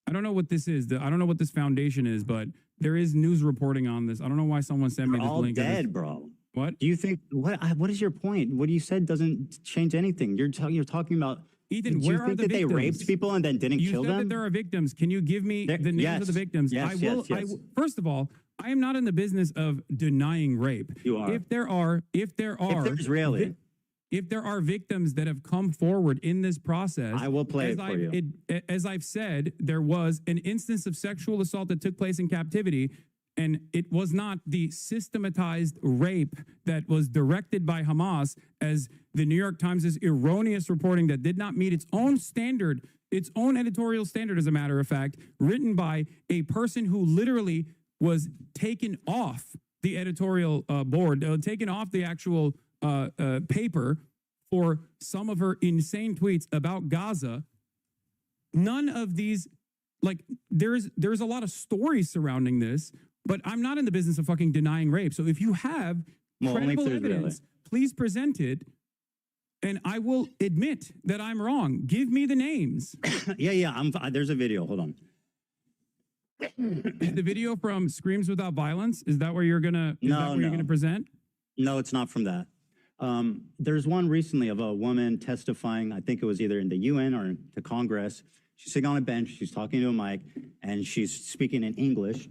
Speaker 1: I don't know what this is. I don't know what this foundation is, but there is news reporting on this. I don't know why someone sent me this link.
Speaker 13: They're all dead, bro.
Speaker 1: What?
Speaker 13: Do you think, what is your point? What you said doesn't change anything. You're talking about,
Speaker 1: Ethan,
Speaker 13: do you
Speaker 1: where
Speaker 13: think
Speaker 1: are the
Speaker 13: that they
Speaker 1: victims?
Speaker 13: raped people and then didn't kill
Speaker 1: You said
Speaker 13: them?
Speaker 1: that there are victims. Can you give me the names of the victims?
Speaker 13: Yes, yes.
Speaker 1: First of all, I am not in the business of denying rape.
Speaker 13: You are.
Speaker 1: If there's really, if there are victims that have come forward in this process,
Speaker 13: I will play it for you.
Speaker 1: As I've said, there was an instance of sexual assault that took place in captivity, and it was not the systematized rape that was directed by Hamas, as the New York Times' erroneous reporting that did not meet its own standard, its own editorial standard, as a matter of fact, written by a person who literally was taken off the editorial board, taken off the actual paper for some of her insane tweets about Gaza. None of these, like, there's a lot of stories surrounding this, but I'm not in the business of fucking denying rape. So if you have credible evidence, please present it, and I will admit that I'm wrong. Give me the names.
Speaker 13: There's a video. Hold on.
Speaker 1: Is the video from Screams Without Violence? Is that where you're gonna? You're gonna present?
Speaker 13: No, it's not from that. There's one recently of a woman testifying. I think it was either in the UN or to Congress. She's sitting on a bench. She's talking to a mic, and she's speaking in English.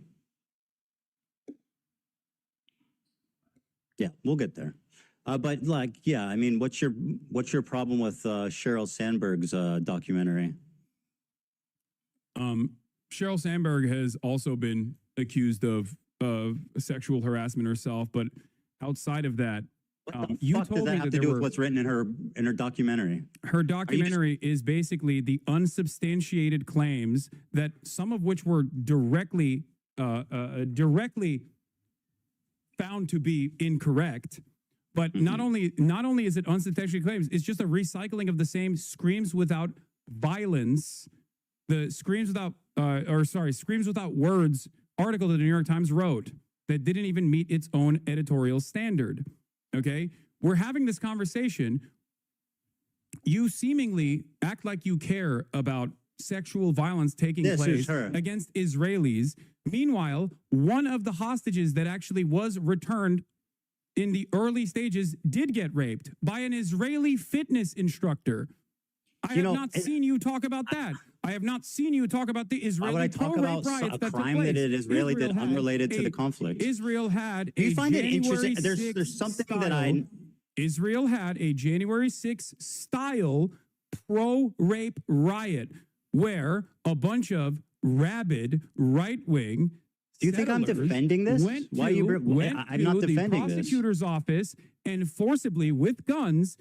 Speaker 13: Yeah, we'll get there. But like, yeah, I mean, what's your problem with Sheryl Sandberg's documentary?
Speaker 1: Sheryl Sandberg has also been accused of sexual harassment herself, but outside of that, you
Speaker 13: What does that have to do with what's written in her documentary?
Speaker 1: Her documentary is basically the unsubstantiated claims that some of which were directly found to be incorrect. But not only is it unsubstantiated claims, it's just a recycling of the same screams without violence, the screams without words article that the New York Times wrote that didn't even meet its own editorial standard. Okay, we're having this conversation. You seemingly act like you care about sexual violence taking place against Israelis. Meanwhile, one of the hostages that actually was returned in the early stages did get raped by an Israeli fitness instructor. I have not seen you talk about that. I have not seen you talk about the Israeli
Speaker 13: Why would I talk about a crime that an Israeli did unrelated to the conflict?
Speaker 1: Israel had
Speaker 13: Do you find it interesting? There's something that I...
Speaker 1: Israel had a January 6th style pro-rape riot where a bunch of rabid right-wing
Speaker 13: Do you think I'm defending this? Why I'm not defending
Speaker 1: the prosecutor's office and forcibly with guns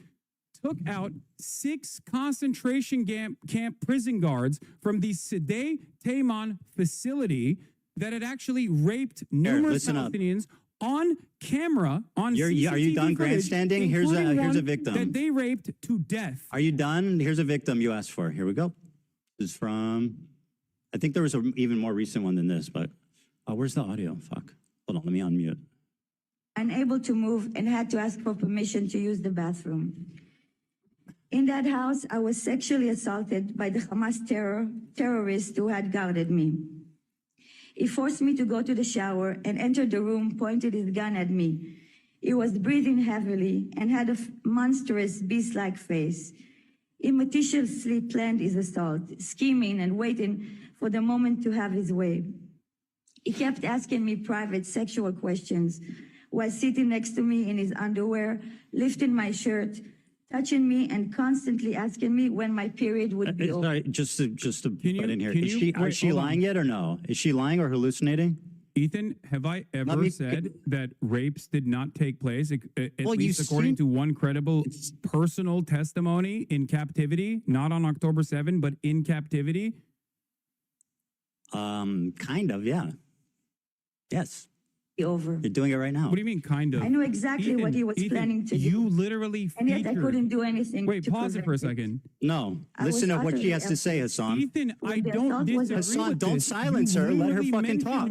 Speaker 1: took out 6 concentration camp prison guards from the Sde Taman facility that had actually raped numerous Palestinians on camera, on CCTV
Speaker 13: Are you done grandstanding? Here's a victim
Speaker 1: that they raped to death.
Speaker 13: Are you done? Here's a victim you asked for. Here we go. This is from, I think there was an even more recent one than this, but where's the audio? Fuck. Hold on, let me unmute.
Speaker 4: Unable to move and had to ask for permission to use the bathroom. In that house, I was sexually assaulted by the Hamas terrorist who had guarded me. He forced me to go to the shower and entered the room, pointed his gun at me. He was breathing heavily and had a monstrous beast-like face. He meticulously planned his assault, scheming and waiting for the moment to have his way. He kept asking me private sexual questions while sitting next to me in his underwear, lifting my shirt, touching me, and constantly asking me when my period would be over.
Speaker 13: Sorry, just to put in here. Is she lying yet or no? Is she lying or hallucinating?
Speaker 1: Ethan, have I ever said that rapes did not take place, at least according to one credible personal testimony in captivity, not on October 7, but in captivity?
Speaker 13: Kind of, yeah. Yes.
Speaker 4: Over.
Speaker 13: You're doing it right now.
Speaker 1: What do you mean, kind of?
Speaker 4: I knew exactly what he was planning to do.
Speaker 1: You literally
Speaker 4: and yet I couldn't do anything.
Speaker 1: Wait, pause it for a second.
Speaker 13: No, listen to what she has to say, Hassan.
Speaker 1: Ethan, I don't disagree.
Speaker 13: Hassan, don't silence her. Let her fucking talk.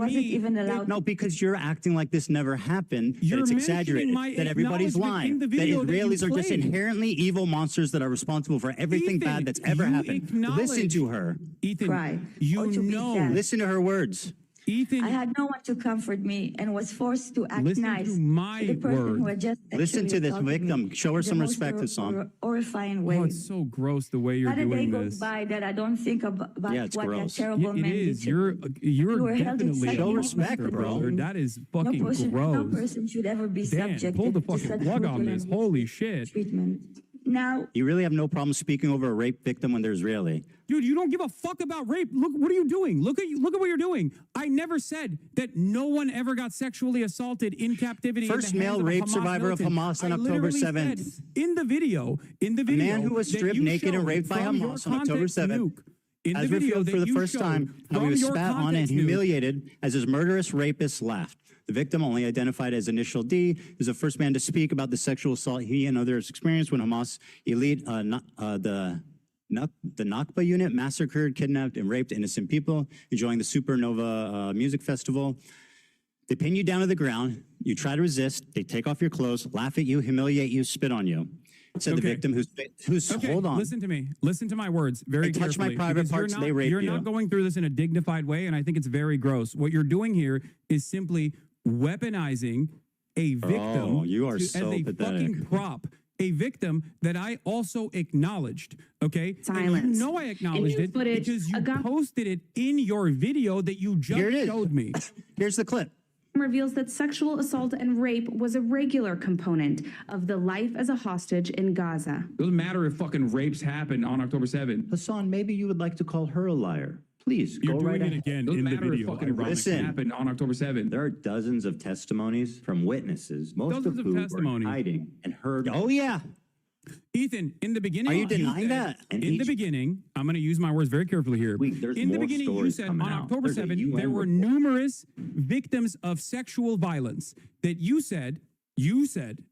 Speaker 13: No, because you're acting like this never happened. That it's exaggerated. That everybody's lying. That Israelis are just inherently evil monsters that are responsible for everything bad that's ever happened. Listen to her.
Speaker 1: Ethan,
Speaker 13: listen to her words.
Speaker 1: Ethan,
Speaker 4: I had no one to comfort me and was forced to act nice
Speaker 1: to my
Speaker 4: the person who had just
Speaker 13: listen to this victim. Show her some respect, Hassan.
Speaker 4: Horrifying way.
Speaker 1: Oh, it's so gross the way you're doing this.
Speaker 4: Not a day goes by that I don't think about what that terrible man
Speaker 1: did. You're definitely
Speaker 4: show
Speaker 13: respect, bro.
Speaker 1: That is fucking gross.
Speaker 4: No person should ever be subject
Speaker 1: pull the
Speaker 4: to
Speaker 1: fucking
Speaker 4: such
Speaker 1: plug on this. Holy shit.
Speaker 4: Treatment. Now,
Speaker 13: you really have no problem speaking over a rape victim when they're Israeli.
Speaker 1: Dude, you don't give a fuck about rape. Look, what are you doing? Look at what you're doing. I never said that no one ever got sexually assaulted in captivity.
Speaker 13: First male rape survivor of Hamas on October 7th.
Speaker 1: In the video,
Speaker 13: a man who was stripped naked and raped by Hamas on October 7th. As revealed for the first time, how he was spat on and humiliated as his murderous rapist laughed. The victim, only identified as Initial D, is the first man to speak about the sexual assault he and others experienced when Hamas elite, the Nakba unit, massacred, kidnapped, and raped innocent people enjoying the Supernova music festival. They pin you down to the ground. You try to resist. They take off your clothes, laugh at you, humiliate you, spit on you. Said the victim who's hold on.
Speaker 1: Listen to me. Listen to my words very carefully.
Speaker 13: Touch my private parts, they rape you.
Speaker 1: You're not going through this in a dignified way, and I think it's very gross. What you're doing here is simply weaponizing a victim as a fucking prop. A victim that I also acknowledged, okay?
Speaker 4: Silence.
Speaker 1: And you know I acknowledged it because you posted it in your video that you just showed me.
Speaker 13: Here's the clip.
Speaker 15: Reveals that sexual assault and rape was a regular component of the life as a hostage in Gaza.
Speaker 1: It doesn't matter if fucking rapes happened on October 7th.
Speaker 19: Hassan, maybe you would like to call her a liar. Please,
Speaker 1: You're
Speaker 19: go
Speaker 1: doing
Speaker 19: right
Speaker 1: it again
Speaker 19: ahead.
Speaker 1: in the video.
Speaker 19: Listen,
Speaker 1: happened on October 7th.
Speaker 19: There are dozens of testimonies from witnesses, most of whom were hiding and heard.
Speaker 13: Oh, yeah.
Speaker 14: Ethan, in the beginning,
Speaker 13: Are you denying that?
Speaker 14: In the beginning, I'm going to use my words very carefully here.
Speaker 19: There's
Speaker 14: In the
Speaker 19: more
Speaker 14: beginning, you
Speaker 19: stories
Speaker 14: said
Speaker 19: coming
Speaker 14: on
Speaker 19: out.
Speaker 14: October
Speaker 19: There's a
Speaker 14: 7th,
Speaker 19: UN
Speaker 14: there were
Speaker 19: report.
Speaker 14: numerous victims of sexual violence that you said,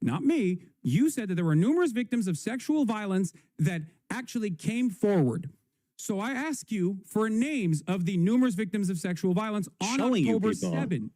Speaker 14: not me, you said that there were numerous victims of sexual violence that actually came forward. So I ask you for names of the numerous victims of sexual violence on October 7th.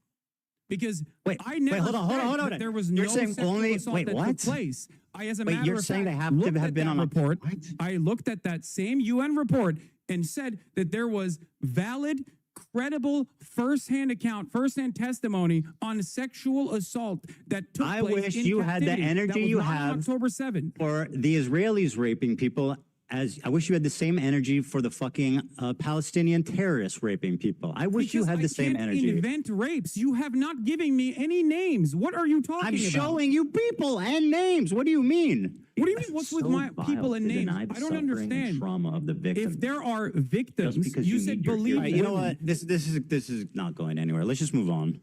Speaker 14: Because I never
Speaker 13: hold on.
Speaker 14: that there was
Speaker 13: You're
Speaker 14: no
Speaker 13: saying
Speaker 14: sexual
Speaker 13: only-
Speaker 14: assault
Speaker 13: wait,
Speaker 14: that
Speaker 13: what?
Speaker 14: took place. As a
Speaker 13: Wait,
Speaker 14: matter
Speaker 13: you're
Speaker 14: of
Speaker 13: saying
Speaker 14: fact,
Speaker 13: they have to
Speaker 14: looked
Speaker 13: have
Speaker 14: at
Speaker 13: been
Speaker 14: that
Speaker 13: on a-
Speaker 14: report. I looked at that same UN report and said that there was valid, credible, firsthand account, firsthand testimony on sexual assault that took
Speaker 13: I
Speaker 14: place
Speaker 13: wish
Speaker 14: in
Speaker 13: you had the
Speaker 14: captivity. That
Speaker 13: energy
Speaker 14: was
Speaker 13: you
Speaker 14: not on
Speaker 13: have
Speaker 14: October 7th.
Speaker 13: for the Israelis raping people. As I wish you had the same energy for the fucking Palestinian terrorists raping people. I wish you had the same energy.
Speaker 14: I can't invent rapes. You have not given me any names. What are you talking
Speaker 13: I'm
Speaker 14: about?
Speaker 13: showing you people and names. What do you mean?
Speaker 14: What do you mean? What's with my people and names? I don't understand.
Speaker 19: Trauma of the victims.
Speaker 14: If there are victims, you said believe.
Speaker 13: All right, you know what? This is not going anywhere. Let's just move on.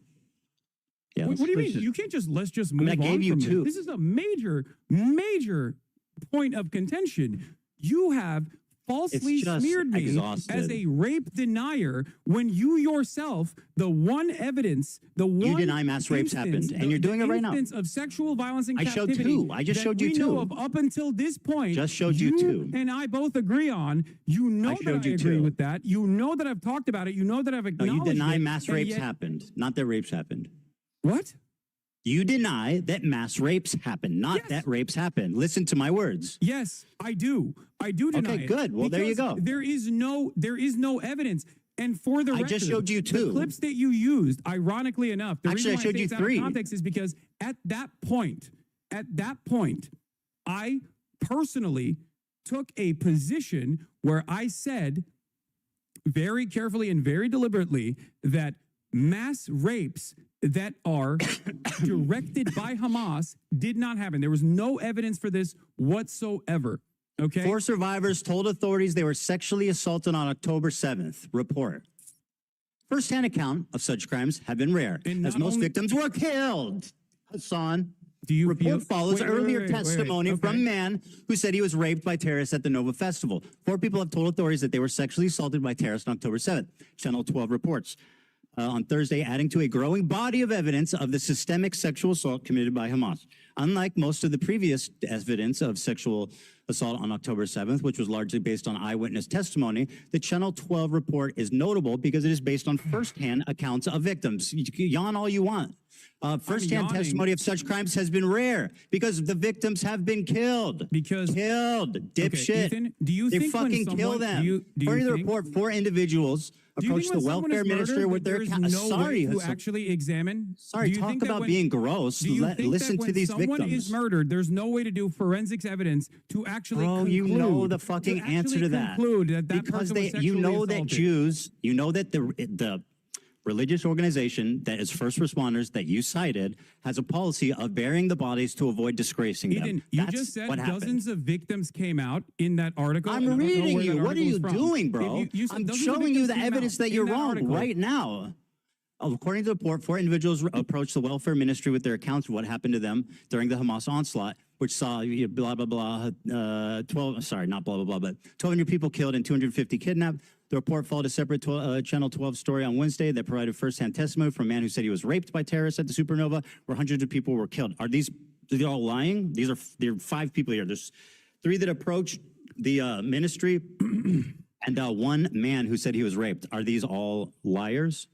Speaker 13: Yeah.
Speaker 14: What do you mean?
Speaker 13: just-
Speaker 14: You can't just let's just move
Speaker 13: I
Speaker 14: on.
Speaker 13: gave you
Speaker 14: from
Speaker 13: two.
Speaker 14: This is a major point of contention. You have falsely
Speaker 13: It's just
Speaker 14: smeared me
Speaker 13: exhausted.
Speaker 14: as a rape denier when you yourself, the one evidence, the one
Speaker 13: deny mass rapes
Speaker 14: instance,
Speaker 13: happened, and you're doing it right now.
Speaker 14: instance of sexual violence and
Speaker 13: I showed
Speaker 14: captivity
Speaker 13: two. I just
Speaker 14: that
Speaker 13: showed you
Speaker 14: we know
Speaker 13: two.
Speaker 14: of up until this point.
Speaker 13: Just showed you two.
Speaker 14: And I both agree on. You know
Speaker 13: I
Speaker 14: that
Speaker 13: showed
Speaker 14: I
Speaker 13: you
Speaker 14: agree
Speaker 13: two.
Speaker 14: with that. You know that I've talked about it. You know that I've
Speaker 13: No,
Speaker 14: acknowledged
Speaker 13: you deny
Speaker 14: it,
Speaker 13: mass
Speaker 14: and
Speaker 13: rapes
Speaker 14: yet-
Speaker 13: happened, not that rapes happened.
Speaker 14: What?
Speaker 13: You deny that mass rapes happened, not that rapes happened. Listen to my words.
Speaker 14: Yes, I do. I do deny
Speaker 13: Okay,
Speaker 14: it.
Speaker 13: good. Well, there you
Speaker 14: Because
Speaker 13: go.
Speaker 14: There is no evidence. And for the
Speaker 13: I
Speaker 14: record,
Speaker 13: just showed you two.
Speaker 14: The clips that you used, ironically enough, the
Speaker 13: Actually,
Speaker 14: reason
Speaker 13: I
Speaker 14: why
Speaker 13: showed
Speaker 14: say
Speaker 13: you
Speaker 14: it's out of
Speaker 13: three.
Speaker 14: context is because at that point, I personally took a position where I said very carefully and very deliberately that mass rapes that are directed by Hamas did not happen. There was no evidence for this whatsoever. Okay.
Speaker 13: 4 survivors told authorities they were sexually assaulted on October 7th. Report. First-hand account of such crimes have been rare, as most victims were killed. Hassan. Report follows earlier testimony from a man who said he was raped by terrorists at the Nova Festival. 4 people have told authorities that they were sexually assaulted by terrorists on October 7th. Channel 12 reports. On Thursday, adding to a growing body of evidence of the systemic sexual assault committed by Hamas. Unlike most of the previous evidence of sexual assault on October 7th, which was largely based on eyewitness testimony, the Channel 12 report is notable because it is based on firsthand accounts of victims. You can yawn all you want. Firsthand testimony of such crimes has been rare because the victims have been killed.
Speaker 14: Killed,
Speaker 13: dipshit.
Speaker 14: Ethan, do you
Speaker 13: they
Speaker 14: think when
Speaker 13: fucking kill
Speaker 14: someone-
Speaker 13: them.
Speaker 14: do you
Speaker 13: According to the
Speaker 14: think-
Speaker 13: report, 4 individuals
Speaker 14: Do you
Speaker 13: approached
Speaker 14: think
Speaker 13: the
Speaker 14: when someone
Speaker 13: welfare
Speaker 14: is
Speaker 13: minister
Speaker 14: murdered,
Speaker 13: with their
Speaker 14: there is
Speaker 13: account.
Speaker 14: no
Speaker 13: Sorry,
Speaker 14: way to
Speaker 13: Hassan.
Speaker 14: actually examine?
Speaker 13: Sorry,
Speaker 14: Do you
Speaker 13: talk
Speaker 14: think that
Speaker 13: about
Speaker 14: when-
Speaker 13: being gross.
Speaker 14: Do you think
Speaker 13: Listen
Speaker 14: that
Speaker 13: to
Speaker 14: when
Speaker 13: these
Speaker 14: someone
Speaker 13: victims.
Speaker 14: is murdered, there's no way to do forensics evidence to actually
Speaker 13: Bro,
Speaker 14: conclude,
Speaker 13: you know the fucking answer to that.
Speaker 14: conclude that
Speaker 13: because
Speaker 14: person was
Speaker 13: you
Speaker 14: sexually
Speaker 13: know that
Speaker 14: assaulted?
Speaker 13: Jews, you know that the religious organization that is first responders that you cited has a policy of burying the bodies to avoid disgracing them.
Speaker 14: Ethan, you
Speaker 13: That's
Speaker 14: just said
Speaker 13: what happened.
Speaker 14: dozens of victims came out in that article.
Speaker 13: I'm
Speaker 14: and I don't know
Speaker 13: reading
Speaker 14: where that
Speaker 13: you. What are
Speaker 14: article
Speaker 13: you
Speaker 14: is from.
Speaker 13: doing, bro?
Speaker 14: If you said
Speaker 13: I'm
Speaker 14: dozens of
Speaker 13: showing you
Speaker 14: victims
Speaker 13: the
Speaker 14: came
Speaker 13: evidence
Speaker 14: out
Speaker 13: that
Speaker 14: in
Speaker 13: you're wrong
Speaker 14: article.
Speaker 13: right now. According to the report, 4 individuals approached the welfare ministry with their accounts of what happened to them during the Hamas onslaught, which saw blah, blah, blah, 12, sorry, not blah, blah, blah, but 1,200 people killed and 250 kidnapped. The report followed a separate Channel 12 story on Wednesday that provided firsthand testimony from a man who said he was raped by terrorists at the Supernova, where hundreds of people were killed. Are these all lying? There are 5 people here. There's 3 that approached the ministry and 1 man who said he was raped. Are these all liars?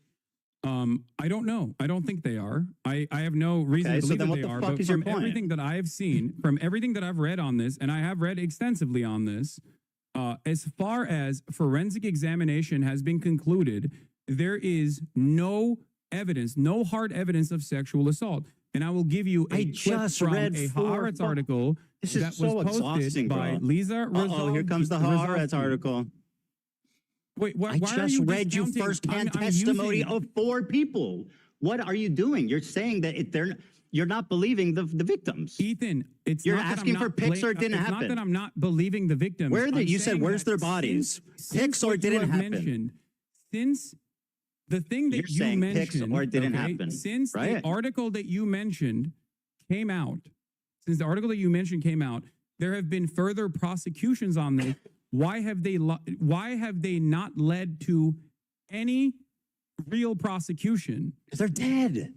Speaker 14: I don't know. I don't think they are. I have no reason
Speaker 13: Okay,
Speaker 14: to
Speaker 13: so
Speaker 14: believe
Speaker 13: then
Speaker 14: that
Speaker 13: what
Speaker 14: they
Speaker 13: the
Speaker 14: are.
Speaker 13: fuck
Speaker 14: But
Speaker 13: is your
Speaker 14: from
Speaker 13: point?
Speaker 14: everything that I have seen, from everything that I've read on this, and I have read extensively on this, as far as forensic examination has been concluded, there is no evidence, no hard evidence of sexual assault. And I will give you a clip
Speaker 13: just
Speaker 14: from
Speaker 13: read
Speaker 14: a
Speaker 13: 4
Speaker 14: Haaretz article
Speaker 13: This is
Speaker 14: that
Speaker 13: so
Speaker 14: was posted
Speaker 13: exhausting,
Speaker 14: by
Speaker 13: bro.
Speaker 14: Lisa
Speaker 13: Uh-oh, here comes the Haaretz article.
Speaker 14: Wait, why
Speaker 13: I
Speaker 14: are
Speaker 13: just
Speaker 14: you
Speaker 13: read you
Speaker 14: discounting-
Speaker 13: firsthand
Speaker 14: I'm
Speaker 13: testimony
Speaker 14: using-
Speaker 13: of 4 people. What are you doing? You're saying that you're not believing the victims.
Speaker 14: Ethan, it's
Speaker 13: You're
Speaker 14: not that I'm
Speaker 13: asking for
Speaker 14: not
Speaker 13: pics or it didn't
Speaker 14: it's
Speaker 13: happen.
Speaker 14: not that I'm not believing the victims.
Speaker 13: Where
Speaker 14: I'm
Speaker 13: you said,
Speaker 14: saying
Speaker 13: where's
Speaker 14: that
Speaker 13: their bodies?
Speaker 14: since
Speaker 13: Pics or
Speaker 14: what
Speaker 13: it
Speaker 14: you
Speaker 13: didn't
Speaker 14: have
Speaker 13: happen?
Speaker 14: mentioned, since the thing that
Speaker 13: You're
Speaker 14: you
Speaker 13: saying pics
Speaker 14: mentioned,
Speaker 13: or it didn't
Speaker 14: okay,
Speaker 13: happen,
Speaker 14: since
Speaker 13: right?
Speaker 14: the article that you mentioned came out, There have been further prosecutions on this. Why have they not led to any real prosection?
Speaker 13: Because they're dead.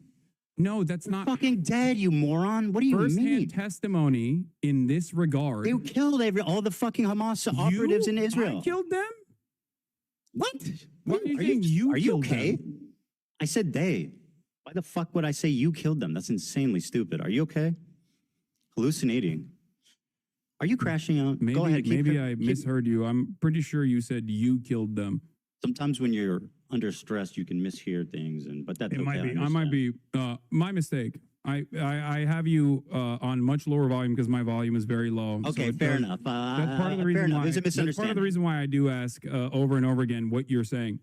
Speaker 14: No, that's
Speaker 13: They're
Speaker 14: not
Speaker 13: fucking dead, you moron. What do you
Speaker 14: first-hand
Speaker 13: mean?
Speaker 14: testimony in this regard.
Speaker 13: They killed all the fucking Hamas operatives in Israel.
Speaker 14: I killed them?
Speaker 13: What?
Speaker 14: Why are you saying you
Speaker 13: Are you
Speaker 14: killed
Speaker 13: okay?
Speaker 14: them?
Speaker 13: I said they. Why the fuck would I say you killed them? That's insanely stupid. Are you okay? Hallucinating. Are you crashing out?
Speaker 14: Maybe,
Speaker 13: Go ahead.
Speaker 14: I misheard you. I'm pretty sure you said you killed them.
Speaker 13: Sometimes when you're under stress, you can mishear things, but that's
Speaker 14: It
Speaker 13: okay.
Speaker 14: might be. I might be my mistake. I have you on much lower volume because my volume is very low.
Speaker 13: Okay, fair enough.
Speaker 14: That's part of the reason why.
Speaker 13: There's a
Speaker 14: That's part of the
Speaker 13: misunderstanding.
Speaker 14: reason why I do ask over and over again what you're saying.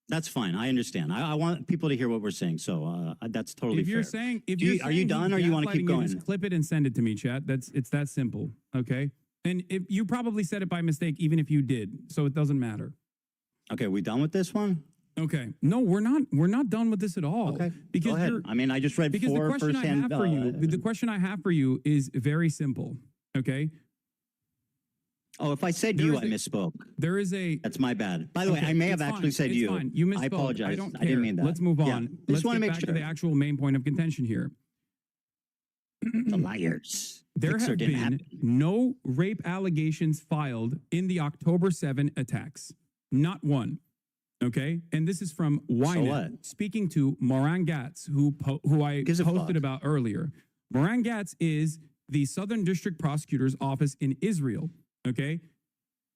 Speaker 13: That's fine. I understand. I want people to hear what we're saying, so that's totally
Speaker 14: If you're
Speaker 13: fair.
Speaker 14: saying, if
Speaker 13: Do
Speaker 14: you're
Speaker 13: you- are you
Speaker 14: saying
Speaker 13: done,
Speaker 14: he's
Speaker 13: or you want to keep
Speaker 14: gaslighting
Speaker 13: going?
Speaker 14: just clip it and send it to me, chat. It's that simple. Okay. And if you probably said it by mistake, even if you did, so it doesn't matter.
Speaker 13: Okay, we done with this one?
Speaker 14: Okay. No, we're not. We're not done with this at all.
Speaker 13: Okay.
Speaker 14: Because
Speaker 13: Go ahead.
Speaker 14: you're,
Speaker 13: I mean, I just read
Speaker 14: because
Speaker 13: four
Speaker 14: the question I
Speaker 13: firsthand.
Speaker 14: have for you, the question I have for you is very simple. Okay.
Speaker 13: Oh, if I said
Speaker 14: There
Speaker 13: you,
Speaker 14: is
Speaker 13: I misspoke.
Speaker 14: There is a.
Speaker 13: That's my bad. By the way,
Speaker 14: Okay,
Speaker 13: I may have
Speaker 14: it's
Speaker 13: actually
Speaker 14: fine.
Speaker 13: said
Speaker 14: It's
Speaker 13: you.
Speaker 14: fine. You misspoke.
Speaker 13: I apologize.
Speaker 14: I don't care.
Speaker 13: I didn't mean that.
Speaker 14: Let's move
Speaker 13: Yeah.
Speaker 14: on.
Speaker 13: Just
Speaker 14: Let's
Speaker 13: want to
Speaker 14: get
Speaker 13: make
Speaker 14: back
Speaker 13: sure.
Speaker 14: to the actual main point of contention here.
Speaker 13: The liars.
Speaker 14: There
Speaker 13: Fixer
Speaker 14: have
Speaker 13: didn't
Speaker 14: been
Speaker 13: happen.
Speaker 14: no rape allegations filed in the October 7 attacks. Not one. Okay? And this is from Ynet,
Speaker 13: what?
Speaker 14: speaking to Moran Gatz, who I
Speaker 13: Gives a fuck.
Speaker 14: posted about earlier. Moran Gatz is the Southern District Prosecutor's Office in Israel. Okay?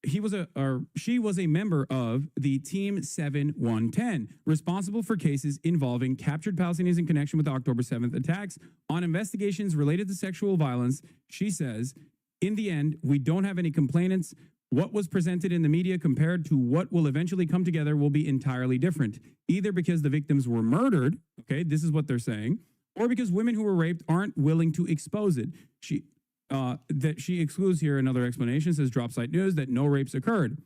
Speaker 14: She was a member of the Team 7110, responsible for cases involving captured Palestinians in connection with the October 7th attacks. On investigations related to sexual violence, she says, in the end, we don't have any complainants. What was presented in the media compared to what will eventually come together will be entirely different, either because the victims were murdered, okay, this is what they're saying, or because women who were raped aren't willing to expose it. That she excludes here another explanation, says Dropsite News, that no rapes occurred.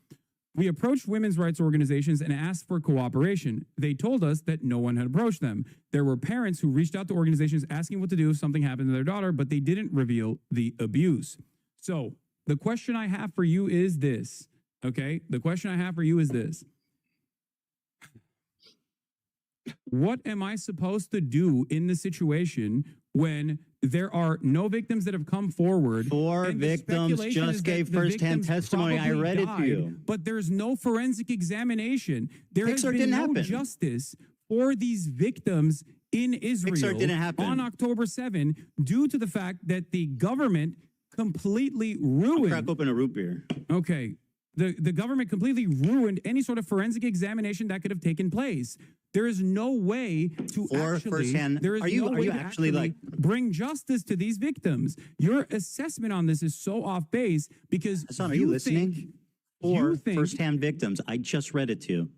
Speaker 14: We approached women's rights organizations and asked for cooperation. They told us that no one had approached them. There were parents who reached out to organizations asking what to do if something happened to their daughter, but they didn't reveal the abuse. So the question I have for you is this, okay? The question I have for you is this. What am I supposed to do in the situation when there are no victims that have come forward?
Speaker 13: Four
Speaker 14: and the
Speaker 13: victims
Speaker 14: speculation
Speaker 13: just
Speaker 14: is that
Speaker 13: gave
Speaker 14: the
Speaker 13: firsthand
Speaker 14: victims
Speaker 13: testimony. I
Speaker 14: probably
Speaker 13: read it to
Speaker 14: died,
Speaker 13: you.
Speaker 14: But there's no forensic examination. There has
Speaker 13: Pixar
Speaker 14: been
Speaker 13: didn't
Speaker 14: no
Speaker 13: happen.
Speaker 14: justice for these victims in Israel
Speaker 13: didn't happen.
Speaker 14: on October 7 due to the fact that the government completely ruined.
Speaker 13: Crack open a root beer.
Speaker 14: Okay. The government completely ruined any sort of forensic examination that could have taken place. There is no way to
Speaker 13: Or
Speaker 14: actually,
Speaker 13: firsthand-
Speaker 14: there is
Speaker 13: are you-
Speaker 14: no
Speaker 13: are
Speaker 14: way
Speaker 13: you
Speaker 14: to
Speaker 13: actually, like-
Speaker 14: bring justice to these victims. Your assessment on this is so off base because
Speaker 13: Hassan, are you listening? Four firsthand victims. I just read it to you.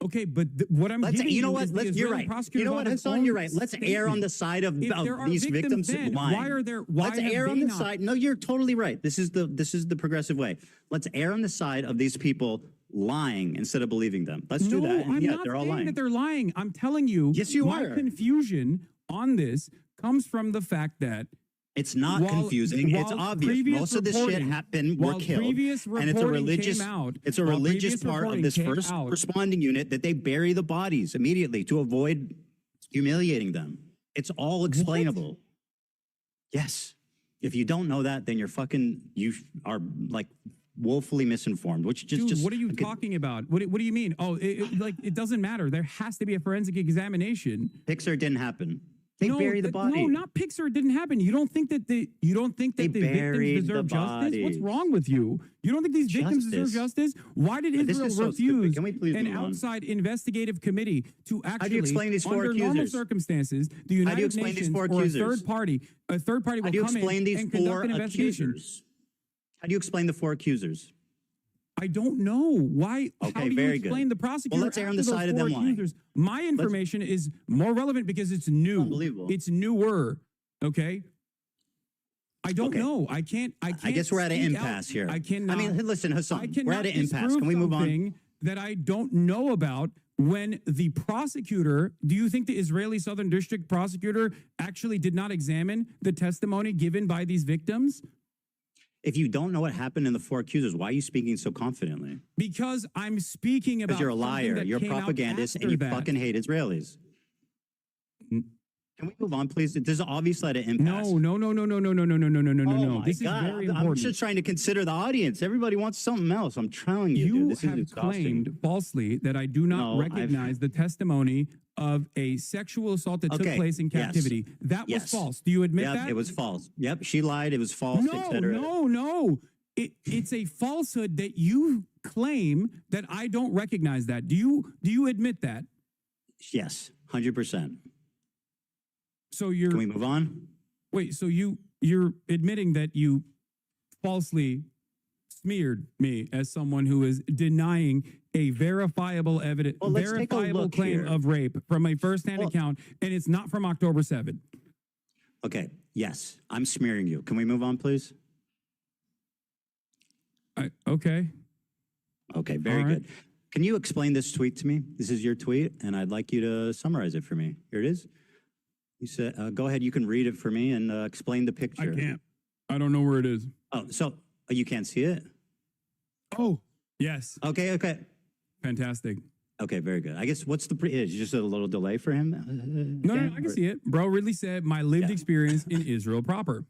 Speaker 14: Okay, but what I'm
Speaker 13: Let's,
Speaker 14: giving
Speaker 13: you know
Speaker 14: you
Speaker 13: what?
Speaker 14: is the
Speaker 13: Let's, you're
Speaker 14: Israeli
Speaker 13: right.
Speaker 14: prosecutor's
Speaker 13: You know what,
Speaker 14: office
Speaker 13: Hassan?
Speaker 14: own
Speaker 13: You're right. Let's err on the side of
Speaker 14: If there are
Speaker 13: these victims
Speaker 14: then,
Speaker 13: lying.
Speaker 14: why
Speaker 13: Let's
Speaker 14: have
Speaker 13: err
Speaker 14: they
Speaker 13: on the
Speaker 14: not?
Speaker 13: side. No, you're totally right. This is the progressive way. Let's err on the side of these people lying instead of believing them. Let's do that. And
Speaker 14: I'm
Speaker 13: yeah,
Speaker 14: not
Speaker 13: they're all
Speaker 14: saying
Speaker 13: lying.
Speaker 14: that they're lying. I'm telling you,
Speaker 13: Yes, you
Speaker 14: my
Speaker 13: are.
Speaker 14: confusion on this comes from the fact that
Speaker 13: It's not confusing. It's obvious. Most of this shit happened. Were killed, and it's a religious. It's a religious part of this first responding unit that they bury the bodies immediately to avoid humiliating them. It's all explainable. Yes. If you don't know that, then you are like woefully misinformed. Which just,
Speaker 14: Dude, what are you talking about? What do you mean? Oh, it doesn't matter. There has to be a forensic examination.
Speaker 13: Pixar didn't happen. They bury the body.
Speaker 14: No, not Pixar. It didn't happen. You don't think that the victims
Speaker 13: buried
Speaker 14: deserve
Speaker 13: the
Speaker 14: justice? What's
Speaker 13: bodies.
Speaker 14: wrong with you? You don't think these victims deserve justice? Why did
Speaker 13: This
Speaker 14: Israel
Speaker 13: is so
Speaker 14: refuse
Speaker 13: stupid. Can we please
Speaker 14: an
Speaker 13: move on?
Speaker 14: outside investigative committee to actually,
Speaker 13: do you explain these four
Speaker 14: under normal
Speaker 13: accusers?
Speaker 14: circumstances, the
Speaker 13: How do you
Speaker 14: United
Speaker 13: explain these
Speaker 14: Nations
Speaker 13: four
Speaker 14: or a
Speaker 13: accusers?
Speaker 14: third party
Speaker 13: How
Speaker 14: will
Speaker 13: do you
Speaker 14: come
Speaker 13: explain
Speaker 14: in
Speaker 13: these
Speaker 14: and conduct
Speaker 13: four
Speaker 14: an investigation?
Speaker 13: accusers? How do you explain the four accusers?
Speaker 14: I don't know why.
Speaker 13: Okay,
Speaker 14: how do you
Speaker 13: very good.
Speaker 14: explain the prosecutor?
Speaker 13: Well, let's err on the
Speaker 14: after those
Speaker 13: side of
Speaker 14: four
Speaker 13: them lying.
Speaker 14: accusers? My information is more relevant because it's new.
Speaker 13: Unbelievable.
Speaker 14: It's newer. Okay. I don't know. I can't.
Speaker 13: I guess we're at an
Speaker 14: speak
Speaker 13: impasse
Speaker 14: out.
Speaker 13: here.
Speaker 14: I cannot.
Speaker 13: I mean, listen, Hassan,
Speaker 14: I
Speaker 13: we're
Speaker 14: cannot
Speaker 13: at an impasse.
Speaker 14: disprove
Speaker 13: Can we move on?
Speaker 14: something that I don't know about when the prosecutor, do you think the Israeli Southern District prosecutor actually did not examine the testimony given by these victims?
Speaker 13: If you don't know what happened in the 4 accusers, why are you speaking so confidently?
Speaker 14: Because I'm speaking about
Speaker 13: Because you're a
Speaker 14: something
Speaker 13: liar,
Speaker 14: that
Speaker 13: you're a
Speaker 14: came out
Speaker 13: propagandist, and
Speaker 14: after
Speaker 13: you
Speaker 14: that.
Speaker 13: fucking hate Israelis. Can we move on, please? There's obviously an impasse.
Speaker 14: No.
Speaker 13: Oh my
Speaker 14: This is
Speaker 13: God.
Speaker 14: very
Speaker 13: I'm
Speaker 14: important.
Speaker 13: just trying to consider the audience. Everybody wants something else. I'm telling you, dude,
Speaker 14: You
Speaker 13: this is
Speaker 14: have
Speaker 13: exhausting.
Speaker 14: claimed falsely that I do not
Speaker 13: No, I've-
Speaker 14: recognize the testimony of a sexual assault that took place in
Speaker 13: yes.
Speaker 14: captivity. That was
Speaker 13: Yes.
Speaker 14: false. Do you admit
Speaker 13: Yep,
Speaker 14: that?
Speaker 13: it was false. Yep, she lied. It was false, etc.
Speaker 14: No. It's a falsehood that you claim that I don't recognize that. Do you admit that?
Speaker 13: Yes, 100%.
Speaker 14: So you're.
Speaker 13: Can we move on?
Speaker 14: Wait, so you're admitting that you falsely smeared me as someone who is denying a verifiable evidence,
Speaker 13: Well, let's take a
Speaker 14: verifiable
Speaker 13: look
Speaker 14: claim
Speaker 13: here.
Speaker 14: of rape from a firsthand account, and it's not from October 7th.
Speaker 13: Okay, yes, I'm smearing you. Can we move on, please?
Speaker 14: Okay.
Speaker 13: Okay, very
Speaker 14: All right.
Speaker 13: good. Can you explain this tweet to me? This is your tweet, and I'd like you to summarize it for me. Here it is. You said, go ahead, you can read it for me and explain the picture.
Speaker 14: I can't. I don't know where it is.
Speaker 13: Oh, so you can't see it?
Speaker 14: Oh, yes.
Speaker 13: Okay.
Speaker 14: Fantastic.
Speaker 13: Okay, very good. I guess what's the is just a little delay for him?
Speaker 14: No, I can see it. Bro really said my lived experience in Israel proper.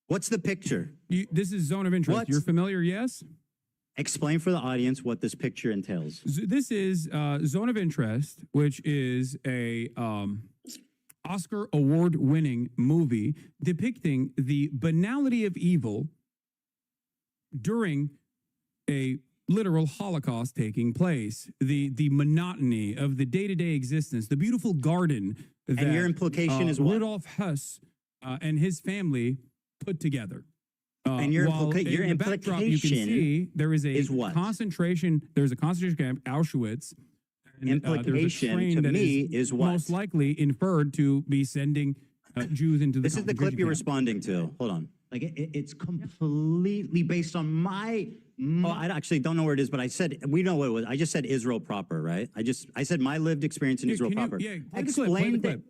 Speaker 13: What's the picture?
Speaker 14: This is zone of interest.
Speaker 13: What?
Speaker 14: You're familiar, yes?
Speaker 13: Explain for the audience what this picture entails.
Speaker 14: This is Zone of Interest, which is a Oscar award-winning movie depicting the banality of evil during a literal Holocaust taking place, the monotony of the day-to-day existence, the beautiful garden that
Speaker 13: And your implication is what?
Speaker 14: Rudolf Hess and his family put together.
Speaker 13: And your
Speaker 14: while
Speaker 13: your
Speaker 14: in the backdrop, you can
Speaker 13: implication
Speaker 14: see there is a
Speaker 13: what?
Speaker 14: concentration. There's a concentration camp, Auschwitz. And,
Speaker 13: Implication
Speaker 14: there's a train
Speaker 13: to
Speaker 14: that
Speaker 13: me is what?
Speaker 14: most likely inferred to be sending Jews into the.
Speaker 13: This is the clip
Speaker 14: concentration
Speaker 13: you're
Speaker 14: camp.
Speaker 13: responding to. Hold on. Like it's completely based on my. Oh, I actually don't know where it is, but I said we know what it was. I just said Israel proper, right? I said my lived experience in Israel proper.
Speaker 14: Play the clip.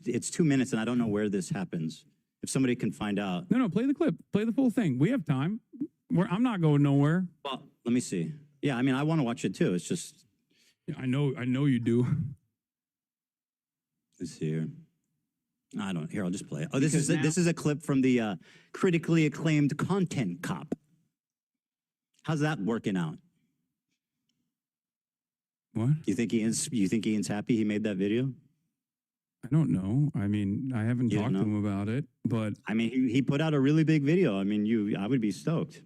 Speaker 13: It's 2 minutes, and I don't know where this happens. If somebody can find out.
Speaker 14: No, play the clip. Play the full thing. We have time. I'm not going nowhere.
Speaker 13: Well, let me see. Yeah, I mean, I want to watch it too. It's just.
Speaker 14: Yeah, I know you do.
Speaker 13: Let's see here. I don't. Here, I'll just play it. Oh, this is a clip from the critically acclaimed Content Cop. How's that working out?
Speaker 14: What?
Speaker 13: You think Ian's happy he made that video?
Speaker 14: I don't know. I mean, I haven't talked to him about it, but
Speaker 13: I mean, he put out a really big video. I mean, I would be stoked.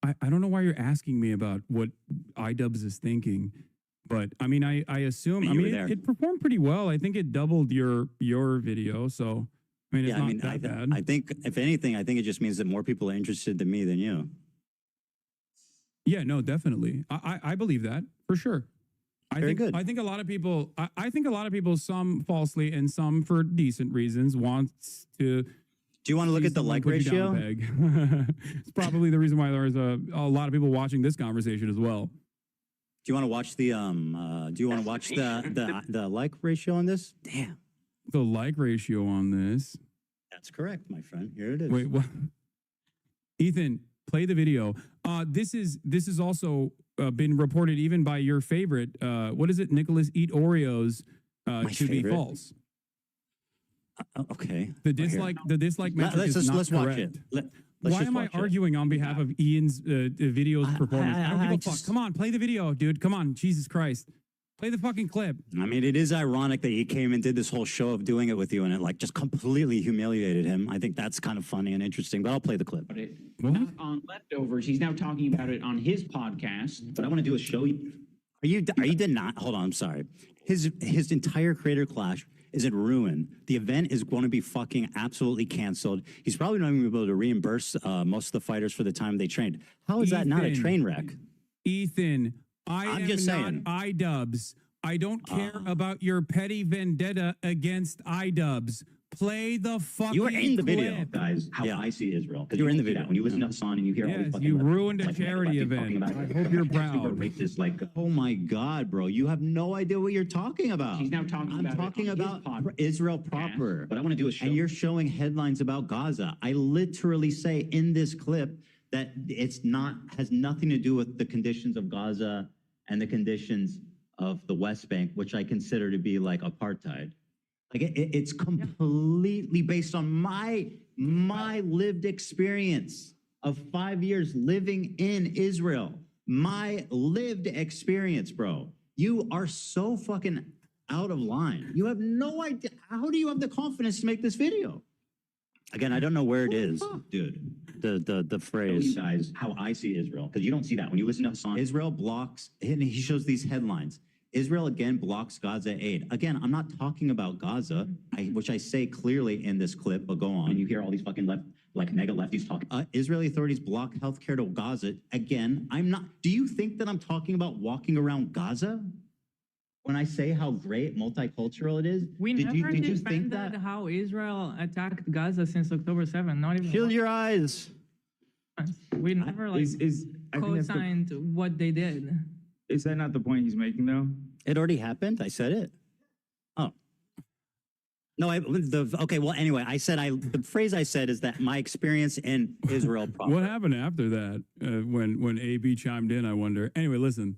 Speaker 14: I don't know why you're asking me about what iDubbbz is thinking, but I mean, I assume. I mean, it performed pretty well. I think it doubled your video. So I mean, it's not that bad.
Speaker 13: I think if anything, I think it just means that more people are interested in me than you.
Speaker 14: Yeah, no, definitely. I believe that for sure.
Speaker 13: Very good.
Speaker 14: I think a lot of people. I think a lot of people, some falsely and some for decent reasons, wants to.
Speaker 13: Do you want to look at the like ratio?
Speaker 14: It's probably the reason why there's a lot of people watching this conversation as well.
Speaker 13: Do you want to watch the Do you want to watch the like ratio on this? Damn.
Speaker 14: The like ratio on this.
Speaker 13: That's correct, my friend. Here it is.
Speaker 14: Wait, what? Ethan, play the video. This is also been reported even by your favorite. What is it? Nicholas Eat Oreos to be false.
Speaker 13: Okay.
Speaker 14: The dislike metric is not
Speaker 13: let's watch
Speaker 14: correct.
Speaker 13: it.
Speaker 14: Why am I arguing on behalf of Ian's video's performance? I don't give a fuck. Come on, play the video, dude. Come on, Jesus Christ. Play the fucking clip.
Speaker 13: I mean, it is ironic that he came and did this whole show of doing it with you and it like just completely humiliated him. I think that's kind of funny and interesting, but I'll play the clip.
Speaker 21: Not on leftovers. He's now talking about it on his podcast. What I want to do is show you.
Speaker 13: Are you not? Hold on, I'm sorry. His entire creator clash is in ruin. The event is going to be fucking absolutely canceled. He's probably not even going to be able to reimburse most of the fighters for the time they trained. How is that not a train wreck?
Speaker 14: Ethan, I'm
Speaker 13: just
Speaker 14: not
Speaker 13: saying.
Speaker 14: iDubbbz. I don't care about your petty vendetta against iDubbbz. Play the fucking
Speaker 13: You were in the video,
Speaker 14: clip.
Speaker 19: Guys, how
Speaker 13: Yeah.
Speaker 19: I see Israel.
Speaker 13: You were in the video.
Speaker 19: When you listen to Hassan and you hear all these
Speaker 14: Yes,
Speaker 19: fucking
Speaker 14: you
Speaker 19: left-
Speaker 14: ruined a
Speaker 19: like,
Speaker 14: charity
Speaker 19: lefties talking
Speaker 14: event.
Speaker 19: about
Speaker 14: I hope you're
Speaker 19: super
Speaker 14: proud.
Speaker 19: racist, like,
Speaker 13: Oh my God, bro. You have no idea what you're talking about.
Speaker 21: She's now talking
Speaker 13: I'm
Speaker 21: about it
Speaker 13: talking
Speaker 21: on his
Speaker 13: about
Speaker 21: podcast.
Speaker 13: Israel proper.
Speaker 19: What I want to do is show.
Speaker 13: And you're showing headlines about Gaza. I literally say in this clip that it's not, has nothing to do with the conditions of Gaza and the conditions of the West Bank, which I consider to be like apartheid. Like it's completely based on my lived experience of 5 years living in Israel. My lived experience, bro. You are so fucking out of line. You have no idea. How do you have the confidence to make this video? Again, I don't know where it is, dude. The phrase.
Speaker 19: You guys, how I see Israel, because you don't see that when you listen to Hassan.
Speaker 13: Israel blocks, and he shows these headlines. Israel again blocks Gaza aid. Again, I'm not talking about Gaza, which I say clearly in this clip, but go on.
Speaker 19: And you hear all these fucking mega lefties talking.
Speaker 13: Israeli authorities block healthcare to Gaza. Again, I'm not. Do you think that I'm talking about walking around Gaza? When I say how great multicultural it is,
Speaker 3: We
Speaker 13: did
Speaker 3: never
Speaker 13: you think
Speaker 3: defended
Speaker 13: that?
Speaker 3: how Israel attacked Gaza since October 7th. Not even
Speaker 13: Shield your eyes.
Speaker 3: we never like
Speaker 22: I think that's the-
Speaker 3: co-signed what they did.
Speaker 22: Is that not the point he's making, though?
Speaker 13: It already happened. I said it. Oh. No, okay. Well, anyway, the phrase I said is that my experience in Israel.
Speaker 14: What happened after that? When AB chimed in, I wonder. Anyway, listen.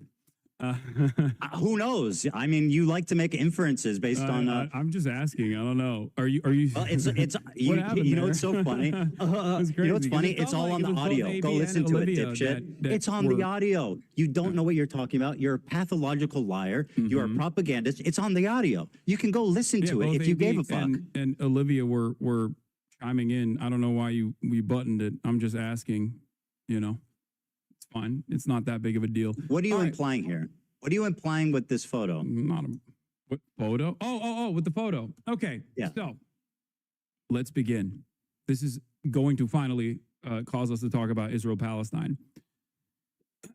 Speaker 13: Who knows? I mean, you like to make inferences based on.
Speaker 14: I'm just asking. I don't know. Are you?
Speaker 13: Well, it's
Speaker 14: What happened
Speaker 13: you know
Speaker 14: there?
Speaker 13: it's so funny.
Speaker 14: It's
Speaker 13: You know what's
Speaker 14: crazy, 'cause
Speaker 13: funny?
Speaker 14: it
Speaker 13: It's
Speaker 14: felt
Speaker 13: all
Speaker 14: like
Speaker 13: on
Speaker 14: it
Speaker 13: the
Speaker 14: was both
Speaker 13: audio.
Speaker 14: AB
Speaker 13: Go
Speaker 14: and
Speaker 13: listen to it,
Speaker 14: Olivia
Speaker 13: dipshit.
Speaker 14: that
Speaker 13: It's on
Speaker 14: were-
Speaker 13: the audio. You don't know what you're talking about. You're a pathological liar. You are a propagandist. It's on the audio. You can go listen to it
Speaker 14: both
Speaker 13: if you
Speaker 14: AB
Speaker 13: gave a fuck.
Speaker 14: And Olivia were chiming in. I don't know why we buttoned it. I'm just asking. You know, it's fine. It's not that big of a deal.
Speaker 13: What are you implying here? What are you implying with this photo?
Speaker 14: Not a what photo? Oh, with the photo. Okay.
Speaker 13: Yeah.
Speaker 14: So let's begin. This is going to finally cause us to talk about Israel-Palestine.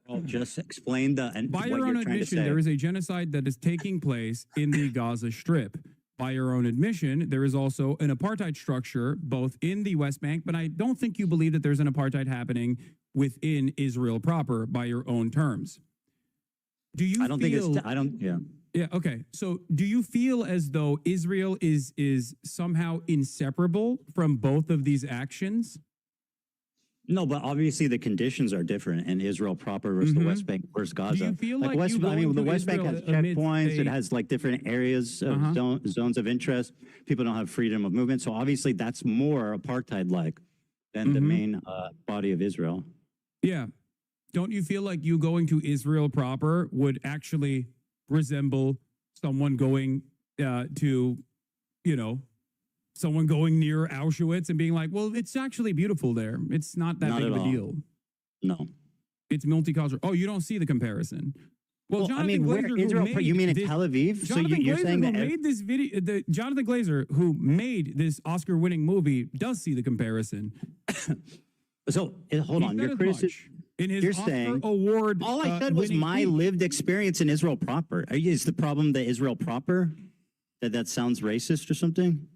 Speaker 13: Well, just explain
Speaker 14: By
Speaker 13: what
Speaker 14: your
Speaker 13: you're
Speaker 14: own
Speaker 13: trying to
Speaker 14: admission,
Speaker 13: say.
Speaker 14: there is a genocide that is taking place in the Gaza Strip. By your own admission, there is also an apartheid structure both in the West Bank, but I don't think you believe that there's an apartheid happening within Israel proper by your own terms. Do you
Speaker 13: I don't think it's. I don't. Yeah.
Speaker 14: Yeah, okay. So do you feel as though Israel is somehow inseparable from both of these actions?
Speaker 13: No, but obviously the conditions are different in Israel proper versus the West Bank versus Gaza.
Speaker 14: Do you feel like
Speaker 13: West,
Speaker 14: you
Speaker 13: I mean,
Speaker 14: going
Speaker 13: the
Speaker 14: to
Speaker 13: West Bank has
Speaker 14: Israel amidst
Speaker 13: checkpoints. It
Speaker 14: a-
Speaker 13: has like different areas of zones of interest. People don't have freedom of movement. So obviously that's more apartheid-like than the main body of Israel.
Speaker 14: Yeah. Don't you feel like you going to Israel proper would actually resemble someone going to, you know, someone going near Auschwitz and being like, well, it's actually beautiful there. It's not that
Speaker 13: Not
Speaker 14: big
Speaker 13: at
Speaker 14: of a
Speaker 13: all.
Speaker 14: deal.
Speaker 13: No.
Speaker 14: It's multicultural. Oh, you don't see the comparison. Well,
Speaker 13: I
Speaker 14: Jonathan
Speaker 13: mean, where
Speaker 14: Glazer, who
Speaker 13: Israel,
Speaker 14: made
Speaker 13: you mean in
Speaker 14: this-
Speaker 13: Tel Aviv? So
Speaker 14: Jonathan
Speaker 13: you're
Speaker 14: Glazer,
Speaker 13: saying
Speaker 14: who
Speaker 13: that
Speaker 14: made this video, Jonathan Glazer, who made this Oscar-winning movie, does see the comparison.
Speaker 13: So hold on, you're
Speaker 14: in his
Speaker 13: you're
Speaker 14: Oscar
Speaker 13: saying
Speaker 14: award.
Speaker 13: all I said was
Speaker 14: winning
Speaker 13: my
Speaker 14: speech.
Speaker 13: lived experience in Israel proper. Is the problem that Israel proper? That sounds racist or something?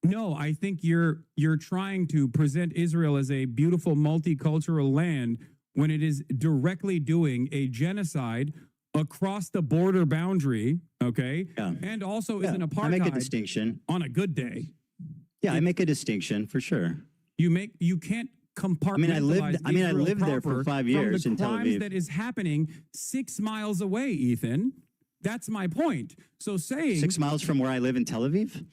Speaker 14: No, I think you're trying to present Israel as a beautiful multicultural land when it is directly doing a genocide across the border boundary, okay?
Speaker 13: Yeah.
Speaker 14: And also is an apartheid
Speaker 13: I make a distinction.
Speaker 14: on a good day.
Speaker 13: Yeah, I make a distinction for sure.
Speaker 14: You can't compartmentalize
Speaker 13: I lived there for
Speaker 14: proper
Speaker 13: 5 years
Speaker 14: from
Speaker 13: in
Speaker 14: the
Speaker 13: Tel
Speaker 14: crimes
Speaker 13: Aviv.
Speaker 14: that is happening 6 miles away, Ethan. That's my point. So saying
Speaker 13: 6 miles from where I live in Tel Aviv?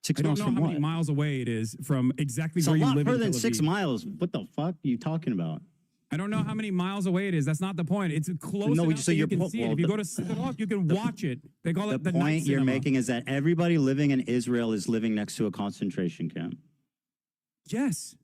Speaker 13: 6
Speaker 14: I don't
Speaker 13: miles
Speaker 14: know
Speaker 13: from
Speaker 14: how
Speaker 13: what?
Speaker 14: many miles away it is from exactly
Speaker 13: It's
Speaker 14: where
Speaker 13: a
Speaker 14: you
Speaker 13: lot
Speaker 14: live in
Speaker 13: further
Speaker 14: Tel
Speaker 13: than 6
Speaker 14: Aviv.
Speaker 13: miles. What the fuck are you talking about?
Speaker 14: I don't know how many miles away it is. That's not the point. It's close
Speaker 13: No,
Speaker 14: enough
Speaker 13: so
Speaker 14: that you
Speaker 13: you're
Speaker 14: can
Speaker 13: po-
Speaker 14: see it.
Speaker 13: well,
Speaker 14: If you
Speaker 13: the-
Speaker 14: go to cinema, you can watch it. They call it the night
Speaker 13: point you're
Speaker 14: cinema.
Speaker 13: making is that everybody living in Israel is living next to a concentration camp.
Speaker 14: Yes.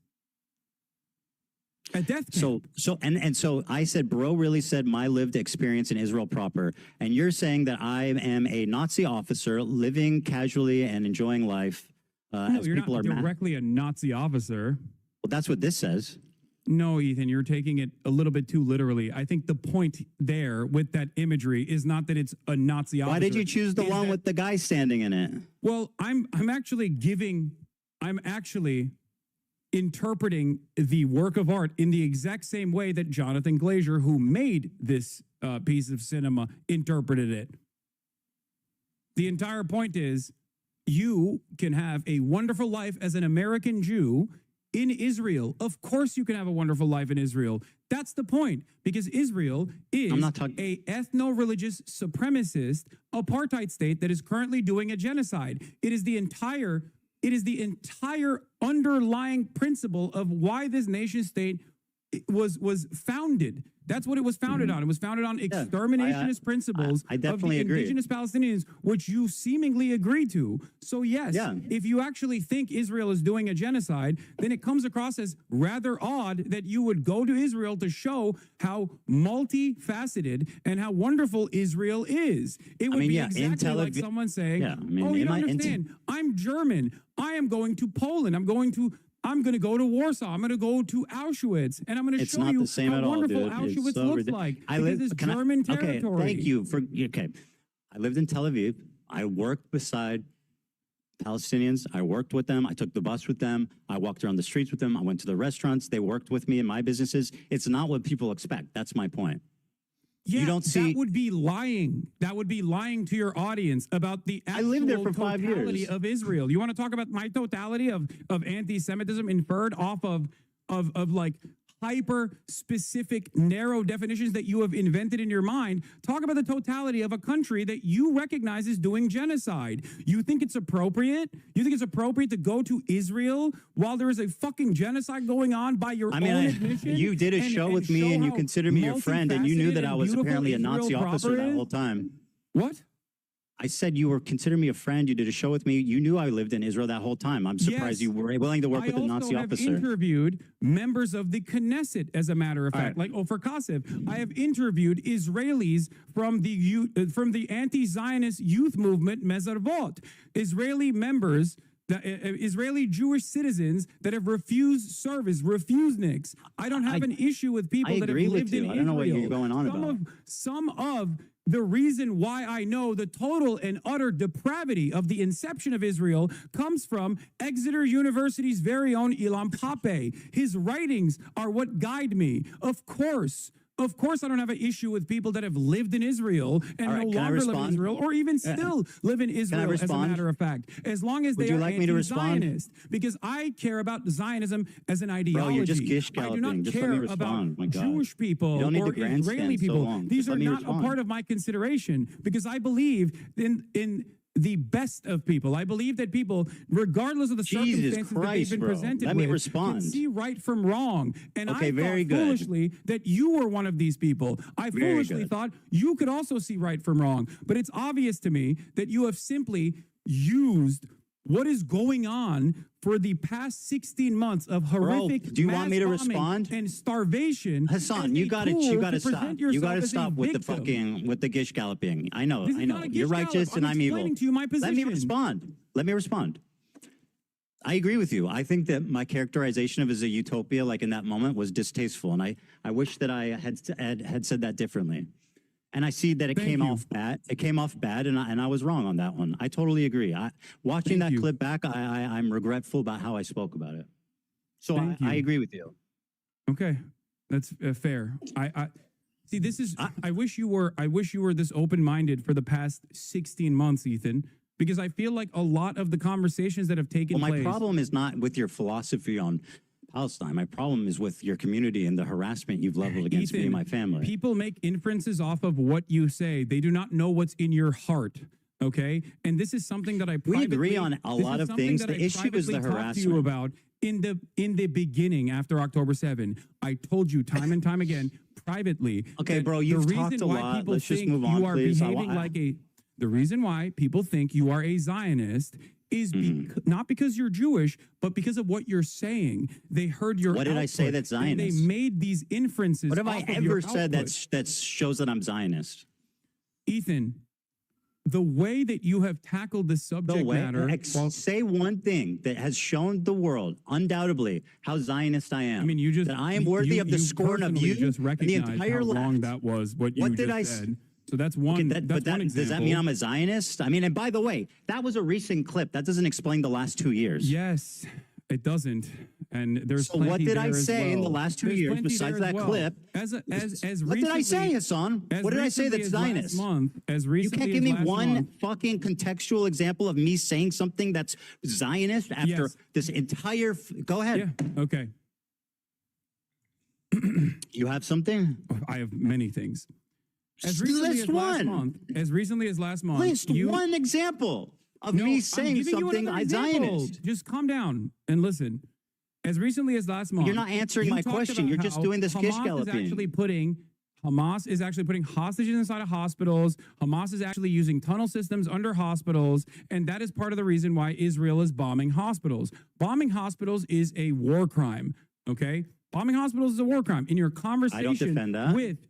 Speaker 14: A death camp.
Speaker 13: So I said, bro really said my lived experience in Israel proper. And you're saying that I am a Nazi officer living casually and enjoying life
Speaker 14: No,
Speaker 13: as
Speaker 14: you're
Speaker 13: people
Speaker 14: not
Speaker 13: are mad.
Speaker 14: directly a Nazi officer.
Speaker 13: Well, that's what this says.
Speaker 14: No, Ethan, you're taking it a little bit too literally. I think the point there with that imagery is not that it's a Nazi officer.
Speaker 13: Why did you choose the one with the guy standing in it?
Speaker 14: Well, I'm actually interpreting the work of art in the exact same way that Jonathan Glazer, who made this piece of cinema, interpreted it. The entire point is you can have a wonderful life as an American Jew in Israel. Of course you can have a wonderful life in Israel. That's the point, because Israel is a ethno-religious supremacist apartheid state that is currently doing a genocide. It is the entire underlying principle of why this nation state was founded. That's what it was founded on. It was founded on exterminationist principles
Speaker 13: I definitely
Speaker 14: of the
Speaker 13: agree.
Speaker 14: indigenous Palestinians, which you seemingly agree to. So yes, if you actually think Israel is doing a genocide, then it comes across as rather odd that you would go to Israel to show how multifaceted and how wonderful Israel is. It would be exactly like someone saying, oh, you don't understand. I'm German. I am going to Poland. I'm going to go to Warsaw. I'm going to go to Auschwitz, and I'm going to show you how wonderful Auschwitz looks like. It's German territory.
Speaker 13: Thank you for, I lived in Tel Aviv. I worked beside Palestinians. I worked with them. I took the bus with them. I walked around the streets with them. I went to the restaurants. They worked with me in my businesses. It's not what people expect. That's my point.
Speaker 14: Yeah,
Speaker 13: you don't see.
Speaker 14: That would be lying. That would be lying to your audience about the actual
Speaker 13: lived there for 5 years.
Speaker 14: totality of Israel. You want to talk about my totality of anti-Semitism inferred off of like hyper specific narrow definitions that you have invented in your mind? Talk about the totality of a country that you recognize is doing genocide. You think it's appropriate? You think it's appropriate to go to Israel while there is a fucking genocide going on by your own admission?
Speaker 13: You did a show with me and you considered me your friend, and you knew that I was apparently a Nazi officer that whole time.
Speaker 14: What?
Speaker 13: I said you were considering me a friend. You did a show with me. You knew I lived in Israel that whole time. I'm surprised you were willing to work with a Nazi officer.
Speaker 14: I have interviewed members of the Knesset, as a matter of fact, like Ofer Kassev. I have interviewed Israelis from the anti-Zionist youth movement Mezarvot, Israeli members, Israeli Jewish citizens that have refused service, refuseniks. I don't have an issue with people that have lived in Israel.
Speaker 13: I don't know what you're going on about.
Speaker 14: Some of the reason why I know the total and utter depravity of the inception of Israel comes from Exeter University's very own Ilan Pappé. His writings are what guide me. Of course, I don't have an issue with people that have lived in Israel and no longer live in Israel, or even still live in Israel, as a matter of fact, as long as they are anti-Zionist. Because I care about Zionism as an ideology.
Speaker 13: Bro, you're just gish
Speaker 14: I do not
Speaker 13: galloping. Just
Speaker 14: care
Speaker 13: let me respond.
Speaker 14: about Jewish people
Speaker 13: You don't need
Speaker 14: or
Speaker 13: to grandstand
Speaker 14: Israeli
Speaker 13: so
Speaker 14: people.
Speaker 13: long.
Speaker 14: These
Speaker 13: Just
Speaker 14: are
Speaker 13: let me
Speaker 14: not
Speaker 13: respond.
Speaker 14: a part of my consideration, because I believe in the best of people. I believe that people, regardless of the circumstances that they've been presented with, can see right from wrong. And I thought foolishly that you were one of these people. I foolishly thought you could also see right from wrong. But it's obvious to me that you have simply used what is going on for the past 16 months of horrific
Speaker 13: do you want me to respond?
Speaker 14: And starvation.
Speaker 13: Hassan, you got to stop. You got to stop with the gish galloping. I know. You're righteous and I'm evil.
Speaker 14: To you my position.
Speaker 13: Let me respond. I agree with you. I think that my characterization of it as a utopia, like in that moment, was distasteful, and I wish that I had said that differently. And I see that it came off bad. It came off bad, and I was wrong on that one. I totally agree. Watching that clip back, I'm regretful about how I spoke about it. So I agree with you.
Speaker 14: Okay, that's fair. I see. This is. I wish you were this open-minded for the past 16 months, Ethan, because I feel like a lot of the conversations that have taken place.
Speaker 13: My problem is not with your philosophy on Palestine. My problem is with your community and the harassment you've leveled against me and my family.
Speaker 14: People make inferences off of what you say. They do not know what's in your heart. Okay, and this is something that I
Speaker 13: we agree on a lot of things. The issue is the harassment.
Speaker 14: To you about in the beginning after October 7. I told you time and time again privately.
Speaker 13: Okay, bro, you've talked a lot. Let's just move on, please.
Speaker 14: The reason why people think you are a Zionist is not because you're Jewish, but because of what you're saying. They heard your
Speaker 13: What did I say that's Zionist?
Speaker 14: And they made these inferences.
Speaker 13: What have I ever said that shows that I'm Zionist?
Speaker 14: Ethan, the way that you have tackled the subject matter.
Speaker 13: Say one thing that has shown the world, undoubtedly, how Zionist I am.
Speaker 14: I mean, you just
Speaker 13: that I am worthy of the scorn of you
Speaker 14: just
Speaker 13: and the
Speaker 14: recognized
Speaker 13: entire
Speaker 14: how
Speaker 13: left.
Speaker 14: wrong that was. What you
Speaker 13: did
Speaker 14: just
Speaker 13: I
Speaker 14: said. So that's one. That's one example.
Speaker 13: Does that mean I'm a Zionist? I mean, and by the way, that was a recent clip. That doesn't explain the last 2 years.
Speaker 14: Yes, it doesn't. And there's
Speaker 13: So what did I say in the
Speaker 14: well.
Speaker 13: last 2
Speaker 14: There's
Speaker 13: years
Speaker 14: plenty
Speaker 13: besides
Speaker 14: there as
Speaker 13: that
Speaker 14: well.
Speaker 13: clip?
Speaker 14: As
Speaker 13: what
Speaker 14: recently,
Speaker 13: did I say, Hassan? What did I say that's Zionist?
Speaker 14: As
Speaker 13: You
Speaker 14: recently
Speaker 13: can't
Speaker 14: as
Speaker 13: give me
Speaker 14: last
Speaker 13: one
Speaker 14: month,
Speaker 13: fucking contextual example of me saying something that's Zionist after
Speaker 14: Yes.
Speaker 13: this entire. Go ahead.
Speaker 14: Yeah. Okay.
Speaker 13: You have something?
Speaker 14: I have many things. As
Speaker 13: List one.
Speaker 14: As recently as last month,
Speaker 13: List one example of
Speaker 14: No,
Speaker 13: me
Speaker 14: I'm
Speaker 13: saying
Speaker 14: giving you
Speaker 13: something
Speaker 14: another example.
Speaker 13: Zionist.
Speaker 14: Just calm down and listen. As recently as last month,
Speaker 13: You're not answering
Speaker 14: you
Speaker 13: my
Speaker 14: talked
Speaker 13: question.
Speaker 14: about
Speaker 13: You're just
Speaker 14: how
Speaker 13: doing this gish
Speaker 14: Hamas
Speaker 13: galloping.
Speaker 14: Hamas is actually putting hostages inside of hospitals. Hamas is actually using tunnel systems under hospitals, and that is part of the reason why Israel is bombing hospitals. Bombing hospitals is a war crime. Okay. Bombing hospitals is a war crime. In your conversation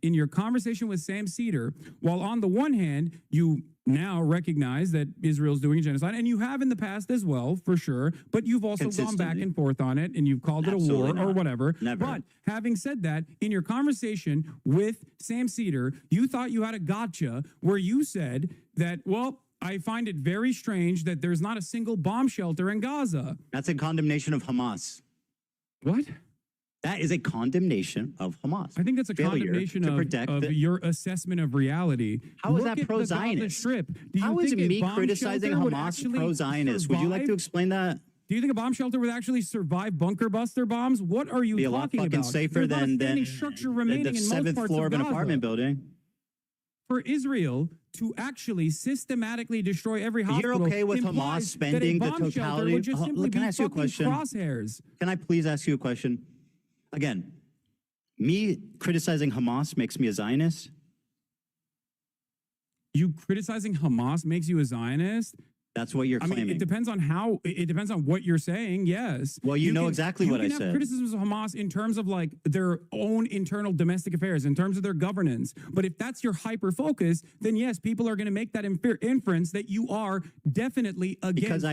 Speaker 14: in your conversation with Sam Cedar, while on the one hand, you now recognize that Israel's doing a genocide, and you have in the past as well, for sure, but you've also gone back and forth on it, and you've called it a war or whatever.
Speaker 13: Never.
Speaker 14: But having said that, in your conversation with Sam Cedar, you thought you had a gotcha where you said that, well, I find it very strange that there's not a single bomb shelter in Gaza.
Speaker 13: That's a condemnation of Hamas.
Speaker 14: What?
Speaker 13: That is a condemnation of Hamas.
Speaker 14: I think that's a condemnation of your assessment of reality.
Speaker 13: How is
Speaker 14: Look
Speaker 13: that
Speaker 14: at the
Speaker 13: pro-Zionist?
Speaker 14: Gaza Strip. Do you
Speaker 13: How is
Speaker 14: think a
Speaker 13: me
Speaker 14: bomb
Speaker 13: criticizing
Speaker 14: shelter would
Speaker 13: Hamas
Speaker 14: actually
Speaker 13: pro-Zionist? Would you like to
Speaker 14: survive?
Speaker 13: explain that?
Speaker 14: Do you think a bomb shelter would actually survive bunker buster bombs? What are you
Speaker 13: Be a lot
Speaker 14: talking
Speaker 13: fucking
Speaker 14: about?
Speaker 13: safer
Speaker 14: There's not a
Speaker 13: than
Speaker 14: standing structure remaining
Speaker 13: the
Speaker 14: in most
Speaker 13: seventh
Speaker 14: parts
Speaker 13: floor of an
Speaker 14: Gaza.
Speaker 13: apartment building.
Speaker 14: For Israel to actually systematically destroy every hospital.
Speaker 13: You're okay with Hamas
Speaker 14: implies
Speaker 13: spending
Speaker 14: that
Speaker 13: the
Speaker 14: a bomb shelter
Speaker 13: totality?
Speaker 14: would just simply
Speaker 13: Can I
Speaker 14: be
Speaker 13: ask you a
Speaker 14: fucking
Speaker 13: question?
Speaker 14: crosshairs.
Speaker 13: Can I please ask you a question? Again, me criticizing Hamas makes me a Zionist.
Speaker 14: You criticizing Hamas makes you a Zionist?
Speaker 13: That's what you're
Speaker 14: I
Speaker 13: claiming.
Speaker 14: mean, it depends on how. It depends on what you're saying. Yes.
Speaker 13: Well, you know exactly what I
Speaker 14: You can
Speaker 13: said.
Speaker 14: have criticisms of Hamas in terms of like their own internal domestic affairs, in terms of their governance. But if that's your hyper focus, then yes, people are going to make that inference that you are definitely against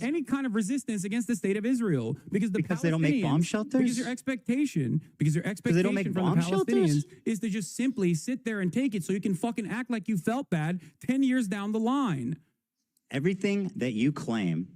Speaker 14: any kind of resistance against the state of Israel, because
Speaker 13: they don't make bomb
Speaker 14: Palestinians-
Speaker 13: shelters?
Speaker 14: Because your expectation
Speaker 13: they don't make
Speaker 14: from the
Speaker 13: bomb shelters?
Speaker 14: Palestinians is to just simply sit there and take it, so you can fucking act like you felt bad 10 years down the line.
Speaker 13: Everything that you claim,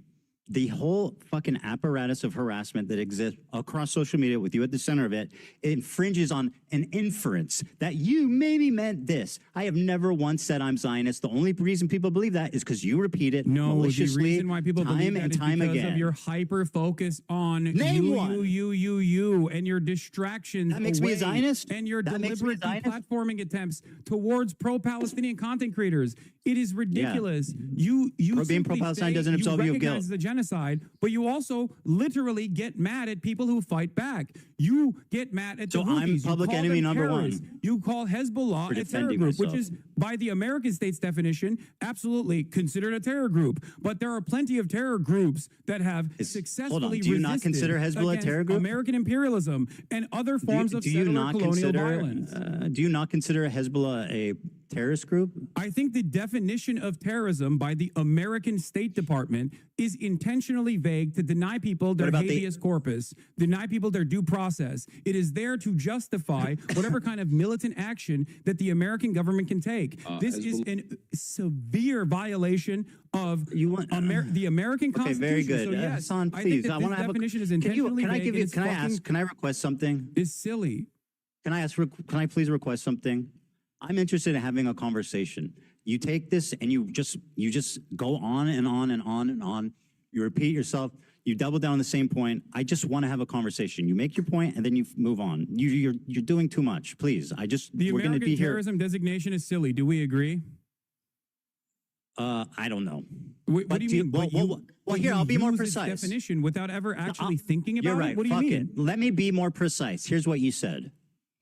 Speaker 13: the whole fucking apparatus of harassment that exists across social media with you at the center of it, infringes on an inference that you maybe meant this. I have never once said I'm Zionist. The only reason people believe that is because you repeat it maliciously
Speaker 14: The reason why people believe
Speaker 13: time
Speaker 14: that
Speaker 13: and
Speaker 14: is
Speaker 13: time
Speaker 14: because
Speaker 13: again.
Speaker 14: of your hyper focus on
Speaker 13: Name
Speaker 14: you,
Speaker 13: one.
Speaker 14: you, and your distractions.
Speaker 13: That makes me a
Speaker 14: away
Speaker 13: Zionist?
Speaker 14: And your
Speaker 13: That makes me a
Speaker 14: deliberate
Speaker 13: Zionist?
Speaker 14: deplatforming attempts towards pro-Palestinian content creators. It is ridiculous. You
Speaker 13: Being
Speaker 14: simply
Speaker 13: pro-Palestine
Speaker 14: say
Speaker 13: doesn't absolve you of
Speaker 14: recognize
Speaker 13: guilt.
Speaker 14: the genocide, but you also literally get mad at people who fight back. You get mad at the
Speaker 13: So I'm
Speaker 14: Houthis. You
Speaker 13: public
Speaker 14: call
Speaker 13: enemy
Speaker 14: them
Speaker 13: number
Speaker 14: terrorists.
Speaker 13: one.
Speaker 14: You call Hezbollah
Speaker 13: For
Speaker 14: a terror
Speaker 13: defending
Speaker 14: group, which
Speaker 13: myself.
Speaker 14: is by the American state's definition, absolutely considered a terror group. But there are plenty of terror groups that have successfully
Speaker 13: do you not
Speaker 14: resisted
Speaker 13: consider Hezbollah a
Speaker 14: against
Speaker 13: terror group?
Speaker 14: American imperialism and other forms of settler colonial violence.
Speaker 13: Do you not consider Hezbollah a terrorist group?
Speaker 14: I think the definition of terrorism by the American State Department is intentionally vague to deny people their
Speaker 13: about the-
Speaker 14: habeas corpus, deny people their due process. It is there to justify whatever kind of militant action that the American government can take. This is a severe violation of the American
Speaker 13: Okay,
Speaker 14: Constitution.
Speaker 13: very good.
Speaker 14: So yes,
Speaker 13: Hassan,
Speaker 14: I think
Speaker 13: please.
Speaker 14: that
Speaker 13: I
Speaker 14: this
Speaker 13: want to have a
Speaker 14: definition is
Speaker 13: Can
Speaker 14: intentionally
Speaker 13: I
Speaker 14: vague
Speaker 13: give
Speaker 14: and
Speaker 13: you?
Speaker 14: it's
Speaker 13: Can I
Speaker 14: fucking-
Speaker 13: ask? Can I request something?
Speaker 14: Is silly.
Speaker 13: Can I ask? Can I please request something? I'm interested in having a conversation. You take this and you just go on and on and on and on. You repeat yourself. You double down on the same point. I just want to have a conversation. You make your point and then you move on. You're doing too much. Please.
Speaker 14: The
Speaker 13: we're going to
Speaker 14: American
Speaker 13: be here.
Speaker 14: terrorism designation is silly. Do we agree?
Speaker 13: I don't know.
Speaker 14: What do you mean?
Speaker 13: Well, here, I'll be more precise.
Speaker 14: Definition without ever actually thinking about
Speaker 13: You're right.
Speaker 14: it. What do you
Speaker 13: Fuck
Speaker 14: mean?
Speaker 13: it. Let me be more precise. Here's what you said.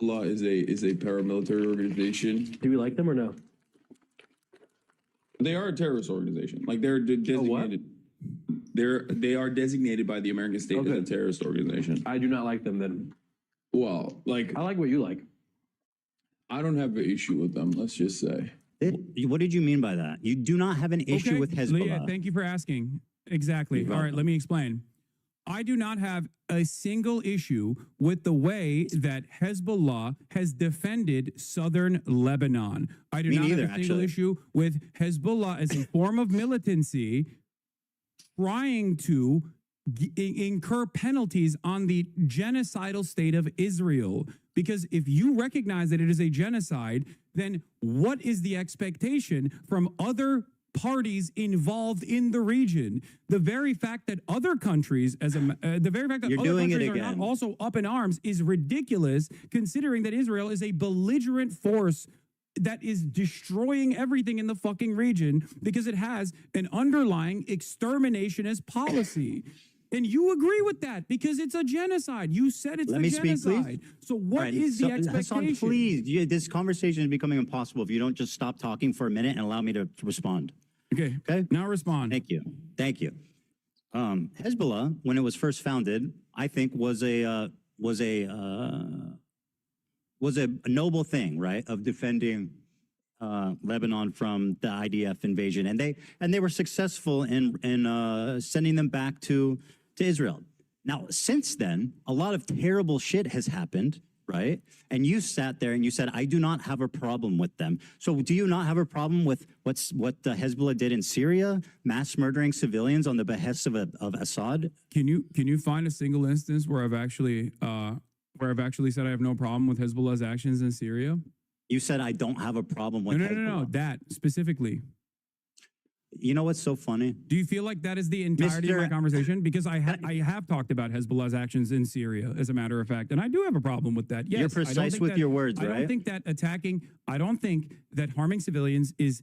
Speaker 10: Law is a paramilitary organization.
Speaker 7: Do we like them or no?
Speaker 10: They are a terrorist organization. Like they're designated. They are designated by the American state as a terrorist organization.
Speaker 7: I do not like them then.
Speaker 10: Well, like
Speaker 7: I like what you like.
Speaker 10: I don't have an issue with them. Let's just say.
Speaker 13: What did you mean by that? You do not have an issue with Hezbollah.
Speaker 14: Leah, thank you for asking. Exactly. All right, let me explain. I do not have a single issue with the way that Hezbollah has defended southern Lebanon. I do not have a single issue with Hezbollah as a form of militancy trying to incur penalties on the genocidal state of Israel. Because if you recognize that it is a genocide, then what is the expectation from other parties involved in the region? The very fact that other countries, the very fact that other countries are not also up in arms is ridiculous, considering that Israel is a belligerent force that is destroying everything in the fucking region because it has an underlying exterminationist policy. And you agree with that because it's a genocide. You said it's a genocide. So what is the expectation?
Speaker 13: Hassan, please, this conversation is becoming impossible if you don't just stop talking for a minute and allow me to respond.
Speaker 14: Okay. Now respond.
Speaker 13: Thank you. Thank you. Hezbollah, when it was first founded, I think was a noble thing, right, of defending Lebanon from the IDF invasion, and they were successful in sending them back to Israel. Now, since then, a lot of terrible shit has happened, right? And you sat there and you said, I do not have a problem with them. So do you not have a problem with what Hezbollah did in Syria, mass murdering civilians on the behest of Assad?
Speaker 14: Can you find a single instance where I've actually said I have no problem with Hezbollah's actions in Syria?
Speaker 13: You said I don't have a problem with Hezbollah.
Speaker 14: No, that specifically.
Speaker 13: You know what's so funny?
Speaker 14: Do you feel like that is the entirety of my conversation? Because I have talked about Hezbollah's actions in Syria, as a matter of fact, and I do have a problem with that. Yes,
Speaker 13: you're precise with your words, right?
Speaker 14: I don't think that harming civilians is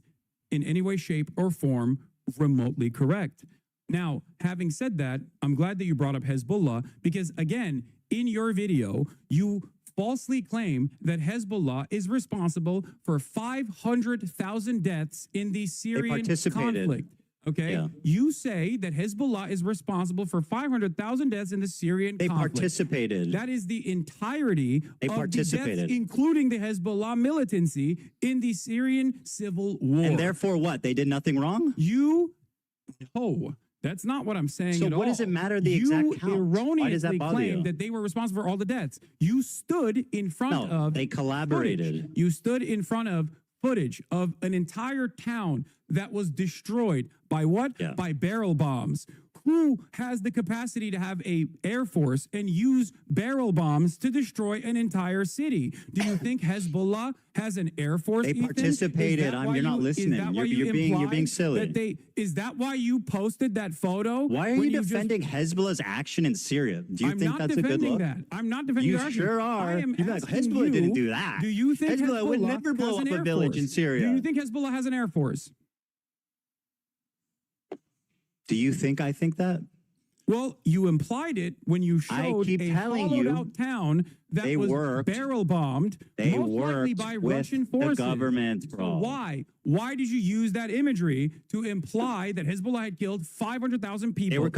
Speaker 14: in any way, shape, or form remotely correct. Now, having said that, I'm glad that you brought up Hezbollah because, again, in your video, you falsely claim that Hezbollah is responsible for 500,000 deaths in the Syrian conflict. Okay, you say that Hezbollah is responsible for 500,000 deaths in the Syrian conflict.
Speaker 13: They participated.
Speaker 14: That is the entirety of the deaths, including the Hezbollah militancy in the Syrian civil war.
Speaker 13: And therefore, what? They did nothing wrong?
Speaker 14: No. That's not what I'm saying at all.
Speaker 13: So what does it matter the exact count?
Speaker 14: You erroneously claimed
Speaker 13: you?
Speaker 14: that they were responsible for all the deaths. You stood in front of...
Speaker 13: they collaborated.
Speaker 14: Footage. You stood in front of footage of an entire town that was destroyed by what?
Speaker 13: Yeah.
Speaker 14: By barrel bombs. Who has the capacity to have a air force and use barrel bombs to destroy an entire city? Do you think Hezbollah has an air force?
Speaker 13: They participated. You're not listening. You're being silly.
Speaker 14: Is that why you posted that photo?
Speaker 13: Why are you defending Hezbollah's action in Syria? Do you think that's a good look?
Speaker 14: I'm not defending their action.
Speaker 13: You sure are. You're like, Hezbollah didn't do that.
Speaker 14: Do you think
Speaker 13: Hezbollah would never blow up a village in Syria?
Speaker 14: Do you think Hezbollah has an air force?
Speaker 13: Do you think I think that?
Speaker 14: Well, you implied it when you showed a hollowed-out town that was barrel bombed, most likely by Russian forces.
Speaker 13: The government, bro.
Speaker 14: So why did you use that imagery to imply that Hezbollah had killed 500,000 people?
Speaker 13: They were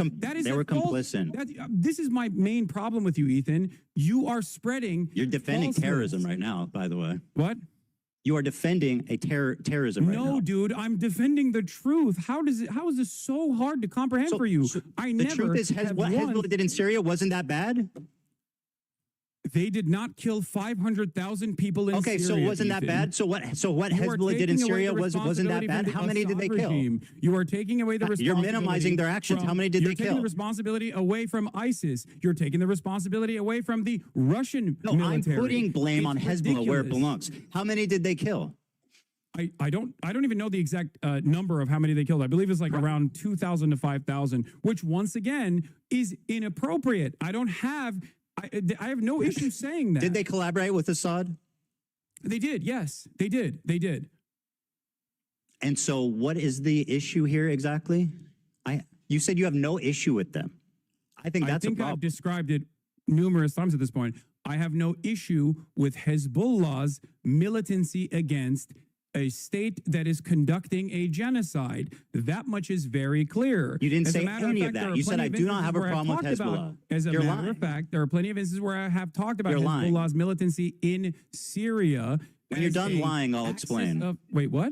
Speaker 13: complicit.
Speaker 14: This is my main problem with you, Ethan. You are spreading.
Speaker 13: You're defending terrorism right now, by the way.
Speaker 14: What?
Speaker 13: You are defending a terrorism right now.
Speaker 14: No, dude, I'm defending the truth. How is this so hard to comprehend for you?
Speaker 13: The truth is, what Hezbollah did in Syria wasn't that bad?
Speaker 14: They did not kill 500,000 people in Syria.
Speaker 13: Okay, so wasn't that bad? So what Hezbollah did in Syria wasn't that bad? How many did they kill?
Speaker 14: You are taking away the responsibility.
Speaker 13: You're minimizing their actions. How many did they kill?
Speaker 14: You're taking the responsibility away from ISIS. You're taking the responsibility away from the Russian military.
Speaker 13: I'm putting blame on Hezbollah where it belongs. How many did they kill?
Speaker 14: I don't even know the exact number of how many they killed. I believe it's like around 2,000 to 5,000, which once again is inappropriate. I have no issue saying that.
Speaker 13: Did they collaborate with Assad?
Speaker 14: They did, yes. They did.
Speaker 13: And so what is the issue here exactly? You said you have no issue with them. I think that's a problem.
Speaker 14: I've described it numerous times at this point. I have no issue with Hezbollah's militancy against a state that is conducting a genocide. That much is very clear.
Speaker 13: You didn't say any of that. You said I do not have a problem with Hezbollah.
Speaker 14: As a matter of fact, there are plenty of instances where I have talked about Hezbollah's militancy in Syria.
Speaker 13: When you're done lying, I'll explain.
Speaker 14: Wait, what?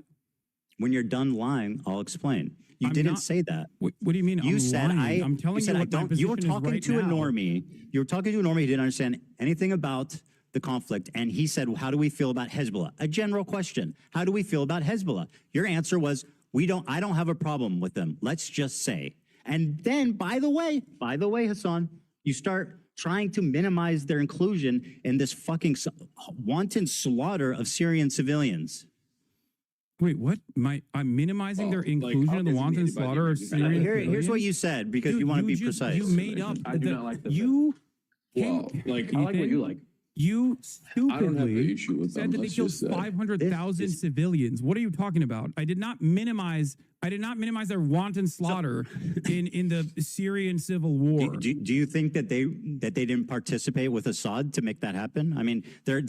Speaker 13: When you're done lying, I'll explain. You didn't say that.
Speaker 14: What do you mean?
Speaker 13: You
Speaker 14: I'm
Speaker 13: said
Speaker 14: lying? I'm telling you
Speaker 13: I
Speaker 14: what my
Speaker 13: don't. You were
Speaker 14: position is
Speaker 13: talking
Speaker 14: right
Speaker 13: to a
Speaker 14: now.
Speaker 13: normie. You were talking to a normie who didn't understand anything about the conflict, and he said, well, "How do we feel about Hezbollah?" A general question. How do we feel about Hezbollah? Your answer was, "We don't. I don't have a problem with them. Let's just say." And then, by the way, Hassan, you start trying to minimize their inclusion in this fucking wanton slaughter of Syrian civilians.
Speaker 14: Wait, what? I'm minimizing their inclusion in the wanton slaughter of Syrian civilians?
Speaker 13: Here's what you said, because you want to be precise.
Speaker 14: You made up.
Speaker 7: I do not like the
Speaker 14: You
Speaker 7: Well, like, I like what you like.
Speaker 14: You
Speaker 7: I don't have the
Speaker 14: stupidly
Speaker 7: issue with
Speaker 14: said
Speaker 7: them,
Speaker 14: that they
Speaker 7: let's
Speaker 14: killed
Speaker 7: just say.
Speaker 14: 500,000 civilians. What are you talking about? I did not minimize their wanton slaughter in the Syrian civil war.
Speaker 13: Do you think that they didn't participate with Assad to make that happen? I mean, they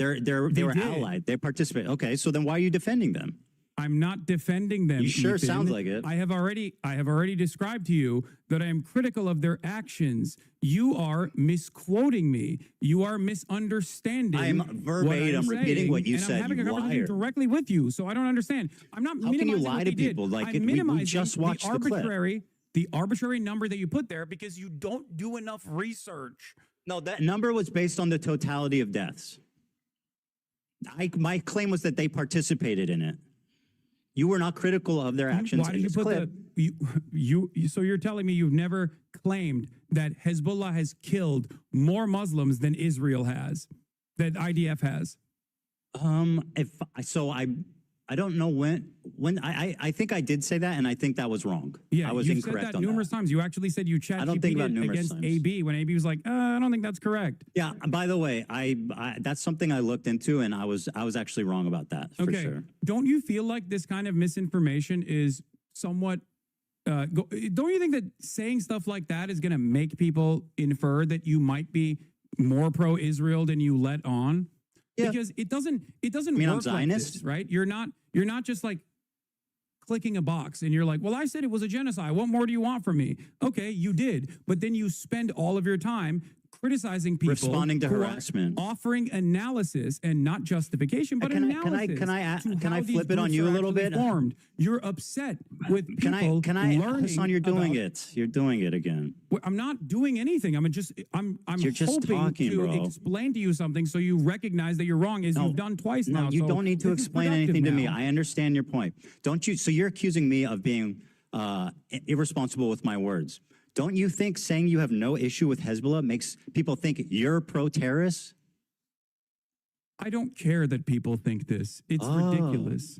Speaker 13: were allied. They participated. Okay, so then why are you defending them?
Speaker 14: I'm not defending them.
Speaker 13: You sure
Speaker 14: Ethan.
Speaker 13: sounds like it.
Speaker 14: I have already described to you that I am critical of their actions. You are misquoting me. You are misunderstanding.
Speaker 13: I'm verbatim repeating what you
Speaker 14: and
Speaker 13: said.
Speaker 14: I'm having
Speaker 13: You
Speaker 14: a conversation
Speaker 13: liar.
Speaker 14: directly with you, so I don't understand. I'm not.
Speaker 13: How can you
Speaker 14: minimizing
Speaker 13: lie
Speaker 14: what
Speaker 13: to
Speaker 14: they did.
Speaker 13: people? Like,
Speaker 14: I'm
Speaker 13: we
Speaker 14: minimizing
Speaker 13: just watched the clip.
Speaker 14: the arbitrary number that you put there because you don't do enough research.
Speaker 13: No, that number was based on the totality of deaths. My claim was that they participated in it. You were not critical of their actions.
Speaker 14: Why did you put so you're telling me you've never claimed that Hezbollah has killed more Muslims than Israel has, that IDF has?
Speaker 13: I don't know when I think I did say that, and I think that was wrong.
Speaker 14: Yeah,
Speaker 13: I was
Speaker 14: you
Speaker 13: incorrect
Speaker 14: said that
Speaker 13: on
Speaker 14: numerous times. You actually said you chat
Speaker 13: I don't think about numerous
Speaker 14: against
Speaker 13: times.
Speaker 14: AB when AB was like, I don't think that's correct.
Speaker 13: Yeah. By the way, I that's something I looked into, and I was actually wrong about that for
Speaker 14: Okay.
Speaker 13: sure.
Speaker 14: Don't you feel like this kind of misinformation is somewhat? Don't you think that saying stuff like that is going to make people infer that you might be more pro-Israel than you let on? Yeah. Because it doesn't
Speaker 13: mean
Speaker 14: work
Speaker 13: I'm Zionist?
Speaker 14: like this, right? You're not just like clicking a box and you're like, well, I said it was a genocide. What more do you want from me? Okay, you did. But then you spend all of your time criticizing people,
Speaker 13: Responding to
Speaker 14: who are
Speaker 13: harassment.
Speaker 14: offering analysis and not justification, but analysis.
Speaker 13: Can I flip it on you a little bit?
Speaker 14: Formed. You're upset with people learning.
Speaker 13: Hassan, you're doing
Speaker 14: about-
Speaker 13: it. You're doing it again.
Speaker 14: Well, I'm not doing anything. I'm
Speaker 13: You're just
Speaker 14: hoping
Speaker 13: talking,
Speaker 14: to
Speaker 13: bro.
Speaker 14: explain to you something so you recognize that you're wrong, as you've done twice now.
Speaker 13: No, you
Speaker 14: so
Speaker 13: don't need to
Speaker 14: this is
Speaker 13: explain anything to me.
Speaker 14: productive now.
Speaker 13: I understand your point. Don't you? So you're accusing me of being irresponsible with my words. Don't you think saying you have no issue with Hezbollah makes people think you're pro-terrorist?
Speaker 14: I don't care that people think this. It's ridiculous.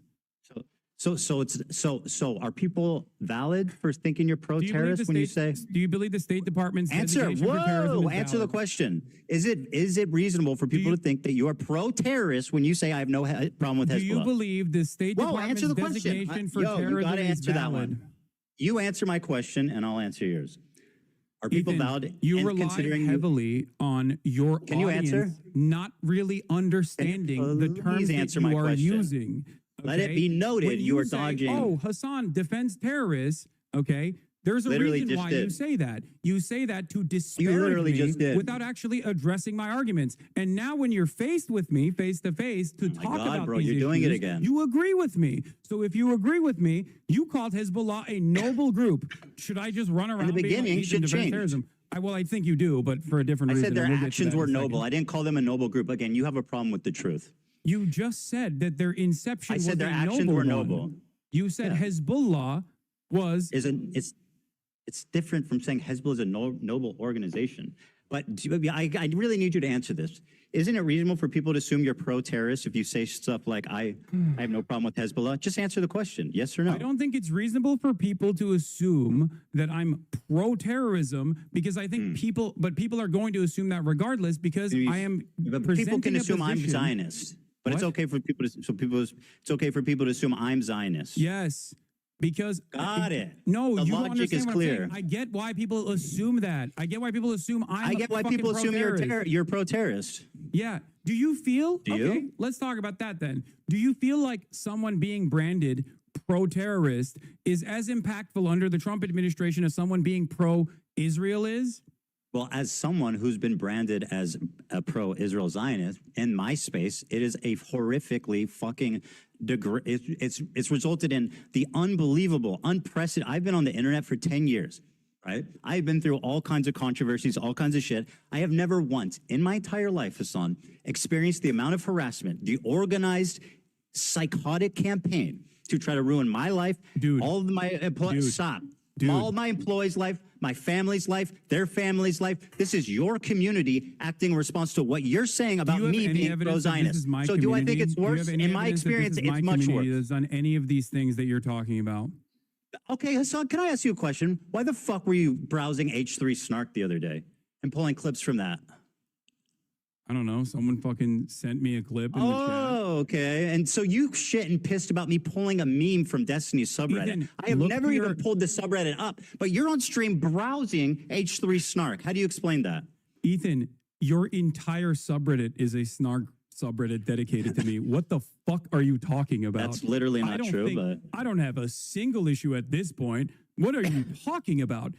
Speaker 13: So are people valid for thinking you're pro-terrorist when you say?
Speaker 14: Do you believe the State Department's
Speaker 13: Answer.
Speaker 14: designation for terrorism is
Speaker 13: Answer the
Speaker 14: valid?
Speaker 13: question. Is it reasonable for people to think that you are pro-terrorist when you say I have no problem with Hezbollah?
Speaker 14: Do you believe the State
Speaker 13: Whoa,
Speaker 14: Department's
Speaker 13: answer the question.
Speaker 14: designation for
Speaker 13: You
Speaker 14: terrorism
Speaker 13: gotta
Speaker 14: is
Speaker 13: answer that
Speaker 14: valid?
Speaker 13: one. You answer my question, and I'll answer yours. Are people
Speaker 14: Ethan,
Speaker 13: valid
Speaker 14: you
Speaker 13: in
Speaker 14: rely
Speaker 13: considering
Speaker 14: heavily on your
Speaker 13: Can you
Speaker 14: audience
Speaker 13: answer?
Speaker 14: not really understanding the terms
Speaker 13: please
Speaker 14: that
Speaker 13: answer
Speaker 14: you
Speaker 13: my
Speaker 14: are
Speaker 13: question?
Speaker 14: using.
Speaker 13: Let it
Speaker 14: okay?
Speaker 13: be noted
Speaker 14: When
Speaker 13: you are
Speaker 14: say,
Speaker 13: dodging.
Speaker 14: Oh, Hassan defends terrorists. Okay, there's a
Speaker 13: Literally
Speaker 14: reason
Speaker 13: just
Speaker 14: why
Speaker 13: did.
Speaker 14: you say that. You say that to disparage
Speaker 13: literally
Speaker 14: me
Speaker 13: just did.
Speaker 14: without actually addressing my arguments. And now, when you're faced with me, face to face, to talk
Speaker 13: God,
Speaker 14: about
Speaker 13: bro,
Speaker 14: these
Speaker 13: you're doing it
Speaker 14: issues,
Speaker 13: again.
Speaker 14: you agree with me. So if you agree with me, you called Hezbollah a noble group. Should I just run around being
Speaker 13: beginning,
Speaker 14: like,
Speaker 13: shit
Speaker 14: defend
Speaker 13: changed.
Speaker 14: terrorism? I think you do, but for a different
Speaker 13: I
Speaker 14: reason.
Speaker 13: said their
Speaker 14: and we'll get to
Speaker 13: actions
Speaker 14: that
Speaker 13: were
Speaker 14: in a
Speaker 13: noble.
Speaker 14: second.
Speaker 13: I didn't call them a noble group. Again, you have a problem with the truth.
Speaker 14: You just said that their inception
Speaker 13: I
Speaker 14: was
Speaker 13: said their
Speaker 14: a
Speaker 13: actions
Speaker 14: noble
Speaker 13: were
Speaker 14: one.
Speaker 13: noble.
Speaker 14: You said Hezbollah was
Speaker 13: It's different from saying Hezbollah is a noble organization. But I really need you to answer this. Isn't it reasonable for people to assume you're pro-terrorist if you say stuff like, I have no problem with Hezbollah? Just answer the question, yes or no?
Speaker 14: I don't think it's reasonable for people to assume that I'm pro-terrorism because I think people are going to assume that regardless because I am
Speaker 13: But people can
Speaker 14: presenting a
Speaker 13: assume I'm
Speaker 14: position-
Speaker 13: Zionist. But it's
Speaker 14: What?
Speaker 13: okay for people to it's okay for people to assume I'm Zionist.
Speaker 14: Yes, because
Speaker 13: Got it.
Speaker 14: No,
Speaker 13: The
Speaker 14: you don't
Speaker 13: logic
Speaker 14: understand
Speaker 13: is
Speaker 14: what
Speaker 13: clear.
Speaker 14: I'm saying. I get why people assume that. I get why people assume
Speaker 13: I get why people assume you're pro-terrorist.
Speaker 14: Yeah. Do you feel?
Speaker 13: Do you?
Speaker 14: Okay, let's talk about that then. Do you feel like someone being branded pro-terrorist is as impactful under the Trump administration as someone being pro-Israel is?
Speaker 13: Well, as someone who's been branded as a pro-Israel Zionist in my space, it is a horrifically fucking it's resulted in the unbelievable, unprecedented. I've been on the internet for 10 years, right? I've been through all kinds of controversies, all kinds of shit. I have never once in my entire life, Hassan, experienced the amount of harassment, the organized, psychotic campaign to try to ruin my life, all of my employees. Stop. All my employees' life, my family's life, their family's life. This is your community acting in response to what you're saying about me being pro-Zionist. So do I think it's worse? In my experience, it's much worse.
Speaker 14: That's done any of these things that you're talking about.
Speaker 13: Okay, Hassan, can I ask you a question? Why the fuck were you browsing H3 Snark the other day and pulling clips from that?
Speaker 14: I don't know. Someone fucking sent me a clip in the chat.
Speaker 13: Oh, okay. And so you shit and pissed about me pulling a meme from Destiny's subreddit.
Speaker 14: Ethan,
Speaker 13: I have
Speaker 14: look
Speaker 13: never
Speaker 14: for
Speaker 13: even
Speaker 14: your-
Speaker 13: pulled the subreddit up, but you're on stream browsing H3 Snark. How do you explain that?
Speaker 14: Ethan, your entire subreddit is a snark subreddit dedicated to me. What the fuck are you talking about?
Speaker 13: That's literally not true, but
Speaker 14: I don't have a single issue at this point. What are you talking about?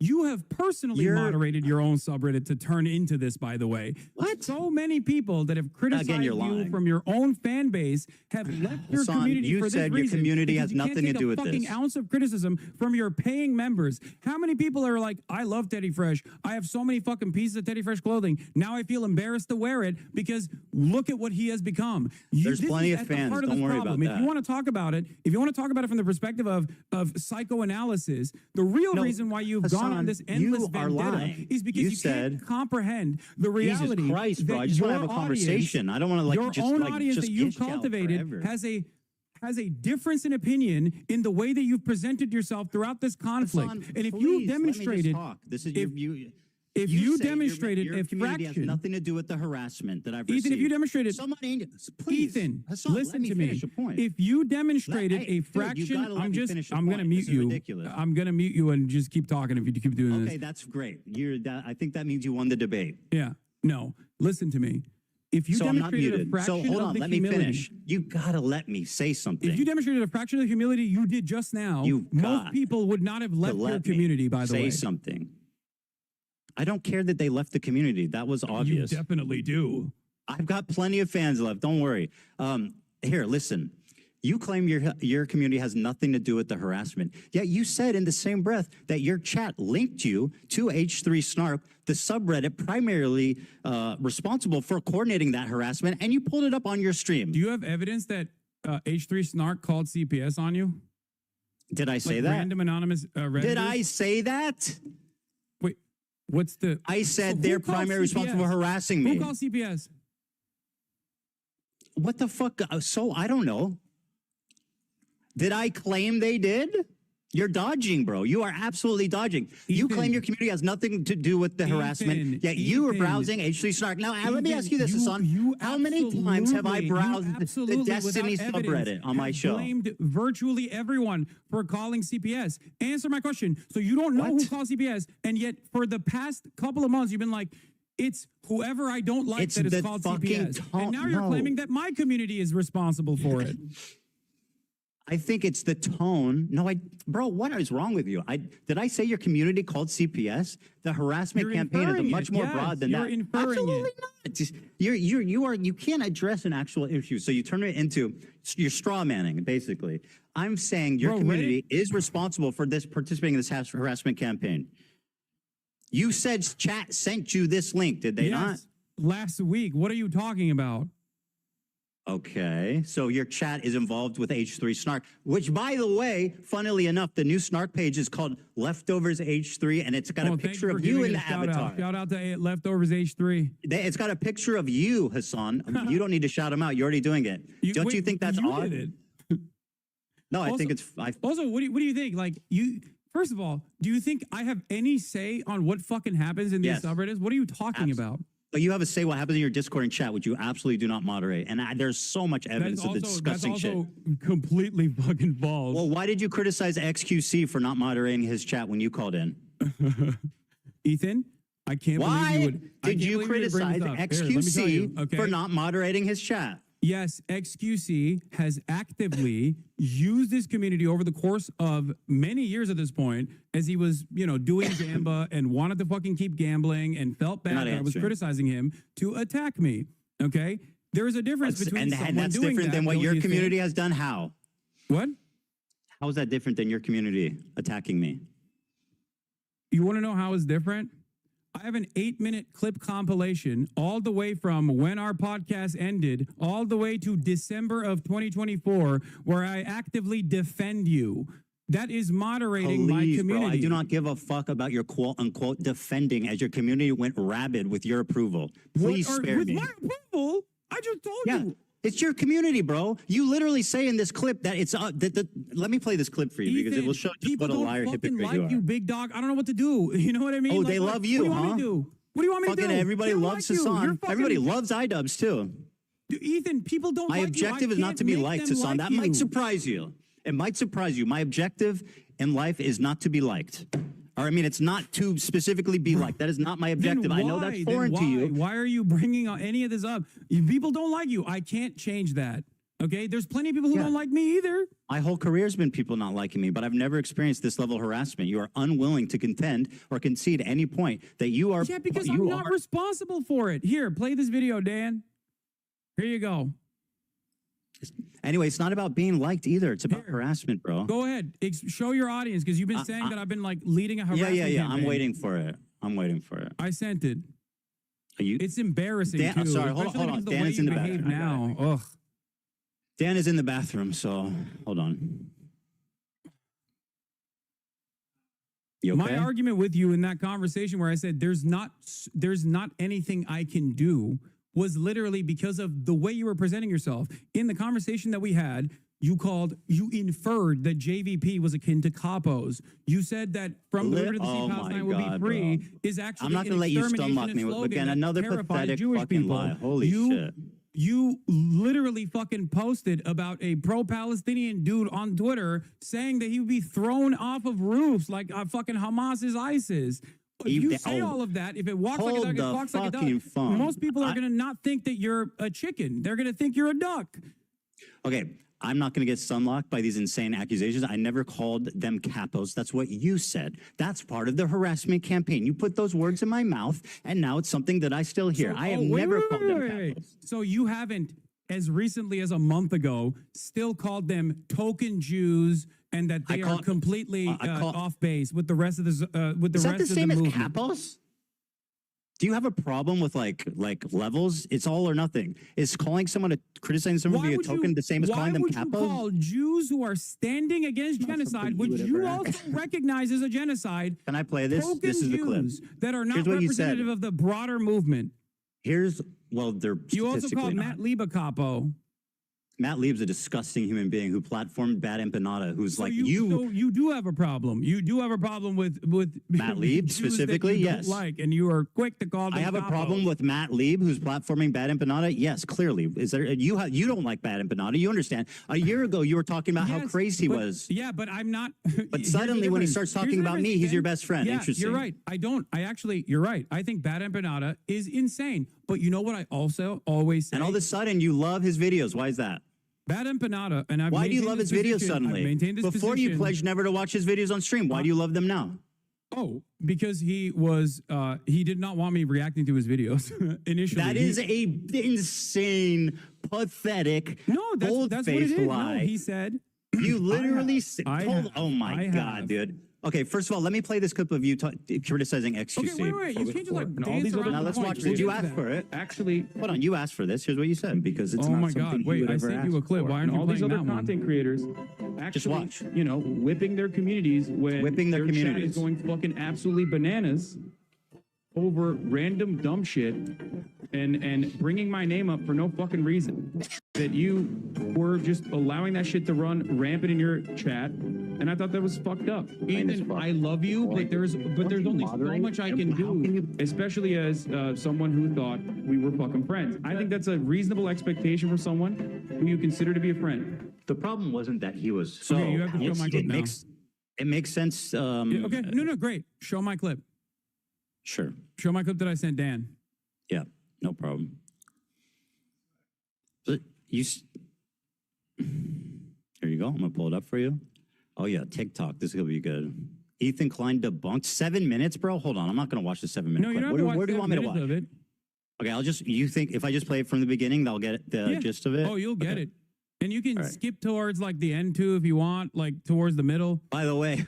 Speaker 14: You have personally moderated your own subreddit to turn into this, by the way. What? So many people that have criticized you from your own fan base have left your
Speaker 13: Hassan,
Speaker 14: community
Speaker 13: you
Speaker 14: for this
Speaker 13: said
Speaker 14: reason.
Speaker 13: your community
Speaker 14: because
Speaker 13: has
Speaker 14: you can't
Speaker 13: nothing to
Speaker 14: take
Speaker 13: do
Speaker 14: a
Speaker 13: with
Speaker 14: fucking
Speaker 13: this.
Speaker 14: ounce of criticism from your paying members. How many people are like, I love Teddy Fresh. I have so many fucking pieces of Teddy Fresh clothing. Now I feel embarrassed to wear it because look at what he has become.
Speaker 13: There's plenty of fans. Don't worry about that.
Speaker 14: If you want to talk about it, from the perspective of psychoanalysis, the real reason why you've gone on this endless vendetta is because you can't comprehend the reality.
Speaker 13: Jesus Christ, bro!
Speaker 14: that
Speaker 13: I just want to have a
Speaker 14: your
Speaker 13: conversation.
Speaker 14: audience-
Speaker 13: I don't want to
Speaker 14: your own audience that you've cultivated has a difference in opinion in the way that you've presented yourself throughout this conflict.
Speaker 13: Hassan,
Speaker 14: and if
Speaker 13: please,
Speaker 14: you
Speaker 13: let me just
Speaker 14: demonstrated,
Speaker 13: talk. This is
Speaker 14: if
Speaker 13: you
Speaker 14: you
Speaker 13: say
Speaker 14: demonstrated
Speaker 13: your
Speaker 14: a
Speaker 13: community
Speaker 14: fraction,
Speaker 13: has nothing to do with the harassment that I've received.
Speaker 14: Ethan, if you demonstrated,
Speaker 13: please,
Speaker 14: Ethan,
Speaker 13: Hassan, let
Speaker 14: listen
Speaker 13: me
Speaker 14: to me.
Speaker 13: finish a point.
Speaker 14: If you demonstrated
Speaker 13: Hey,
Speaker 14: a
Speaker 13: dude, you
Speaker 14: fraction,
Speaker 13: gotta let me finish a
Speaker 14: I'm going to
Speaker 13: point.
Speaker 14: mute
Speaker 13: This is
Speaker 14: you.
Speaker 13: ridiculous.
Speaker 14: I'm going to mute you and just keep talking if you keep doing
Speaker 13: Okay,
Speaker 14: this.
Speaker 13: that's great. I think that means you won the debate.
Speaker 14: Yeah. No, listen to me. If you
Speaker 13: So I'm not
Speaker 14: demonstrated a
Speaker 13: muted.
Speaker 14: fraction
Speaker 13: So hold
Speaker 14: of
Speaker 13: on,
Speaker 14: the
Speaker 13: let me
Speaker 14: humility,
Speaker 13: finish. You gotta let me say something.
Speaker 14: if you demonstrated a fraction of the humility you did just now, most people would not have left your community, by the way.
Speaker 13: Say something. I don't care that they left the community. That was obvious.
Speaker 14: You definitely do.
Speaker 13: I've got plenty of fans left. Don't worry. Here, listen. You claim your community has nothing to do with the harassment. Yet you said in the same breath that your chat linked you to H3 Snark, the subreddit primarily responsible for coordinating that harassment, and you pulled it up on your stream.
Speaker 14: Do you have evidence that H3 Snark called CPS on you?
Speaker 13: Did I say
Speaker 14: Like
Speaker 13: that?
Speaker 14: Random anonymous Redditors?
Speaker 13: Did I say that?
Speaker 14: Wait, what's the...
Speaker 13: I said
Speaker 14: So
Speaker 13: they're
Speaker 14: who called
Speaker 13: primarily responsible for
Speaker 14: CPS?
Speaker 13: harassing me.
Speaker 14: Who called CPS?
Speaker 13: What the fuck? So I don't know. Did I claim they did? You're dodging, bro. You are absolutely dodging. You claim your community has nothing to do with the harassment, yet you were browsing H3 Snark. Now, let me ask you this, Hassan. How many times have I browsed the Destiny subreddit on my show?
Speaker 14: Blamed virtually everyone for calling CPS. Answer my question. So you don't know who called CPS, and yet for the past couple of months, you've been like, it's whoever I don't like that is called CPS. And now you're claiming that my community is responsible for it.
Speaker 13: I think it's the tone. No, bro, what is wrong with you? Did I say your community called CPS? The harassment campaign is much more broad than that. Absolutely not. You can't address an actual issue, so you turn it into you're straw manning, basically. I'm saying your community is responsible for participating in this harassment campaign. You said chat sent you this link, did they not?
Speaker 14: Last week. What are you talking about?
Speaker 13: Okay, so your chat is involved with H3 Snark, which, by the way, funnily enough, the new Snark page is called Leftovers H3, and it's got a picture of you in the avatar.
Speaker 14: Shout out to Leftovers H3.
Speaker 13: It's got a picture of you, Hassan. You don't need to shout him out. You're already doing it. Don't you think that's odd?
Speaker 14: Did
Speaker 13: No, I
Speaker 14: also,
Speaker 13: think it's...
Speaker 14: Also, what do you think? Like, first of all, do you think I have any say on what fucking happens in these subreddits? What are you talking about?
Speaker 13: But you have a say what happens in your Discord and chat, which you absolutely do not moderate. And there's so much evidence of the disgusting shit.
Speaker 14: That's also completely fucking false.
Speaker 13: Well, why did you criticize XQC for not moderating his chat when you called in?
Speaker 14: Ethan, I can't believe you would.
Speaker 13: Why did you criticize XQC for not moderating his chat?
Speaker 14: Yes, XQC has actively used this community over the course of many years at this point, as he was, doing Gamba and wanted to fucking keep gambling and felt bad that I was criticizing him to attack me. Okay. There is a difference between
Speaker 13: and
Speaker 14: someone
Speaker 13: that's
Speaker 14: doing
Speaker 13: different
Speaker 14: that,
Speaker 13: than what
Speaker 14: don't
Speaker 13: your
Speaker 14: you
Speaker 13: community
Speaker 14: think?
Speaker 13: has done. How?
Speaker 14: What?
Speaker 13: How is that different than your community attacking me?
Speaker 14: You want to know how it's different? I have an 8-minute clip compilation all the way from when our podcast ended all the way to December of 2024 where I actively defend you. That is moderating my
Speaker 13: Please,
Speaker 14: community.
Speaker 13: bro, I do not give a fuck about your quote-unquote defending as your community went rabid with your approval. Please spare
Speaker 14: with
Speaker 13: me.
Speaker 14: my approval? I just told you.
Speaker 13: It's your community, bro. You literally say in this clip that it's let me play this clip for you because it will show just what a liar hypocrite
Speaker 14: like
Speaker 13: you are.
Speaker 14: You, big dog. I don't know what to do. You know what I mean?
Speaker 13: Oh,
Speaker 14: Like,
Speaker 13: they
Speaker 14: what-
Speaker 13: love you,
Speaker 14: What do you want
Speaker 13: huh?
Speaker 14: me to do? What do you want me to
Speaker 13: Fucking
Speaker 14: do?
Speaker 13: everybody
Speaker 14: They don't
Speaker 13: loves
Speaker 14: like you. You're
Speaker 13: Hassan.
Speaker 14: fucking-
Speaker 13: Everybody loves iDubbbz too.
Speaker 14: Ethan, people don't
Speaker 13: My
Speaker 14: like
Speaker 13: objective
Speaker 14: you.
Speaker 13: is not to be liked, Hassan. That might
Speaker 14: surprise.
Speaker 13: surprise you. It might surprise you. My objective in life is not to be liked. Or I mean, it's not to specifically be liked. That is not my objective. I know that's foreign to you.
Speaker 14: Why are you bringing any of this up? People don't like you. I can't change that. Okay? There's plenty of people who don't like me either.
Speaker 13: My whole career has been people not liking me, but I've never experienced this level of harassment. You are unwilling to contend or concede at any point that you are.
Speaker 14: Yeah, because
Speaker 13: you
Speaker 14: I'm not
Speaker 13: are-
Speaker 14: responsible for it. Here, play this video, Dan. Here you go.
Speaker 13: Anyway, it's not about being liked either. It's about harassment, bro.
Speaker 14: Go ahead. Show your audience because you've been saying that I've been like leading a harassment
Speaker 13: Yeah. I'm
Speaker 14: campaign.
Speaker 13: waiting for it. I'm waiting for it.
Speaker 14: I sent it.
Speaker 13: Are you?
Speaker 14: It's embarrassing
Speaker 13: Dan,
Speaker 14: too.
Speaker 13: sorry, hold
Speaker 14: especially
Speaker 13: on.
Speaker 14: because the
Speaker 13: Dan
Speaker 14: way
Speaker 13: is in
Speaker 14: you
Speaker 13: the
Speaker 14: behave
Speaker 13: bathroom.
Speaker 14: now. Ugh.
Speaker 13: Dan is in the bathroom, so hold on. You okay?
Speaker 14: My argument with you in that conversation where I said there's not anything I can do was literally because of the way you were presenting yourself. In the conversation that we had, you inferred that JVP was akin to capos. You said that from the river to the sea, Palestine will be free is actually
Speaker 13: I'm not going to let you stomach me with again another pathetic
Speaker 14: Jewish
Speaker 13: fucking
Speaker 14: people.
Speaker 13: lie. Holy shit.
Speaker 14: You literally fucking posted about a pro-Palestinian dude on Twitter saying that he would be thrown off of roofs like fucking Hamas is ISIS. If you say all of that, if it walks like a duck, it walks like a duck, most people are going to not think that you're a chicken. They're going to think you're a duck.
Speaker 13: Okay, I'm not going to get sunlocked by these insane accusations. I never called them capos. That's what you said. That's part of the harassment campaign. You put those words in my mouth, and now it's something that I still hear. I have never called them capos.
Speaker 14: So you haven't, as recently as a month ago, still called them token Jews and that they are completely off base with the rest of the with the
Speaker 13: Is that
Speaker 14: rest
Speaker 13: the same
Speaker 14: of
Speaker 13: as
Speaker 14: the movement.
Speaker 13: capos? Do you have a problem with like levels? It's all or nothing. Is calling someone criticizing someone via token the same as calling them
Speaker 14: Why would
Speaker 13: capos?
Speaker 14: you call Jews who are standing against genocide, which you also recognize as a genocide?
Speaker 13: Can I play this?
Speaker 14: Token
Speaker 13: This is the clip.
Speaker 14: Jews that are not
Speaker 13: Here's what you said.
Speaker 14: representative of the broader movement.
Speaker 13: They're
Speaker 14: You also
Speaker 13: statistically
Speaker 14: called
Speaker 13: not.
Speaker 14: Matt Lieb a capo.
Speaker 13: Matt Lieb's a disgusting human being who platformed Bad Empanada, who's
Speaker 14: So
Speaker 13: like
Speaker 14: So you do have a problem. You do have a problem with
Speaker 13: Matt Lieb
Speaker 14: Jews that
Speaker 13: specifically,
Speaker 14: you don't
Speaker 13: yes.
Speaker 14: like, and you are quick to call them
Speaker 13: I have a
Speaker 14: capos.
Speaker 13: problem with Matt Lieb, who's platforming Bad Empanada. Yes, clearly. Is there you don't like Bad Empanada? You understand? A year ago, you were talking about how
Speaker 14: Yes,
Speaker 13: crazy he
Speaker 14: but-
Speaker 13: was.
Speaker 14: Yeah, but I'm not.
Speaker 13: But
Speaker 14: Here's the
Speaker 13: suddenly, when he
Speaker 14: difference.
Speaker 13: starts talking
Speaker 14: Here's the
Speaker 13: about me,
Speaker 14: difference,
Speaker 13: he's your
Speaker 14: Ben.
Speaker 13: best friend.
Speaker 14: Yeah,
Speaker 13: Interesting.
Speaker 14: You're right. You're right. I think Bad Empanada is insane. But you know what I also always say?
Speaker 13: And all of a sudden, you love his videos. Why is that?
Speaker 14: Bad Empanada, and I've
Speaker 13: Why do you
Speaker 14: maintained
Speaker 13: love
Speaker 14: this
Speaker 13: his videos
Speaker 14: position- I've
Speaker 13: suddenly?
Speaker 14: maintained this
Speaker 13: Before you
Speaker 14: position-
Speaker 13: pledged never to watch his videos on stream, why do you love them now?
Speaker 14: Oh, because he did not want me reacting to his videos initially.
Speaker 13: That is a insane, pathetic,
Speaker 14: that's what it
Speaker 13: bold-faced
Speaker 14: is.
Speaker 13: lie.
Speaker 14: No, he said.
Speaker 13: You literally
Speaker 14: I
Speaker 13: told.
Speaker 14: have.
Speaker 13: Oh my
Speaker 14: I
Speaker 13: God,
Speaker 14: have.
Speaker 13: dude. Okay, first of all, let me play this clip of you criticizing XQC.
Speaker 14: Okay, wait. You can't just like dance around
Speaker 13: Now
Speaker 14: the
Speaker 13: let's
Speaker 14: point.
Speaker 13: watch
Speaker 14: We'll
Speaker 13: this.
Speaker 14: get
Speaker 13: You
Speaker 14: to
Speaker 13: asked
Speaker 14: that.
Speaker 13: for it.
Speaker 21: Actually,
Speaker 13: hold on. You asked for this. Here's what you said because it's
Speaker 14: Oh
Speaker 13: not
Speaker 14: my
Speaker 13: something
Speaker 14: God!
Speaker 13: he
Speaker 14: Wait,
Speaker 13: would
Speaker 14: I
Speaker 13: ever
Speaker 14: sent you a
Speaker 13: ask
Speaker 14: clip.
Speaker 13: for.
Speaker 14: Why aren't you
Speaker 21: all these
Speaker 14: playing
Speaker 21: other
Speaker 14: that one?
Speaker 21: content creators actually,
Speaker 13: watch.
Speaker 21: whipping their communities when
Speaker 13: Whipping their
Speaker 21: chat
Speaker 13: communities.
Speaker 21: is going fucking absolutely bananas over random dumb shit and bringing my name up for no fucking reason. That you were just allowing that shit to run rampant in your chat, and I thought that was fucked up. Ethan, I love you, but there's only so much I can do, especially as someone who thought we were fucking friends. I think that's a reasonable expectation for someone who you consider to be a friend.
Speaker 13: The problem wasn't that he was so.
Speaker 14: Okay, you have to show my clip now.
Speaker 13: It makes sense.
Speaker 14: Okay, no, great. Show my clip.
Speaker 13: Sure.
Speaker 14: Show my clip that I sent Dan.
Speaker 13: Yeah, no problem. But here you go. I'm gonna pull it up for you. Oh yeah, TikTok. This is gonna be good. Ethan Klein debunked 7 minutes, bro. Hold on, I'm not gonna watch the 7 minute.
Speaker 14: No, you
Speaker 13: clip.
Speaker 14: don't have to watch
Speaker 13: Where do you want me to
Speaker 14: 7
Speaker 13: watch?
Speaker 14: minutes of it.
Speaker 13: Okay, you think if I just play it from the beginning, they'll get the gist of it?
Speaker 14: Oh, you'll get it. And you can skip towards like the end too if you want, like towards the middle.
Speaker 13: By the way,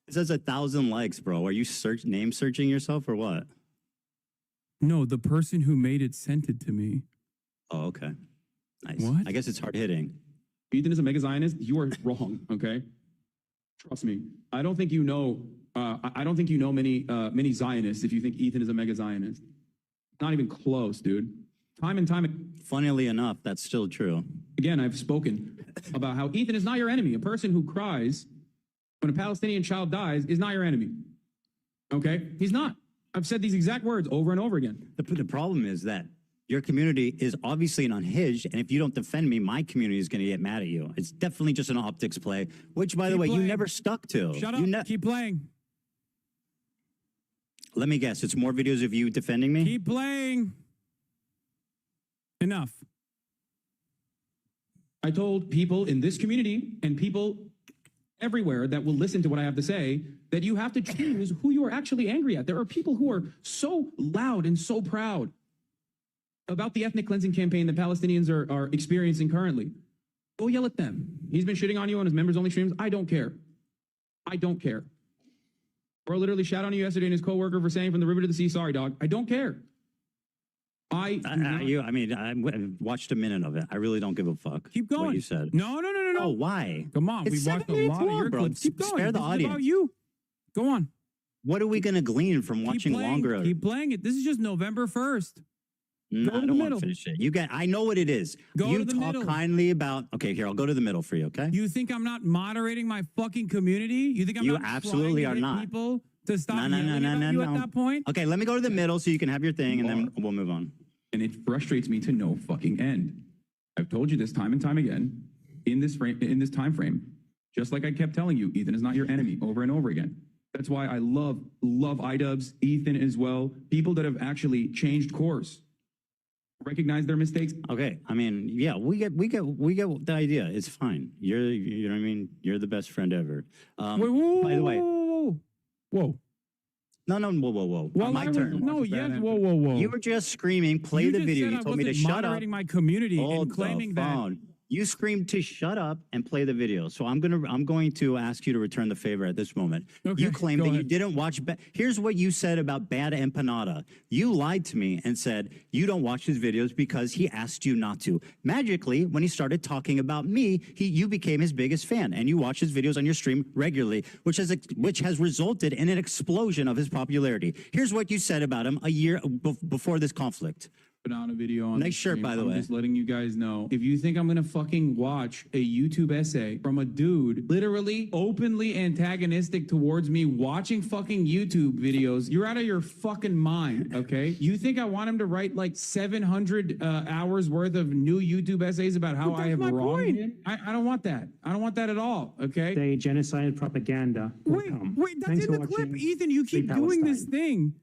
Speaker 13: it says 1,000 likes, bro. Are you name searching yourself or what?
Speaker 14: No, the person who made it sent it to me.
Speaker 13: Oh, okay. Nice.
Speaker 14: What?
Speaker 13: I guess it's hard hitting.
Speaker 21: Ethan is a mega Zionist. You are wrong. Okay, trust me. I don't think you know. I don't think you know many Zionists if you think Ethan is a mega Zionist. Not even close, dude. Time and time.
Speaker 13: Funnily enough, that's still true.
Speaker 21: Again, I've spoken about how Ethan is not your enemy. A person who cries when a Palestinian child dies is not your enemy. Okay? He's not. I've said these exact words over and over again.
Speaker 13: The problem is that your community is obviously an unhinged, and if you don't defend me, my community is going to get mad at you. It's definitely just an optics play, which, by the way, you never stuck to.
Speaker 14: Shut up. Keep playing.
Speaker 13: Let me guess. It's more videos of you defending me?
Speaker 14: Keep playing. Enough.
Speaker 21: I told people in this community and people everywhere that will listen to what I have to say that you have to choose who you are actually angry at. There are people who are so loud and so proud about the ethnic cleansing campaign that Palestinians are experiencing currently. Go yell at them. He's been shitting on you on his members-only streams. I don't care. I don't care. Bro literally shot on you yesterday and his coworker for saying from the river to the sea, sorry, dog. I don't care. I
Speaker 13: watched a minute of it. I really don't give a fuck.
Speaker 14: Keep going.
Speaker 13: What you said.
Speaker 14: No.
Speaker 13: Oh, why?
Speaker 14: Come on.
Speaker 13: It's
Speaker 14: We watched a lot of your
Speaker 13: bro.
Speaker 14: clips. Keep going.
Speaker 13: Spare the
Speaker 14: This is
Speaker 13: audience.
Speaker 14: about you. Go on.
Speaker 13: What are we going to glean from watching longer?
Speaker 14: Keep playing it. This is just November 1st.
Speaker 13: No,
Speaker 14: Go
Speaker 13: I
Speaker 14: to the
Speaker 13: don't want
Speaker 14: middle.
Speaker 13: to finish it. I know what it is.
Speaker 14: Go
Speaker 13: you
Speaker 14: to the
Speaker 13: talk
Speaker 14: middle.
Speaker 13: kindly about. Okay, here I'll go to the middle for you. Okay.
Speaker 14: You think I'm not moderating my fucking community? You think I'm
Speaker 13: You
Speaker 14: not
Speaker 13: absolutely
Speaker 14: trying to
Speaker 13: are
Speaker 14: get
Speaker 13: not.
Speaker 14: people to stop
Speaker 13: No,
Speaker 14: yelling about you at that point?
Speaker 13: Okay, let me go to the middle so you can have your thing, and then we'll move on.
Speaker 21: And it frustrates me to no fucking end. I've told you this time and time again in this time frame, just like I kept telling you, Ethan is not your enemy over and over again. That's why I love iDubbbz, Ethan as well, people that have actually changed course, recognize their mistakes.
Speaker 13: Okay, I mean, yeah, we get the idea. It's fine. You know what I mean? You're the best friend ever.
Speaker 14: Whoa,
Speaker 13: by the way,
Speaker 14: whoa.
Speaker 13: No, whoa.
Speaker 14: Well,
Speaker 13: My turn.
Speaker 14: whoa.
Speaker 13: You were just screaming, play
Speaker 14: You
Speaker 13: the
Speaker 14: just
Speaker 13: video.
Speaker 14: said
Speaker 13: You
Speaker 14: I
Speaker 13: told me to
Speaker 14: wasn't
Speaker 13: shut up.
Speaker 14: moderating my community
Speaker 13: Hold
Speaker 14: and claiming
Speaker 13: the
Speaker 14: that.
Speaker 13: phone. You screamed to shut up and play the video. So I'm going to ask you to return the favor at this moment.
Speaker 14: Okay,
Speaker 13: You claimed
Speaker 14: go
Speaker 13: that you
Speaker 14: ahead.
Speaker 13: didn't watch. Here's what you said about Bad Empanada. You lied to me and said you don't watch his videos because he asked you not to. Magically, when he started talking about me, you became his biggest fan, and you watch his videos on your stream regularly, which has resulted in an explosion of his popularity. Here's what you said about him a year before this conflict.
Speaker 21: On a video on
Speaker 13: Nice
Speaker 21: the
Speaker 13: shirt,
Speaker 21: stream.
Speaker 13: by the
Speaker 21: I'm
Speaker 13: way.
Speaker 21: just letting you guys know. If you think I'm gonna fucking watch a YouTube essay from a dude literally openly antagonistic towards me watching fucking YouTube videos, you're out of your fucking mind, okay? You think I want him to write like 700 hours worth of new YouTube essays about how
Speaker 14: But
Speaker 21: I have
Speaker 14: that's my
Speaker 21: wronged
Speaker 14: point.
Speaker 21: him? I don't want that. I don't want that at all, okay?
Speaker 2: Say genocide propaganda.
Speaker 14: Wait, that's
Speaker 2: Thanks
Speaker 14: in
Speaker 2: for
Speaker 14: the clip.
Speaker 2: watching
Speaker 14: Ethan, you keep doing this thing.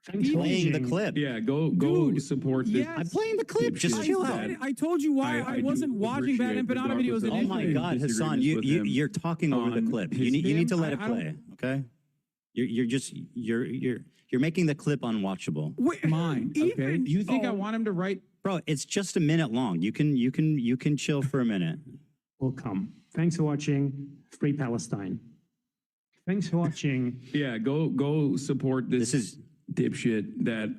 Speaker 2: Thanks for
Speaker 13: Playing the
Speaker 2: watching.
Speaker 13: clip.
Speaker 21: Yeah, go
Speaker 14: Dude,
Speaker 21: support this.
Speaker 14: yes.
Speaker 13: I'm playing the clip. Just chill out.
Speaker 14: I told you why I
Speaker 21: do
Speaker 14: wasn't watching Bad
Speaker 21: appreciate
Speaker 14: Empanada
Speaker 21: regardless
Speaker 14: videos
Speaker 21: of
Speaker 14: initially.
Speaker 13: Oh my God, Hassan, you're talking over the clip. You need to let it play, okay? You're making the clip unwatchable.
Speaker 14: Wait,
Speaker 21: Mine, okay?
Speaker 14: Ethan,
Speaker 21: You think I want him to write?
Speaker 13: Bro, it's just a minute long. You can chill for a minute.
Speaker 2: Will come. Thanks for watching. Free Palestine. Thanks for watching.
Speaker 21: Yeah, go support this dipshit that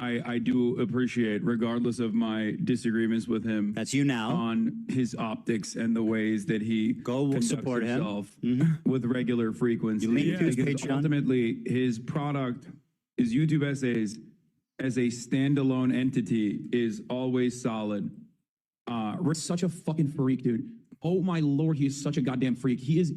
Speaker 21: I do appreciate, regardless of my disagreements with him.
Speaker 13: That's you now.
Speaker 21: On his optics and the ways that he conducts
Speaker 13: support him.
Speaker 21: himself with regular frequency.
Speaker 13: You link to his
Speaker 21: Because
Speaker 13: Patreon.
Speaker 21: ultimately, his product, his YouTube essays, as a standalone entity, is always solid. Rick's such a fucking freak, dude. Oh my lord, he is such a goddamn freak. He is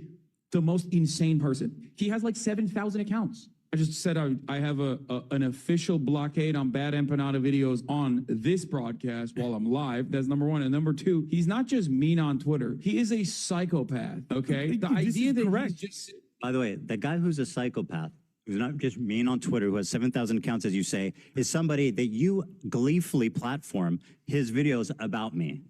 Speaker 21: the most insane person. He has like 7,000 accounts. I just said I have an official blockade on Bad Empanada videos on this broadcast while I'm live. That's number one. And number two, he's not just mean on Twitter. He is a psychopath, okay? The idea that he's just...
Speaker 13: By the way, the guy who's a psychopath, who's not just mean on Twitter, who has 7,000 accounts, as you say, is somebody that you gleefully platform his videos about me.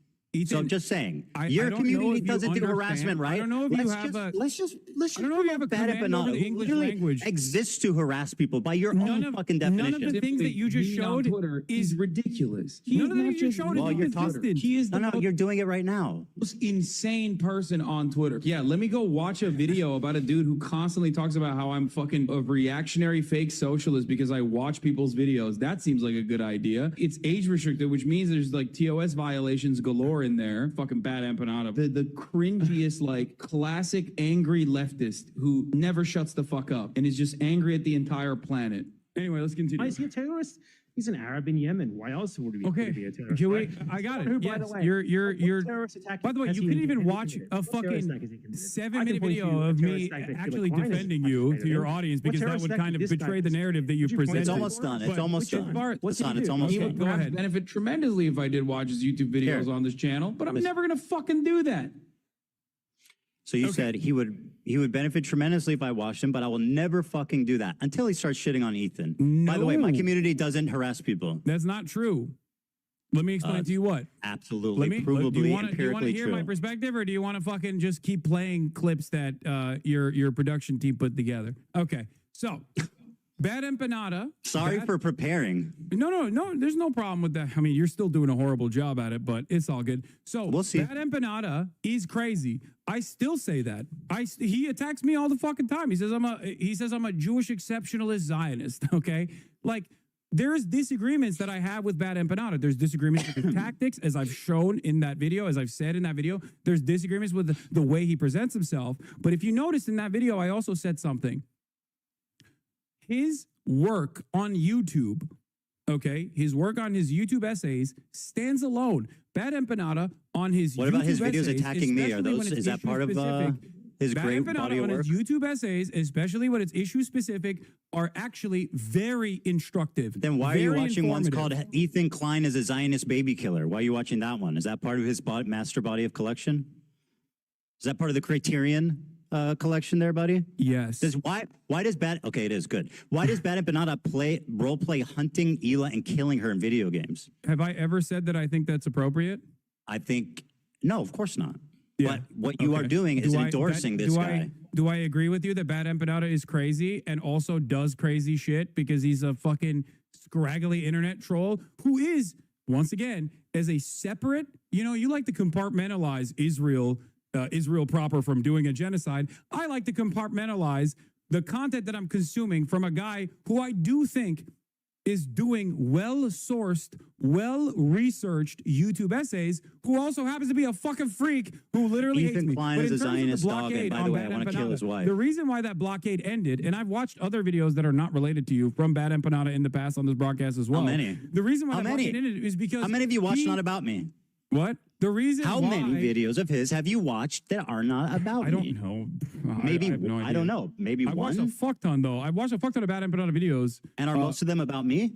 Speaker 13: So I'm just saying,
Speaker 14: I
Speaker 13: your
Speaker 14: don't know
Speaker 13: community
Speaker 14: if you
Speaker 13: doesn't do
Speaker 14: understand.
Speaker 13: harassment, right?
Speaker 14: I don't know if you have
Speaker 13: let's just
Speaker 14: I don't know if you have a command over the English language.
Speaker 13: exists to harass people by your own fucking definition.
Speaker 14: None of the things that you just
Speaker 21: Being on
Speaker 14: showed
Speaker 21: Twitter
Speaker 14: is
Speaker 21: ridiculous.
Speaker 14: None of the things you showed is
Speaker 13: you're
Speaker 14: inconsistent.
Speaker 21: He is the
Speaker 13: you're doing it right now.
Speaker 21: most insane person on Twitter. Yeah, let me go watch a video about a dude who constantly talks about how I'm fucking a reactionary fake socialist because I watch people's videos. That seems like a good idea. It's age restricted, which means there's like TOS violations galore in there. Fucking bad empanada. The cringiest, like classic angry leftist who never shuts the fuck up and is just angry at the entire planet. Anyway, let's continue.
Speaker 2: Why is he a terrorist? He's an Arab in Yemen. Why else would he be,
Speaker 14: Okay,
Speaker 2: be a terrorist?
Speaker 14: Joey,
Speaker 2: right?
Speaker 14: I got it.
Speaker 2: Who, by
Speaker 14: Yes,
Speaker 2: the way,
Speaker 14: you're.
Speaker 2: what terrorist attack
Speaker 14: By the way,
Speaker 2: has
Speaker 14: you
Speaker 2: he
Speaker 14: couldn't even
Speaker 2: committed?
Speaker 14: watch a
Speaker 2: What terrorist
Speaker 14: fucking
Speaker 2: attack has he committed? I
Speaker 14: 7-minute
Speaker 2: can point
Speaker 14: video
Speaker 2: you a
Speaker 14: of
Speaker 2: terrorist
Speaker 14: me
Speaker 2: attack that
Speaker 14: actually
Speaker 2: Philip Klein has
Speaker 14: defending you to
Speaker 2: participated
Speaker 14: your
Speaker 2: in.
Speaker 14: audience
Speaker 2: What
Speaker 14: because that
Speaker 2: terrorist
Speaker 14: would
Speaker 2: attack
Speaker 14: kind of
Speaker 2: did this
Speaker 14: betray
Speaker 2: guy
Speaker 14: the narrative that you
Speaker 2: Would you point
Speaker 14: presented.
Speaker 13: It's
Speaker 2: to?
Speaker 13: almost done. It's
Speaker 2: But
Speaker 13: almost
Speaker 2: which
Speaker 13: done.
Speaker 2: part- what's he
Speaker 13: Hassan, it's
Speaker 2: do?
Speaker 13: almost
Speaker 21: He
Speaker 13: done.
Speaker 21: would
Speaker 14: Go
Speaker 21: perhaps
Speaker 14: ahead.
Speaker 21: benefit tremendously if I did watch his YouTube videos on this channel, but I'm never gonna fucking do that.
Speaker 13: So you said he would benefit tremendously if I watched him, but I will never fucking do that until he starts shitting on Ethan. By the way, my
Speaker 14: No.
Speaker 13: community doesn't harass people.
Speaker 14: That's not true. Let me explain to you what.
Speaker 13: Absolutely,
Speaker 14: Do you
Speaker 13: provably,
Speaker 14: want to
Speaker 13: empirically
Speaker 14: hear
Speaker 13: true.
Speaker 14: my perspective, or do you want to fucking just keep playing clips that your production team put together? Okay, so bad empanada.
Speaker 13: Sorry for preparing.
Speaker 14: No. There's no problem with that. I mean, you're still doing a horrible job at it, but it's all good. So
Speaker 13: we'll see.
Speaker 14: Bad empanada is crazy. I still say that. He attacks me all the fucking time. He says I'm a Jewish exceptionalist Zionist. Okay, like. There's disagreements that I have with Bad Empanada. There's disagreements with his tactics, as I've shown in that video, as I've said in that video. There's disagreements with the way he presents himself. But if you noticed in that video, I also said something. His work on YouTube, okay, his work on his YouTube essays stands alone. Bad Empanada on his
Speaker 13: What
Speaker 14: YouTube
Speaker 13: about his videos
Speaker 14: essays,
Speaker 13: attacking me? Are
Speaker 14: especially when
Speaker 13: those
Speaker 14: it's
Speaker 13: is that
Speaker 14: issue
Speaker 13: part of
Speaker 14: specific,
Speaker 13: his
Speaker 14: Bad
Speaker 13: great
Speaker 14: Empanada
Speaker 13: body of
Speaker 14: on
Speaker 13: work?
Speaker 14: his YouTube essays, especially when it's issue specific, are actually very instructive.
Speaker 13: Then why are you
Speaker 14: very
Speaker 13: watching ones
Speaker 14: informative.
Speaker 13: called Ethan Klein is a Zionist baby killer? Why are you watching that one? Is that part of his master body of collection? Is that part of the Criterion collection there, buddy?
Speaker 14: Yes.
Speaker 13: Why does Bad okay, it is good. Why does Bad Empanada role play hunting Ela and killing her in video games?
Speaker 14: Have I ever said that I think that's appropriate?
Speaker 13: I think no, of course not.
Speaker 14: Yeah.
Speaker 13: But what you are doing is endorsing this guy.
Speaker 14: Do I agree with you that Bad Empanada is crazy and also does crazy shit because he's a fucking scraggly internet troll who is, once again, as a separate, you like to compartmentalize Israel proper from doing a genocide. I like to compartmentalize the content that I'm consuming from a guy who I do think is doing well-sourced, well-researched YouTube essays, who also happens to be a fucking freak who literally hates
Speaker 13: Ethan
Speaker 14: me.
Speaker 13: Klein
Speaker 14: But
Speaker 13: is
Speaker 14: in
Speaker 13: a
Speaker 14: terms of the
Speaker 13: Zionist dog, and
Speaker 14: blockade
Speaker 13: by the
Speaker 14: on
Speaker 13: way, I
Speaker 14: Bad
Speaker 13: want to kill
Speaker 14: Empanada,
Speaker 13: his wife.
Speaker 14: the reason why that blockade ended, and I've watched other videos that are not related to you from Bad Empanada in the past on this broadcast as well.
Speaker 13: How many?
Speaker 14: The reason why
Speaker 13: How
Speaker 14: that
Speaker 13: many?
Speaker 14: blockade ended is because
Speaker 13: How many have you watched not about me?
Speaker 14: What? The reason
Speaker 13: How
Speaker 14: why,
Speaker 13: many videos of his have you watched that are not about me?
Speaker 14: I don't know.
Speaker 13: Maybe
Speaker 14: I have no idea.
Speaker 13: I don't know. Maybe
Speaker 14: I watched
Speaker 13: one.
Speaker 14: a fuck ton though. I've watched a fuck ton of Bad Empanada videos.
Speaker 13: And are most of them about me?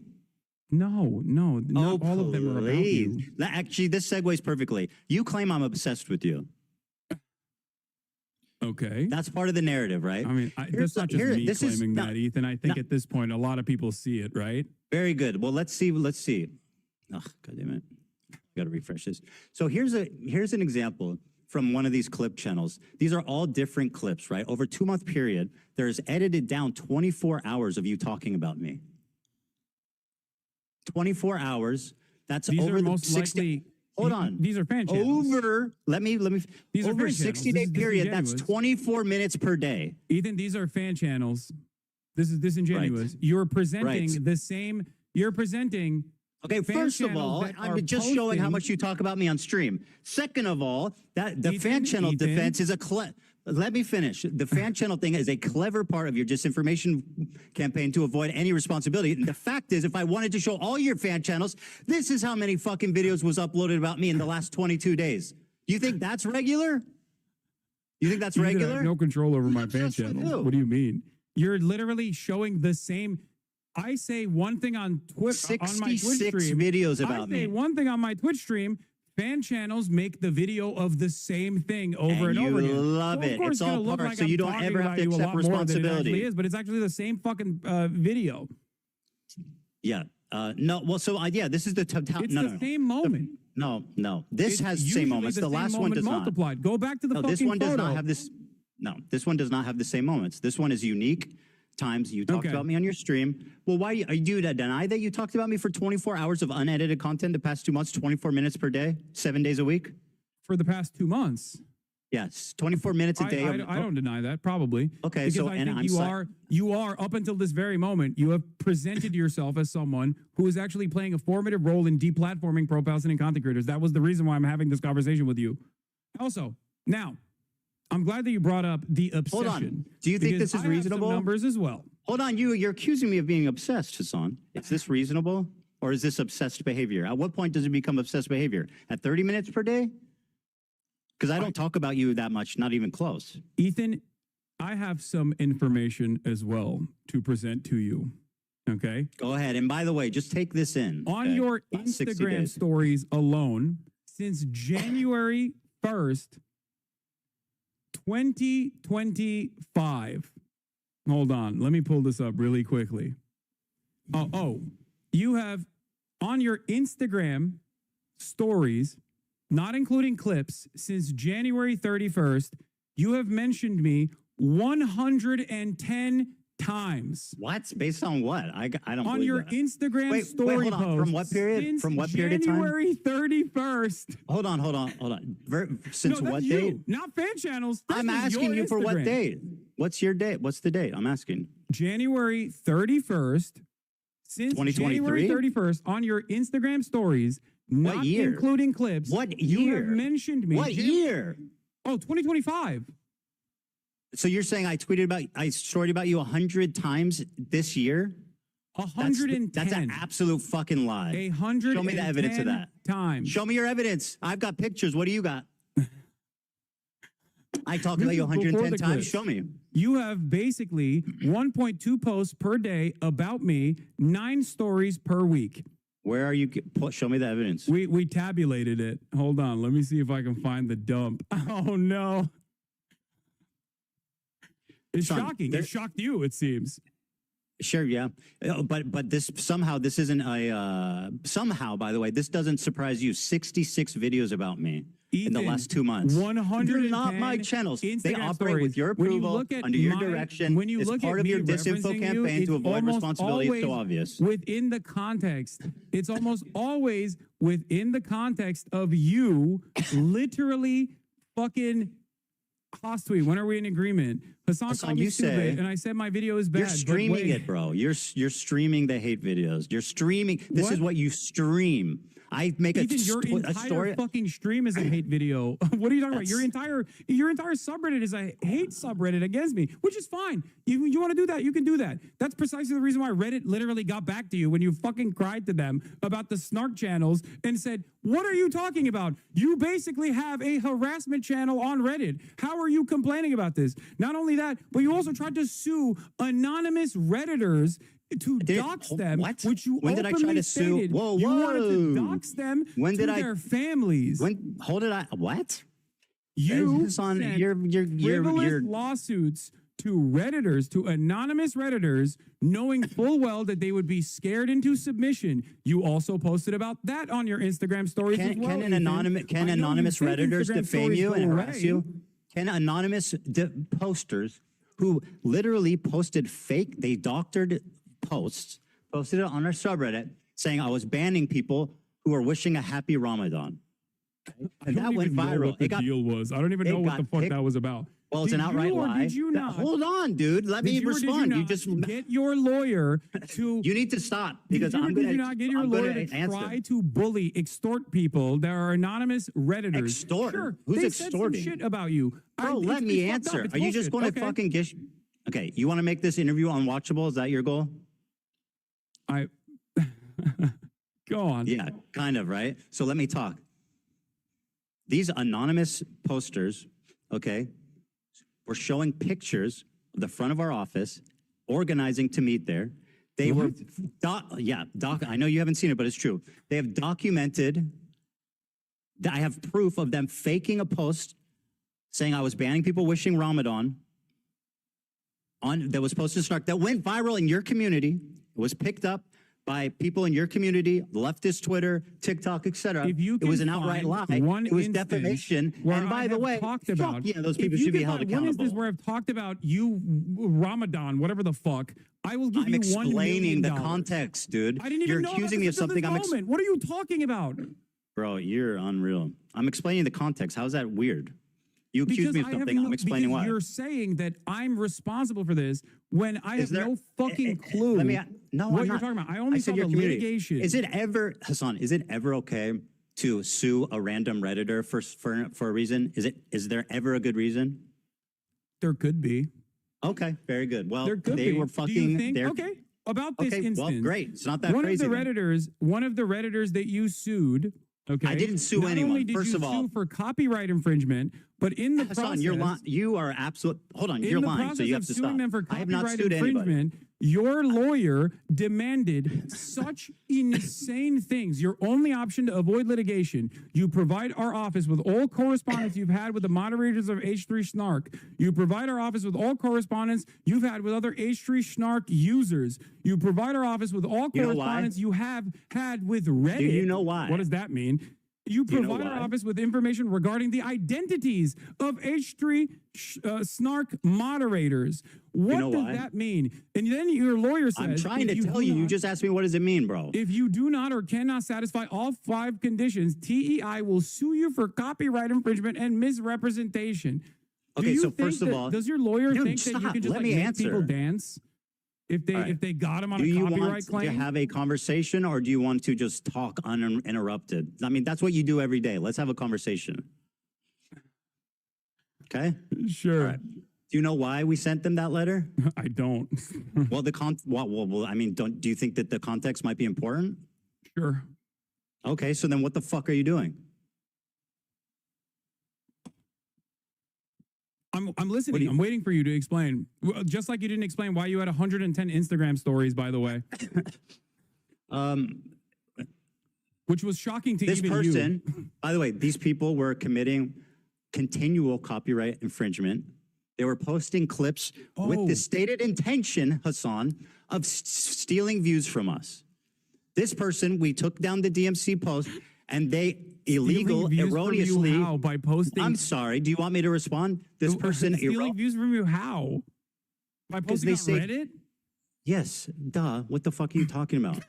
Speaker 14: No, not all of them are about you.
Speaker 13: Actually, this segues perfectly. You claim I'm obsessed with you.
Speaker 14: Okay.
Speaker 13: That's part of the narrative, right?
Speaker 14: I mean, that's not just me
Speaker 13: this is-
Speaker 14: claiming
Speaker 13: no,
Speaker 14: that, Ethan. I think
Speaker 13: no.
Speaker 14: at this point, a lot of people see it, right?
Speaker 13: Very good. Well, let's see. Oh, God damn it. Got to refresh this. So here's an example from one of these clip channels. These are all different clips, right? Over a 2-month period, there's edited down 24 hours of you talking about me. 24 hours. That's
Speaker 14: These
Speaker 13: over
Speaker 14: are
Speaker 13: the
Speaker 14: most
Speaker 13: 60.
Speaker 14: likely.
Speaker 13: Hold on.
Speaker 14: These are fan channels.
Speaker 13: Let me.
Speaker 14: These are
Speaker 13: over a
Speaker 14: fan channels.
Speaker 13: 60-day
Speaker 14: This is
Speaker 13: period, that's
Speaker 14: disingenuous.
Speaker 13: 24 minutes per day.
Speaker 14: Ethan, these are fan channels. This is disingenuous. You're presenting
Speaker 13: Right.
Speaker 14: the same. You're presenting.
Speaker 13: Okay,
Speaker 14: fan
Speaker 13: first of
Speaker 14: channels
Speaker 13: all,
Speaker 14: that are
Speaker 13: I'm just showing how
Speaker 14: posting-
Speaker 13: much you talk about me on stream. Second of all, that the fan
Speaker 14: Ethan,
Speaker 13: channel
Speaker 14: Ethan.
Speaker 13: defense is let me finish. The fan channel thing is a clever part of your disinformation campaign to avoid any responsibility. And the fact is, if I wanted to show all your fan channels, this is how many fucking videos was uploaded about me in the last 22 days. Do you think that's regular? You think that's
Speaker 14: Ethan, I
Speaker 13: regular?
Speaker 14: have no control over my fan
Speaker 13: with
Speaker 14: channels.
Speaker 13: who?
Speaker 14: What do you mean? You're literally showing the same. I say one thing on Twitter on my Twitch
Speaker 13: 66
Speaker 14: stream.
Speaker 13: videos about
Speaker 14: I say
Speaker 13: me.
Speaker 14: one thing on my Twitch stream. Fan channels make the video of the same thing over and,
Speaker 13: And
Speaker 14: over
Speaker 13: you
Speaker 14: again.
Speaker 13: love
Speaker 14: So of
Speaker 13: it.
Speaker 14: course
Speaker 13: It's all
Speaker 14: gonna look
Speaker 13: part,
Speaker 14: like
Speaker 13: so
Speaker 14: I'm
Speaker 13: you don't
Speaker 14: talking
Speaker 13: ever have
Speaker 14: about
Speaker 13: to
Speaker 14: you a
Speaker 13: accept
Speaker 14: lot more than it
Speaker 13: responsibility.
Speaker 14: actually is, but it's actually the same fucking video.
Speaker 13: Yeah. No, well, so yeah, this is the total.
Speaker 14: It's
Speaker 13: No,
Speaker 14: the same moment.
Speaker 13: No. This has
Speaker 14: It's
Speaker 13: same
Speaker 14: usually
Speaker 13: moments. The
Speaker 14: same
Speaker 13: last one
Speaker 14: moment
Speaker 13: does not.
Speaker 14: multiplied. Go back to the
Speaker 13: No,
Speaker 14: fucking
Speaker 13: this one does
Speaker 14: photo.
Speaker 13: not have this. No, this one does not have the same moments. This one is unique times. You talked
Speaker 14: Okay.
Speaker 13: about me on your stream. Well, why are you to deny that you talked about me for 24 hours of unedited content the past 2 months, 24 minutes per day, 7 days a week?
Speaker 14: For the past 2 months.
Speaker 13: Yes, 24 minutes a day.
Speaker 14: I don't deny that, probably.
Speaker 13: Okay,
Speaker 14: because
Speaker 13: so
Speaker 14: I
Speaker 13: and
Speaker 14: think
Speaker 13: I'm
Speaker 14: you are up until this very moment, you have presented yourself as someone who is actually playing a formative role in deplatforming pro-Palestinian content creators. That was the reason why I'm having this conversation with you. Also, now, I'm glad that you brought up the obsession.
Speaker 13: Hold on. Do you think
Speaker 14: because
Speaker 13: this is
Speaker 14: I have some
Speaker 13: reasonable?
Speaker 14: numbers as well.
Speaker 13: Hold on, you're accusing me of being obsessed, Hassan. Is this reasonable, or is this obsessed behavior? At what point does it become obsessed behavior? At 30 minutes per day? Because I don't talk about you that much, not even close.
Speaker 14: Ethan, I have some information as well to present to you. Okay?
Speaker 13: Go ahead. And by the way, just take this in.
Speaker 14: On
Speaker 13: okay?
Speaker 14: your
Speaker 13: About 60
Speaker 14: Instagram
Speaker 13: days.
Speaker 14: stories alone, since January 1st, 2025. Hold on. Let me pull this up really quickly. You have on your Instagram stories, not including clips, since January 31st, you have mentioned me 110 times.
Speaker 13: What? Based on what? I don't
Speaker 14: on
Speaker 13: believe
Speaker 14: your
Speaker 13: that.
Speaker 14: Instagram story
Speaker 13: hold on.
Speaker 14: post.
Speaker 13: From what period?
Speaker 14: Since
Speaker 13: From what period of time?
Speaker 14: January 31st.
Speaker 13: Hold on. Since
Speaker 14: No,
Speaker 13: what
Speaker 14: that's
Speaker 13: date?
Speaker 14: you, not fan channels. This
Speaker 13: I'm
Speaker 14: is
Speaker 13: asking
Speaker 14: your
Speaker 13: you for what
Speaker 14: Instagram.
Speaker 13: date? What's your date? What's the date? I'm asking.
Speaker 14: January 31st. Since
Speaker 13: 2023?
Speaker 14: January 31st, on your Instagram stories, not
Speaker 13: year?
Speaker 14: including clips.
Speaker 13: What
Speaker 14: You
Speaker 13: year?
Speaker 14: have mentioned me.
Speaker 13: What year?
Speaker 14: Oh, 2025.
Speaker 13: So you're saying I storied about you 100 times this year?
Speaker 14: 110.
Speaker 13: That's an absolute fucking lie.
Speaker 14: 110
Speaker 13: Show me the evidence of that.
Speaker 14: times.
Speaker 13: Show me your evidence. I've got pictures. What do you got? I talked
Speaker 14: This
Speaker 13: about you
Speaker 14: is before
Speaker 13: 110
Speaker 14: the
Speaker 13: times.
Speaker 14: clips.
Speaker 13: Show me.
Speaker 14: You have basically 1.2 posts per day about me, 9 stories per week.
Speaker 13: Where are you? Show me the evidence.
Speaker 14: We tabulated it. Hold on. Let me see if I can find the dump. Oh, no. It's shocking. It shocked you, it seems.
Speaker 13: Sure, yeah. But this isn't a somehow, by the way, this doesn't surprise you. 66 videos about me in the last 2 months.
Speaker 14: 110
Speaker 13: They're not my channels. They
Speaker 14: Instagram
Speaker 13: operate
Speaker 14: stories.
Speaker 13: with your
Speaker 14: When you
Speaker 13: approval,
Speaker 14: look at
Speaker 13: under your
Speaker 14: my-
Speaker 13: direction.
Speaker 14: when you
Speaker 13: it's
Speaker 14: look
Speaker 13: part
Speaker 14: at
Speaker 13: of your
Speaker 14: me
Speaker 13: disinfo
Speaker 14: referencing you,
Speaker 13: campaign
Speaker 14: it's
Speaker 13: to avoid
Speaker 14: almost
Speaker 13: responsibility. It's so
Speaker 14: always
Speaker 13: obvious.
Speaker 14: Within the context, it's almost always within the context of you literally fucking Hostweet. When are we in agreement? Hassan called me
Speaker 13: you
Speaker 14: stupid,
Speaker 13: say-
Speaker 14: and I said my video is bad.
Speaker 13: You're
Speaker 14: but
Speaker 13: streaming
Speaker 14: wait.
Speaker 13: it, bro. You're streaming the hate videos. You're streaming. This is what you stream. I make
Speaker 14: Ethan,
Speaker 13: a
Speaker 14: entire
Speaker 13: story.
Speaker 14: fucking stream is a hate video. What are you talking about? Your entire subreddit is a hate subreddit against me, which is fine. You want to do that, you can do that. That's precisely the reason why Reddit literally got back to you when you fucking cried to them about the snark channels and said, what are you talking about? You basically have a harassment channel on Reddit. How are you complaining about this? Not only that, but you also tried to sue anonymous Redditors to dox them, which you
Speaker 13: When did I try
Speaker 14: openly
Speaker 13: to sue?
Speaker 14: stated
Speaker 13: Whoa,
Speaker 14: you wanted to
Speaker 13: whoa.
Speaker 14: dox them
Speaker 13: When
Speaker 14: to
Speaker 13: did I-
Speaker 14: their families.
Speaker 13: What?
Speaker 14: You
Speaker 13: Hassan,
Speaker 14: sent
Speaker 13: you're
Speaker 14: frivolous lawsuits to Redditors, to anonymous Redditors, knowing full well that they would be scared into submission. You also posted about that on your Instagram stories as well.
Speaker 13: Can
Speaker 14: Ethan.
Speaker 13: anonymous
Speaker 14: I know you think
Speaker 13: Redditors
Speaker 14: Instagram
Speaker 13: defame
Speaker 14: stories
Speaker 13: you
Speaker 14: go
Speaker 13: and harass
Speaker 14: away.
Speaker 13: you? Can anonymous posters who literally posted fake, they doctored posts, posted it on our subreddit saying I was banning people who are wishing a happy Ramadan. And that went viral.
Speaker 14: What the deal was. I don't even know what the fuck that was about.
Speaker 13: Well, it's
Speaker 14: Did
Speaker 13: an outright
Speaker 14: you or
Speaker 13: lie.
Speaker 14: Did you not?
Speaker 13: Hold on, dude. Let me
Speaker 14: Did you or did
Speaker 13: respond.
Speaker 14: you
Speaker 13: You
Speaker 14: not
Speaker 13: just
Speaker 14: get your lawyer to.
Speaker 13: You need to stop because
Speaker 14: Did you or
Speaker 13: I'm
Speaker 14: did
Speaker 13: going
Speaker 14: you not get your
Speaker 13: I'm
Speaker 14: lawyer
Speaker 13: gonna
Speaker 14: to
Speaker 13: answer.
Speaker 14: try to bully, extort people that are anonymous Redditors?
Speaker 13: Extort?
Speaker 14: Sure,
Speaker 13: Who's
Speaker 14: they said some
Speaker 13: extorting?
Speaker 14: shit about you.
Speaker 13: Bro, let me
Speaker 14: it's fucked up.
Speaker 13: answer.
Speaker 14: It's
Speaker 13: Are you just going
Speaker 14: bullshit.
Speaker 13: to
Speaker 14: Okay.
Speaker 13: fucking gish? Okay, you want to make this interview unwatchable? Is that your goal?
Speaker 14: Go on.
Speaker 13: Yeah, kind of, right? So let me talk. These anonymous posters, okay, were showing pictures of the front of our office, organizing to meet there. They were, I know you haven't seen it, but it's true. They have documented, I have proof of them faking a post saying I was banning people wishing Ramadan that was posted to Snark, that went viral in your community. It was picked up by people in your community, leftist Twitter, TikTok, etc.
Speaker 14: If you
Speaker 13: It was
Speaker 14: can
Speaker 13: an outright lie.
Speaker 14: find one
Speaker 13: It was
Speaker 14: instance
Speaker 13: defamation.
Speaker 14: where
Speaker 13: And
Speaker 14: I
Speaker 13: by the
Speaker 14: have
Speaker 13: way,
Speaker 14: talked
Speaker 13: fuck
Speaker 14: about,
Speaker 13: yeah, those
Speaker 14: if
Speaker 13: people
Speaker 14: you
Speaker 13: should be
Speaker 14: can
Speaker 13: held
Speaker 14: find one instance
Speaker 13: accountable.
Speaker 14: where I've talked about you, Ramadan, whatever the fuck, I will give
Speaker 13: I'm
Speaker 14: you $1 million.
Speaker 13: explaining the context, dude.
Speaker 14: I didn't even
Speaker 13: You're
Speaker 14: know
Speaker 13: accusing me of
Speaker 14: about this
Speaker 13: something.
Speaker 14: until this moment. What are you talking about?
Speaker 13: Bro, you're unreal. I'm explaining the context. How's that weird? You accuse me of
Speaker 14: I have
Speaker 13: something.
Speaker 14: no-
Speaker 13: I'm explaining
Speaker 14: because
Speaker 13: why.
Speaker 14: You're saying that I'm responsible for this when I have no fucking clue.
Speaker 13: Let me. No,
Speaker 14: what
Speaker 13: I'm
Speaker 14: you're
Speaker 13: not.
Speaker 14: talking about. I only saw
Speaker 13: said
Speaker 14: the
Speaker 13: your community.
Speaker 14: litigation.
Speaker 13: Is it ever, Hassan? Is it ever okay to sue a random redditor for a reason? Is there ever a good reason?
Speaker 14: There could be.
Speaker 13: Okay, very good. Well,
Speaker 14: There could
Speaker 13: they
Speaker 14: be.
Speaker 13: were
Speaker 14: Do
Speaker 13: fucking.
Speaker 14: you think?
Speaker 13: they're-
Speaker 14: Okay. About this
Speaker 13: Okay,
Speaker 14: instance.
Speaker 13: well, great. It's not that
Speaker 14: one
Speaker 13: crazy
Speaker 14: Of the
Speaker 13: then.
Speaker 14: Redditors, one of the Redditors that you sued. Okay.
Speaker 13: I didn't sue
Speaker 14: Not
Speaker 13: anyone,
Speaker 14: only did
Speaker 13: first
Speaker 14: you
Speaker 13: of all.
Speaker 14: sue for copyright infringement, but in the
Speaker 13: Hassan,
Speaker 14: process,
Speaker 13: you're lying. You are absolute. Hold on,
Speaker 14: in
Speaker 13: you're
Speaker 14: the
Speaker 13: lying. So
Speaker 14: process
Speaker 13: you have
Speaker 14: of
Speaker 13: to
Speaker 14: suing
Speaker 13: stop.
Speaker 14: them for
Speaker 13: I have not
Speaker 14: copyright
Speaker 13: sued anybody.
Speaker 14: infringement, your lawyer demanded such insane things. Your only option to avoid litigation, you provide our office with all correspondence you've had with the moderators of H3 Snark. You provide our office with all correspondence you've had with other H3 Snark users. You provide our office with all
Speaker 13: You know why?
Speaker 14: correspondence you have had with Reddit.
Speaker 13: Do you know why?
Speaker 14: What does that mean? You
Speaker 13: Do you know
Speaker 14: provide our
Speaker 13: why?
Speaker 14: office with information regarding the identities of H3 Snark moderators. What
Speaker 13: know
Speaker 14: does
Speaker 13: why?
Speaker 14: that mean? And then your lawyer says,
Speaker 13: I'm trying
Speaker 14: if
Speaker 13: to tell
Speaker 14: do
Speaker 13: you. You
Speaker 14: not-
Speaker 13: just asked me, what does it mean, bro?
Speaker 14: If you do not or cannot satisfy all 5 conditions, TEI will sue you for copyright infringement and misrepresentation. Do
Speaker 13: Okay,
Speaker 14: you
Speaker 13: so
Speaker 14: think
Speaker 13: first of
Speaker 14: that-
Speaker 13: all-
Speaker 14: does your lawyer
Speaker 13: Dude,
Speaker 14: think that you
Speaker 13: stop.
Speaker 14: can just
Speaker 13: Let
Speaker 14: like
Speaker 13: me
Speaker 14: make people
Speaker 13: answer.
Speaker 14: dance if they
Speaker 13: All right.
Speaker 14: if they got him on
Speaker 13: Do
Speaker 14: a
Speaker 13: you
Speaker 14: copyright
Speaker 13: want
Speaker 14: claim?
Speaker 13: to have a conversation, or do you want to just talk uninterrupted? I mean, that's what you do every day. Let's have a conversation. Okay?
Speaker 14: Sure.
Speaker 13: Do you know why we sent them that letter?
Speaker 14: I don't.
Speaker 13: Well, I mean, do you think that the context might be important?
Speaker 14: Sure.
Speaker 13: Okay, so then what the fuck are you doing?
Speaker 14: I'm listening. I'm waiting for you to explain. Just like you didn't explain why you had 110 Instagram stories, by the way. Which was shocking to
Speaker 13: This
Speaker 14: even
Speaker 13: person,
Speaker 14: you.
Speaker 13: by the way, these people were committing continual copyright infringement. They were posting clips with the stated intention, Hassan, of stealing views from us. This person, we took down the DMC post, and they
Speaker 14: Stealing views from
Speaker 13: erroneously.
Speaker 14: you how? By posting.
Speaker 13: I'm sorry. Do you want me to respond? This person
Speaker 14: stealing views from you how? By posting on Reddit?
Speaker 13: Yes, duh. What the fuck are you talking about?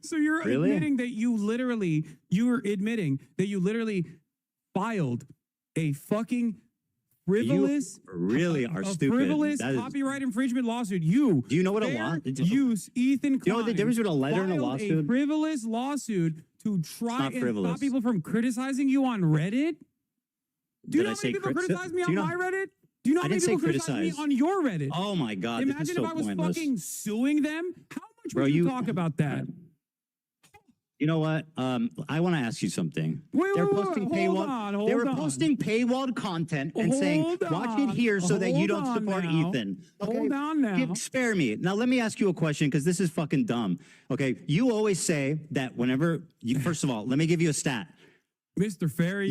Speaker 14: So you're admitting that you're admitting that you literally filed a fucking frivolous,
Speaker 13: really are
Speaker 14: a
Speaker 13: stupid.
Speaker 14: frivolous
Speaker 13: That is-
Speaker 14: copyright infringement lawsuit. You
Speaker 13: Do you know what a
Speaker 14: fair
Speaker 13: law?
Speaker 14: use Ethan Klein.
Speaker 13: Do you know the difference between a letter and a
Speaker 14: filed
Speaker 13: lawsuit?
Speaker 14: A frivolous lawsuit to try
Speaker 13: not
Speaker 14: and
Speaker 13: frivolous.
Speaker 14: stop people from criticizing you on Reddit. Do you
Speaker 13: Did
Speaker 14: know
Speaker 13: I
Speaker 14: how
Speaker 13: say
Speaker 14: many people
Speaker 13: criti-
Speaker 14: criticize me
Speaker 13: do
Speaker 14: on
Speaker 13: you know-
Speaker 14: my Reddit? Do you know
Speaker 13: I
Speaker 14: how many
Speaker 13: didn't say
Speaker 14: people criticize me
Speaker 13: criticize.
Speaker 14: on your Reddit?
Speaker 13: Oh my God, this is
Speaker 14: Imagine
Speaker 13: so
Speaker 14: if I was
Speaker 13: pointless.
Speaker 14: fucking suing them. How much
Speaker 13: Bro,
Speaker 14: would you
Speaker 13: you-
Speaker 14: talk about that?
Speaker 13: You know what? I want to ask you something.
Speaker 14: Wait,
Speaker 13: They're
Speaker 14: wait,
Speaker 13: posting
Speaker 14: wait, hold
Speaker 13: paywall.
Speaker 14: on,
Speaker 13: They were
Speaker 14: hold on.
Speaker 13: posting paywalled content and saying,
Speaker 14: Hold
Speaker 13: "Watch it
Speaker 14: on,
Speaker 13: here so that you
Speaker 14: hold
Speaker 13: don't
Speaker 14: on
Speaker 13: support
Speaker 14: now.
Speaker 13: Ethan."
Speaker 14: Hold on now.
Speaker 13: Spare me. Now let me ask you a question because this is fucking dumb. Okay, you always say that whenever you. First of all, let me give you a stat.
Speaker 14: Mr. Ferry,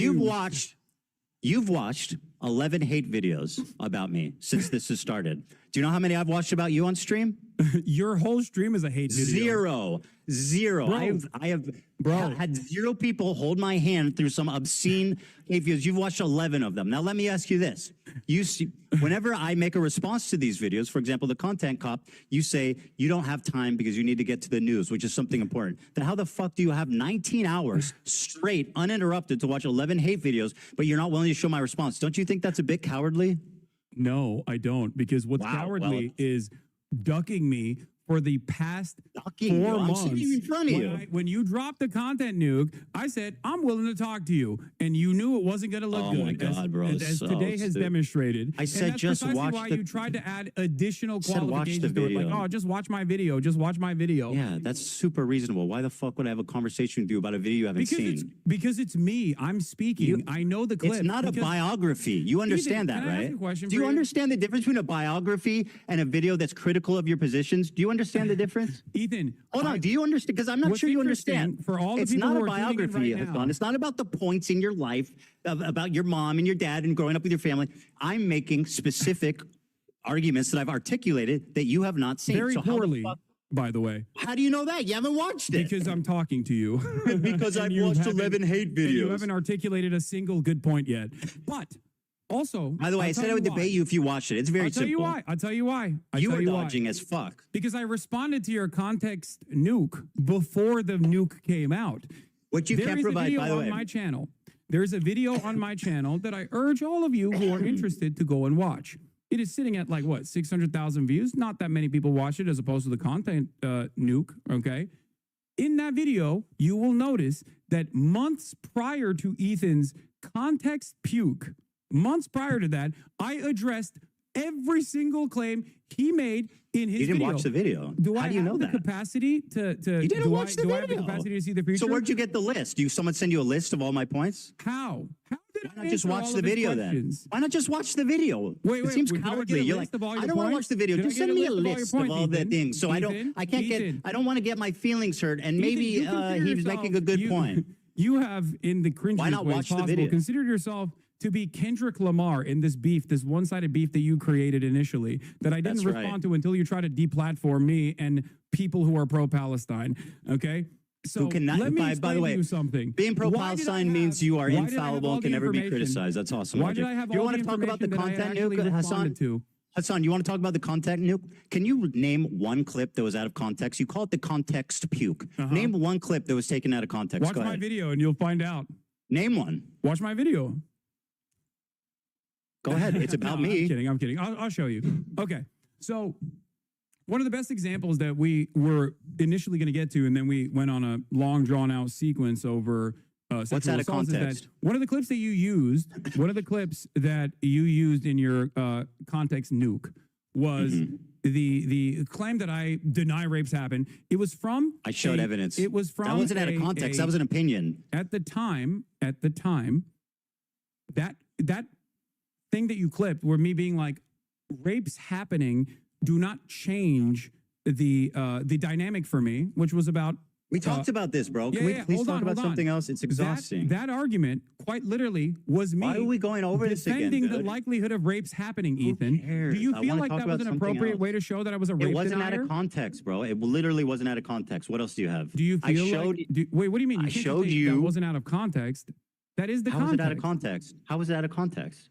Speaker 13: You've watched 11 hate videos about me since this has started. Do you know how many I've watched about you on stream?
Speaker 14: Your whole stream is a hate video.
Speaker 13: Zero.
Speaker 14: Bro.
Speaker 13: I have had 0 people hold my hand through some obscene hate videos. You've watched 11 of them. Now let me ask you this. You see, whenever I make a response to these videos, for example, the content cop, you say you don't have time because you need to get to the news, which is something important. Then how the fuck do you have 19 hours straight, uninterrupted to watch 11 hate videos, but you're not willing to show my response? Don't you think that's a bit cowardly?
Speaker 14: No, I don't, because what's cowardly is ducking me for the past 4
Speaker 13: I'm
Speaker 14: months.
Speaker 13: sitting in front of you.
Speaker 14: When you dropped the content nuke, I said, I'm willing to talk to you. And you knew it wasn't going to look
Speaker 13: Oh
Speaker 14: good.
Speaker 13: my God, bro,
Speaker 14: As
Speaker 13: so
Speaker 14: today has
Speaker 13: stupid.
Speaker 14: demonstrated.
Speaker 13: I said
Speaker 14: and that's
Speaker 13: just
Speaker 14: precisely
Speaker 13: watch
Speaker 14: why
Speaker 13: the-
Speaker 14: you tried to add additional
Speaker 13: said watch the
Speaker 14: qualifications to it. Like,
Speaker 13: video.
Speaker 14: oh, just watch my video. Just watch my video.
Speaker 13: Yeah, that's super reasonable. Why the fuck would I have a conversation with you about a video you haven't seen?
Speaker 14: Because it's me. I'm speaking. I know the clip.
Speaker 13: It's not a
Speaker 14: because-
Speaker 13: biography. You understand
Speaker 14: Ethan,
Speaker 13: that,
Speaker 14: can I ask
Speaker 13: right?
Speaker 14: you a question
Speaker 13: Do
Speaker 14: for
Speaker 13: you
Speaker 14: you?
Speaker 13: understand the difference between a biography and a video that's critical of your positions? Do you understand the difference?
Speaker 14: Ethan,
Speaker 13: hold on. Do you understand? Because I'm not
Speaker 14: what's
Speaker 13: sure you
Speaker 14: interesting
Speaker 13: understand.
Speaker 14: for all the
Speaker 13: it's
Speaker 14: people
Speaker 13: not
Speaker 14: who
Speaker 13: a
Speaker 14: are tuning in
Speaker 13: biography,
Speaker 14: right now.
Speaker 13: Hassan. It's not about the points in your life about your mom and your dad and growing up with your family. I'm making specific arguments that I've articulated that you have not seen.
Speaker 14: Very
Speaker 13: So how the
Speaker 14: poorly.
Speaker 13: fuck-
Speaker 14: by the way.
Speaker 13: How do you know that? You haven't watched it.
Speaker 14: Because I'm talking to you.
Speaker 13: Because I've watched 11 hate videos.
Speaker 14: You haven't articulated a single good point yet. But also,
Speaker 13: by the way, I said I would debate you if you watched it. It's very simple.
Speaker 14: I'll tell you why.
Speaker 13: You were dodging as fuck.
Speaker 14: Because I responded to your context nuke before the nuke came out.
Speaker 13: What you can't provide, by the way.
Speaker 14: On my channel. There's a video on my channel that I urge all of you who are interested to go and watch. It is sitting at like, what, 600,000 views? Not that many people watch it as opposed to the content nuke, okay? In that video, you will notice that months prior to Ethan's context puke, months prior to that, I addressed every single claim he made in his video.
Speaker 13: You didn't watch the video.
Speaker 14: How
Speaker 13: do you know that?
Speaker 14: Capacity to
Speaker 13: you didn't watch the video.
Speaker 14: Do I have the capacity to see the future?
Speaker 13: So where'd you get the list? Do someone send you a list of all my points?
Speaker 14: How? How did
Speaker 13: Why not just watch the video then? Why not just watch the video? It seems cowardly. You're like, I don't want to watch the video. Just send me a list of all the things. So I don't want to get my feelings hurt. And maybe he's making a good point.
Speaker 14: You have, in the cringiest
Speaker 13: Why not
Speaker 14: way
Speaker 13: watch the
Speaker 14: possible,
Speaker 13: video?
Speaker 14: considered yourself to be Kendrick Lamar in this beef, this one-sided beef that you created initially, that I didn't respond to until you tried to deplatform me and people who are pro-Palestine, okay? So let me explain to you something.
Speaker 13: Being pro-Palestine means you are infallible and can never be criticized. That's awesome.
Speaker 14: Why did I have all the information that I actually responded to?
Speaker 13: Hassan, you want to talk about the content nuke? Can you name one clip that was out of context? You call it the context puke. Name one clip that was taken out of context.
Speaker 14: Watch my video and you'll find out.
Speaker 13: Name one.
Speaker 14: Watch my video.
Speaker 13: Go ahead. It's about me.
Speaker 14: I'm kidding. I'll show you. Okay. So one of the best examples that we were initially going to get to, and then we went on a long drawn out sequence over
Speaker 13: what's out of context?
Speaker 14: One of the clips that you used, in your context nuke was the claim that I deny rapes happen. It was from
Speaker 13: I showed evidence.
Speaker 14: It was from
Speaker 13: that wasn't out of context. That was an opinion.
Speaker 14: At the time, that thing that you clipped were me being like, rapes happening do not change the dynamic for me, which was about.
Speaker 13: We talked about this, bro. Can we please talk about something else? It's exhausting.
Speaker 14: That argument, quite literally, was me.
Speaker 13: Why are we going over this again?
Speaker 14: Defending the likelihood of rapes happening, Ethan. Do you feel like that was an appropriate way to show that I was a rape denier?
Speaker 13: It wasn't out of context, bro. It literally wasn't out of context. What else do you have?
Speaker 14: Do you feel wait, what do you mean?
Speaker 13: I showed you.
Speaker 14: That wasn't out of context. That is the context.
Speaker 13: How was it out of context? How was it out of context?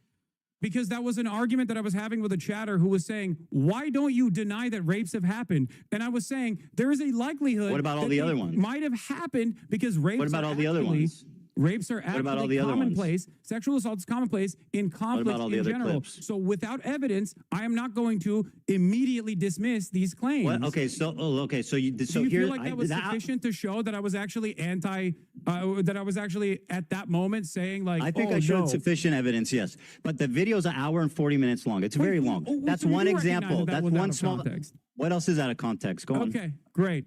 Speaker 14: Because that was an argument that I was having with a chatter who was saying, why don't you deny that rapes have happened? And I was saying, there is a likelihood.
Speaker 13: What about all the other ones?
Speaker 14: Might have happened because rapes.
Speaker 13: What about all the other ones?
Speaker 14: Rapes are actually commonplace. Sexual assault is commonplace in conflict in general.
Speaker 13: Clips?
Speaker 14: So without evidence, I am not going to immediately dismiss these claims.
Speaker 13: What? Okay, so
Speaker 14: do you feel like that was sufficient to show that I was actually that I was actually at that moment saying like,
Speaker 13: I think I showed sufficient evidence, yes. But the video's an hour and 40 minutes long. It's very long. That's one example. That's one small context. What else is out of context? Go on.
Speaker 14: Okay, great.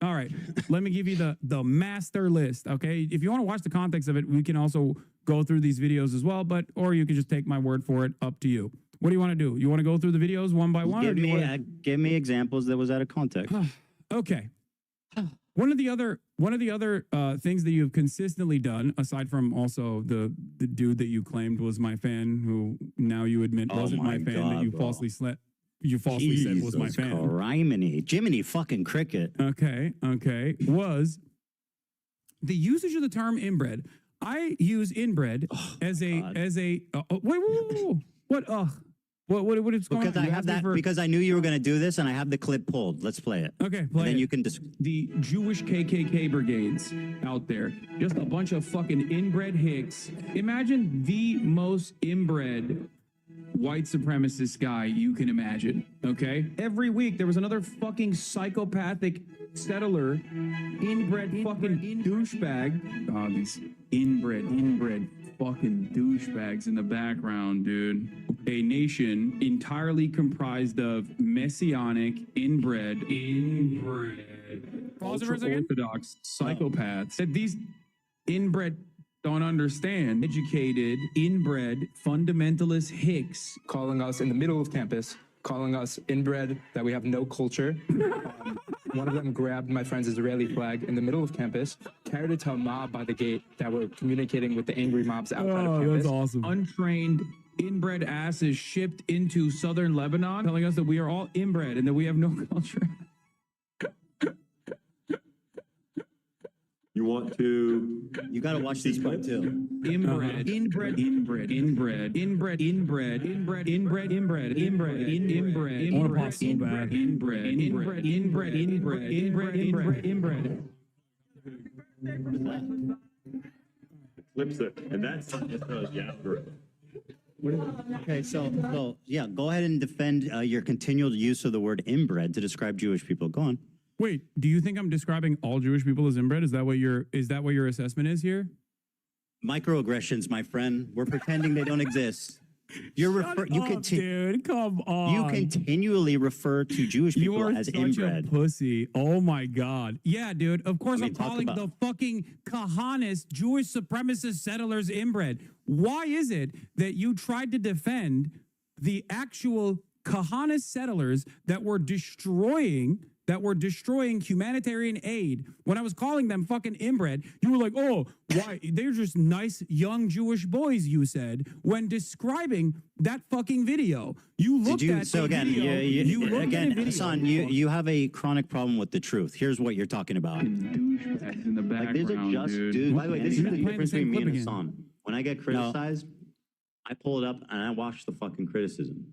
Speaker 14: All right, let me give you the master list, okay? If you want to watch the context of it, we can also go through these videos as well, or you can just take my word for it, up to you. What do you want to do? You want to go through the videos one by one?
Speaker 13: Give me examples that was out of context.
Speaker 14: Okay. One of the other things that you've consistently done, aside from also the dude that you claimed was my fan, who now you admit wasn't my fan, that you falsely said was my fan.
Speaker 13: Criminy. Jiminy fucking cricket.
Speaker 14: Okay. Was the usage of the term inbred. I use inbred as a wait. What is going on?
Speaker 13: Because I have that because I knew you were going to do this, and I have the clip pulled. Let's play it.
Speaker 14: Okay,
Speaker 13: play. And then you can
Speaker 21: the Jewish KKK brigades out there, just a bunch of fucking inbred hicks. Imagine the most inbred white supremacist guy you can imagine, okay? Every week there was another fucking psychopathic settler, inbred fucking douchebag. Oh, these inbred fucking douchebags in the background, dude. A nation entirely comprised of messianic, inbred, ultra-orthodox psychopaths. That these inbred don't understand. Educated, inbred, fundamentalist hicks.
Speaker 8: Calling us in the middle of campus, calling us inbred, that we have no culture. One of them grabbed my friend's Israeli flag in the middle of campus, carried it to a mob by the gate that were communicating with the angry mobs outside of campus.
Speaker 14: That's awesome.
Speaker 21: Untrained, inbred asses shipped into southern Lebanon, telling us that we are all inbred and that we have no culture.
Speaker 11: want to.
Speaker 13: You got to watch this part too.
Speaker 21: Inbred, inbred, inbred, inbred, inbred, inbred, inbred, inbred, inbred, inbred, inbred,
Speaker 14: I want to pause so bad.
Speaker 21: inbred, inbred, inbred, inbred, inbred, inbred, inbred.
Speaker 11: Flips it, and that's just the algorithm.
Speaker 13: Okay, so yeah, go ahead and defend your continual use of the word inbred to describe Jewish people. Go on.
Speaker 14: Wait, do you think I'm describing all Jewish people as inbred? Is that what your assessment is here?
Speaker 13: Microaggressions, my friend. We're pretending they don't exist.
Speaker 14: Dude, come on.
Speaker 13: You continually refer to Jewish people
Speaker 14: You are
Speaker 13: as
Speaker 14: such
Speaker 13: inbred.
Speaker 14: a pussy. Oh my God. Yeah, dude. Of course,
Speaker 13: I mean,
Speaker 14: I'm
Speaker 13: talk
Speaker 14: calling
Speaker 13: about-
Speaker 14: the fucking Kahanist Jewish supremacist settlers inbred. Why is it that you tried to defend the actual Kahanist settlers that were destroying humanitarian aid? When I was calling them fucking inbred, you were like, oh, why? They're just nice young Jewish boys, you said, when describing that fucking video. You looked at
Speaker 13: So
Speaker 14: the
Speaker 13: again,
Speaker 14: video, you looked at the video.
Speaker 13: Hassan, you have a chronic problem with the truth. Here's what you're talking about.
Speaker 21: Douchebags in the
Speaker 13: Like, these are
Speaker 21: background,
Speaker 13: just
Speaker 21: dude.
Speaker 13: dudes. By the way, this is the
Speaker 14: Playing the
Speaker 13: difference
Speaker 14: same
Speaker 13: between me and
Speaker 14: clip again.
Speaker 13: Hassan. When I get criticized, I pull it up and I watch the fucking criticism.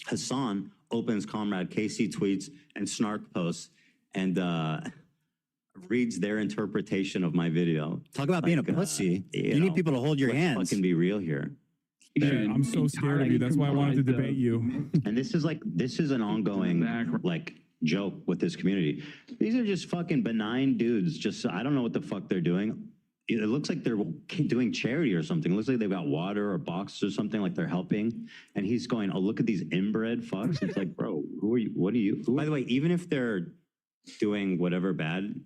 Speaker 13: Hassan opens Comrade KC tweets and Snark posts and reads their interpretation of my video. Talk about being a pussy. You need people to hold your hands. Fucking be real here.
Speaker 14: Yeah, I'm so scared of you. That's why I wanted to debate you.
Speaker 13: And this is an ongoing like joke with this community. These are just fucking benign dudes. Just I don't know what the fuck they're doing. It looks like they're doing charity or something. It looks like they've got water or boxes or something, like they're helping. And he's going, oh, look at these inbred fucks. It's like, bro, who are you? What are you? By the way, even if they're doing whatever bad,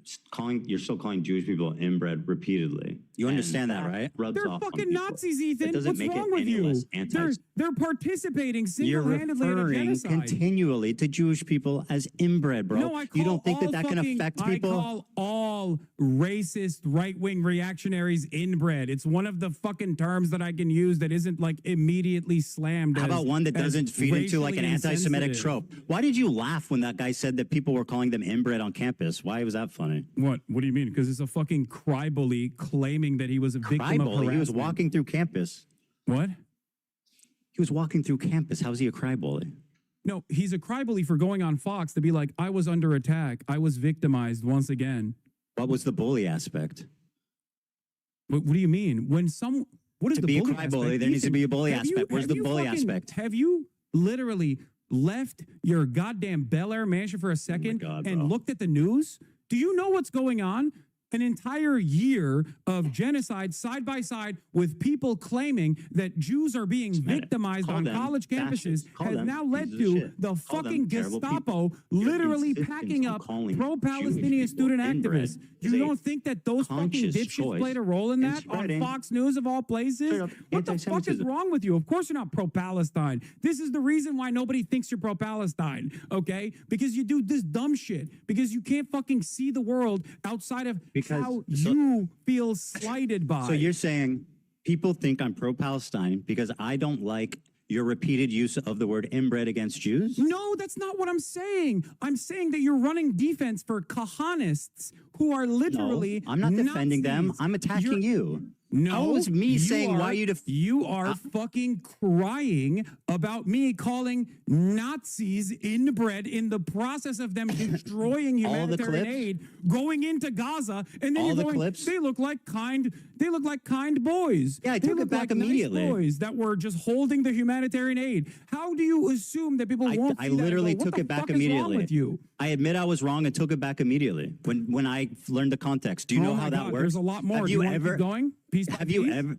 Speaker 13: you're still calling Jewish people inbred repeatedly. You understand that, right? Rubs
Speaker 14: They're
Speaker 13: off on
Speaker 14: fucking
Speaker 13: people.
Speaker 14: Nazis,
Speaker 13: That
Speaker 14: Ethan.
Speaker 13: doesn't
Speaker 14: What's
Speaker 13: make it
Speaker 14: wrong with
Speaker 13: any
Speaker 14: you?
Speaker 13: less anti-
Speaker 14: They're participating
Speaker 13: You're
Speaker 14: single-handedly in a
Speaker 13: referring
Speaker 14: genocide.
Speaker 13: continually to Jewish people as inbred, bro.
Speaker 14: No, I call
Speaker 13: you don't think that can
Speaker 14: fucking-
Speaker 13: affect people?
Speaker 14: I call all racist right-wing reactionaries inbred. It's one of the fucking terms that I can use that isn't like immediately slammed.
Speaker 13: How about one that doesn't feed into like an
Speaker 14: racially
Speaker 13: anti-Semitic
Speaker 14: insensitive?
Speaker 13: trope? Why did you laugh when that guy said that people were calling them inbred on campus? Why was that funny?
Speaker 14: What do you mean? Because it's a fucking crybully claiming that he was a victim of harassment.
Speaker 13: He was walking through campus.
Speaker 14: What?
Speaker 13: He was walking through campus. How's he a crybully?
Speaker 14: No, he's a crybully for going on Fox to be like, I was under attack. I was victimized once again.
Speaker 13: What was the bully aspect?
Speaker 14: What do you mean? What is
Speaker 13: To
Speaker 14: the
Speaker 13: be a
Speaker 14: bully
Speaker 13: crybully,
Speaker 14: aspect?
Speaker 13: there needs to
Speaker 14: Ethan,
Speaker 13: be a bully
Speaker 14: have you-
Speaker 13: aspect. Where's
Speaker 14: have
Speaker 13: the
Speaker 14: you
Speaker 13: bully
Speaker 14: fucking-
Speaker 13: aspect?
Speaker 14: Have you literally left your goddamn Bel Air mansion for a second
Speaker 13: God,
Speaker 14: and
Speaker 13: bro.
Speaker 14: looked at the news? Do you know what's going on? An entire year of genocide side by side with people claiming that Jews are being victimized
Speaker 13: Call
Speaker 14: on
Speaker 13: them
Speaker 14: college
Speaker 13: fascists.
Speaker 14: campuses
Speaker 13: Call
Speaker 14: has
Speaker 13: them
Speaker 14: now led
Speaker 13: pieces of
Speaker 14: to
Speaker 13: shit.
Speaker 14: the
Speaker 13: Call them
Speaker 14: fucking
Speaker 13: terrible
Speaker 14: Gestapo
Speaker 13: people. Your
Speaker 14: literally
Speaker 13: insistence
Speaker 14: packing
Speaker 13: on
Speaker 14: up
Speaker 13: calling
Speaker 14: pro-Palestinian
Speaker 13: Jewish
Speaker 14: student
Speaker 13: people inbred
Speaker 14: activists.
Speaker 13: is
Speaker 14: You
Speaker 13: a
Speaker 14: don't think that those fucking
Speaker 13: conscious
Speaker 14: dipshits
Speaker 13: choice
Speaker 14: played a role in
Speaker 13: in
Speaker 14: that on
Speaker 13: spreading
Speaker 14: Fox News of all places?
Speaker 13: straight up
Speaker 14: What the fuck is
Speaker 13: anti-Semitism.
Speaker 14: wrong with you? Of course you're not pro-Palestine. This is the reason why nobody thinks you're pro-Palestine, okay? Because you do this dumb shit. Because you can't fucking see the world outside of how you feel slighted by.
Speaker 13: So you're saying people think I'm pro-Palestine because I don't like your repeated use of the word inbred against Jews?
Speaker 14: No, that's not what I'm saying. I'm saying that you're running defense for Kahanists who are literally
Speaker 13: No, I'm not defending them.
Speaker 14: Nazis.
Speaker 13: I'm attacking you.
Speaker 14: No,
Speaker 13: How is me
Speaker 14: you
Speaker 13: saying why
Speaker 14: you are fucking crying about me calling Nazis inbred in the process of them destroying
Speaker 13: All the
Speaker 14: humanitarian
Speaker 13: clips?
Speaker 14: aid, going into Gaza, and then
Speaker 13: All
Speaker 14: you're
Speaker 13: the
Speaker 14: going,
Speaker 13: clips?
Speaker 14: they look like kind boys.
Speaker 13: Yeah, I
Speaker 14: they
Speaker 13: took it
Speaker 14: look
Speaker 13: back
Speaker 14: like
Speaker 13: immediately.
Speaker 14: Nice boys that were just holding the humanitarian aid. How do you assume that people won't?
Speaker 13: I
Speaker 14: see that and
Speaker 13: literally
Speaker 14: go, what
Speaker 13: took
Speaker 14: the
Speaker 13: it back
Speaker 14: fuck is wrong
Speaker 13: immediately.
Speaker 14: with you?
Speaker 13: I admit I was wrong and took it back immediately when I learned the context. Do you know
Speaker 14: Oh
Speaker 13: how
Speaker 14: my
Speaker 13: that
Speaker 14: God,
Speaker 13: works?
Speaker 14: There's a lot more.
Speaker 13: Have
Speaker 14: Do
Speaker 13: you
Speaker 14: you wanna keep
Speaker 13: ever
Speaker 14: going? Piece by
Speaker 13: Have you
Speaker 14: piece?
Speaker 13: ever?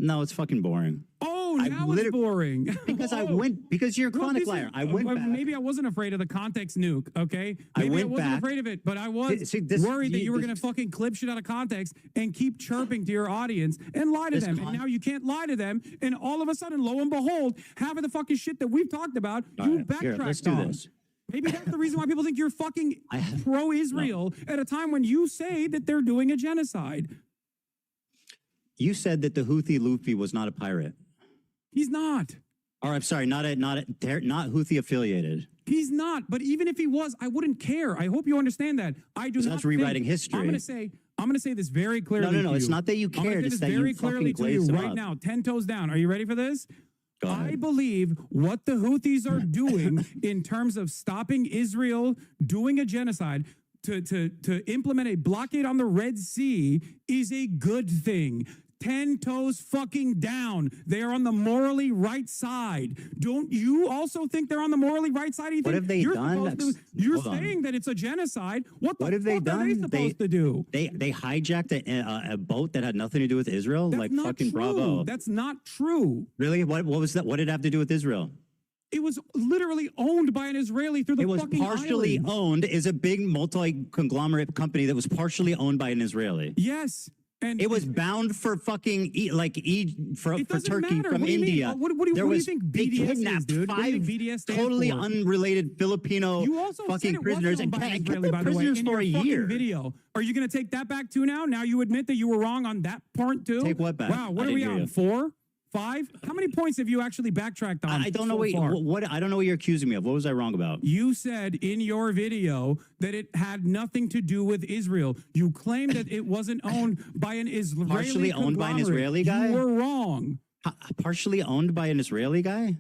Speaker 13: No, it's fucking boring.
Speaker 14: Oh, now it's boring.
Speaker 13: Because I
Speaker 14: Oh.
Speaker 13: went because you're a
Speaker 14: Well,
Speaker 13: chronic
Speaker 14: this is-
Speaker 13: liar. I went
Speaker 14: well,
Speaker 13: back.
Speaker 14: Maybe I wasn't afraid of the context nuke, okay?
Speaker 13: I
Speaker 14: Maybe
Speaker 13: went
Speaker 14: wasn't
Speaker 13: back.
Speaker 14: afraid of it, but I was
Speaker 13: See, this-
Speaker 14: worried that you were
Speaker 13: this-
Speaker 14: going to fucking clip shit out of context and keep chirping to your audience and lie to
Speaker 13: This
Speaker 14: them.
Speaker 13: con-
Speaker 14: And now you can't lie to them. And all of a sudden, lo and behold, half of the fucking shit that we've talked about, you backtracked
Speaker 13: Here, let's do
Speaker 14: on.
Speaker 13: this.
Speaker 14: Maybe that's the reason why people think you're fucking pro-Israel at a time when you say that they're doing a genocide.
Speaker 13: You said that the Houthi Luffy was not a pirate.
Speaker 14: He's not.
Speaker 13: Or I'm sorry, not Houthi affiliated.
Speaker 14: He's not. But even if he was, I wouldn't care. I hope you understand that. I do
Speaker 13: So
Speaker 14: not.
Speaker 13: that's rewriting
Speaker 14: think,
Speaker 13: history.
Speaker 14: I'm going to say this very clearly.
Speaker 13: No.
Speaker 14: to
Speaker 13: It's
Speaker 14: you.
Speaker 13: not that you
Speaker 14: I'm gonna
Speaker 13: cared.
Speaker 14: say
Speaker 13: It's
Speaker 14: this
Speaker 13: that
Speaker 14: very
Speaker 13: you
Speaker 14: clearly
Speaker 13: fucking
Speaker 14: to you
Speaker 13: glazed him
Speaker 14: right
Speaker 13: up.
Speaker 14: now. 10 toes down. Are you ready for this?
Speaker 13: Go ahead.
Speaker 14: I believe what the Houthis are doing in terms of stopping Israel doing a genocide to implement a blockade on the Red Sea is a good thing. 10 toes fucking down. They are on the morally right side. Don't you also think they're on the morally right side?
Speaker 13: What have they done?
Speaker 14: You're
Speaker 13: Hold on.
Speaker 14: saying that it's a genocide. What
Speaker 13: have they
Speaker 14: fuck
Speaker 13: done?
Speaker 14: are they supposed to do?
Speaker 13: They hijacked a boat that had nothing to do with Israel.
Speaker 14: That's
Speaker 13: like
Speaker 14: not
Speaker 13: fucking
Speaker 14: true.
Speaker 13: bravo.
Speaker 14: That's not true.
Speaker 13: Really? What was that? What did it have to do with Israel?
Speaker 14: It was literally owned by an Israeli through the
Speaker 13: It was
Speaker 14: fucking
Speaker 13: partially
Speaker 14: islands.
Speaker 13: owned. Is a big multi-conglomerate company that was partially owned by an Israeli.
Speaker 14: Yes. And
Speaker 13: it was bound for fucking for Turkey
Speaker 14: matter.
Speaker 13: from
Speaker 14: What do you mean?
Speaker 13: India.
Speaker 14: What do you think
Speaker 13: They
Speaker 14: BDS is,
Speaker 13: kidnapped
Speaker 14: dude? What do you
Speaker 13: five
Speaker 14: think BDS stands
Speaker 13: totally
Speaker 14: for?
Speaker 13: unrelated Filipino
Speaker 14: You also said
Speaker 13: fucking
Speaker 14: it
Speaker 13: prisoners
Speaker 14: wasn't
Speaker 13: and
Speaker 14: owned by
Speaker 13: kept
Speaker 14: Israeli,
Speaker 13: them
Speaker 14: by the way,
Speaker 13: prisoners
Speaker 14: in
Speaker 13: for a
Speaker 14: your fucking
Speaker 13: year.
Speaker 14: video. Are you going to take that back too now? Now you admit that you were wrong on that part too?
Speaker 13: Take what back?
Speaker 14: Wow, what
Speaker 13: I
Speaker 14: are we
Speaker 13: didn't hear
Speaker 14: on?
Speaker 13: you.
Speaker 14: 4? 5? How many points have you actually backtracked on?
Speaker 13: I don't know
Speaker 14: so far?
Speaker 13: what I don't know what you're accusing me of. What was I wrong about?
Speaker 14: You said in your video that it had nothing to do with Israel. You claimed that it wasn't owned by an Israeli
Speaker 13: Partially owned by an Israeli guy?
Speaker 14: You were wrong.
Speaker 13: Partially owned by an Israeli guy?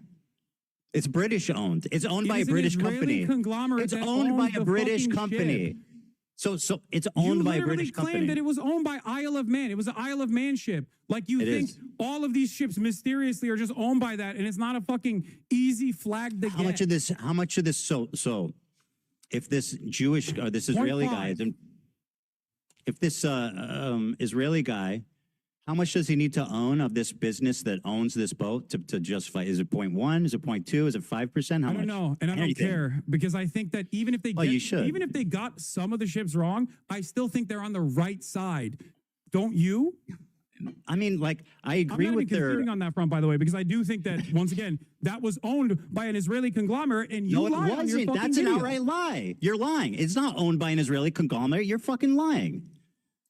Speaker 13: It's British owned. It's owned
Speaker 14: It
Speaker 13: by a
Speaker 14: is an
Speaker 13: British
Speaker 14: Israeli
Speaker 13: company.
Speaker 14: conglomerate
Speaker 13: It's
Speaker 14: that
Speaker 13: owned by
Speaker 14: owns
Speaker 13: a
Speaker 14: the
Speaker 13: British
Speaker 14: fucking
Speaker 13: company.
Speaker 14: ship.
Speaker 13: So it's owned by a British
Speaker 14: You
Speaker 13: company.
Speaker 14: claimed that it was owned by Isle of Man. It was an Isle of Man ship. Like you
Speaker 13: It
Speaker 14: think
Speaker 13: is.
Speaker 14: all of these ships mysteriously are just owned by that, and it's not a fucking easy flag to
Speaker 13: How
Speaker 14: get.
Speaker 13: much of this so if this Jewish or this Israeli guy if this Israeli guy, how much does he need to own of this business that owns this boat to justify? Is it 0.1? Is it 0.2? Is it 5%? How
Speaker 14: I
Speaker 13: much?
Speaker 14: don't know, and I don't
Speaker 13: Anything.
Speaker 14: care because I think that even if they
Speaker 13: you should.
Speaker 14: even if they got some of the ships wrong, I still think they're on the right side. Don't you?
Speaker 13: I mean, like, I agree
Speaker 14: I'm not
Speaker 13: with
Speaker 14: even
Speaker 13: their.
Speaker 14: conceding on that front, by the way, because I do think that once again that was owned by an Israeli conglomerate, and you
Speaker 13: No, it
Speaker 14: lied on your
Speaker 13: wasn't.
Speaker 14: fucking
Speaker 13: That's an
Speaker 14: video.
Speaker 13: outright lie. You're lying. It's not owned by an Israeli conglomerate. You're fucking lying.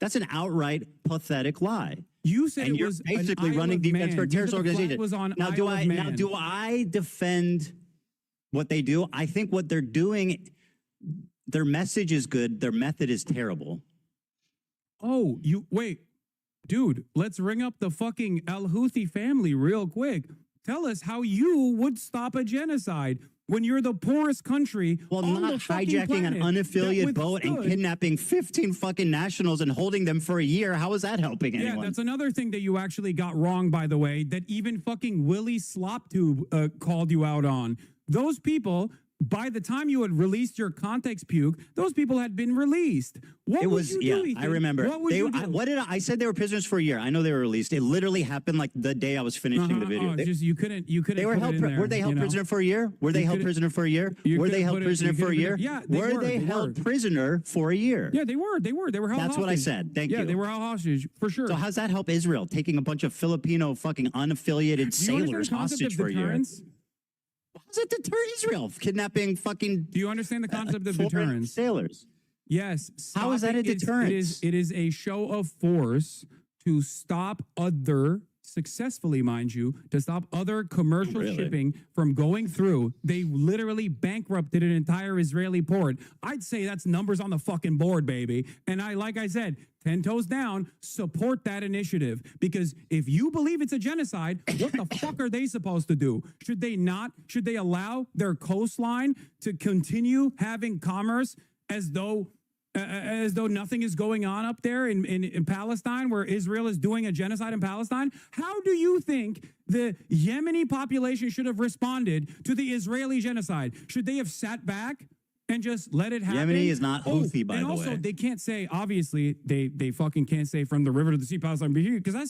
Speaker 13: That's an outright pathetic lie.
Speaker 14: You said
Speaker 13: and
Speaker 14: it
Speaker 13: you're
Speaker 14: was an
Speaker 13: basically
Speaker 14: Isle
Speaker 13: running
Speaker 14: of
Speaker 13: defense
Speaker 14: Man.
Speaker 13: for a
Speaker 14: You said
Speaker 13: terrorist
Speaker 14: the flag
Speaker 13: organization.
Speaker 14: was on
Speaker 13: Now,
Speaker 14: Isle of Man.
Speaker 13: do I defend what they do? I think what they're doing, their message is good. Their method is terrible.
Speaker 14: Oh, you wait, dude. Let's ring up the fucking Al Houthi family real quick. Tell us how you would stop a genocide when you're the poorest country.
Speaker 13: Well,
Speaker 14: on
Speaker 13: not
Speaker 14: the fucking
Speaker 13: hijacking an
Speaker 14: planet
Speaker 13: unaffiliated
Speaker 14: that
Speaker 13: boat and
Speaker 14: withstood-
Speaker 13: kidnapping 15 fucking nationals and holding them for a year. How is that helping
Speaker 14: Yeah,
Speaker 13: anyone?
Speaker 14: that's another thing that you actually got wrong, by the way, that even fucking Willie Sloptube called you out on. Those people, by the time you had released your context puke, those people had been released. What would you do, Ethan?
Speaker 13: I remember.
Speaker 14: What would you do?
Speaker 13: What did I said they were prisoners for a year. I know they were released. It literally happened like the day I was finishing the video.
Speaker 14: It's just you couldn't.
Speaker 13: They were
Speaker 14: put
Speaker 13: held.
Speaker 14: it in there,
Speaker 13: Were they held
Speaker 14: you know?
Speaker 13: prisoner for a year? Were they
Speaker 14: You
Speaker 13: held
Speaker 14: couldn't-
Speaker 13: prisoner for a year?
Speaker 14: you
Speaker 13: Were they
Speaker 14: couldn't
Speaker 13: held
Speaker 14: put it-
Speaker 13: prisoner
Speaker 14: you
Speaker 13: for a
Speaker 14: couldn't
Speaker 13: year?
Speaker 14: put it- yeah,
Speaker 13: Were they
Speaker 14: were.
Speaker 13: held prisoner for a year?
Speaker 14: Yeah, they were. They were. They were held
Speaker 13: That's
Speaker 14: hostage.
Speaker 13: what I said. Thank you.
Speaker 14: Yeah, they were held hostage for sure.
Speaker 13: So how's that help Israel taking a bunch of Filipino fucking unaffiliated
Speaker 14: Do you understand
Speaker 13: sailors
Speaker 14: the concept
Speaker 13: hostage
Speaker 14: of
Speaker 13: for a year?
Speaker 14: deterrence?
Speaker 13: How does it deter Israel? Kidnapping fucking.
Speaker 14: Do you understand the concept of
Speaker 13: foreign
Speaker 14: deterrence?
Speaker 13: sailors.
Speaker 14: Yes.
Speaker 13: How is that a
Speaker 14: stopping
Speaker 13: deterrence?
Speaker 14: It is a show of force to stop other, successfully, mind you, to stop other commercial
Speaker 13: Really?
Speaker 14: shipping from going through. They literally bankrupted an entire Israeli port. I'd say that's numbers on the fucking board, baby. And like I said, 10 toes down, support that initiative. Because if you believe it's a genocide, what the fuck are they supposed to do? Should they allow their coastline to continue having commerce as though nothing is going on up there in Palestine, where Israel is doing a genocide in Palestine? How do you think the Yemeni population should have responded to the Israeli genocide? Should they have sat back and just let it happen?
Speaker 13: Yemeni is not Houthi, by
Speaker 14: and
Speaker 13: the
Speaker 14: also,
Speaker 13: way.
Speaker 14: they can't say, obviously, they fucking can't say from the river to the sea, Palestine, because that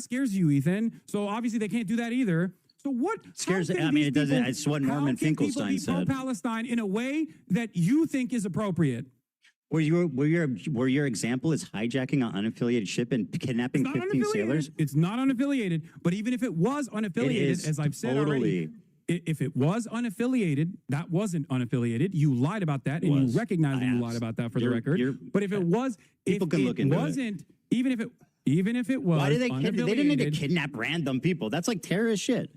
Speaker 14: scares you, Ethan. So obviously they can't do that either. So what
Speaker 13: Scares.
Speaker 14: how can
Speaker 13: I mean,
Speaker 14: these
Speaker 13: it doesn't.
Speaker 14: people-
Speaker 13: It's what
Speaker 14: how
Speaker 13: Norman
Speaker 14: can people
Speaker 13: Finkelstein
Speaker 14: be
Speaker 13: said.
Speaker 14: pro-Palestine in a way that you think is appropriate?
Speaker 13: Where your example is hijacking an unaffiliated ship and kidnapping
Speaker 14: It's not
Speaker 13: 15 sailors?
Speaker 14: It's not unaffiliated, but even if it was unaffiliated,
Speaker 13: is
Speaker 14: as I've said
Speaker 13: totally.
Speaker 14: already, if it was unaffiliated, that wasn't unaffiliated. You lied about that, and
Speaker 13: Was.
Speaker 14: you recognize that
Speaker 13: I
Speaker 14: you
Speaker 13: asked.
Speaker 14: lied about that for the
Speaker 13: You're-
Speaker 14: record.
Speaker 13: you're-
Speaker 14: But if it was,
Speaker 13: People
Speaker 14: if
Speaker 13: can
Speaker 14: it
Speaker 13: look into it.
Speaker 14: wasn't, even if it, even if it was
Speaker 13: Why did they kidnap? They didn't need to
Speaker 14: unaffiliated-
Speaker 13: kidnap random people. That's like terrorist shit.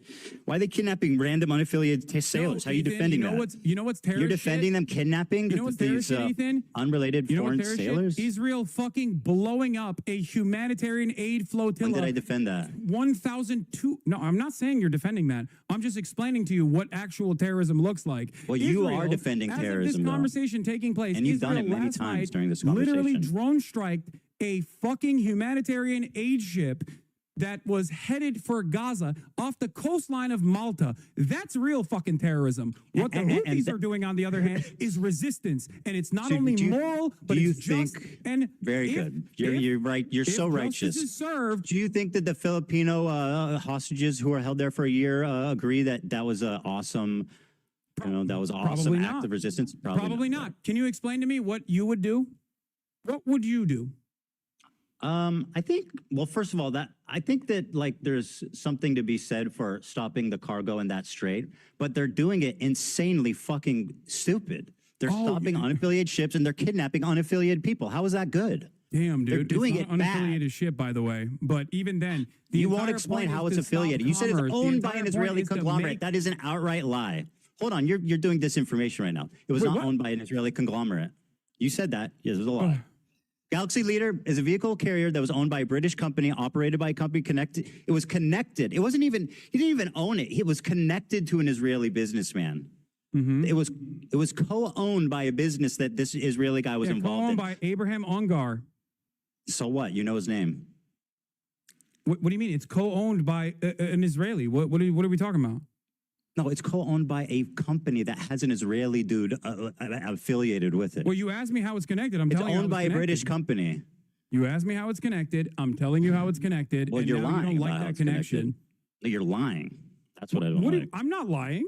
Speaker 13: Why are they kidnapping random unaffiliated sailors? How are you
Speaker 14: Ethan,
Speaker 13: defending that?
Speaker 14: You know what's terrorist
Speaker 13: You're defending
Speaker 14: shit?
Speaker 13: them kidnapping
Speaker 14: You know what's terrorist
Speaker 13: these
Speaker 14: shit, Ethan?
Speaker 13: unrelated
Speaker 14: You know what
Speaker 13: foreign
Speaker 14: terrorist shit?
Speaker 13: sailors?
Speaker 14: Israel fucking blowing up a humanitarian aid flotilla.
Speaker 13: When did I defend that?
Speaker 14: 1,002. No, I'm not saying you're defending that. I'm just explaining to you what actual terrorism looks like.
Speaker 13: Well, you
Speaker 14: Israel,
Speaker 13: are defending
Speaker 14: as of
Speaker 13: terrorism,
Speaker 14: this
Speaker 13: though.
Speaker 14: conversation taking place,
Speaker 13: And you've done it
Speaker 14: Israel
Speaker 13: many
Speaker 14: last
Speaker 13: times
Speaker 14: night
Speaker 13: during this
Speaker 14: literally
Speaker 13: conversation.
Speaker 14: drone striked a fucking humanitarian aid ship that was headed for Gaza off the coastline of Malta. That's real fucking terrorism. What the Houthis are doing, on the other hand, is resistance. And it's not
Speaker 13: So
Speaker 14: only
Speaker 13: do you-
Speaker 14: moral, but
Speaker 13: do you
Speaker 14: it's just.
Speaker 13: think-
Speaker 14: And
Speaker 13: Very
Speaker 14: if-
Speaker 13: good. You're right. You're
Speaker 14: if
Speaker 13: so
Speaker 14: justice
Speaker 13: righteous.
Speaker 14: is served,
Speaker 13: Do you think that the Filipino hostages who were held there for a year agree that that was an awesome, that was an awesome
Speaker 14: Probably
Speaker 13: act
Speaker 14: not.
Speaker 13: of resistance?
Speaker 14: Probably not. Can you explain to me what you would do? What would you do?
Speaker 13: I think, well, first of all, I think that like there's something to be said for stopping the cargo in that strait, but they're doing it insanely fucking stupid. They're stopping unaffiliated ships and they're kidnapping unaffiliated people. How is that good?
Speaker 14: Damn, dude.
Speaker 13: They're doing
Speaker 14: it's
Speaker 13: it
Speaker 14: not
Speaker 13: bad.
Speaker 14: unaffiliated ship, by the way. But even then, the
Speaker 13: You won't
Speaker 14: entire
Speaker 13: explain
Speaker 14: point
Speaker 13: how
Speaker 14: is
Speaker 13: it's
Speaker 14: to stop
Speaker 13: affiliated. You said it's
Speaker 14: commerce. The
Speaker 13: owned by
Speaker 14: entire
Speaker 13: an
Speaker 14: point
Speaker 13: Israeli
Speaker 14: is to
Speaker 13: conglomerate.
Speaker 14: make-
Speaker 13: That is an outright lie. Hold on, you're doing disinformation right now. It was
Speaker 14: Wait,
Speaker 13: not
Speaker 14: what?
Speaker 13: owned by an Israeli conglomerate. You said that. Yes, it was a lie. Galaxy Leader is a vehicle carrier that was owned by a British company, operated by a company connected. It was connected. It wasn't even, he didn't even own it. It was connected to an Israeli businessman.
Speaker 14: Mm-hmm.
Speaker 13: It was co-owned by a business that this Israeli guy was involved
Speaker 14: co-owned
Speaker 13: in.
Speaker 14: by Abraham Ongar.
Speaker 13: So what? You know his name.
Speaker 14: What do you mean? It's co-owned by an Israeli. What are we talking about?
Speaker 13: No, it's co-owned by a company that has an Israeli dude affiliated with it.
Speaker 14: Well, you asked me how it's connected. I'm
Speaker 13: It's
Speaker 14: telling you. how
Speaker 13: owned by a
Speaker 14: connected.
Speaker 13: British company.
Speaker 14: You asked me how it's connected. I'm telling you how it's connected.
Speaker 13: Well,
Speaker 14: and
Speaker 13: you're
Speaker 14: now
Speaker 13: lying
Speaker 14: You don't
Speaker 13: about
Speaker 14: like
Speaker 13: how
Speaker 14: that
Speaker 13: it's
Speaker 14: connection.
Speaker 13: connected. You're lying. That's what I don't like.
Speaker 14: I'm not lying.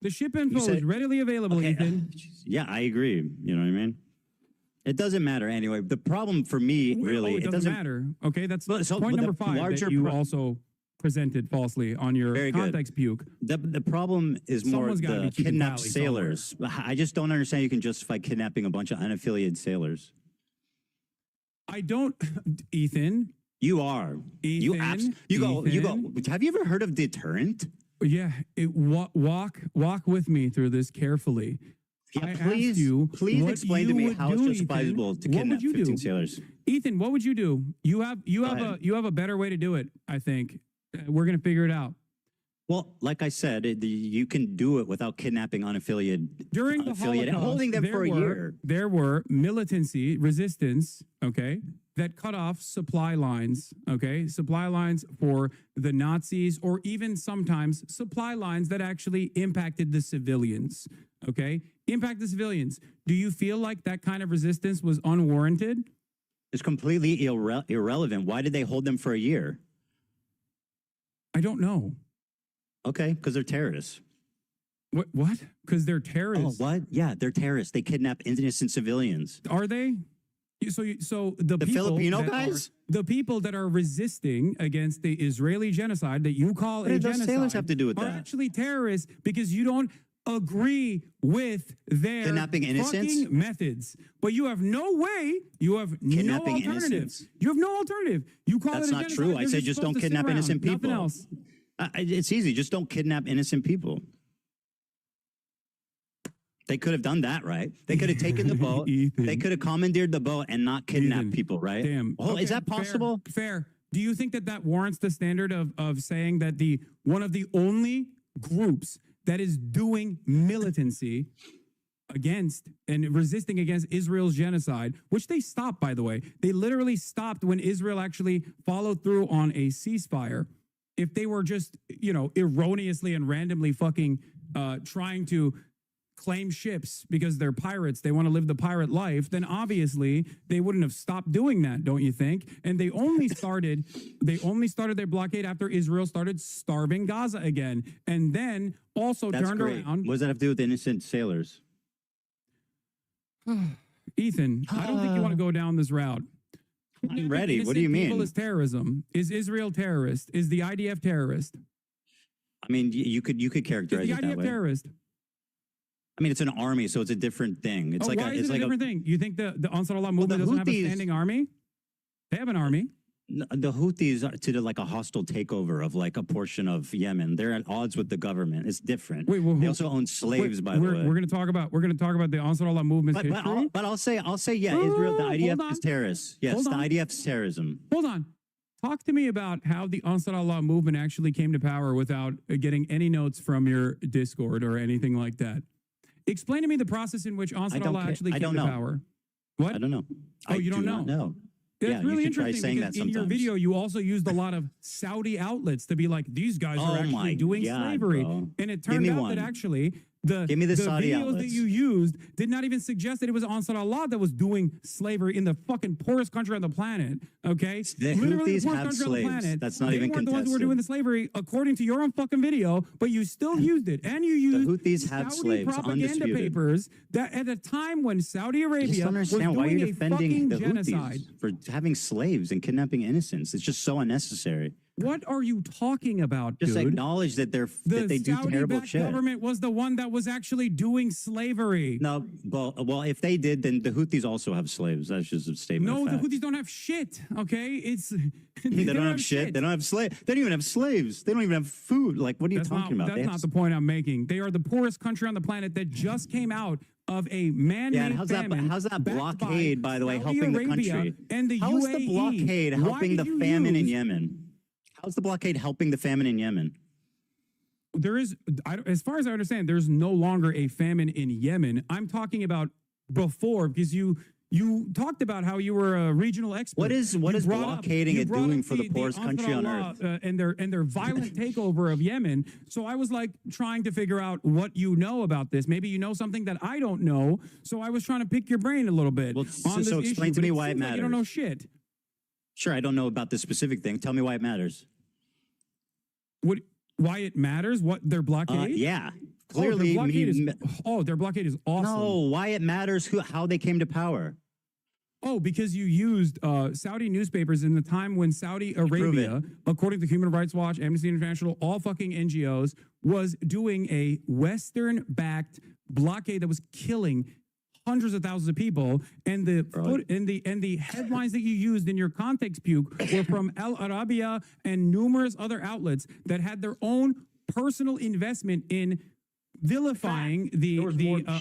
Speaker 14: The ship info
Speaker 13: said-
Speaker 14: is readily available,
Speaker 13: Okay,
Speaker 14: Ethan.
Speaker 13: Yeah, I agree. You know what I mean? It doesn't matter anyway. The problem for me, really,
Speaker 14: it doesn't matter. Okay, that's
Speaker 13: But so-
Speaker 14: point
Speaker 13: but the
Speaker 14: number 5
Speaker 13: larger
Speaker 14: that you
Speaker 13: pro-
Speaker 14: also presented falsely on your
Speaker 13: Very good.
Speaker 14: context puke.
Speaker 13: The problem is more
Speaker 14: Someone's gotta
Speaker 13: the
Speaker 14: be keeping
Speaker 13: kidnapped
Speaker 14: tally
Speaker 13: sailors. I just don't understand you can justify kidnapping a bunch of unaffiliated sailors.
Speaker 14: I don't, Ethan.
Speaker 13: You are. You go. Have you ever heard of deterrent?
Speaker 14: Yeah, walk with me through this carefully.
Speaker 13: Yeah,
Speaker 14: I
Speaker 13: please,
Speaker 14: asked you
Speaker 13: please
Speaker 14: what
Speaker 13: explain
Speaker 14: you
Speaker 13: to me
Speaker 14: would
Speaker 13: how it's
Speaker 14: do,
Speaker 13: justifiable
Speaker 14: Ethan.
Speaker 13: to
Speaker 14: What
Speaker 13: kidnap
Speaker 14: would you
Speaker 13: 15
Speaker 14: do?
Speaker 13: sailors.
Speaker 14: Ethan, what would you do? You have
Speaker 13: ahead.
Speaker 14: a better way to do it. I think we're gonna figure it out.
Speaker 13: Well, like I said, you can do it without kidnapping unaffiliated.
Speaker 14: During the
Speaker 13: unaffiliated,
Speaker 14: Holocaust,
Speaker 13: holding them for a year.
Speaker 14: There were militancy, resistance, okay, that cut off supply lines, okay, supply lines for the Nazis, or even sometimes supply lines that actually impacted the civilians, okay, impact the civilians. Do you feel like that kind of resistance was unwarranted?
Speaker 13: It's completely irrelevant. Why did they hold them for a year?
Speaker 14: I don't know.
Speaker 13: Okay, because they're terrorists.
Speaker 14: What? Because they're terrorists.
Speaker 13: Oh, what? Yeah, they're terrorists. They kidnap innocent civilians.
Speaker 14: Are they? So the people
Speaker 13: Filipino
Speaker 14: that
Speaker 13: guys?
Speaker 14: the people that are resisting against the Israeli genocide that you call
Speaker 13: What
Speaker 14: a
Speaker 13: do those
Speaker 14: genocide
Speaker 13: sailors have to do with
Speaker 14: are
Speaker 13: that?
Speaker 14: actually terrorists because you don't agree with their
Speaker 13: Kidnapping innocents?
Speaker 14: fucking methods. But you have no way. You have no
Speaker 13: Kidnapping
Speaker 14: alternative.
Speaker 13: innocents?
Speaker 14: You have no alternative. You call
Speaker 13: That's
Speaker 14: it a
Speaker 13: not
Speaker 14: genocide
Speaker 13: true. I
Speaker 14: because
Speaker 13: said
Speaker 14: you're
Speaker 13: just don't
Speaker 14: supposed to sit
Speaker 13: kidnap
Speaker 14: around.
Speaker 13: innocent people.
Speaker 14: Nothing else.
Speaker 13: It's easy. Just don't kidnap innocent people. They could have done that, right? They could have taken the boat. They could have commandeered the boat and not kidnapped people, right?
Speaker 14: Damn.
Speaker 13: Oh,
Speaker 14: Okay,
Speaker 13: is that possible?
Speaker 14: Fair. Do you think that that warrants the standard of saying that the one of the only groups that is doing militancy against and resisting against Israel's genocide, which they stopped, by the way, they literally stopped when Israel actually followed through on a ceasefire. If they were just, erroneously and randomly fucking trying to claim ships because they're pirates, they want to live the pirate life, then obviously they wouldn't have stopped doing that, don't you think? And they only started their blockade after Israel started starving Gaza again, and then also
Speaker 13: That's
Speaker 14: turned
Speaker 13: great.
Speaker 14: around.
Speaker 13: What does that have to do with innocent sailors?
Speaker 14: Ethan, I don't think you want to go down this route.
Speaker 13: I'm ready. What do you
Speaker 14: Innocent people
Speaker 13: mean?
Speaker 14: is terrorism. Is Israel terrorist? Is the IDF terrorist?
Speaker 13: I mean, you could
Speaker 14: Is
Speaker 13: characterize
Speaker 14: the
Speaker 13: it that
Speaker 14: IDF
Speaker 13: way.
Speaker 14: terrorist?
Speaker 13: I mean, it's an army, so it's a different thing. It's like
Speaker 14: why is
Speaker 13: it's
Speaker 14: it
Speaker 13: like
Speaker 14: a different thing? You think the Ansar Allah movement
Speaker 13: the
Speaker 14: doesn't have a
Speaker 13: Houthis-
Speaker 14: standing army? They have an army.
Speaker 13: The Houthis are to like a hostile takeover of like a portion of Yemen. They're at odds with the government. It's different. They also own slaves, by the way.
Speaker 14: We're going to talk about the Ansar Allah movement's history.
Speaker 13: But I'll say, yeah, Israel, the IDF is terrorists. Yes, the IDF is terrorism.
Speaker 14: Hold on. Talk to me about how the Ansar Allah movement actually came to power without getting any notes from your Discord or anything like that. Explain to me the process in which Ansar Allah actually came to power. What?
Speaker 13: I don't know.
Speaker 14: Oh, you don't
Speaker 13: know? No.
Speaker 14: That's really interesting because in your video, you also used a lot of Saudi outlets to be like, these guys are actually doing slavery.
Speaker 13: Bro.
Speaker 14: And it turned out that actually the
Speaker 13: Saudi
Speaker 14: videos
Speaker 13: outlets
Speaker 14: that you used did not even suggest that it was Ansar Allah that was doing slavery in the fucking poorest country on the planet. Okay?
Speaker 13: The
Speaker 14: Literally
Speaker 13: Houthis
Speaker 14: the poorest
Speaker 13: have
Speaker 14: country on the
Speaker 13: slaves.
Speaker 14: planet.
Speaker 13: That's not
Speaker 14: they
Speaker 13: even
Speaker 14: weren't the ones who were
Speaker 13: contested.
Speaker 14: doing the slavery according to your own fucking video, but you still used it. And you used
Speaker 13: The Houthis have
Speaker 14: Saudi
Speaker 13: slaves,
Speaker 14: propaganda
Speaker 13: undisputed.
Speaker 14: papers that at a time when Saudi
Speaker 13: I just
Speaker 14: Arabia
Speaker 13: don't
Speaker 14: was
Speaker 13: understand why
Speaker 14: doing
Speaker 13: you're
Speaker 14: a
Speaker 13: defending
Speaker 14: fucking
Speaker 13: the
Speaker 14: genocide.
Speaker 13: Houthis for having slaves and kidnapping innocents. It's just so unnecessary.
Speaker 14: What are you talking about,
Speaker 13: Just
Speaker 14: dude?
Speaker 13: acknowledge that they do terrible
Speaker 14: Saudi-backed
Speaker 13: shit.
Speaker 14: government was the one that was actually doing slavery.
Speaker 13: No, well, if they did, then the Houthis also have slaves. That's just a statement.
Speaker 14: No,
Speaker 13: of
Speaker 14: the
Speaker 13: fact.
Speaker 14: Houthis don't have shit. Okay, it's
Speaker 13: They don't have shit. They don't have slaves. They don't even have slaves. They don't even have food. Like, what are you talking about?
Speaker 14: That's not the point I'm making. They are the poorest country on the planet that just came out of a man-made
Speaker 13: Yeah, and how's that blockade, by the way, helping the country?
Speaker 14: And the
Speaker 13: How is the
Speaker 14: UAE?
Speaker 13: blockade
Speaker 14: Why
Speaker 13: helping the
Speaker 14: did you
Speaker 13: famine in
Speaker 14: use-
Speaker 13: Yemen? How's the blockade helping the famine in Yemen?
Speaker 14: There is, as far as I understand, there's no longer a famine in Yemen. I'm talking about before, because you talked about how you were a regional expert.
Speaker 13: What is blockading it doing for the poorest country on earth?
Speaker 14: And their violent takeover of Yemen. So I was like trying to figure out what you know about this. Maybe you know something that I don't know. So I was trying to pick your brain a little bit.
Speaker 13: Well,
Speaker 14: on this
Speaker 13: so explain
Speaker 14: issue,
Speaker 13: to
Speaker 14: but
Speaker 13: me why it
Speaker 14: seems like you don't
Speaker 13: matters.
Speaker 14: know shit.
Speaker 13: Sure, I don't know about this specific thing. Tell me why it matters.
Speaker 14: Why it matters? What their blockade?
Speaker 13: Yeah, clearly.
Speaker 14: Their blockade is awesome.
Speaker 13: No, why it matters how they came to power.
Speaker 14: Oh, because you used Saudi newspapers in the time when Saudi Arabia, according to Human Rights Watch, Amnesty International, all fucking NGOs, was doing a Western-backed blockade that was killing hundreds of thousands of people, and the headlines that you used in your context puke were from Al Arabiya and numerous other outlets that had their own personal investment in vilifying the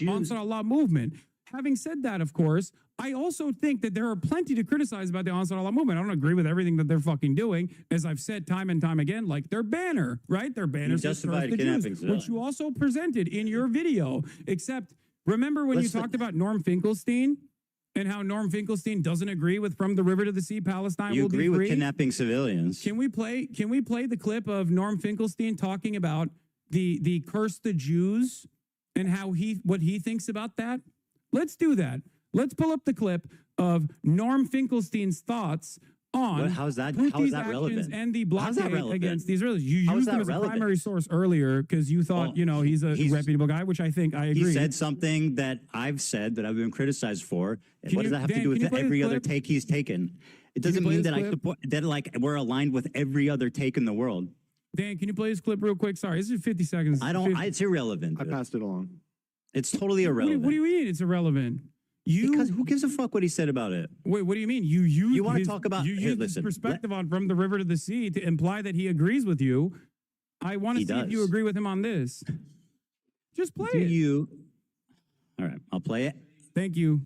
Speaker 14: Ansar Allah movement. Having said that, of course, I also think that there are plenty to criticize about the Ansar Allah movement. I don't agree with everything that they're fucking doing, as I've said time and time again, like their banner, right? Their banner says "Curse the Jews," which you also presented in your video. Except, remember when you talked about Norm Finkelstein and how Norm Finkelstein doesn't agree with "From the River to the Sea, Palestine
Speaker 13: You
Speaker 14: will be
Speaker 13: agree with
Speaker 14: free"?
Speaker 13: kidnapping civilians.
Speaker 14: Can we play the clip of Norm Finkelstein talking about the curse the Jews and what he thinks about that? Let's do that. Let's pull up the clip of Norm Finkelstein's thoughts on
Speaker 13: how is that
Speaker 14: actions
Speaker 13: relevant?
Speaker 14: And the
Speaker 13: How's that
Speaker 14: blockade
Speaker 13: relevant?
Speaker 14: against the Israelis. You
Speaker 13: How is
Speaker 14: used
Speaker 13: that
Speaker 14: him as a
Speaker 13: relevant?
Speaker 14: primary source earlier because you thought, he's a reputable guy, which I think I agree.
Speaker 13: He said something that I've said that I've been criticized for.
Speaker 14: Can
Speaker 13: What
Speaker 14: you-
Speaker 13: does that have
Speaker 14: Dan,
Speaker 13: to do
Speaker 14: can you
Speaker 13: with
Speaker 14: play
Speaker 13: every
Speaker 14: this
Speaker 13: other
Speaker 14: clip?
Speaker 13: take he's taken? It
Speaker 14: Can you
Speaker 13: doesn't
Speaker 14: play
Speaker 13: mean
Speaker 14: this
Speaker 13: that I
Speaker 14: clip?
Speaker 13: support that like we're aligned with every other take in the world.
Speaker 14: Dan, can you play this clip real quick? Sorry, this is 50 seconds.
Speaker 13: It's irrelevant.
Speaker 18: I passed it along.
Speaker 13: It's totally irrelevant.
Speaker 14: What do you mean it's irrelevant?
Speaker 13: Because who gives a fuck what he said about it?
Speaker 14: Wait, what do you mean? You
Speaker 13: want to talk about?
Speaker 14: You
Speaker 13: Here,
Speaker 14: used his
Speaker 13: listen.
Speaker 14: perspective on From the River to the Sea to imply that he agrees with you. I want to see if you agree with him on this. Just play it.
Speaker 13: All right, I'll play it.
Speaker 14: Thank you.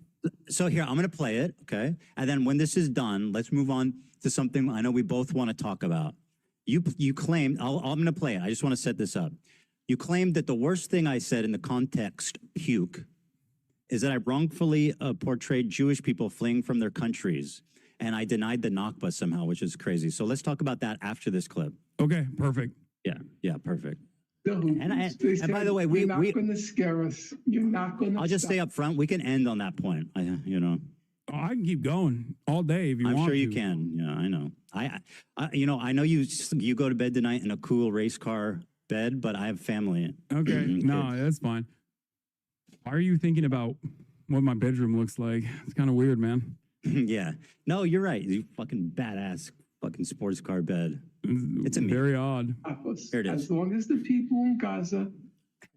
Speaker 13: So here, I'm going to play it, okay? And then when this is done, let's move on to something I know we both want to talk about. You claimed, I'm going to play it. I just want to set this up. You claimed that the worst thing I said in the context puke is that I wrongfully portrayed Jewish people fleeing from their countries, and I denied the Nakba somehow, which is crazy. So let's talk about that after this clip.
Speaker 14: Okay, perfect.
Speaker 13: Yeah, perfect.
Speaker 9: And
Speaker 13: by the way,
Speaker 9: you're not going to scare us. You're not going to.
Speaker 13: I'll just stay up front. We can end on that point.
Speaker 14: I can keep going all day if you want.
Speaker 13: I'm sure you
Speaker 14: to.
Speaker 13: can. Yeah, I know. I know you go to bed tonight in a cool race car bed, but I have family.
Speaker 14: Okay, no, that's fine. Why are you thinking about what my bedroom looks like? It's kind of weird, man.
Speaker 13: Yeah. No, you're right. You fucking badass fucking sports car bed. It's
Speaker 14: very odd.
Speaker 13: Here it is.
Speaker 9: As long as the people in Gaza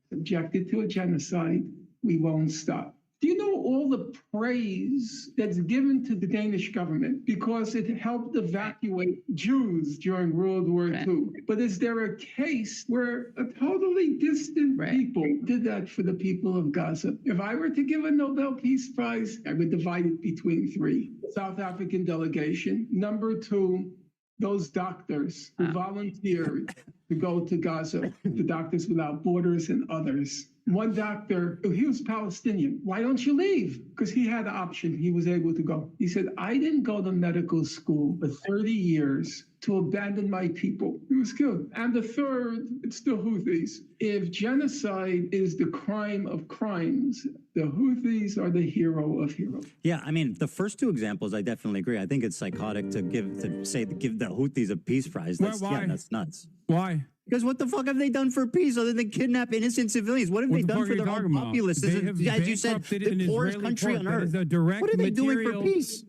Speaker 9: subjected to a genocide, we won't stop. Do you know all the praise that's given to the Danish government because it helped evacuate Jews during World War II. But is there a case where a totally distant people did that for the people of Gaza? If I were to give a Nobel Peace Prize, I would divide it between three. South African delegation. Number two, those doctors who volunteered to go to Gaza, the Doctors Without Borders and others. One doctor, he was Palestinian. Why don't you leave? Because he had the option. He was able to go. He said, I didn't go to medical school for 30 years to abandon my people. He was killed. And the third, it's the Houthis. If genocide is the crime of crimes, the Houthis are the hero of heroes.
Speaker 13: Yeah, I mean, the first two examples, I definitely agree. I think it's psychotic to give the Houthis a peace prize. That's,
Speaker 14: why?
Speaker 13: Yeah, that's nuts.
Speaker 14: Why?
Speaker 13: Because what the fuck have they done for peace other than kidnap innocent civilians? What have they done for their own populace? This is, as you said, the poorest country on earth. What are they doing for peace?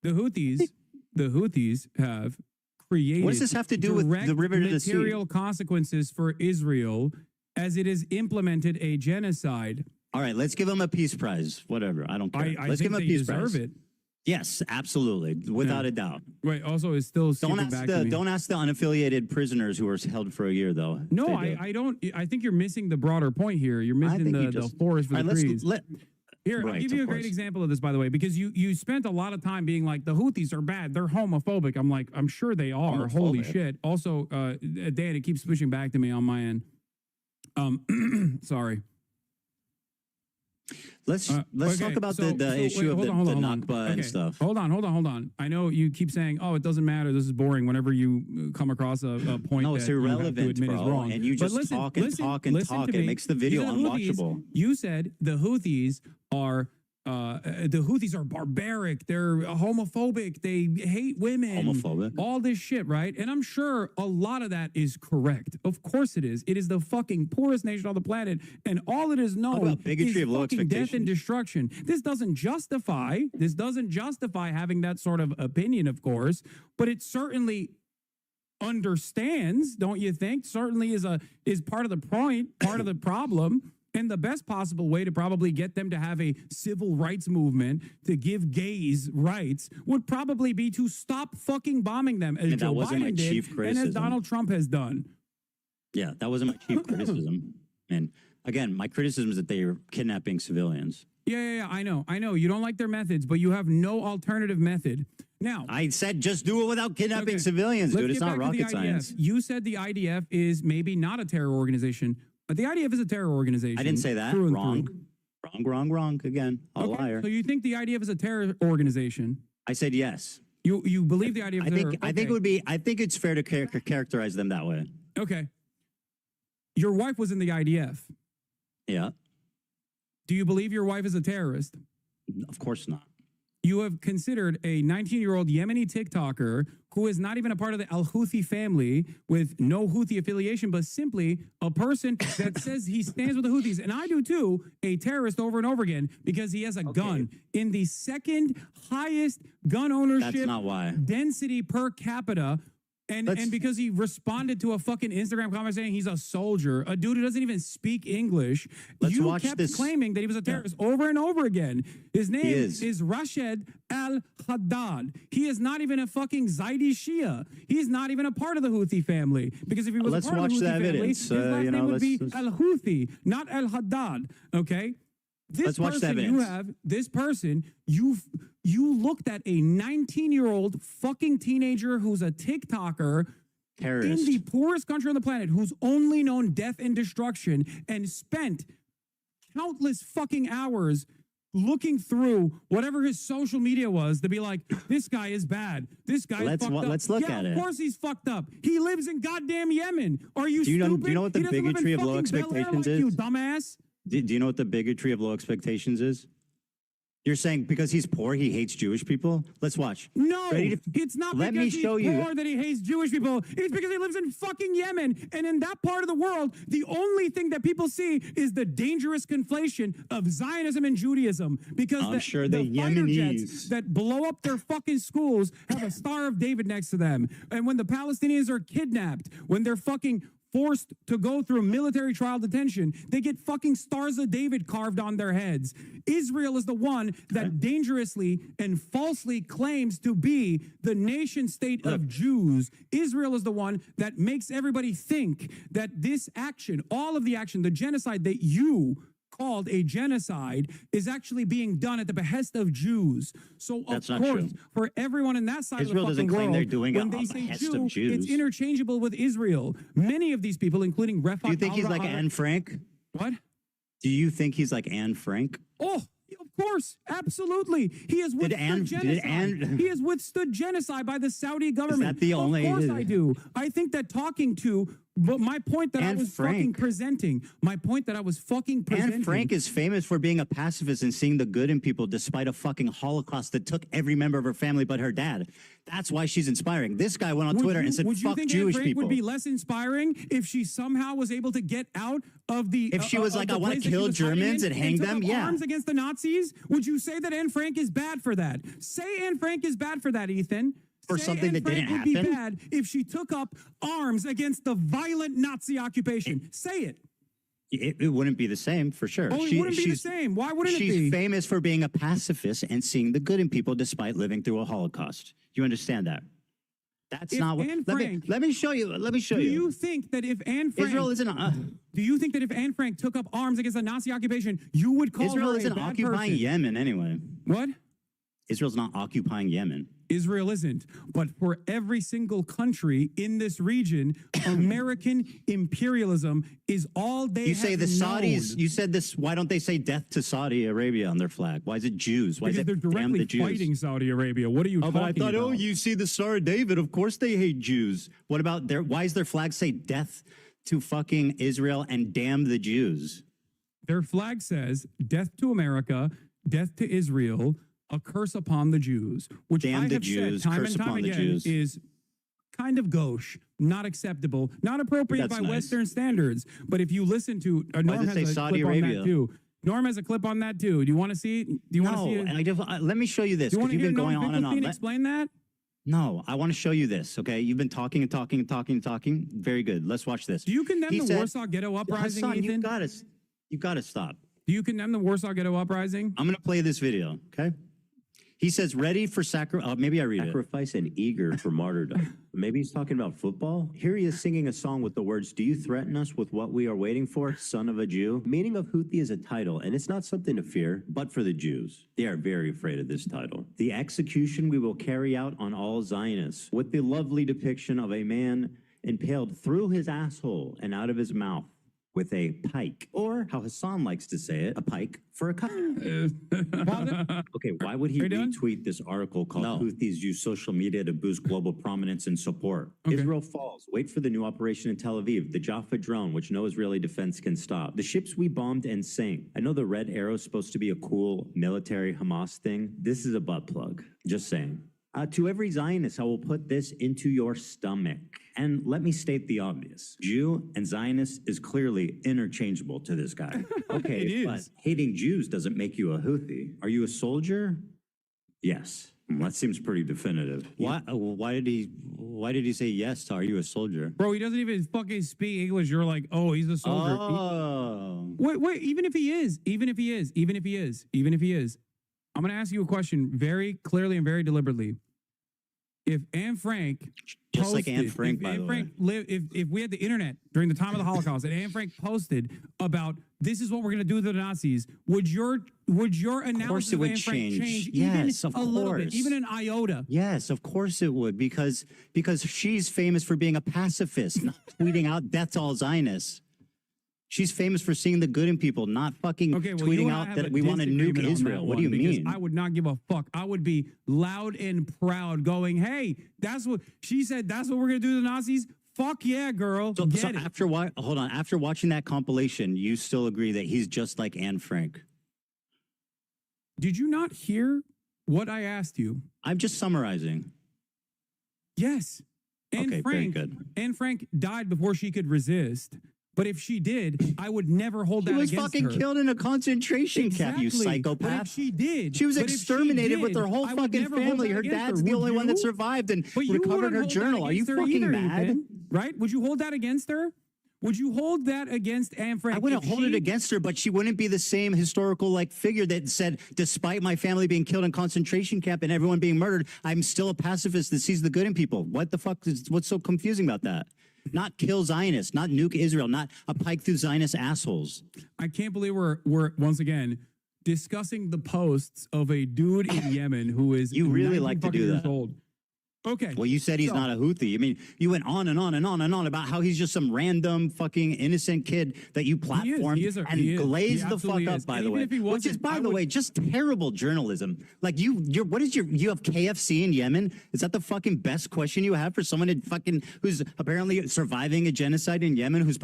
Speaker 14: The Houthis have created.
Speaker 13: What does this have to do with the river to the sea?
Speaker 14: Material consequences for Israel as it has implemented a genocide.
Speaker 13: All right, let's give them a peace prize. Whatever, I don't care. Let's give them a peace prize.
Speaker 14: It.
Speaker 13: Yes, absolutely, without a doubt.
Speaker 14: Right. Also, it's still
Speaker 13: don't ask the unaffiliated prisoners who were held for a year, though.
Speaker 14: No, I don't. I think you're missing the broader point here. You're missing the forest for the trees. Here, I'll give you a great example of this, by the way, because you spent a lot of time being like, the Houthis are bad. They're homophobic. I'm like, I'm sure they are. Holy shit. Also, Dan, it keeps pushing back to me on my end. Sorry.
Speaker 13: Let's talk about the issue of the Nakba and stuff.
Speaker 14: Hold on. I know you keep saying, "Oh, it doesn't matter. This is boring." Whenever you come across a point,
Speaker 13: no, it's irrelevant, bro. Is wrong. And you just talk and talk and talk. It makes the video unwatchable.
Speaker 14: You said the Houthis are barbaric. They're homophobic. They hate women.
Speaker 13: Homophobic.
Speaker 14: All this shit, right? And I'm sure a lot of that is correct. Of course it is. It is the fucking poorest nation on the planet, and all it is known is
Speaker 13: bigotry of low
Speaker 14: fucking death and
Speaker 13: expectations.
Speaker 14: destruction. This doesn't justify having that sort of opinion, of course, but it certainly understands, don't you think? Certainly is part of the point, part of the problem. And the best possible way to probably get them to have a civil rights movement to give gays rights would probably be to stop fucking bombing them, as Joe Biden did, and as Donald Trump has done.
Speaker 13: Yeah, that wasn't my chief criticism. And again, my criticism is that they are kidnapping civilians.
Speaker 14: Yeah, I know. You don't like their methods, but you have no alternative method. Now,
Speaker 13: I said just do it without kidnapping civilians, dude. It's not rocket science.
Speaker 14: You said the IDF is maybe not a terror organization. But the IDF is a terror organization.
Speaker 13: I didn't say that. Wrong. Again, a liar.
Speaker 14: So you think the IDF is a terror organization?
Speaker 13: I said yes.
Speaker 14: You believe the IDF is a terror?
Speaker 13: I think it would be. I think it's fair to characterize them that way.
Speaker 14: Okay. Your wife was in the IDF.
Speaker 13: Yeah.
Speaker 14: Do you believe your wife is a terrorist?
Speaker 13: Of course not.
Speaker 14: You have considered a 19-year-old Yemeni TikToker who is not even a part of the Al-Houthi family with no Houthi affiliation, but simply a person that says he stands with the Houthis, and I do too, a terrorist over and over again because he has a gun in the second highest gun ownership density per capita. And because he responded to a fucking Instagram comment saying he's a soldier, a dude who doesn't even speak English, you kept claiming that he was a terrorist over and over again. His name is Rashid al-Haddad. He is not even a fucking Zaidi Shia. He's not even a part of the Houthi family. Because if he was a part of the Houthi family, his last name would be al-Houthi, not al-Haddad. Okay? This person you have, this person, you looked at a 19-year-old fucking teenager who's a TikToker
Speaker 13: terrorist
Speaker 14: in the poorest country on the planet who's only known death and destruction and spent countless fucking hours looking through whatever his social media was to be like, this guy is bad. This guy is fucked up.
Speaker 13: Let's look at it.
Speaker 14: Of course he's fucked up. He lives in goddamn Yemen. Are you stupid?
Speaker 13: Do you know what the bigotry of low expectations is?
Speaker 14: You dumbass.
Speaker 13: Do you know what the bigotry of low expectations is? You're saying because he's poor, he hates Jewish people? Let's watch.
Speaker 14: No, it's not
Speaker 13: Let
Speaker 14: because
Speaker 13: me show
Speaker 14: he's
Speaker 13: you.
Speaker 14: poor that he hates Jewish people. It's because he lives in fucking Yemen. And in that part of the world, the only thing that people see is the dangerous conflation of Zionism and Judaism. Because
Speaker 13: I'm sure the
Speaker 14: fighter
Speaker 13: Yemenis
Speaker 14: jets that blow up their fucking schools have a Star of David next to them. And when the Palestinians are kidnapped, when they're fucking forced to go through military trial detention, they get fucking Stars of David carved on their heads. Israel is the one that dangerously and falsely claims to be the nation state of Jews. Israel is the one that makes everybody think that this action, all of the action, the genocide that you called a genocide, is actually being done at the behest of Jews. So
Speaker 13: That's
Speaker 14: of
Speaker 13: not
Speaker 14: course,
Speaker 13: true.
Speaker 14: for everyone in that side
Speaker 13: Israel
Speaker 14: of the
Speaker 13: doesn't
Speaker 14: fucking
Speaker 13: claim
Speaker 14: world,
Speaker 13: they're doing it
Speaker 14: when
Speaker 13: on
Speaker 14: they say
Speaker 13: behest
Speaker 14: Jew,
Speaker 13: of Jews.
Speaker 14: it's interchangeable with Israel. Many of these people, including Refat
Speaker 13: Do you think he's like
Speaker 14: al-Rahar-
Speaker 13: Anne Frank?
Speaker 14: What?
Speaker 13: Do you think he's like Anne Frank?
Speaker 14: Oh, of course, absolutely. He has withstood genocide. He has withstood genocide by the Saudi government.
Speaker 13: the only-
Speaker 14: Of course I do. I think that talking to, but my point that I
Speaker 13: Anne
Speaker 14: was
Speaker 13: Frank.
Speaker 14: fucking presenting,
Speaker 13: Anne Frank is famous for being a pacifist and seeing the good in people despite a fucking Holocaust that took every member of her family but her dad. That's why she's inspiring. This guy went on Twitter and said,
Speaker 14: would you
Speaker 13: fuck
Speaker 14: think
Speaker 13: Jewish
Speaker 14: Anne Frank
Speaker 13: people.
Speaker 14: would be less inspiring if she somehow was able to get out of the...
Speaker 13: If she was like, I want to kill Germans and hang them, yeah.
Speaker 14: arms against the Nazis, would you say that Anne Frank is bad for that? Say Anne Frank is bad for that, Ethan.
Speaker 13: For
Speaker 14: Say
Speaker 13: something
Speaker 14: Anne
Speaker 13: that didn't
Speaker 14: Frank would
Speaker 13: happen?
Speaker 14: be bad if she took up arms against the violent Nazi occupation. Say it.
Speaker 13: It wouldn't be the same, for sure.
Speaker 14: Oh, it wouldn't be the same. Why wouldn't it be?
Speaker 13: She's famous for being a pacifist and seeing the good in people despite living through a Holocaust. You understand that? That's
Speaker 14: If
Speaker 13: not what...
Speaker 14: Anne
Speaker 13: Let me,
Speaker 14: Frank-
Speaker 13: let me show you. Let me show
Speaker 14: Do
Speaker 13: you.
Speaker 14: you think that if Anne Frank...
Speaker 13: Israel isn't...
Speaker 14: do you think that if Anne Frank took up arms against the Nazi occupation, you would call
Speaker 13: Israel
Speaker 14: her
Speaker 13: isn't
Speaker 14: a bad
Speaker 13: occupying
Speaker 14: person?
Speaker 13: Yemen anyway.
Speaker 14: What?
Speaker 13: Israel's not occupying Yemen.
Speaker 14: Israel isn't. But for every single country in this region, American imperialism is all they
Speaker 13: You say
Speaker 14: have
Speaker 13: the Saudis,
Speaker 14: known.
Speaker 13: you said this, why don't they say death to Saudi Arabia on their flag? Why is it Jews? Why
Speaker 14: Because
Speaker 13: is it
Speaker 14: they're
Speaker 13: damn
Speaker 14: directly
Speaker 13: the Jews?
Speaker 14: fighting Saudi Arabia. What are you
Speaker 13: Oh,
Speaker 14: talking
Speaker 13: but I thought,
Speaker 14: about?
Speaker 13: oh, you see the Star of David. Of course they hate Jews. What about their, why does their flag say death to fucking Israel and damn the Jews?
Speaker 14: Their flag says death to America, death to Israel, a curse upon the Jews, which
Speaker 13: Damn
Speaker 14: I
Speaker 13: the
Speaker 14: have
Speaker 13: Jews,
Speaker 14: said time
Speaker 13: curse
Speaker 14: and time
Speaker 13: upon the
Speaker 14: again
Speaker 13: Jews.
Speaker 14: is kind of gauche, not acceptable, not appropriate
Speaker 13: That's
Speaker 14: by
Speaker 13: nice.
Speaker 14: Western standards. But if you listen to Norm
Speaker 13: does it
Speaker 14: has
Speaker 13: say
Speaker 14: a
Speaker 13: Saudi
Speaker 14: clip on
Speaker 13: Arabia?
Speaker 14: that too. Norm has a clip on that too. Do you want to see it? Do you want to see it?
Speaker 13: Let me show you this,
Speaker 14: Do you
Speaker 13: because
Speaker 14: want to
Speaker 13: you've
Speaker 14: hear
Speaker 13: been going
Speaker 14: Norm
Speaker 13: on and on.
Speaker 14: Finkelstein explain that?
Speaker 13: No, I want to show you this, okay? You've been talking and talking and talking and talking. Very good. Let's watch this.
Speaker 14: Do you condemn
Speaker 13: He
Speaker 14: the
Speaker 13: said-
Speaker 14: Warsaw Ghetto Uprising,
Speaker 13: Hassan,
Speaker 14: Ethan?
Speaker 13: you gotta stop.
Speaker 14: Do you condemn the Warsaw Ghetto Uprising?
Speaker 13: I'm going to play this video, okay? He says, ready for sacrifice. Maybe I read it.
Speaker 19: Sacrifice and eager for martyrdom. Maybe he's talking about football. Here he is singing a song with the words, do you threaten us with what we are waiting for, son of a Jew? Meaning of Houthi is a title, and it's not something to fear, but for the Jews. They are very afraid of this title. The execution we will carry out on all Zionists, with the lovely depiction of a man impaled through his asshole and out of his mouth with a pike, or how Hassan likes to say it, a pike for a cut. Okay, why would he retweet this article called Houthis use social media to boost global prominence and support? Israel falls. Wait for the new operation in Tel Aviv, the Jaffa drone, which no Israeli defense can stop. The ships we bombed and sank. I know the red arrow is supposed to be a cool military Hamas thing. This is a butt plug. Just saying. To every Zionist, I will put this into your stomach. And let me state the obvious. Jew and Zionist is clearly interchangeable to this guy. Okay,
Speaker 14: It is.
Speaker 19: but hating Jews doesn't make you a Houthi. Are you a soldier? Yes. That seems pretty definitive.
Speaker 13: Why did he say yes to, are you a soldier?
Speaker 14: Bro, he doesn't even fucking speak English. You're like, oh, he's a soldier.
Speaker 13: Oh.
Speaker 14: Wait, even if he is, I'm going to ask you a question very clearly and very deliberately. If Anne Frank
Speaker 13: Just like Anne
Speaker 14: posted-
Speaker 13: Frank,
Speaker 14: if
Speaker 13: by
Speaker 14: Anne
Speaker 13: the
Speaker 14: Frank if we had the internet during the time of the Holocaust and Anne Frank posted about this is what we're going to do to the Nazis, would your analysis
Speaker 13: it
Speaker 14: of
Speaker 13: would
Speaker 14: Anne Frank change
Speaker 13: Yes,
Speaker 14: even
Speaker 13: of
Speaker 14: a little bit,
Speaker 13: course.
Speaker 14: even an iota?
Speaker 13: Yes, of course it would, because she's famous for being a pacifist, not tweeting out death to all Zionists. She's famous for seeing the good in people, not fucking tweeting out that we want to nuke Israel. What do you mean?
Speaker 14: I would not give a fuck. I would be loud and proud going, hey, that's what she said. That's what we're going to do to the Nazis. Fuck yeah, girl.
Speaker 13: So
Speaker 14: Get it.
Speaker 13: after watching that compilation, you still agree that he's just like Anne Frank?
Speaker 14: Did you not hear what I asked you?
Speaker 13: I'm just summarizing.
Speaker 14: Yes.
Speaker 13: Okay, very good.
Speaker 14: Anne Frank died before she could resist. But if she did, I would never hold
Speaker 13: She
Speaker 14: that
Speaker 13: was
Speaker 14: against
Speaker 13: fucking
Speaker 14: her.
Speaker 13: killed in a concentration camp, you
Speaker 14: Exactly.
Speaker 13: psychopath.
Speaker 14: But if she did,
Speaker 13: She was
Speaker 14: but if she
Speaker 13: exterminated with
Speaker 14: did,
Speaker 13: her whole
Speaker 14: I would
Speaker 13: fucking
Speaker 14: never hold
Speaker 13: family.
Speaker 14: that
Speaker 13: Her
Speaker 14: against
Speaker 13: dad's
Speaker 14: her.
Speaker 13: the
Speaker 14: Would
Speaker 13: only one that
Speaker 14: you?
Speaker 13: survived and
Speaker 14: But you
Speaker 13: recovered
Speaker 14: wouldn't
Speaker 13: her
Speaker 14: hold that
Speaker 13: journal. Are you
Speaker 14: against her
Speaker 13: fucking
Speaker 14: either,
Speaker 13: mad?
Speaker 14: Ethan, right? Would you hold that against her? Would you hold that against Anne Frank?
Speaker 13: I wouldn't hold it against her, but she wouldn't be the same historical like figure that said, despite my family being killed in concentration camp and everyone being murdered, I'm still a pacifist that sees the good in people. What the fuck is what's so confusing about that? Not kill Zionists, not nuke Israel, not a pike through Zionist assholes.
Speaker 14: I can't believe we're once again discussing the posts of a dude in Yemen who is
Speaker 13: You really like to do
Speaker 14: years
Speaker 13: that.
Speaker 14: old. Okay.
Speaker 13: Well, you said he's not a Houthi. I mean, you went on and on and on and on about how he's just some random fucking innocent kid that you platformed and glazed the fuck up, by the way. Which is, by the way, just terrible journalism. Like you have KFC in Yemen? Is that the fucking best question you have for someone who's apparently surviving a genocide in Yemen, who's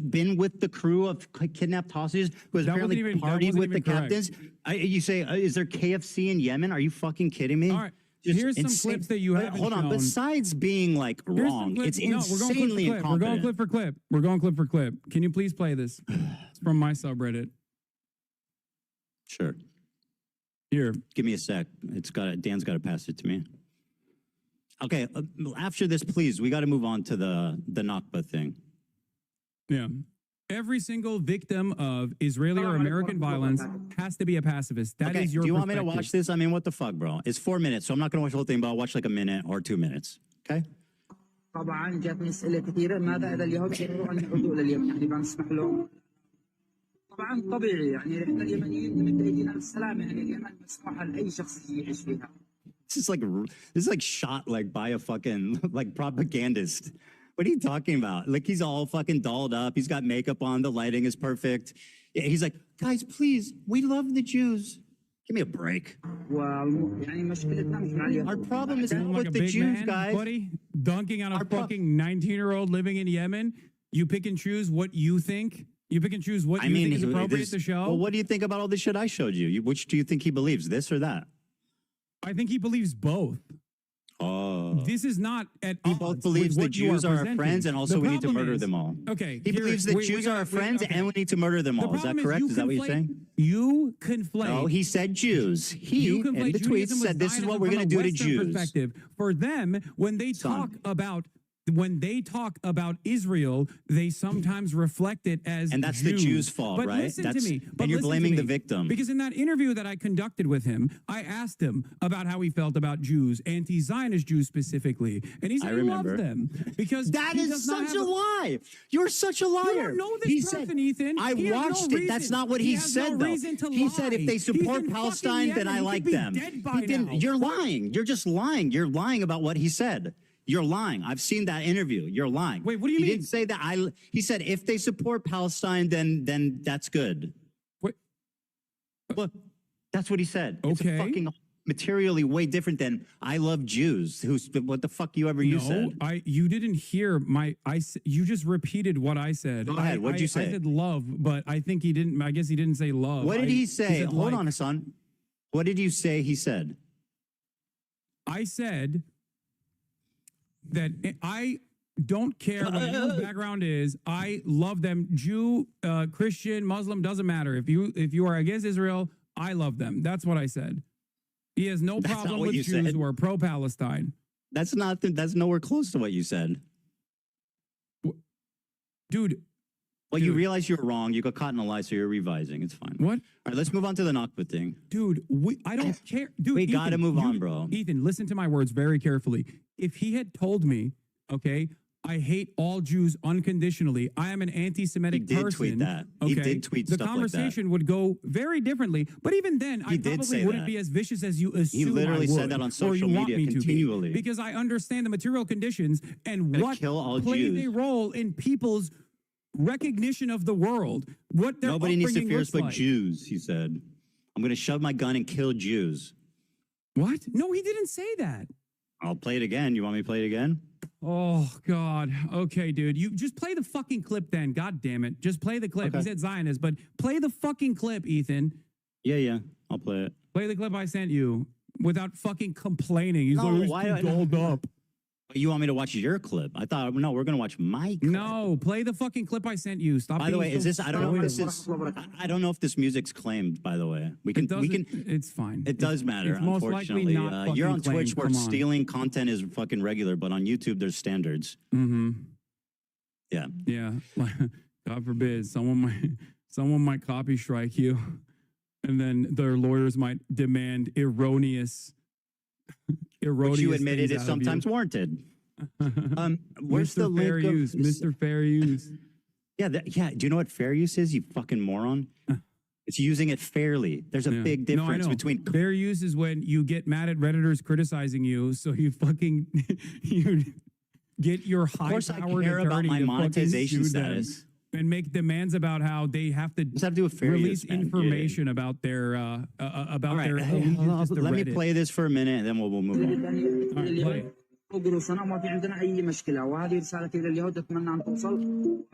Speaker 13: been with the crew of kidnapped hostages, who has apparently partied with the captains? You say, is there KFC in Yemen? Are you fucking kidding me?
Speaker 14: All right. Here's some clips that you haven't
Speaker 13: Hold on.
Speaker 14: shown.
Speaker 13: Besides being like wrong, it's insanely incompetent.
Speaker 14: We're going clip for clip. We're going clip for clip. Can you please play this? It's from my subreddit.
Speaker 13: Sure.
Speaker 14: Here.
Speaker 13: Give me a sec. Dan's got to pass it to me. Okay. After this, please, we got to move on to the Nakba thing.
Speaker 14: Yeah. Every single victim of Israeli or American violence has to be a pacifist. That is your
Speaker 13: Do you want me to
Speaker 14: perspective.
Speaker 13: watch this? I mean, what the fuck, bro? It's 4 minutes, so I'm not going to watch the whole thing, but I'll watch like a minute or 2 minutes. Okay?
Speaker 12: طبعا جاتني اسئله كثيره ماذا اذا اليهود قرروا ان يعودوا الى اليمن يعني بنسمح لهم طبعا طبيعي يعني احنا اليمنيين نمد ايدينا للسلام يعني اليمن مسموحه لاي شخص يعيش فيها.
Speaker 13: This is like shot like by a fucking like propagandist. What are you talking about? Like he's all fucking dolled up. He's got makeup on. The lighting is perfect. He's like, guys, please, we love the Jews. Give me a break. Our problem is not with the Jews, guys.
Speaker 14: Buddy, dunking on a fucking 19-year-old living in Yemen. You pick and choose what you think. You pick and choose what you think is appropriate to show.
Speaker 13: Well, what do you think about all the shit I showed you? Which do you think he believes, this or that?
Speaker 14: I think he believes both.
Speaker 13: Oh.
Speaker 14: This is not at
Speaker 13: He both believes the Jews are our friends and also we need to murder them all.
Speaker 14: Okay.
Speaker 13: He believes that Jews are our friends and we need to murder them all. Is that correct? Is that what you're saying?
Speaker 14: You conflate.
Speaker 13: No, he said Jews. He, in the tweets, said this is what we're going to do to Jews.
Speaker 14: Perspective. For them, when they talk about Israel, they sometimes reflect it as
Speaker 13: And that's the Jews' fault,
Speaker 14: but
Speaker 13: right?
Speaker 14: Listen to me. But
Speaker 13: and you're
Speaker 14: listen to
Speaker 13: blaming
Speaker 14: me.
Speaker 13: the victim.
Speaker 14: Because in that interview that I conducted with him, I asked him about how he felt about Jews, anti-Zionist Jews specifically. And he said he loves them. Because
Speaker 13: that is such a lie. You're such a liar.
Speaker 14: You don't know this person, Ethan.
Speaker 13: I
Speaker 14: He has no
Speaker 13: watched it.
Speaker 14: reason.
Speaker 13: That's not what he said,
Speaker 14: no
Speaker 13: though.
Speaker 14: reason to
Speaker 13: He
Speaker 14: lie.
Speaker 13: said if they
Speaker 14: He's
Speaker 13: support
Speaker 14: in
Speaker 13: Palestine,
Speaker 14: fucking
Speaker 13: then I
Speaker 14: Yemen. He
Speaker 13: like
Speaker 14: could be
Speaker 13: them.
Speaker 14: dead by now.
Speaker 13: You're lying. You're just lying. You're lying about what he said. You're lying. I've seen that interview. You're lying.
Speaker 14: Wait, what do you mean?
Speaker 13: He didn't say that. He said if they support Palestine, then that's good.
Speaker 14: What?
Speaker 13: Well, that's what he said. It's
Speaker 14: Okay.
Speaker 13: fucking materially way different than I love Jews. What the fuck you said?
Speaker 14: You didn't hear you just repeated what I said.
Speaker 13: Go ahead. What'd you say?
Speaker 14: I said love, but I think he didn't. I guess he didn't say love.
Speaker 13: What did he say?
Speaker 14: said
Speaker 13: Hold
Speaker 14: like.
Speaker 13: on, Hassan. What did you say he said?
Speaker 14: I said that I don't care what your background is. I love them. Jew, Christian, Muslim, doesn't matter. If you are against Israel, I love them. That's what I said. He has no problem with Jews who are pro-Palestine.
Speaker 13: That's nowhere close to what you said.
Speaker 14: Dude.
Speaker 13: Well, you realize you were wrong. You got caught in a lie, so you're revising. It's fine.
Speaker 14: What?
Speaker 13: All right, let's move on to the Nakba thing.
Speaker 14: Dude, I don't care. Dude,
Speaker 13: we got to move on, bro.
Speaker 14: Ethan, listen to my words very carefully. If he had told me, okay, I hate all Jews unconditionally, I am an anti-Semitic person.
Speaker 13: He did tweet that. He did tweet stuff like that.
Speaker 14: The conversation would go very differently. But even then, I probably wouldn't be as vicious as you assume
Speaker 13: He literally
Speaker 14: I would,
Speaker 13: said that on
Speaker 14: or
Speaker 13: social
Speaker 14: you want
Speaker 13: media
Speaker 14: me to be,
Speaker 13: continually.
Speaker 14: because I understand the material conditions and what
Speaker 13: kill all
Speaker 14: plays
Speaker 13: Jews.
Speaker 14: a role in people's recognition of the world. What their
Speaker 13: Nobody needs to
Speaker 14: upbringing
Speaker 13: fear
Speaker 14: looks
Speaker 13: but
Speaker 14: like.
Speaker 13: Jews, he said. I'm going to shove my gun and kill Jews.
Speaker 14: What? No, he didn't say that.
Speaker 13: I'll play it again. You want me to play it again?
Speaker 14: Oh, God. Okay, dude. You just play the fucking clip then. God damn it. Just play the clip.
Speaker 13: Okay.
Speaker 14: He said Zionist, but play the fucking clip, Ethan.
Speaker 13: Yeah. I'll play it.
Speaker 14: Play the clip I sent you without fucking complaining. He's
Speaker 13: No,
Speaker 14: like,
Speaker 13: why
Speaker 14: he's too dolled up.
Speaker 13: You want me to watch your clip? I thought, no, we're going to watch my clip.
Speaker 14: No, play the fucking clip I sent you. Stop.
Speaker 13: By the way,
Speaker 14: being
Speaker 13: is
Speaker 14: so
Speaker 13: this, I don't know if this
Speaker 14: stoic.
Speaker 13: is, I don't know if this music's claimed, by the way. We can,
Speaker 14: It's fine.
Speaker 13: It does matter,
Speaker 14: it's most likely
Speaker 13: unfortunately.
Speaker 14: not
Speaker 13: You're on
Speaker 14: fucking
Speaker 13: Twitch
Speaker 14: claimed.
Speaker 13: where
Speaker 14: Come on.
Speaker 13: stealing content is fucking regular, but on YouTube, there's standards.
Speaker 14: Mm-hmm.
Speaker 13: Yeah.
Speaker 14: Yeah. God forbid someone might copy strike you, and then their lawyers might demand erroneous.
Speaker 13: Which you admitted
Speaker 14: things
Speaker 13: is
Speaker 14: out of you.
Speaker 13: sometimes warranted. Where's the
Speaker 14: Mr. Fair
Speaker 13: link of
Speaker 14: use? Mr. Fair use.
Speaker 13: Yeah, yeah. Do you know what fair use is? You fucking moron. It's using it fairly. There's a big
Speaker 14: No, I
Speaker 13: difference
Speaker 14: know.
Speaker 13: between
Speaker 14: Fair use is when you get mad at Redditors criticizing you, so you fucking you get your
Speaker 13: Of course, I
Speaker 14: high-powered
Speaker 13: care about
Speaker 14: attorney
Speaker 13: my
Speaker 14: to fucking
Speaker 13: monetization
Speaker 14: sue them
Speaker 13: status.
Speaker 14: and make demands about how they have to release
Speaker 13: use, man.
Speaker 14: information about their
Speaker 13: All right,
Speaker 14: their
Speaker 13: hey, let me play this for a minute, and then we'll move on.
Speaker 12: قدروا سنة ما في عندنا أي مشكلة وهذه رسالتي لليهود أتمنى أن توصل.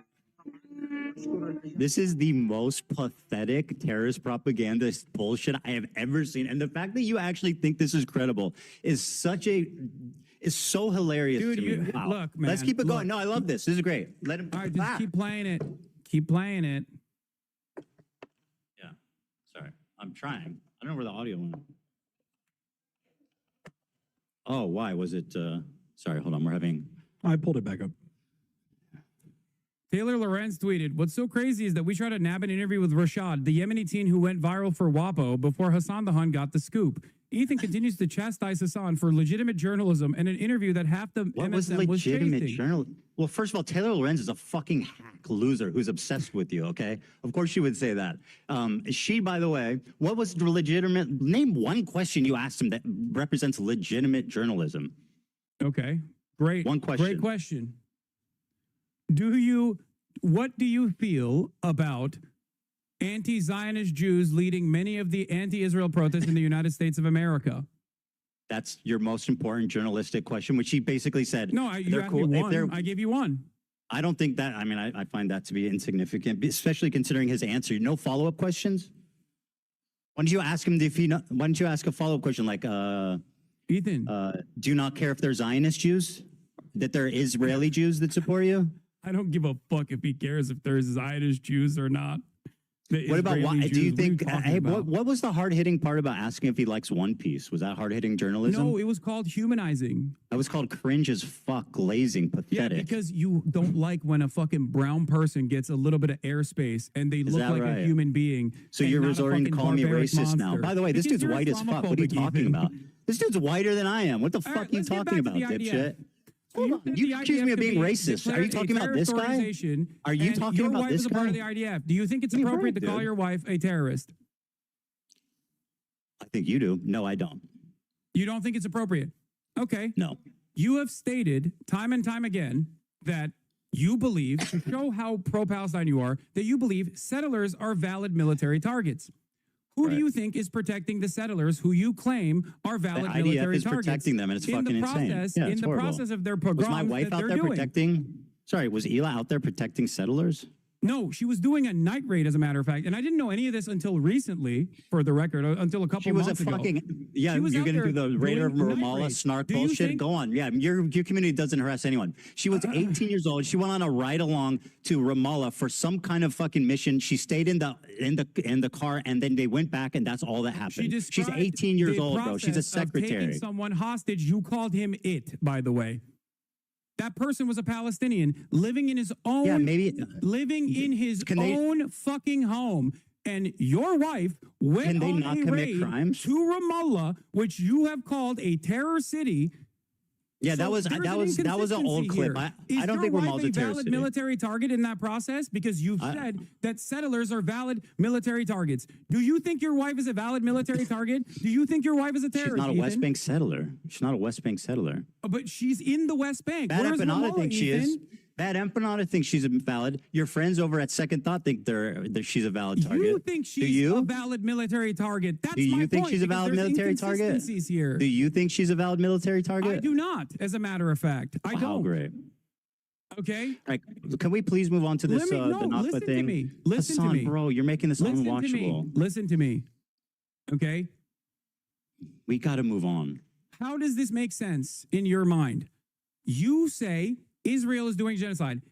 Speaker 13: This is the most pathetic terrorist propaganda bullshit I have ever seen. And the fact that you actually think this is credible is so hilarious
Speaker 14: Dude,
Speaker 13: to me. Wow.
Speaker 14: look, man.
Speaker 13: Let's keep it going.
Speaker 14: look.
Speaker 13: No, I love this. This is great. Let him.
Speaker 14: All right, just keep playing it. Keep playing it.
Speaker 13: Yeah. Sorry. I'm trying. I don't know where the audio went. Oh, why? Was it? Sorry, hold on. We're having.
Speaker 2: I pulled it back up.
Speaker 14: Taylor Lorenz tweeted, "What's so crazy is that we tried to nab an interview with Rashad, the Yemeni teen who went viral for WAPO before Hassan the Hun got the scoop. Ethan continues to chastise Hassan for legitimate journalism and an interview that half the
Speaker 13: What was
Speaker 14: MSM was
Speaker 13: legitimate
Speaker 14: chasing."
Speaker 13: journalism? Well, first of all, Taylor Lorenz is a fucking hack loser who's obsessed with you, okay? Of course she would say that. She, by the way, what was legitimate? Name one question you asked him that represents legitimate journalism.
Speaker 14: Okay, great.
Speaker 13: One question.
Speaker 14: Great question. What do you feel about anti-Zionist Jews leading many of the anti-Israel protests in the United States of America?
Speaker 13: That's your most important journalistic question, which he basically said.
Speaker 14: No, you
Speaker 13: they're
Speaker 14: asked
Speaker 13: cool.
Speaker 14: me
Speaker 13: If
Speaker 14: one.
Speaker 13: they're-
Speaker 14: I gave you one.
Speaker 13: I don't think that, I mean, I find that to be insignificant, especially considering his answer. No follow-up questions? Why don't you ask him why don't you ask a follow-up question like,
Speaker 14: Ethan,
Speaker 13: do you not care if they're Zionist Jews? That they're Israeli Jews that support you?
Speaker 14: I don't give a fuck if he cares if there's Zionist Jews or not.
Speaker 13: What about why? Do you think? Hey,
Speaker 14: about?
Speaker 13: what was the hard-hitting part about asking if he likes One Piece? Was that hard-hitting journalism?
Speaker 14: No, it was called humanizing.
Speaker 13: That was called cringe as fuck, glazing,
Speaker 14: Yeah,
Speaker 13: pathetic.
Speaker 14: because you don't like when a fucking brown person gets a little bit of airspace and they look
Speaker 13: that
Speaker 14: like
Speaker 13: right?
Speaker 14: a human being.
Speaker 13: So
Speaker 14: and
Speaker 13: you're
Speaker 14: not a
Speaker 13: resorting to
Speaker 14: fucking
Speaker 13: calling me
Speaker 14: barbaric
Speaker 13: racist now.
Speaker 14: monster.
Speaker 13: By the way, this
Speaker 14: Because
Speaker 13: dude's
Speaker 14: you're
Speaker 13: white as fuck. What are you
Speaker 14: Islamophobic,
Speaker 13: talking
Speaker 14: Ethan.
Speaker 13: about? This dude's whiter than I am. What the fuck are you
Speaker 14: let's get
Speaker 13: talking
Speaker 14: back to
Speaker 13: about,
Speaker 14: the
Speaker 13: dipshit?
Speaker 14: IDF.
Speaker 13: Hold on. You accuse me of being racist. Are you talking about this guy? Are you talking about this
Speaker 14: Your wife is a part of the
Speaker 13: guy?
Speaker 14: IDF. Do you think it's
Speaker 13: You're
Speaker 14: appropriate
Speaker 13: right,
Speaker 14: to call
Speaker 13: dude.
Speaker 14: your wife a terrorist?
Speaker 13: I think you do. No, I don't.
Speaker 14: You don't think it's appropriate? Okay.
Speaker 13: No.
Speaker 14: You have stated time and time again that you believe, to show how pro-Palestine you are, that you believe settlers are valid military targets. Who do you think is protecting the settlers who you claim are valid
Speaker 13: The IDF
Speaker 14: military
Speaker 13: is
Speaker 14: targets?
Speaker 13: protecting them, and it's fucking insane. Yeah,
Speaker 14: in
Speaker 13: it's
Speaker 14: the
Speaker 13: horrible.
Speaker 14: process of their
Speaker 13: Was
Speaker 14: pogroms
Speaker 13: my wife
Speaker 14: that
Speaker 13: out
Speaker 14: they're
Speaker 13: there
Speaker 14: doing.
Speaker 13: protecting? Sorry, was Ela out there protecting settlers?
Speaker 14: No, she was doing a night raid, as a matter of fact, and I didn't know any of this until recently. For the record, until a couple
Speaker 13: She was
Speaker 14: months
Speaker 13: a
Speaker 14: ago.
Speaker 13: fucking yeah.
Speaker 14: She was
Speaker 13: You're
Speaker 14: out
Speaker 13: gonna
Speaker 14: there
Speaker 13: do the Raider of
Speaker 14: doing night
Speaker 13: Ramallah
Speaker 14: raids.
Speaker 13: snark
Speaker 14: Do you
Speaker 13: bullshit.
Speaker 14: think-
Speaker 13: Go on. Yeah, your community doesn't harass anyone. She was 18 years old. She went on a ride along to Ramallah for some kind of fucking mission. She stayed in the car, and then they went back, and that's all that happened. She's
Speaker 14: described
Speaker 13: 18 years
Speaker 14: the
Speaker 13: old, bro. She's a
Speaker 14: process of
Speaker 13: secretary.
Speaker 14: taking someone hostage. You called him it, by the way. That person was a Palestinian living in his own, living in his own fucking home. And your wife went
Speaker 13: Can they
Speaker 14: on
Speaker 13: not
Speaker 14: a
Speaker 13: commit
Speaker 14: raid
Speaker 13: crimes?
Speaker 14: to Ramallah, which you have called a terror city.
Speaker 13: Yeah,
Speaker 14: So
Speaker 13: that was an old clip. I don't think Ramallah's a terrorist
Speaker 14: valid
Speaker 13: city.
Speaker 14: military target in that process? Because you've said that settlers are valid military targets. Do you think your wife is a valid military target? Do you think your wife is a terrorist?
Speaker 13: She's not a West
Speaker 14: Ethan?
Speaker 13: Bank settler. She's not a West Bank settler.
Speaker 14: But she's in the West Bank.
Speaker 13: Bad
Speaker 14: Where's
Speaker 13: Empanada
Speaker 14: Ramallah,
Speaker 13: thinks she is.
Speaker 14: Ethan?
Speaker 13: Bad Empanada thinks she's valid. Your friends over at Second Thought think she's a valid target.
Speaker 14: You think she's a valid military target? That's
Speaker 13: Do you
Speaker 14: my
Speaker 13: think
Speaker 14: point,
Speaker 13: she's a
Speaker 14: because
Speaker 13: valid
Speaker 14: there's
Speaker 13: military target?
Speaker 14: inconsistencies here.
Speaker 13: Do you think she's a valid military target?
Speaker 14: I do not, as a matter of fact. I
Speaker 13: Wow,
Speaker 14: don't.
Speaker 13: great.
Speaker 14: Okay.
Speaker 13: Like, can we please move on to this
Speaker 14: no,
Speaker 13: the Nakba
Speaker 14: listen
Speaker 13: thing?
Speaker 14: to me. Listen
Speaker 13: Hassan,
Speaker 14: to me.
Speaker 13: bro, you're making this
Speaker 14: Listen to
Speaker 13: unwatchable.
Speaker 14: me. Listen to me. Okay.
Speaker 13: We got to move on.
Speaker 14: How does this make sense in your mind? You say Israel is doing genocide.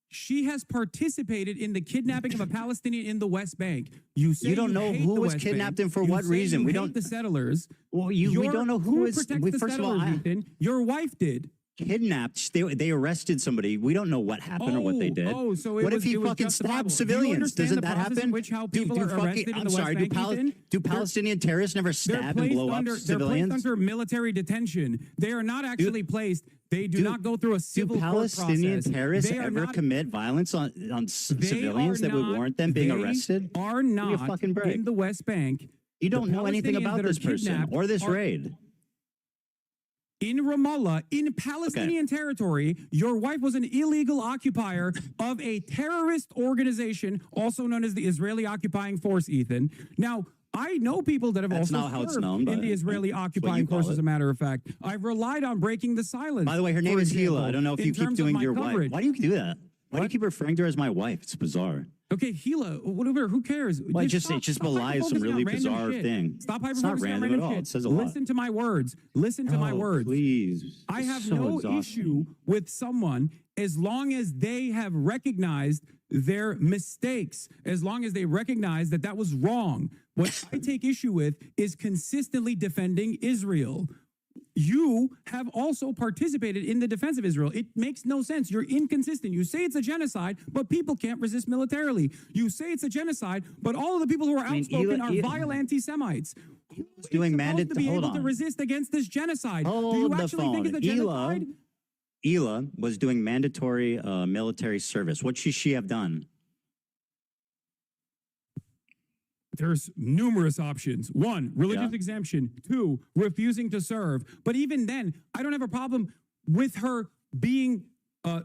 Speaker 14: She has participated in the kidnapping of a Palestinian in the West Bank. You say
Speaker 13: You don't know
Speaker 14: hate
Speaker 13: who
Speaker 14: the
Speaker 13: was
Speaker 14: West
Speaker 13: kidnapped
Speaker 14: Bank.
Speaker 13: and for
Speaker 14: You
Speaker 13: what
Speaker 14: say
Speaker 13: reason.
Speaker 14: you
Speaker 13: We
Speaker 14: hate
Speaker 13: don't-
Speaker 14: the settlers.
Speaker 13: Well, we don't know who is.
Speaker 14: protects
Speaker 13: We,
Speaker 14: the
Speaker 13: first of all,
Speaker 14: settlers, Ethan? Your wife did.
Speaker 13: kidnapped. They arrested somebody. We don't know what happened or what they did.
Speaker 14: So
Speaker 13: what if he fucking
Speaker 14: justifiable?
Speaker 13: stabbed civilians? Doesn't that happen?
Speaker 14: Which how people are arrested in the West Bank,
Speaker 13: do Palestinian terrorists never stab and blow up civilians?
Speaker 14: They're placed under military detention. They are not actually placed. They do not go through a civil court process.
Speaker 13: Do Palestinian terrorists ever commit violence on civilians that would warrant them being arrested?
Speaker 14: They are not in the West Bank.
Speaker 13: You don't know anything about this person or this raid.
Speaker 14: In Ramallah, in Palestinian territory, your wife was an illegal occupier of a terrorist organization, also known as the Israeli Occupying Force, Ethan. Now, I know people that have served in the Israeli occupying force, as a matter of fact. I've relied on breaking the silence.
Speaker 13: By the way, her name is Hila. I don't know if you keep doing your wife. Why do you do that? Why do you keep referring to her as my wife? It's bizarre.
Speaker 14: Okay, Hila, whatever, who cares?
Speaker 13: Well, it just belies some really bizarre thing.
Speaker 14: Stop
Speaker 13: It's not random at all. It says a lot.
Speaker 14: Listen to my words. Listen to my words.
Speaker 13: Please.
Speaker 14: I have no issue with someone as long as they have recognized their mistakes, as long as they recognize that that was wrong. What I take issue with is consistently defending Israel. You have also participated in the defense of Israel. It makes no sense. You're inconsistent. You say it's a genocide, but people can't resist militarily. You say it's a genocide, but all of the people who are outspoken are vile anti-Semites.
Speaker 13: Doing mandate
Speaker 14: to be able to resist against this genocide. Do you actually think it's a genocide?
Speaker 13: Ela was doing mandatory military service. What should she have done?
Speaker 14: There's numerous options. One, religious exemption. Two, refusing to serve. But even then, I don't have a problem with her being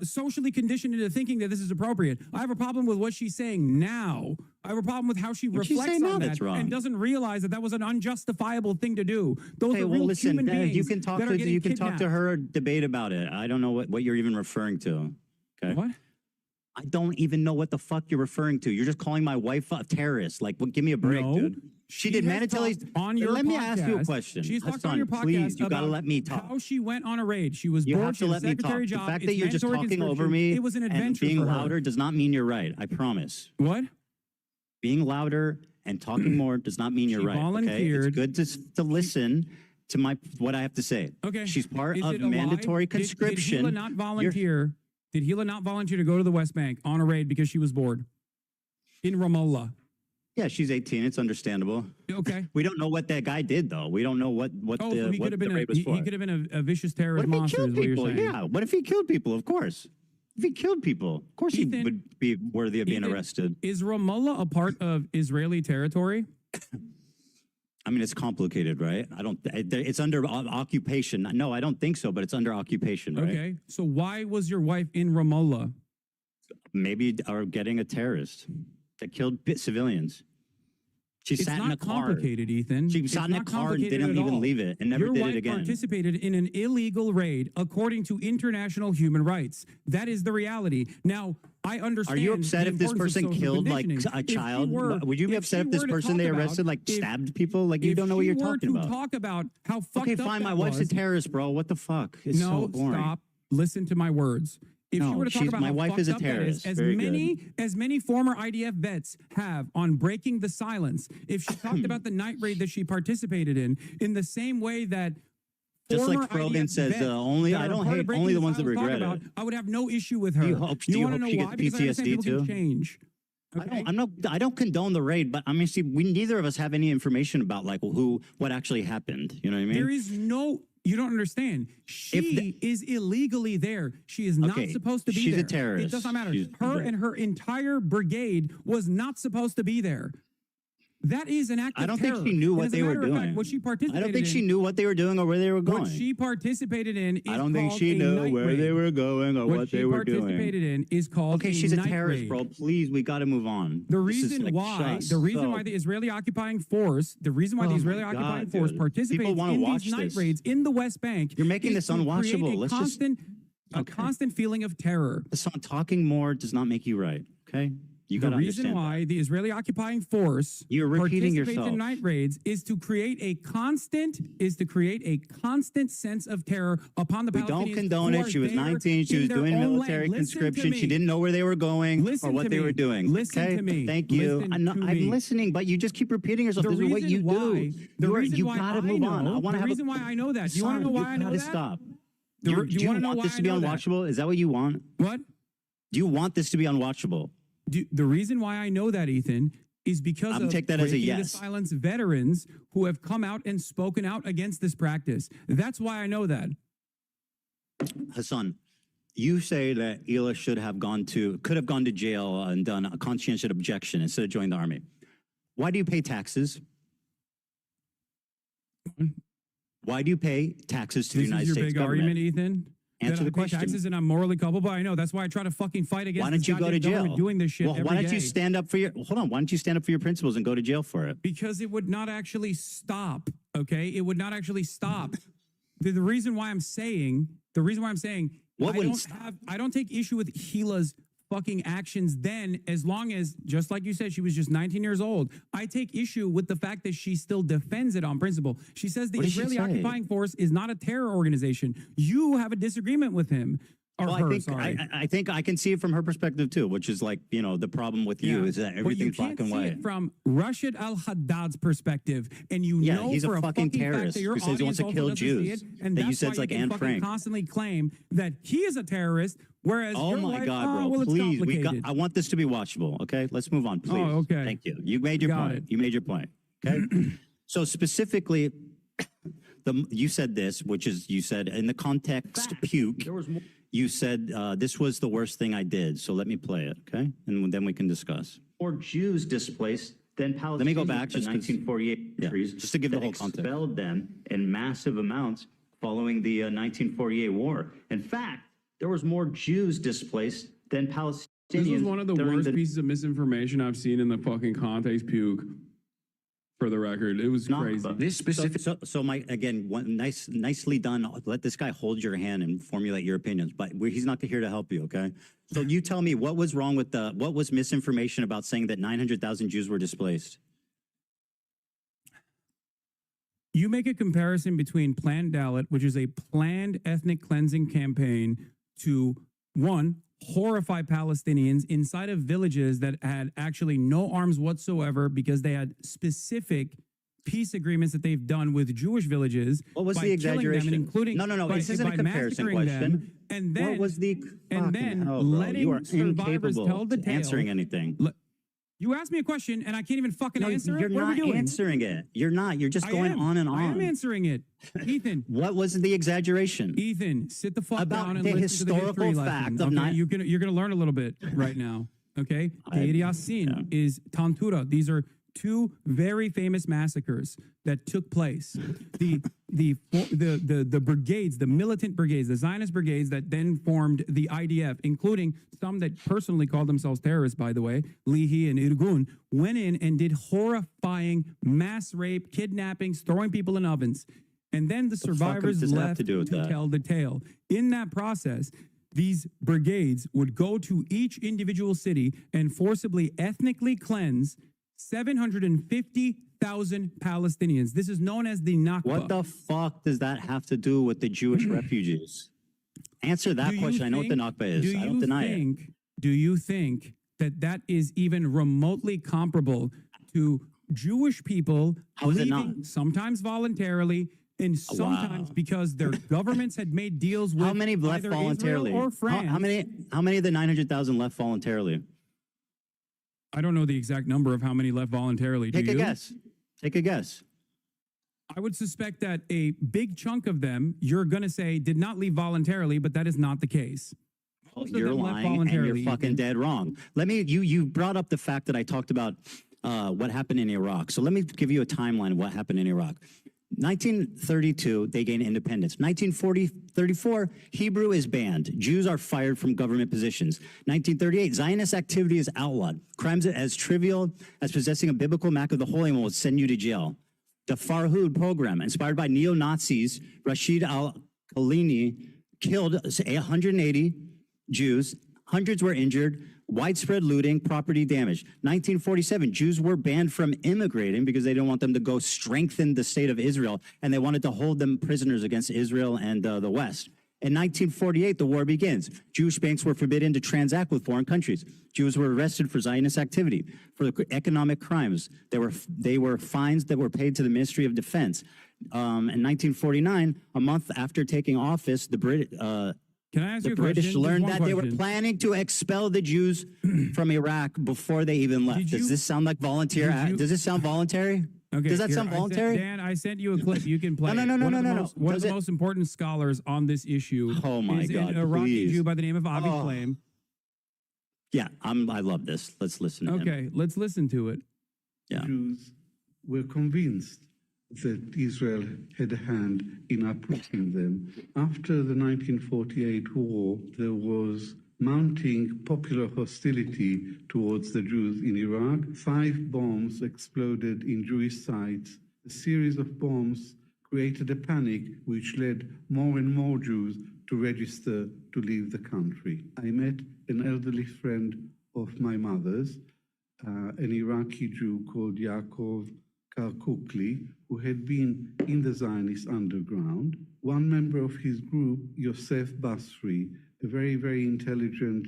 Speaker 14: socially conditioned into thinking that this is appropriate. I have a problem with what she's saying now. I have a problem with how she reflects on that and doesn't realize that that was an unjustifiable thing to do. Those are real human beings.
Speaker 13: You can talk to her or debate about it. I don't know what you're even referring to. Okay.
Speaker 14: What?
Speaker 13: I don't even know what the fuck you're referring to. You're just calling my wife a terrorist. Like, give me a break, dude. She did mandatory
Speaker 14: on your
Speaker 13: Let
Speaker 14: podcast.
Speaker 13: me ask you a question.
Speaker 14: She's talked on your podcast.
Speaker 13: Please, you gotta let me talk.
Speaker 14: How she went on a raid. She was
Speaker 13: You
Speaker 14: bored.
Speaker 13: have
Speaker 14: She
Speaker 13: to
Speaker 14: had
Speaker 13: let
Speaker 14: a
Speaker 13: me talk.
Speaker 14: secretary
Speaker 13: The
Speaker 14: job.
Speaker 13: fact
Speaker 14: It's
Speaker 13: that you're just
Speaker 14: mandatory
Speaker 13: talking over
Speaker 14: conscription.
Speaker 13: me
Speaker 14: It was an
Speaker 13: and
Speaker 14: adventure
Speaker 13: being
Speaker 14: for her.
Speaker 13: louder does not mean you're right. I promise.
Speaker 14: What?
Speaker 13: Being louder and talking more does not mean you're right.
Speaker 14: volunteered.
Speaker 13: Okay? It's good to listen to what I have to say.
Speaker 14: Okay.
Speaker 13: She's part
Speaker 14: Is
Speaker 13: of
Speaker 14: it a lie?
Speaker 13: mandatory conscription.
Speaker 14: Did Hila not volunteer? Did Hila not volunteer to go to the West Bank on a raid because she was bored? In Ramallah.
Speaker 13: Yeah, she's 18. It's understandable.
Speaker 14: Okay.
Speaker 13: We don't know what that guy did, though. We don't know what
Speaker 14: So he could have been
Speaker 13: raid was
Speaker 14: he
Speaker 13: for.
Speaker 14: could have been a vicious terrorist
Speaker 13: What if he
Speaker 14: monster.
Speaker 13: killed
Speaker 14: Is what you're
Speaker 13: people?
Speaker 14: saying.
Speaker 13: Yeah. What if he killed people? Of course. If he killed people, of course he would be worthy of being arrested.
Speaker 14: Is Ramallah a part of Israeli territory?
Speaker 13: I mean, it's complicated, right? It's under occupation. No, I don't think so, but it's under occupation, right?
Speaker 14: Okay. So why was your wife in Ramallah?
Speaker 13: Maybe are getting a terrorist that killed civilians. She
Speaker 14: It's
Speaker 13: sat in a
Speaker 14: not
Speaker 13: car.
Speaker 14: complicated, Ethan.
Speaker 13: She
Speaker 14: It's
Speaker 13: sat in a
Speaker 14: not
Speaker 13: car and
Speaker 14: complicated
Speaker 13: didn't
Speaker 14: at
Speaker 13: even
Speaker 14: all.
Speaker 13: leave it and never
Speaker 14: Your
Speaker 13: did
Speaker 14: wife
Speaker 13: it again.
Speaker 14: participated in an illegal raid according to international human rights. That is the reality. Now, I understand.
Speaker 13: Are you upset
Speaker 14: the
Speaker 13: if this
Speaker 14: importance of
Speaker 13: person
Speaker 14: social
Speaker 13: killed like
Speaker 14: conditioning.
Speaker 13: a
Speaker 14: If she
Speaker 13: child?
Speaker 14: were-
Speaker 13: Would you be upset if this
Speaker 14: she were to
Speaker 13: person they
Speaker 14: talk
Speaker 13: arrested
Speaker 14: about-
Speaker 13: like
Speaker 14: if-
Speaker 13: stabbed people? Like you
Speaker 14: if
Speaker 13: don't know what
Speaker 14: she
Speaker 13: you're
Speaker 14: were
Speaker 13: talking
Speaker 14: to
Speaker 13: about.
Speaker 14: talk about how fucked
Speaker 13: Okay,
Speaker 14: up
Speaker 13: fine.
Speaker 14: that
Speaker 13: My wife's a
Speaker 14: was-
Speaker 13: terrorist, bro. What the fuck? It's
Speaker 14: no,
Speaker 13: so boring.
Speaker 14: stop. Listen to my words. If
Speaker 13: No,
Speaker 14: you were to talk about
Speaker 13: my
Speaker 14: how
Speaker 13: wife is a
Speaker 14: fucked up that
Speaker 13: terrorist.
Speaker 14: as
Speaker 13: Very
Speaker 14: many former IDF vets have on breaking the silence, if she talked about the night raid that she participated in the same way that
Speaker 13: Just like
Speaker 14: former
Speaker 13: Frogan
Speaker 14: IDF
Speaker 13: says,
Speaker 14: vets
Speaker 13: only
Speaker 14: that
Speaker 13: I
Speaker 14: are
Speaker 13: don't
Speaker 14: part of
Speaker 13: hate
Speaker 14: breaking
Speaker 13: only the ones that
Speaker 14: silence talk
Speaker 13: regret
Speaker 14: about,
Speaker 13: it.
Speaker 14: I would have no issue with her.
Speaker 13: Do you hope
Speaker 14: wanna know
Speaker 13: she
Speaker 14: why?
Speaker 13: gets
Speaker 14: Because I understand
Speaker 13: PTSD
Speaker 14: people can
Speaker 13: too?
Speaker 14: change.
Speaker 13: I don't condone the raid, but I mean, see, neither of us have any information about like what actually happened. You know what I mean?
Speaker 14: There is no. You don't understand. She is illegally there. She is not
Speaker 13: Okay,
Speaker 14: supposed to be
Speaker 13: she's
Speaker 14: there.
Speaker 13: a terrorist.
Speaker 14: It doesn't matter.
Speaker 13: She's-
Speaker 14: Her and her entire brigade was not supposed to be there. That is an act of
Speaker 13: I don't
Speaker 14: terror.
Speaker 13: think she knew
Speaker 14: And
Speaker 13: what
Speaker 14: as a
Speaker 13: they were
Speaker 14: matter of fact,
Speaker 13: doing.
Speaker 14: what she participated
Speaker 13: I don't think
Speaker 14: in,
Speaker 13: she knew what they were doing or where they were going.
Speaker 14: What she participated in is
Speaker 13: I don't think
Speaker 14: called
Speaker 13: she
Speaker 14: a
Speaker 13: knew
Speaker 14: night
Speaker 13: where
Speaker 14: raid.
Speaker 13: they were going or what they were doing.
Speaker 14: What she participated in is called
Speaker 13: Okay, she's a
Speaker 14: night
Speaker 13: terrorist,
Speaker 14: raid.
Speaker 13: bro. Please, we got to move on.
Speaker 14: The
Speaker 13: This is,
Speaker 14: reason
Speaker 13: like,
Speaker 14: why,
Speaker 13: just
Speaker 14: the reason
Speaker 13: so-
Speaker 14: why the Israeli occupying force,
Speaker 13: Oh my
Speaker 14: occupying
Speaker 13: God,
Speaker 14: force
Speaker 13: dude.
Speaker 14: participates
Speaker 13: People wanna
Speaker 14: in
Speaker 13: watch
Speaker 14: these night
Speaker 13: this.
Speaker 14: raids in the West Bank.
Speaker 13: You're making
Speaker 14: is
Speaker 13: this
Speaker 14: to create
Speaker 13: unwatchable.
Speaker 14: a
Speaker 13: Let's just-
Speaker 14: constant feeling of terror.
Speaker 13: The song talking more does not make you right. Okay, you got
Speaker 14: The
Speaker 13: to
Speaker 14: reason
Speaker 13: understand.
Speaker 14: why the Israeli occupying force
Speaker 13: You're repeating
Speaker 14: participates
Speaker 13: yourself.
Speaker 14: in night raids is to create a constant sense of terror upon the
Speaker 13: We
Speaker 14: Palestinians.
Speaker 13: don't condone
Speaker 14: who
Speaker 13: it.
Speaker 14: are
Speaker 13: She was
Speaker 14: there
Speaker 13: 19. She
Speaker 14: in
Speaker 13: was
Speaker 14: their
Speaker 13: doing
Speaker 14: own
Speaker 13: military
Speaker 14: land. Listen to
Speaker 13: conscription. She
Speaker 14: me.
Speaker 13: didn't know where they were going
Speaker 14: Listen
Speaker 13: or what
Speaker 14: to
Speaker 13: they
Speaker 14: me.
Speaker 13: were doing.
Speaker 14: Listen
Speaker 13: okay?
Speaker 14: to me.
Speaker 13: Thank you.
Speaker 14: Listen
Speaker 13: I'm
Speaker 14: to me.
Speaker 13: listening, but you just keep repeating yourself.
Speaker 14: The
Speaker 13: This is what
Speaker 14: reason
Speaker 13: you
Speaker 14: why-
Speaker 13: do.
Speaker 14: the reason
Speaker 13: You
Speaker 14: why
Speaker 13: gotta
Speaker 14: I
Speaker 13: move on. I
Speaker 14: know-
Speaker 13: want to
Speaker 14: the
Speaker 13: have
Speaker 14: reason why I know that. Do you want to know why I know
Speaker 13: gotta
Speaker 14: that?
Speaker 13: stop. Do
Speaker 14: you
Speaker 13: you
Speaker 14: wanna know
Speaker 13: want
Speaker 14: why
Speaker 13: this
Speaker 14: I
Speaker 13: to be
Speaker 14: know that?
Speaker 13: unwatchable? Is that what you want?
Speaker 14: What?
Speaker 13: Do you want this to be unwatchable?
Speaker 14: The reason why I know that, Ethan, is because
Speaker 13: I'm
Speaker 14: of
Speaker 13: take that as a
Speaker 14: Breaking the
Speaker 13: yes.
Speaker 14: Silence veterans who have come out and spoken out against this practice. That's why I know that.
Speaker 13: Hassan, you say that Hila could have gone to jail and done a conscientious objection instead of joining the army. Why do you pay taxes? Why do you pay taxes to the
Speaker 14: This
Speaker 13: United
Speaker 14: is your
Speaker 13: States
Speaker 14: big
Speaker 13: government?
Speaker 14: argument, Ethan?
Speaker 13: Answer
Speaker 14: that
Speaker 13: the
Speaker 14: I pay
Speaker 13: question.
Speaker 14: taxes and I'm morally culpable. I know. That's why I try to fucking fight against.
Speaker 13: Why don't
Speaker 14: this
Speaker 13: you go to
Speaker 14: goddamn
Speaker 13: jail?
Speaker 14: government doing this shit
Speaker 13: Well,
Speaker 14: every
Speaker 13: why don't
Speaker 14: day.
Speaker 13: you stand up for your? Hold on. Why don't you stand up for your principles and go to jail for it?
Speaker 14: Because it would not actually stop. Okay, it would not actually stop. The reason why I'm saying,
Speaker 13: What wouldn't
Speaker 14: I don't take issue with Hila's fucking actions then, as long as, just like you said, she was just 19 years old. I take issue with the fact that she still defends it on principle. She says the
Speaker 13: What did she
Speaker 14: Israeli
Speaker 13: say?
Speaker 14: occupying force is not a terror organization. You have a disagreement with him. Or
Speaker 13: Well,
Speaker 14: her,
Speaker 13: I think
Speaker 14: sorry.
Speaker 13: I think I can see it from her perspective too, which is like, you know, the problem with you
Speaker 14: Yeah,
Speaker 13: is that
Speaker 14: but
Speaker 13: everything's
Speaker 14: you
Speaker 13: black
Speaker 14: can't
Speaker 13: and
Speaker 14: see
Speaker 13: white.
Speaker 14: it from Rashid al-Haddad's perspective, and you
Speaker 13: Yeah,
Speaker 14: know
Speaker 13: he's a
Speaker 14: for
Speaker 13: fucking
Speaker 14: fact
Speaker 13: terrorist
Speaker 14: that your
Speaker 13: who says he wants
Speaker 14: audience
Speaker 13: to
Speaker 14: also
Speaker 13: kill
Speaker 14: doesn't see
Speaker 13: Jews,
Speaker 14: it, and
Speaker 13: that you
Speaker 14: that's
Speaker 13: said
Speaker 14: why
Speaker 13: it's like
Speaker 14: you can
Speaker 13: Anne
Speaker 14: fucking
Speaker 13: Frank.
Speaker 14: constantly claim that he is a terrorist, whereas
Speaker 13: Oh
Speaker 14: you're
Speaker 13: my
Speaker 14: like,
Speaker 13: God,
Speaker 14: oh,
Speaker 13: bro!
Speaker 14: well, it's
Speaker 13: Please,
Speaker 14: complicated.
Speaker 13: I want this to be watchable. Okay, let's move on, please.
Speaker 14: Oh, okay.
Speaker 13: Thank you. You made your
Speaker 14: Got
Speaker 13: point.
Speaker 14: it.
Speaker 13: You made your point. Okay. So specifically, you said this, which is you said in the context puke. You said this was the worst thing I did. So let me play it, okay, and then we can discuss. More Jews displaced than Palestinians. Let me go back to 1948 countries, just to give the whole context. Expelled them in massive amounts following the 1948 war. In fact, there was more Jews displaced than Palestinians.
Speaker 21: This was one of the
Speaker 13: during
Speaker 21: worst pieces of misinformation I've seen in the fucking context puke. For the record, it was crazy.
Speaker 13: This specific. So my again, nicely done. Let this guy hold your hand and formulate your opinions, but he's not here to help you. Okay. So you tell me what was wrong with what was misinformation about saying that 900,000 Jews were displaced?
Speaker 14: You make a comparison between Planned Dalit, which is a planned ethnic cleansing campaign, to one, horrify Palestinians inside of villages that had actually no arms whatsoever because they had specific peace agreements that they've done with Jewish villages.
Speaker 13: What was
Speaker 14: by
Speaker 13: the
Speaker 14: killing them and
Speaker 13: exaggeration?
Speaker 14: including
Speaker 13: No.
Speaker 14: by,
Speaker 13: This isn't a
Speaker 14: by
Speaker 13: comparison
Speaker 14: massacring
Speaker 13: question.
Speaker 14: them, and then
Speaker 13: What was the
Speaker 14: and then
Speaker 13: fucking hell, bro?
Speaker 14: letting
Speaker 13: You are
Speaker 14: survivors
Speaker 13: incapable
Speaker 14: tell the
Speaker 13: to
Speaker 14: tale.
Speaker 13: answering anything.
Speaker 14: You asked me a question and I can't even fucking
Speaker 13: No,
Speaker 14: answer
Speaker 13: you're
Speaker 14: it. What are we
Speaker 13: not
Speaker 14: doing?
Speaker 13: answering it. You're not. You're just
Speaker 14: I
Speaker 13: going
Speaker 14: am.
Speaker 13: on and on.
Speaker 14: I am answering it. Ethan.
Speaker 13: What was the exaggeration?
Speaker 14: Ethan, sit the fuck
Speaker 13: About
Speaker 14: down and
Speaker 13: the
Speaker 14: listen to the
Speaker 13: historical
Speaker 14: history
Speaker 13: fact
Speaker 14: lesson.
Speaker 13: of
Speaker 14: Okay?
Speaker 13: not-
Speaker 14: You're gonna learn a little bit right now. Okay, Deir Yassin is Tantura. These are two very famous massacres that took place. The brigades, the militant brigades, the Zionist brigades that then formed the IDF, including some that personally called themselves terrorists, by the way, Lihi and Irgun, went in and did horrifying mass rape, kidnappings, throwing people in ovens. And then the survivors
Speaker 13: does that have
Speaker 14: left
Speaker 13: to do with that?
Speaker 14: tell the tale. In that process, these brigades would go to each individual city and forcibly ethnically cleanse 750,000 Palestinians. This is known as the Nakba.
Speaker 13: What the fuck does that have to do with the Jewish refugees? Answer that
Speaker 14: Do you
Speaker 13: question. I know what the
Speaker 14: think-
Speaker 13: Nakba is. I don't deny it.
Speaker 14: Do you think that that is even remotely comparable to Jewish people
Speaker 13: How is it
Speaker 14: leaving
Speaker 13: not?
Speaker 14: sometimes voluntarily and sometimes because their governments had made deals with
Speaker 13: How many left
Speaker 14: either
Speaker 13: voluntarily?
Speaker 14: Israel or France?
Speaker 13: How many of the 900,000 left voluntarily?
Speaker 14: I don't know the exact number of how many left voluntarily.
Speaker 13: Take
Speaker 14: Do
Speaker 13: a
Speaker 14: you?
Speaker 13: guess. Take a guess.
Speaker 14: I would suspect that a big chunk of them, you're going to say, did not leave voluntarily, but that is not the case. Most of
Speaker 13: You're
Speaker 14: them left
Speaker 13: lying and
Speaker 14: voluntarily.
Speaker 13: you're fucking dead wrong. You brought up the fact that I talked about what happened in Iraq. So let me give you a timeline of what happened in Iraq. 1932, they gain independence. 1934, Hebrew is banned. Jews are fired from government positions. 1938, Zionist activity is outlawed. Crimes as trivial as possessing a biblical map of the Holy One will send you to jail. The Farhud program, inspired by neo-Nazis, Rashid al-Khalini killed 180 Jews. Hundreds were injured. Widespread looting, property damage. 1947, Jews were banned from immigrating because they didn't want them to go strengthen the state of Israel, and they wanted to hold them prisoners against Israel and the West. In 1948, the war begins. Jewish banks were forbidden to transact with foreign countries. Jews were arrested for Zionist activity, for economic crimes. They were fines that were paid to the Ministry of Defense. In 1949, a month after taking office, the British learned that they were planning to expel the Jews from Iraq before they even left. Does this sound like volunteer? Does this sound voluntary?
Speaker 14: Okay,
Speaker 13: Does that sound voluntary?
Speaker 14: Dan, I sent you a clip. You can play.
Speaker 13: No.
Speaker 14: One of the most important scholars on this issue.
Speaker 13: Oh my God!
Speaker 14: An Iraqi
Speaker 13: Please.
Speaker 14: Jew by the name of Avi Shlaim.
Speaker 13: Yeah, I love this. Let's listen to him.
Speaker 14: Okay, let's listen to it.
Speaker 13: Yeah.
Speaker 5: Jews were convinced that Israel had a hand in uprooting them. After the 1948 war, there was mounting popular hostility towards the Jews in Iraq. 5 bombs exploded in Jewish sites. A series of bombs created a panic which led more and more Jews to register to leave the country. I met an elderly friend of my mother's, an Iraqi Jew called Yaakov Karkukli, who had been in the Zionist underground. One member of his group, Yosef Basri, a very, very intelligent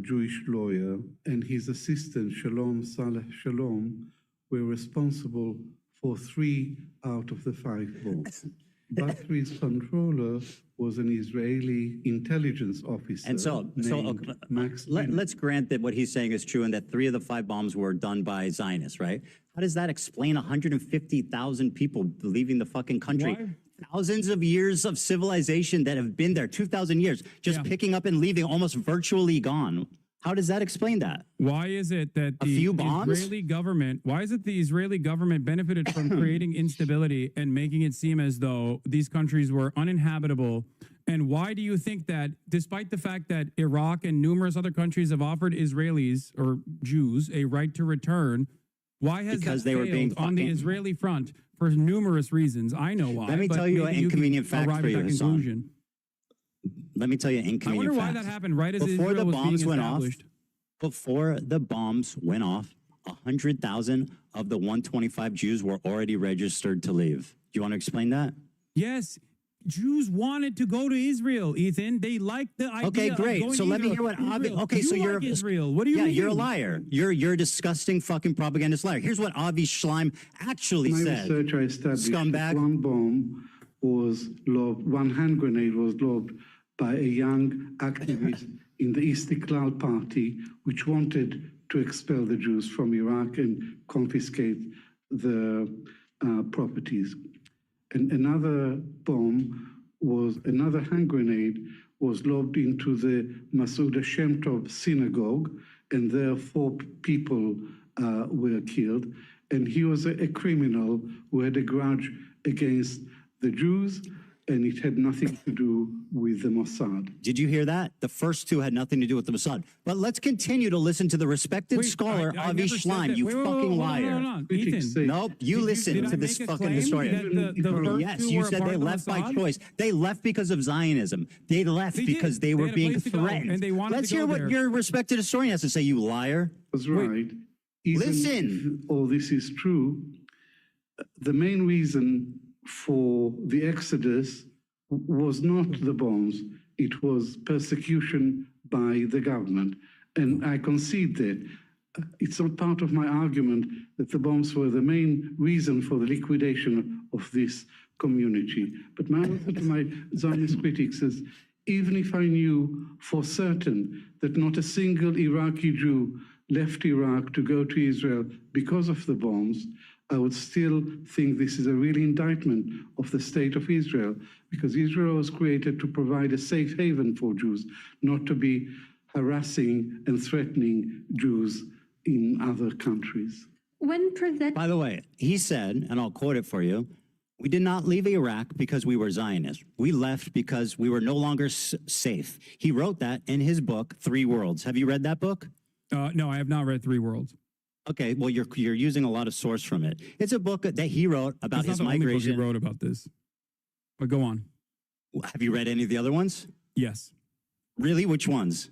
Speaker 5: Jewish lawyer, and his assistant, Shalom Saleh Shalom, were responsible for 3 out of the 5 bombs. Basri's controller was an Israeli intelligence officer.
Speaker 13: And let's grant that what he's saying is true and that 3 of the 5 bombs were done by Zionists, right? How does that explain 150,000 people leaving the fucking country?
Speaker 14: Why?
Speaker 13: Thousands of years of civilization that have been there, 2,000 years, just picking up and leaving, almost virtually gone. How does that explain that?
Speaker 14: Why is it that the Israeli government, benefited from creating instability and making it seem as though these countries were uninhabitable? And why do you think that, despite the fact that Iraq and numerous other countries have offered Israelis or Jews a right to return, why has that failed on the Israeli front for numerous reasons? I know why.
Speaker 13: Let me tell you an inconvenient fact for you, Hassan. Let me tell you an inconvenient fact.
Speaker 14: I wonder why that happened right as
Speaker 13: Before
Speaker 14: Israel
Speaker 13: the
Speaker 14: was
Speaker 13: bombs
Speaker 14: being
Speaker 13: went off,
Speaker 14: established.
Speaker 13: before the bombs went off, 100,000 of the 125 Jews were already registered to leave. Do you want to explain that?
Speaker 14: Yes. Jews wanted to go to Israel, Ethan. They liked the idea.
Speaker 13: Okay, great.
Speaker 14: Of going
Speaker 13: So
Speaker 14: to
Speaker 13: let me
Speaker 14: Israel.
Speaker 13: hear what
Speaker 14: Israel.
Speaker 13: Okay, so you're
Speaker 14: like Israel. What do you mean?
Speaker 13: Yeah, you're a liar. You're a disgusting fucking propagandist liar. Here's what Avi Shlaim actually said.
Speaker 5: My research, I established
Speaker 13: Scumbag.
Speaker 5: that one bomb was lobbed, one hand grenade was lobbed by a young activist in the Istiklal Party, which wanted to expel the Jews from Iraq and confiscate the properties. And another hand grenade was lobbed into the Masuda Shem Tov synagogue, and there 4 people were killed. And he was a criminal who had a grudge against the Jews, and it had nothing to do with the Mossad.
Speaker 13: Did you hear that? The first 2 had nothing to do with the Mossad. But let's continue to listen to the respected scholar, Avi Shlaim, you fucking liar.
Speaker 14: Ethan.
Speaker 13: Nope, you listen to this fucking historian. Yes, you said they left by choice. They left because of Zionism. They left because they were being threatened. Let's hear what your respected historian has to say, you liar.
Speaker 5: That's right. Listen. If all this is true, the main reason for the exodus was not the bombs, it was persecution by the government. And I concede that. It's not part of my argument that the bombs were the main reason for the liquidation of this community. But my answer to my Zionist critics is, even if I knew for certain that not a single Iraqi Jew left Iraq to go to Israel because of the bombs, I would still think this is a real indictment of the state of Israel, because Israel was created to provide a safe haven for Jews, not to be harassing and threatening Jews in other countries.
Speaker 13: By the way, he said, and I'll quote it for you, we did not leave Iraq because we were Zionists. We left because we were no longer safe. He wrote that in his book, 3 Worlds. Have you read that book?
Speaker 14: No, I have not read 3 Worlds.
Speaker 13: Okay, well, you're using a lot of source from it. It's a book that he wrote about his
Speaker 14: migration.
Speaker 13: migration.
Speaker 14: Only book he wrote about this. But go on.
Speaker 13: Have you read any of the other ones?
Speaker 14: Yes.
Speaker 13: Really? Which ones?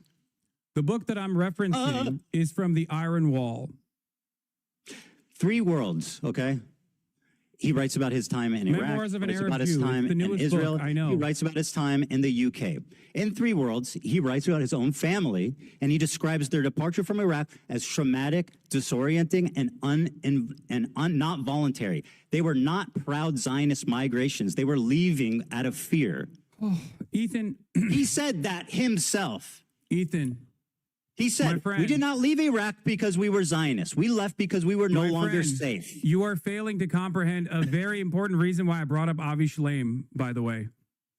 Speaker 14: The book that I'm referencing is from the Iron Wall.
Speaker 13: 3 Worlds, okay? He writes about his time in Iraq.
Speaker 14: Memoirs of an
Speaker 13: He writes
Speaker 14: Arab
Speaker 13: about his
Speaker 14: Jew.
Speaker 13: time
Speaker 14: It's the
Speaker 13: in
Speaker 14: newest
Speaker 13: Israel.
Speaker 14: book, I know.
Speaker 13: He writes about his time in the UK. In Three Worlds, he writes about his own family, and he describes their departure from Iraq as traumatic, disorienting, and not voluntary. They were not proud Zionist migrations. They were leaving out of fear.
Speaker 14: Oh, Ethan.
Speaker 13: He said that himself.
Speaker 14: Ethan.
Speaker 13: He said, we did not leave Iraq because we were Zionists. We left because we were no longer safe.
Speaker 14: You are failing to comprehend a very important reason why I brought up Avi Shlaim, by the way.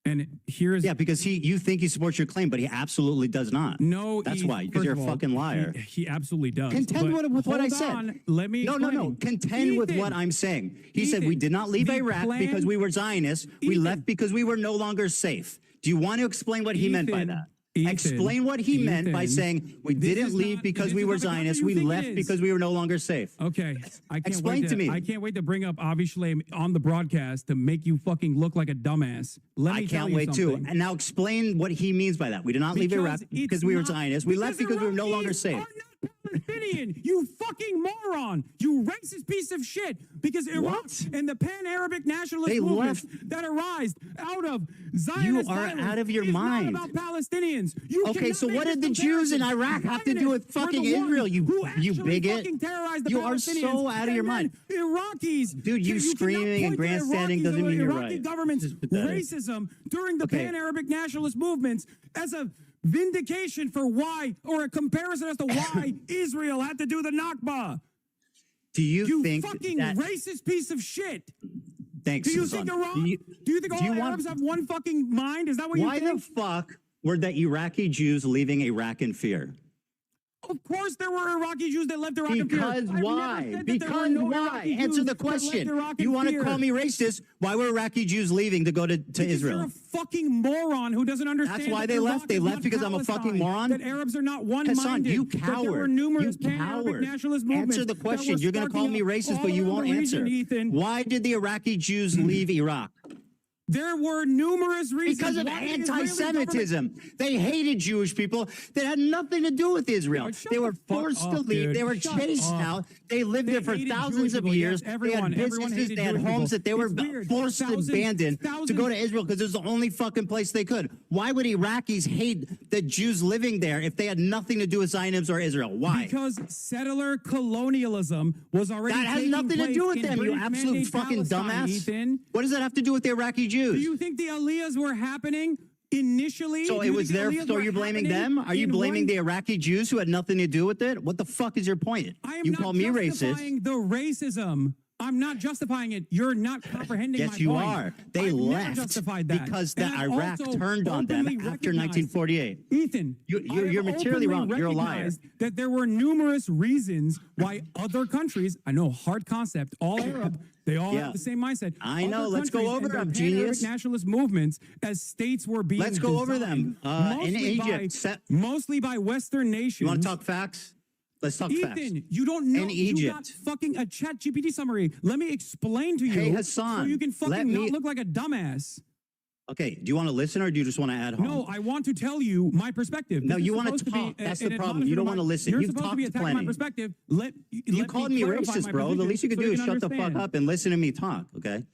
Speaker 14: And here's...
Speaker 13: Yeah, because you think he supports your claim, but he absolutely does not.
Speaker 14: No,
Speaker 13: that's why, because you're a fucking liar.
Speaker 14: He absolutely does.
Speaker 13: Contend with what I said.
Speaker 14: On, let me explain.
Speaker 13: No. Contend with what I'm saying. He said we did not leave Iraq because we were Zionists. We left because we were no longer safe. Do you want to explain what he meant by that? Explain what he meant by saying we didn't leave because we were Zionists. We left because we were no longer safe.
Speaker 14: Okay.
Speaker 13: Explain to me.
Speaker 14: I can't wait to bring up Avi Shlaim on the broadcast to make you fucking look like a dumbass.
Speaker 13: I can't wait too. And now explain what he means by that. We did not leave Iraq because we were Zionists. We left because we were no longer safe.
Speaker 14: Palestinian, you fucking moron, you racist piece of shit, because Iraq and the pan-Arabic nationalist movements that arise out of Zionist
Speaker 13: You are out of your mind.
Speaker 14: Not about Palestinians.
Speaker 13: Okay, so what did the Jews in Iraq have to do with fucking Israel, you bigot? You are so out of your mind.
Speaker 14: Iraqis.
Speaker 13: Dude, you screaming and grandstanding doesn't mean you're right.
Speaker 14: Iraqi government's racism during the pan-Arabic nationalist movements as a vindication for why, or a comparison as to why Israel had to do the Nakba.
Speaker 13: Do you think
Speaker 14: fucking
Speaker 13: that
Speaker 14: racist piece of shit?
Speaker 13: Thanks.
Speaker 14: Do you think Iran? Do you think all Arabs have one fucking mind? Is that what you think?
Speaker 13: Why the fuck were the Iraqi Jews leaving Iraq in fear?
Speaker 14: Of course there were Iraqi Jews that left Iraq in fear.
Speaker 13: Because why? Because why? Answer the question. You want to call me racist? Why were Iraqi Jews leaving to go to Israel?
Speaker 14: You're a fucking moron who doesn't understand.
Speaker 13: That's why they left. They left because I'm a fucking moron.
Speaker 14: That Arabs are not one-minded.
Speaker 13: Hassan, you
Speaker 14: That there were
Speaker 13: coward.
Speaker 14: numerous
Speaker 13: You
Speaker 14: pan-Arabic
Speaker 13: coward.
Speaker 14: nationalist movements.
Speaker 13: Answer the question. You're going to call me racist, but you won't answer. Why did the Iraqi Jews leave Iraq?
Speaker 14: There were numerous reasons.
Speaker 13: Because of anti-Semitism. They hated Jewish people that had nothing to do with Israel. They were forced to leave. They were chased out. They lived there for thousands of years. They had businesses. They had homes that they were forced to abandon to go to Israel because it was the only fucking place they could. Why would Iraqis hate the Jews living there if they had nothing to do with Zionists or Israel? Why?
Speaker 14: Because settler colonialism was already
Speaker 13: That has nothing to do with them, you absolute fucking dumbass.
Speaker 14: Ethan.
Speaker 13: What does that have to do with the Iraqi Jews?
Speaker 14: Do you think the Aliyahs were happening initially?
Speaker 13: So it was their, so you're blaming them? Are you blaming the Iraqi Jews who had nothing to do with it? What the fuck is your point? You call me racist.
Speaker 14: The racism. I'm not justifying it. You're not comprehending my point.
Speaker 13: Yes, you are. They left
Speaker 14: justified that.
Speaker 13: because the Iraq turned on them after 1948.
Speaker 14: Ethan,
Speaker 13: you're materially wrong. You're a liar.
Speaker 14: That there were numerous reasons why other countries, I know, hard concept, all Arab, they all have the same mindset.
Speaker 13: I know.
Speaker 14: Other
Speaker 13: Let's go
Speaker 14: countries
Speaker 13: over
Speaker 14: and their
Speaker 13: them, genius.
Speaker 14: nationalist movements as states were being
Speaker 13: Let's go over them. In Egypt.
Speaker 14: Mostly by Western nations.
Speaker 13: You want to talk facts? Let's talk facts.
Speaker 14: Ethan, you don't know.
Speaker 13: In Egypt.
Speaker 14: You got fucking a chat GPT summary. Let me explain to you.
Speaker 13: Hey, Hassan,
Speaker 14: so you can fucking not look like a dumbass.
Speaker 13: Okay, do you want to listen or do you just want to add home?
Speaker 14: No, I want to tell you my perspective.
Speaker 13: No,
Speaker 14: This
Speaker 13: you
Speaker 14: is
Speaker 13: want to
Speaker 14: supposed
Speaker 13: talk.
Speaker 14: be
Speaker 13: That's
Speaker 14: an
Speaker 13: the problem. You don't want to listen.
Speaker 14: You're
Speaker 13: You've
Speaker 14: supposed to be
Speaker 13: talked
Speaker 14: attacking my
Speaker 13: plenty.
Speaker 14: perspective.
Speaker 13: You called me racist, bro. The least you could do is shut the fuck up and listen to me talk, okay?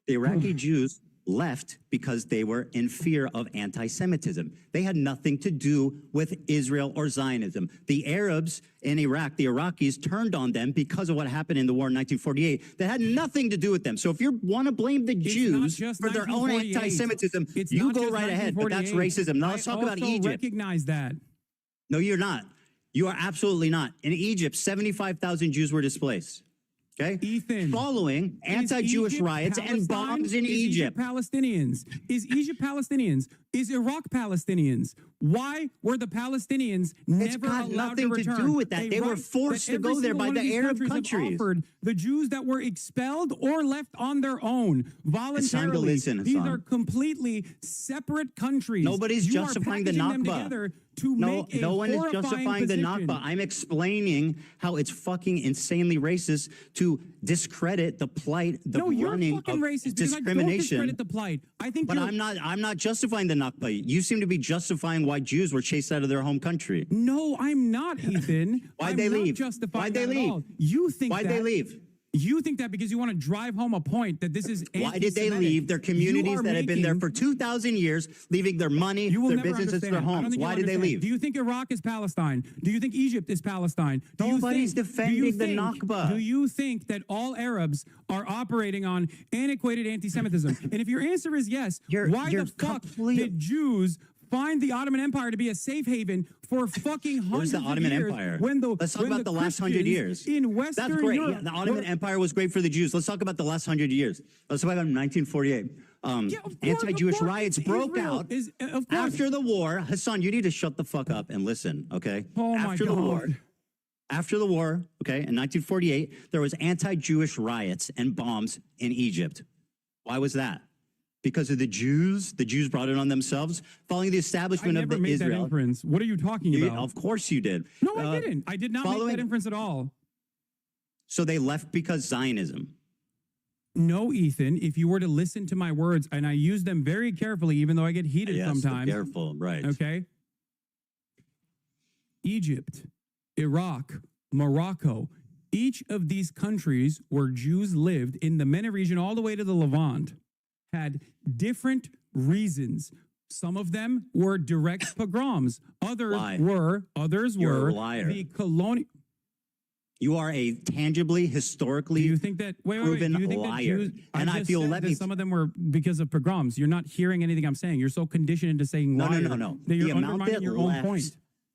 Speaker 13: The Iraqi Jews left because they were in fear of anti-Semitism. They had nothing to do with Israel or Zionism. The Arabs in Iraq, the Iraqis, turned on them because of what happened in the war in 1948. That had nothing to do with them. So if you want to blame the Jews for their own anti-Semitism, you go right ahead. But that's racism. Now let's talk about Egypt.
Speaker 14: I recognize that.
Speaker 13: No, you're not. You are absolutely not. In Egypt, 75,000 Jews were displaced. Okay,
Speaker 14: Ethan.
Speaker 13: Following anti-Jewish riots and bombs in Egypt.
Speaker 14: Palestinians. Is Egypt Palestinians? Is Iraq Palestinians? Why were the Palestinians never allowed
Speaker 13: nothing
Speaker 14: to return?
Speaker 13: to do with that. They were forced to go there by the Arab countries.
Speaker 14: Offered the Jews that were expelled or left on their own voluntarily.
Speaker 13: It's time to listen,
Speaker 14: These
Speaker 13: Hassan.
Speaker 14: are completely separate countries.
Speaker 13: Nobody's
Speaker 14: You are
Speaker 13: justifying the
Speaker 14: packaging them
Speaker 13: Nakba.
Speaker 14: together to
Speaker 13: No,
Speaker 14: make a
Speaker 13: no one is
Speaker 14: horrifying
Speaker 13: justifying the
Speaker 14: position.
Speaker 13: Nakba. I'm explaining how it's fucking insanely racist to discredit the plight, the running of
Speaker 14: racist because I don't
Speaker 13: discrimination.
Speaker 14: discredit the plight. I think
Speaker 13: But I'm not justifying the Nakba. You seem to be justifying why Jews were chased out of their home country.
Speaker 14: No, I'm not, Ethan.
Speaker 13: Why'd
Speaker 14: I'm
Speaker 13: they
Speaker 14: not
Speaker 13: leave?
Speaker 14: justifying
Speaker 13: Why'd they
Speaker 14: that at
Speaker 13: leave?
Speaker 14: all. You think
Speaker 13: Why'd
Speaker 14: that.
Speaker 13: they leave?
Speaker 14: You think that because you want to drive home a point that this is
Speaker 13: Why did they leave their communities that have been there for 2,000 years, leaving their money, their businesses, their homes? Why did they leave?
Speaker 14: Do you think Iraq is Palestine? Do you think Egypt is Palestine?
Speaker 13: Nobody's defending the Nakba.
Speaker 14: Do you think that all Arabs are operating on antiquated anti-Semitism? And if your answer is yes, why the fuck did Jews find the Ottoman Empire to be a safe haven for fucking hundreds
Speaker 13: Where's the Ottoman
Speaker 14: of years?
Speaker 13: Empire?
Speaker 14: Let's
Speaker 13: talk about the last 100 years.
Speaker 14: In Western
Speaker 13: That's great.
Speaker 14: Europe,
Speaker 13: Yeah, the Ottoman Empire was great for the Jews. Let's talk about the last 100 years. Let's talk about 1948. Anti-Jewish riots broke out after the war. Hassan, you need to shut the fuck up and listen, okay? After the war, okay, in 1948, there was anti-Jewish riots and bombs in Egypt. Why was that? Because of the Jews brought it on themselves following the establishment of the Israel.
Speaker 14: That inference. What are you talking about?
Speaker 13: Of course you did.
Speaker 14: No, I didn't. I did not make that inference at all.
Speaker 13: So they left because Zionism.
Speaker 14: No, Ethan, if you were to listen to my words, and I use them very carefully, even though I get heated sometimes.
Speaker 13: Careful, right.
Speaker 14: Okay. Egypt, Iraq, Morocco, each of these countries where Jews lived in the MENA region all the way to the Levant had different reasons. Some of them were direct pogroms. Others were
Speaker 13: You're a liar.
Speaker 14: the colonial.
Speaker 13: You are a tangibly, historically proven liar.
Speaker 14: And I feel some of them were because of pogroms. You're not hearing anything I'm saying. You're so conditioned into saying liar.
Speaker 13: No.
Speaker 14: That you're undermining your own point.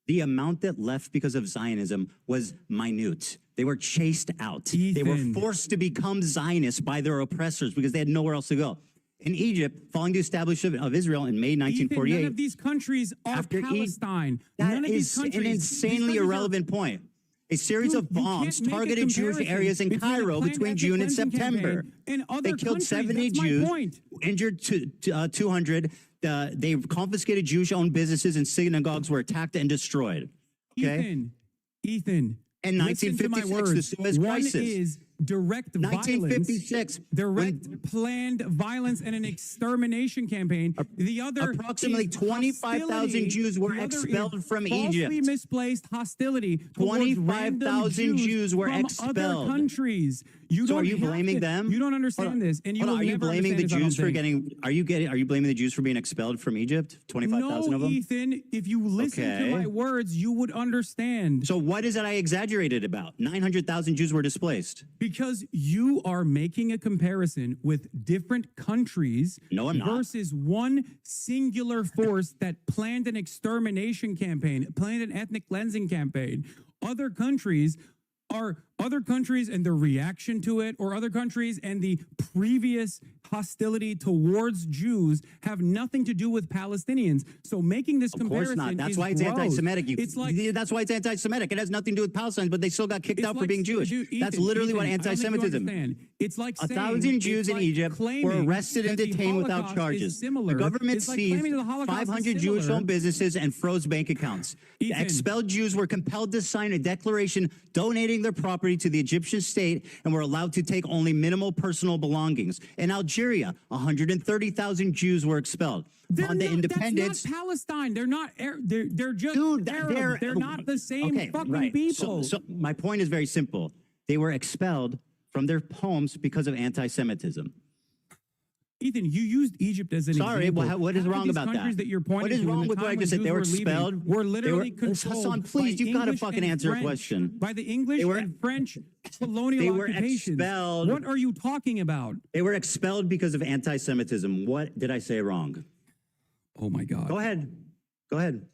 Speaker 13: The amount that left because of Zionism was minute. They were chased out.
Speaker 14: Ethan.
Speaker 13: They were forced to become Zionists by their oppressors because they had nowhere else to go. In Egypt, following the establishment of Israel in May 1948,
Speaker 14: none of these countries are Palestine.
Speaker 13: That is an insanely irrelevant point. A series of bombs targeted Jewish areas in Cairo between June and September. They killed 70 Jews, injured 200. They confiscated Jewish-owned businesses and synagogues were attacked and destroyed. Okay?
Speaker 14: Ethan.
Speaker 13: In 1956, the Suez Crisis.
Speaker 14: One is direct
Speaker 13: 1956,
Speaker 14: direct planned violence and an extermination campaign. The other,
Speaker 13: approximately 25,000 Jews were expelled from Egypt.
Speaker 14: Falsely misplaced hostility.
Speaker 13: 25,000 Jews were expelled.
Speaker 14: Other countries.
Speaker 13: So are you blaming them?
Speaker 14: You don't understand this, and you will
Speaker 13: are you
Speaker 14: never
Speaker 13: blaming the
Speaker 14: understand this,
Speaker 13: Jews for getting? Are you blaming the Jews for being expelled from Egypt? 25,000 of them.
Speaker 14: No, Ethan. If you listen to my words, you would understand.
Speaker 13: So what is it I exaggerated about? 900,000 Jews were displaced.
Speaker 14: Because you are making a comparison with different countries versus one singular force that planned an extermination campaign, planned an ethnic cleansing campaign. Other countries and the reaction to it, or other countries and the previous hostility towards Jews have nothing to do with Palestinians. So making this comparison,
Speaker 13: of course not. That's why it's
Speaker 14: gross.
Speaker 13: anti-Semitic.
Speaker 14: That's
Speaker 13: why it's anti-Semitic. It has nothing to do with Palestine, but they still got kicked out for being Jewish. That's literally what anti-Semitism is.
Speaker 14: It's like
Speaker 13: 1,000 Jews in Egypt were arrested and detained without charges. The government seized 500 Jewish-owned businesses and froze bank accounts. The expelled Jews were compelled to sign a declaration donating their property to the Egyptian state and were allowed to take only minimal personal belongings. In Algeria, 130,000 Jews were expelled. On the independence,
Speaker 14: that's not Palestine. They're not. They're just Arab. They're not the same fucking people.
Speaker 13: So my point is very simple. They were expelled from their homes because of anti-Semitism.
Speaker 14: Ethan, you used Egypt as an example.
Speaker 13: Sorry, what is wrong about that?
Speaker 14: You're pointing
Speaker 13: what is wrong with what I just said? They were expelled.
Speaker 14: Were literally controlled.
Speaker 13: Hassan, please, you've got to fucking answer a
Speaker 14: French,
Speaker 13: question.
Speaker 14: By the English and French colonial occupations.
Speaker 13: Expelled.
Speaker 14: What are you talking about?
Speaker 13: They were expelled because of anti-Semitism. What did I say wrong?
Speaker 14: Oh my God.
Speaker 13: Go ahead. Go ahead.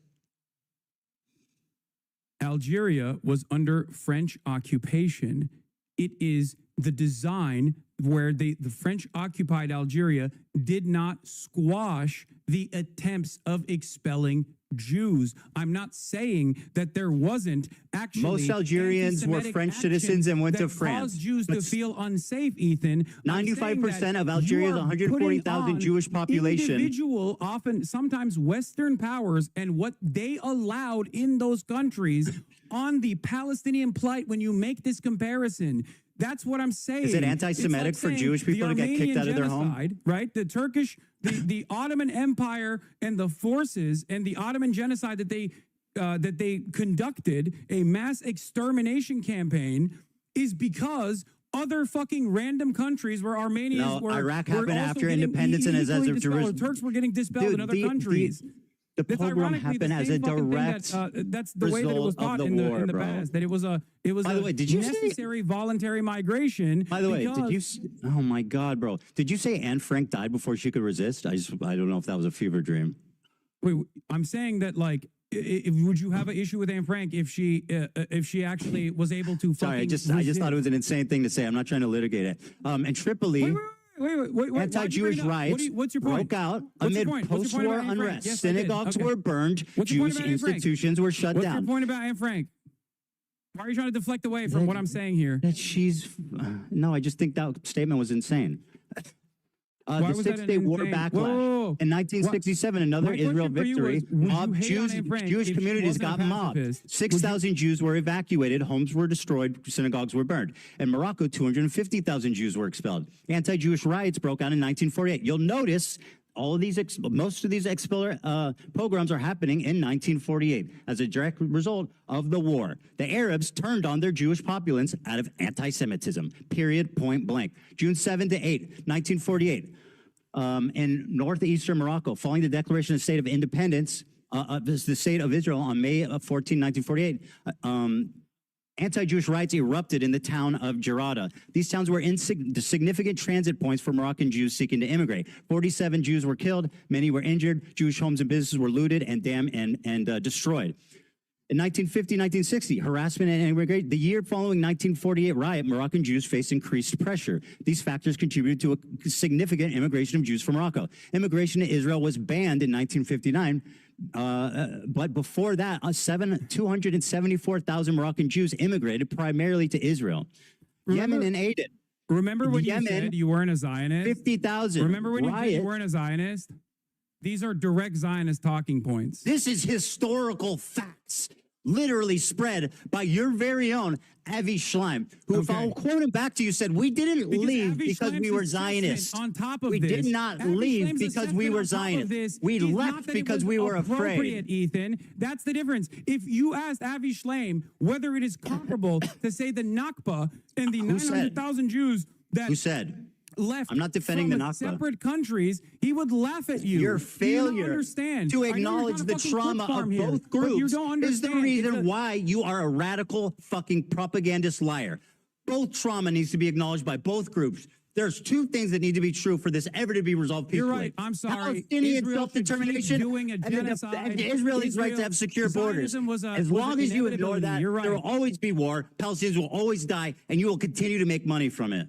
Speaker 14: Algeria was under French occupation. It is the design where the French occupied Algeria did not squash the attempts of expelling Jews. I'm not saying that there wasn't actually
Speaker 13: most Algerians were French citizens and went to France.
Speaker 14: Caused Jews to feel unsafe, Ethan.
Speaker 13: 95% of Algeria's 140,000 Jewish population.
Speaker 14: Individual, often, sometimes Western powers and what they allowed in those countries on the Palestinian plight when you make this comparison. That's what I'm saying.
Speaker 13: Is it anti-Semitic for Jewish people to get kicked out of their home?
Speaker 14: Right? The Turkish, the Ottoman Empire and the forces and the Ottoman genocide that they conducted, a mass extermination campaign, is because other fucking random countries where Armenians
Speaker 13: No,
Speaker 14: were.
Speaker 13: Iraq
Speaker 14: were
Speaker 13: happened
Speaker 14: also
Speaker 13: after
Speaker 14: getting
Speaker 13: independence and as
Speaker 14: equally
Speaker 13: of
Speaker 14: dispelled.
Speaker 13: Jerusalem.
Speaker 14: Turks were getting dispelled
Speaker 13: Dude,
Speaker 14: in other countries.
Speaker 13: The
Speaker 14: That's
Speaker 13: pogrom
Speaker 14: ironically the
Speaker 13: happened as
Speaker 14: same
Speaker 13: a
Speaker 14: fucking
Speaker 13: direct
Speaker 14: thing that's the way that it was
Speaker 13: result
Speaker 14: taught
Speaker 13: of
Speaker 14: in
Speaker 13: the
Speaker 14: the
Speaker 13: war, bro.
Speaker 14: past. That it was a
Speaker 13: By the way, did you say-
Speaker 14: necessary voluntary migration.
Speaker 13: By the way, did you?
Speaker 14: because-
Speaker 13: Oh my God, bro! Did you say Anne Frank died before she could resist? I don't know if that was a fever dream.
Speaker 14: Wait, I'm saying that like. Would you have an issue with Anne Frank if she actually was able to?
Speaker 13: Sorry, I just thought it was an insane thing to say. I'm not trying to litigate it. And Tripoli.
Speaker 14: Wait,
Speaker 13: Anti-Jewish riots
Speaker 14: what's your point?
Speaker 13: broke out
Speaker 14: What's your
Speaker 13: amid
Speaker 14: point? What's your point
Speaker 13: post-war
Speaker 14: about Anne Frank?
Speaker 13: unrest.
Speaker 14: Yes, I did.
Speaker 13: Synagogues
Speaker 14: Okay.
Speaker 13: were burned.
Speaker 14: What's your point
Speaker 13: Jewish
Speaker 14: about Anne Frank?
Speaker 13: institutions were shut
Speaker 14: What's
Speaker 13: down.
Speaker 14: your point about Anne Frank? Why are you trying to deflect away from what I'm saying here?
Speaker 13: That she's no, I just think that statement was insane.
Speaker 14: Why
Speaker 13: The
Speaker 14: was that an
Speaker 13: Six-Day War
Speaker 14: insane-
Speaker 13: backlash.
Speaker 14: Whoa.
Speaker 13: In 1967, another
Speaker 14: My
Speaker 13: Israel
Speaker 14: question for you
Speaker 13: victory,
Speaker 14: was, would you
Speaker 13: mobbed
Speaker 14: hate on
Speaker 13: Jews,
Speaker 14: Anne Frank
Speaker 13: Jewish
Speaker 14: if she
Speaker 13: communities
Speaker 14: wasn't a
Speaker 13: got mobbed.
Speaker 14: pacifist?
Speaker 13: 6,000 Jews were evacuated, homes were destroyed, synagogues were burned. In Morocco, 250,000 Jews were expelled. Anti-Jewish riots broke out in 1948. You'll notice all of these, most of these pogroms are happening in 1948 as a direct result of the war. The Arabs turned on their Jewish populace out of anti-Semitism, period, point blank. June 7 to 8, 1948. In northeastern Morocco, following the declaration of state of independence, the state of Israel on May 14, 1948, anti-Jewish riots erupted in the town of Jarada. These towns were significant transit points for Moroccan Jews seeking to immigrate. 47 Jews were killed, many were injured, Jewish homes and businesses were looted and damaged and destroyed. In 1950, 1960, harassment and immigration. The year following 1948 riot, Moroccan Jews faced increased pressure. These factors contributed to a significant immigration of Jews from Morocco. Immigration to Israel was banned in 1959, but before that, 274,000 Moroccan Jews immigrated primarily to Israel. Yemen and Aden.
Speaker 14: Remember when
Speaker 13: Yemen,
Speaker 14: you said you weren't a Zionist?
Speaker 13: 50,000.
Speaker 14: Remember when you said you weren't a Zionist? These are direct Zionist talking points.
Speaker 13: This is historical facts, literally spread by your very own Avi Schleim, who, if I'll quote him back to you, said, we didn't leave
Speaker 14: Avi
Speaker 13: because we
Speaker 14: Schleim's
Speaker 13: were
Speaker 14: assessment
Speaker 13: Zionists.
Speaker 14: On top of
Speaker 13: we
Speaker 14: this,
Speaker 13: did not
Speaker 14: Avi
Speaker 13: leave
Speaker 14: Schleim's
Speaker 13: because we were
Speaker 14: assessment on top of
Speaker 13: Zionists.
Speaker 14: this
Speaker 13: We
Speaker 14: is not
Speaker 13: left
Speaker 14: that it
Speaker 13: because
Speaker 14: was
Speaker 13: we were
Speaker 14: appropriate,
Speaker 13: afraid.
Speaker 14: Ethan, that's the difference. If you asked Avi Schleim whether it is comparable to say the Nakba and the 900,000 Jews that
Speaker 13: Who said?
Speaker 14: left
Speaker 13: I'm not defending
Speaker 14: from
Speaker 13: the Nakba.
Speaker 14: separate countries, he would laugh at you.
Speaker 13: Your
Speaker 14: You don't
Speaker 13: failure
Speaker 14: understand.
Speaker 13: to
Speaker 14: I know you're
Speaker 13: acknowledge
Speaker 14: trying to
Speaker 13: the
Speaker 14: fucking
Speaker 13: trauma
Speaker 14: flip farm
Speaker 13: of
Speaker 14: here,
Speaker 13: both
Speaker 14: but you
Speaker 13: groups
Speaker 14: don't
Speaker 13: is the
Speaker 14: understand.
Speaker 13: reason
Speaker 14: It's a-
Speaker 13: why you are a radical fucking propagandist liar. Both trauma needs to be acknowledged by both groups. There's two things that need to be true for this ever to be resolved peacefully.
Speaker 14: You're right. I'm sorry.
Speaker 13: Palestinian
Speaker 14: Israel should keep
Speaker 13: self-determination
Speaker 14: doing a
Speaker 13: and the
Speaker 14: genocide.
Speaker 13: the Israelis' right to have secure borders.
Speaker 14: Zionism was
Speaker 13: As
Speaker 14: was
Speaker 13: long
Speaker 14: an
Speaker 13: as you ignore
Speaker 14: inevitability.
Speaker 13: that,
Speaker 14: You're right.
Speaker 13: there will always be war. Palestinians will always die, and you will continue to make money from it.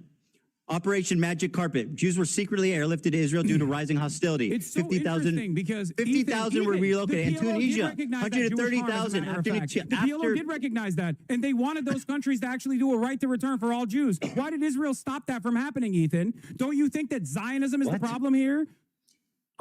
Speaker 13: Operation Magic Carpet. Jews were secretly airlifted to Israel due to rising hostility.
Speaker 14: It's so
Speaker 13: 50,000
Speaker 14: interesting because
Speaker 13: 50,000 were
Speaker 14: Ethan,
Speaker 13: relocated. And
Speaker 14: the PLO did
Speaker 13: Tunisia,
Speaker 14: recognize that Jewish harm, as a
Speaker 13: 130,000
Speaker 14: matter of
Speaker 13: after
Speaker 14: fact. The PLO did recognize that, and they wanted those countries to actually do a right to return for all Jews. Why did Israel stop that from happening, Ethan? Don't you think that Zionism is the problem here?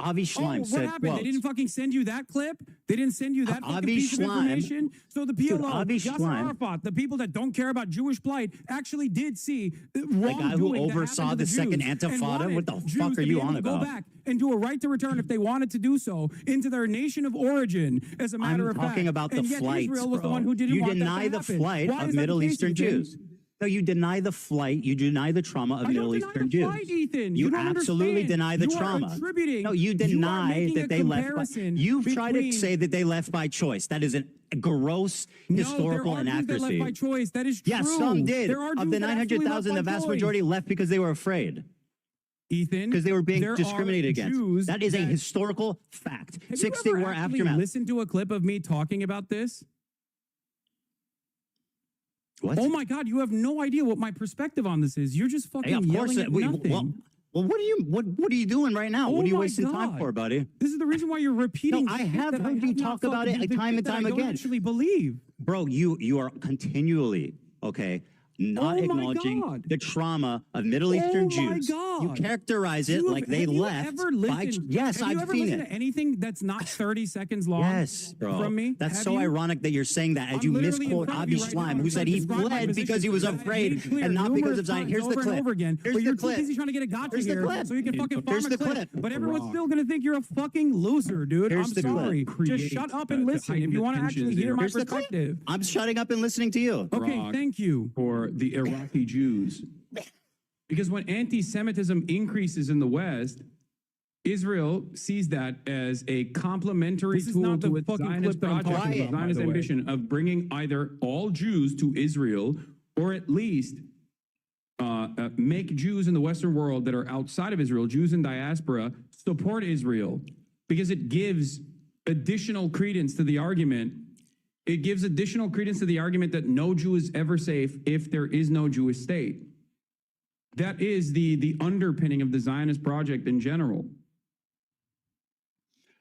Speaker 13: Avi Schleim
Speaker 14: what
Speaker 13: said,
Speaker 14: happened?
Speaker 13: quote,
Speaker 14: They didn't fucking send you that clip? They didn't send you that fucking
Speaker 13: Avi
Speaker 14: piece of
Speaker 13: Schleim-
Speaker 14: information? So the PLO,
Speaker 13: Dude, Avi
Speaker 14: Yasser
Speaker 13: Schleim-
Speaker 14: Arafat, the people that don't care about Jewish plight, actually did see
Speaker 13: the guy who
Speaker 14: wrongdoing that
Speaker 13: oversaw
Speaker 14: happened to
Speaker 13: the second
Speaker 14: Jews and
Speaker 13: Intifada?
Speaker 14: wanted
Speaker 13: What the
Speaker 14: Jews
Speaker 13: fuck
Speaker 14: to
Speaker 13: are
Speaker 14: be
Speaker 13: you
Speaker 14: able
Speaker 13: on
Speaker 14: to go
Speaker 13: about?
Speaker 14: back and do a right to return if they wanted to do so into their nation of origin, as a matter
Speaker 13: I'm
Speaker 14: of fact.
Speaker 13: talking about the
Speaker 14: And yet
Speaker 13: flights,
Speaker 14: Israel was the
Speaker 13: bro.
Speaker 14: one who didn't
Speaker 13: You
Speaker 14: want that to
Speaker 13: deny the
Speaker 14: happen.
Speaker 13: flight
Speaker 14: Why
Speaker 13: of
Speaker 14: is that the
Speaker 13: Middle
Speaker 14: case,
Speaker 13: Eastern
Speaker 14: Ethan?
Speaker 13: Jews. No, you deny the flight. You deny the trauma of Middle Eastern Jews.
Speaker 14: Flight, Ethan.
Speaker 13: You
Speaker 14: don't
Speaker 13: absolutely
Speaker 14: understand.
Speaker 13: deny the
Speaker 14: You are
Speaker 13: trauma.
Speaker 14: attributing-
Speaker 13: No, you
Speaker 14: are
Speaker 13: deny
Speaker 14: making
Speaker 13: that
Speaker 14: a
Speaker 13: they left.
Speaker 14: comparison
Speaker 13: You've tried to
Speaker 14: between-
Speaker 13: say that they left by choice. That is a gross historical
Speaker 14: there are Jews that
Speaker 13: inaccuracy.
Speaker 14: left by choice. That is true.
Speaker 13: Yes, some did.
Speaker 14: There are
Speaker 13: Of
Speaker 14: Jews
Speaker 13: the
Speaker 14: that absolutely
Speaker 13: 900,000, the
Speaker 14: left by
Speaker 13: vast
Speaker 14: choice.
Speaker 13: majority left because they were afraid.
Speaker 14: Ethan,
Speaker 13: Because they were being
Speaker 14: there are
Speaker 13: discriminated against.
Speaker 14: Jews
Speaker 13: That is a
Speaker 14: that-
Speaker 13: historical fact.
Speaker 14: Have
Speaker 13: 6-Day
Speaker 14: you ever
Speaker 13: War
Speaker 14: actually
Speaker 13: aftermath.
Speaker 14: listened to a clip of me talking about this?
Speaker 13: What?
Speaker 14: Oh my God, you have no idea what my perspective on this is. You're just fucking
Speaker 13: Hey, of course.
Speaker 14: yelling at nothing.
Speaker 13: Well, what are you doing right now?
Speaker 14: Oh
Speaker 13: What are you
Speaker 14: my
Speaker 13: wasting
Speaker 14: God.
Speaker 13: time for, buddy?
Speaker 14: This is the reason why you're repeating.
Speaker 13: No, I
Speaker 14: shit
Speaker 13: have
Speaker 14: that
Speaker 13: heard you talk
Speaker 14: not
Speaker 13: about it
Speaker 14: fucking-
Speaker 13: time and
Speaker 14: that
Speaker 13: time
Speaker 14: I don't
Speaker 13: again.
Speaker 14: actually believe.
Speaker 13: Bro, you are continually, okay, not
Speaker 14: Oh my
Speaker 13: acknowledging
Speaker 14: God.
Speaker 13: the trauma of Middle Eastern
Speaker 14: Oh my
Speaker 13: Jews.
Speaker 14: God.
Speaker 13: You characterize it like they left. Yes,
Speaker 14: have you
Speaker 13: I've
Speaker 14: ever
Speaker 13: seen
Speaker 14: listened
Speaker 13: it.
Speaker 14: to anything that's not 30 seconds long?
Speaker 13: Yes, bro.
Speaker 14: From me?
Speaker 13: That's
Speaker 14: Have
Speaker 13: so
Speaker 14: you?
Speaker 13: ironic that you're saying that as
Speaker 14: I'm
Speaker 13: you
Speaker 14: literally in
Speaker 13: misquote
Speaker 14: front of
Speaker 13: Avi
Speaker 14: you right now.
Speaker 13: Schleim,
Speaker 14: I'm
Speaker 13: who
Speaker 14: trying
Speaker 13: said
Speaker 14: to
Speaker 13: he
Speaker 14: describe my
Speaker 13: fled because he was
Speaker 14: position.
Speaker 13: afraid
Speaker 14: Made clear
Speaker 13: and not because
Speaker 14: numerous
Speaker 13: of Zion.
Speaker 14: times
Speaker 13: Here's the
Speaker 14: over and
Speaker 13: clip.
Speaker 14: over again,
Speaker 13: Here's
Speaker 14: but
Speaker 13: the
Speaker 14: you're too
Speaker 13: clip.
Speaker 14: busy trying to get a gotcha
Speaker 13: Here's the
Speaker 14: here
Speaker 13: clip.
Speaker 14: so you can fucking farm
Speaker 13: Here's
Speaker 14: a
Speaker 13: the
Speaker 14: clip.
Speaker 13: clip.
Speaker 14: But everyone's still going to think you're a fucking loser, dude.
Speaker 13: Here's
Speaker 14: I'm
Speaker 13: the clip.
Speaker 14: sorry. Just shut up and listen if you want to actually hear my
Speaker 13: Here's the clip.
Speaker 14: perspective.
Speaker 13: I'm shutting up and listening to you.
Speaker 14: Okay, thank you.
Speaker 21: For the Iraqi Jews. Because when anti-Semitism increases in the West, Israel sees that as a complementary
Speaker 14: This is
Speaker 21: tool
Speaker 14: not the
Speaker 21: to its
Speaker 14: fucking
Speaker 21: Zionist
Speaker 14: clip that I'm
Speaker 21: project,
Speaker 14: talking
Speaker 21: its
Speaker 14: about, by
Speaker 21: Zionist
Speaker 14: the way.
Speaker 21: ambition of bringing either all Jews to Israel or at least make Jews in the Western world that are outside of Israel, Jews in diaspora, support Israel because it gives additional credence to the argument. It gives additional credence to the argument that no Jew is ever safe if there is no Jewish state. That is the underpinning of the Zionist project in general.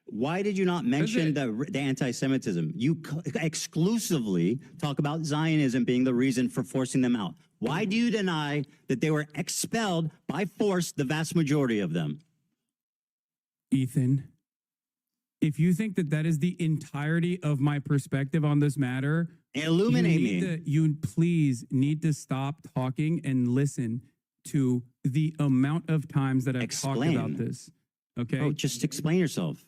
Speaker 13: Why did you not mention the anti-Semitism? You exclusively talk about Zionism being the reason for forcing them out. Why do you deny that they were expelled by force, the vast majority of them?
Speaker 14: Ethan, if you think that that is the entirety of my perspective on this matter,
Speaker 13: illuminate me.
Speaker 14: You please need to stop talking and listen to the amount of times that I've talked about this. Okay?
Speaker 13: Oh, just explain yourself.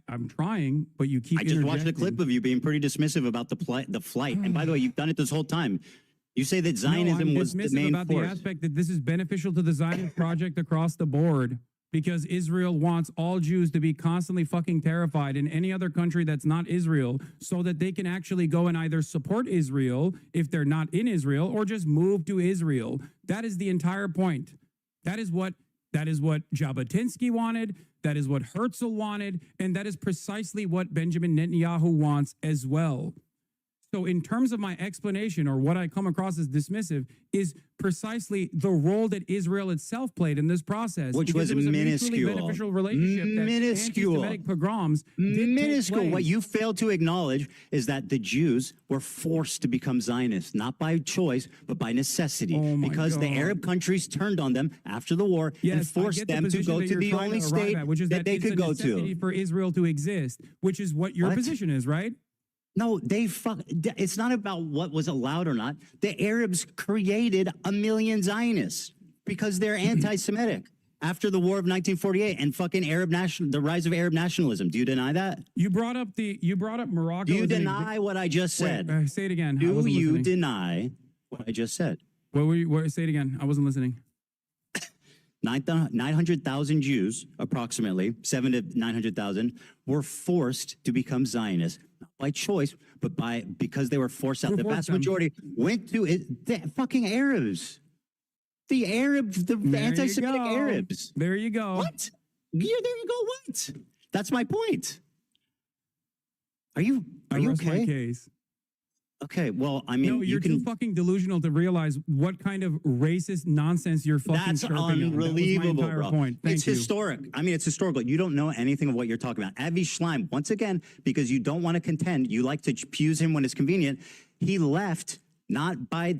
Speaker 14: I'm trying, but you keep
Speaker 13: I just watched a
Speaker 14: interjecting.
Speaker 13: clip of you being pretty dismissive about the flight. And by the way, you've done it this whole time. You say that Zionism
Speaker 14: no, I'm
Speaker 13: was the
Speaker 14: dismissive
Speaker 13: main
Speaker 14: about
Speaker 13: force.
Speaker 14: the aspect that this is beneficial to the Zionist project across the board because Israel wants all Jews to be constantly fucking terrified in any other country that's not Israel so that they can actually go and either support Israel if they're not in Israel or just move to Israel. That is the entire point. That is what Jabotinsky wanted. That is what Herzl wanted. And that is precisely what Benjamin Netanyahu wants as well. So in terms of my explanation or what I come across as dismissive is precisely the role that Israel itself played in this process.
Speaker 13: Which
Speaker 14: because
Speaker 13: was
Speaker 14: it a mutually
Speaker 13: minuscule.
Speaker 14: beneficial relationship that
Speaker 13: Minuscule.
Speaker 14: anti-Semitic pogroms did take
Speaker 13: Minuscule.
Speaker 14: place.
Speaker 13: What you failed to acknowledge is that the Jews were forced to become Zionists, not by choice, but by necessity. Because the Arab countries turned on them after the war and
Speaker 14: Yes, I
Speaker 13: forced
Speaker 14: get the
Speaker 13: them to
Speaker 14: position
Speaker 13: go
Speaker 14: that
Speaker 13: to
Speaker 14: you're
Speaker 13: the
Speaker 14: trying
Speaker 13: only
Speaker 14: to arrive
Speaker 13: state
Speaker 14: at, which is
Speaker 13: that they
Speaker 14: it's a
Speaker 13: could go
Speaker 14: necessity
Speaker 13: to.
Speaker 14: for Israel to exist, which is what your position is, right?
Speaker 13: No, it's not about what was allowed or not. The Arabs created 1 million Zionists because they're anti-Semitic after the War of 1948 and fucking the rise of Arab nationalism. Do you deny that?
Speaker 14: You brought up Morocco.
Speaker 13: Do you
Speaker 14: as an
Speaker 13: deny what I just said?
Speaker 14: Wait, say it again. I
Speaker 13: Do
Speaker 14: wasn't
Speaker 13: you
Speaker 14: listening.
Speaker 13: deny what I just said?
Speaker 14: Say it again. I wasn't listening.
Speaker 13: 900,000 Jews, approximately 700 to 900,000, were forced to become Zionists, not by choice, but because they were forced out. The vast majority went to the fucking Arabs. The anti-Semitic Arabs.
Speaker 14: There you go.
Speaker 13: What? There you go. What? That's my point. Are you
Speaker 14: rest
Speaker 13: okay?
Speaker 14: my case.
Speaker 13: Okay, well, I mean,
Speaker 14: no, you're too fucking delusional to realize what kind of racist nonsense you're fucking
Speaker 13: That's
Speaker 14: chirping on. That was my
Speaker 13: unbelievable,
Speaker 14: entire
Speaker 13: bro.
Speaker 14: point. Thank
Speaker 13: It's
Speaker 14: you.
Speaker 13: historic. I mean, it's historical. You don't know anything of what you're talking about. Avi Schleim, once again, because you don't want to contend, you like to accuse him when it's convenient. He left not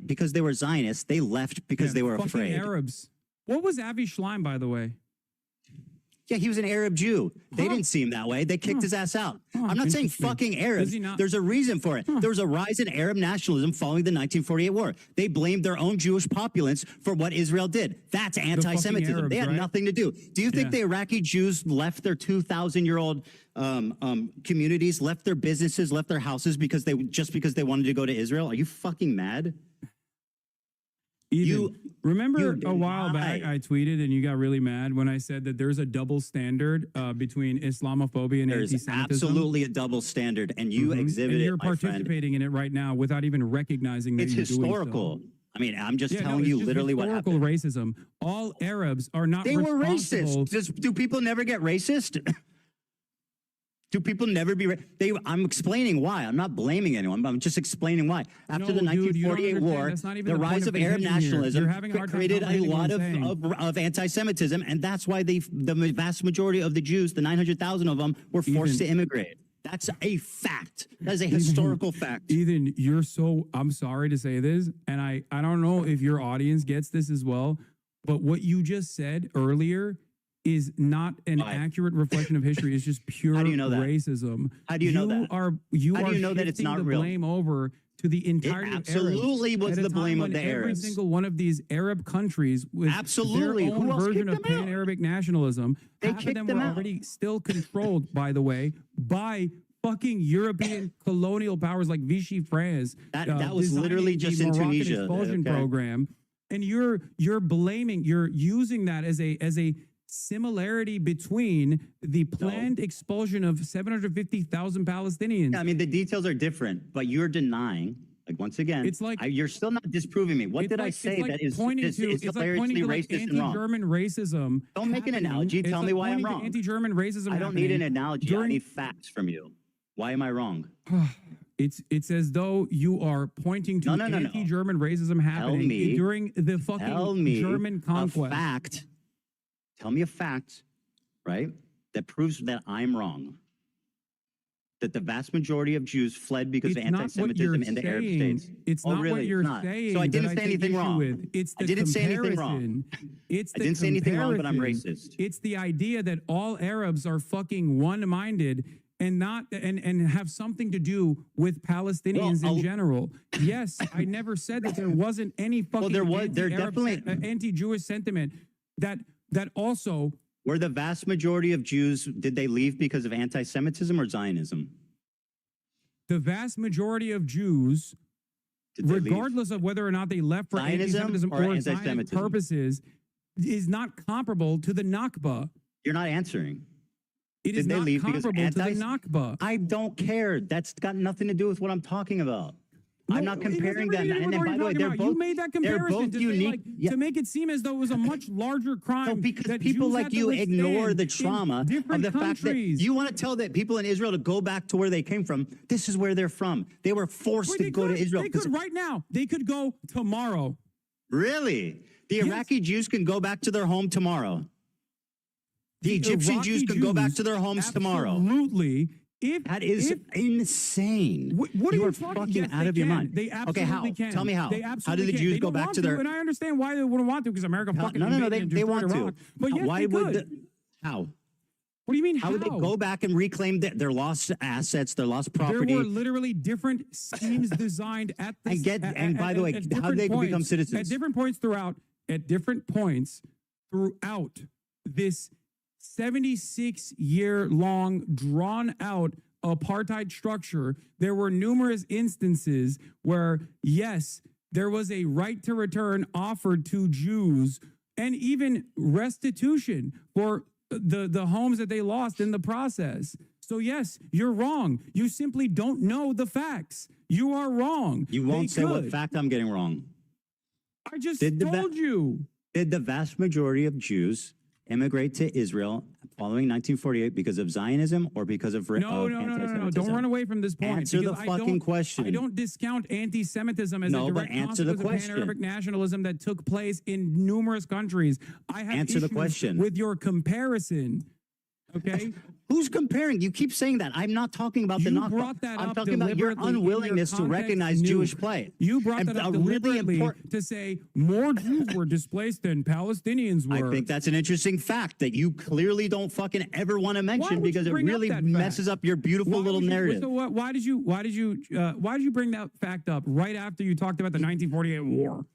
Speaker 13: because they were Zionists. They left because they were
Speaker 14: fucking
Speaker 13: afraid.
Speaker 14: Arabs. What was Avi Schleim, by the way?
Speaker 13: Yeah, he was an Arab Jew. They didn't see him that way. They kicked his ass out. I'm not saying fucking Arabs. There's a reason for it. There was a rise in Arab nationalism following the 1948 war. They blamed their own Jewish populace for what Israel did. That's anti-Semitism.
Speaker 14: Arabs,
Speaker 13: They had
Speaker 14: right?
Speaker 13: nothing to do. Do you think the Iraqi Jews left their 2,000-year-old communities, left their businesses, left their houses because they wanted to go to Israel? Are you fucking mad?
Speaker 14: Remember a while back I tweeted and you got really mad when I said that there's a double standard between Islamophobia and
Speaker 13: There's
Speaker 14: anti-Semitism?
Speaker 13: absolutely a double standard, and you exhibit
Speaker 14: and
Speaker 13: it,
Speaker 14: you're
Speaker 13: my friend.
Speaker 14: participating in it right now without even recognizing that
Speaker 13: It's
Speaker 14: you're doing
Speaker 13: historical.
Speaker 14: so.
Speaker 13: I mean, I'm just
Speaker 14: Yeah,
Speaker 13: telling
Speaker 14: it's
Speaker 13: you
Speaker 14: just
Speaker 13: literally what
Speaker 14: historical
Speaker 13: happened.
Speaker 14: racism. All Arabs are not
Speaker 13: They were
Speaker 14: responsible.
Speaker 13: racist. Do people never get racist? Do people never be? I'm explaining why. I'm not blaming anyone, but I'm just explaining why. After the
Speaker 14: No, dude, you don't
Speaker 13: 1948
Speaker 14: understand.
Speaker 13: war,
Speaker 14: That's not even
Speaker 13: the
Speaker 14: the point
Speaker 13: rise
Speaker 14: of
Speaker 13: of Arab
Speaker 14: contention here.
Speaker 13: nationalism
Speaker 14: You're having a hard time
Speaker 13: created a
Speaker 14: comprehending
Speaker 13: lot
Speaker 14: what I'm
Speaker 13: of anti-Semitism, and that's why the vast majority of the Jews, the 900,000 of them, were forced to immigrate. That's a fact. That is a historical fact.
Speaker 14: Ethan, I'm sorry to say this, and I don't know if your audience gets this as well, But what you just said earlier is not an accurate reflection of history. It's just pure
Speaker 13: How do you know that?
Speaker 14: racism.
Speaker 13: How do you know that?
Speaker 14: How do you know that it's not
Speaker 13: real?
Speaker 14: The blame over to the entirety
Speaker 13: It absolutely
Speaker 14: of Arabs
Speaker 13: was
Speaker 14: at
Speaker 13: the
Speaker 14: a time
Speaker 13: blame of
Speaker 14: when
Speaker 13: the
Speaker 14: every
Speaker 13: Arabs.
Speaker 14: single one of these Arab countries with
Speaker 13: Absolutely.
Speaker 14: their
Speaker 13: Who
Speaker 14: own
Speaker 13: else
Speaker 14: version
Speaker 13: kicked
Speaker 14: of
Speaker 13: them out?
Speaker 14: pan-Arabic nationalism.
Speaker 13: They
Speaker 14: Half of
Speaker 13: kicked
Speaker 14: them
Speaker 13: them
Speaker 14: were
Speaker 13: out.
Speaker 14: already still controlled, by the way, by fucking European colonial powers like Vichy France.
Speaker 13: That was
Speaker 14: designing
Speaker 13: literally
Speaker 14: the
Speaker 13: just in
Speaker 14: Moroccan
Speaker 13: Tunisia.
Speaker 14: expulsion
Speaker 13: Okay.
Speaker 14: program. And you're using that as a similarity between the planned expulsion of 750,000 Palestinians.
Speaker 13: Yeah, I mean, the details are different, but you're denying. Like once again,
Speaker 14: It's like-
Speaker 13: you're still not disproving me. What
Speaker 14: It's
Speaker 13: did I
Speaker 14: like-
Speaker 13: say
Speaker 14: it's like
Speaker 13: that is
Speaker 14: pointing
Speaker 13: is
Speaker 14: to, it's like
Speaker 13: hilariously
Speaker 14: pointing to like
Speaker 13: racist and wrong?
Speaker 14: anti-German racism.
Speaker 13: Don't make an
Speaker 14: happening.
Speaker 13: analogy.
Speaker 14: It's
Speaker 13: Tell
Speaker 14: like
Speaker 13: me why I'm
Speaker 14: pointing to
Speaker 13: wrong.
Speaker 14: Anti-German racism.
Speaker 13: I don't need an
Speaker 14: happening
Speaker 13: analogy. I
Speaker 14: during-
Speaker 13: need facts from you. Why am I wrong?
Speaker 14: It's as though you are pointing to
Speaker 13: No.
Speaker 14: anti-German racism happening
Speaker 13: me-
Speaker 14: during the
Speaker 13: Tell
Speaker 14: fucking
Speaker 13: me
Speaker 14: German conquest.
Speaker 13: a fact. Tell me a fact, right, that proves that I'm wrong. That the vast majority of Jews fled because
Speaker 14: It's
Speaker 13: of
Speaker 14: not what you're
Speaker 13: anti-Semitism in the Arab
Speaker 14: saying.
Speaker 13: states.
Speaker 14: It's
Speaker 13: Oh,
Speaker 14: not
Speaker 13: really?
Speaker 14: what you're
Speaker 13: It's not.
Speaker 14: saying.
Speaker 13: So I
Speaker 14: that
Speaker 13: didn't say
Speaker 14: take
Speaker 13: anything
Speaker 14: issue
Speaker 13: wrong.
Speaker 14: with. It's the
Speaker 13: I didn't say anything wrong.
Speaker 14: comparison. It's
Speaker 13: I
Speaker 14: the
Speaker 13: didn't say anything wrong, but I'm
Speaker 14: comparison.
Speaker 13: racist.
Speaker 14: It's the idea that all Arabs are fucking one-minded and not and have something to do with Palestinians in general. Yes, I never said that there wasn't any fucking
Speaker 13: there
Speaker 14: anti-Arab
Speaker 13: definitely-
Speaker 14: anti-Jewish sentiment that also.
Speaker 13: Were the vast majority of Jews, did they leave because of anti-Semitism or Zionism?
Speaker 14: The vast majority of Jews,
Speaker 13: Did they leave?
Speaker 14: regardless of whether or not they left for
Speaker 13: Zionism
Speaker 14: anti-Semitism
Speaker 13: or
Speaker 14: or Zionist
Speaker 13: anti-Semitism?
Speaker 14: purposes, is not comparable to the Nakba.
Speaker 13: You're not answering.
Speaker 14: It is
Speaker 13: Did they
Speaker 14: not
Speaker 13: leave because
Speaker 14: comparable to the
Speaker 13: anti-
Speaker 14: Nakba.
Speaker 13: I don't care. That's got nothing to do with what I'm talking about. I'm not comparing them. And then, by the way, they're both,
Speaker 14: you made that
Speaker 13: they're
Speaker 14: comparison
Speaker 13: both
Speaker 14: to,
Speaker 13: unique.
Speaker 14: to make it seem as though it was a much larger crime.
Speaker 13: No, because
Speaker 14: that
Speaker 13: people
Speaker 14: Jews
Speaker 13: like
Speaker 14: had to
Speaker 13: you ignore
Speaker 14: withstand
Speaker 13: the
Speaker 14: in
Speaker 13: trauma of
Speaker 14: different
Speaker 13: the fact that
Speaker 14: countries.
Speaker 13: you want to tell that people in Israel to go back to where they came from. This is where they're from. They were forced
Speaker 14: Wait,
Speaker 13: to
Speaker 14: they
Speaker 13: go to
Speaker 14: could-
Speaker 13: Israel.
Speaker 14: They could right now. They could go tomorrow.
Speaker 13: Really? The Iraqi Jews can go back to their home tomorrow. The Egyptian
Speaker 14: Iraqi
Speaker 13: Jews can go back
Speaker 14: Jews
Speaker 13: to their homes tomorrow.
Speaker 14: Absolutely.
Speaker 13: That is insane.
Speaker 14: What are
Speaker 13: you
Speaker 14: you
Speaker 13: are
Speaker 14: talking?
Speaker 13: fucking
Speaker 14: Yes,
Speaker 13: out
Speaker 14: they
Speaker 13: of your
Speaker 14: can.
Speaker 13: mind.
Speaker 14: They absolutely
Speaker 13: okay, how?
Speaker 14: can.
Speaker 13: Tell me how.
Speaker 14: They
Speaker 13: How
Speaker 14: absolutely
Speaker 13: did the
Speaker 14: can.
Speaker 13: Jews
Speaker 14: They
Speaker 13: go
Speaker 14: don't
Speaker 13: back
Speaker 14: want
Speaker 13: to their?
Speaker 14: And I understand why they wouldn't want to because America fucking
Speaker 13: No,
Speaker 14: invaded and
Speaker 13: they
Speaker 14: destroyed
Speaker 13: want to.
Speaker 14: Iraq. But yes,
Speaker 13: Why
Speaker 14: they
Speaker 13: would
Speaker 14: could.
Speaker 13: how?
Speaker 14: What do you mean?
Speaker 13: How would they go back and reclaim their lost assets, their lost property?
Speaker 14: There were literally different schemes designed at this.
Speaker 13: And by the way, how did they become citizens?
Speaker 14: At different points throughout this 76-year-long, drawn-out apartheid structure, there were numerous instances where, yes, there was a right to return offered to Jews and even restitution for the homes that they lost in the process. So yes, you're wrong. You simply don't know the facts. You are wrong.
Speaker 13: You won't
Speaker 14: They
Speaker 13: say what
Speaker 14: could.
Speaker 13: fact I'm getting wrong.
Speaker 14: I just told you.
Speaker 13: Did the vast majority of Jews immigrate to Israel following 1948 because of Zionism or because of
Speaker 14: No.
Speaker 13: anti-Semitism?
Speaker 14: Don't run away from this point.
Speaker 13: Answer the
Speaker 14: because
Speaker 13: fucking question.
Speaker 14: I don't discount anti-Semitism as
Speaker 13: No,
Speaker 14: a
Speaker 13: but
Speaker 14: direct
Speaker 13: answer the
Speaker 14: consequence of pan-Arabic
Speaker 13: question.
Speaker 14: nationalism that took place in numerous countries. I have
Speaker 13: Answer the
Speaker 14: issues
Speaker 13: question.
Speaker 14: with your comparison. Okay?
Speaker 13: Who's comparing? You keep saying that. I'm not talking about the
Speaker 14: You
Speaker 13: Nakba.
Speaker 14: brought that
Speaker 13: I'm
Speaker 14: up
Speaker 13: talking about your
Speaker 14: deliberately in
Speaker 13: unwillingness to
Speaker 14: context
Speaker 13: recognize
Speaker 14: new.
Speaker 13: Jewish play.
Speaker 14: You brought
Speaker 13: And
Speaker 14: that up
Speaker 13: a really
Speaker 14: deliberately
Speaker 13: important.
Speaker 14: to say more Jews were displaced than Palestinians were.
Speaker 13: I think that's an interesting fact that you clearly don't fucking ever want to mention
Speaker 14: would you
Speaker 13: because it
Speaker 14: bring up
Speaker 13: really
Speaker 14: that
Speaker 13: messes
Speaker 14: fact?
Speaker 13: up your beautiful
Speaker 14: Why
Speaker 13: little
Speaker 14: would you-
Speaker 13: narrative.
Speaker 14: So why did you bring that fact up right after you talked about the 1948 war?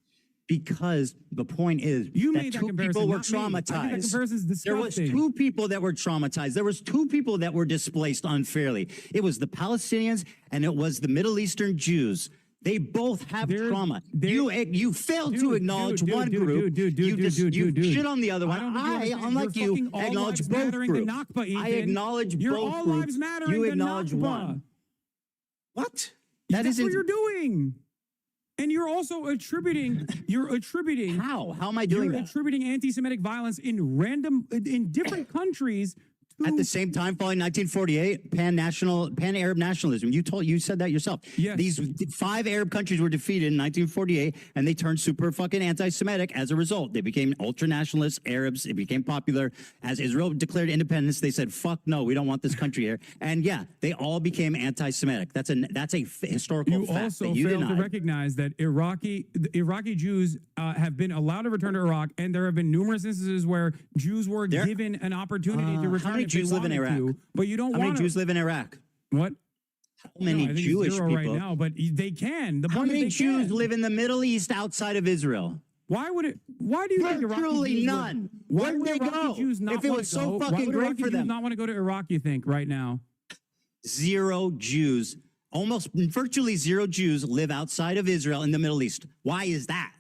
Speaker 13: Because the point is
Speaker 14: You
Speaker 13: that
Speaker 14: made that
Speaker 13: two
Speaker 14: comparison,
Speaker 13: people were
Speaker 14: not me. I think that
Speaker 13: traumatized.
Speaker 14: comparison's
Speaker 13: There was
Speaker 14: disgusting.
Speaker 13: 2 people that were traumatized. There was 2 people that were displaced unfairly. It was the Palestinians and it was the Middle Eastern Jews. They both have trauma. You failed to acknowledge one group. You shit on the other one. Unlike you, acknowledge both groups. I acknowledge
Speaker 14: Your
Speaker 13: both
Speaker 14: all
Speaker 13: groups.
Speaker 14: lives mattering
Speaker 13: You
Speaker 14: the
Speaker 13: acknowledge
Speaker 14: Nakba.
Speaker 13: one. What?
Speaker 14: That's
Speaker 13: isn't-
Speaker 14: what you're doing. And you're also attributing.
Speaker 13: How? How am I doing
Speaker 14: You're
Speaker 13: that?
Speaker 14: attributing anti-Semitic violence in different countries
Speaker 13: At the same time, following 1948, pan-Arab nationalism. You said that yourself.
Speaker 14: Yes.
Speaker 13: These 5 Arab countries were defeated in 1948, and they turned super fucking anti-Semitic as a result. They became ultra-nationalist Arabs. It became popular. As Israel declared independence, they said, "Fuck no, we don't want this country here." And yeah, they all became anti-Semitic. That's a historical
Speaker 14: You
Speaker 13: fact
Speaker 14: also
Speaker 13: that you
Speaker 14: failed to
Speaker 13: denied.
Speaker 14: recognize that Iraqi Jews have been allowed to return to Iraq, and there have been numerous instances where Jews were given an opportunity to return.
Speaker 13: How many
Speaker 14: if they
Speaker 13: Jews live in
Speaker 14: wanted
Speaker 13: Iraq?
Speaker 14: to, but you don't
Speaker 13: How
Speaker 14: want
Speaker 13: many Jews live in Iraq?
Speaker 14: What?
Speaker 13: How many
Speaker 14: I think it's
Speaker 13: Jewish
Speaker 14: 0
Speaker 13: people?
Speaker 14: right now, but they can. The
Speaker 13: How
Speaker 14: point is
Speaker 13: many
Speaker 14: they
Speaker 13: Jews
Speaker 14: can.
Speaker 13: live in the Middle East outside of Israel?
Speaker 14: Why would it? Why do you think Iraqi
Speaker 13: Literally
Speaker 14: Jews
Speaker 13: none.
Speaker 14: Why
Speaker 13: Where
Speaker 14: would
Speaker 13: would they
Speaker 14: Iraqi
Speaker 13: go?
Speaker 14: Jews not
Speaker 13: If it
Speaker 14: want
Speaker 13: was
Speaker 14: to
Speaker 13: so
Speaker 14: go? Why
Speaker 13: fucking
Speaker 14: would
Speaker 13: great
Speaker 14: Iraqi
Speaker 13: for
Speaker 14: Jews
Speaker 13: them?
Speaker 14: not want to go to Iraq? You think right now?
Speaker 13: 0 Jews, almost virtually 0 Jews live outside of Israel in the Middle East. Why is that?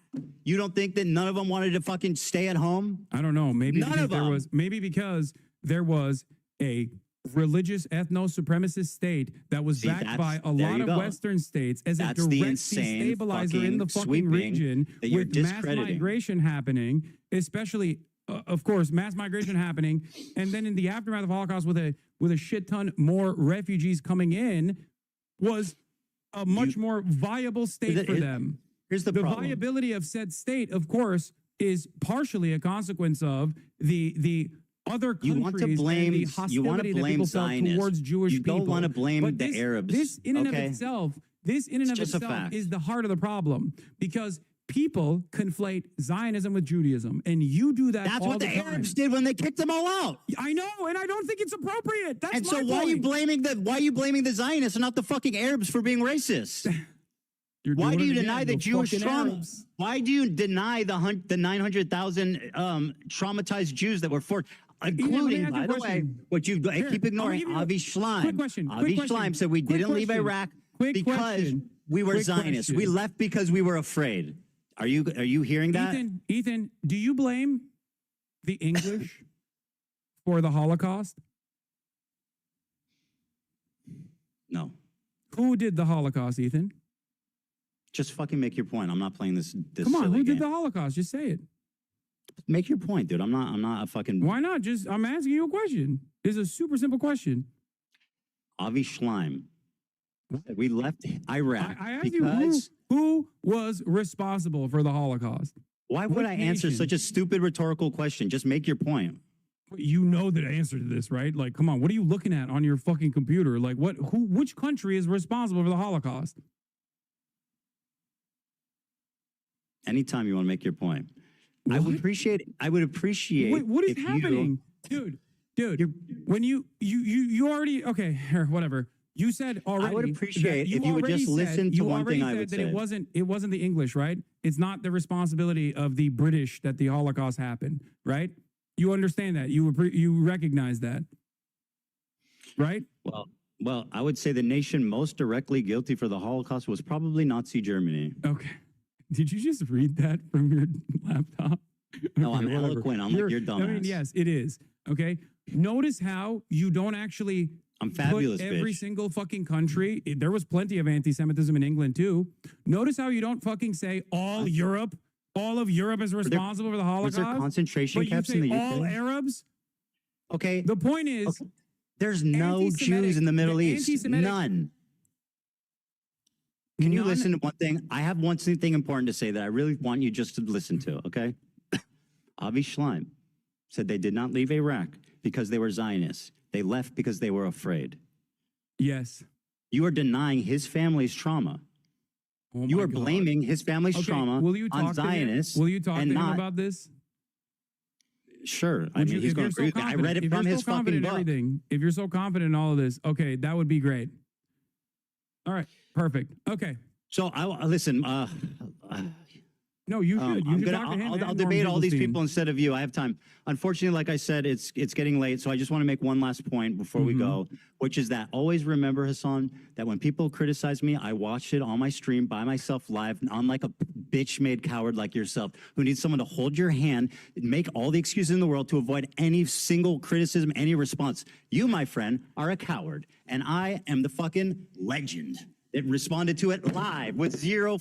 Speaker 13: You don't think that none of them wanted to fucking stay at home?
Speaker 14: I don't know. Maybe
Speaker 13: None
Speaker 14: because
Speaker 13: of them.
Speaker 14: because there was a religious ethno-supremacist state that was backed by a
Speaker 13: there
Speaker 14: lot
Speaker 13: you
Speaker 14: of
Speaker 13: go.
Speaker 14: Western states as
Speaker 13: That's
Speaker 14: a
Speaker 13: the
Speaker 14: direct
Speaker 13: insane
Speaker 14: destabilizer in the fucking
Speaker 13: sweeping
Speaker 14: region
Speaker 13: that you're
Speaker 14: with mass
Speaker 13: discrediting.
Speaker 14: migration happening, especially, of course, mass migration happening, and then in the aftermath of Holocaust with a shit ton more refugees coming in was a much more viable state for them.
Speaker 13: Here's the problem.
Speaker 14: Viability of said state, of course, is partially a consequence of the other countries
Speaker 13: You want to blame,
Speaker 14: and the
Speaker 13: you want
Speaker 14: hostility
Speaker 13: to
Speaker 14: that
Speaker 13: blame
Speaker 14: people felt
Speaker 13: Zionists.
Speaker 14: towards Jewish
Speaker 13: you
Speaker 14: people.
Speaker 13: don't want to blame
Speaker 14: But
Speaker 13: the Arabs.
Speaker 14: This in and
Speaker 13: okay?
Speaker 14: of itself, is the heart of the problem, because people conflate Zionism with Judaism, and you do that.
Speaker 13: That's
Speaker 14: all
Speaker 13: what the
Speaker 14: time.
Speaker 13: Arabs did when they kicked them all out.
Speaker 14: I know, and I don't think it's appropriate. That's
Speaker 13: And
Speaker 14: my
Speaker 13: so why are you
Speaker 14: point.
Speaker 13: blaming the Zionists and not the fucking Arabs for being racist? Why do you deny the Jewish trauma?
Speaker 14: Arabs.
Speaker 13: Why do you deny the 900,000 traumatized Jews that were forced? Including, by the way, what you keep ignoring, Avi Schleim.
Speaker 14: Quick question.
Speaker 13: Avi Schleim said we didn't leave Iraq because we were Zionists. We left because we were afraid. Are you hearing that?
Speaker 14: Ethan, do you blame the English for the Holocaust?
Speaker 13: No.
Speaker 14: Who did the Holocaust, Ethan?
Speaker 13: Just fucking make your point. I'm not playing this
Speaker 14: Come on,
Speaker 13: silly
Speaker 14: who
Speaker 13: game.
Speaker 14: did the Holocaust? Just say it.
Speaker 13: Make your point, dude. I'm not a fucking.
Speaker 14: Why not? I'm asking you a question. It's a super simple question.
Speaker 13: Avi Schleim. We left Iraq
Speaker 14: I asked
Speaker 13: because
Speaker 14: you who was responsible for the Holocaust.
Speaker 13: why would
Speaker 14: What
Speaker 13: I answer
Speaker 14: nation?
Speaker 13: such a stupid rhetorical question? Just make your point.
Speaker 14: You know the answer to this, right? Like, come on, what are you looking at on your fucking computer? Like, which country is responsible for the Holocaust?
Speaker 13: Anytime you want to make your point. I would appreciate.
Speaker 14: Wait, what is
Speaker 13: if you-
Speaker 14: happening? Dude, when you already, okay, here, whatever. You said already.
Speaker 13: I would appreciate if you would just listen to one thing I would
Speaker 14: that
Speaker 13: say.
Speaker 14: It wasn't the English, right? It's not the responsibility of the British that the Holocaust happened, right? You understand that. You recognize that, right?
Speaker 13: Well, I would say the nation most directly guilty for the Holocaust was probably Nazi Germany.
Speaker 14: Okay. Did you just read that from your laptop?
Speaker 13: No, I'm
Speaker 14: Okay, whatever.
Speaker 13: eloquent. I'm like your dumbass.
Speaker 14: I mean, yes, it is. Okay. Notice how you don't actually.
Speaker 13: I'm fabulous,
Speaker 14: put every
Speaker 13: bitch.
Speaker 14: single fucking country. There was plenty of anti-Semitism in England too. Notice how you don't fucking say all Europe. All of Europe is responsible for the Holocaust.
Speaker 13: Was there concentration
Speaker 14: but
Speaker 13: camps
Speaker 14: you say
Speaker 13: in the UK?
Speaker 14: all Arabs.
Speaker 13: Okay.
Speaker 14: The point is,
Speaker 13: there's no Jews in the Middle East.
Speaker 14: anti-Semitic-
Speaker 13: None. Can you
Speaker 14: None-
Speaker 13: listen to one thing? I have one thing important to say that I really want you just to listen to, okay? Avi Schleim said they did not leave Iraq because they were Zionists. They left because they were afraid.
Speaker 14: Yes.
Speaker 13: You are denying his family's trauma.
Speaker 14: Oh
Speaker 13: You
Speaker 14: my
Speaker 13: are
Speaker 14: God.
Speaker 13: blaming his family's
Speaker 14: Okay,
Speaker 13: trauma
Speaker 14: will you
Speaker 13: on
Speaker 14: talk to him?
Speaker 13: Zionists.
Speaker 14: Will you talk to
Speaker 13: and
Speaker 14: him
Speaker 13: not,
Speaker 14: about this?
Speaker 13: Sure. I
Speaker 14: Would
Speaker 13: mean,
Speaker 14: you-
Speaker 13: he's
Speaker 14: if
Speaker 13: going
Speaker 14: you're
Speaker 13: to
Speaker 14: so
Speaker 13: agree with me. I
Speaker 14: confident-
Speaker 13: read it
Speaker 14: if
Speaker 13: from
Speaker 14: you're
Speaker 13: his
Speaker 14: so confident
Speaker 13: fucking
Speaker 14: in
Speaker 13: book.
Speaker 14: everything, if you're so confident in all of this, okay, that would be great. All right, perfect. Okay.
Speaker 13: So listen.
Speaker 14: No, you should. You should talk to him.
Speaker 13: I'll
Speaker 14: and Norm
Speaker 13: debate all these
Speaker 14: Finkelstein.
Speaker 13: people instead of you. I have time. Unfortunately, like I said, it's getting late, so I just want to make one last point before we go, which is that always remember, Hassan, that when people criticize me, I watch it on my stream by myself live, unlike a bitch-made coward like yourself who needs someone to hold your hand, make all the excuses in the world to avoid any single criticism, any response. You, my friend, are a coward, and I am the fucking legend that responded to it live with zero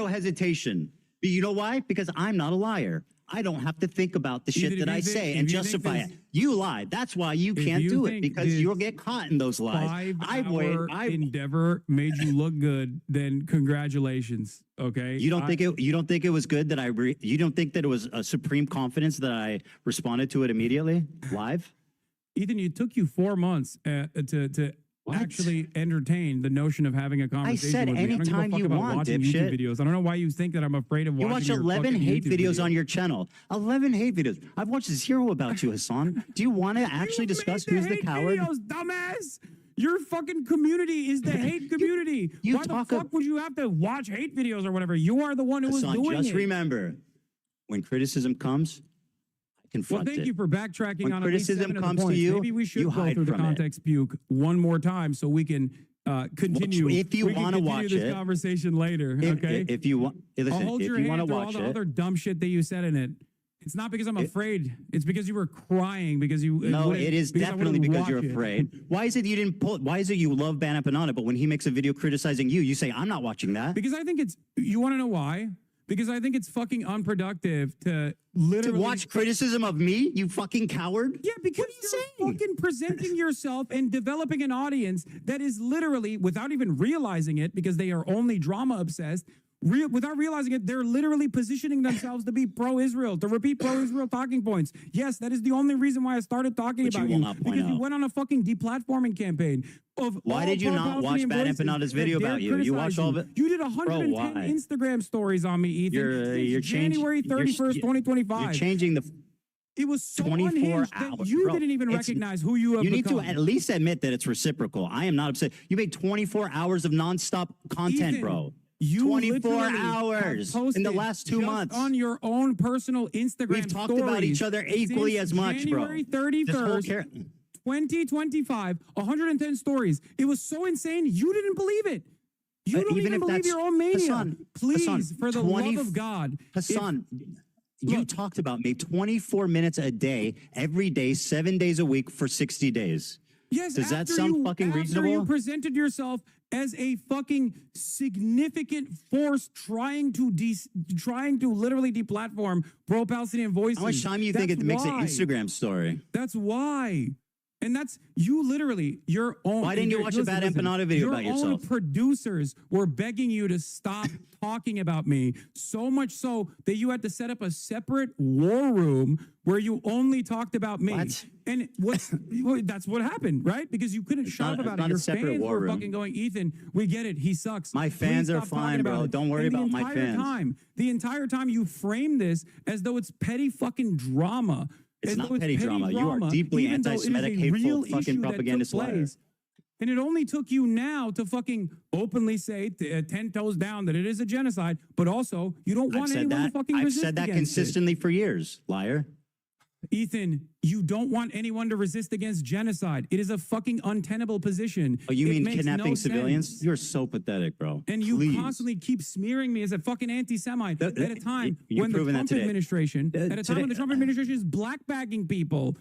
Speaker 13: hesitation. But you know why? Because I'm not a liar. I don't have to think about the shit
Speaker 14: Ethan,
Speaker 13: that I
Speaker 14: if you
Speaker 13: say
Speaker 14: think-
Speaker 13: and
Speaker 14: if you think
Speaker 13: justify it.
Speaker 14: this-
Speaker 13: You lied. That's why you can't
Speaker 14: you
Speaker 13: do it,
Speaker 14: think
Speaker 13: because
Speaker 14: this
Speaker 13: you'll get caught in those lies.
Speaker 14: 5-hour endeavor made you look good, then congratulations. Okay.
Speaker 13: You don't think it was good that you don't think that it was a supreme confidence that I responded to it immediately live?
Speaker 14: Ethan, it took you 4 months to actually entertain the notion of having a conversation
Speaker 13: said
Speaker 14: with me. I don't give a
Speaker 13: anytime
Speaker 14: fuck
Speaker 13: you
Speaker 14: about
Speaker 13: want,
Speaker 14: watching
Speaker 13: dipshit.
Speaker 14: YouTube videos. I don't know why you think that I'm afraid of
Speaker 13: You
Speaker 14: watching
Speaker 13: watch
Speaker 14: your
Speaker 13: 11
Speaker 14: fucking
Speaker 13: hate
Speaker 14: YouTube
Speaker 13: videos on your channel. 11 hate videos. I've watched 0 about you, Hassan. Do you want to actually discuss who's the
Speaker 14: hate
Speaker 13: coward?
Speaker 14: videos, dumbass. Your fucking community is the hate community.
Speaker 13: you
Speaker 14: Why the
Speaker 13: talk
Speaker 14: fuck would you have to watch hate videos or whatever? You are the one who was
Speaker 13: Hassan,
Speaker 14: doing
Speaker 13: just
Speaker 14: it.
Speaker 13: remember, when criticism comes, I confront
Speaker 14: Well, thank
Speaker 13: it.
Speaker 14: you for backtracking
Speaker 13: When
Speaker 14: on at least
Speaker 13: criticism
Speaker 14: 7 of the
Speaker 13: comes to
Speaker 14: points.
Speaker 13: you,
Speaker 14: Maybe we should
Speaker 13: you
Speaker 14: go
Speaker 13: hide
Speaker 14: through the
Speaker 13: from it.
Speaker 14: context puke one more time so we can continue.
Speaker 13: If you
Speaker 14: we can
Speaker 13: wanna
Speaker 14: continue
Speaker 13: watch
Speaker 14: this
Speaker 13: it,
Speaker 14: conversation later. Okay.
Speaker 13: If you want,
Speaker 14: I'll
Speaker 13: listen,
Speaker 14: hold
Speaker 13: if
Speaker 14: your
Speaker 13: you want
Speaker 14: hand
Speaker 13: to
Speaker 14: through all
Speaker 13: watch
Speaker 14: the
Speaker 13: it,
Speaker 14: other dumb shit that you said in it. It's not because I'm afraid. It's because you were crying because you.
Speaker 13: no,
Speaker 14: wouldn't-
Speaker 13: it is
Speaker 14: because I
Speaker 13: definitely
Speaker 14: wouldn't
Speaker 13: because you're
Speaker 14: watch it.
Speaker 13: afraid. Why is it you didn't pull? Why is it you love Ban Empanada, but when he makes a video criticizing you, you say, I'm not watching that?
Speaker 14: Because I think it's. You want to know why? Because I think it's fucking unproductive to literally
Speaker 13: watch criticism of me, you fucking coward.
Speaker 14: Yeah, because you're fucking presenting yourself and developing an audience that is literally, without even realizing it, because they are only drama obsessed. Without realizing it, they're literally positioning themselves to be pro-Israel, to repeat pro-Israel talking points. Yes, that is the only reason why I started talking about you. Because you went on a fucking deplatforming campaign of
Speaker 13: Why did you not watch Bad Empanada's video about you? You watched all of it?
Speaker 14: You did 110
Speaker 13: Bro, why?
Speaker 14: Instagram stories on me, Ethan.
Speaker 13: You're
Speaker 14: since January 31st, 2025.
Speaker 13: You're changing the
Speaker 14: It was so
Speaker 13: 24
Speaker 14: unhinged
Speaker 13: hours.
Speaker 14: that you
Speaker 13: Bro,
Speaker 14: didn't even
Speaker 13: it's-
Speaker 14: recognize who you have
Speaker 13: You need
Speaker 14: become.
Speaker 13: to at least admit that it's reciprocal. I am not upset. You made 24 hours of nonstop content,
Speaker 14: Ethan,
Speaker 13: bro.
Speaker 14: You
Speaker 13: 24
Speaker 14: literally
Speaker 13: hours
Speaker 14: have
Speaker 13: in the
Speaker 14: posted
Speaker 13: last 2
Speaker 14: just
Speaker 13: months.
Speaker 14: on your own personal Instagram
Speaker 13: We've talked about each other equally
Speaker 14: since
Speaker 13: as much, bro.
Speaker 14: January
Speaker 13: This whole
Speaker 14: 31st, 2025, 110 stories. It was so insane, you didn't believe it. You don't even believe
Speaker 13: that's-
Speaker 14: your own mania.
Speaker 13: Hassan,
Speaker 14: Please,
Speaker 13: Hassan,
Speaker 14: for the
Speaker 13: 20
Speaker 14: love of God.
Speaker 13: Hassan, you talked about me 24 minutes a day, every day, 7 days a week for 60 days.
Speaker 14: Yes,
Speaker 13: Does that
Speaker 14: after
Speaker 13: sound
Speaker 14: you-
Speaker 13: fucking
Speaker 14: after
Speaker 13: reasonable?
Speaker 14: you presented yourself as a fucking significant force trying to literally deplatform pro-Palestinian voices.
Speaker 13: How much time do you think
Speaker 14: That's
Speaker 13: it makes an
Speaker 14: why.
Speaker 13: Instagram story?
Speaker 14: That's why. And that's you literally, your own.
Speaker 13: Why didn't you watch a Bad Empanada video about yourself?
Speaker 14: Your own producers were begging you to stop talking about me, so much so that you had to set up a separate war room where you only talked about me.
Speaker 13: What?
Speaker 14: And that's what happened, right? Because you couldn't shut up
Speaker 13: not-
Speaker 14: about
Speaker 13: it's
Speaker 14: it.
Speaker 13: not
Speaker 14: Your
Speaker 13: a separate
Speaker 14: fans
Speaker 13: war
Speaker 14: were
Speaker 13: room.
Speaker 14: fucking going, Ethan, we get it. He sucks.
Speaker 13: My fans
Speaker 14: Please
Speaker 13: are
Speaker 14: stop talking
Speaker 13: fine,
Speaker 14: about
Speaker 13: bro.
Speaker 14: it."
Speaker 13: Don't worry
Speaker 14: And
Speaker 13: about my fans.
Speaker 14: The entire time you frame this as though it's petty fucking drama.
Speaker 13: It's
Speaker 14: as
Speaker 13: not
Speaker 14: though
Speaker 13: petty drama. You are deeply
Speaker 14: even though it is a
Speaker 13: anti-Semitic,
Speaker 14: real
Speaker 13: hateful, fucking
Speaker 14: issue that
Speaker 13: propagandist
Speaker 14: took
Speaker 13: liar.
Speaker 14: place. And it only took you now to fucking openly say 10 toes down that it is a genocide, but also you don't want anyone to fucking
Speaker 13: I've
Speaker 14: resist
Speaker 13: said that
Speaker 14: against it.
Speaker 13: consistently for years, liar.
Speaker 14: Ethan, you don't want anyone to resist against genocide. It is a fucking untenable position.
Speaker 13: Oh, you
Speaker 14: It
Speaker 13: mean
Speaker 14: makes
Speaker 13: kidnapping
Speaker 14: no
Speaker 13: civilians?
Speaker 14: sense.
Speaker 13: You're so pathetic, bro.
Speaker 14: And you
Speaker 13: Please.
Speaker 14: constantly keep smearing me as a fucking anti-Semite at a time
Speaker 13: you're
Speaker 14: when the
Speaker 13: proving that
Speaker 14: Trump
Speaker 13: today.
Speaker 14: administration, at a time
Speaker 13: Today-
Speaker 14: when the Trump administration is blackbagging people.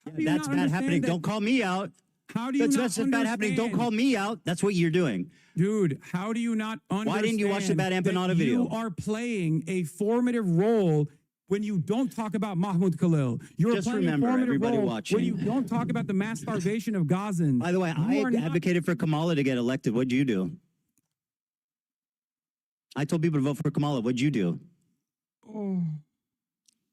Speaker 14: How do you
Speaker 13: That's
Speaker 14: not
Speaker 13: bad
Speaker 14: understand
Speaker 13: happening.
Speaker 14: that-
Speaker 13: Don't call me out.
Speaker 14: How do you
Speaker 13: That's
Speaker 14: not
Speaker 13: bad happening. Don't
Speaker 14: understand?
Speaker 13: call me out. That's what you're doing.
Speaker 14: Dude, how do you not understand?
Speaker 13: Why didn't you watch the Bad
Speaker 14: that
Speaker 13: Empanada video?
Speaker 14: You are playing a formative role when you don't talk about Mahmoud Khalil. You're
Speaker 13: Just
Speaker 14: playing
Speaker 13: remember,
Speaker 14: a formative
Speaker 13: everybody
Speaker 14: role
Speaker 13: watching.
Speaker 14: when you don't talk about the mass starvation of Gazans.
Speaker 13: By the way, I advocated for Kamala to get elected. What'd you do? I told people to vote for Kamala. What'd you do?
Speaker 14: Oh,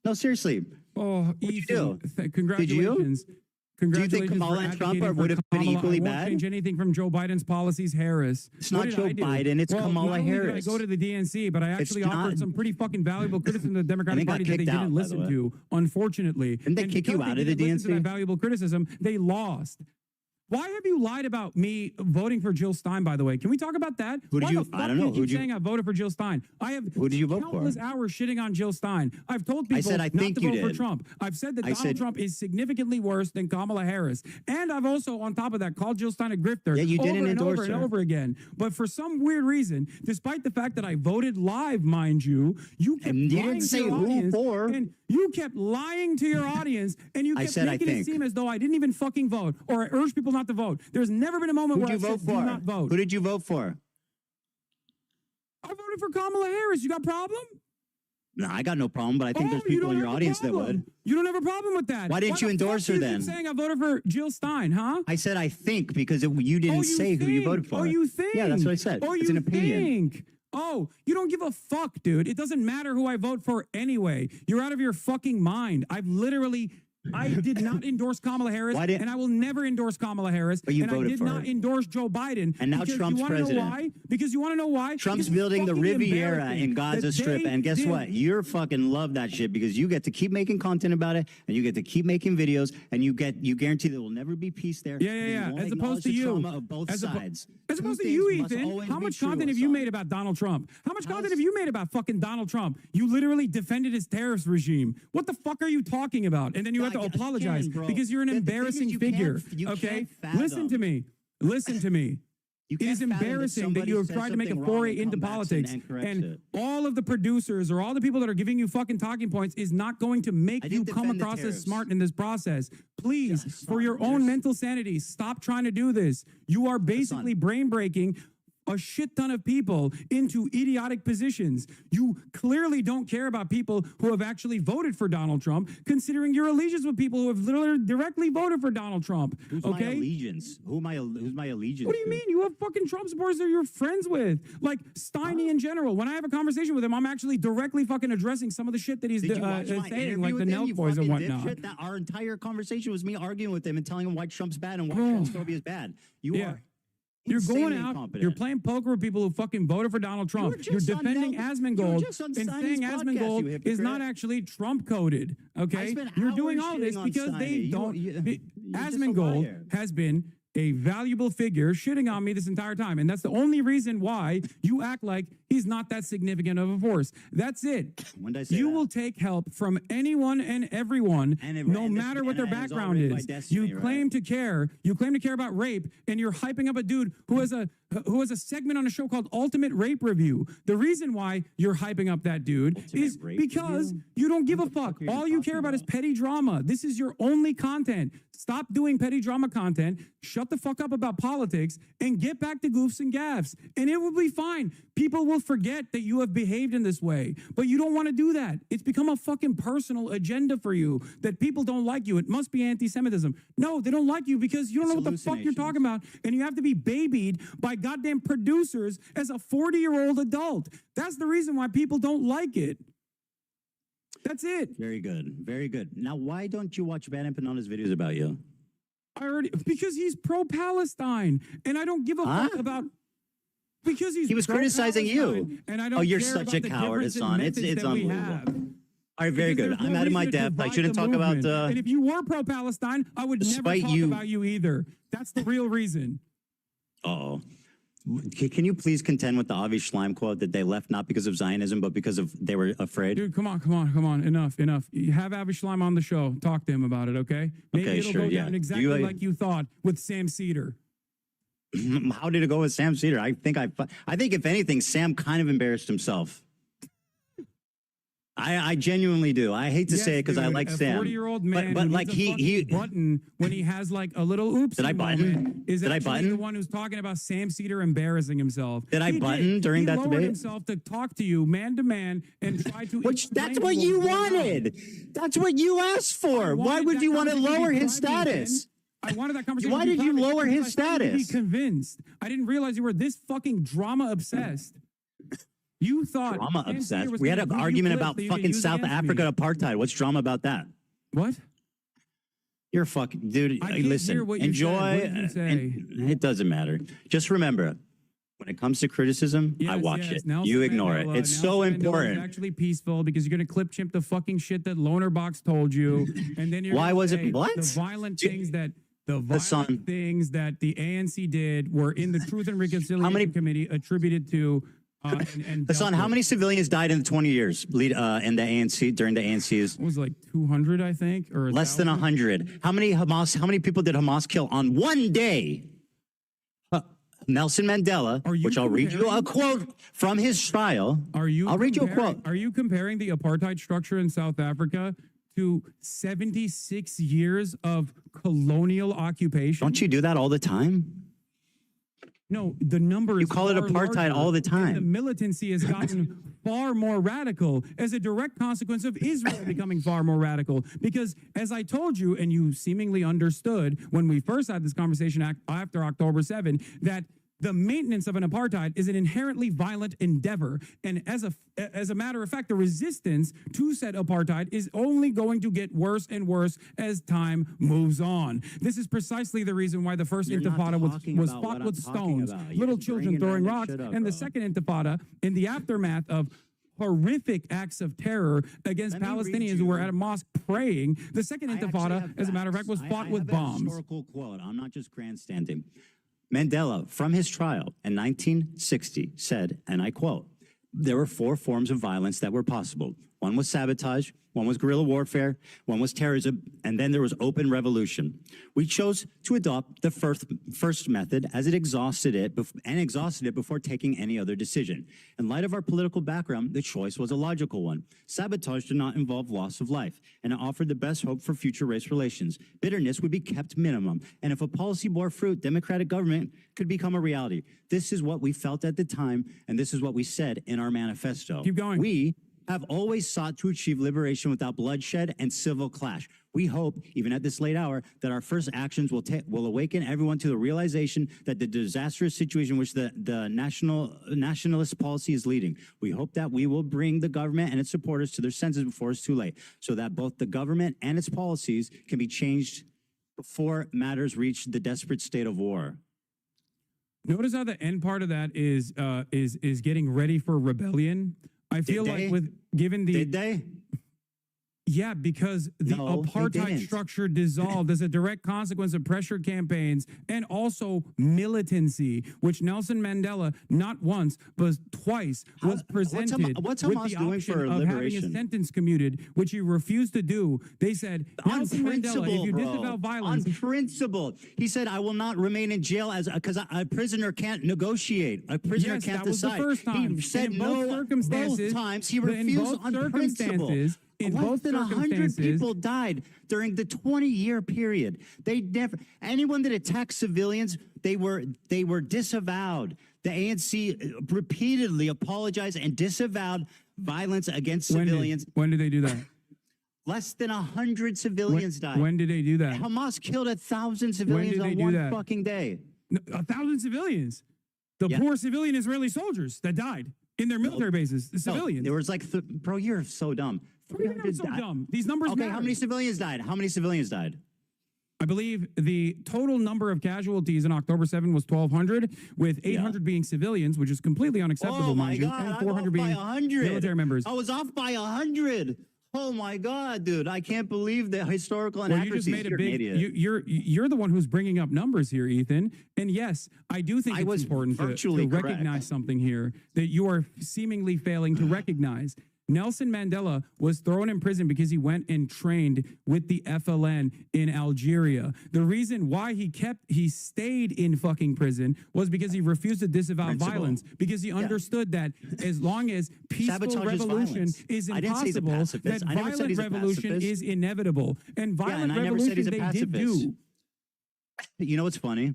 Speaker 13: No, seriously.
Speaker 14: oh,
Speaker 13: What'd you
Speaker 14: Ethan,
Speaker 13: do?
Speaker 14: congratulations.
Speaker 13: Do you
Speaker 14: Congratulations
Speaker 13: think Kamala
Speaker 14: for
Speaker 13: and Trump
Speaker 14: advocating
Speaker 13: would
Speaker 14: for
Speaker 13: have been
Speaker 14: Kamala.
Speaker 13: equally
Speaker 14: I won't
Speaker 13: bad?
Speaker 14: change anything from Joe Biden's policies, Harris.
Speaker 13: It's not
Speaker 14: What did
Speaker 13: Joe
Speaker 14: I do?
Speaker 13: Biden, it's
Speaker 14: Well,
Speaker 13: Kamala
Speaker 14: not only did
Speaker 13: Harris.
Speaker 14: I go to the DNC, but I actually offered
Speaker 13: not-
Speaker 14: some pretty fucking valuable criticism to the Democratic
Speaker 13: think I
Speaker 14: Party that they
Speaker 13: kicked out,
Speaker 14: didn't
Speaker 13: by the
Speaker 14: listen
Speaker 13: way.
Speaker 14: to, unfortunately.
Speaker 13: Didn't they
Speaker 14: And
Speaker 13: kick you
Speaker 14: because
Speaker 13: out
Speaker 14: they
Speaker 13: of the
Speaker 14: didn't listen to
Speaker 13: DNC?
Speaker 14: that valuable criticism, they lost. Why have you lied about me voting for Jill Stein, by the way? Can we talk about that?
Speaker 13: Who did
Speaker 14: Why
Speaker 13: you-
Speaker 14: the fuck
Speaker 13: I don't know.
Speaker 14: do you keep
Speaker 13: Who'd you-
Speaker 14: saying I voted for Jill Stein? I have
Speaker 13: Who did you vote for?
Speaker 14: countless hours shitting on Jill Stein. I've told people
Speaker 13: I said I
Speaker 14: not
Speaker 13: think
Speaker 14: to
Speaker 13: you
Speaker 14: vote for
Speaker 13: did.
Speaker 14: Trump. I've said that
Speaker 13: I
Speaker 14: Donald
Speaker 13: said-
Speaker 14: Trump is significantly worse than Kamala Harris. And I've also, on top of that, called Jill Stein a grifter
Speaker 13: Yeah, you
Speaker 14: over
Speaker 13: didn't
Speaker 14: and
Speaker 13: endorse
Speaker 14: over and
Speaker 13: her.
Speaker 14: over again. But for some weird reason, despite the fact that I voted live, mind you, you kept
Speaker 13: And you didn't
Speaker 14: lying to
Speaker 13: say
Speaker 14: your
Speaker 13: who
Speaker 14: audience,
Speaker 13: for.
Speaker 14: and you kept lying to your audience, and you
Speaker 13: I
Speaker 14: kept
Speaker 13: said I
Speaker 14: making it
Speaker 13: think.
Speaker 14: seem as though I didn't even fucking vote, or I urged people not to vote. There's never been a moment
Speaker 13: Who'd
Speaker 14: where
Speaker 13: you
Speaker 14: I
Speaker 13: vote
Speaker 14: said, do
Speaker 13: for?
Speaker 14: not vote.
Speaker 13: Who did you vote for?
Speaker 14: I voted for Kamala Harris. You got a problem?
Speaker 13: No, I got no problem, but I think there's
Speaker 14: you
Speaker 13: people in
Speaker 14: don't
Speaker 13: your
Speaker 14: have a
Speaker 13: audience that
Speaker 14: problem.
Speaker 13: would.
Speaker 14: You don't have a problem with that.
Speaker 13: Why didn't you
Speaker 14: the
Speaker 13: endorse
Speaker 14: fuck
Speaker 13: her
Speaker 14: do you
Speaker 13: then?
Speaker 14: keep saying I voted for Jill Stein, huh?
Speaker 13: I said I think because you didn't say who you voted for.
Speaker 14: Oh, you think?
Speaker 13: Yeah, that's what I said.
Speaker 14: Oh,
Speaker 13: it's
Speaker 14: you
Speaker 13: an opinion.
Speaker 14: think? Oh, you don't give a fuck, dude. It doesn't matter who I vote for anyway. You're out of your fucking mind. I did not endorse Kamala Harris, and I will never endorse Kamala Harris.
Speaker 13: But you
Speaker 14: and I
Speaker 13: voted
Speaker 14: did
Speaker 13: for
Speaker 14: not
Speaker 13: her.
Speaker 14: endorse Joe Biden.
Speaker 13: And now
Speaker 14: because
Speaker 13: Trump's
Speaker 14: you wanna
Speaker 13: president.
Speaker 14: Know why? Because you want to know why?
Speaker 13: Trump's
Speaker 14: It's
Speaker 13: building the
Speaker 14: fucking
Speaker 13: Riviera
Speaker 14: embarrassing
Speaker 13: in Gaza
Speaker 14: that
Speaker 13: Strip.
Speaker 14: they
Speaker 13: And guess
Speaker 14: did-
Speaker 13: what? You're fucking love that shit because you get to keep making content about it and you get to keep making videos and you guarantee there will never be peace there.
Speaker 14: Yeah.
Speaker 13: You won't
Speaker 14: As
Speaker 13: acknowledge
Speaker 14: opposed to
Speaker 13: the
Speaker 14: you.
Speaker 13: trauma of both
Speaker 14: As
Speaker 13: sides.
Speaker 14: opposed
Speaker 13: Two
Speaker 14: to you,
Speaker 13: things must
Speaker 14: Ethan.
Speaker 13: always
Speaker 14: How
Speaker 13: be
Speaker 14: much
Speaker 13: true,
Speaker 14: content have you
Speaker 13: Hassan.
Speaker 14: made about Donald Trump? How much content have you made about fucking Donald Trump? You literally defended his terrorist regime. What the fuck are you talking about? And then you have to apologize because you're an embarrassing figure. Okay? Listen to me. Listen to me. It is embarrassing that you have tried to make a foray into politics and all of the producers or all the people that are giving you fucking talking points is not going to make you come across as smart in this process. Please, for your own mental sanity, stop trying to do this. You are basically brain breaking a shit ton of people into idiotic positions. You clearly don't care about people who have actually voted for Donald Trump, considering your allegiance with people who have literally directly voted for Donald Trump.
Speaker 13: Who's my allegiance? Who's my allegiance?
Speaker 14: What do you mean? You have fucking Trump supporters that you're friends with. Like Steiny in general. When I have a conversation with him, I'm actually directly fucking addressing some of the shit that he's
Speaker 13: Did you watch my
Speaker 14: saying,
Speaker 13: interview
Speaker 14: like the
Speaker 13: with him?
Speaker 14: Nelk
Speaker 13: You
Speaker 14: boys and
Speaker 13: fucking
Speaker 14: whatnot.
Speaker 13: dipshit. That our entire conversation was me arguing with him and telling him why Trump's bad and why transphobia is bad. You are
Speaker 14: You're going
Speaker 13: insanely
Speaker 14: out,
Speaker 13: incompetent.
Speaker 14: you're playing poker with people who fucking voted for Donald Trump. You're defending Asmongold and saying Asmongold is not actually Trump coded. Okay? You're doing all this because they don't. Asmongold has been a valuable figure shitting on me this entire time. And that's the only reason why you act like he's not that significant of a force. That's it.
Speaker 13: When did I say
Speaker 14: You
Speaker 13: that?
Speaker 14: will take help from anyone and everyone, no matter what their background
Speaker 13: written by
Speaker 14: is.
Speaker 13: destiny,
Speaker 14: You claim to care. You claim to care about rape, and you're hyping up a dude who has a segment on a show called Ultimate Rape Review. The reason why you're hyping up that dude is because you don't give a fuck. All you care about is petty drama. This is your only content. Stop doing petty drama content. Shut the fuck up about politics and get back to goofs and gaffes. And it will be fine. People will forget that you have behaved in this way, but you don't want to do that. It's become a fucking personal agenda for you that people don't like you. It must be anti-Semitism. No, they don't like you because you don't know what the fuck you're talking about. And you have to be babied by goddamn producers as a 40-year-old adult. That's the reason why people don't like it. That's it.
Speaker 13: Very good. Very good. Now, why don't you watch Van Panana's videos about you?
Speaker 14: Because he's pro-Palestine, and I don't give a fuck about. Because he
Speaker 13: was criticizing you.
Speaker 14: And I don't.
Speaker 13: Oh, you're
Speaker 14: care
Speaker 13: such
Speaker 14: about
Speaker 13: a
Speaker 14: the
Speaker 13: coward,
Speaker 14: difference in
Speaker 13: Hassan.
Speaker 14: methods
Speaker 13: It's
Speaker 14: that we
Speaker 13: unbelievable.
Speaker 14: have.
Speaker 13: All right, very
Speaker 14: Because
Speaker 13: good.
Speaker 14: there's
Speaker 13: I'm
Speaker 14: no
Speaker 13: out of my
Speaker 14: reason to
Speaker 13: depth. I
Speaker 14: divide
Speaker 13: shouldn't
Speaker 14: the
Speaker 13: talk about.
Speaker 14: movement. And if you were pro-Palestine, I would never
Speaker 13: Despite
Speaker 14: talk
Speaker 13: you-
Speaker 14: about you either. That's the real reason.
Speaker 13: Oh. Can you please contend with the Avi Schleim quote that they left not because of Zionism, but because of they were afraid?
Speaker 14: Dude, come on. Enough. You have Avi Schleim on the show. Talk to him about it, okay? Maybe
Speaker 13: Okay,
Speaker 14: it'll
Speaker 13: sure,
Speaker 14: go
Speaker 13: yeah.
Speaker 14: down exactly like you thought with Sam Cedar.
Speaker 13: How did it go with Sam Cedar? I think if anything, Sam kind of embarrassed himself. I genuinely do. I hate to say it because I like Sam.
Speaker 14: 40-year-old man
Speaker 13: but
Speaker 14: who
Speaker 13: like
Speaker 14: needs a fucking
Speaker 13: he
Speaker 14: button when he has like a little oops.
Speaker 13: Did I button?
Speaker 14: Is
Speaker 13: Did I
Speaker 14: actually
Speaker 13: button?
Speaker 14: the one who's talking about Sam Cedar embarrassing himself.
Speaker 13: Did I
Speaker 14: He
Speaker 13: button during
Speaker 14: he
Speaker 13: that
Speaker 14: lowered
Speaker 13: debate?
Speaker 14: himself to talk to you man to man and try to.
Speaker 13: That's what you wanted. That's what you asked for. Why would you want to lower his status?
Speaker 14: I wanted that conversation.
Speaker 13: Why
Speaker 14: to be
Speaker 13: did you
Speaker 14: private
Speaker 13: lower
Speaker 14: because
Speaker 13: his
Speaker 14: I thought you'd
Speaker 13: status?
Speaker 14: Be convinced. I didn't realize you were this fucking drama obsessed. You thought
Speaker 13: Drama
Speaker 14: Sam Cedar
Speaker 13: obsessed.
Speaker 14: was
Speaker 13: We had
Speaker 14: gonna
Speaker 13: an
Speaker 14: give you
Speaker 13: argument
Speaker 14: clips
Speaker 13: about
Speaker 14: that you could
Speaker 13: fucking
Speaker 14: use
Speaker 13: South
Speaker 14: against
Speaker 13: Africa
Speaker 14: me.
Speaker 13: apartheid. What's drama about that?
Speaker 14: What?
Speaker 13: You're fucking dude.
Speaker 14: I can't
Speaker 13: Listen,
Speaker 14: hear what you
Speaker 13: enjoy.
Speaker 14: said. What did you say?
Speaker 13: and it doesn't matter. Just remember, when it comes to criticism, I watch it.
Speaker 14: Nelson
Speaker 13: You ignore
Speaker 14: Mandela.
Speaker 13: it. It's so
Speaker 14: Nelson Mandela is
Speaker 13: important.
Speaker 14: actually peaceful because you're going to clip chimp the fucking shit that Loner Box told you, and then you're
Speaker 13: Why
Speaker 14: gonna
Speaker 13: was it-
Speaker 14: say
Speaker 13: what?
Speaker 14: the violent things that the
Speaker 13: Hassan.
Speaker 14: violent things that the ANC did were in the Truth and Reconciliation Committee attributed to. And
Speaker 13: Hassan, how many civilians died in the 20 years in the ANC during the ANC's?
Speaker 14: It was like 200, I think, or
Speaker 13: Less than 100. How many people did Hamas kill on one day? Nelson Mandela, which I'll read you a quote from his trial. I'll read you a quote.
Speaker 14: Are you comparing the apartheid structure in South Africa to 76 years of colonial occupation?
Speaker 13: Don't you do that all the time?
Speaker 14: No, the number
Speaker 13: You
Speaker 14: is
Speaker 13: call it
Speaker 14: far
Speaker 13: apartheid
Speaker 14: larger,
Speaker 13: all the
Speaker 14: and
Speaker 13: time.
Speaker 14: the militancy has gotten far more radical as a direct consequence of Israel becoming far more radical. Because as I told you, and you seemingly understood when we first had this conversation after October 7, that the maintenance of an apartheid is an inherently violent endeavor. And as a matter of fact, the resistance to said apartheid is only going to get worse and worse as time moves on. This is precisely the reason why the first intifada was fought with stones, little children throwing rocks, and the second intifada in the aftermath of horrific acts of terror against Palestinians who were at a mosque praying. The second intifada, as a matter of fact, was fought with bombs.
Speaker 13: Historical quote. I'm not just grandstanding. Mandela, from his trial in 1960, said, and I quote, "There were 4 forms of violence that were possible. One was sabotage, one was guerrilla warfare, one was terrorism, and then there was open revolution. We chose to adopt the first method as it exhausted it before taking any other decision. In light of our political background, the choice was a logical one. Sabotage did not involve loss of life, and it offered the best hope for future race relations. Bitterness would be kept minimum, and if a policy bore fruit, democratic government could become a reality. This is what we felt at the time, and this is what we said in our manifesto.
Speaker 14: Keep going.
Speaker 13: We have always sought to achieve liberation without bloodshed and civil clash. We hope, even at this late hour, that our first actions will awaken everyone to the realization that the disastrous situation which the nationalist policy is leading. We hope that we will bring the government and its supporters to their senses before it's too late, so that both the government and its policies can be changed before matters reach the desperate state of war."
Speaker 14: Notice how the end part of that is getting ready for rebellion. I feel like
Speaker 13: Did they?
Speaker 14: Yeah, because the apartheid structure dissolved as a direct consequence of pressure campaigns and also militancy, which Nelson Mandela not once but twice was presented
Speaker 13: what's
Speaker 14: with
Speaker 13: Hamas
Speaker 14: the
Speaker 13: doing
Speaker 14: option
Speaker 13: for
Speaker 14: of having a
Speaker 13: liberation?
Speaker 14: sentence commuted, which he refused to do. They said, Nelson Mandela, if you disavow violence,
Speaker 13: on principle, he said, "I will not remain in jail because a prisoner can't negotiate. A prisoner
Speaker 14: yes,
Speaker 13: can't
Speaker 14: that was
Speaker 13: decide."
Speaker 14: the first time.
Speaker 13: He said
Speaker 14: in both
Speaker 13: no
Speaker 14: circumstances,
Speaker 13: both times. He
Speaker 14: in
Speaker 13: refused
Speaker 14: both
Speaker 13: on principle.
Speaker 14: circumstances. In
Speaker 13: Less
Speaker 14: both
Speaker 13: than 100
Speaker 14: circumstances,
Speaker 13: people died during the 20-year period. They never, anyone that attacked civilians, they were disavowed. The ANC repeatedly apologized and disavowed violence against civilians.
Speaker 14: When did they do that?
Speaker 13: Less than 100 civilians died.
Speaker 14: When did they do that?
Speaker 13: Hamas killed 1,000 civilians on one fucking day.
Speaker 14: 1,000 civilians. The poor civilian Israeli soldiers that died in their military bases. The civilians.
Speaker 13: There was like, bro, you're so dumb.
Speaker 14: So dumb. These numbers
Speaker 13: Okay,
Speaker 14: matter.
Speaker 13: how many civilians died? How many civilians died?
Speaker 14: I believe the total number of casualties in October 7 was 1,200, with 800 being civilians, which is completely unacceptable,
Speaker 13: Oh my
Speaker 14: mind you,
Speaker 13: God,
Speaker 14: and
Speaker 13: I'm
Speaker 14: 400
Speaker 13: off
Speaker 14: being
Speaker 13: by 100.
Speaker 14: military members.
Speaker 13: I was off by 100. Oh my God, dude! I can't believe the historical
Speaker 14: Well,
Speaker 13: inaccuracies.
Speaker 14: you just made a
Speaker 13: You're an
Speaker 14: big.
Speaker 13: idiot.
Speaker 14: You're the one who's bringing up numbers here, Ethan. And yes, I do think it's important to
Speaker 13: virtually correct.
Speaker 14: recognize something here that you are seemingly failing to recognize. Nelson Mandela was thrown in prison because he went and trained with the FLN in Algeria. The reason why he stayed in fucking prison was because he refused to disavow violence, because he understood that as long as peaceful
Speaker 13: Sabotage is
Speaker 14: revolution
Speaker 13: violence.
Speaker 14: is
Speaker 13: I didn't say he's a
Speaker 14: impossible,
Speaker 13: pacifist.
Speaker 14: that
Speaker 13: I never said
Speaker 14: violent
Speaker 13: he's a
Speaker 14: revolution
Speaker 13: pacifist.
Speaker 14: is inevitable. And violent
Speaker 13: I never said
Speaker 14: revolution
Speaker 13: he's a
Speaker 14: they did
Speaker 13: pacifist.
Speaker 14: do.
Speaker 13: You know what's funny?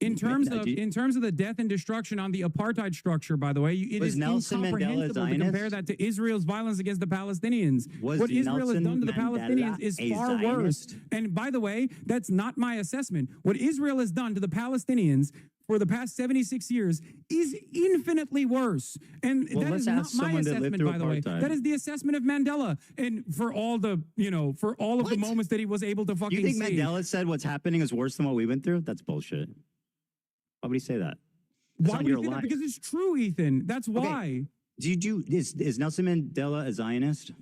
Speaker 14: In terms of the death and destruction on the apartheid structure, by the way, it
Speaker 13: Was
Speaker 14: is
Speaker 13: Nelson Mandela a
Speaker 14: incomprehensible to
Speaker 13: Zionist?
Speaker 14: compare that to Israel's violence against the Palestinians.
Speaker 13: Was
Speaker 14: What Israel has
Speaker 13: Nelson
Speaker 14: done to the
Speaker 13: Mandela
Speaker 14: Palestinians is
Speaker 13: a
Speaker 14: far worse.
Speaker 13: Zionist?
Speaker 14: And by the way, that's not my assessment. What Israel has done to the Palestinians for the past 76 years is infinitely worse. And
Speaker 13: Well,
Speaker 14: that
Speaker 13: let's
Speaker 14: is not
Speaker 13: ask
Speaker 14: my
Speaker 13: someone that lived
Speaker 14: assessment,
Speaker 13: through
Speaker 14: by the way.
Speaker 13: apartheid.
Speaker 14: That is the assessment of Mandela. And for all the, for all of the moments that he was able to fucking
Speaker 13: You think
Speaker 14: see.
Speaker 13: Mandela said what's happening is worse than what we went through? That's bullshit. Why would he say that?
Speaker 14: Why would he say that? Because it's true, Ethan. That's why.
Speaker 13: Is Nelson Mandela a Zionist?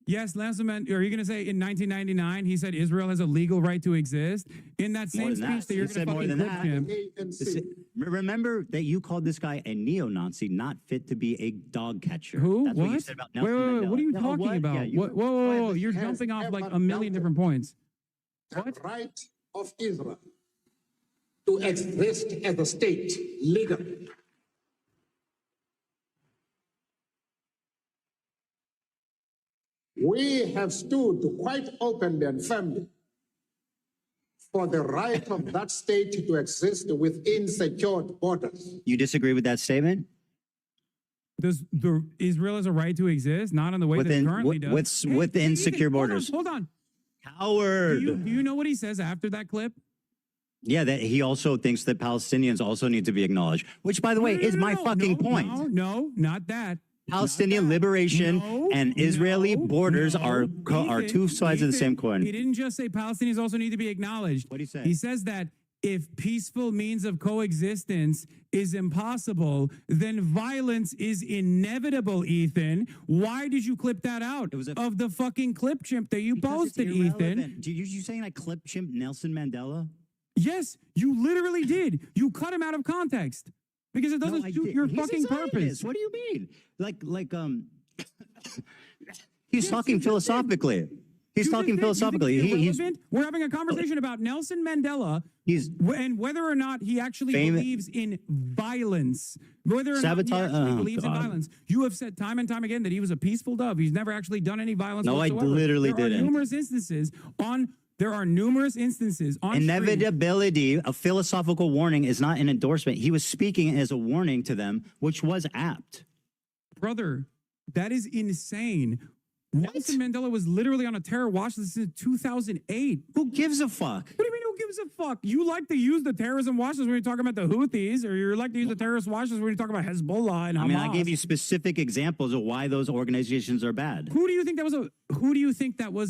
Speaker 14: Yes, Nelson Mandela. Are you going to say in 1999 he said Israel has a legal right to exist? In that
Speaker 13: More
Speaker 14: same
Speaker 13: than
Speaker 14: speech that you're
Speaker 13: He
Speaker 14: going
Speaker 13: said
Speaker 14: to
Speaker 13: more
Speaker 14: fucking
Speaker 13: than
Speaker 14: clip
Speaker 13: that.
Speaker 14: him.
Speaker 13: Remember that you called this guy a neo-Nazi, not fit to be a dog catcher.
Speaker 14: Who?
Speaker 13: That's
Speaker 14: What?
Speaker 13: what you said about
Speaker 14: Wait,
Speaker 13: Nelson
Speaker 14: wait, wait. What are you
Speaker 13: Mandela.
Speaker 14: talking about?
Speaker 13: Yeah,
Speaker 14: Whoa. You're jumping off like a million different points.
Speaker 16: What? Right of Israel to exist as a state legally. We have stood quite openly and firmly for the right of that state to exist within secured borders.
Speaker 13: You disagree with that statement?
Speaker 14: Does Israel has a right to exist? Not in the way that it currently does.
Speaker 13: Within
Speaker 14: Ethan,
Speaker 13: secure borders.
Speaker 14: Hold on.
Speaker 13: Coward.
Speaker 14: Do you know what he says after that clip?
Speaker 13: Yeah, that he also thinks that Palestinians also need to be acknowledged, which, by the way, is my fucking point.
Speaker 14: No, not that.
Speaker 13: Palestinian liberation and Israeli borders are two sides of the same coin.
Speaker 14: He didn't just say Palestinians also need to be acknowledged.
Speaker 13: What did he say?
Speaker 14: He says that if peaceful means of coexistence is impossible, then violence is inevitable, Ethan. Why did you clip that out of the fucking clip chimp that you posted, Ethan?
Speaker 13: You saying I clip chimp Nelson Mandela?
Speaker 14: Yes, you literally did. You cut him out of context because it doesn't suit your fucking purpose.
Speaker 13: What do you mean? He's talking philosophically. He's talking philosophically.
Speaker 14: We're having a conversation about Nelson Mandela and whether or not he actually believes in violence. Whether or not he actually believes in violence. You have said time and time again that he was a peaceful dove. He's never actually done any violence whatsoever.
Speaker 13: I literally
Speaker 14: didn't. There are numerous instances on
Speaker 13: Inevitability, a philosophical warning, is not an endorsement. He was speaking as a warning to them, which was apt.
Speaker 14: Brother, that is insane. Nelson Mandela was literally on a terror watch list since 2008.
Speaker 13: Who gives a fuck?
Speaker 14: What do you mean who gives a fuck? You like to use the terrorism watch list when you're talking about the Houthis, or you like to use the terrorist watch list when you're talking about Hezbollah and Hamas.
Speaker 13: I mean, I gave you specific examples of why those organizations are bad.
Speaker 14: Who do you think that was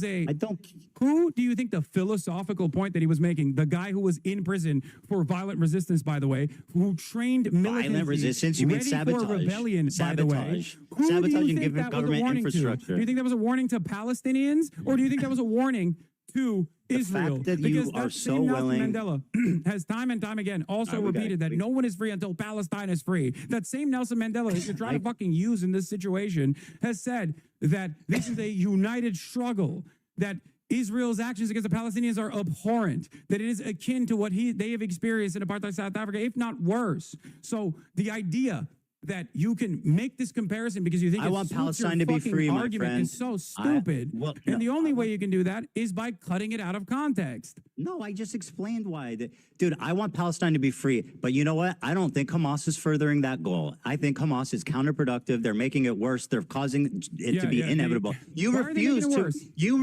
Speaker 14: I don't. Who do you think the philosophical point that he was making? The guy who was in prison for violent resistance, by the way, who trained militancy.
Speaker 13: Violent resistance? You mean sabotage?
Speaker 14: For rebellion, by the way.
Speaker 13: Sabotaging given government infrastructure.
Speaker 14: Do you think that was a warning to Palestinians, or do you think that was a warning to Israel?
Speaker 13: Fact that you are so willing.
Speaker 14: Mandela has time and time again also repeated that no one is free until Palestine is free. That same Nelson Mandela, who you're trying to fucking use in this situation, has said that this is a united struggle, that Israel's actions against the Palestinians are abhorrent, that it is akin to what they have experienced in apartheid South Africa, if not worse. So the idea that you can make this comparison because you think
Speaker 13: I want Palestine to be free, my friend.
Speaker 14: Is so stupid. And the only way you can do that is by cutting it out of context.
Speaker 13: No, I just explained why. Dude, I want Palestine to be free. But you know what? I don't think Hamas is furthering that goal. I think Hamas is counterproductive. They're making it worse. They're causing it to be inevitable. You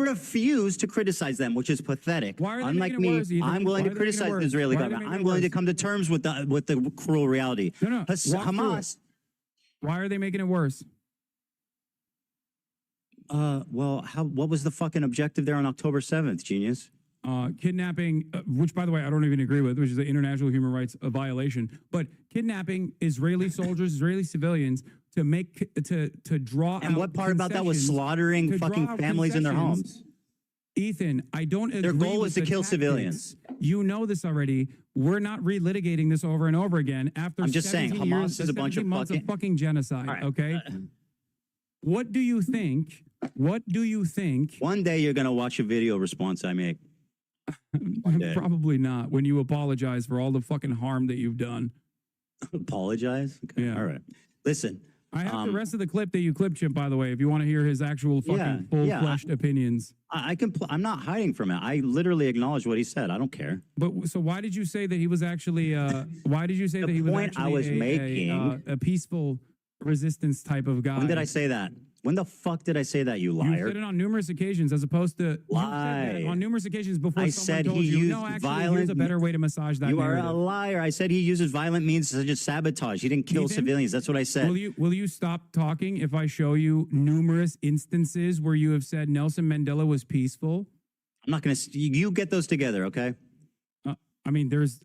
Speaker 13: refuse to criticize them, which is pathetic.
Speaker 14: Why are they
Speaker 13: Unlike me,
Speaker 14: worse,
Speaker 13: I'm willing to criticize the Israeli government. I'm willing to come to terms with the cruel reality.
Speaker 14: No.
Speaker 13: Hamas.
Speaker 14: Why are they making it worse?
Speaker 13: What was the fucking objective there on October 7th, genius?
Speaker 14: Kidnapping, which, by the way, I don't even agree with, which is an international human rights violation. But kidnapping Israeli soldiers, Israeli civilians to draw out.
Speaker 13: And what part about that was slaughtering fucking families in their homes?
Speaker 14: Ethan, I don't agree.
Speaker 13: Their goal was to kill civilians.
Speaker 14: You know this already. We're not relitigating this over and over again after
Speaker 13: I'm just saying, Hamas is a bunch of
Speaker 14: fucking genocide, okay? What do you think? What do you think?
Speaker 13: One day you're going to watch a video response I make.
Speaker 14: Probably not, when you apologize for all the fucking harm that you've done.
Speaker 13: Apologize? Okay.
Speaker 14: Yeah.
Speaker 13: All right. Listen.
Speaker 14: I have the rest of the clip that you clipped, Chip, by the way, if you want to hear his actual fucking full-fleshed opinions.
Speaker 13: I'm not hiding from it. I literally acknowledge what he said. I don't care.
Speaker 14: But so why did you say that he was actually, why did you say that he was actually a peaceful resistance type of guy?
Speaker 13: When did I say that? When the fuck did I say that, you liar?
Speaker 14: You said it on numerous occasions, as opposed to on numerous occasions before.
Speaker 13: I
Speaker 14: someone
Speaker 13: said
Speaker 14: told
Speaker 13: he
Speaker 14: you,
Speaker 13: used
Speaker 14: no, actually,
Speaker 13: violent.
Speaker 14: Here's a better way to massage that.
Speaker 13: You
Speaker 14: narrative.
Speaker 13: are a liar. I said he uses violent means such as sabotage. He didn't kill civilians. That's what I said.
Speaker 14: Will you stop talking if I show you numerous instances where you have said Nelson Mandela was peaceful?
Speaker 13: I'm not going to. You get those together, okay?
Speaker 14: I mean, there's.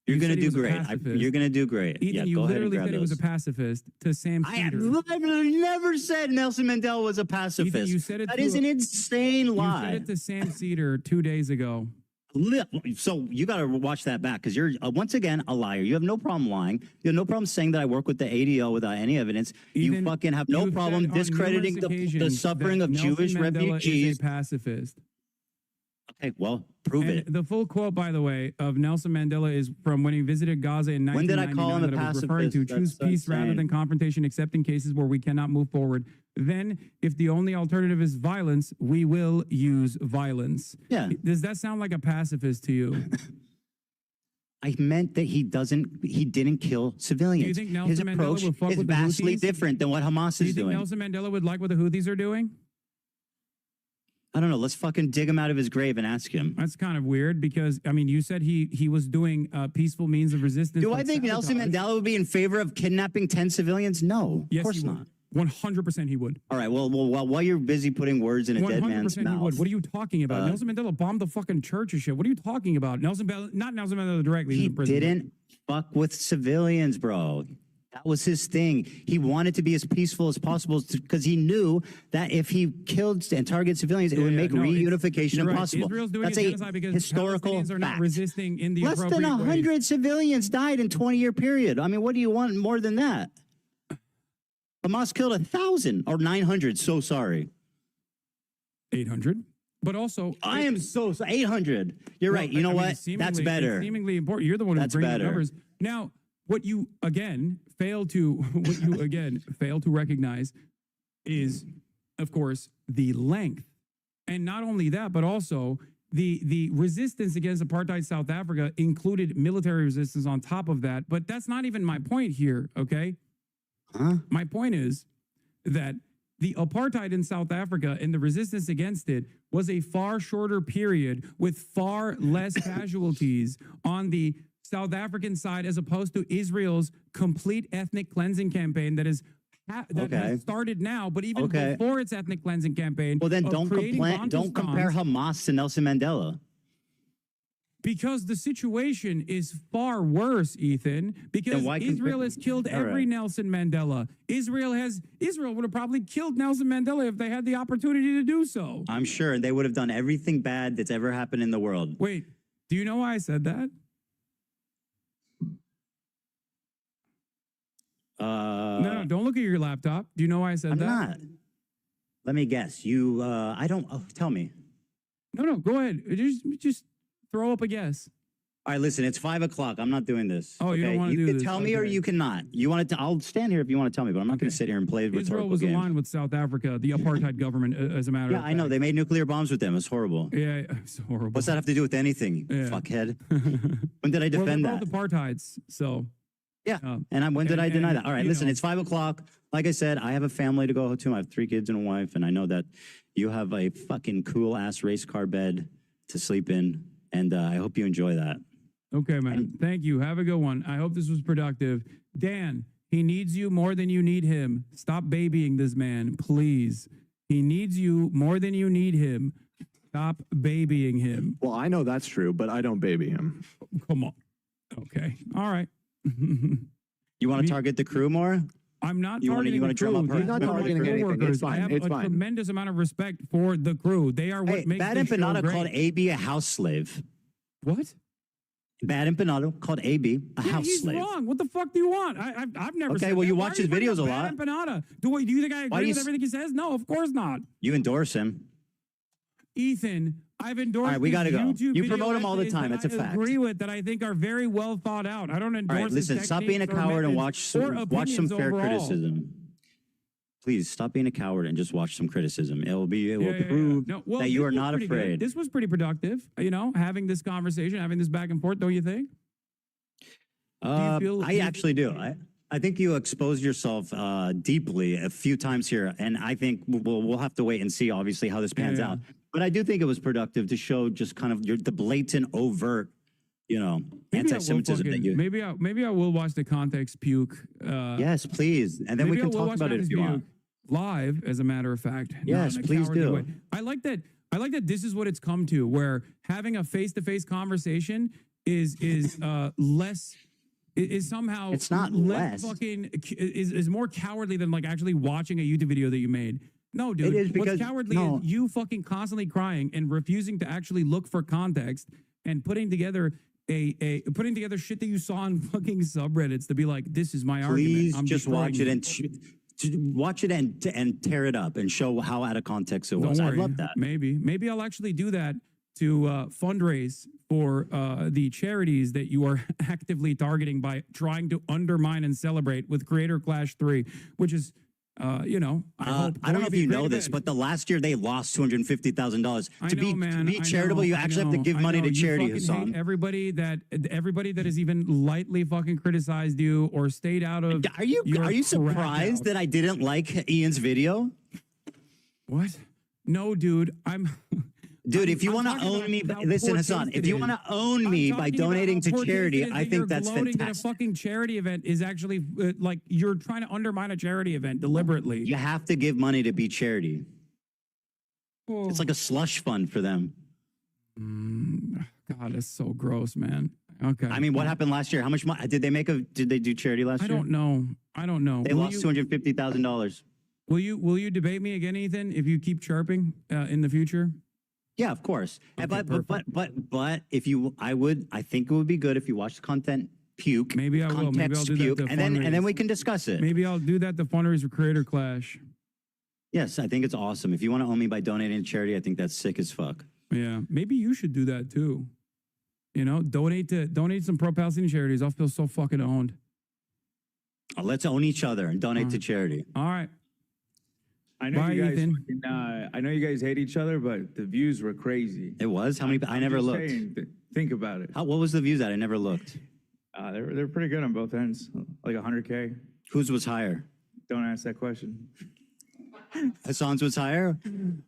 Speaker 13: You're going to do great. You're going to do great.
Speaker 14: Ethan, you literally said he was a pacifist to Sam Cedar.
Speaker 13: I've never said Nelson Mandela was a pacifist.
Speaker 14: Ethan, you said it
Speaker 13: that is an insane lie.
Speaker 14: You said it to Sam Cedar 2 days ago.
Speaker 13: So you got to watch that back because you're, once again, a liar. You have no problem lying. You have no problem saying that I work with the ADL without any evidence.
Speaker 14: Ethan,
Speaker 13: you fucking have no problem discrediting the suffering of Jewish refugees.
Speaker 14: Is a pacifist.
Speaker 13: Okay, well, prove
Speaker 14: And
Speaker 13: it.
Speaker 14: the full quote, by the way, of Nelson Mandela is from when he visited Gaza in 1999.
Speaker 13: When did I call him a
Speaker 14: that I was referring to
Speaker 13: pacifist?
Speaker 14: choose
Speaker 13: That's
Speaker 14: peace rather
Speaker 13: insane.
Speaker 14: than confrontation, except in cases where we cannot move forward. Then, if the only alternative is violence, we will use violence.
Speaker 13: Yeah.
Speaker 14: Does that sound like a pacifist to you?
Speaker 13: I meant that he didn't kill civilians.
Speaker 14: Do you think Nelson
Speaker 13: His
Speaker 14: Mandela
Speaker 13: approach
Speaker 14: would fuck
Speaker 13: is
Speaker 14: with the
Speaker 13: vastly
Speaker 14: Houthis?
Speaker 13: different than what Hamas
Speaker 14: Do you
Speaker 13: is
Speaker 14: think
Speaker 13: doing.
Speaker 14: Nelson Mandela would like what the Houthis are doing?
Speaker 13: I don't know. Let's fucking dig him out of his grave and ask him.
Speaker 14: That's kind of weird because, I mean, you said he was doing peaceful means of resistance.
Speaker 13: Do I
Speaker 14: like
Speaker 13: think Nelson
Speaker 14: sabotage.
Speaker 13: Mandela would be in favor of kidnapping 10 civilians? No,
Speaker 14: Yes,
Speaker 13: of course
Speaker 14: he would.
Speaker 13: not.
Speaker 14: 100% he would.
Speaker 13: All right. Well, while you're busy putting words in a dead man's
Speaker 14: 100% he
Speaker 13: mouth,
Speaker 14: would. What are you talking about? Nelson Mandela bombed the fucking church and shit. What are you talking about? Not Nelson Mandela directly.
Speaker 13: he
Speaker 14: was in prison.
Speaker 13: didn't fuck with civilians, bro. That was his thing. He wanted to be as peaceful as possible because he knew that if he killed and targeted civilians, it would make reunification
Speaker 14: You're right.
Speaker 13: impossible.
Speaker 14: Israel's doing
Speaker 13: That's
Speaker 14: a
Speaker 13: a
Speaker 14: genocide because
Speaker 13: historical
Speaker 14: Palestinians are not
Speaker 13: fact.
Speaker 14: resisting in the
Speaker 13: Less than
Speaker 14: appropriate ways.
Speaker 13: 100 civilians died in 20-year period. I mean, what do you want more than that? Hamas killed 1,000 or 900. So sorry.
Speaker 14: 800. But also,
Speaker 13: I am so 800. You're right. You know what? That's better.
Speaker 14: It's seemingly important. You're the one who's
Speaker 13: That's
Speaker 14: bringing the
Speaker 13: better.
Speaker 14: numbers. Now, what you again fail to recognize is, of course, the length, and not only that, but also the resistance against apartheid South Africa included military resistance on top of that. But that's not even my point here. Okay, my point is that the apartheid in South Africa and the resistance against it was a far shorter period with far less casualties on the South African side as opposed to Israel's complete ethnic cleansing campaign that has started now, but even before its ethnic cleansing campaign.
Speaker 13: Well, then
Speaker 14: of
Speaker 13: don't
Speaker 14: creating
Speaker 13: don't compare
Speaker 14: Bantustans,
Speaker 13: Hamas to Nelson Mandela.
Speaker 14: because the situation is far worse, Ethan, because
Speaker 13: why
Speaker 14: Israel has killed
Speaker 13: All
Speaker 14: every
Speaker 13: right.
Speaker 14: Nelson Mandela. Israel would have probably killed Nelson Mandela if they had the opportunity to do so.
Speaker 13: I'm sure they would have done everything bad that's ever happened in the world.
Speaker 14: Wait, do you know why I said that? No, don't look at your laptop. Do you know why I said
Speaker 13: I'm
Speaker 14: that?
Speaker 13: not. Let me guess. You, I don't. Oh, tell me.
Speaker 14: No, go ahead. Just throw up a guess.
Speaker 13: All right, listen. It's 5 o'clock. I'm not doing this.
Speaker 14: Oh, you don't wanna
Speaker 13: You
Speaker 14: do
Speaker 13: can
Speaker 14: this.
Speaker 13: tell me, or
Speaker 14: Okay.
Speaker 13: you cannot. You want to? I'll stand here if you want to tell me, but I'm not going to sit here and play
Speaker 14: Israel
Speaker 13: rhetorical
Speaker 14: was
Speaker 13: games.
Speaker 14: aligned with South Africa, the apartheid government, as a matter
Speaker 13: Yeah,
Speaker 14: of
Speaker 13: I know.
Speaker 14: fact.
Speaker 13: They made nuclear bombs with them. It's horrible.
Speaker 14: Yeah, it's horrible.
Speaker 13: What's that have to do with anything,
Speaker 14: Yeah.
Speaker 13: fuckhead? When did I defend
Speaker 14: well,
Speaker 13: that?
Speaker 14: they're both apartheids, so.
Speaker 13: Yeah. And when did I deny that? All right,
Speaker 14: you
Speaker 13: listen,
Speaker 14: know.
Speaker 13: it's 5 o'clock. Like I said, I have a family to go to. I have 3 kids and a wife, and I know that you have a fucking cool ass race car bed to sleep in, and I hope you enjoy that.
Speaker 14: Okay, man. Thank you. Have a good one. I hope this was productive. Dan, he needs you more than you need him. Stop babying this man, please. He needs you more than you need him. Stop babying him.
Speaker 18: Well, I know that's true, but I don't baby him.
Speaker 14: Come on. Okay. All right.
Speaker 13: You want to target the crew more?
Speaker 14: I'm not
Speaker 13: You wanna-
Speaker 14: targeting
Speaker 13: you wanna
Speaker 14: the
Speaker 13: drum
Speaker 14: crew.
Speaker 13: up her-
Speaker 14: These
Speaker 13: Not
Speaker 14: are my
Speaker 13: targeting anything.
Speaker 14: coworkers.
Speaker 18: It's fine.
Speaker 14: I have
Speaker 18: It's
Speaker 14: a
Speaker 18: fine.
Speaker 14: tremendous amount of respect for the crew. They are what
Speaker 13: Hey,
Speaker 14: makes
Speaker 13: Bad
Speaker 14: this show
Speaker 13: Empanada
Speaker 14: great.
Speaker 13: called AB a house slave.
Speaker 14: What?
Speaker 13: Bad Empanada called AB a house
Speaker 14: He's
Speaker 13: slave.
Speaker 14: wrong. What the fuck do you want? I've never
Speaker 13: Okay,
Speaker 14: said
Speaker 13: well, you
Speaker 14: that. Why
Speaker 13: watch
Speaker 14: are
Speaker 13: his
Speaker 14: bringing
Speaker 13: videos a
Speaker 14: up
Speaker 13: lot.
Speaker 14: Bad Empanada. Do you think I
Speaker 13: Why
Speaker 14: agree
Speaker 13: do
Speaker 14: with
Speaker 13: you
Speaker 14: everything he says? No, of course not.
Speaker 13: You endorse him.
Speaker 14: Ethan, I've endorsed
Speaker 13: All right, we
Speaker 14: these
Speaker 13: gotta go.
Speaker 14: YouTube
Speaker 13: You
Speaker 14: video
Speaker 13: promote 'em all the
Speaker 14: essays
Speaker 13: time.
Speaker 14: that
Speaker 13: That's a
Speaker 14: I
Speaker 13: fact.
Speaker 14: agree with that I think are very well thought out. I don't endorse
Speaker 13: All right, listen,
Speaker 14: his
Speaker 13: stop being a
Speaker 14: techniques or
Speaker 13: coward and
Speaker 14: methods
Speaker 13: watch
Speaker 14: or
Speaker 13: some
Speaker 14: opinions
Speaker 13: fair
Speaker 14: overall.
Speaker 13: criticism. Please stop being a coward and just watch some criticism. It will
Speaker 14: Yeah.
Speaker 13: prove
Speaker 14: No, well,
Speaker 13: that
Speaker 14: this
Speaker 13: you are
Speaker 14: was
Speaker 13: not
Speaker 14: pretty good.
Speaker 13: afraid.
Speaker 14: This was pretty productive, having this conversation, having this back and forth, don't you think?
Speaker 13: I actually do. I think you exposed yourself deeply a few times here, and I think we'll have to wait and see, obviously, how this pans out. But I do think it was productive to show just kind of the blatant, overt,
Speaker 14: Maybe I will
Speaker 13: anti-Semitism that you.
Speaker 14: Maybe I will watch the context puke.
Speaker 13: Yes, please, and then we
Speaker 14: maybe I
Speaker 13: can
Speaker 14: will
Speaker 13: talk
Speaker 14: watch
Speaker 13: about it if
Speaker 14: Context
Speaker 13: you want.
Speaker 14: Puke live, as a matter of fact. not
Speaker 13: Yes,
Speaker 14: in a
Speaker 13: please
Speaker 14: cowardly
Speaker 13: do.
Speaker 14: way. I like that this is what it's come to, where having a face-to-face conversation is less. Is somehow
Speaker 13: It's not less.
Speaker 14: fucking is more cowardly than like actually watching a YouTube video that you made. No, dude.
Speaker 13: It is because-
Speaker 14: what's cowardly
Speaker 13: no.
Speaker 14: is you fucking constantly crying and refusing to actually look for context and putting together putting together shit that you saw on fucking subreddits to be like, this is my argument.
Speaker 13: Please
Speaker 14: I'm
Speaker 13: just watch it
Speaker 14: destroying
Speaker 13: and watch it and tear it up and show how out of context it was.
Speaker 14: Don't
Speaker 13: I
Speaker 14: worry.
Speaker 13: love that.
Speaker 14: Maybe I'll actually do that to fundraise for the charities that you are actively targeting by trying to undermine and celebrate with Creator Clash 3, which is, you know,
Speaker 13: I don't know if you know this, but the last year they lost $250,000. To be charitable, you actually have to give money to charity, Hassan.
Speaker 14: Everybody that has even lightly fucking criticized you or stayed out of.
Speaker 13: Are you surprised that I didn't like Ian's video?
Speaker 14: What? No, dude.
Speaker 13: Dude, if you want to own me, listen, Hassan, if you want to own me by donating to charity, I think that's fantastic.
Speaker 14: That a fucking charity event is actually like you're trying to undermine a charity event deliberately.
Speaker 13: You have to give money to be charity. It's like a slush fund for them.
Speaker 14: God, it's so gross, man. Okay.
Speaker 13: I mean, what happened last year? How much money did they make did they do charity last year?
Speaker 14: I don't know.
Speaker 13: They lost $250,000.
Speaker 14: Will you debate me again, Ethan, if you keep chirping in the future?
Speaker 13: Yeah, of course.
Speaker 14: Okay,
Speaker 13: but if you, I think it would be good if you watch the content puke.
Speaker 14: Maybe I will. Maybe I'll do
Speaker 13: puke,
Speaker 14: that.
Speaker 13: And then we can discuss it.
Speaker 14: Maybe I'll do that. The fundraiser for Creator Clash.
Speaker 13: Yes, I think it's awesome. If you want to own me by donating to charity, I think that's sick as fuck.
Speaker 14: Yeah, maybe you should do that too. You know, donate some pro-Palestinian charities. I'll feel so fucking owned.
Speaker 13: Let's own each other and donate to charity.
Speaker 14: All right.
Speaker 22: I know
Speaker 14: Bye,
Speaker 22: you guys.
Speaker 14: Ethan.
Speaker 22: I know you guys hate each other, but the views were crazy.
Speaker 13: It was? How many? I never
Speaker 22: just
Speaker 13: looked.
Speaker 22: saying, think about it.
Speaker 13: What was the views at? I never looked.
Speaker 22: They're pretty good on both ends, like 100K.
Speaker 13: Whose was higher?
Speaker 22: Don't ask that question.
Speaker 13: Hassan's was higher?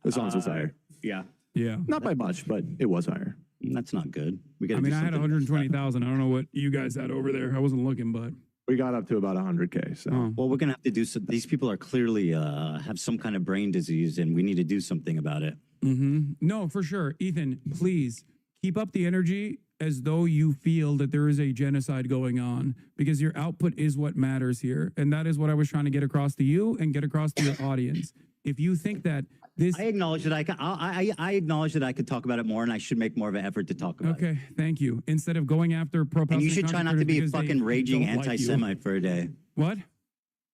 Speaker 18: Hassan's was higher.
Speaker 22: Yeah.
Speaker 14: Yeah.
Speaker 18: Not by much, but it was higher.
Speaker 13: That's not good. We got.
Speaker 14: I mean, I had 120,000. I don't know what you guys had over there. I wasn't looking, but
Speaker 18: we got up to about 100K. So,
Speaker 13: well, we're gonna have to do some. These people are clearly have some kind of brain disease, and we need to do something about it.
Speaker 14: No, for sure, Ethan. Please keep up the energy as though you feel that there is a genocide going on, because your output is what matters here, and that is what I was trying to get across to you and get across to your audience. If you think that this,
Speaker 13: I acknowledge that I acknowledge that I could talk about it more, and I should make more of an effort to talk about it.
Speaker 14: Okay, thank you. Instead of going after pro-Palestinian,
Speaker 13: and you should try not to be a fucking raging anti-Semite for a day.
Speaker 14: What?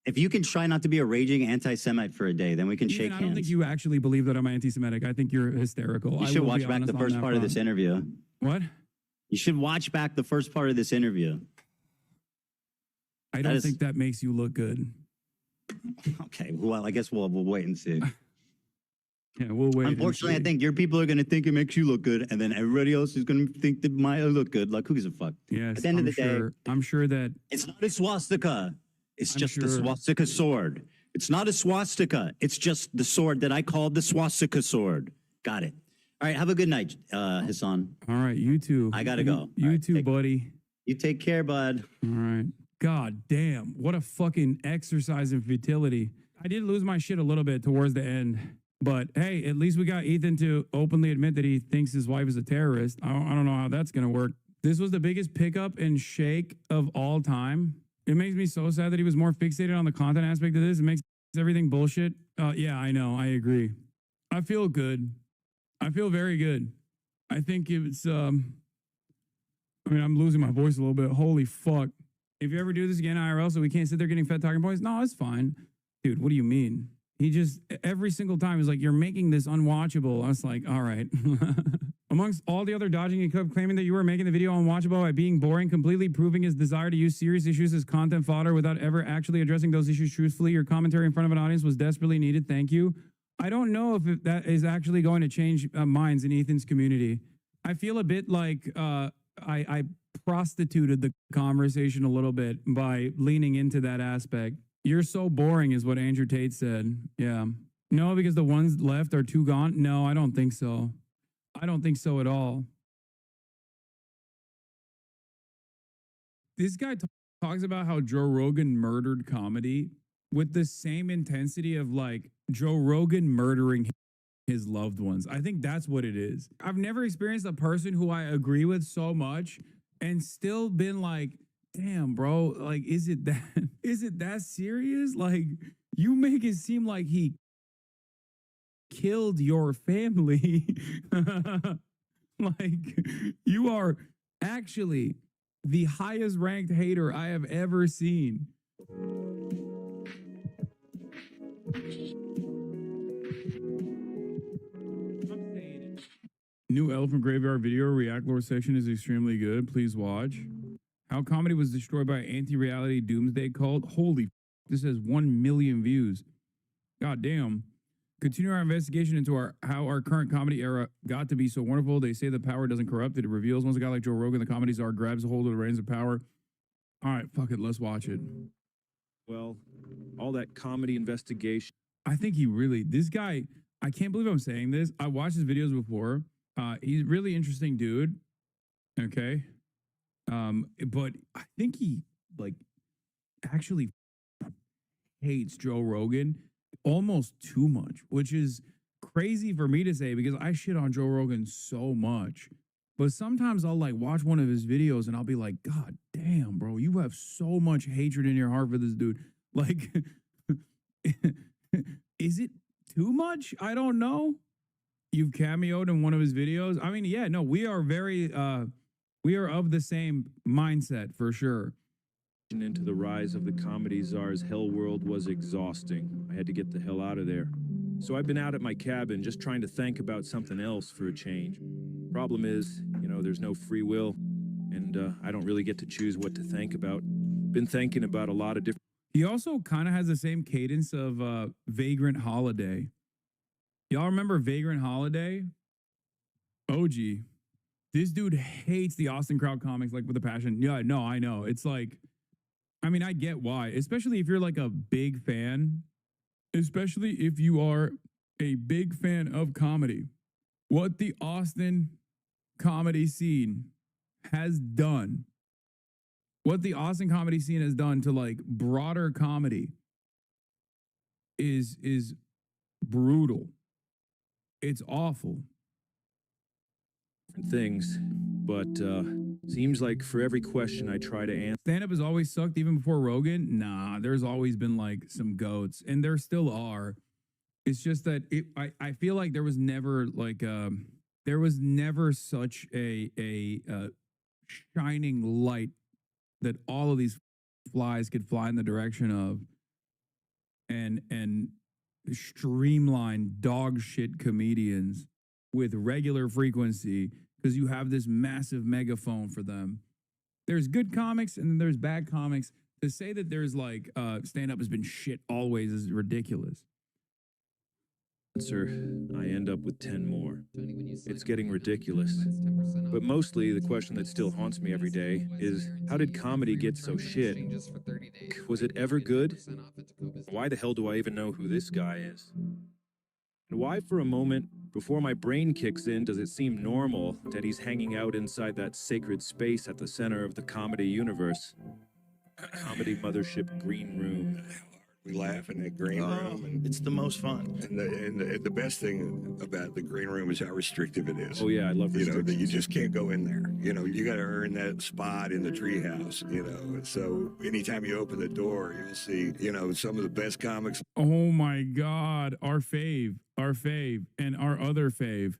Speaker 13: If you can try not to be a raging anti-Semite for a day, then we can shake hands.
Speaker 14: I don't think you actually believe that I'm anti-Semitic. I think you're hysterical.
Speaker 13: You should watch back the first part of this interview.
Speaker 14: What?
Speaker 13: You should watch back the first part of this interview.
Speaker 14: I don't think that makes you look good.
Speaker 13: Okay, well, I guess we'll wait and see.
Speaker 14: Yeah, we'll wait.
Speaker 13: Unfortunately, I think your people are going to think it makes you look good, and then everybody else is going to think that mine look good. Like, who gives a fuck?
Speaker 14: Yes,
Speaker 13: at the end of the day,
Speaker 14: I'm sure that
Speaker 13: it's not a swastika. It's just the swastika sword. It's not a swastika. It's just the sword that I called the swastika sword. Got it. All right, have a good night, Hassan.
Speaker 14: All right, you too.
Speaker 13: I gotta go.
Speaker 14: You too, buddy.
Speaker 13: You take care, bud.
Speaker 14: All right. God damn, what a fucking exercise in futility. I did lose my shit a little bit towards the end, but hey, at least we got Ethan to openly admit that he thinks his wife is a terrorist. I don't know how that's gonna work. This was the biggest pickup and shake of all time. It makes me so sad that he was more fixated on the content aspect of this. It makes everything bullshit. Yeah, I know. I agree. I feel good. I feel very good. I think it's, I mean, I'm losing my voice a little bit. Holy fuck. If you ever do this again, IRL, so we can't sit there getting fed talking points, no, it's fine. Dude, what do you mean? He just, every single time, he's like, you're making this unwatchable. I was like, all right. Amongst all the other dodging, he kept claiming that you were making the video unwatchable by being boring, completely proving his desire to use serious issues as content fodder without ever actually addressing those issues truthfully. Your commentary in front of an audience was desperately needed. Thank you. I don't know if that is actually going to change minds in Ethan's community. I feel a bit like I prostituted the conversation a little bit by leaning into that aspect. You're so boring is what Andrew Tate said. Yeah. No, because the ones left are too gone. No, I don't think so. I don't think so at all. This guy talks about how Joe Rogan murdered comedy with the same intensity of like Joe Rogan murdering his loved ones. I think that's what it is. I've never experienced a person who I agree with so much and still been like, damn, bro, like, is it that serious? Like, you make it seem like he killed your family. Like, you are actually the highest ranked hater I have ever seen.
Speaker 1: New Elephant Graveyard video react lore section is extremely good. Please watch. How comedy was destroyed by anti-reality doomsday cult. Holy, this has 1 million views. God damn. Continue our investigation into how our current comedy era got to be so wonderful. They say the power doesn't corrupt. It reveals once a guy like Joe Rogan, the comedy czar, grabs a hold of the reins of power. All right, fuck it. Let's watch it.
Speaker 11: Well, all that comedy investigation.
Speaker 1: I think this guy, I can't believe I'm saying this. I watched his videos before. He's a really interesting dude. Okay. But I think he actually hates Joe Rogan almost too much, which is crazy for me to say because I shit on Joe Rogan so much. But sometimes I'll watch one of his videos and I'll be like, God damn, bro, you have so much hatred in your heart for this dude. Is it too much? I don't know. You've cameoed in one of his videos. I mean, yeah, no, we are we are of the same mindset for sure.
Speaker 11: Into the rise of the comedy czar's hell world was exhausting. I had to get the hell out of there. So I've been out at my cabin just trying to think about something else for a change. Problem is, there's no free will, and I don't really get to choose what to think about. Been thinking about a lot of different...
Speaker 1: He also kind of has the same cadence of Vagrant Holiday. Y'all remember Vagrant Holiday? OG. This dude hates the Austin crowd comics with a passion. Yeah, no, I know. It's I mean, I get why, especially if you're a big fan, especially if you are a big fan of comedy. What the Austin comedy scene has done, what the Austin comedy scene has done to broader comedy is brutal. It's awful.
Speaker 11: Things, but seems like for every question I try to answer...
Speaker 1: Stand-up has always sucked even before Rogan? Nah, there's always been some goats, and there still are. It's just that I feel like there was never there was never such a shining light that all of these flies could fly in the direction of and streamline dog shit comedians with regular frequency because you have this massive megaphone for them. There's good comics and then there's bad comics. To say that there's stand-up has been shit always is ridiculous.
Speaker 11: I end up with 10 more. It's getting ridiculous. But mostly the question that still haunts me every day is, how did comedy get so shit? Was it ever good? Why the hell do I even know who this guy is? And why for a moment, before my brain kicks in, does it seem normal that he's hanging out inside that sacred space at the center of the comedy universe? Comedy mothership green room.
Speaker 6: We laugh in that green room. And
Speaker 13: it's the most fun.
Speaker 6: And the best thing about the green room is how restrictive it is.
Speaker 11: Oh, yeah, I love restrictions.
Speaker 6: That you just can't go in there. You got to earn that spot in the treehouse, So anytime you open the door, you'll see, some of the best comics.
Speaker 1: Oh, my God. Our fave, and our other fave.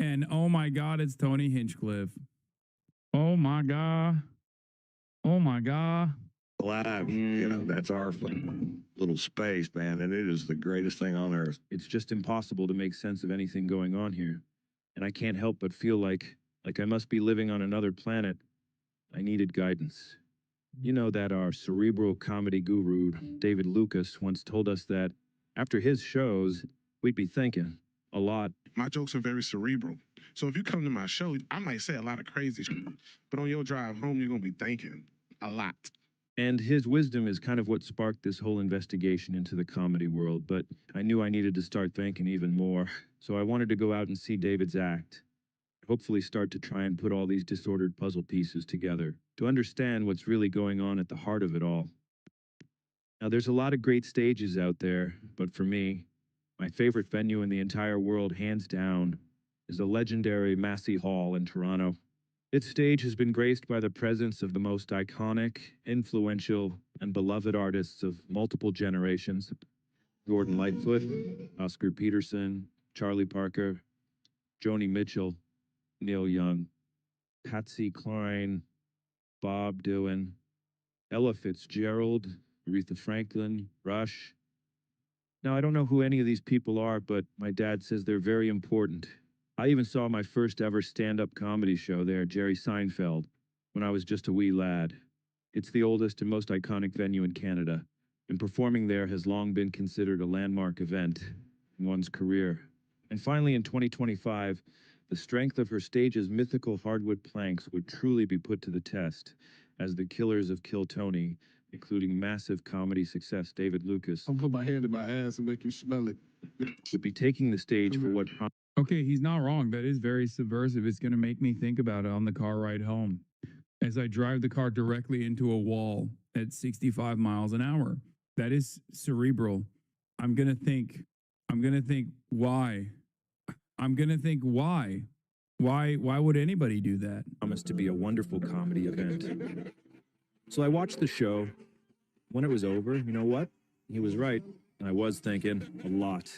Speaker 1: And, oh, my God, it's Tony Hinchcliffe. Oh, my God. Oh, my God.
Speaker 6: Live, that's our little space, man, and it is the greatest thing on earth.
Speaker 11: It's just impossible to make sense of anything going on here. And I can't help but feel like I must be living on another planet. I needed guidance. You know that our cerebral comedy guru, David Lucas, once told us that after his shows, we'd be thinking a lot.
Speaker 17: My jokes are very cerebral. So if you come to my show, I might say a lot of crazy shit, but on your drive home, you're going to be thinking a lot.
Speaker 11: And his wisdom is kind of what sparked this whole investigation into the comedy world, but I knew I needed to start thinking even more. So I wanted to go out and see David's act. Hopefully start to try and put all these disordered puzzle pieces together to understand what's really going on at the heart of it all. Now, there's a lot of great stages out there, but for me, my favorite venue in the entire world, hands down, is the legendary Massey Hall in Toronto. Its stage has been graced by the presence of the most iconic, influential, and beloved artists of multiple generations. Gordon Lightfoot, Oscar Peterson, Charlie Parker, Joni Mitchell, Neil Young, Patsy Cline, Bob Dylan, Ella Fitzgerald, Aretha Franklin, Rush. Now, I don't know who any of these people are, but my dad says they're very important. I even saw my first ever stand-up comedy show there, Jerry Seinfeld, when I was just a wee lad. It's the oldest and most iconic venue in Canada, and performing there has long been considered a landmark event in one's career. And finally, in 2025, the strength of her stage's mythical hardwood planks would truly be put to the test, as the killers of Kill Tony, including massive comedy success David Lucas,
Speaker 10: I'll put my hand in my ass and make you smell it.
Speaker 11: would be taking the stage for what
Speaker 14: Okay, he's not wrong. That is very subversive. It's going to make me think about it on the car ride home as I drive the car directly into a wall at 65 miles an hour. That is cerebral. I'm going to think, why? I'm going to think, why? Why would anybody do that?
Speaker 11: promised to be a wonderful comedy event. So I watched the show. When it was over, you know what? He was right. I was thinking a lot.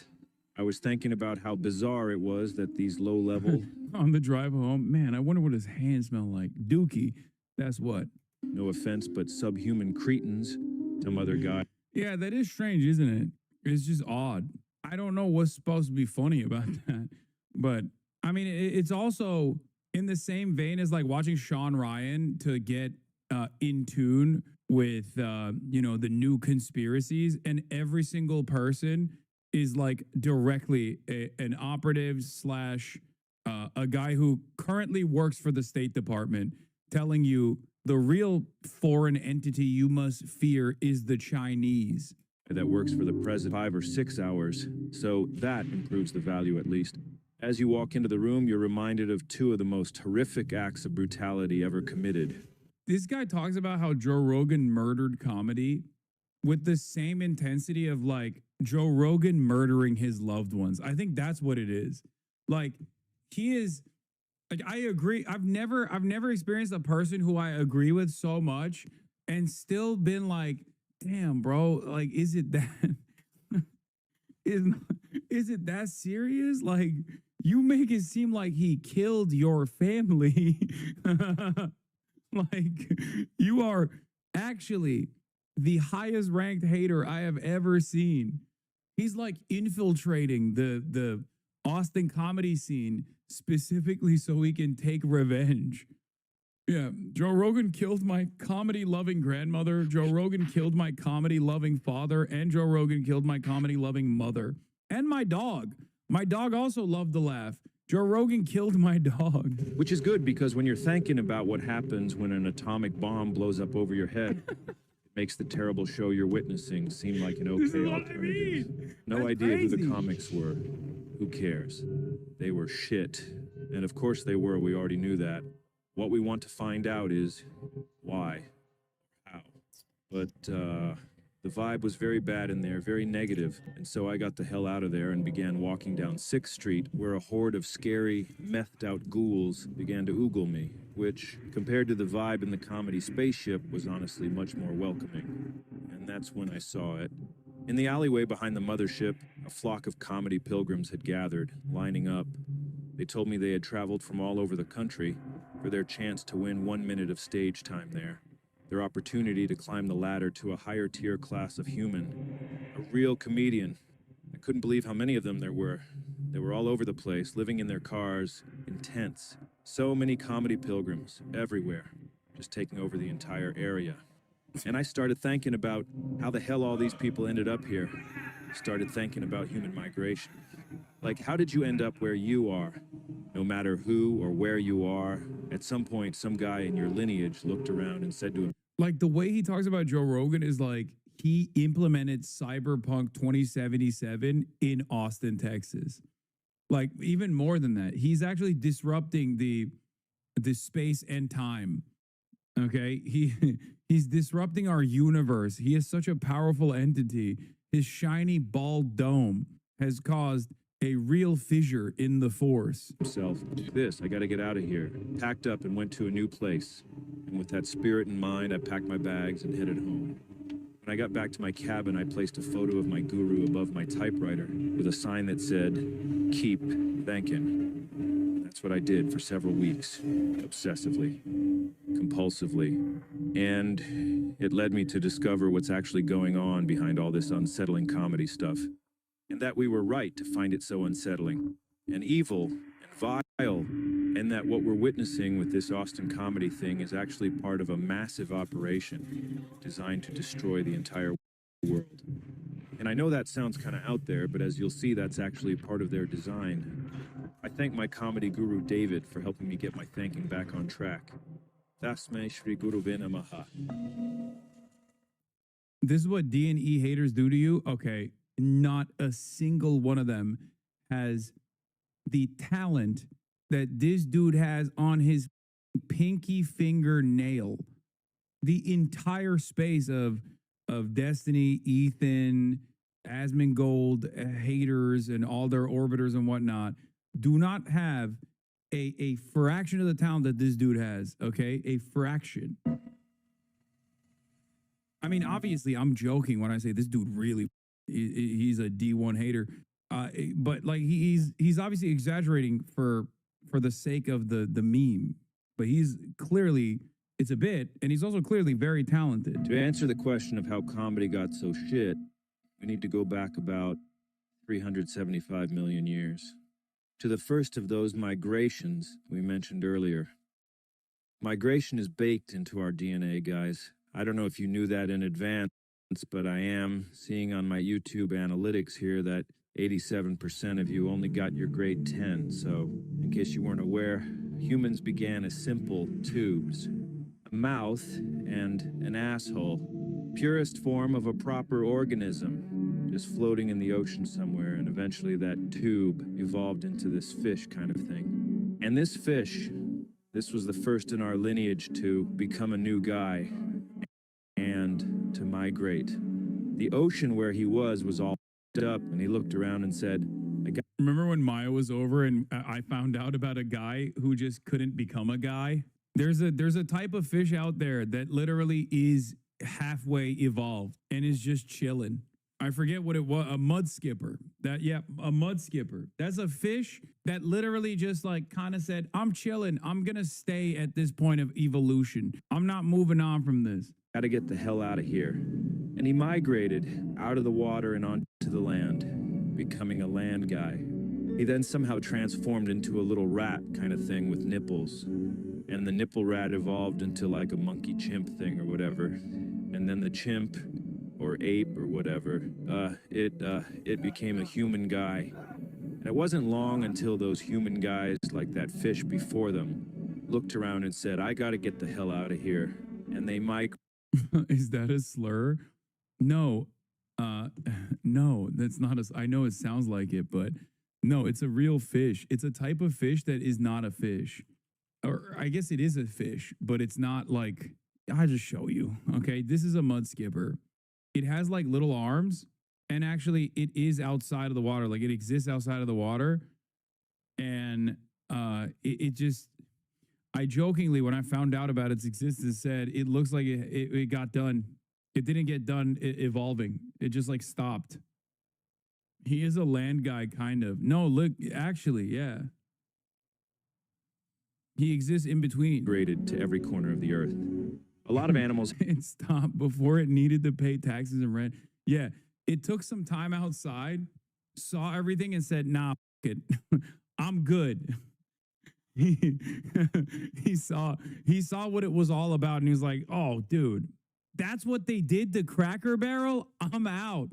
Speaker 11: I was thinking about how bizarre it was that these low-level...
Speaker 14: On the drive home, man, I wonder what his hands smell like. Dookie, that's what.
Speaker 11: No offense, but subhuman cretins, some other guy.
Speaker 14: Yeah, that is strange, isn't it? It's just odd. I don't know what's supposed to be funny about that. But, I mean, it's also in the same vein as like watching Sean Ryan to get in tune with, you know, the new conspiracies, and every single person is like directly an operative slash a guy who currently works for the State Department telling you the real foreign entity you must fear is the Chinese.
Speaker 11: That works for the president 5 or 6 hours, so that improves the value at least. As you walk into the room, you're reminded of 2 of the most horrific acts of brutality ever committed.
Speaker 14: This guy talks about how Joe Rogan murdered comedy with the same intensity of like Joe Rogan murdering his loved ones. I think that's what it is. Like, he is, like, I agree. I've never experienced a person who I agree with so much and still been like, damn, bro, like, is it that, is it that serious? Like, you make it seem like he killed your family. Like, you are actually the highest ranked hater I have ever seen. He's like infiltrating the Austin comedy scene specifically so he can take revenge. Yeah, Joe Rogan killed my comedy-loving grandmother. Joe Rogan killed my comedy-loving father. And Joe Rogan killed my comedy-loving mother. And my dog. My dog also loved to laugh. Joe Rogan killed my dog.
Speaker 11: Which is good, because when you're thinking about what happens when an atomic bomb blows up over your head, it makes the terrible show you're witnessing seem like an okay alternative. No idea who the comics were. Who cares? They were shit. And of course they were. We already knew that. What we want to find out is why, how. But the vibe was very bad in there, very negative, and so I got the hell out of there and began walking down 6th Street, where a horde of scary, methed-out ghouls began to oogle me, which, compared to the vibe in the comedy spaceship, was honestly much more welcoming. And that's when I saw it. In the alleyway behind the mothership, a flock of comedy pilgrims had gathered, lining up. They told me they had traveled from all over the country for their chance to win 1 minute of stage time there. Their opportunity to climb the ladder to a higher tier class of human. A real comedian. I couldn't believe how many of them there were. They were all over the place, living in their cars, in tents. So many comedy pilgrims, everywhere, just taking over the entire area. And I started thinking about how the hell all these people ended up here. I started thinking about human migration. Like, how did you end up where you are? No matter who or where you are, at some point, some guy in your lineage looked around and said to him,
Speaker 14: like, the way he talks about Joe Rogan is like he implemented Cyberpunk 2077 in Austin, Texas. Like, even more than that, he's actually disrupting the space and time. Okay, he's disrupting our universe. He is such a powerful entity. His shiny bald dome has caused a real fissure in the force.
Speaker 11: I gotta get out of here. Packed up and went to a new place. And with that spirit in mind, I packed my bags and headed home. When I got back to my cabin, I placed a photo of my guru above my typewriter with a sign that said, "Keep thinking." And that's what I did for several weeks, obsessively, compulsively. And it led me to discover what's actually going on behind all this unsettling comedy stuff. And that we were right to find it so unsettling and evil and vile. and that what we're witnessing with this Austin comedy thing is actually part of a massive operation designed to destroy the entire world. And I know that sounds kind of out there, but as you'll see, that's actually part of their design. I thank my comedy guru David for helping me get my thinking back on track. Tasmai Shri Guru Namaha.
Speaker 14: This is what D&E haters do to you? Okay, not a single one of them has the talent that this dude has on his pinky fingernail. The entire space of Destiny, Ethan, Asmongold, haters, and all their orbiters and whatnot do not have a fraction of the talent that this dude has, okay? A fraction. I mean, obviously, I'm joking when I say this dude really, he's a D1 hater. But like he's obviously exaggerating for the sake of the meme. But he's clearly, it's a bit, and he's also clearly very talented.
Speaker 11: To answer the question of how comedy got so shit, we need to go back about 375 million years. To the first of those migrations we mentioned earlier. Migration is baked into our DNA, guys. I don't know if you knew that in advance, but I am seeing on my YouTube analytics here that 87% of you only got your grade 10. So, in case you weren't aware, humans began as simple tubes. A mouth and an asshole. Purest form of a proper organism, just floating in the ocean somewhere, and eventually that tube evolved into this fish kind of thing. And this fish, this was the first in our lineage to become a new guy and to migrate. The ocean where he was all up, and he looked around and said,
Speaker 14: Remember when Maya was over and I found out about a guy who just couldn't become a guy? There's a type of fish out there that literally is halfway evolved and is just chilling. I forget what it was, a mud skipper. A mud skipper. That's a fish that literally just like kind of said, I'm chilling. I'm going to stay at this point of evolution. I'm not moving on from this.
Speaker 11: Gotta get the hell out of here. And he migrated out of the water and onto the land, becoming a land guy. He then somehow transformed into a little rat kind of thing with nipples. And the nipple rat evolved into like a monkey chimp thing or whatever. And then the chimp or ape or whatever, it became a human guy. And it wasn't long until those human guys, like that fish before them, looked around and said, I gotta get the hell out of here. And they migrated.
Speaker 14: Is that a slur? No, no, that's not a, I know it sounds like it, but no, it's a real fish. It's a type of fish that is not a fish. Or I guess it is a fish, but it's not like, I'll just show you. Okay, this is a mud skipper. It has like little arms, and actually it is outside of the water. Like it exists outside of the water. And it just, I jokingly, when I found out about its existence, said it looks like it got done. It didn't get done evolving. It just like stopped. He is a land guy, kind of. No, look, actually, yeah. He exists in between.
Speaker 11: Migrated to every corner of the earth. A lot of animals.
Speaker 14: It stopped before it needed to pay taxes and rent. Yeah, it took some time outside, saw everything and said, nah, f it. I'm good. He saw what it was all about, and he was like, oh, dude, that's what they did to Cracker Barrel? I'm out.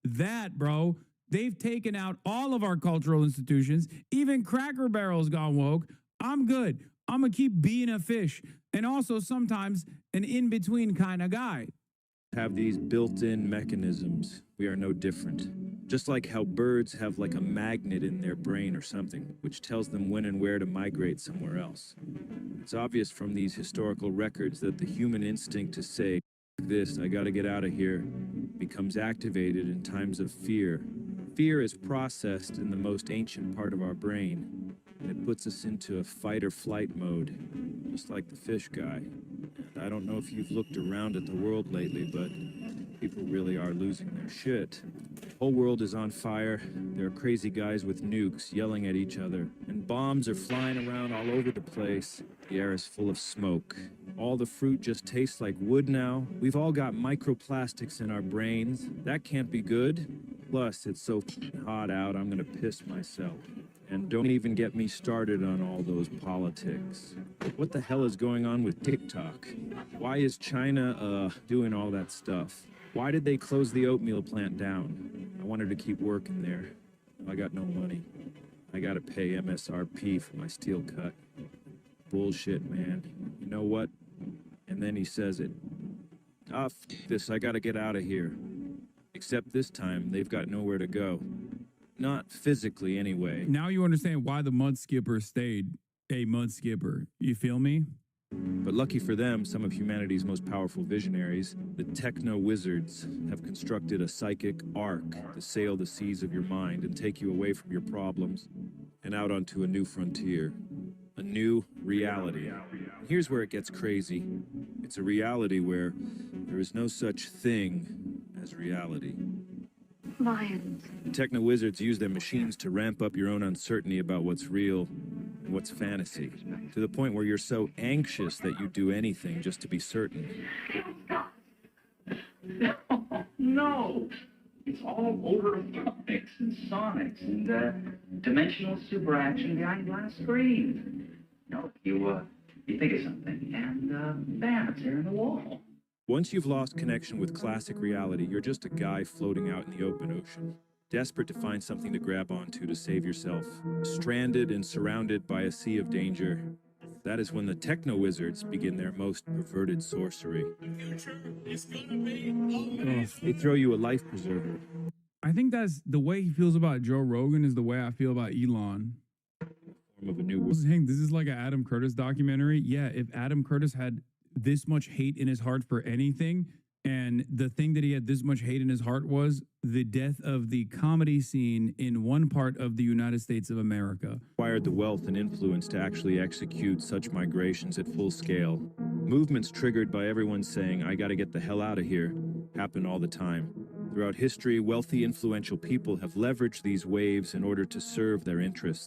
Speaker 14: That, bro, they've taken out all of our cultural institutions. Even Cracker Barrel's gone woke. I'm good. I'm going to keep being a fish. And also sometimes an in-between kind of guy.
Speaker 11: Have these built-in mechanisms. We are no different. Just like how birds have like a magnet in their brain or something, which tells them when and where to migrate somewhere else. It's obvious from these historical records that the human instinct to say, this, I gotta get out of here, becomes activated in times of fear. Fear is processed in the most ancient part of our brain. It puts us into a fight or flight mode, just like the fish guy. And I don't know if you've looked around at the world lately, but people really are losing their shit. The whole world is on fire. There are crazy guys with nukes yelling at each other, and bombs are flying around all over the place. The air is full of smoke. All the fruit just tastes like wood now. We've all got microplastics in our brains. That can't be good. Plus, it's so hot out, I'm gonna piss myself. And don't even get me started on all those politics. What the hell is going on with TikTok? Why is China, doing all that stuff? Why did they close the oatmeal plant down? I wanted to keep working there. I got no money. I gotta pay MSRP for my steel cut. Bullshit, man. You know what? And then he says it. Ah, f this, I gotta get out of here. Except this time, they've got nowhere to go. Not physically, anyway.
Speaker 14: Now you understand why the mud skipper stayed a mud skipper. You feel me?
Speaker 11: But lucky for them, some of humanity's most powerful visionaries, the techno-wizards, have constructed a psychic arc to sail the seas of your mind and take you away from your problems and out onto a new frontier. A new reality. Here's where it gets crazy. It's a reality where there is no such thing as reality.
Speaker 4: Lions.
Speaker 11: The techno-wizards use their machines to ramp up your own uncertainty about what's real and what's fantasy, to the point where you're so anxious that you do anything just to be certain.
Speaker 20: No! It's all over-the-phonics and sonics and dimensional superaction behind glass screens. No, you think of something and bam, it's there in the wall.
Speaker 11: Once you've lost connection with classic reality, you're just a guy floating out in the open ocean, desperate to find something to grab onto to save yourself, stranded and surrounded by a sea of danger. That is when the techno-wizards begin their most perverted sorcery. They throw you a life preserver.
Speaker 14: I think that's the way he feels about Joe Rogan is the way I feel about Elon.
Speaker 11: Of a new
Speaker 14: Hank, this is like an Adam Curtis documentary. Yeah, if Adam Curtis had this much hate in his heart for anything, and the thing that he had this much hate in his heart was the death of the comedy scene in one part of the United States of America.
Speaker 11: Acquired the wealth and influence to actually execute such migrations at full scale. Movements triggered by everyone saying, I gotta get the hell out of here, happen all the time. Throughout history, wealthy, influential people have leveraged these waves in order to serve their interests.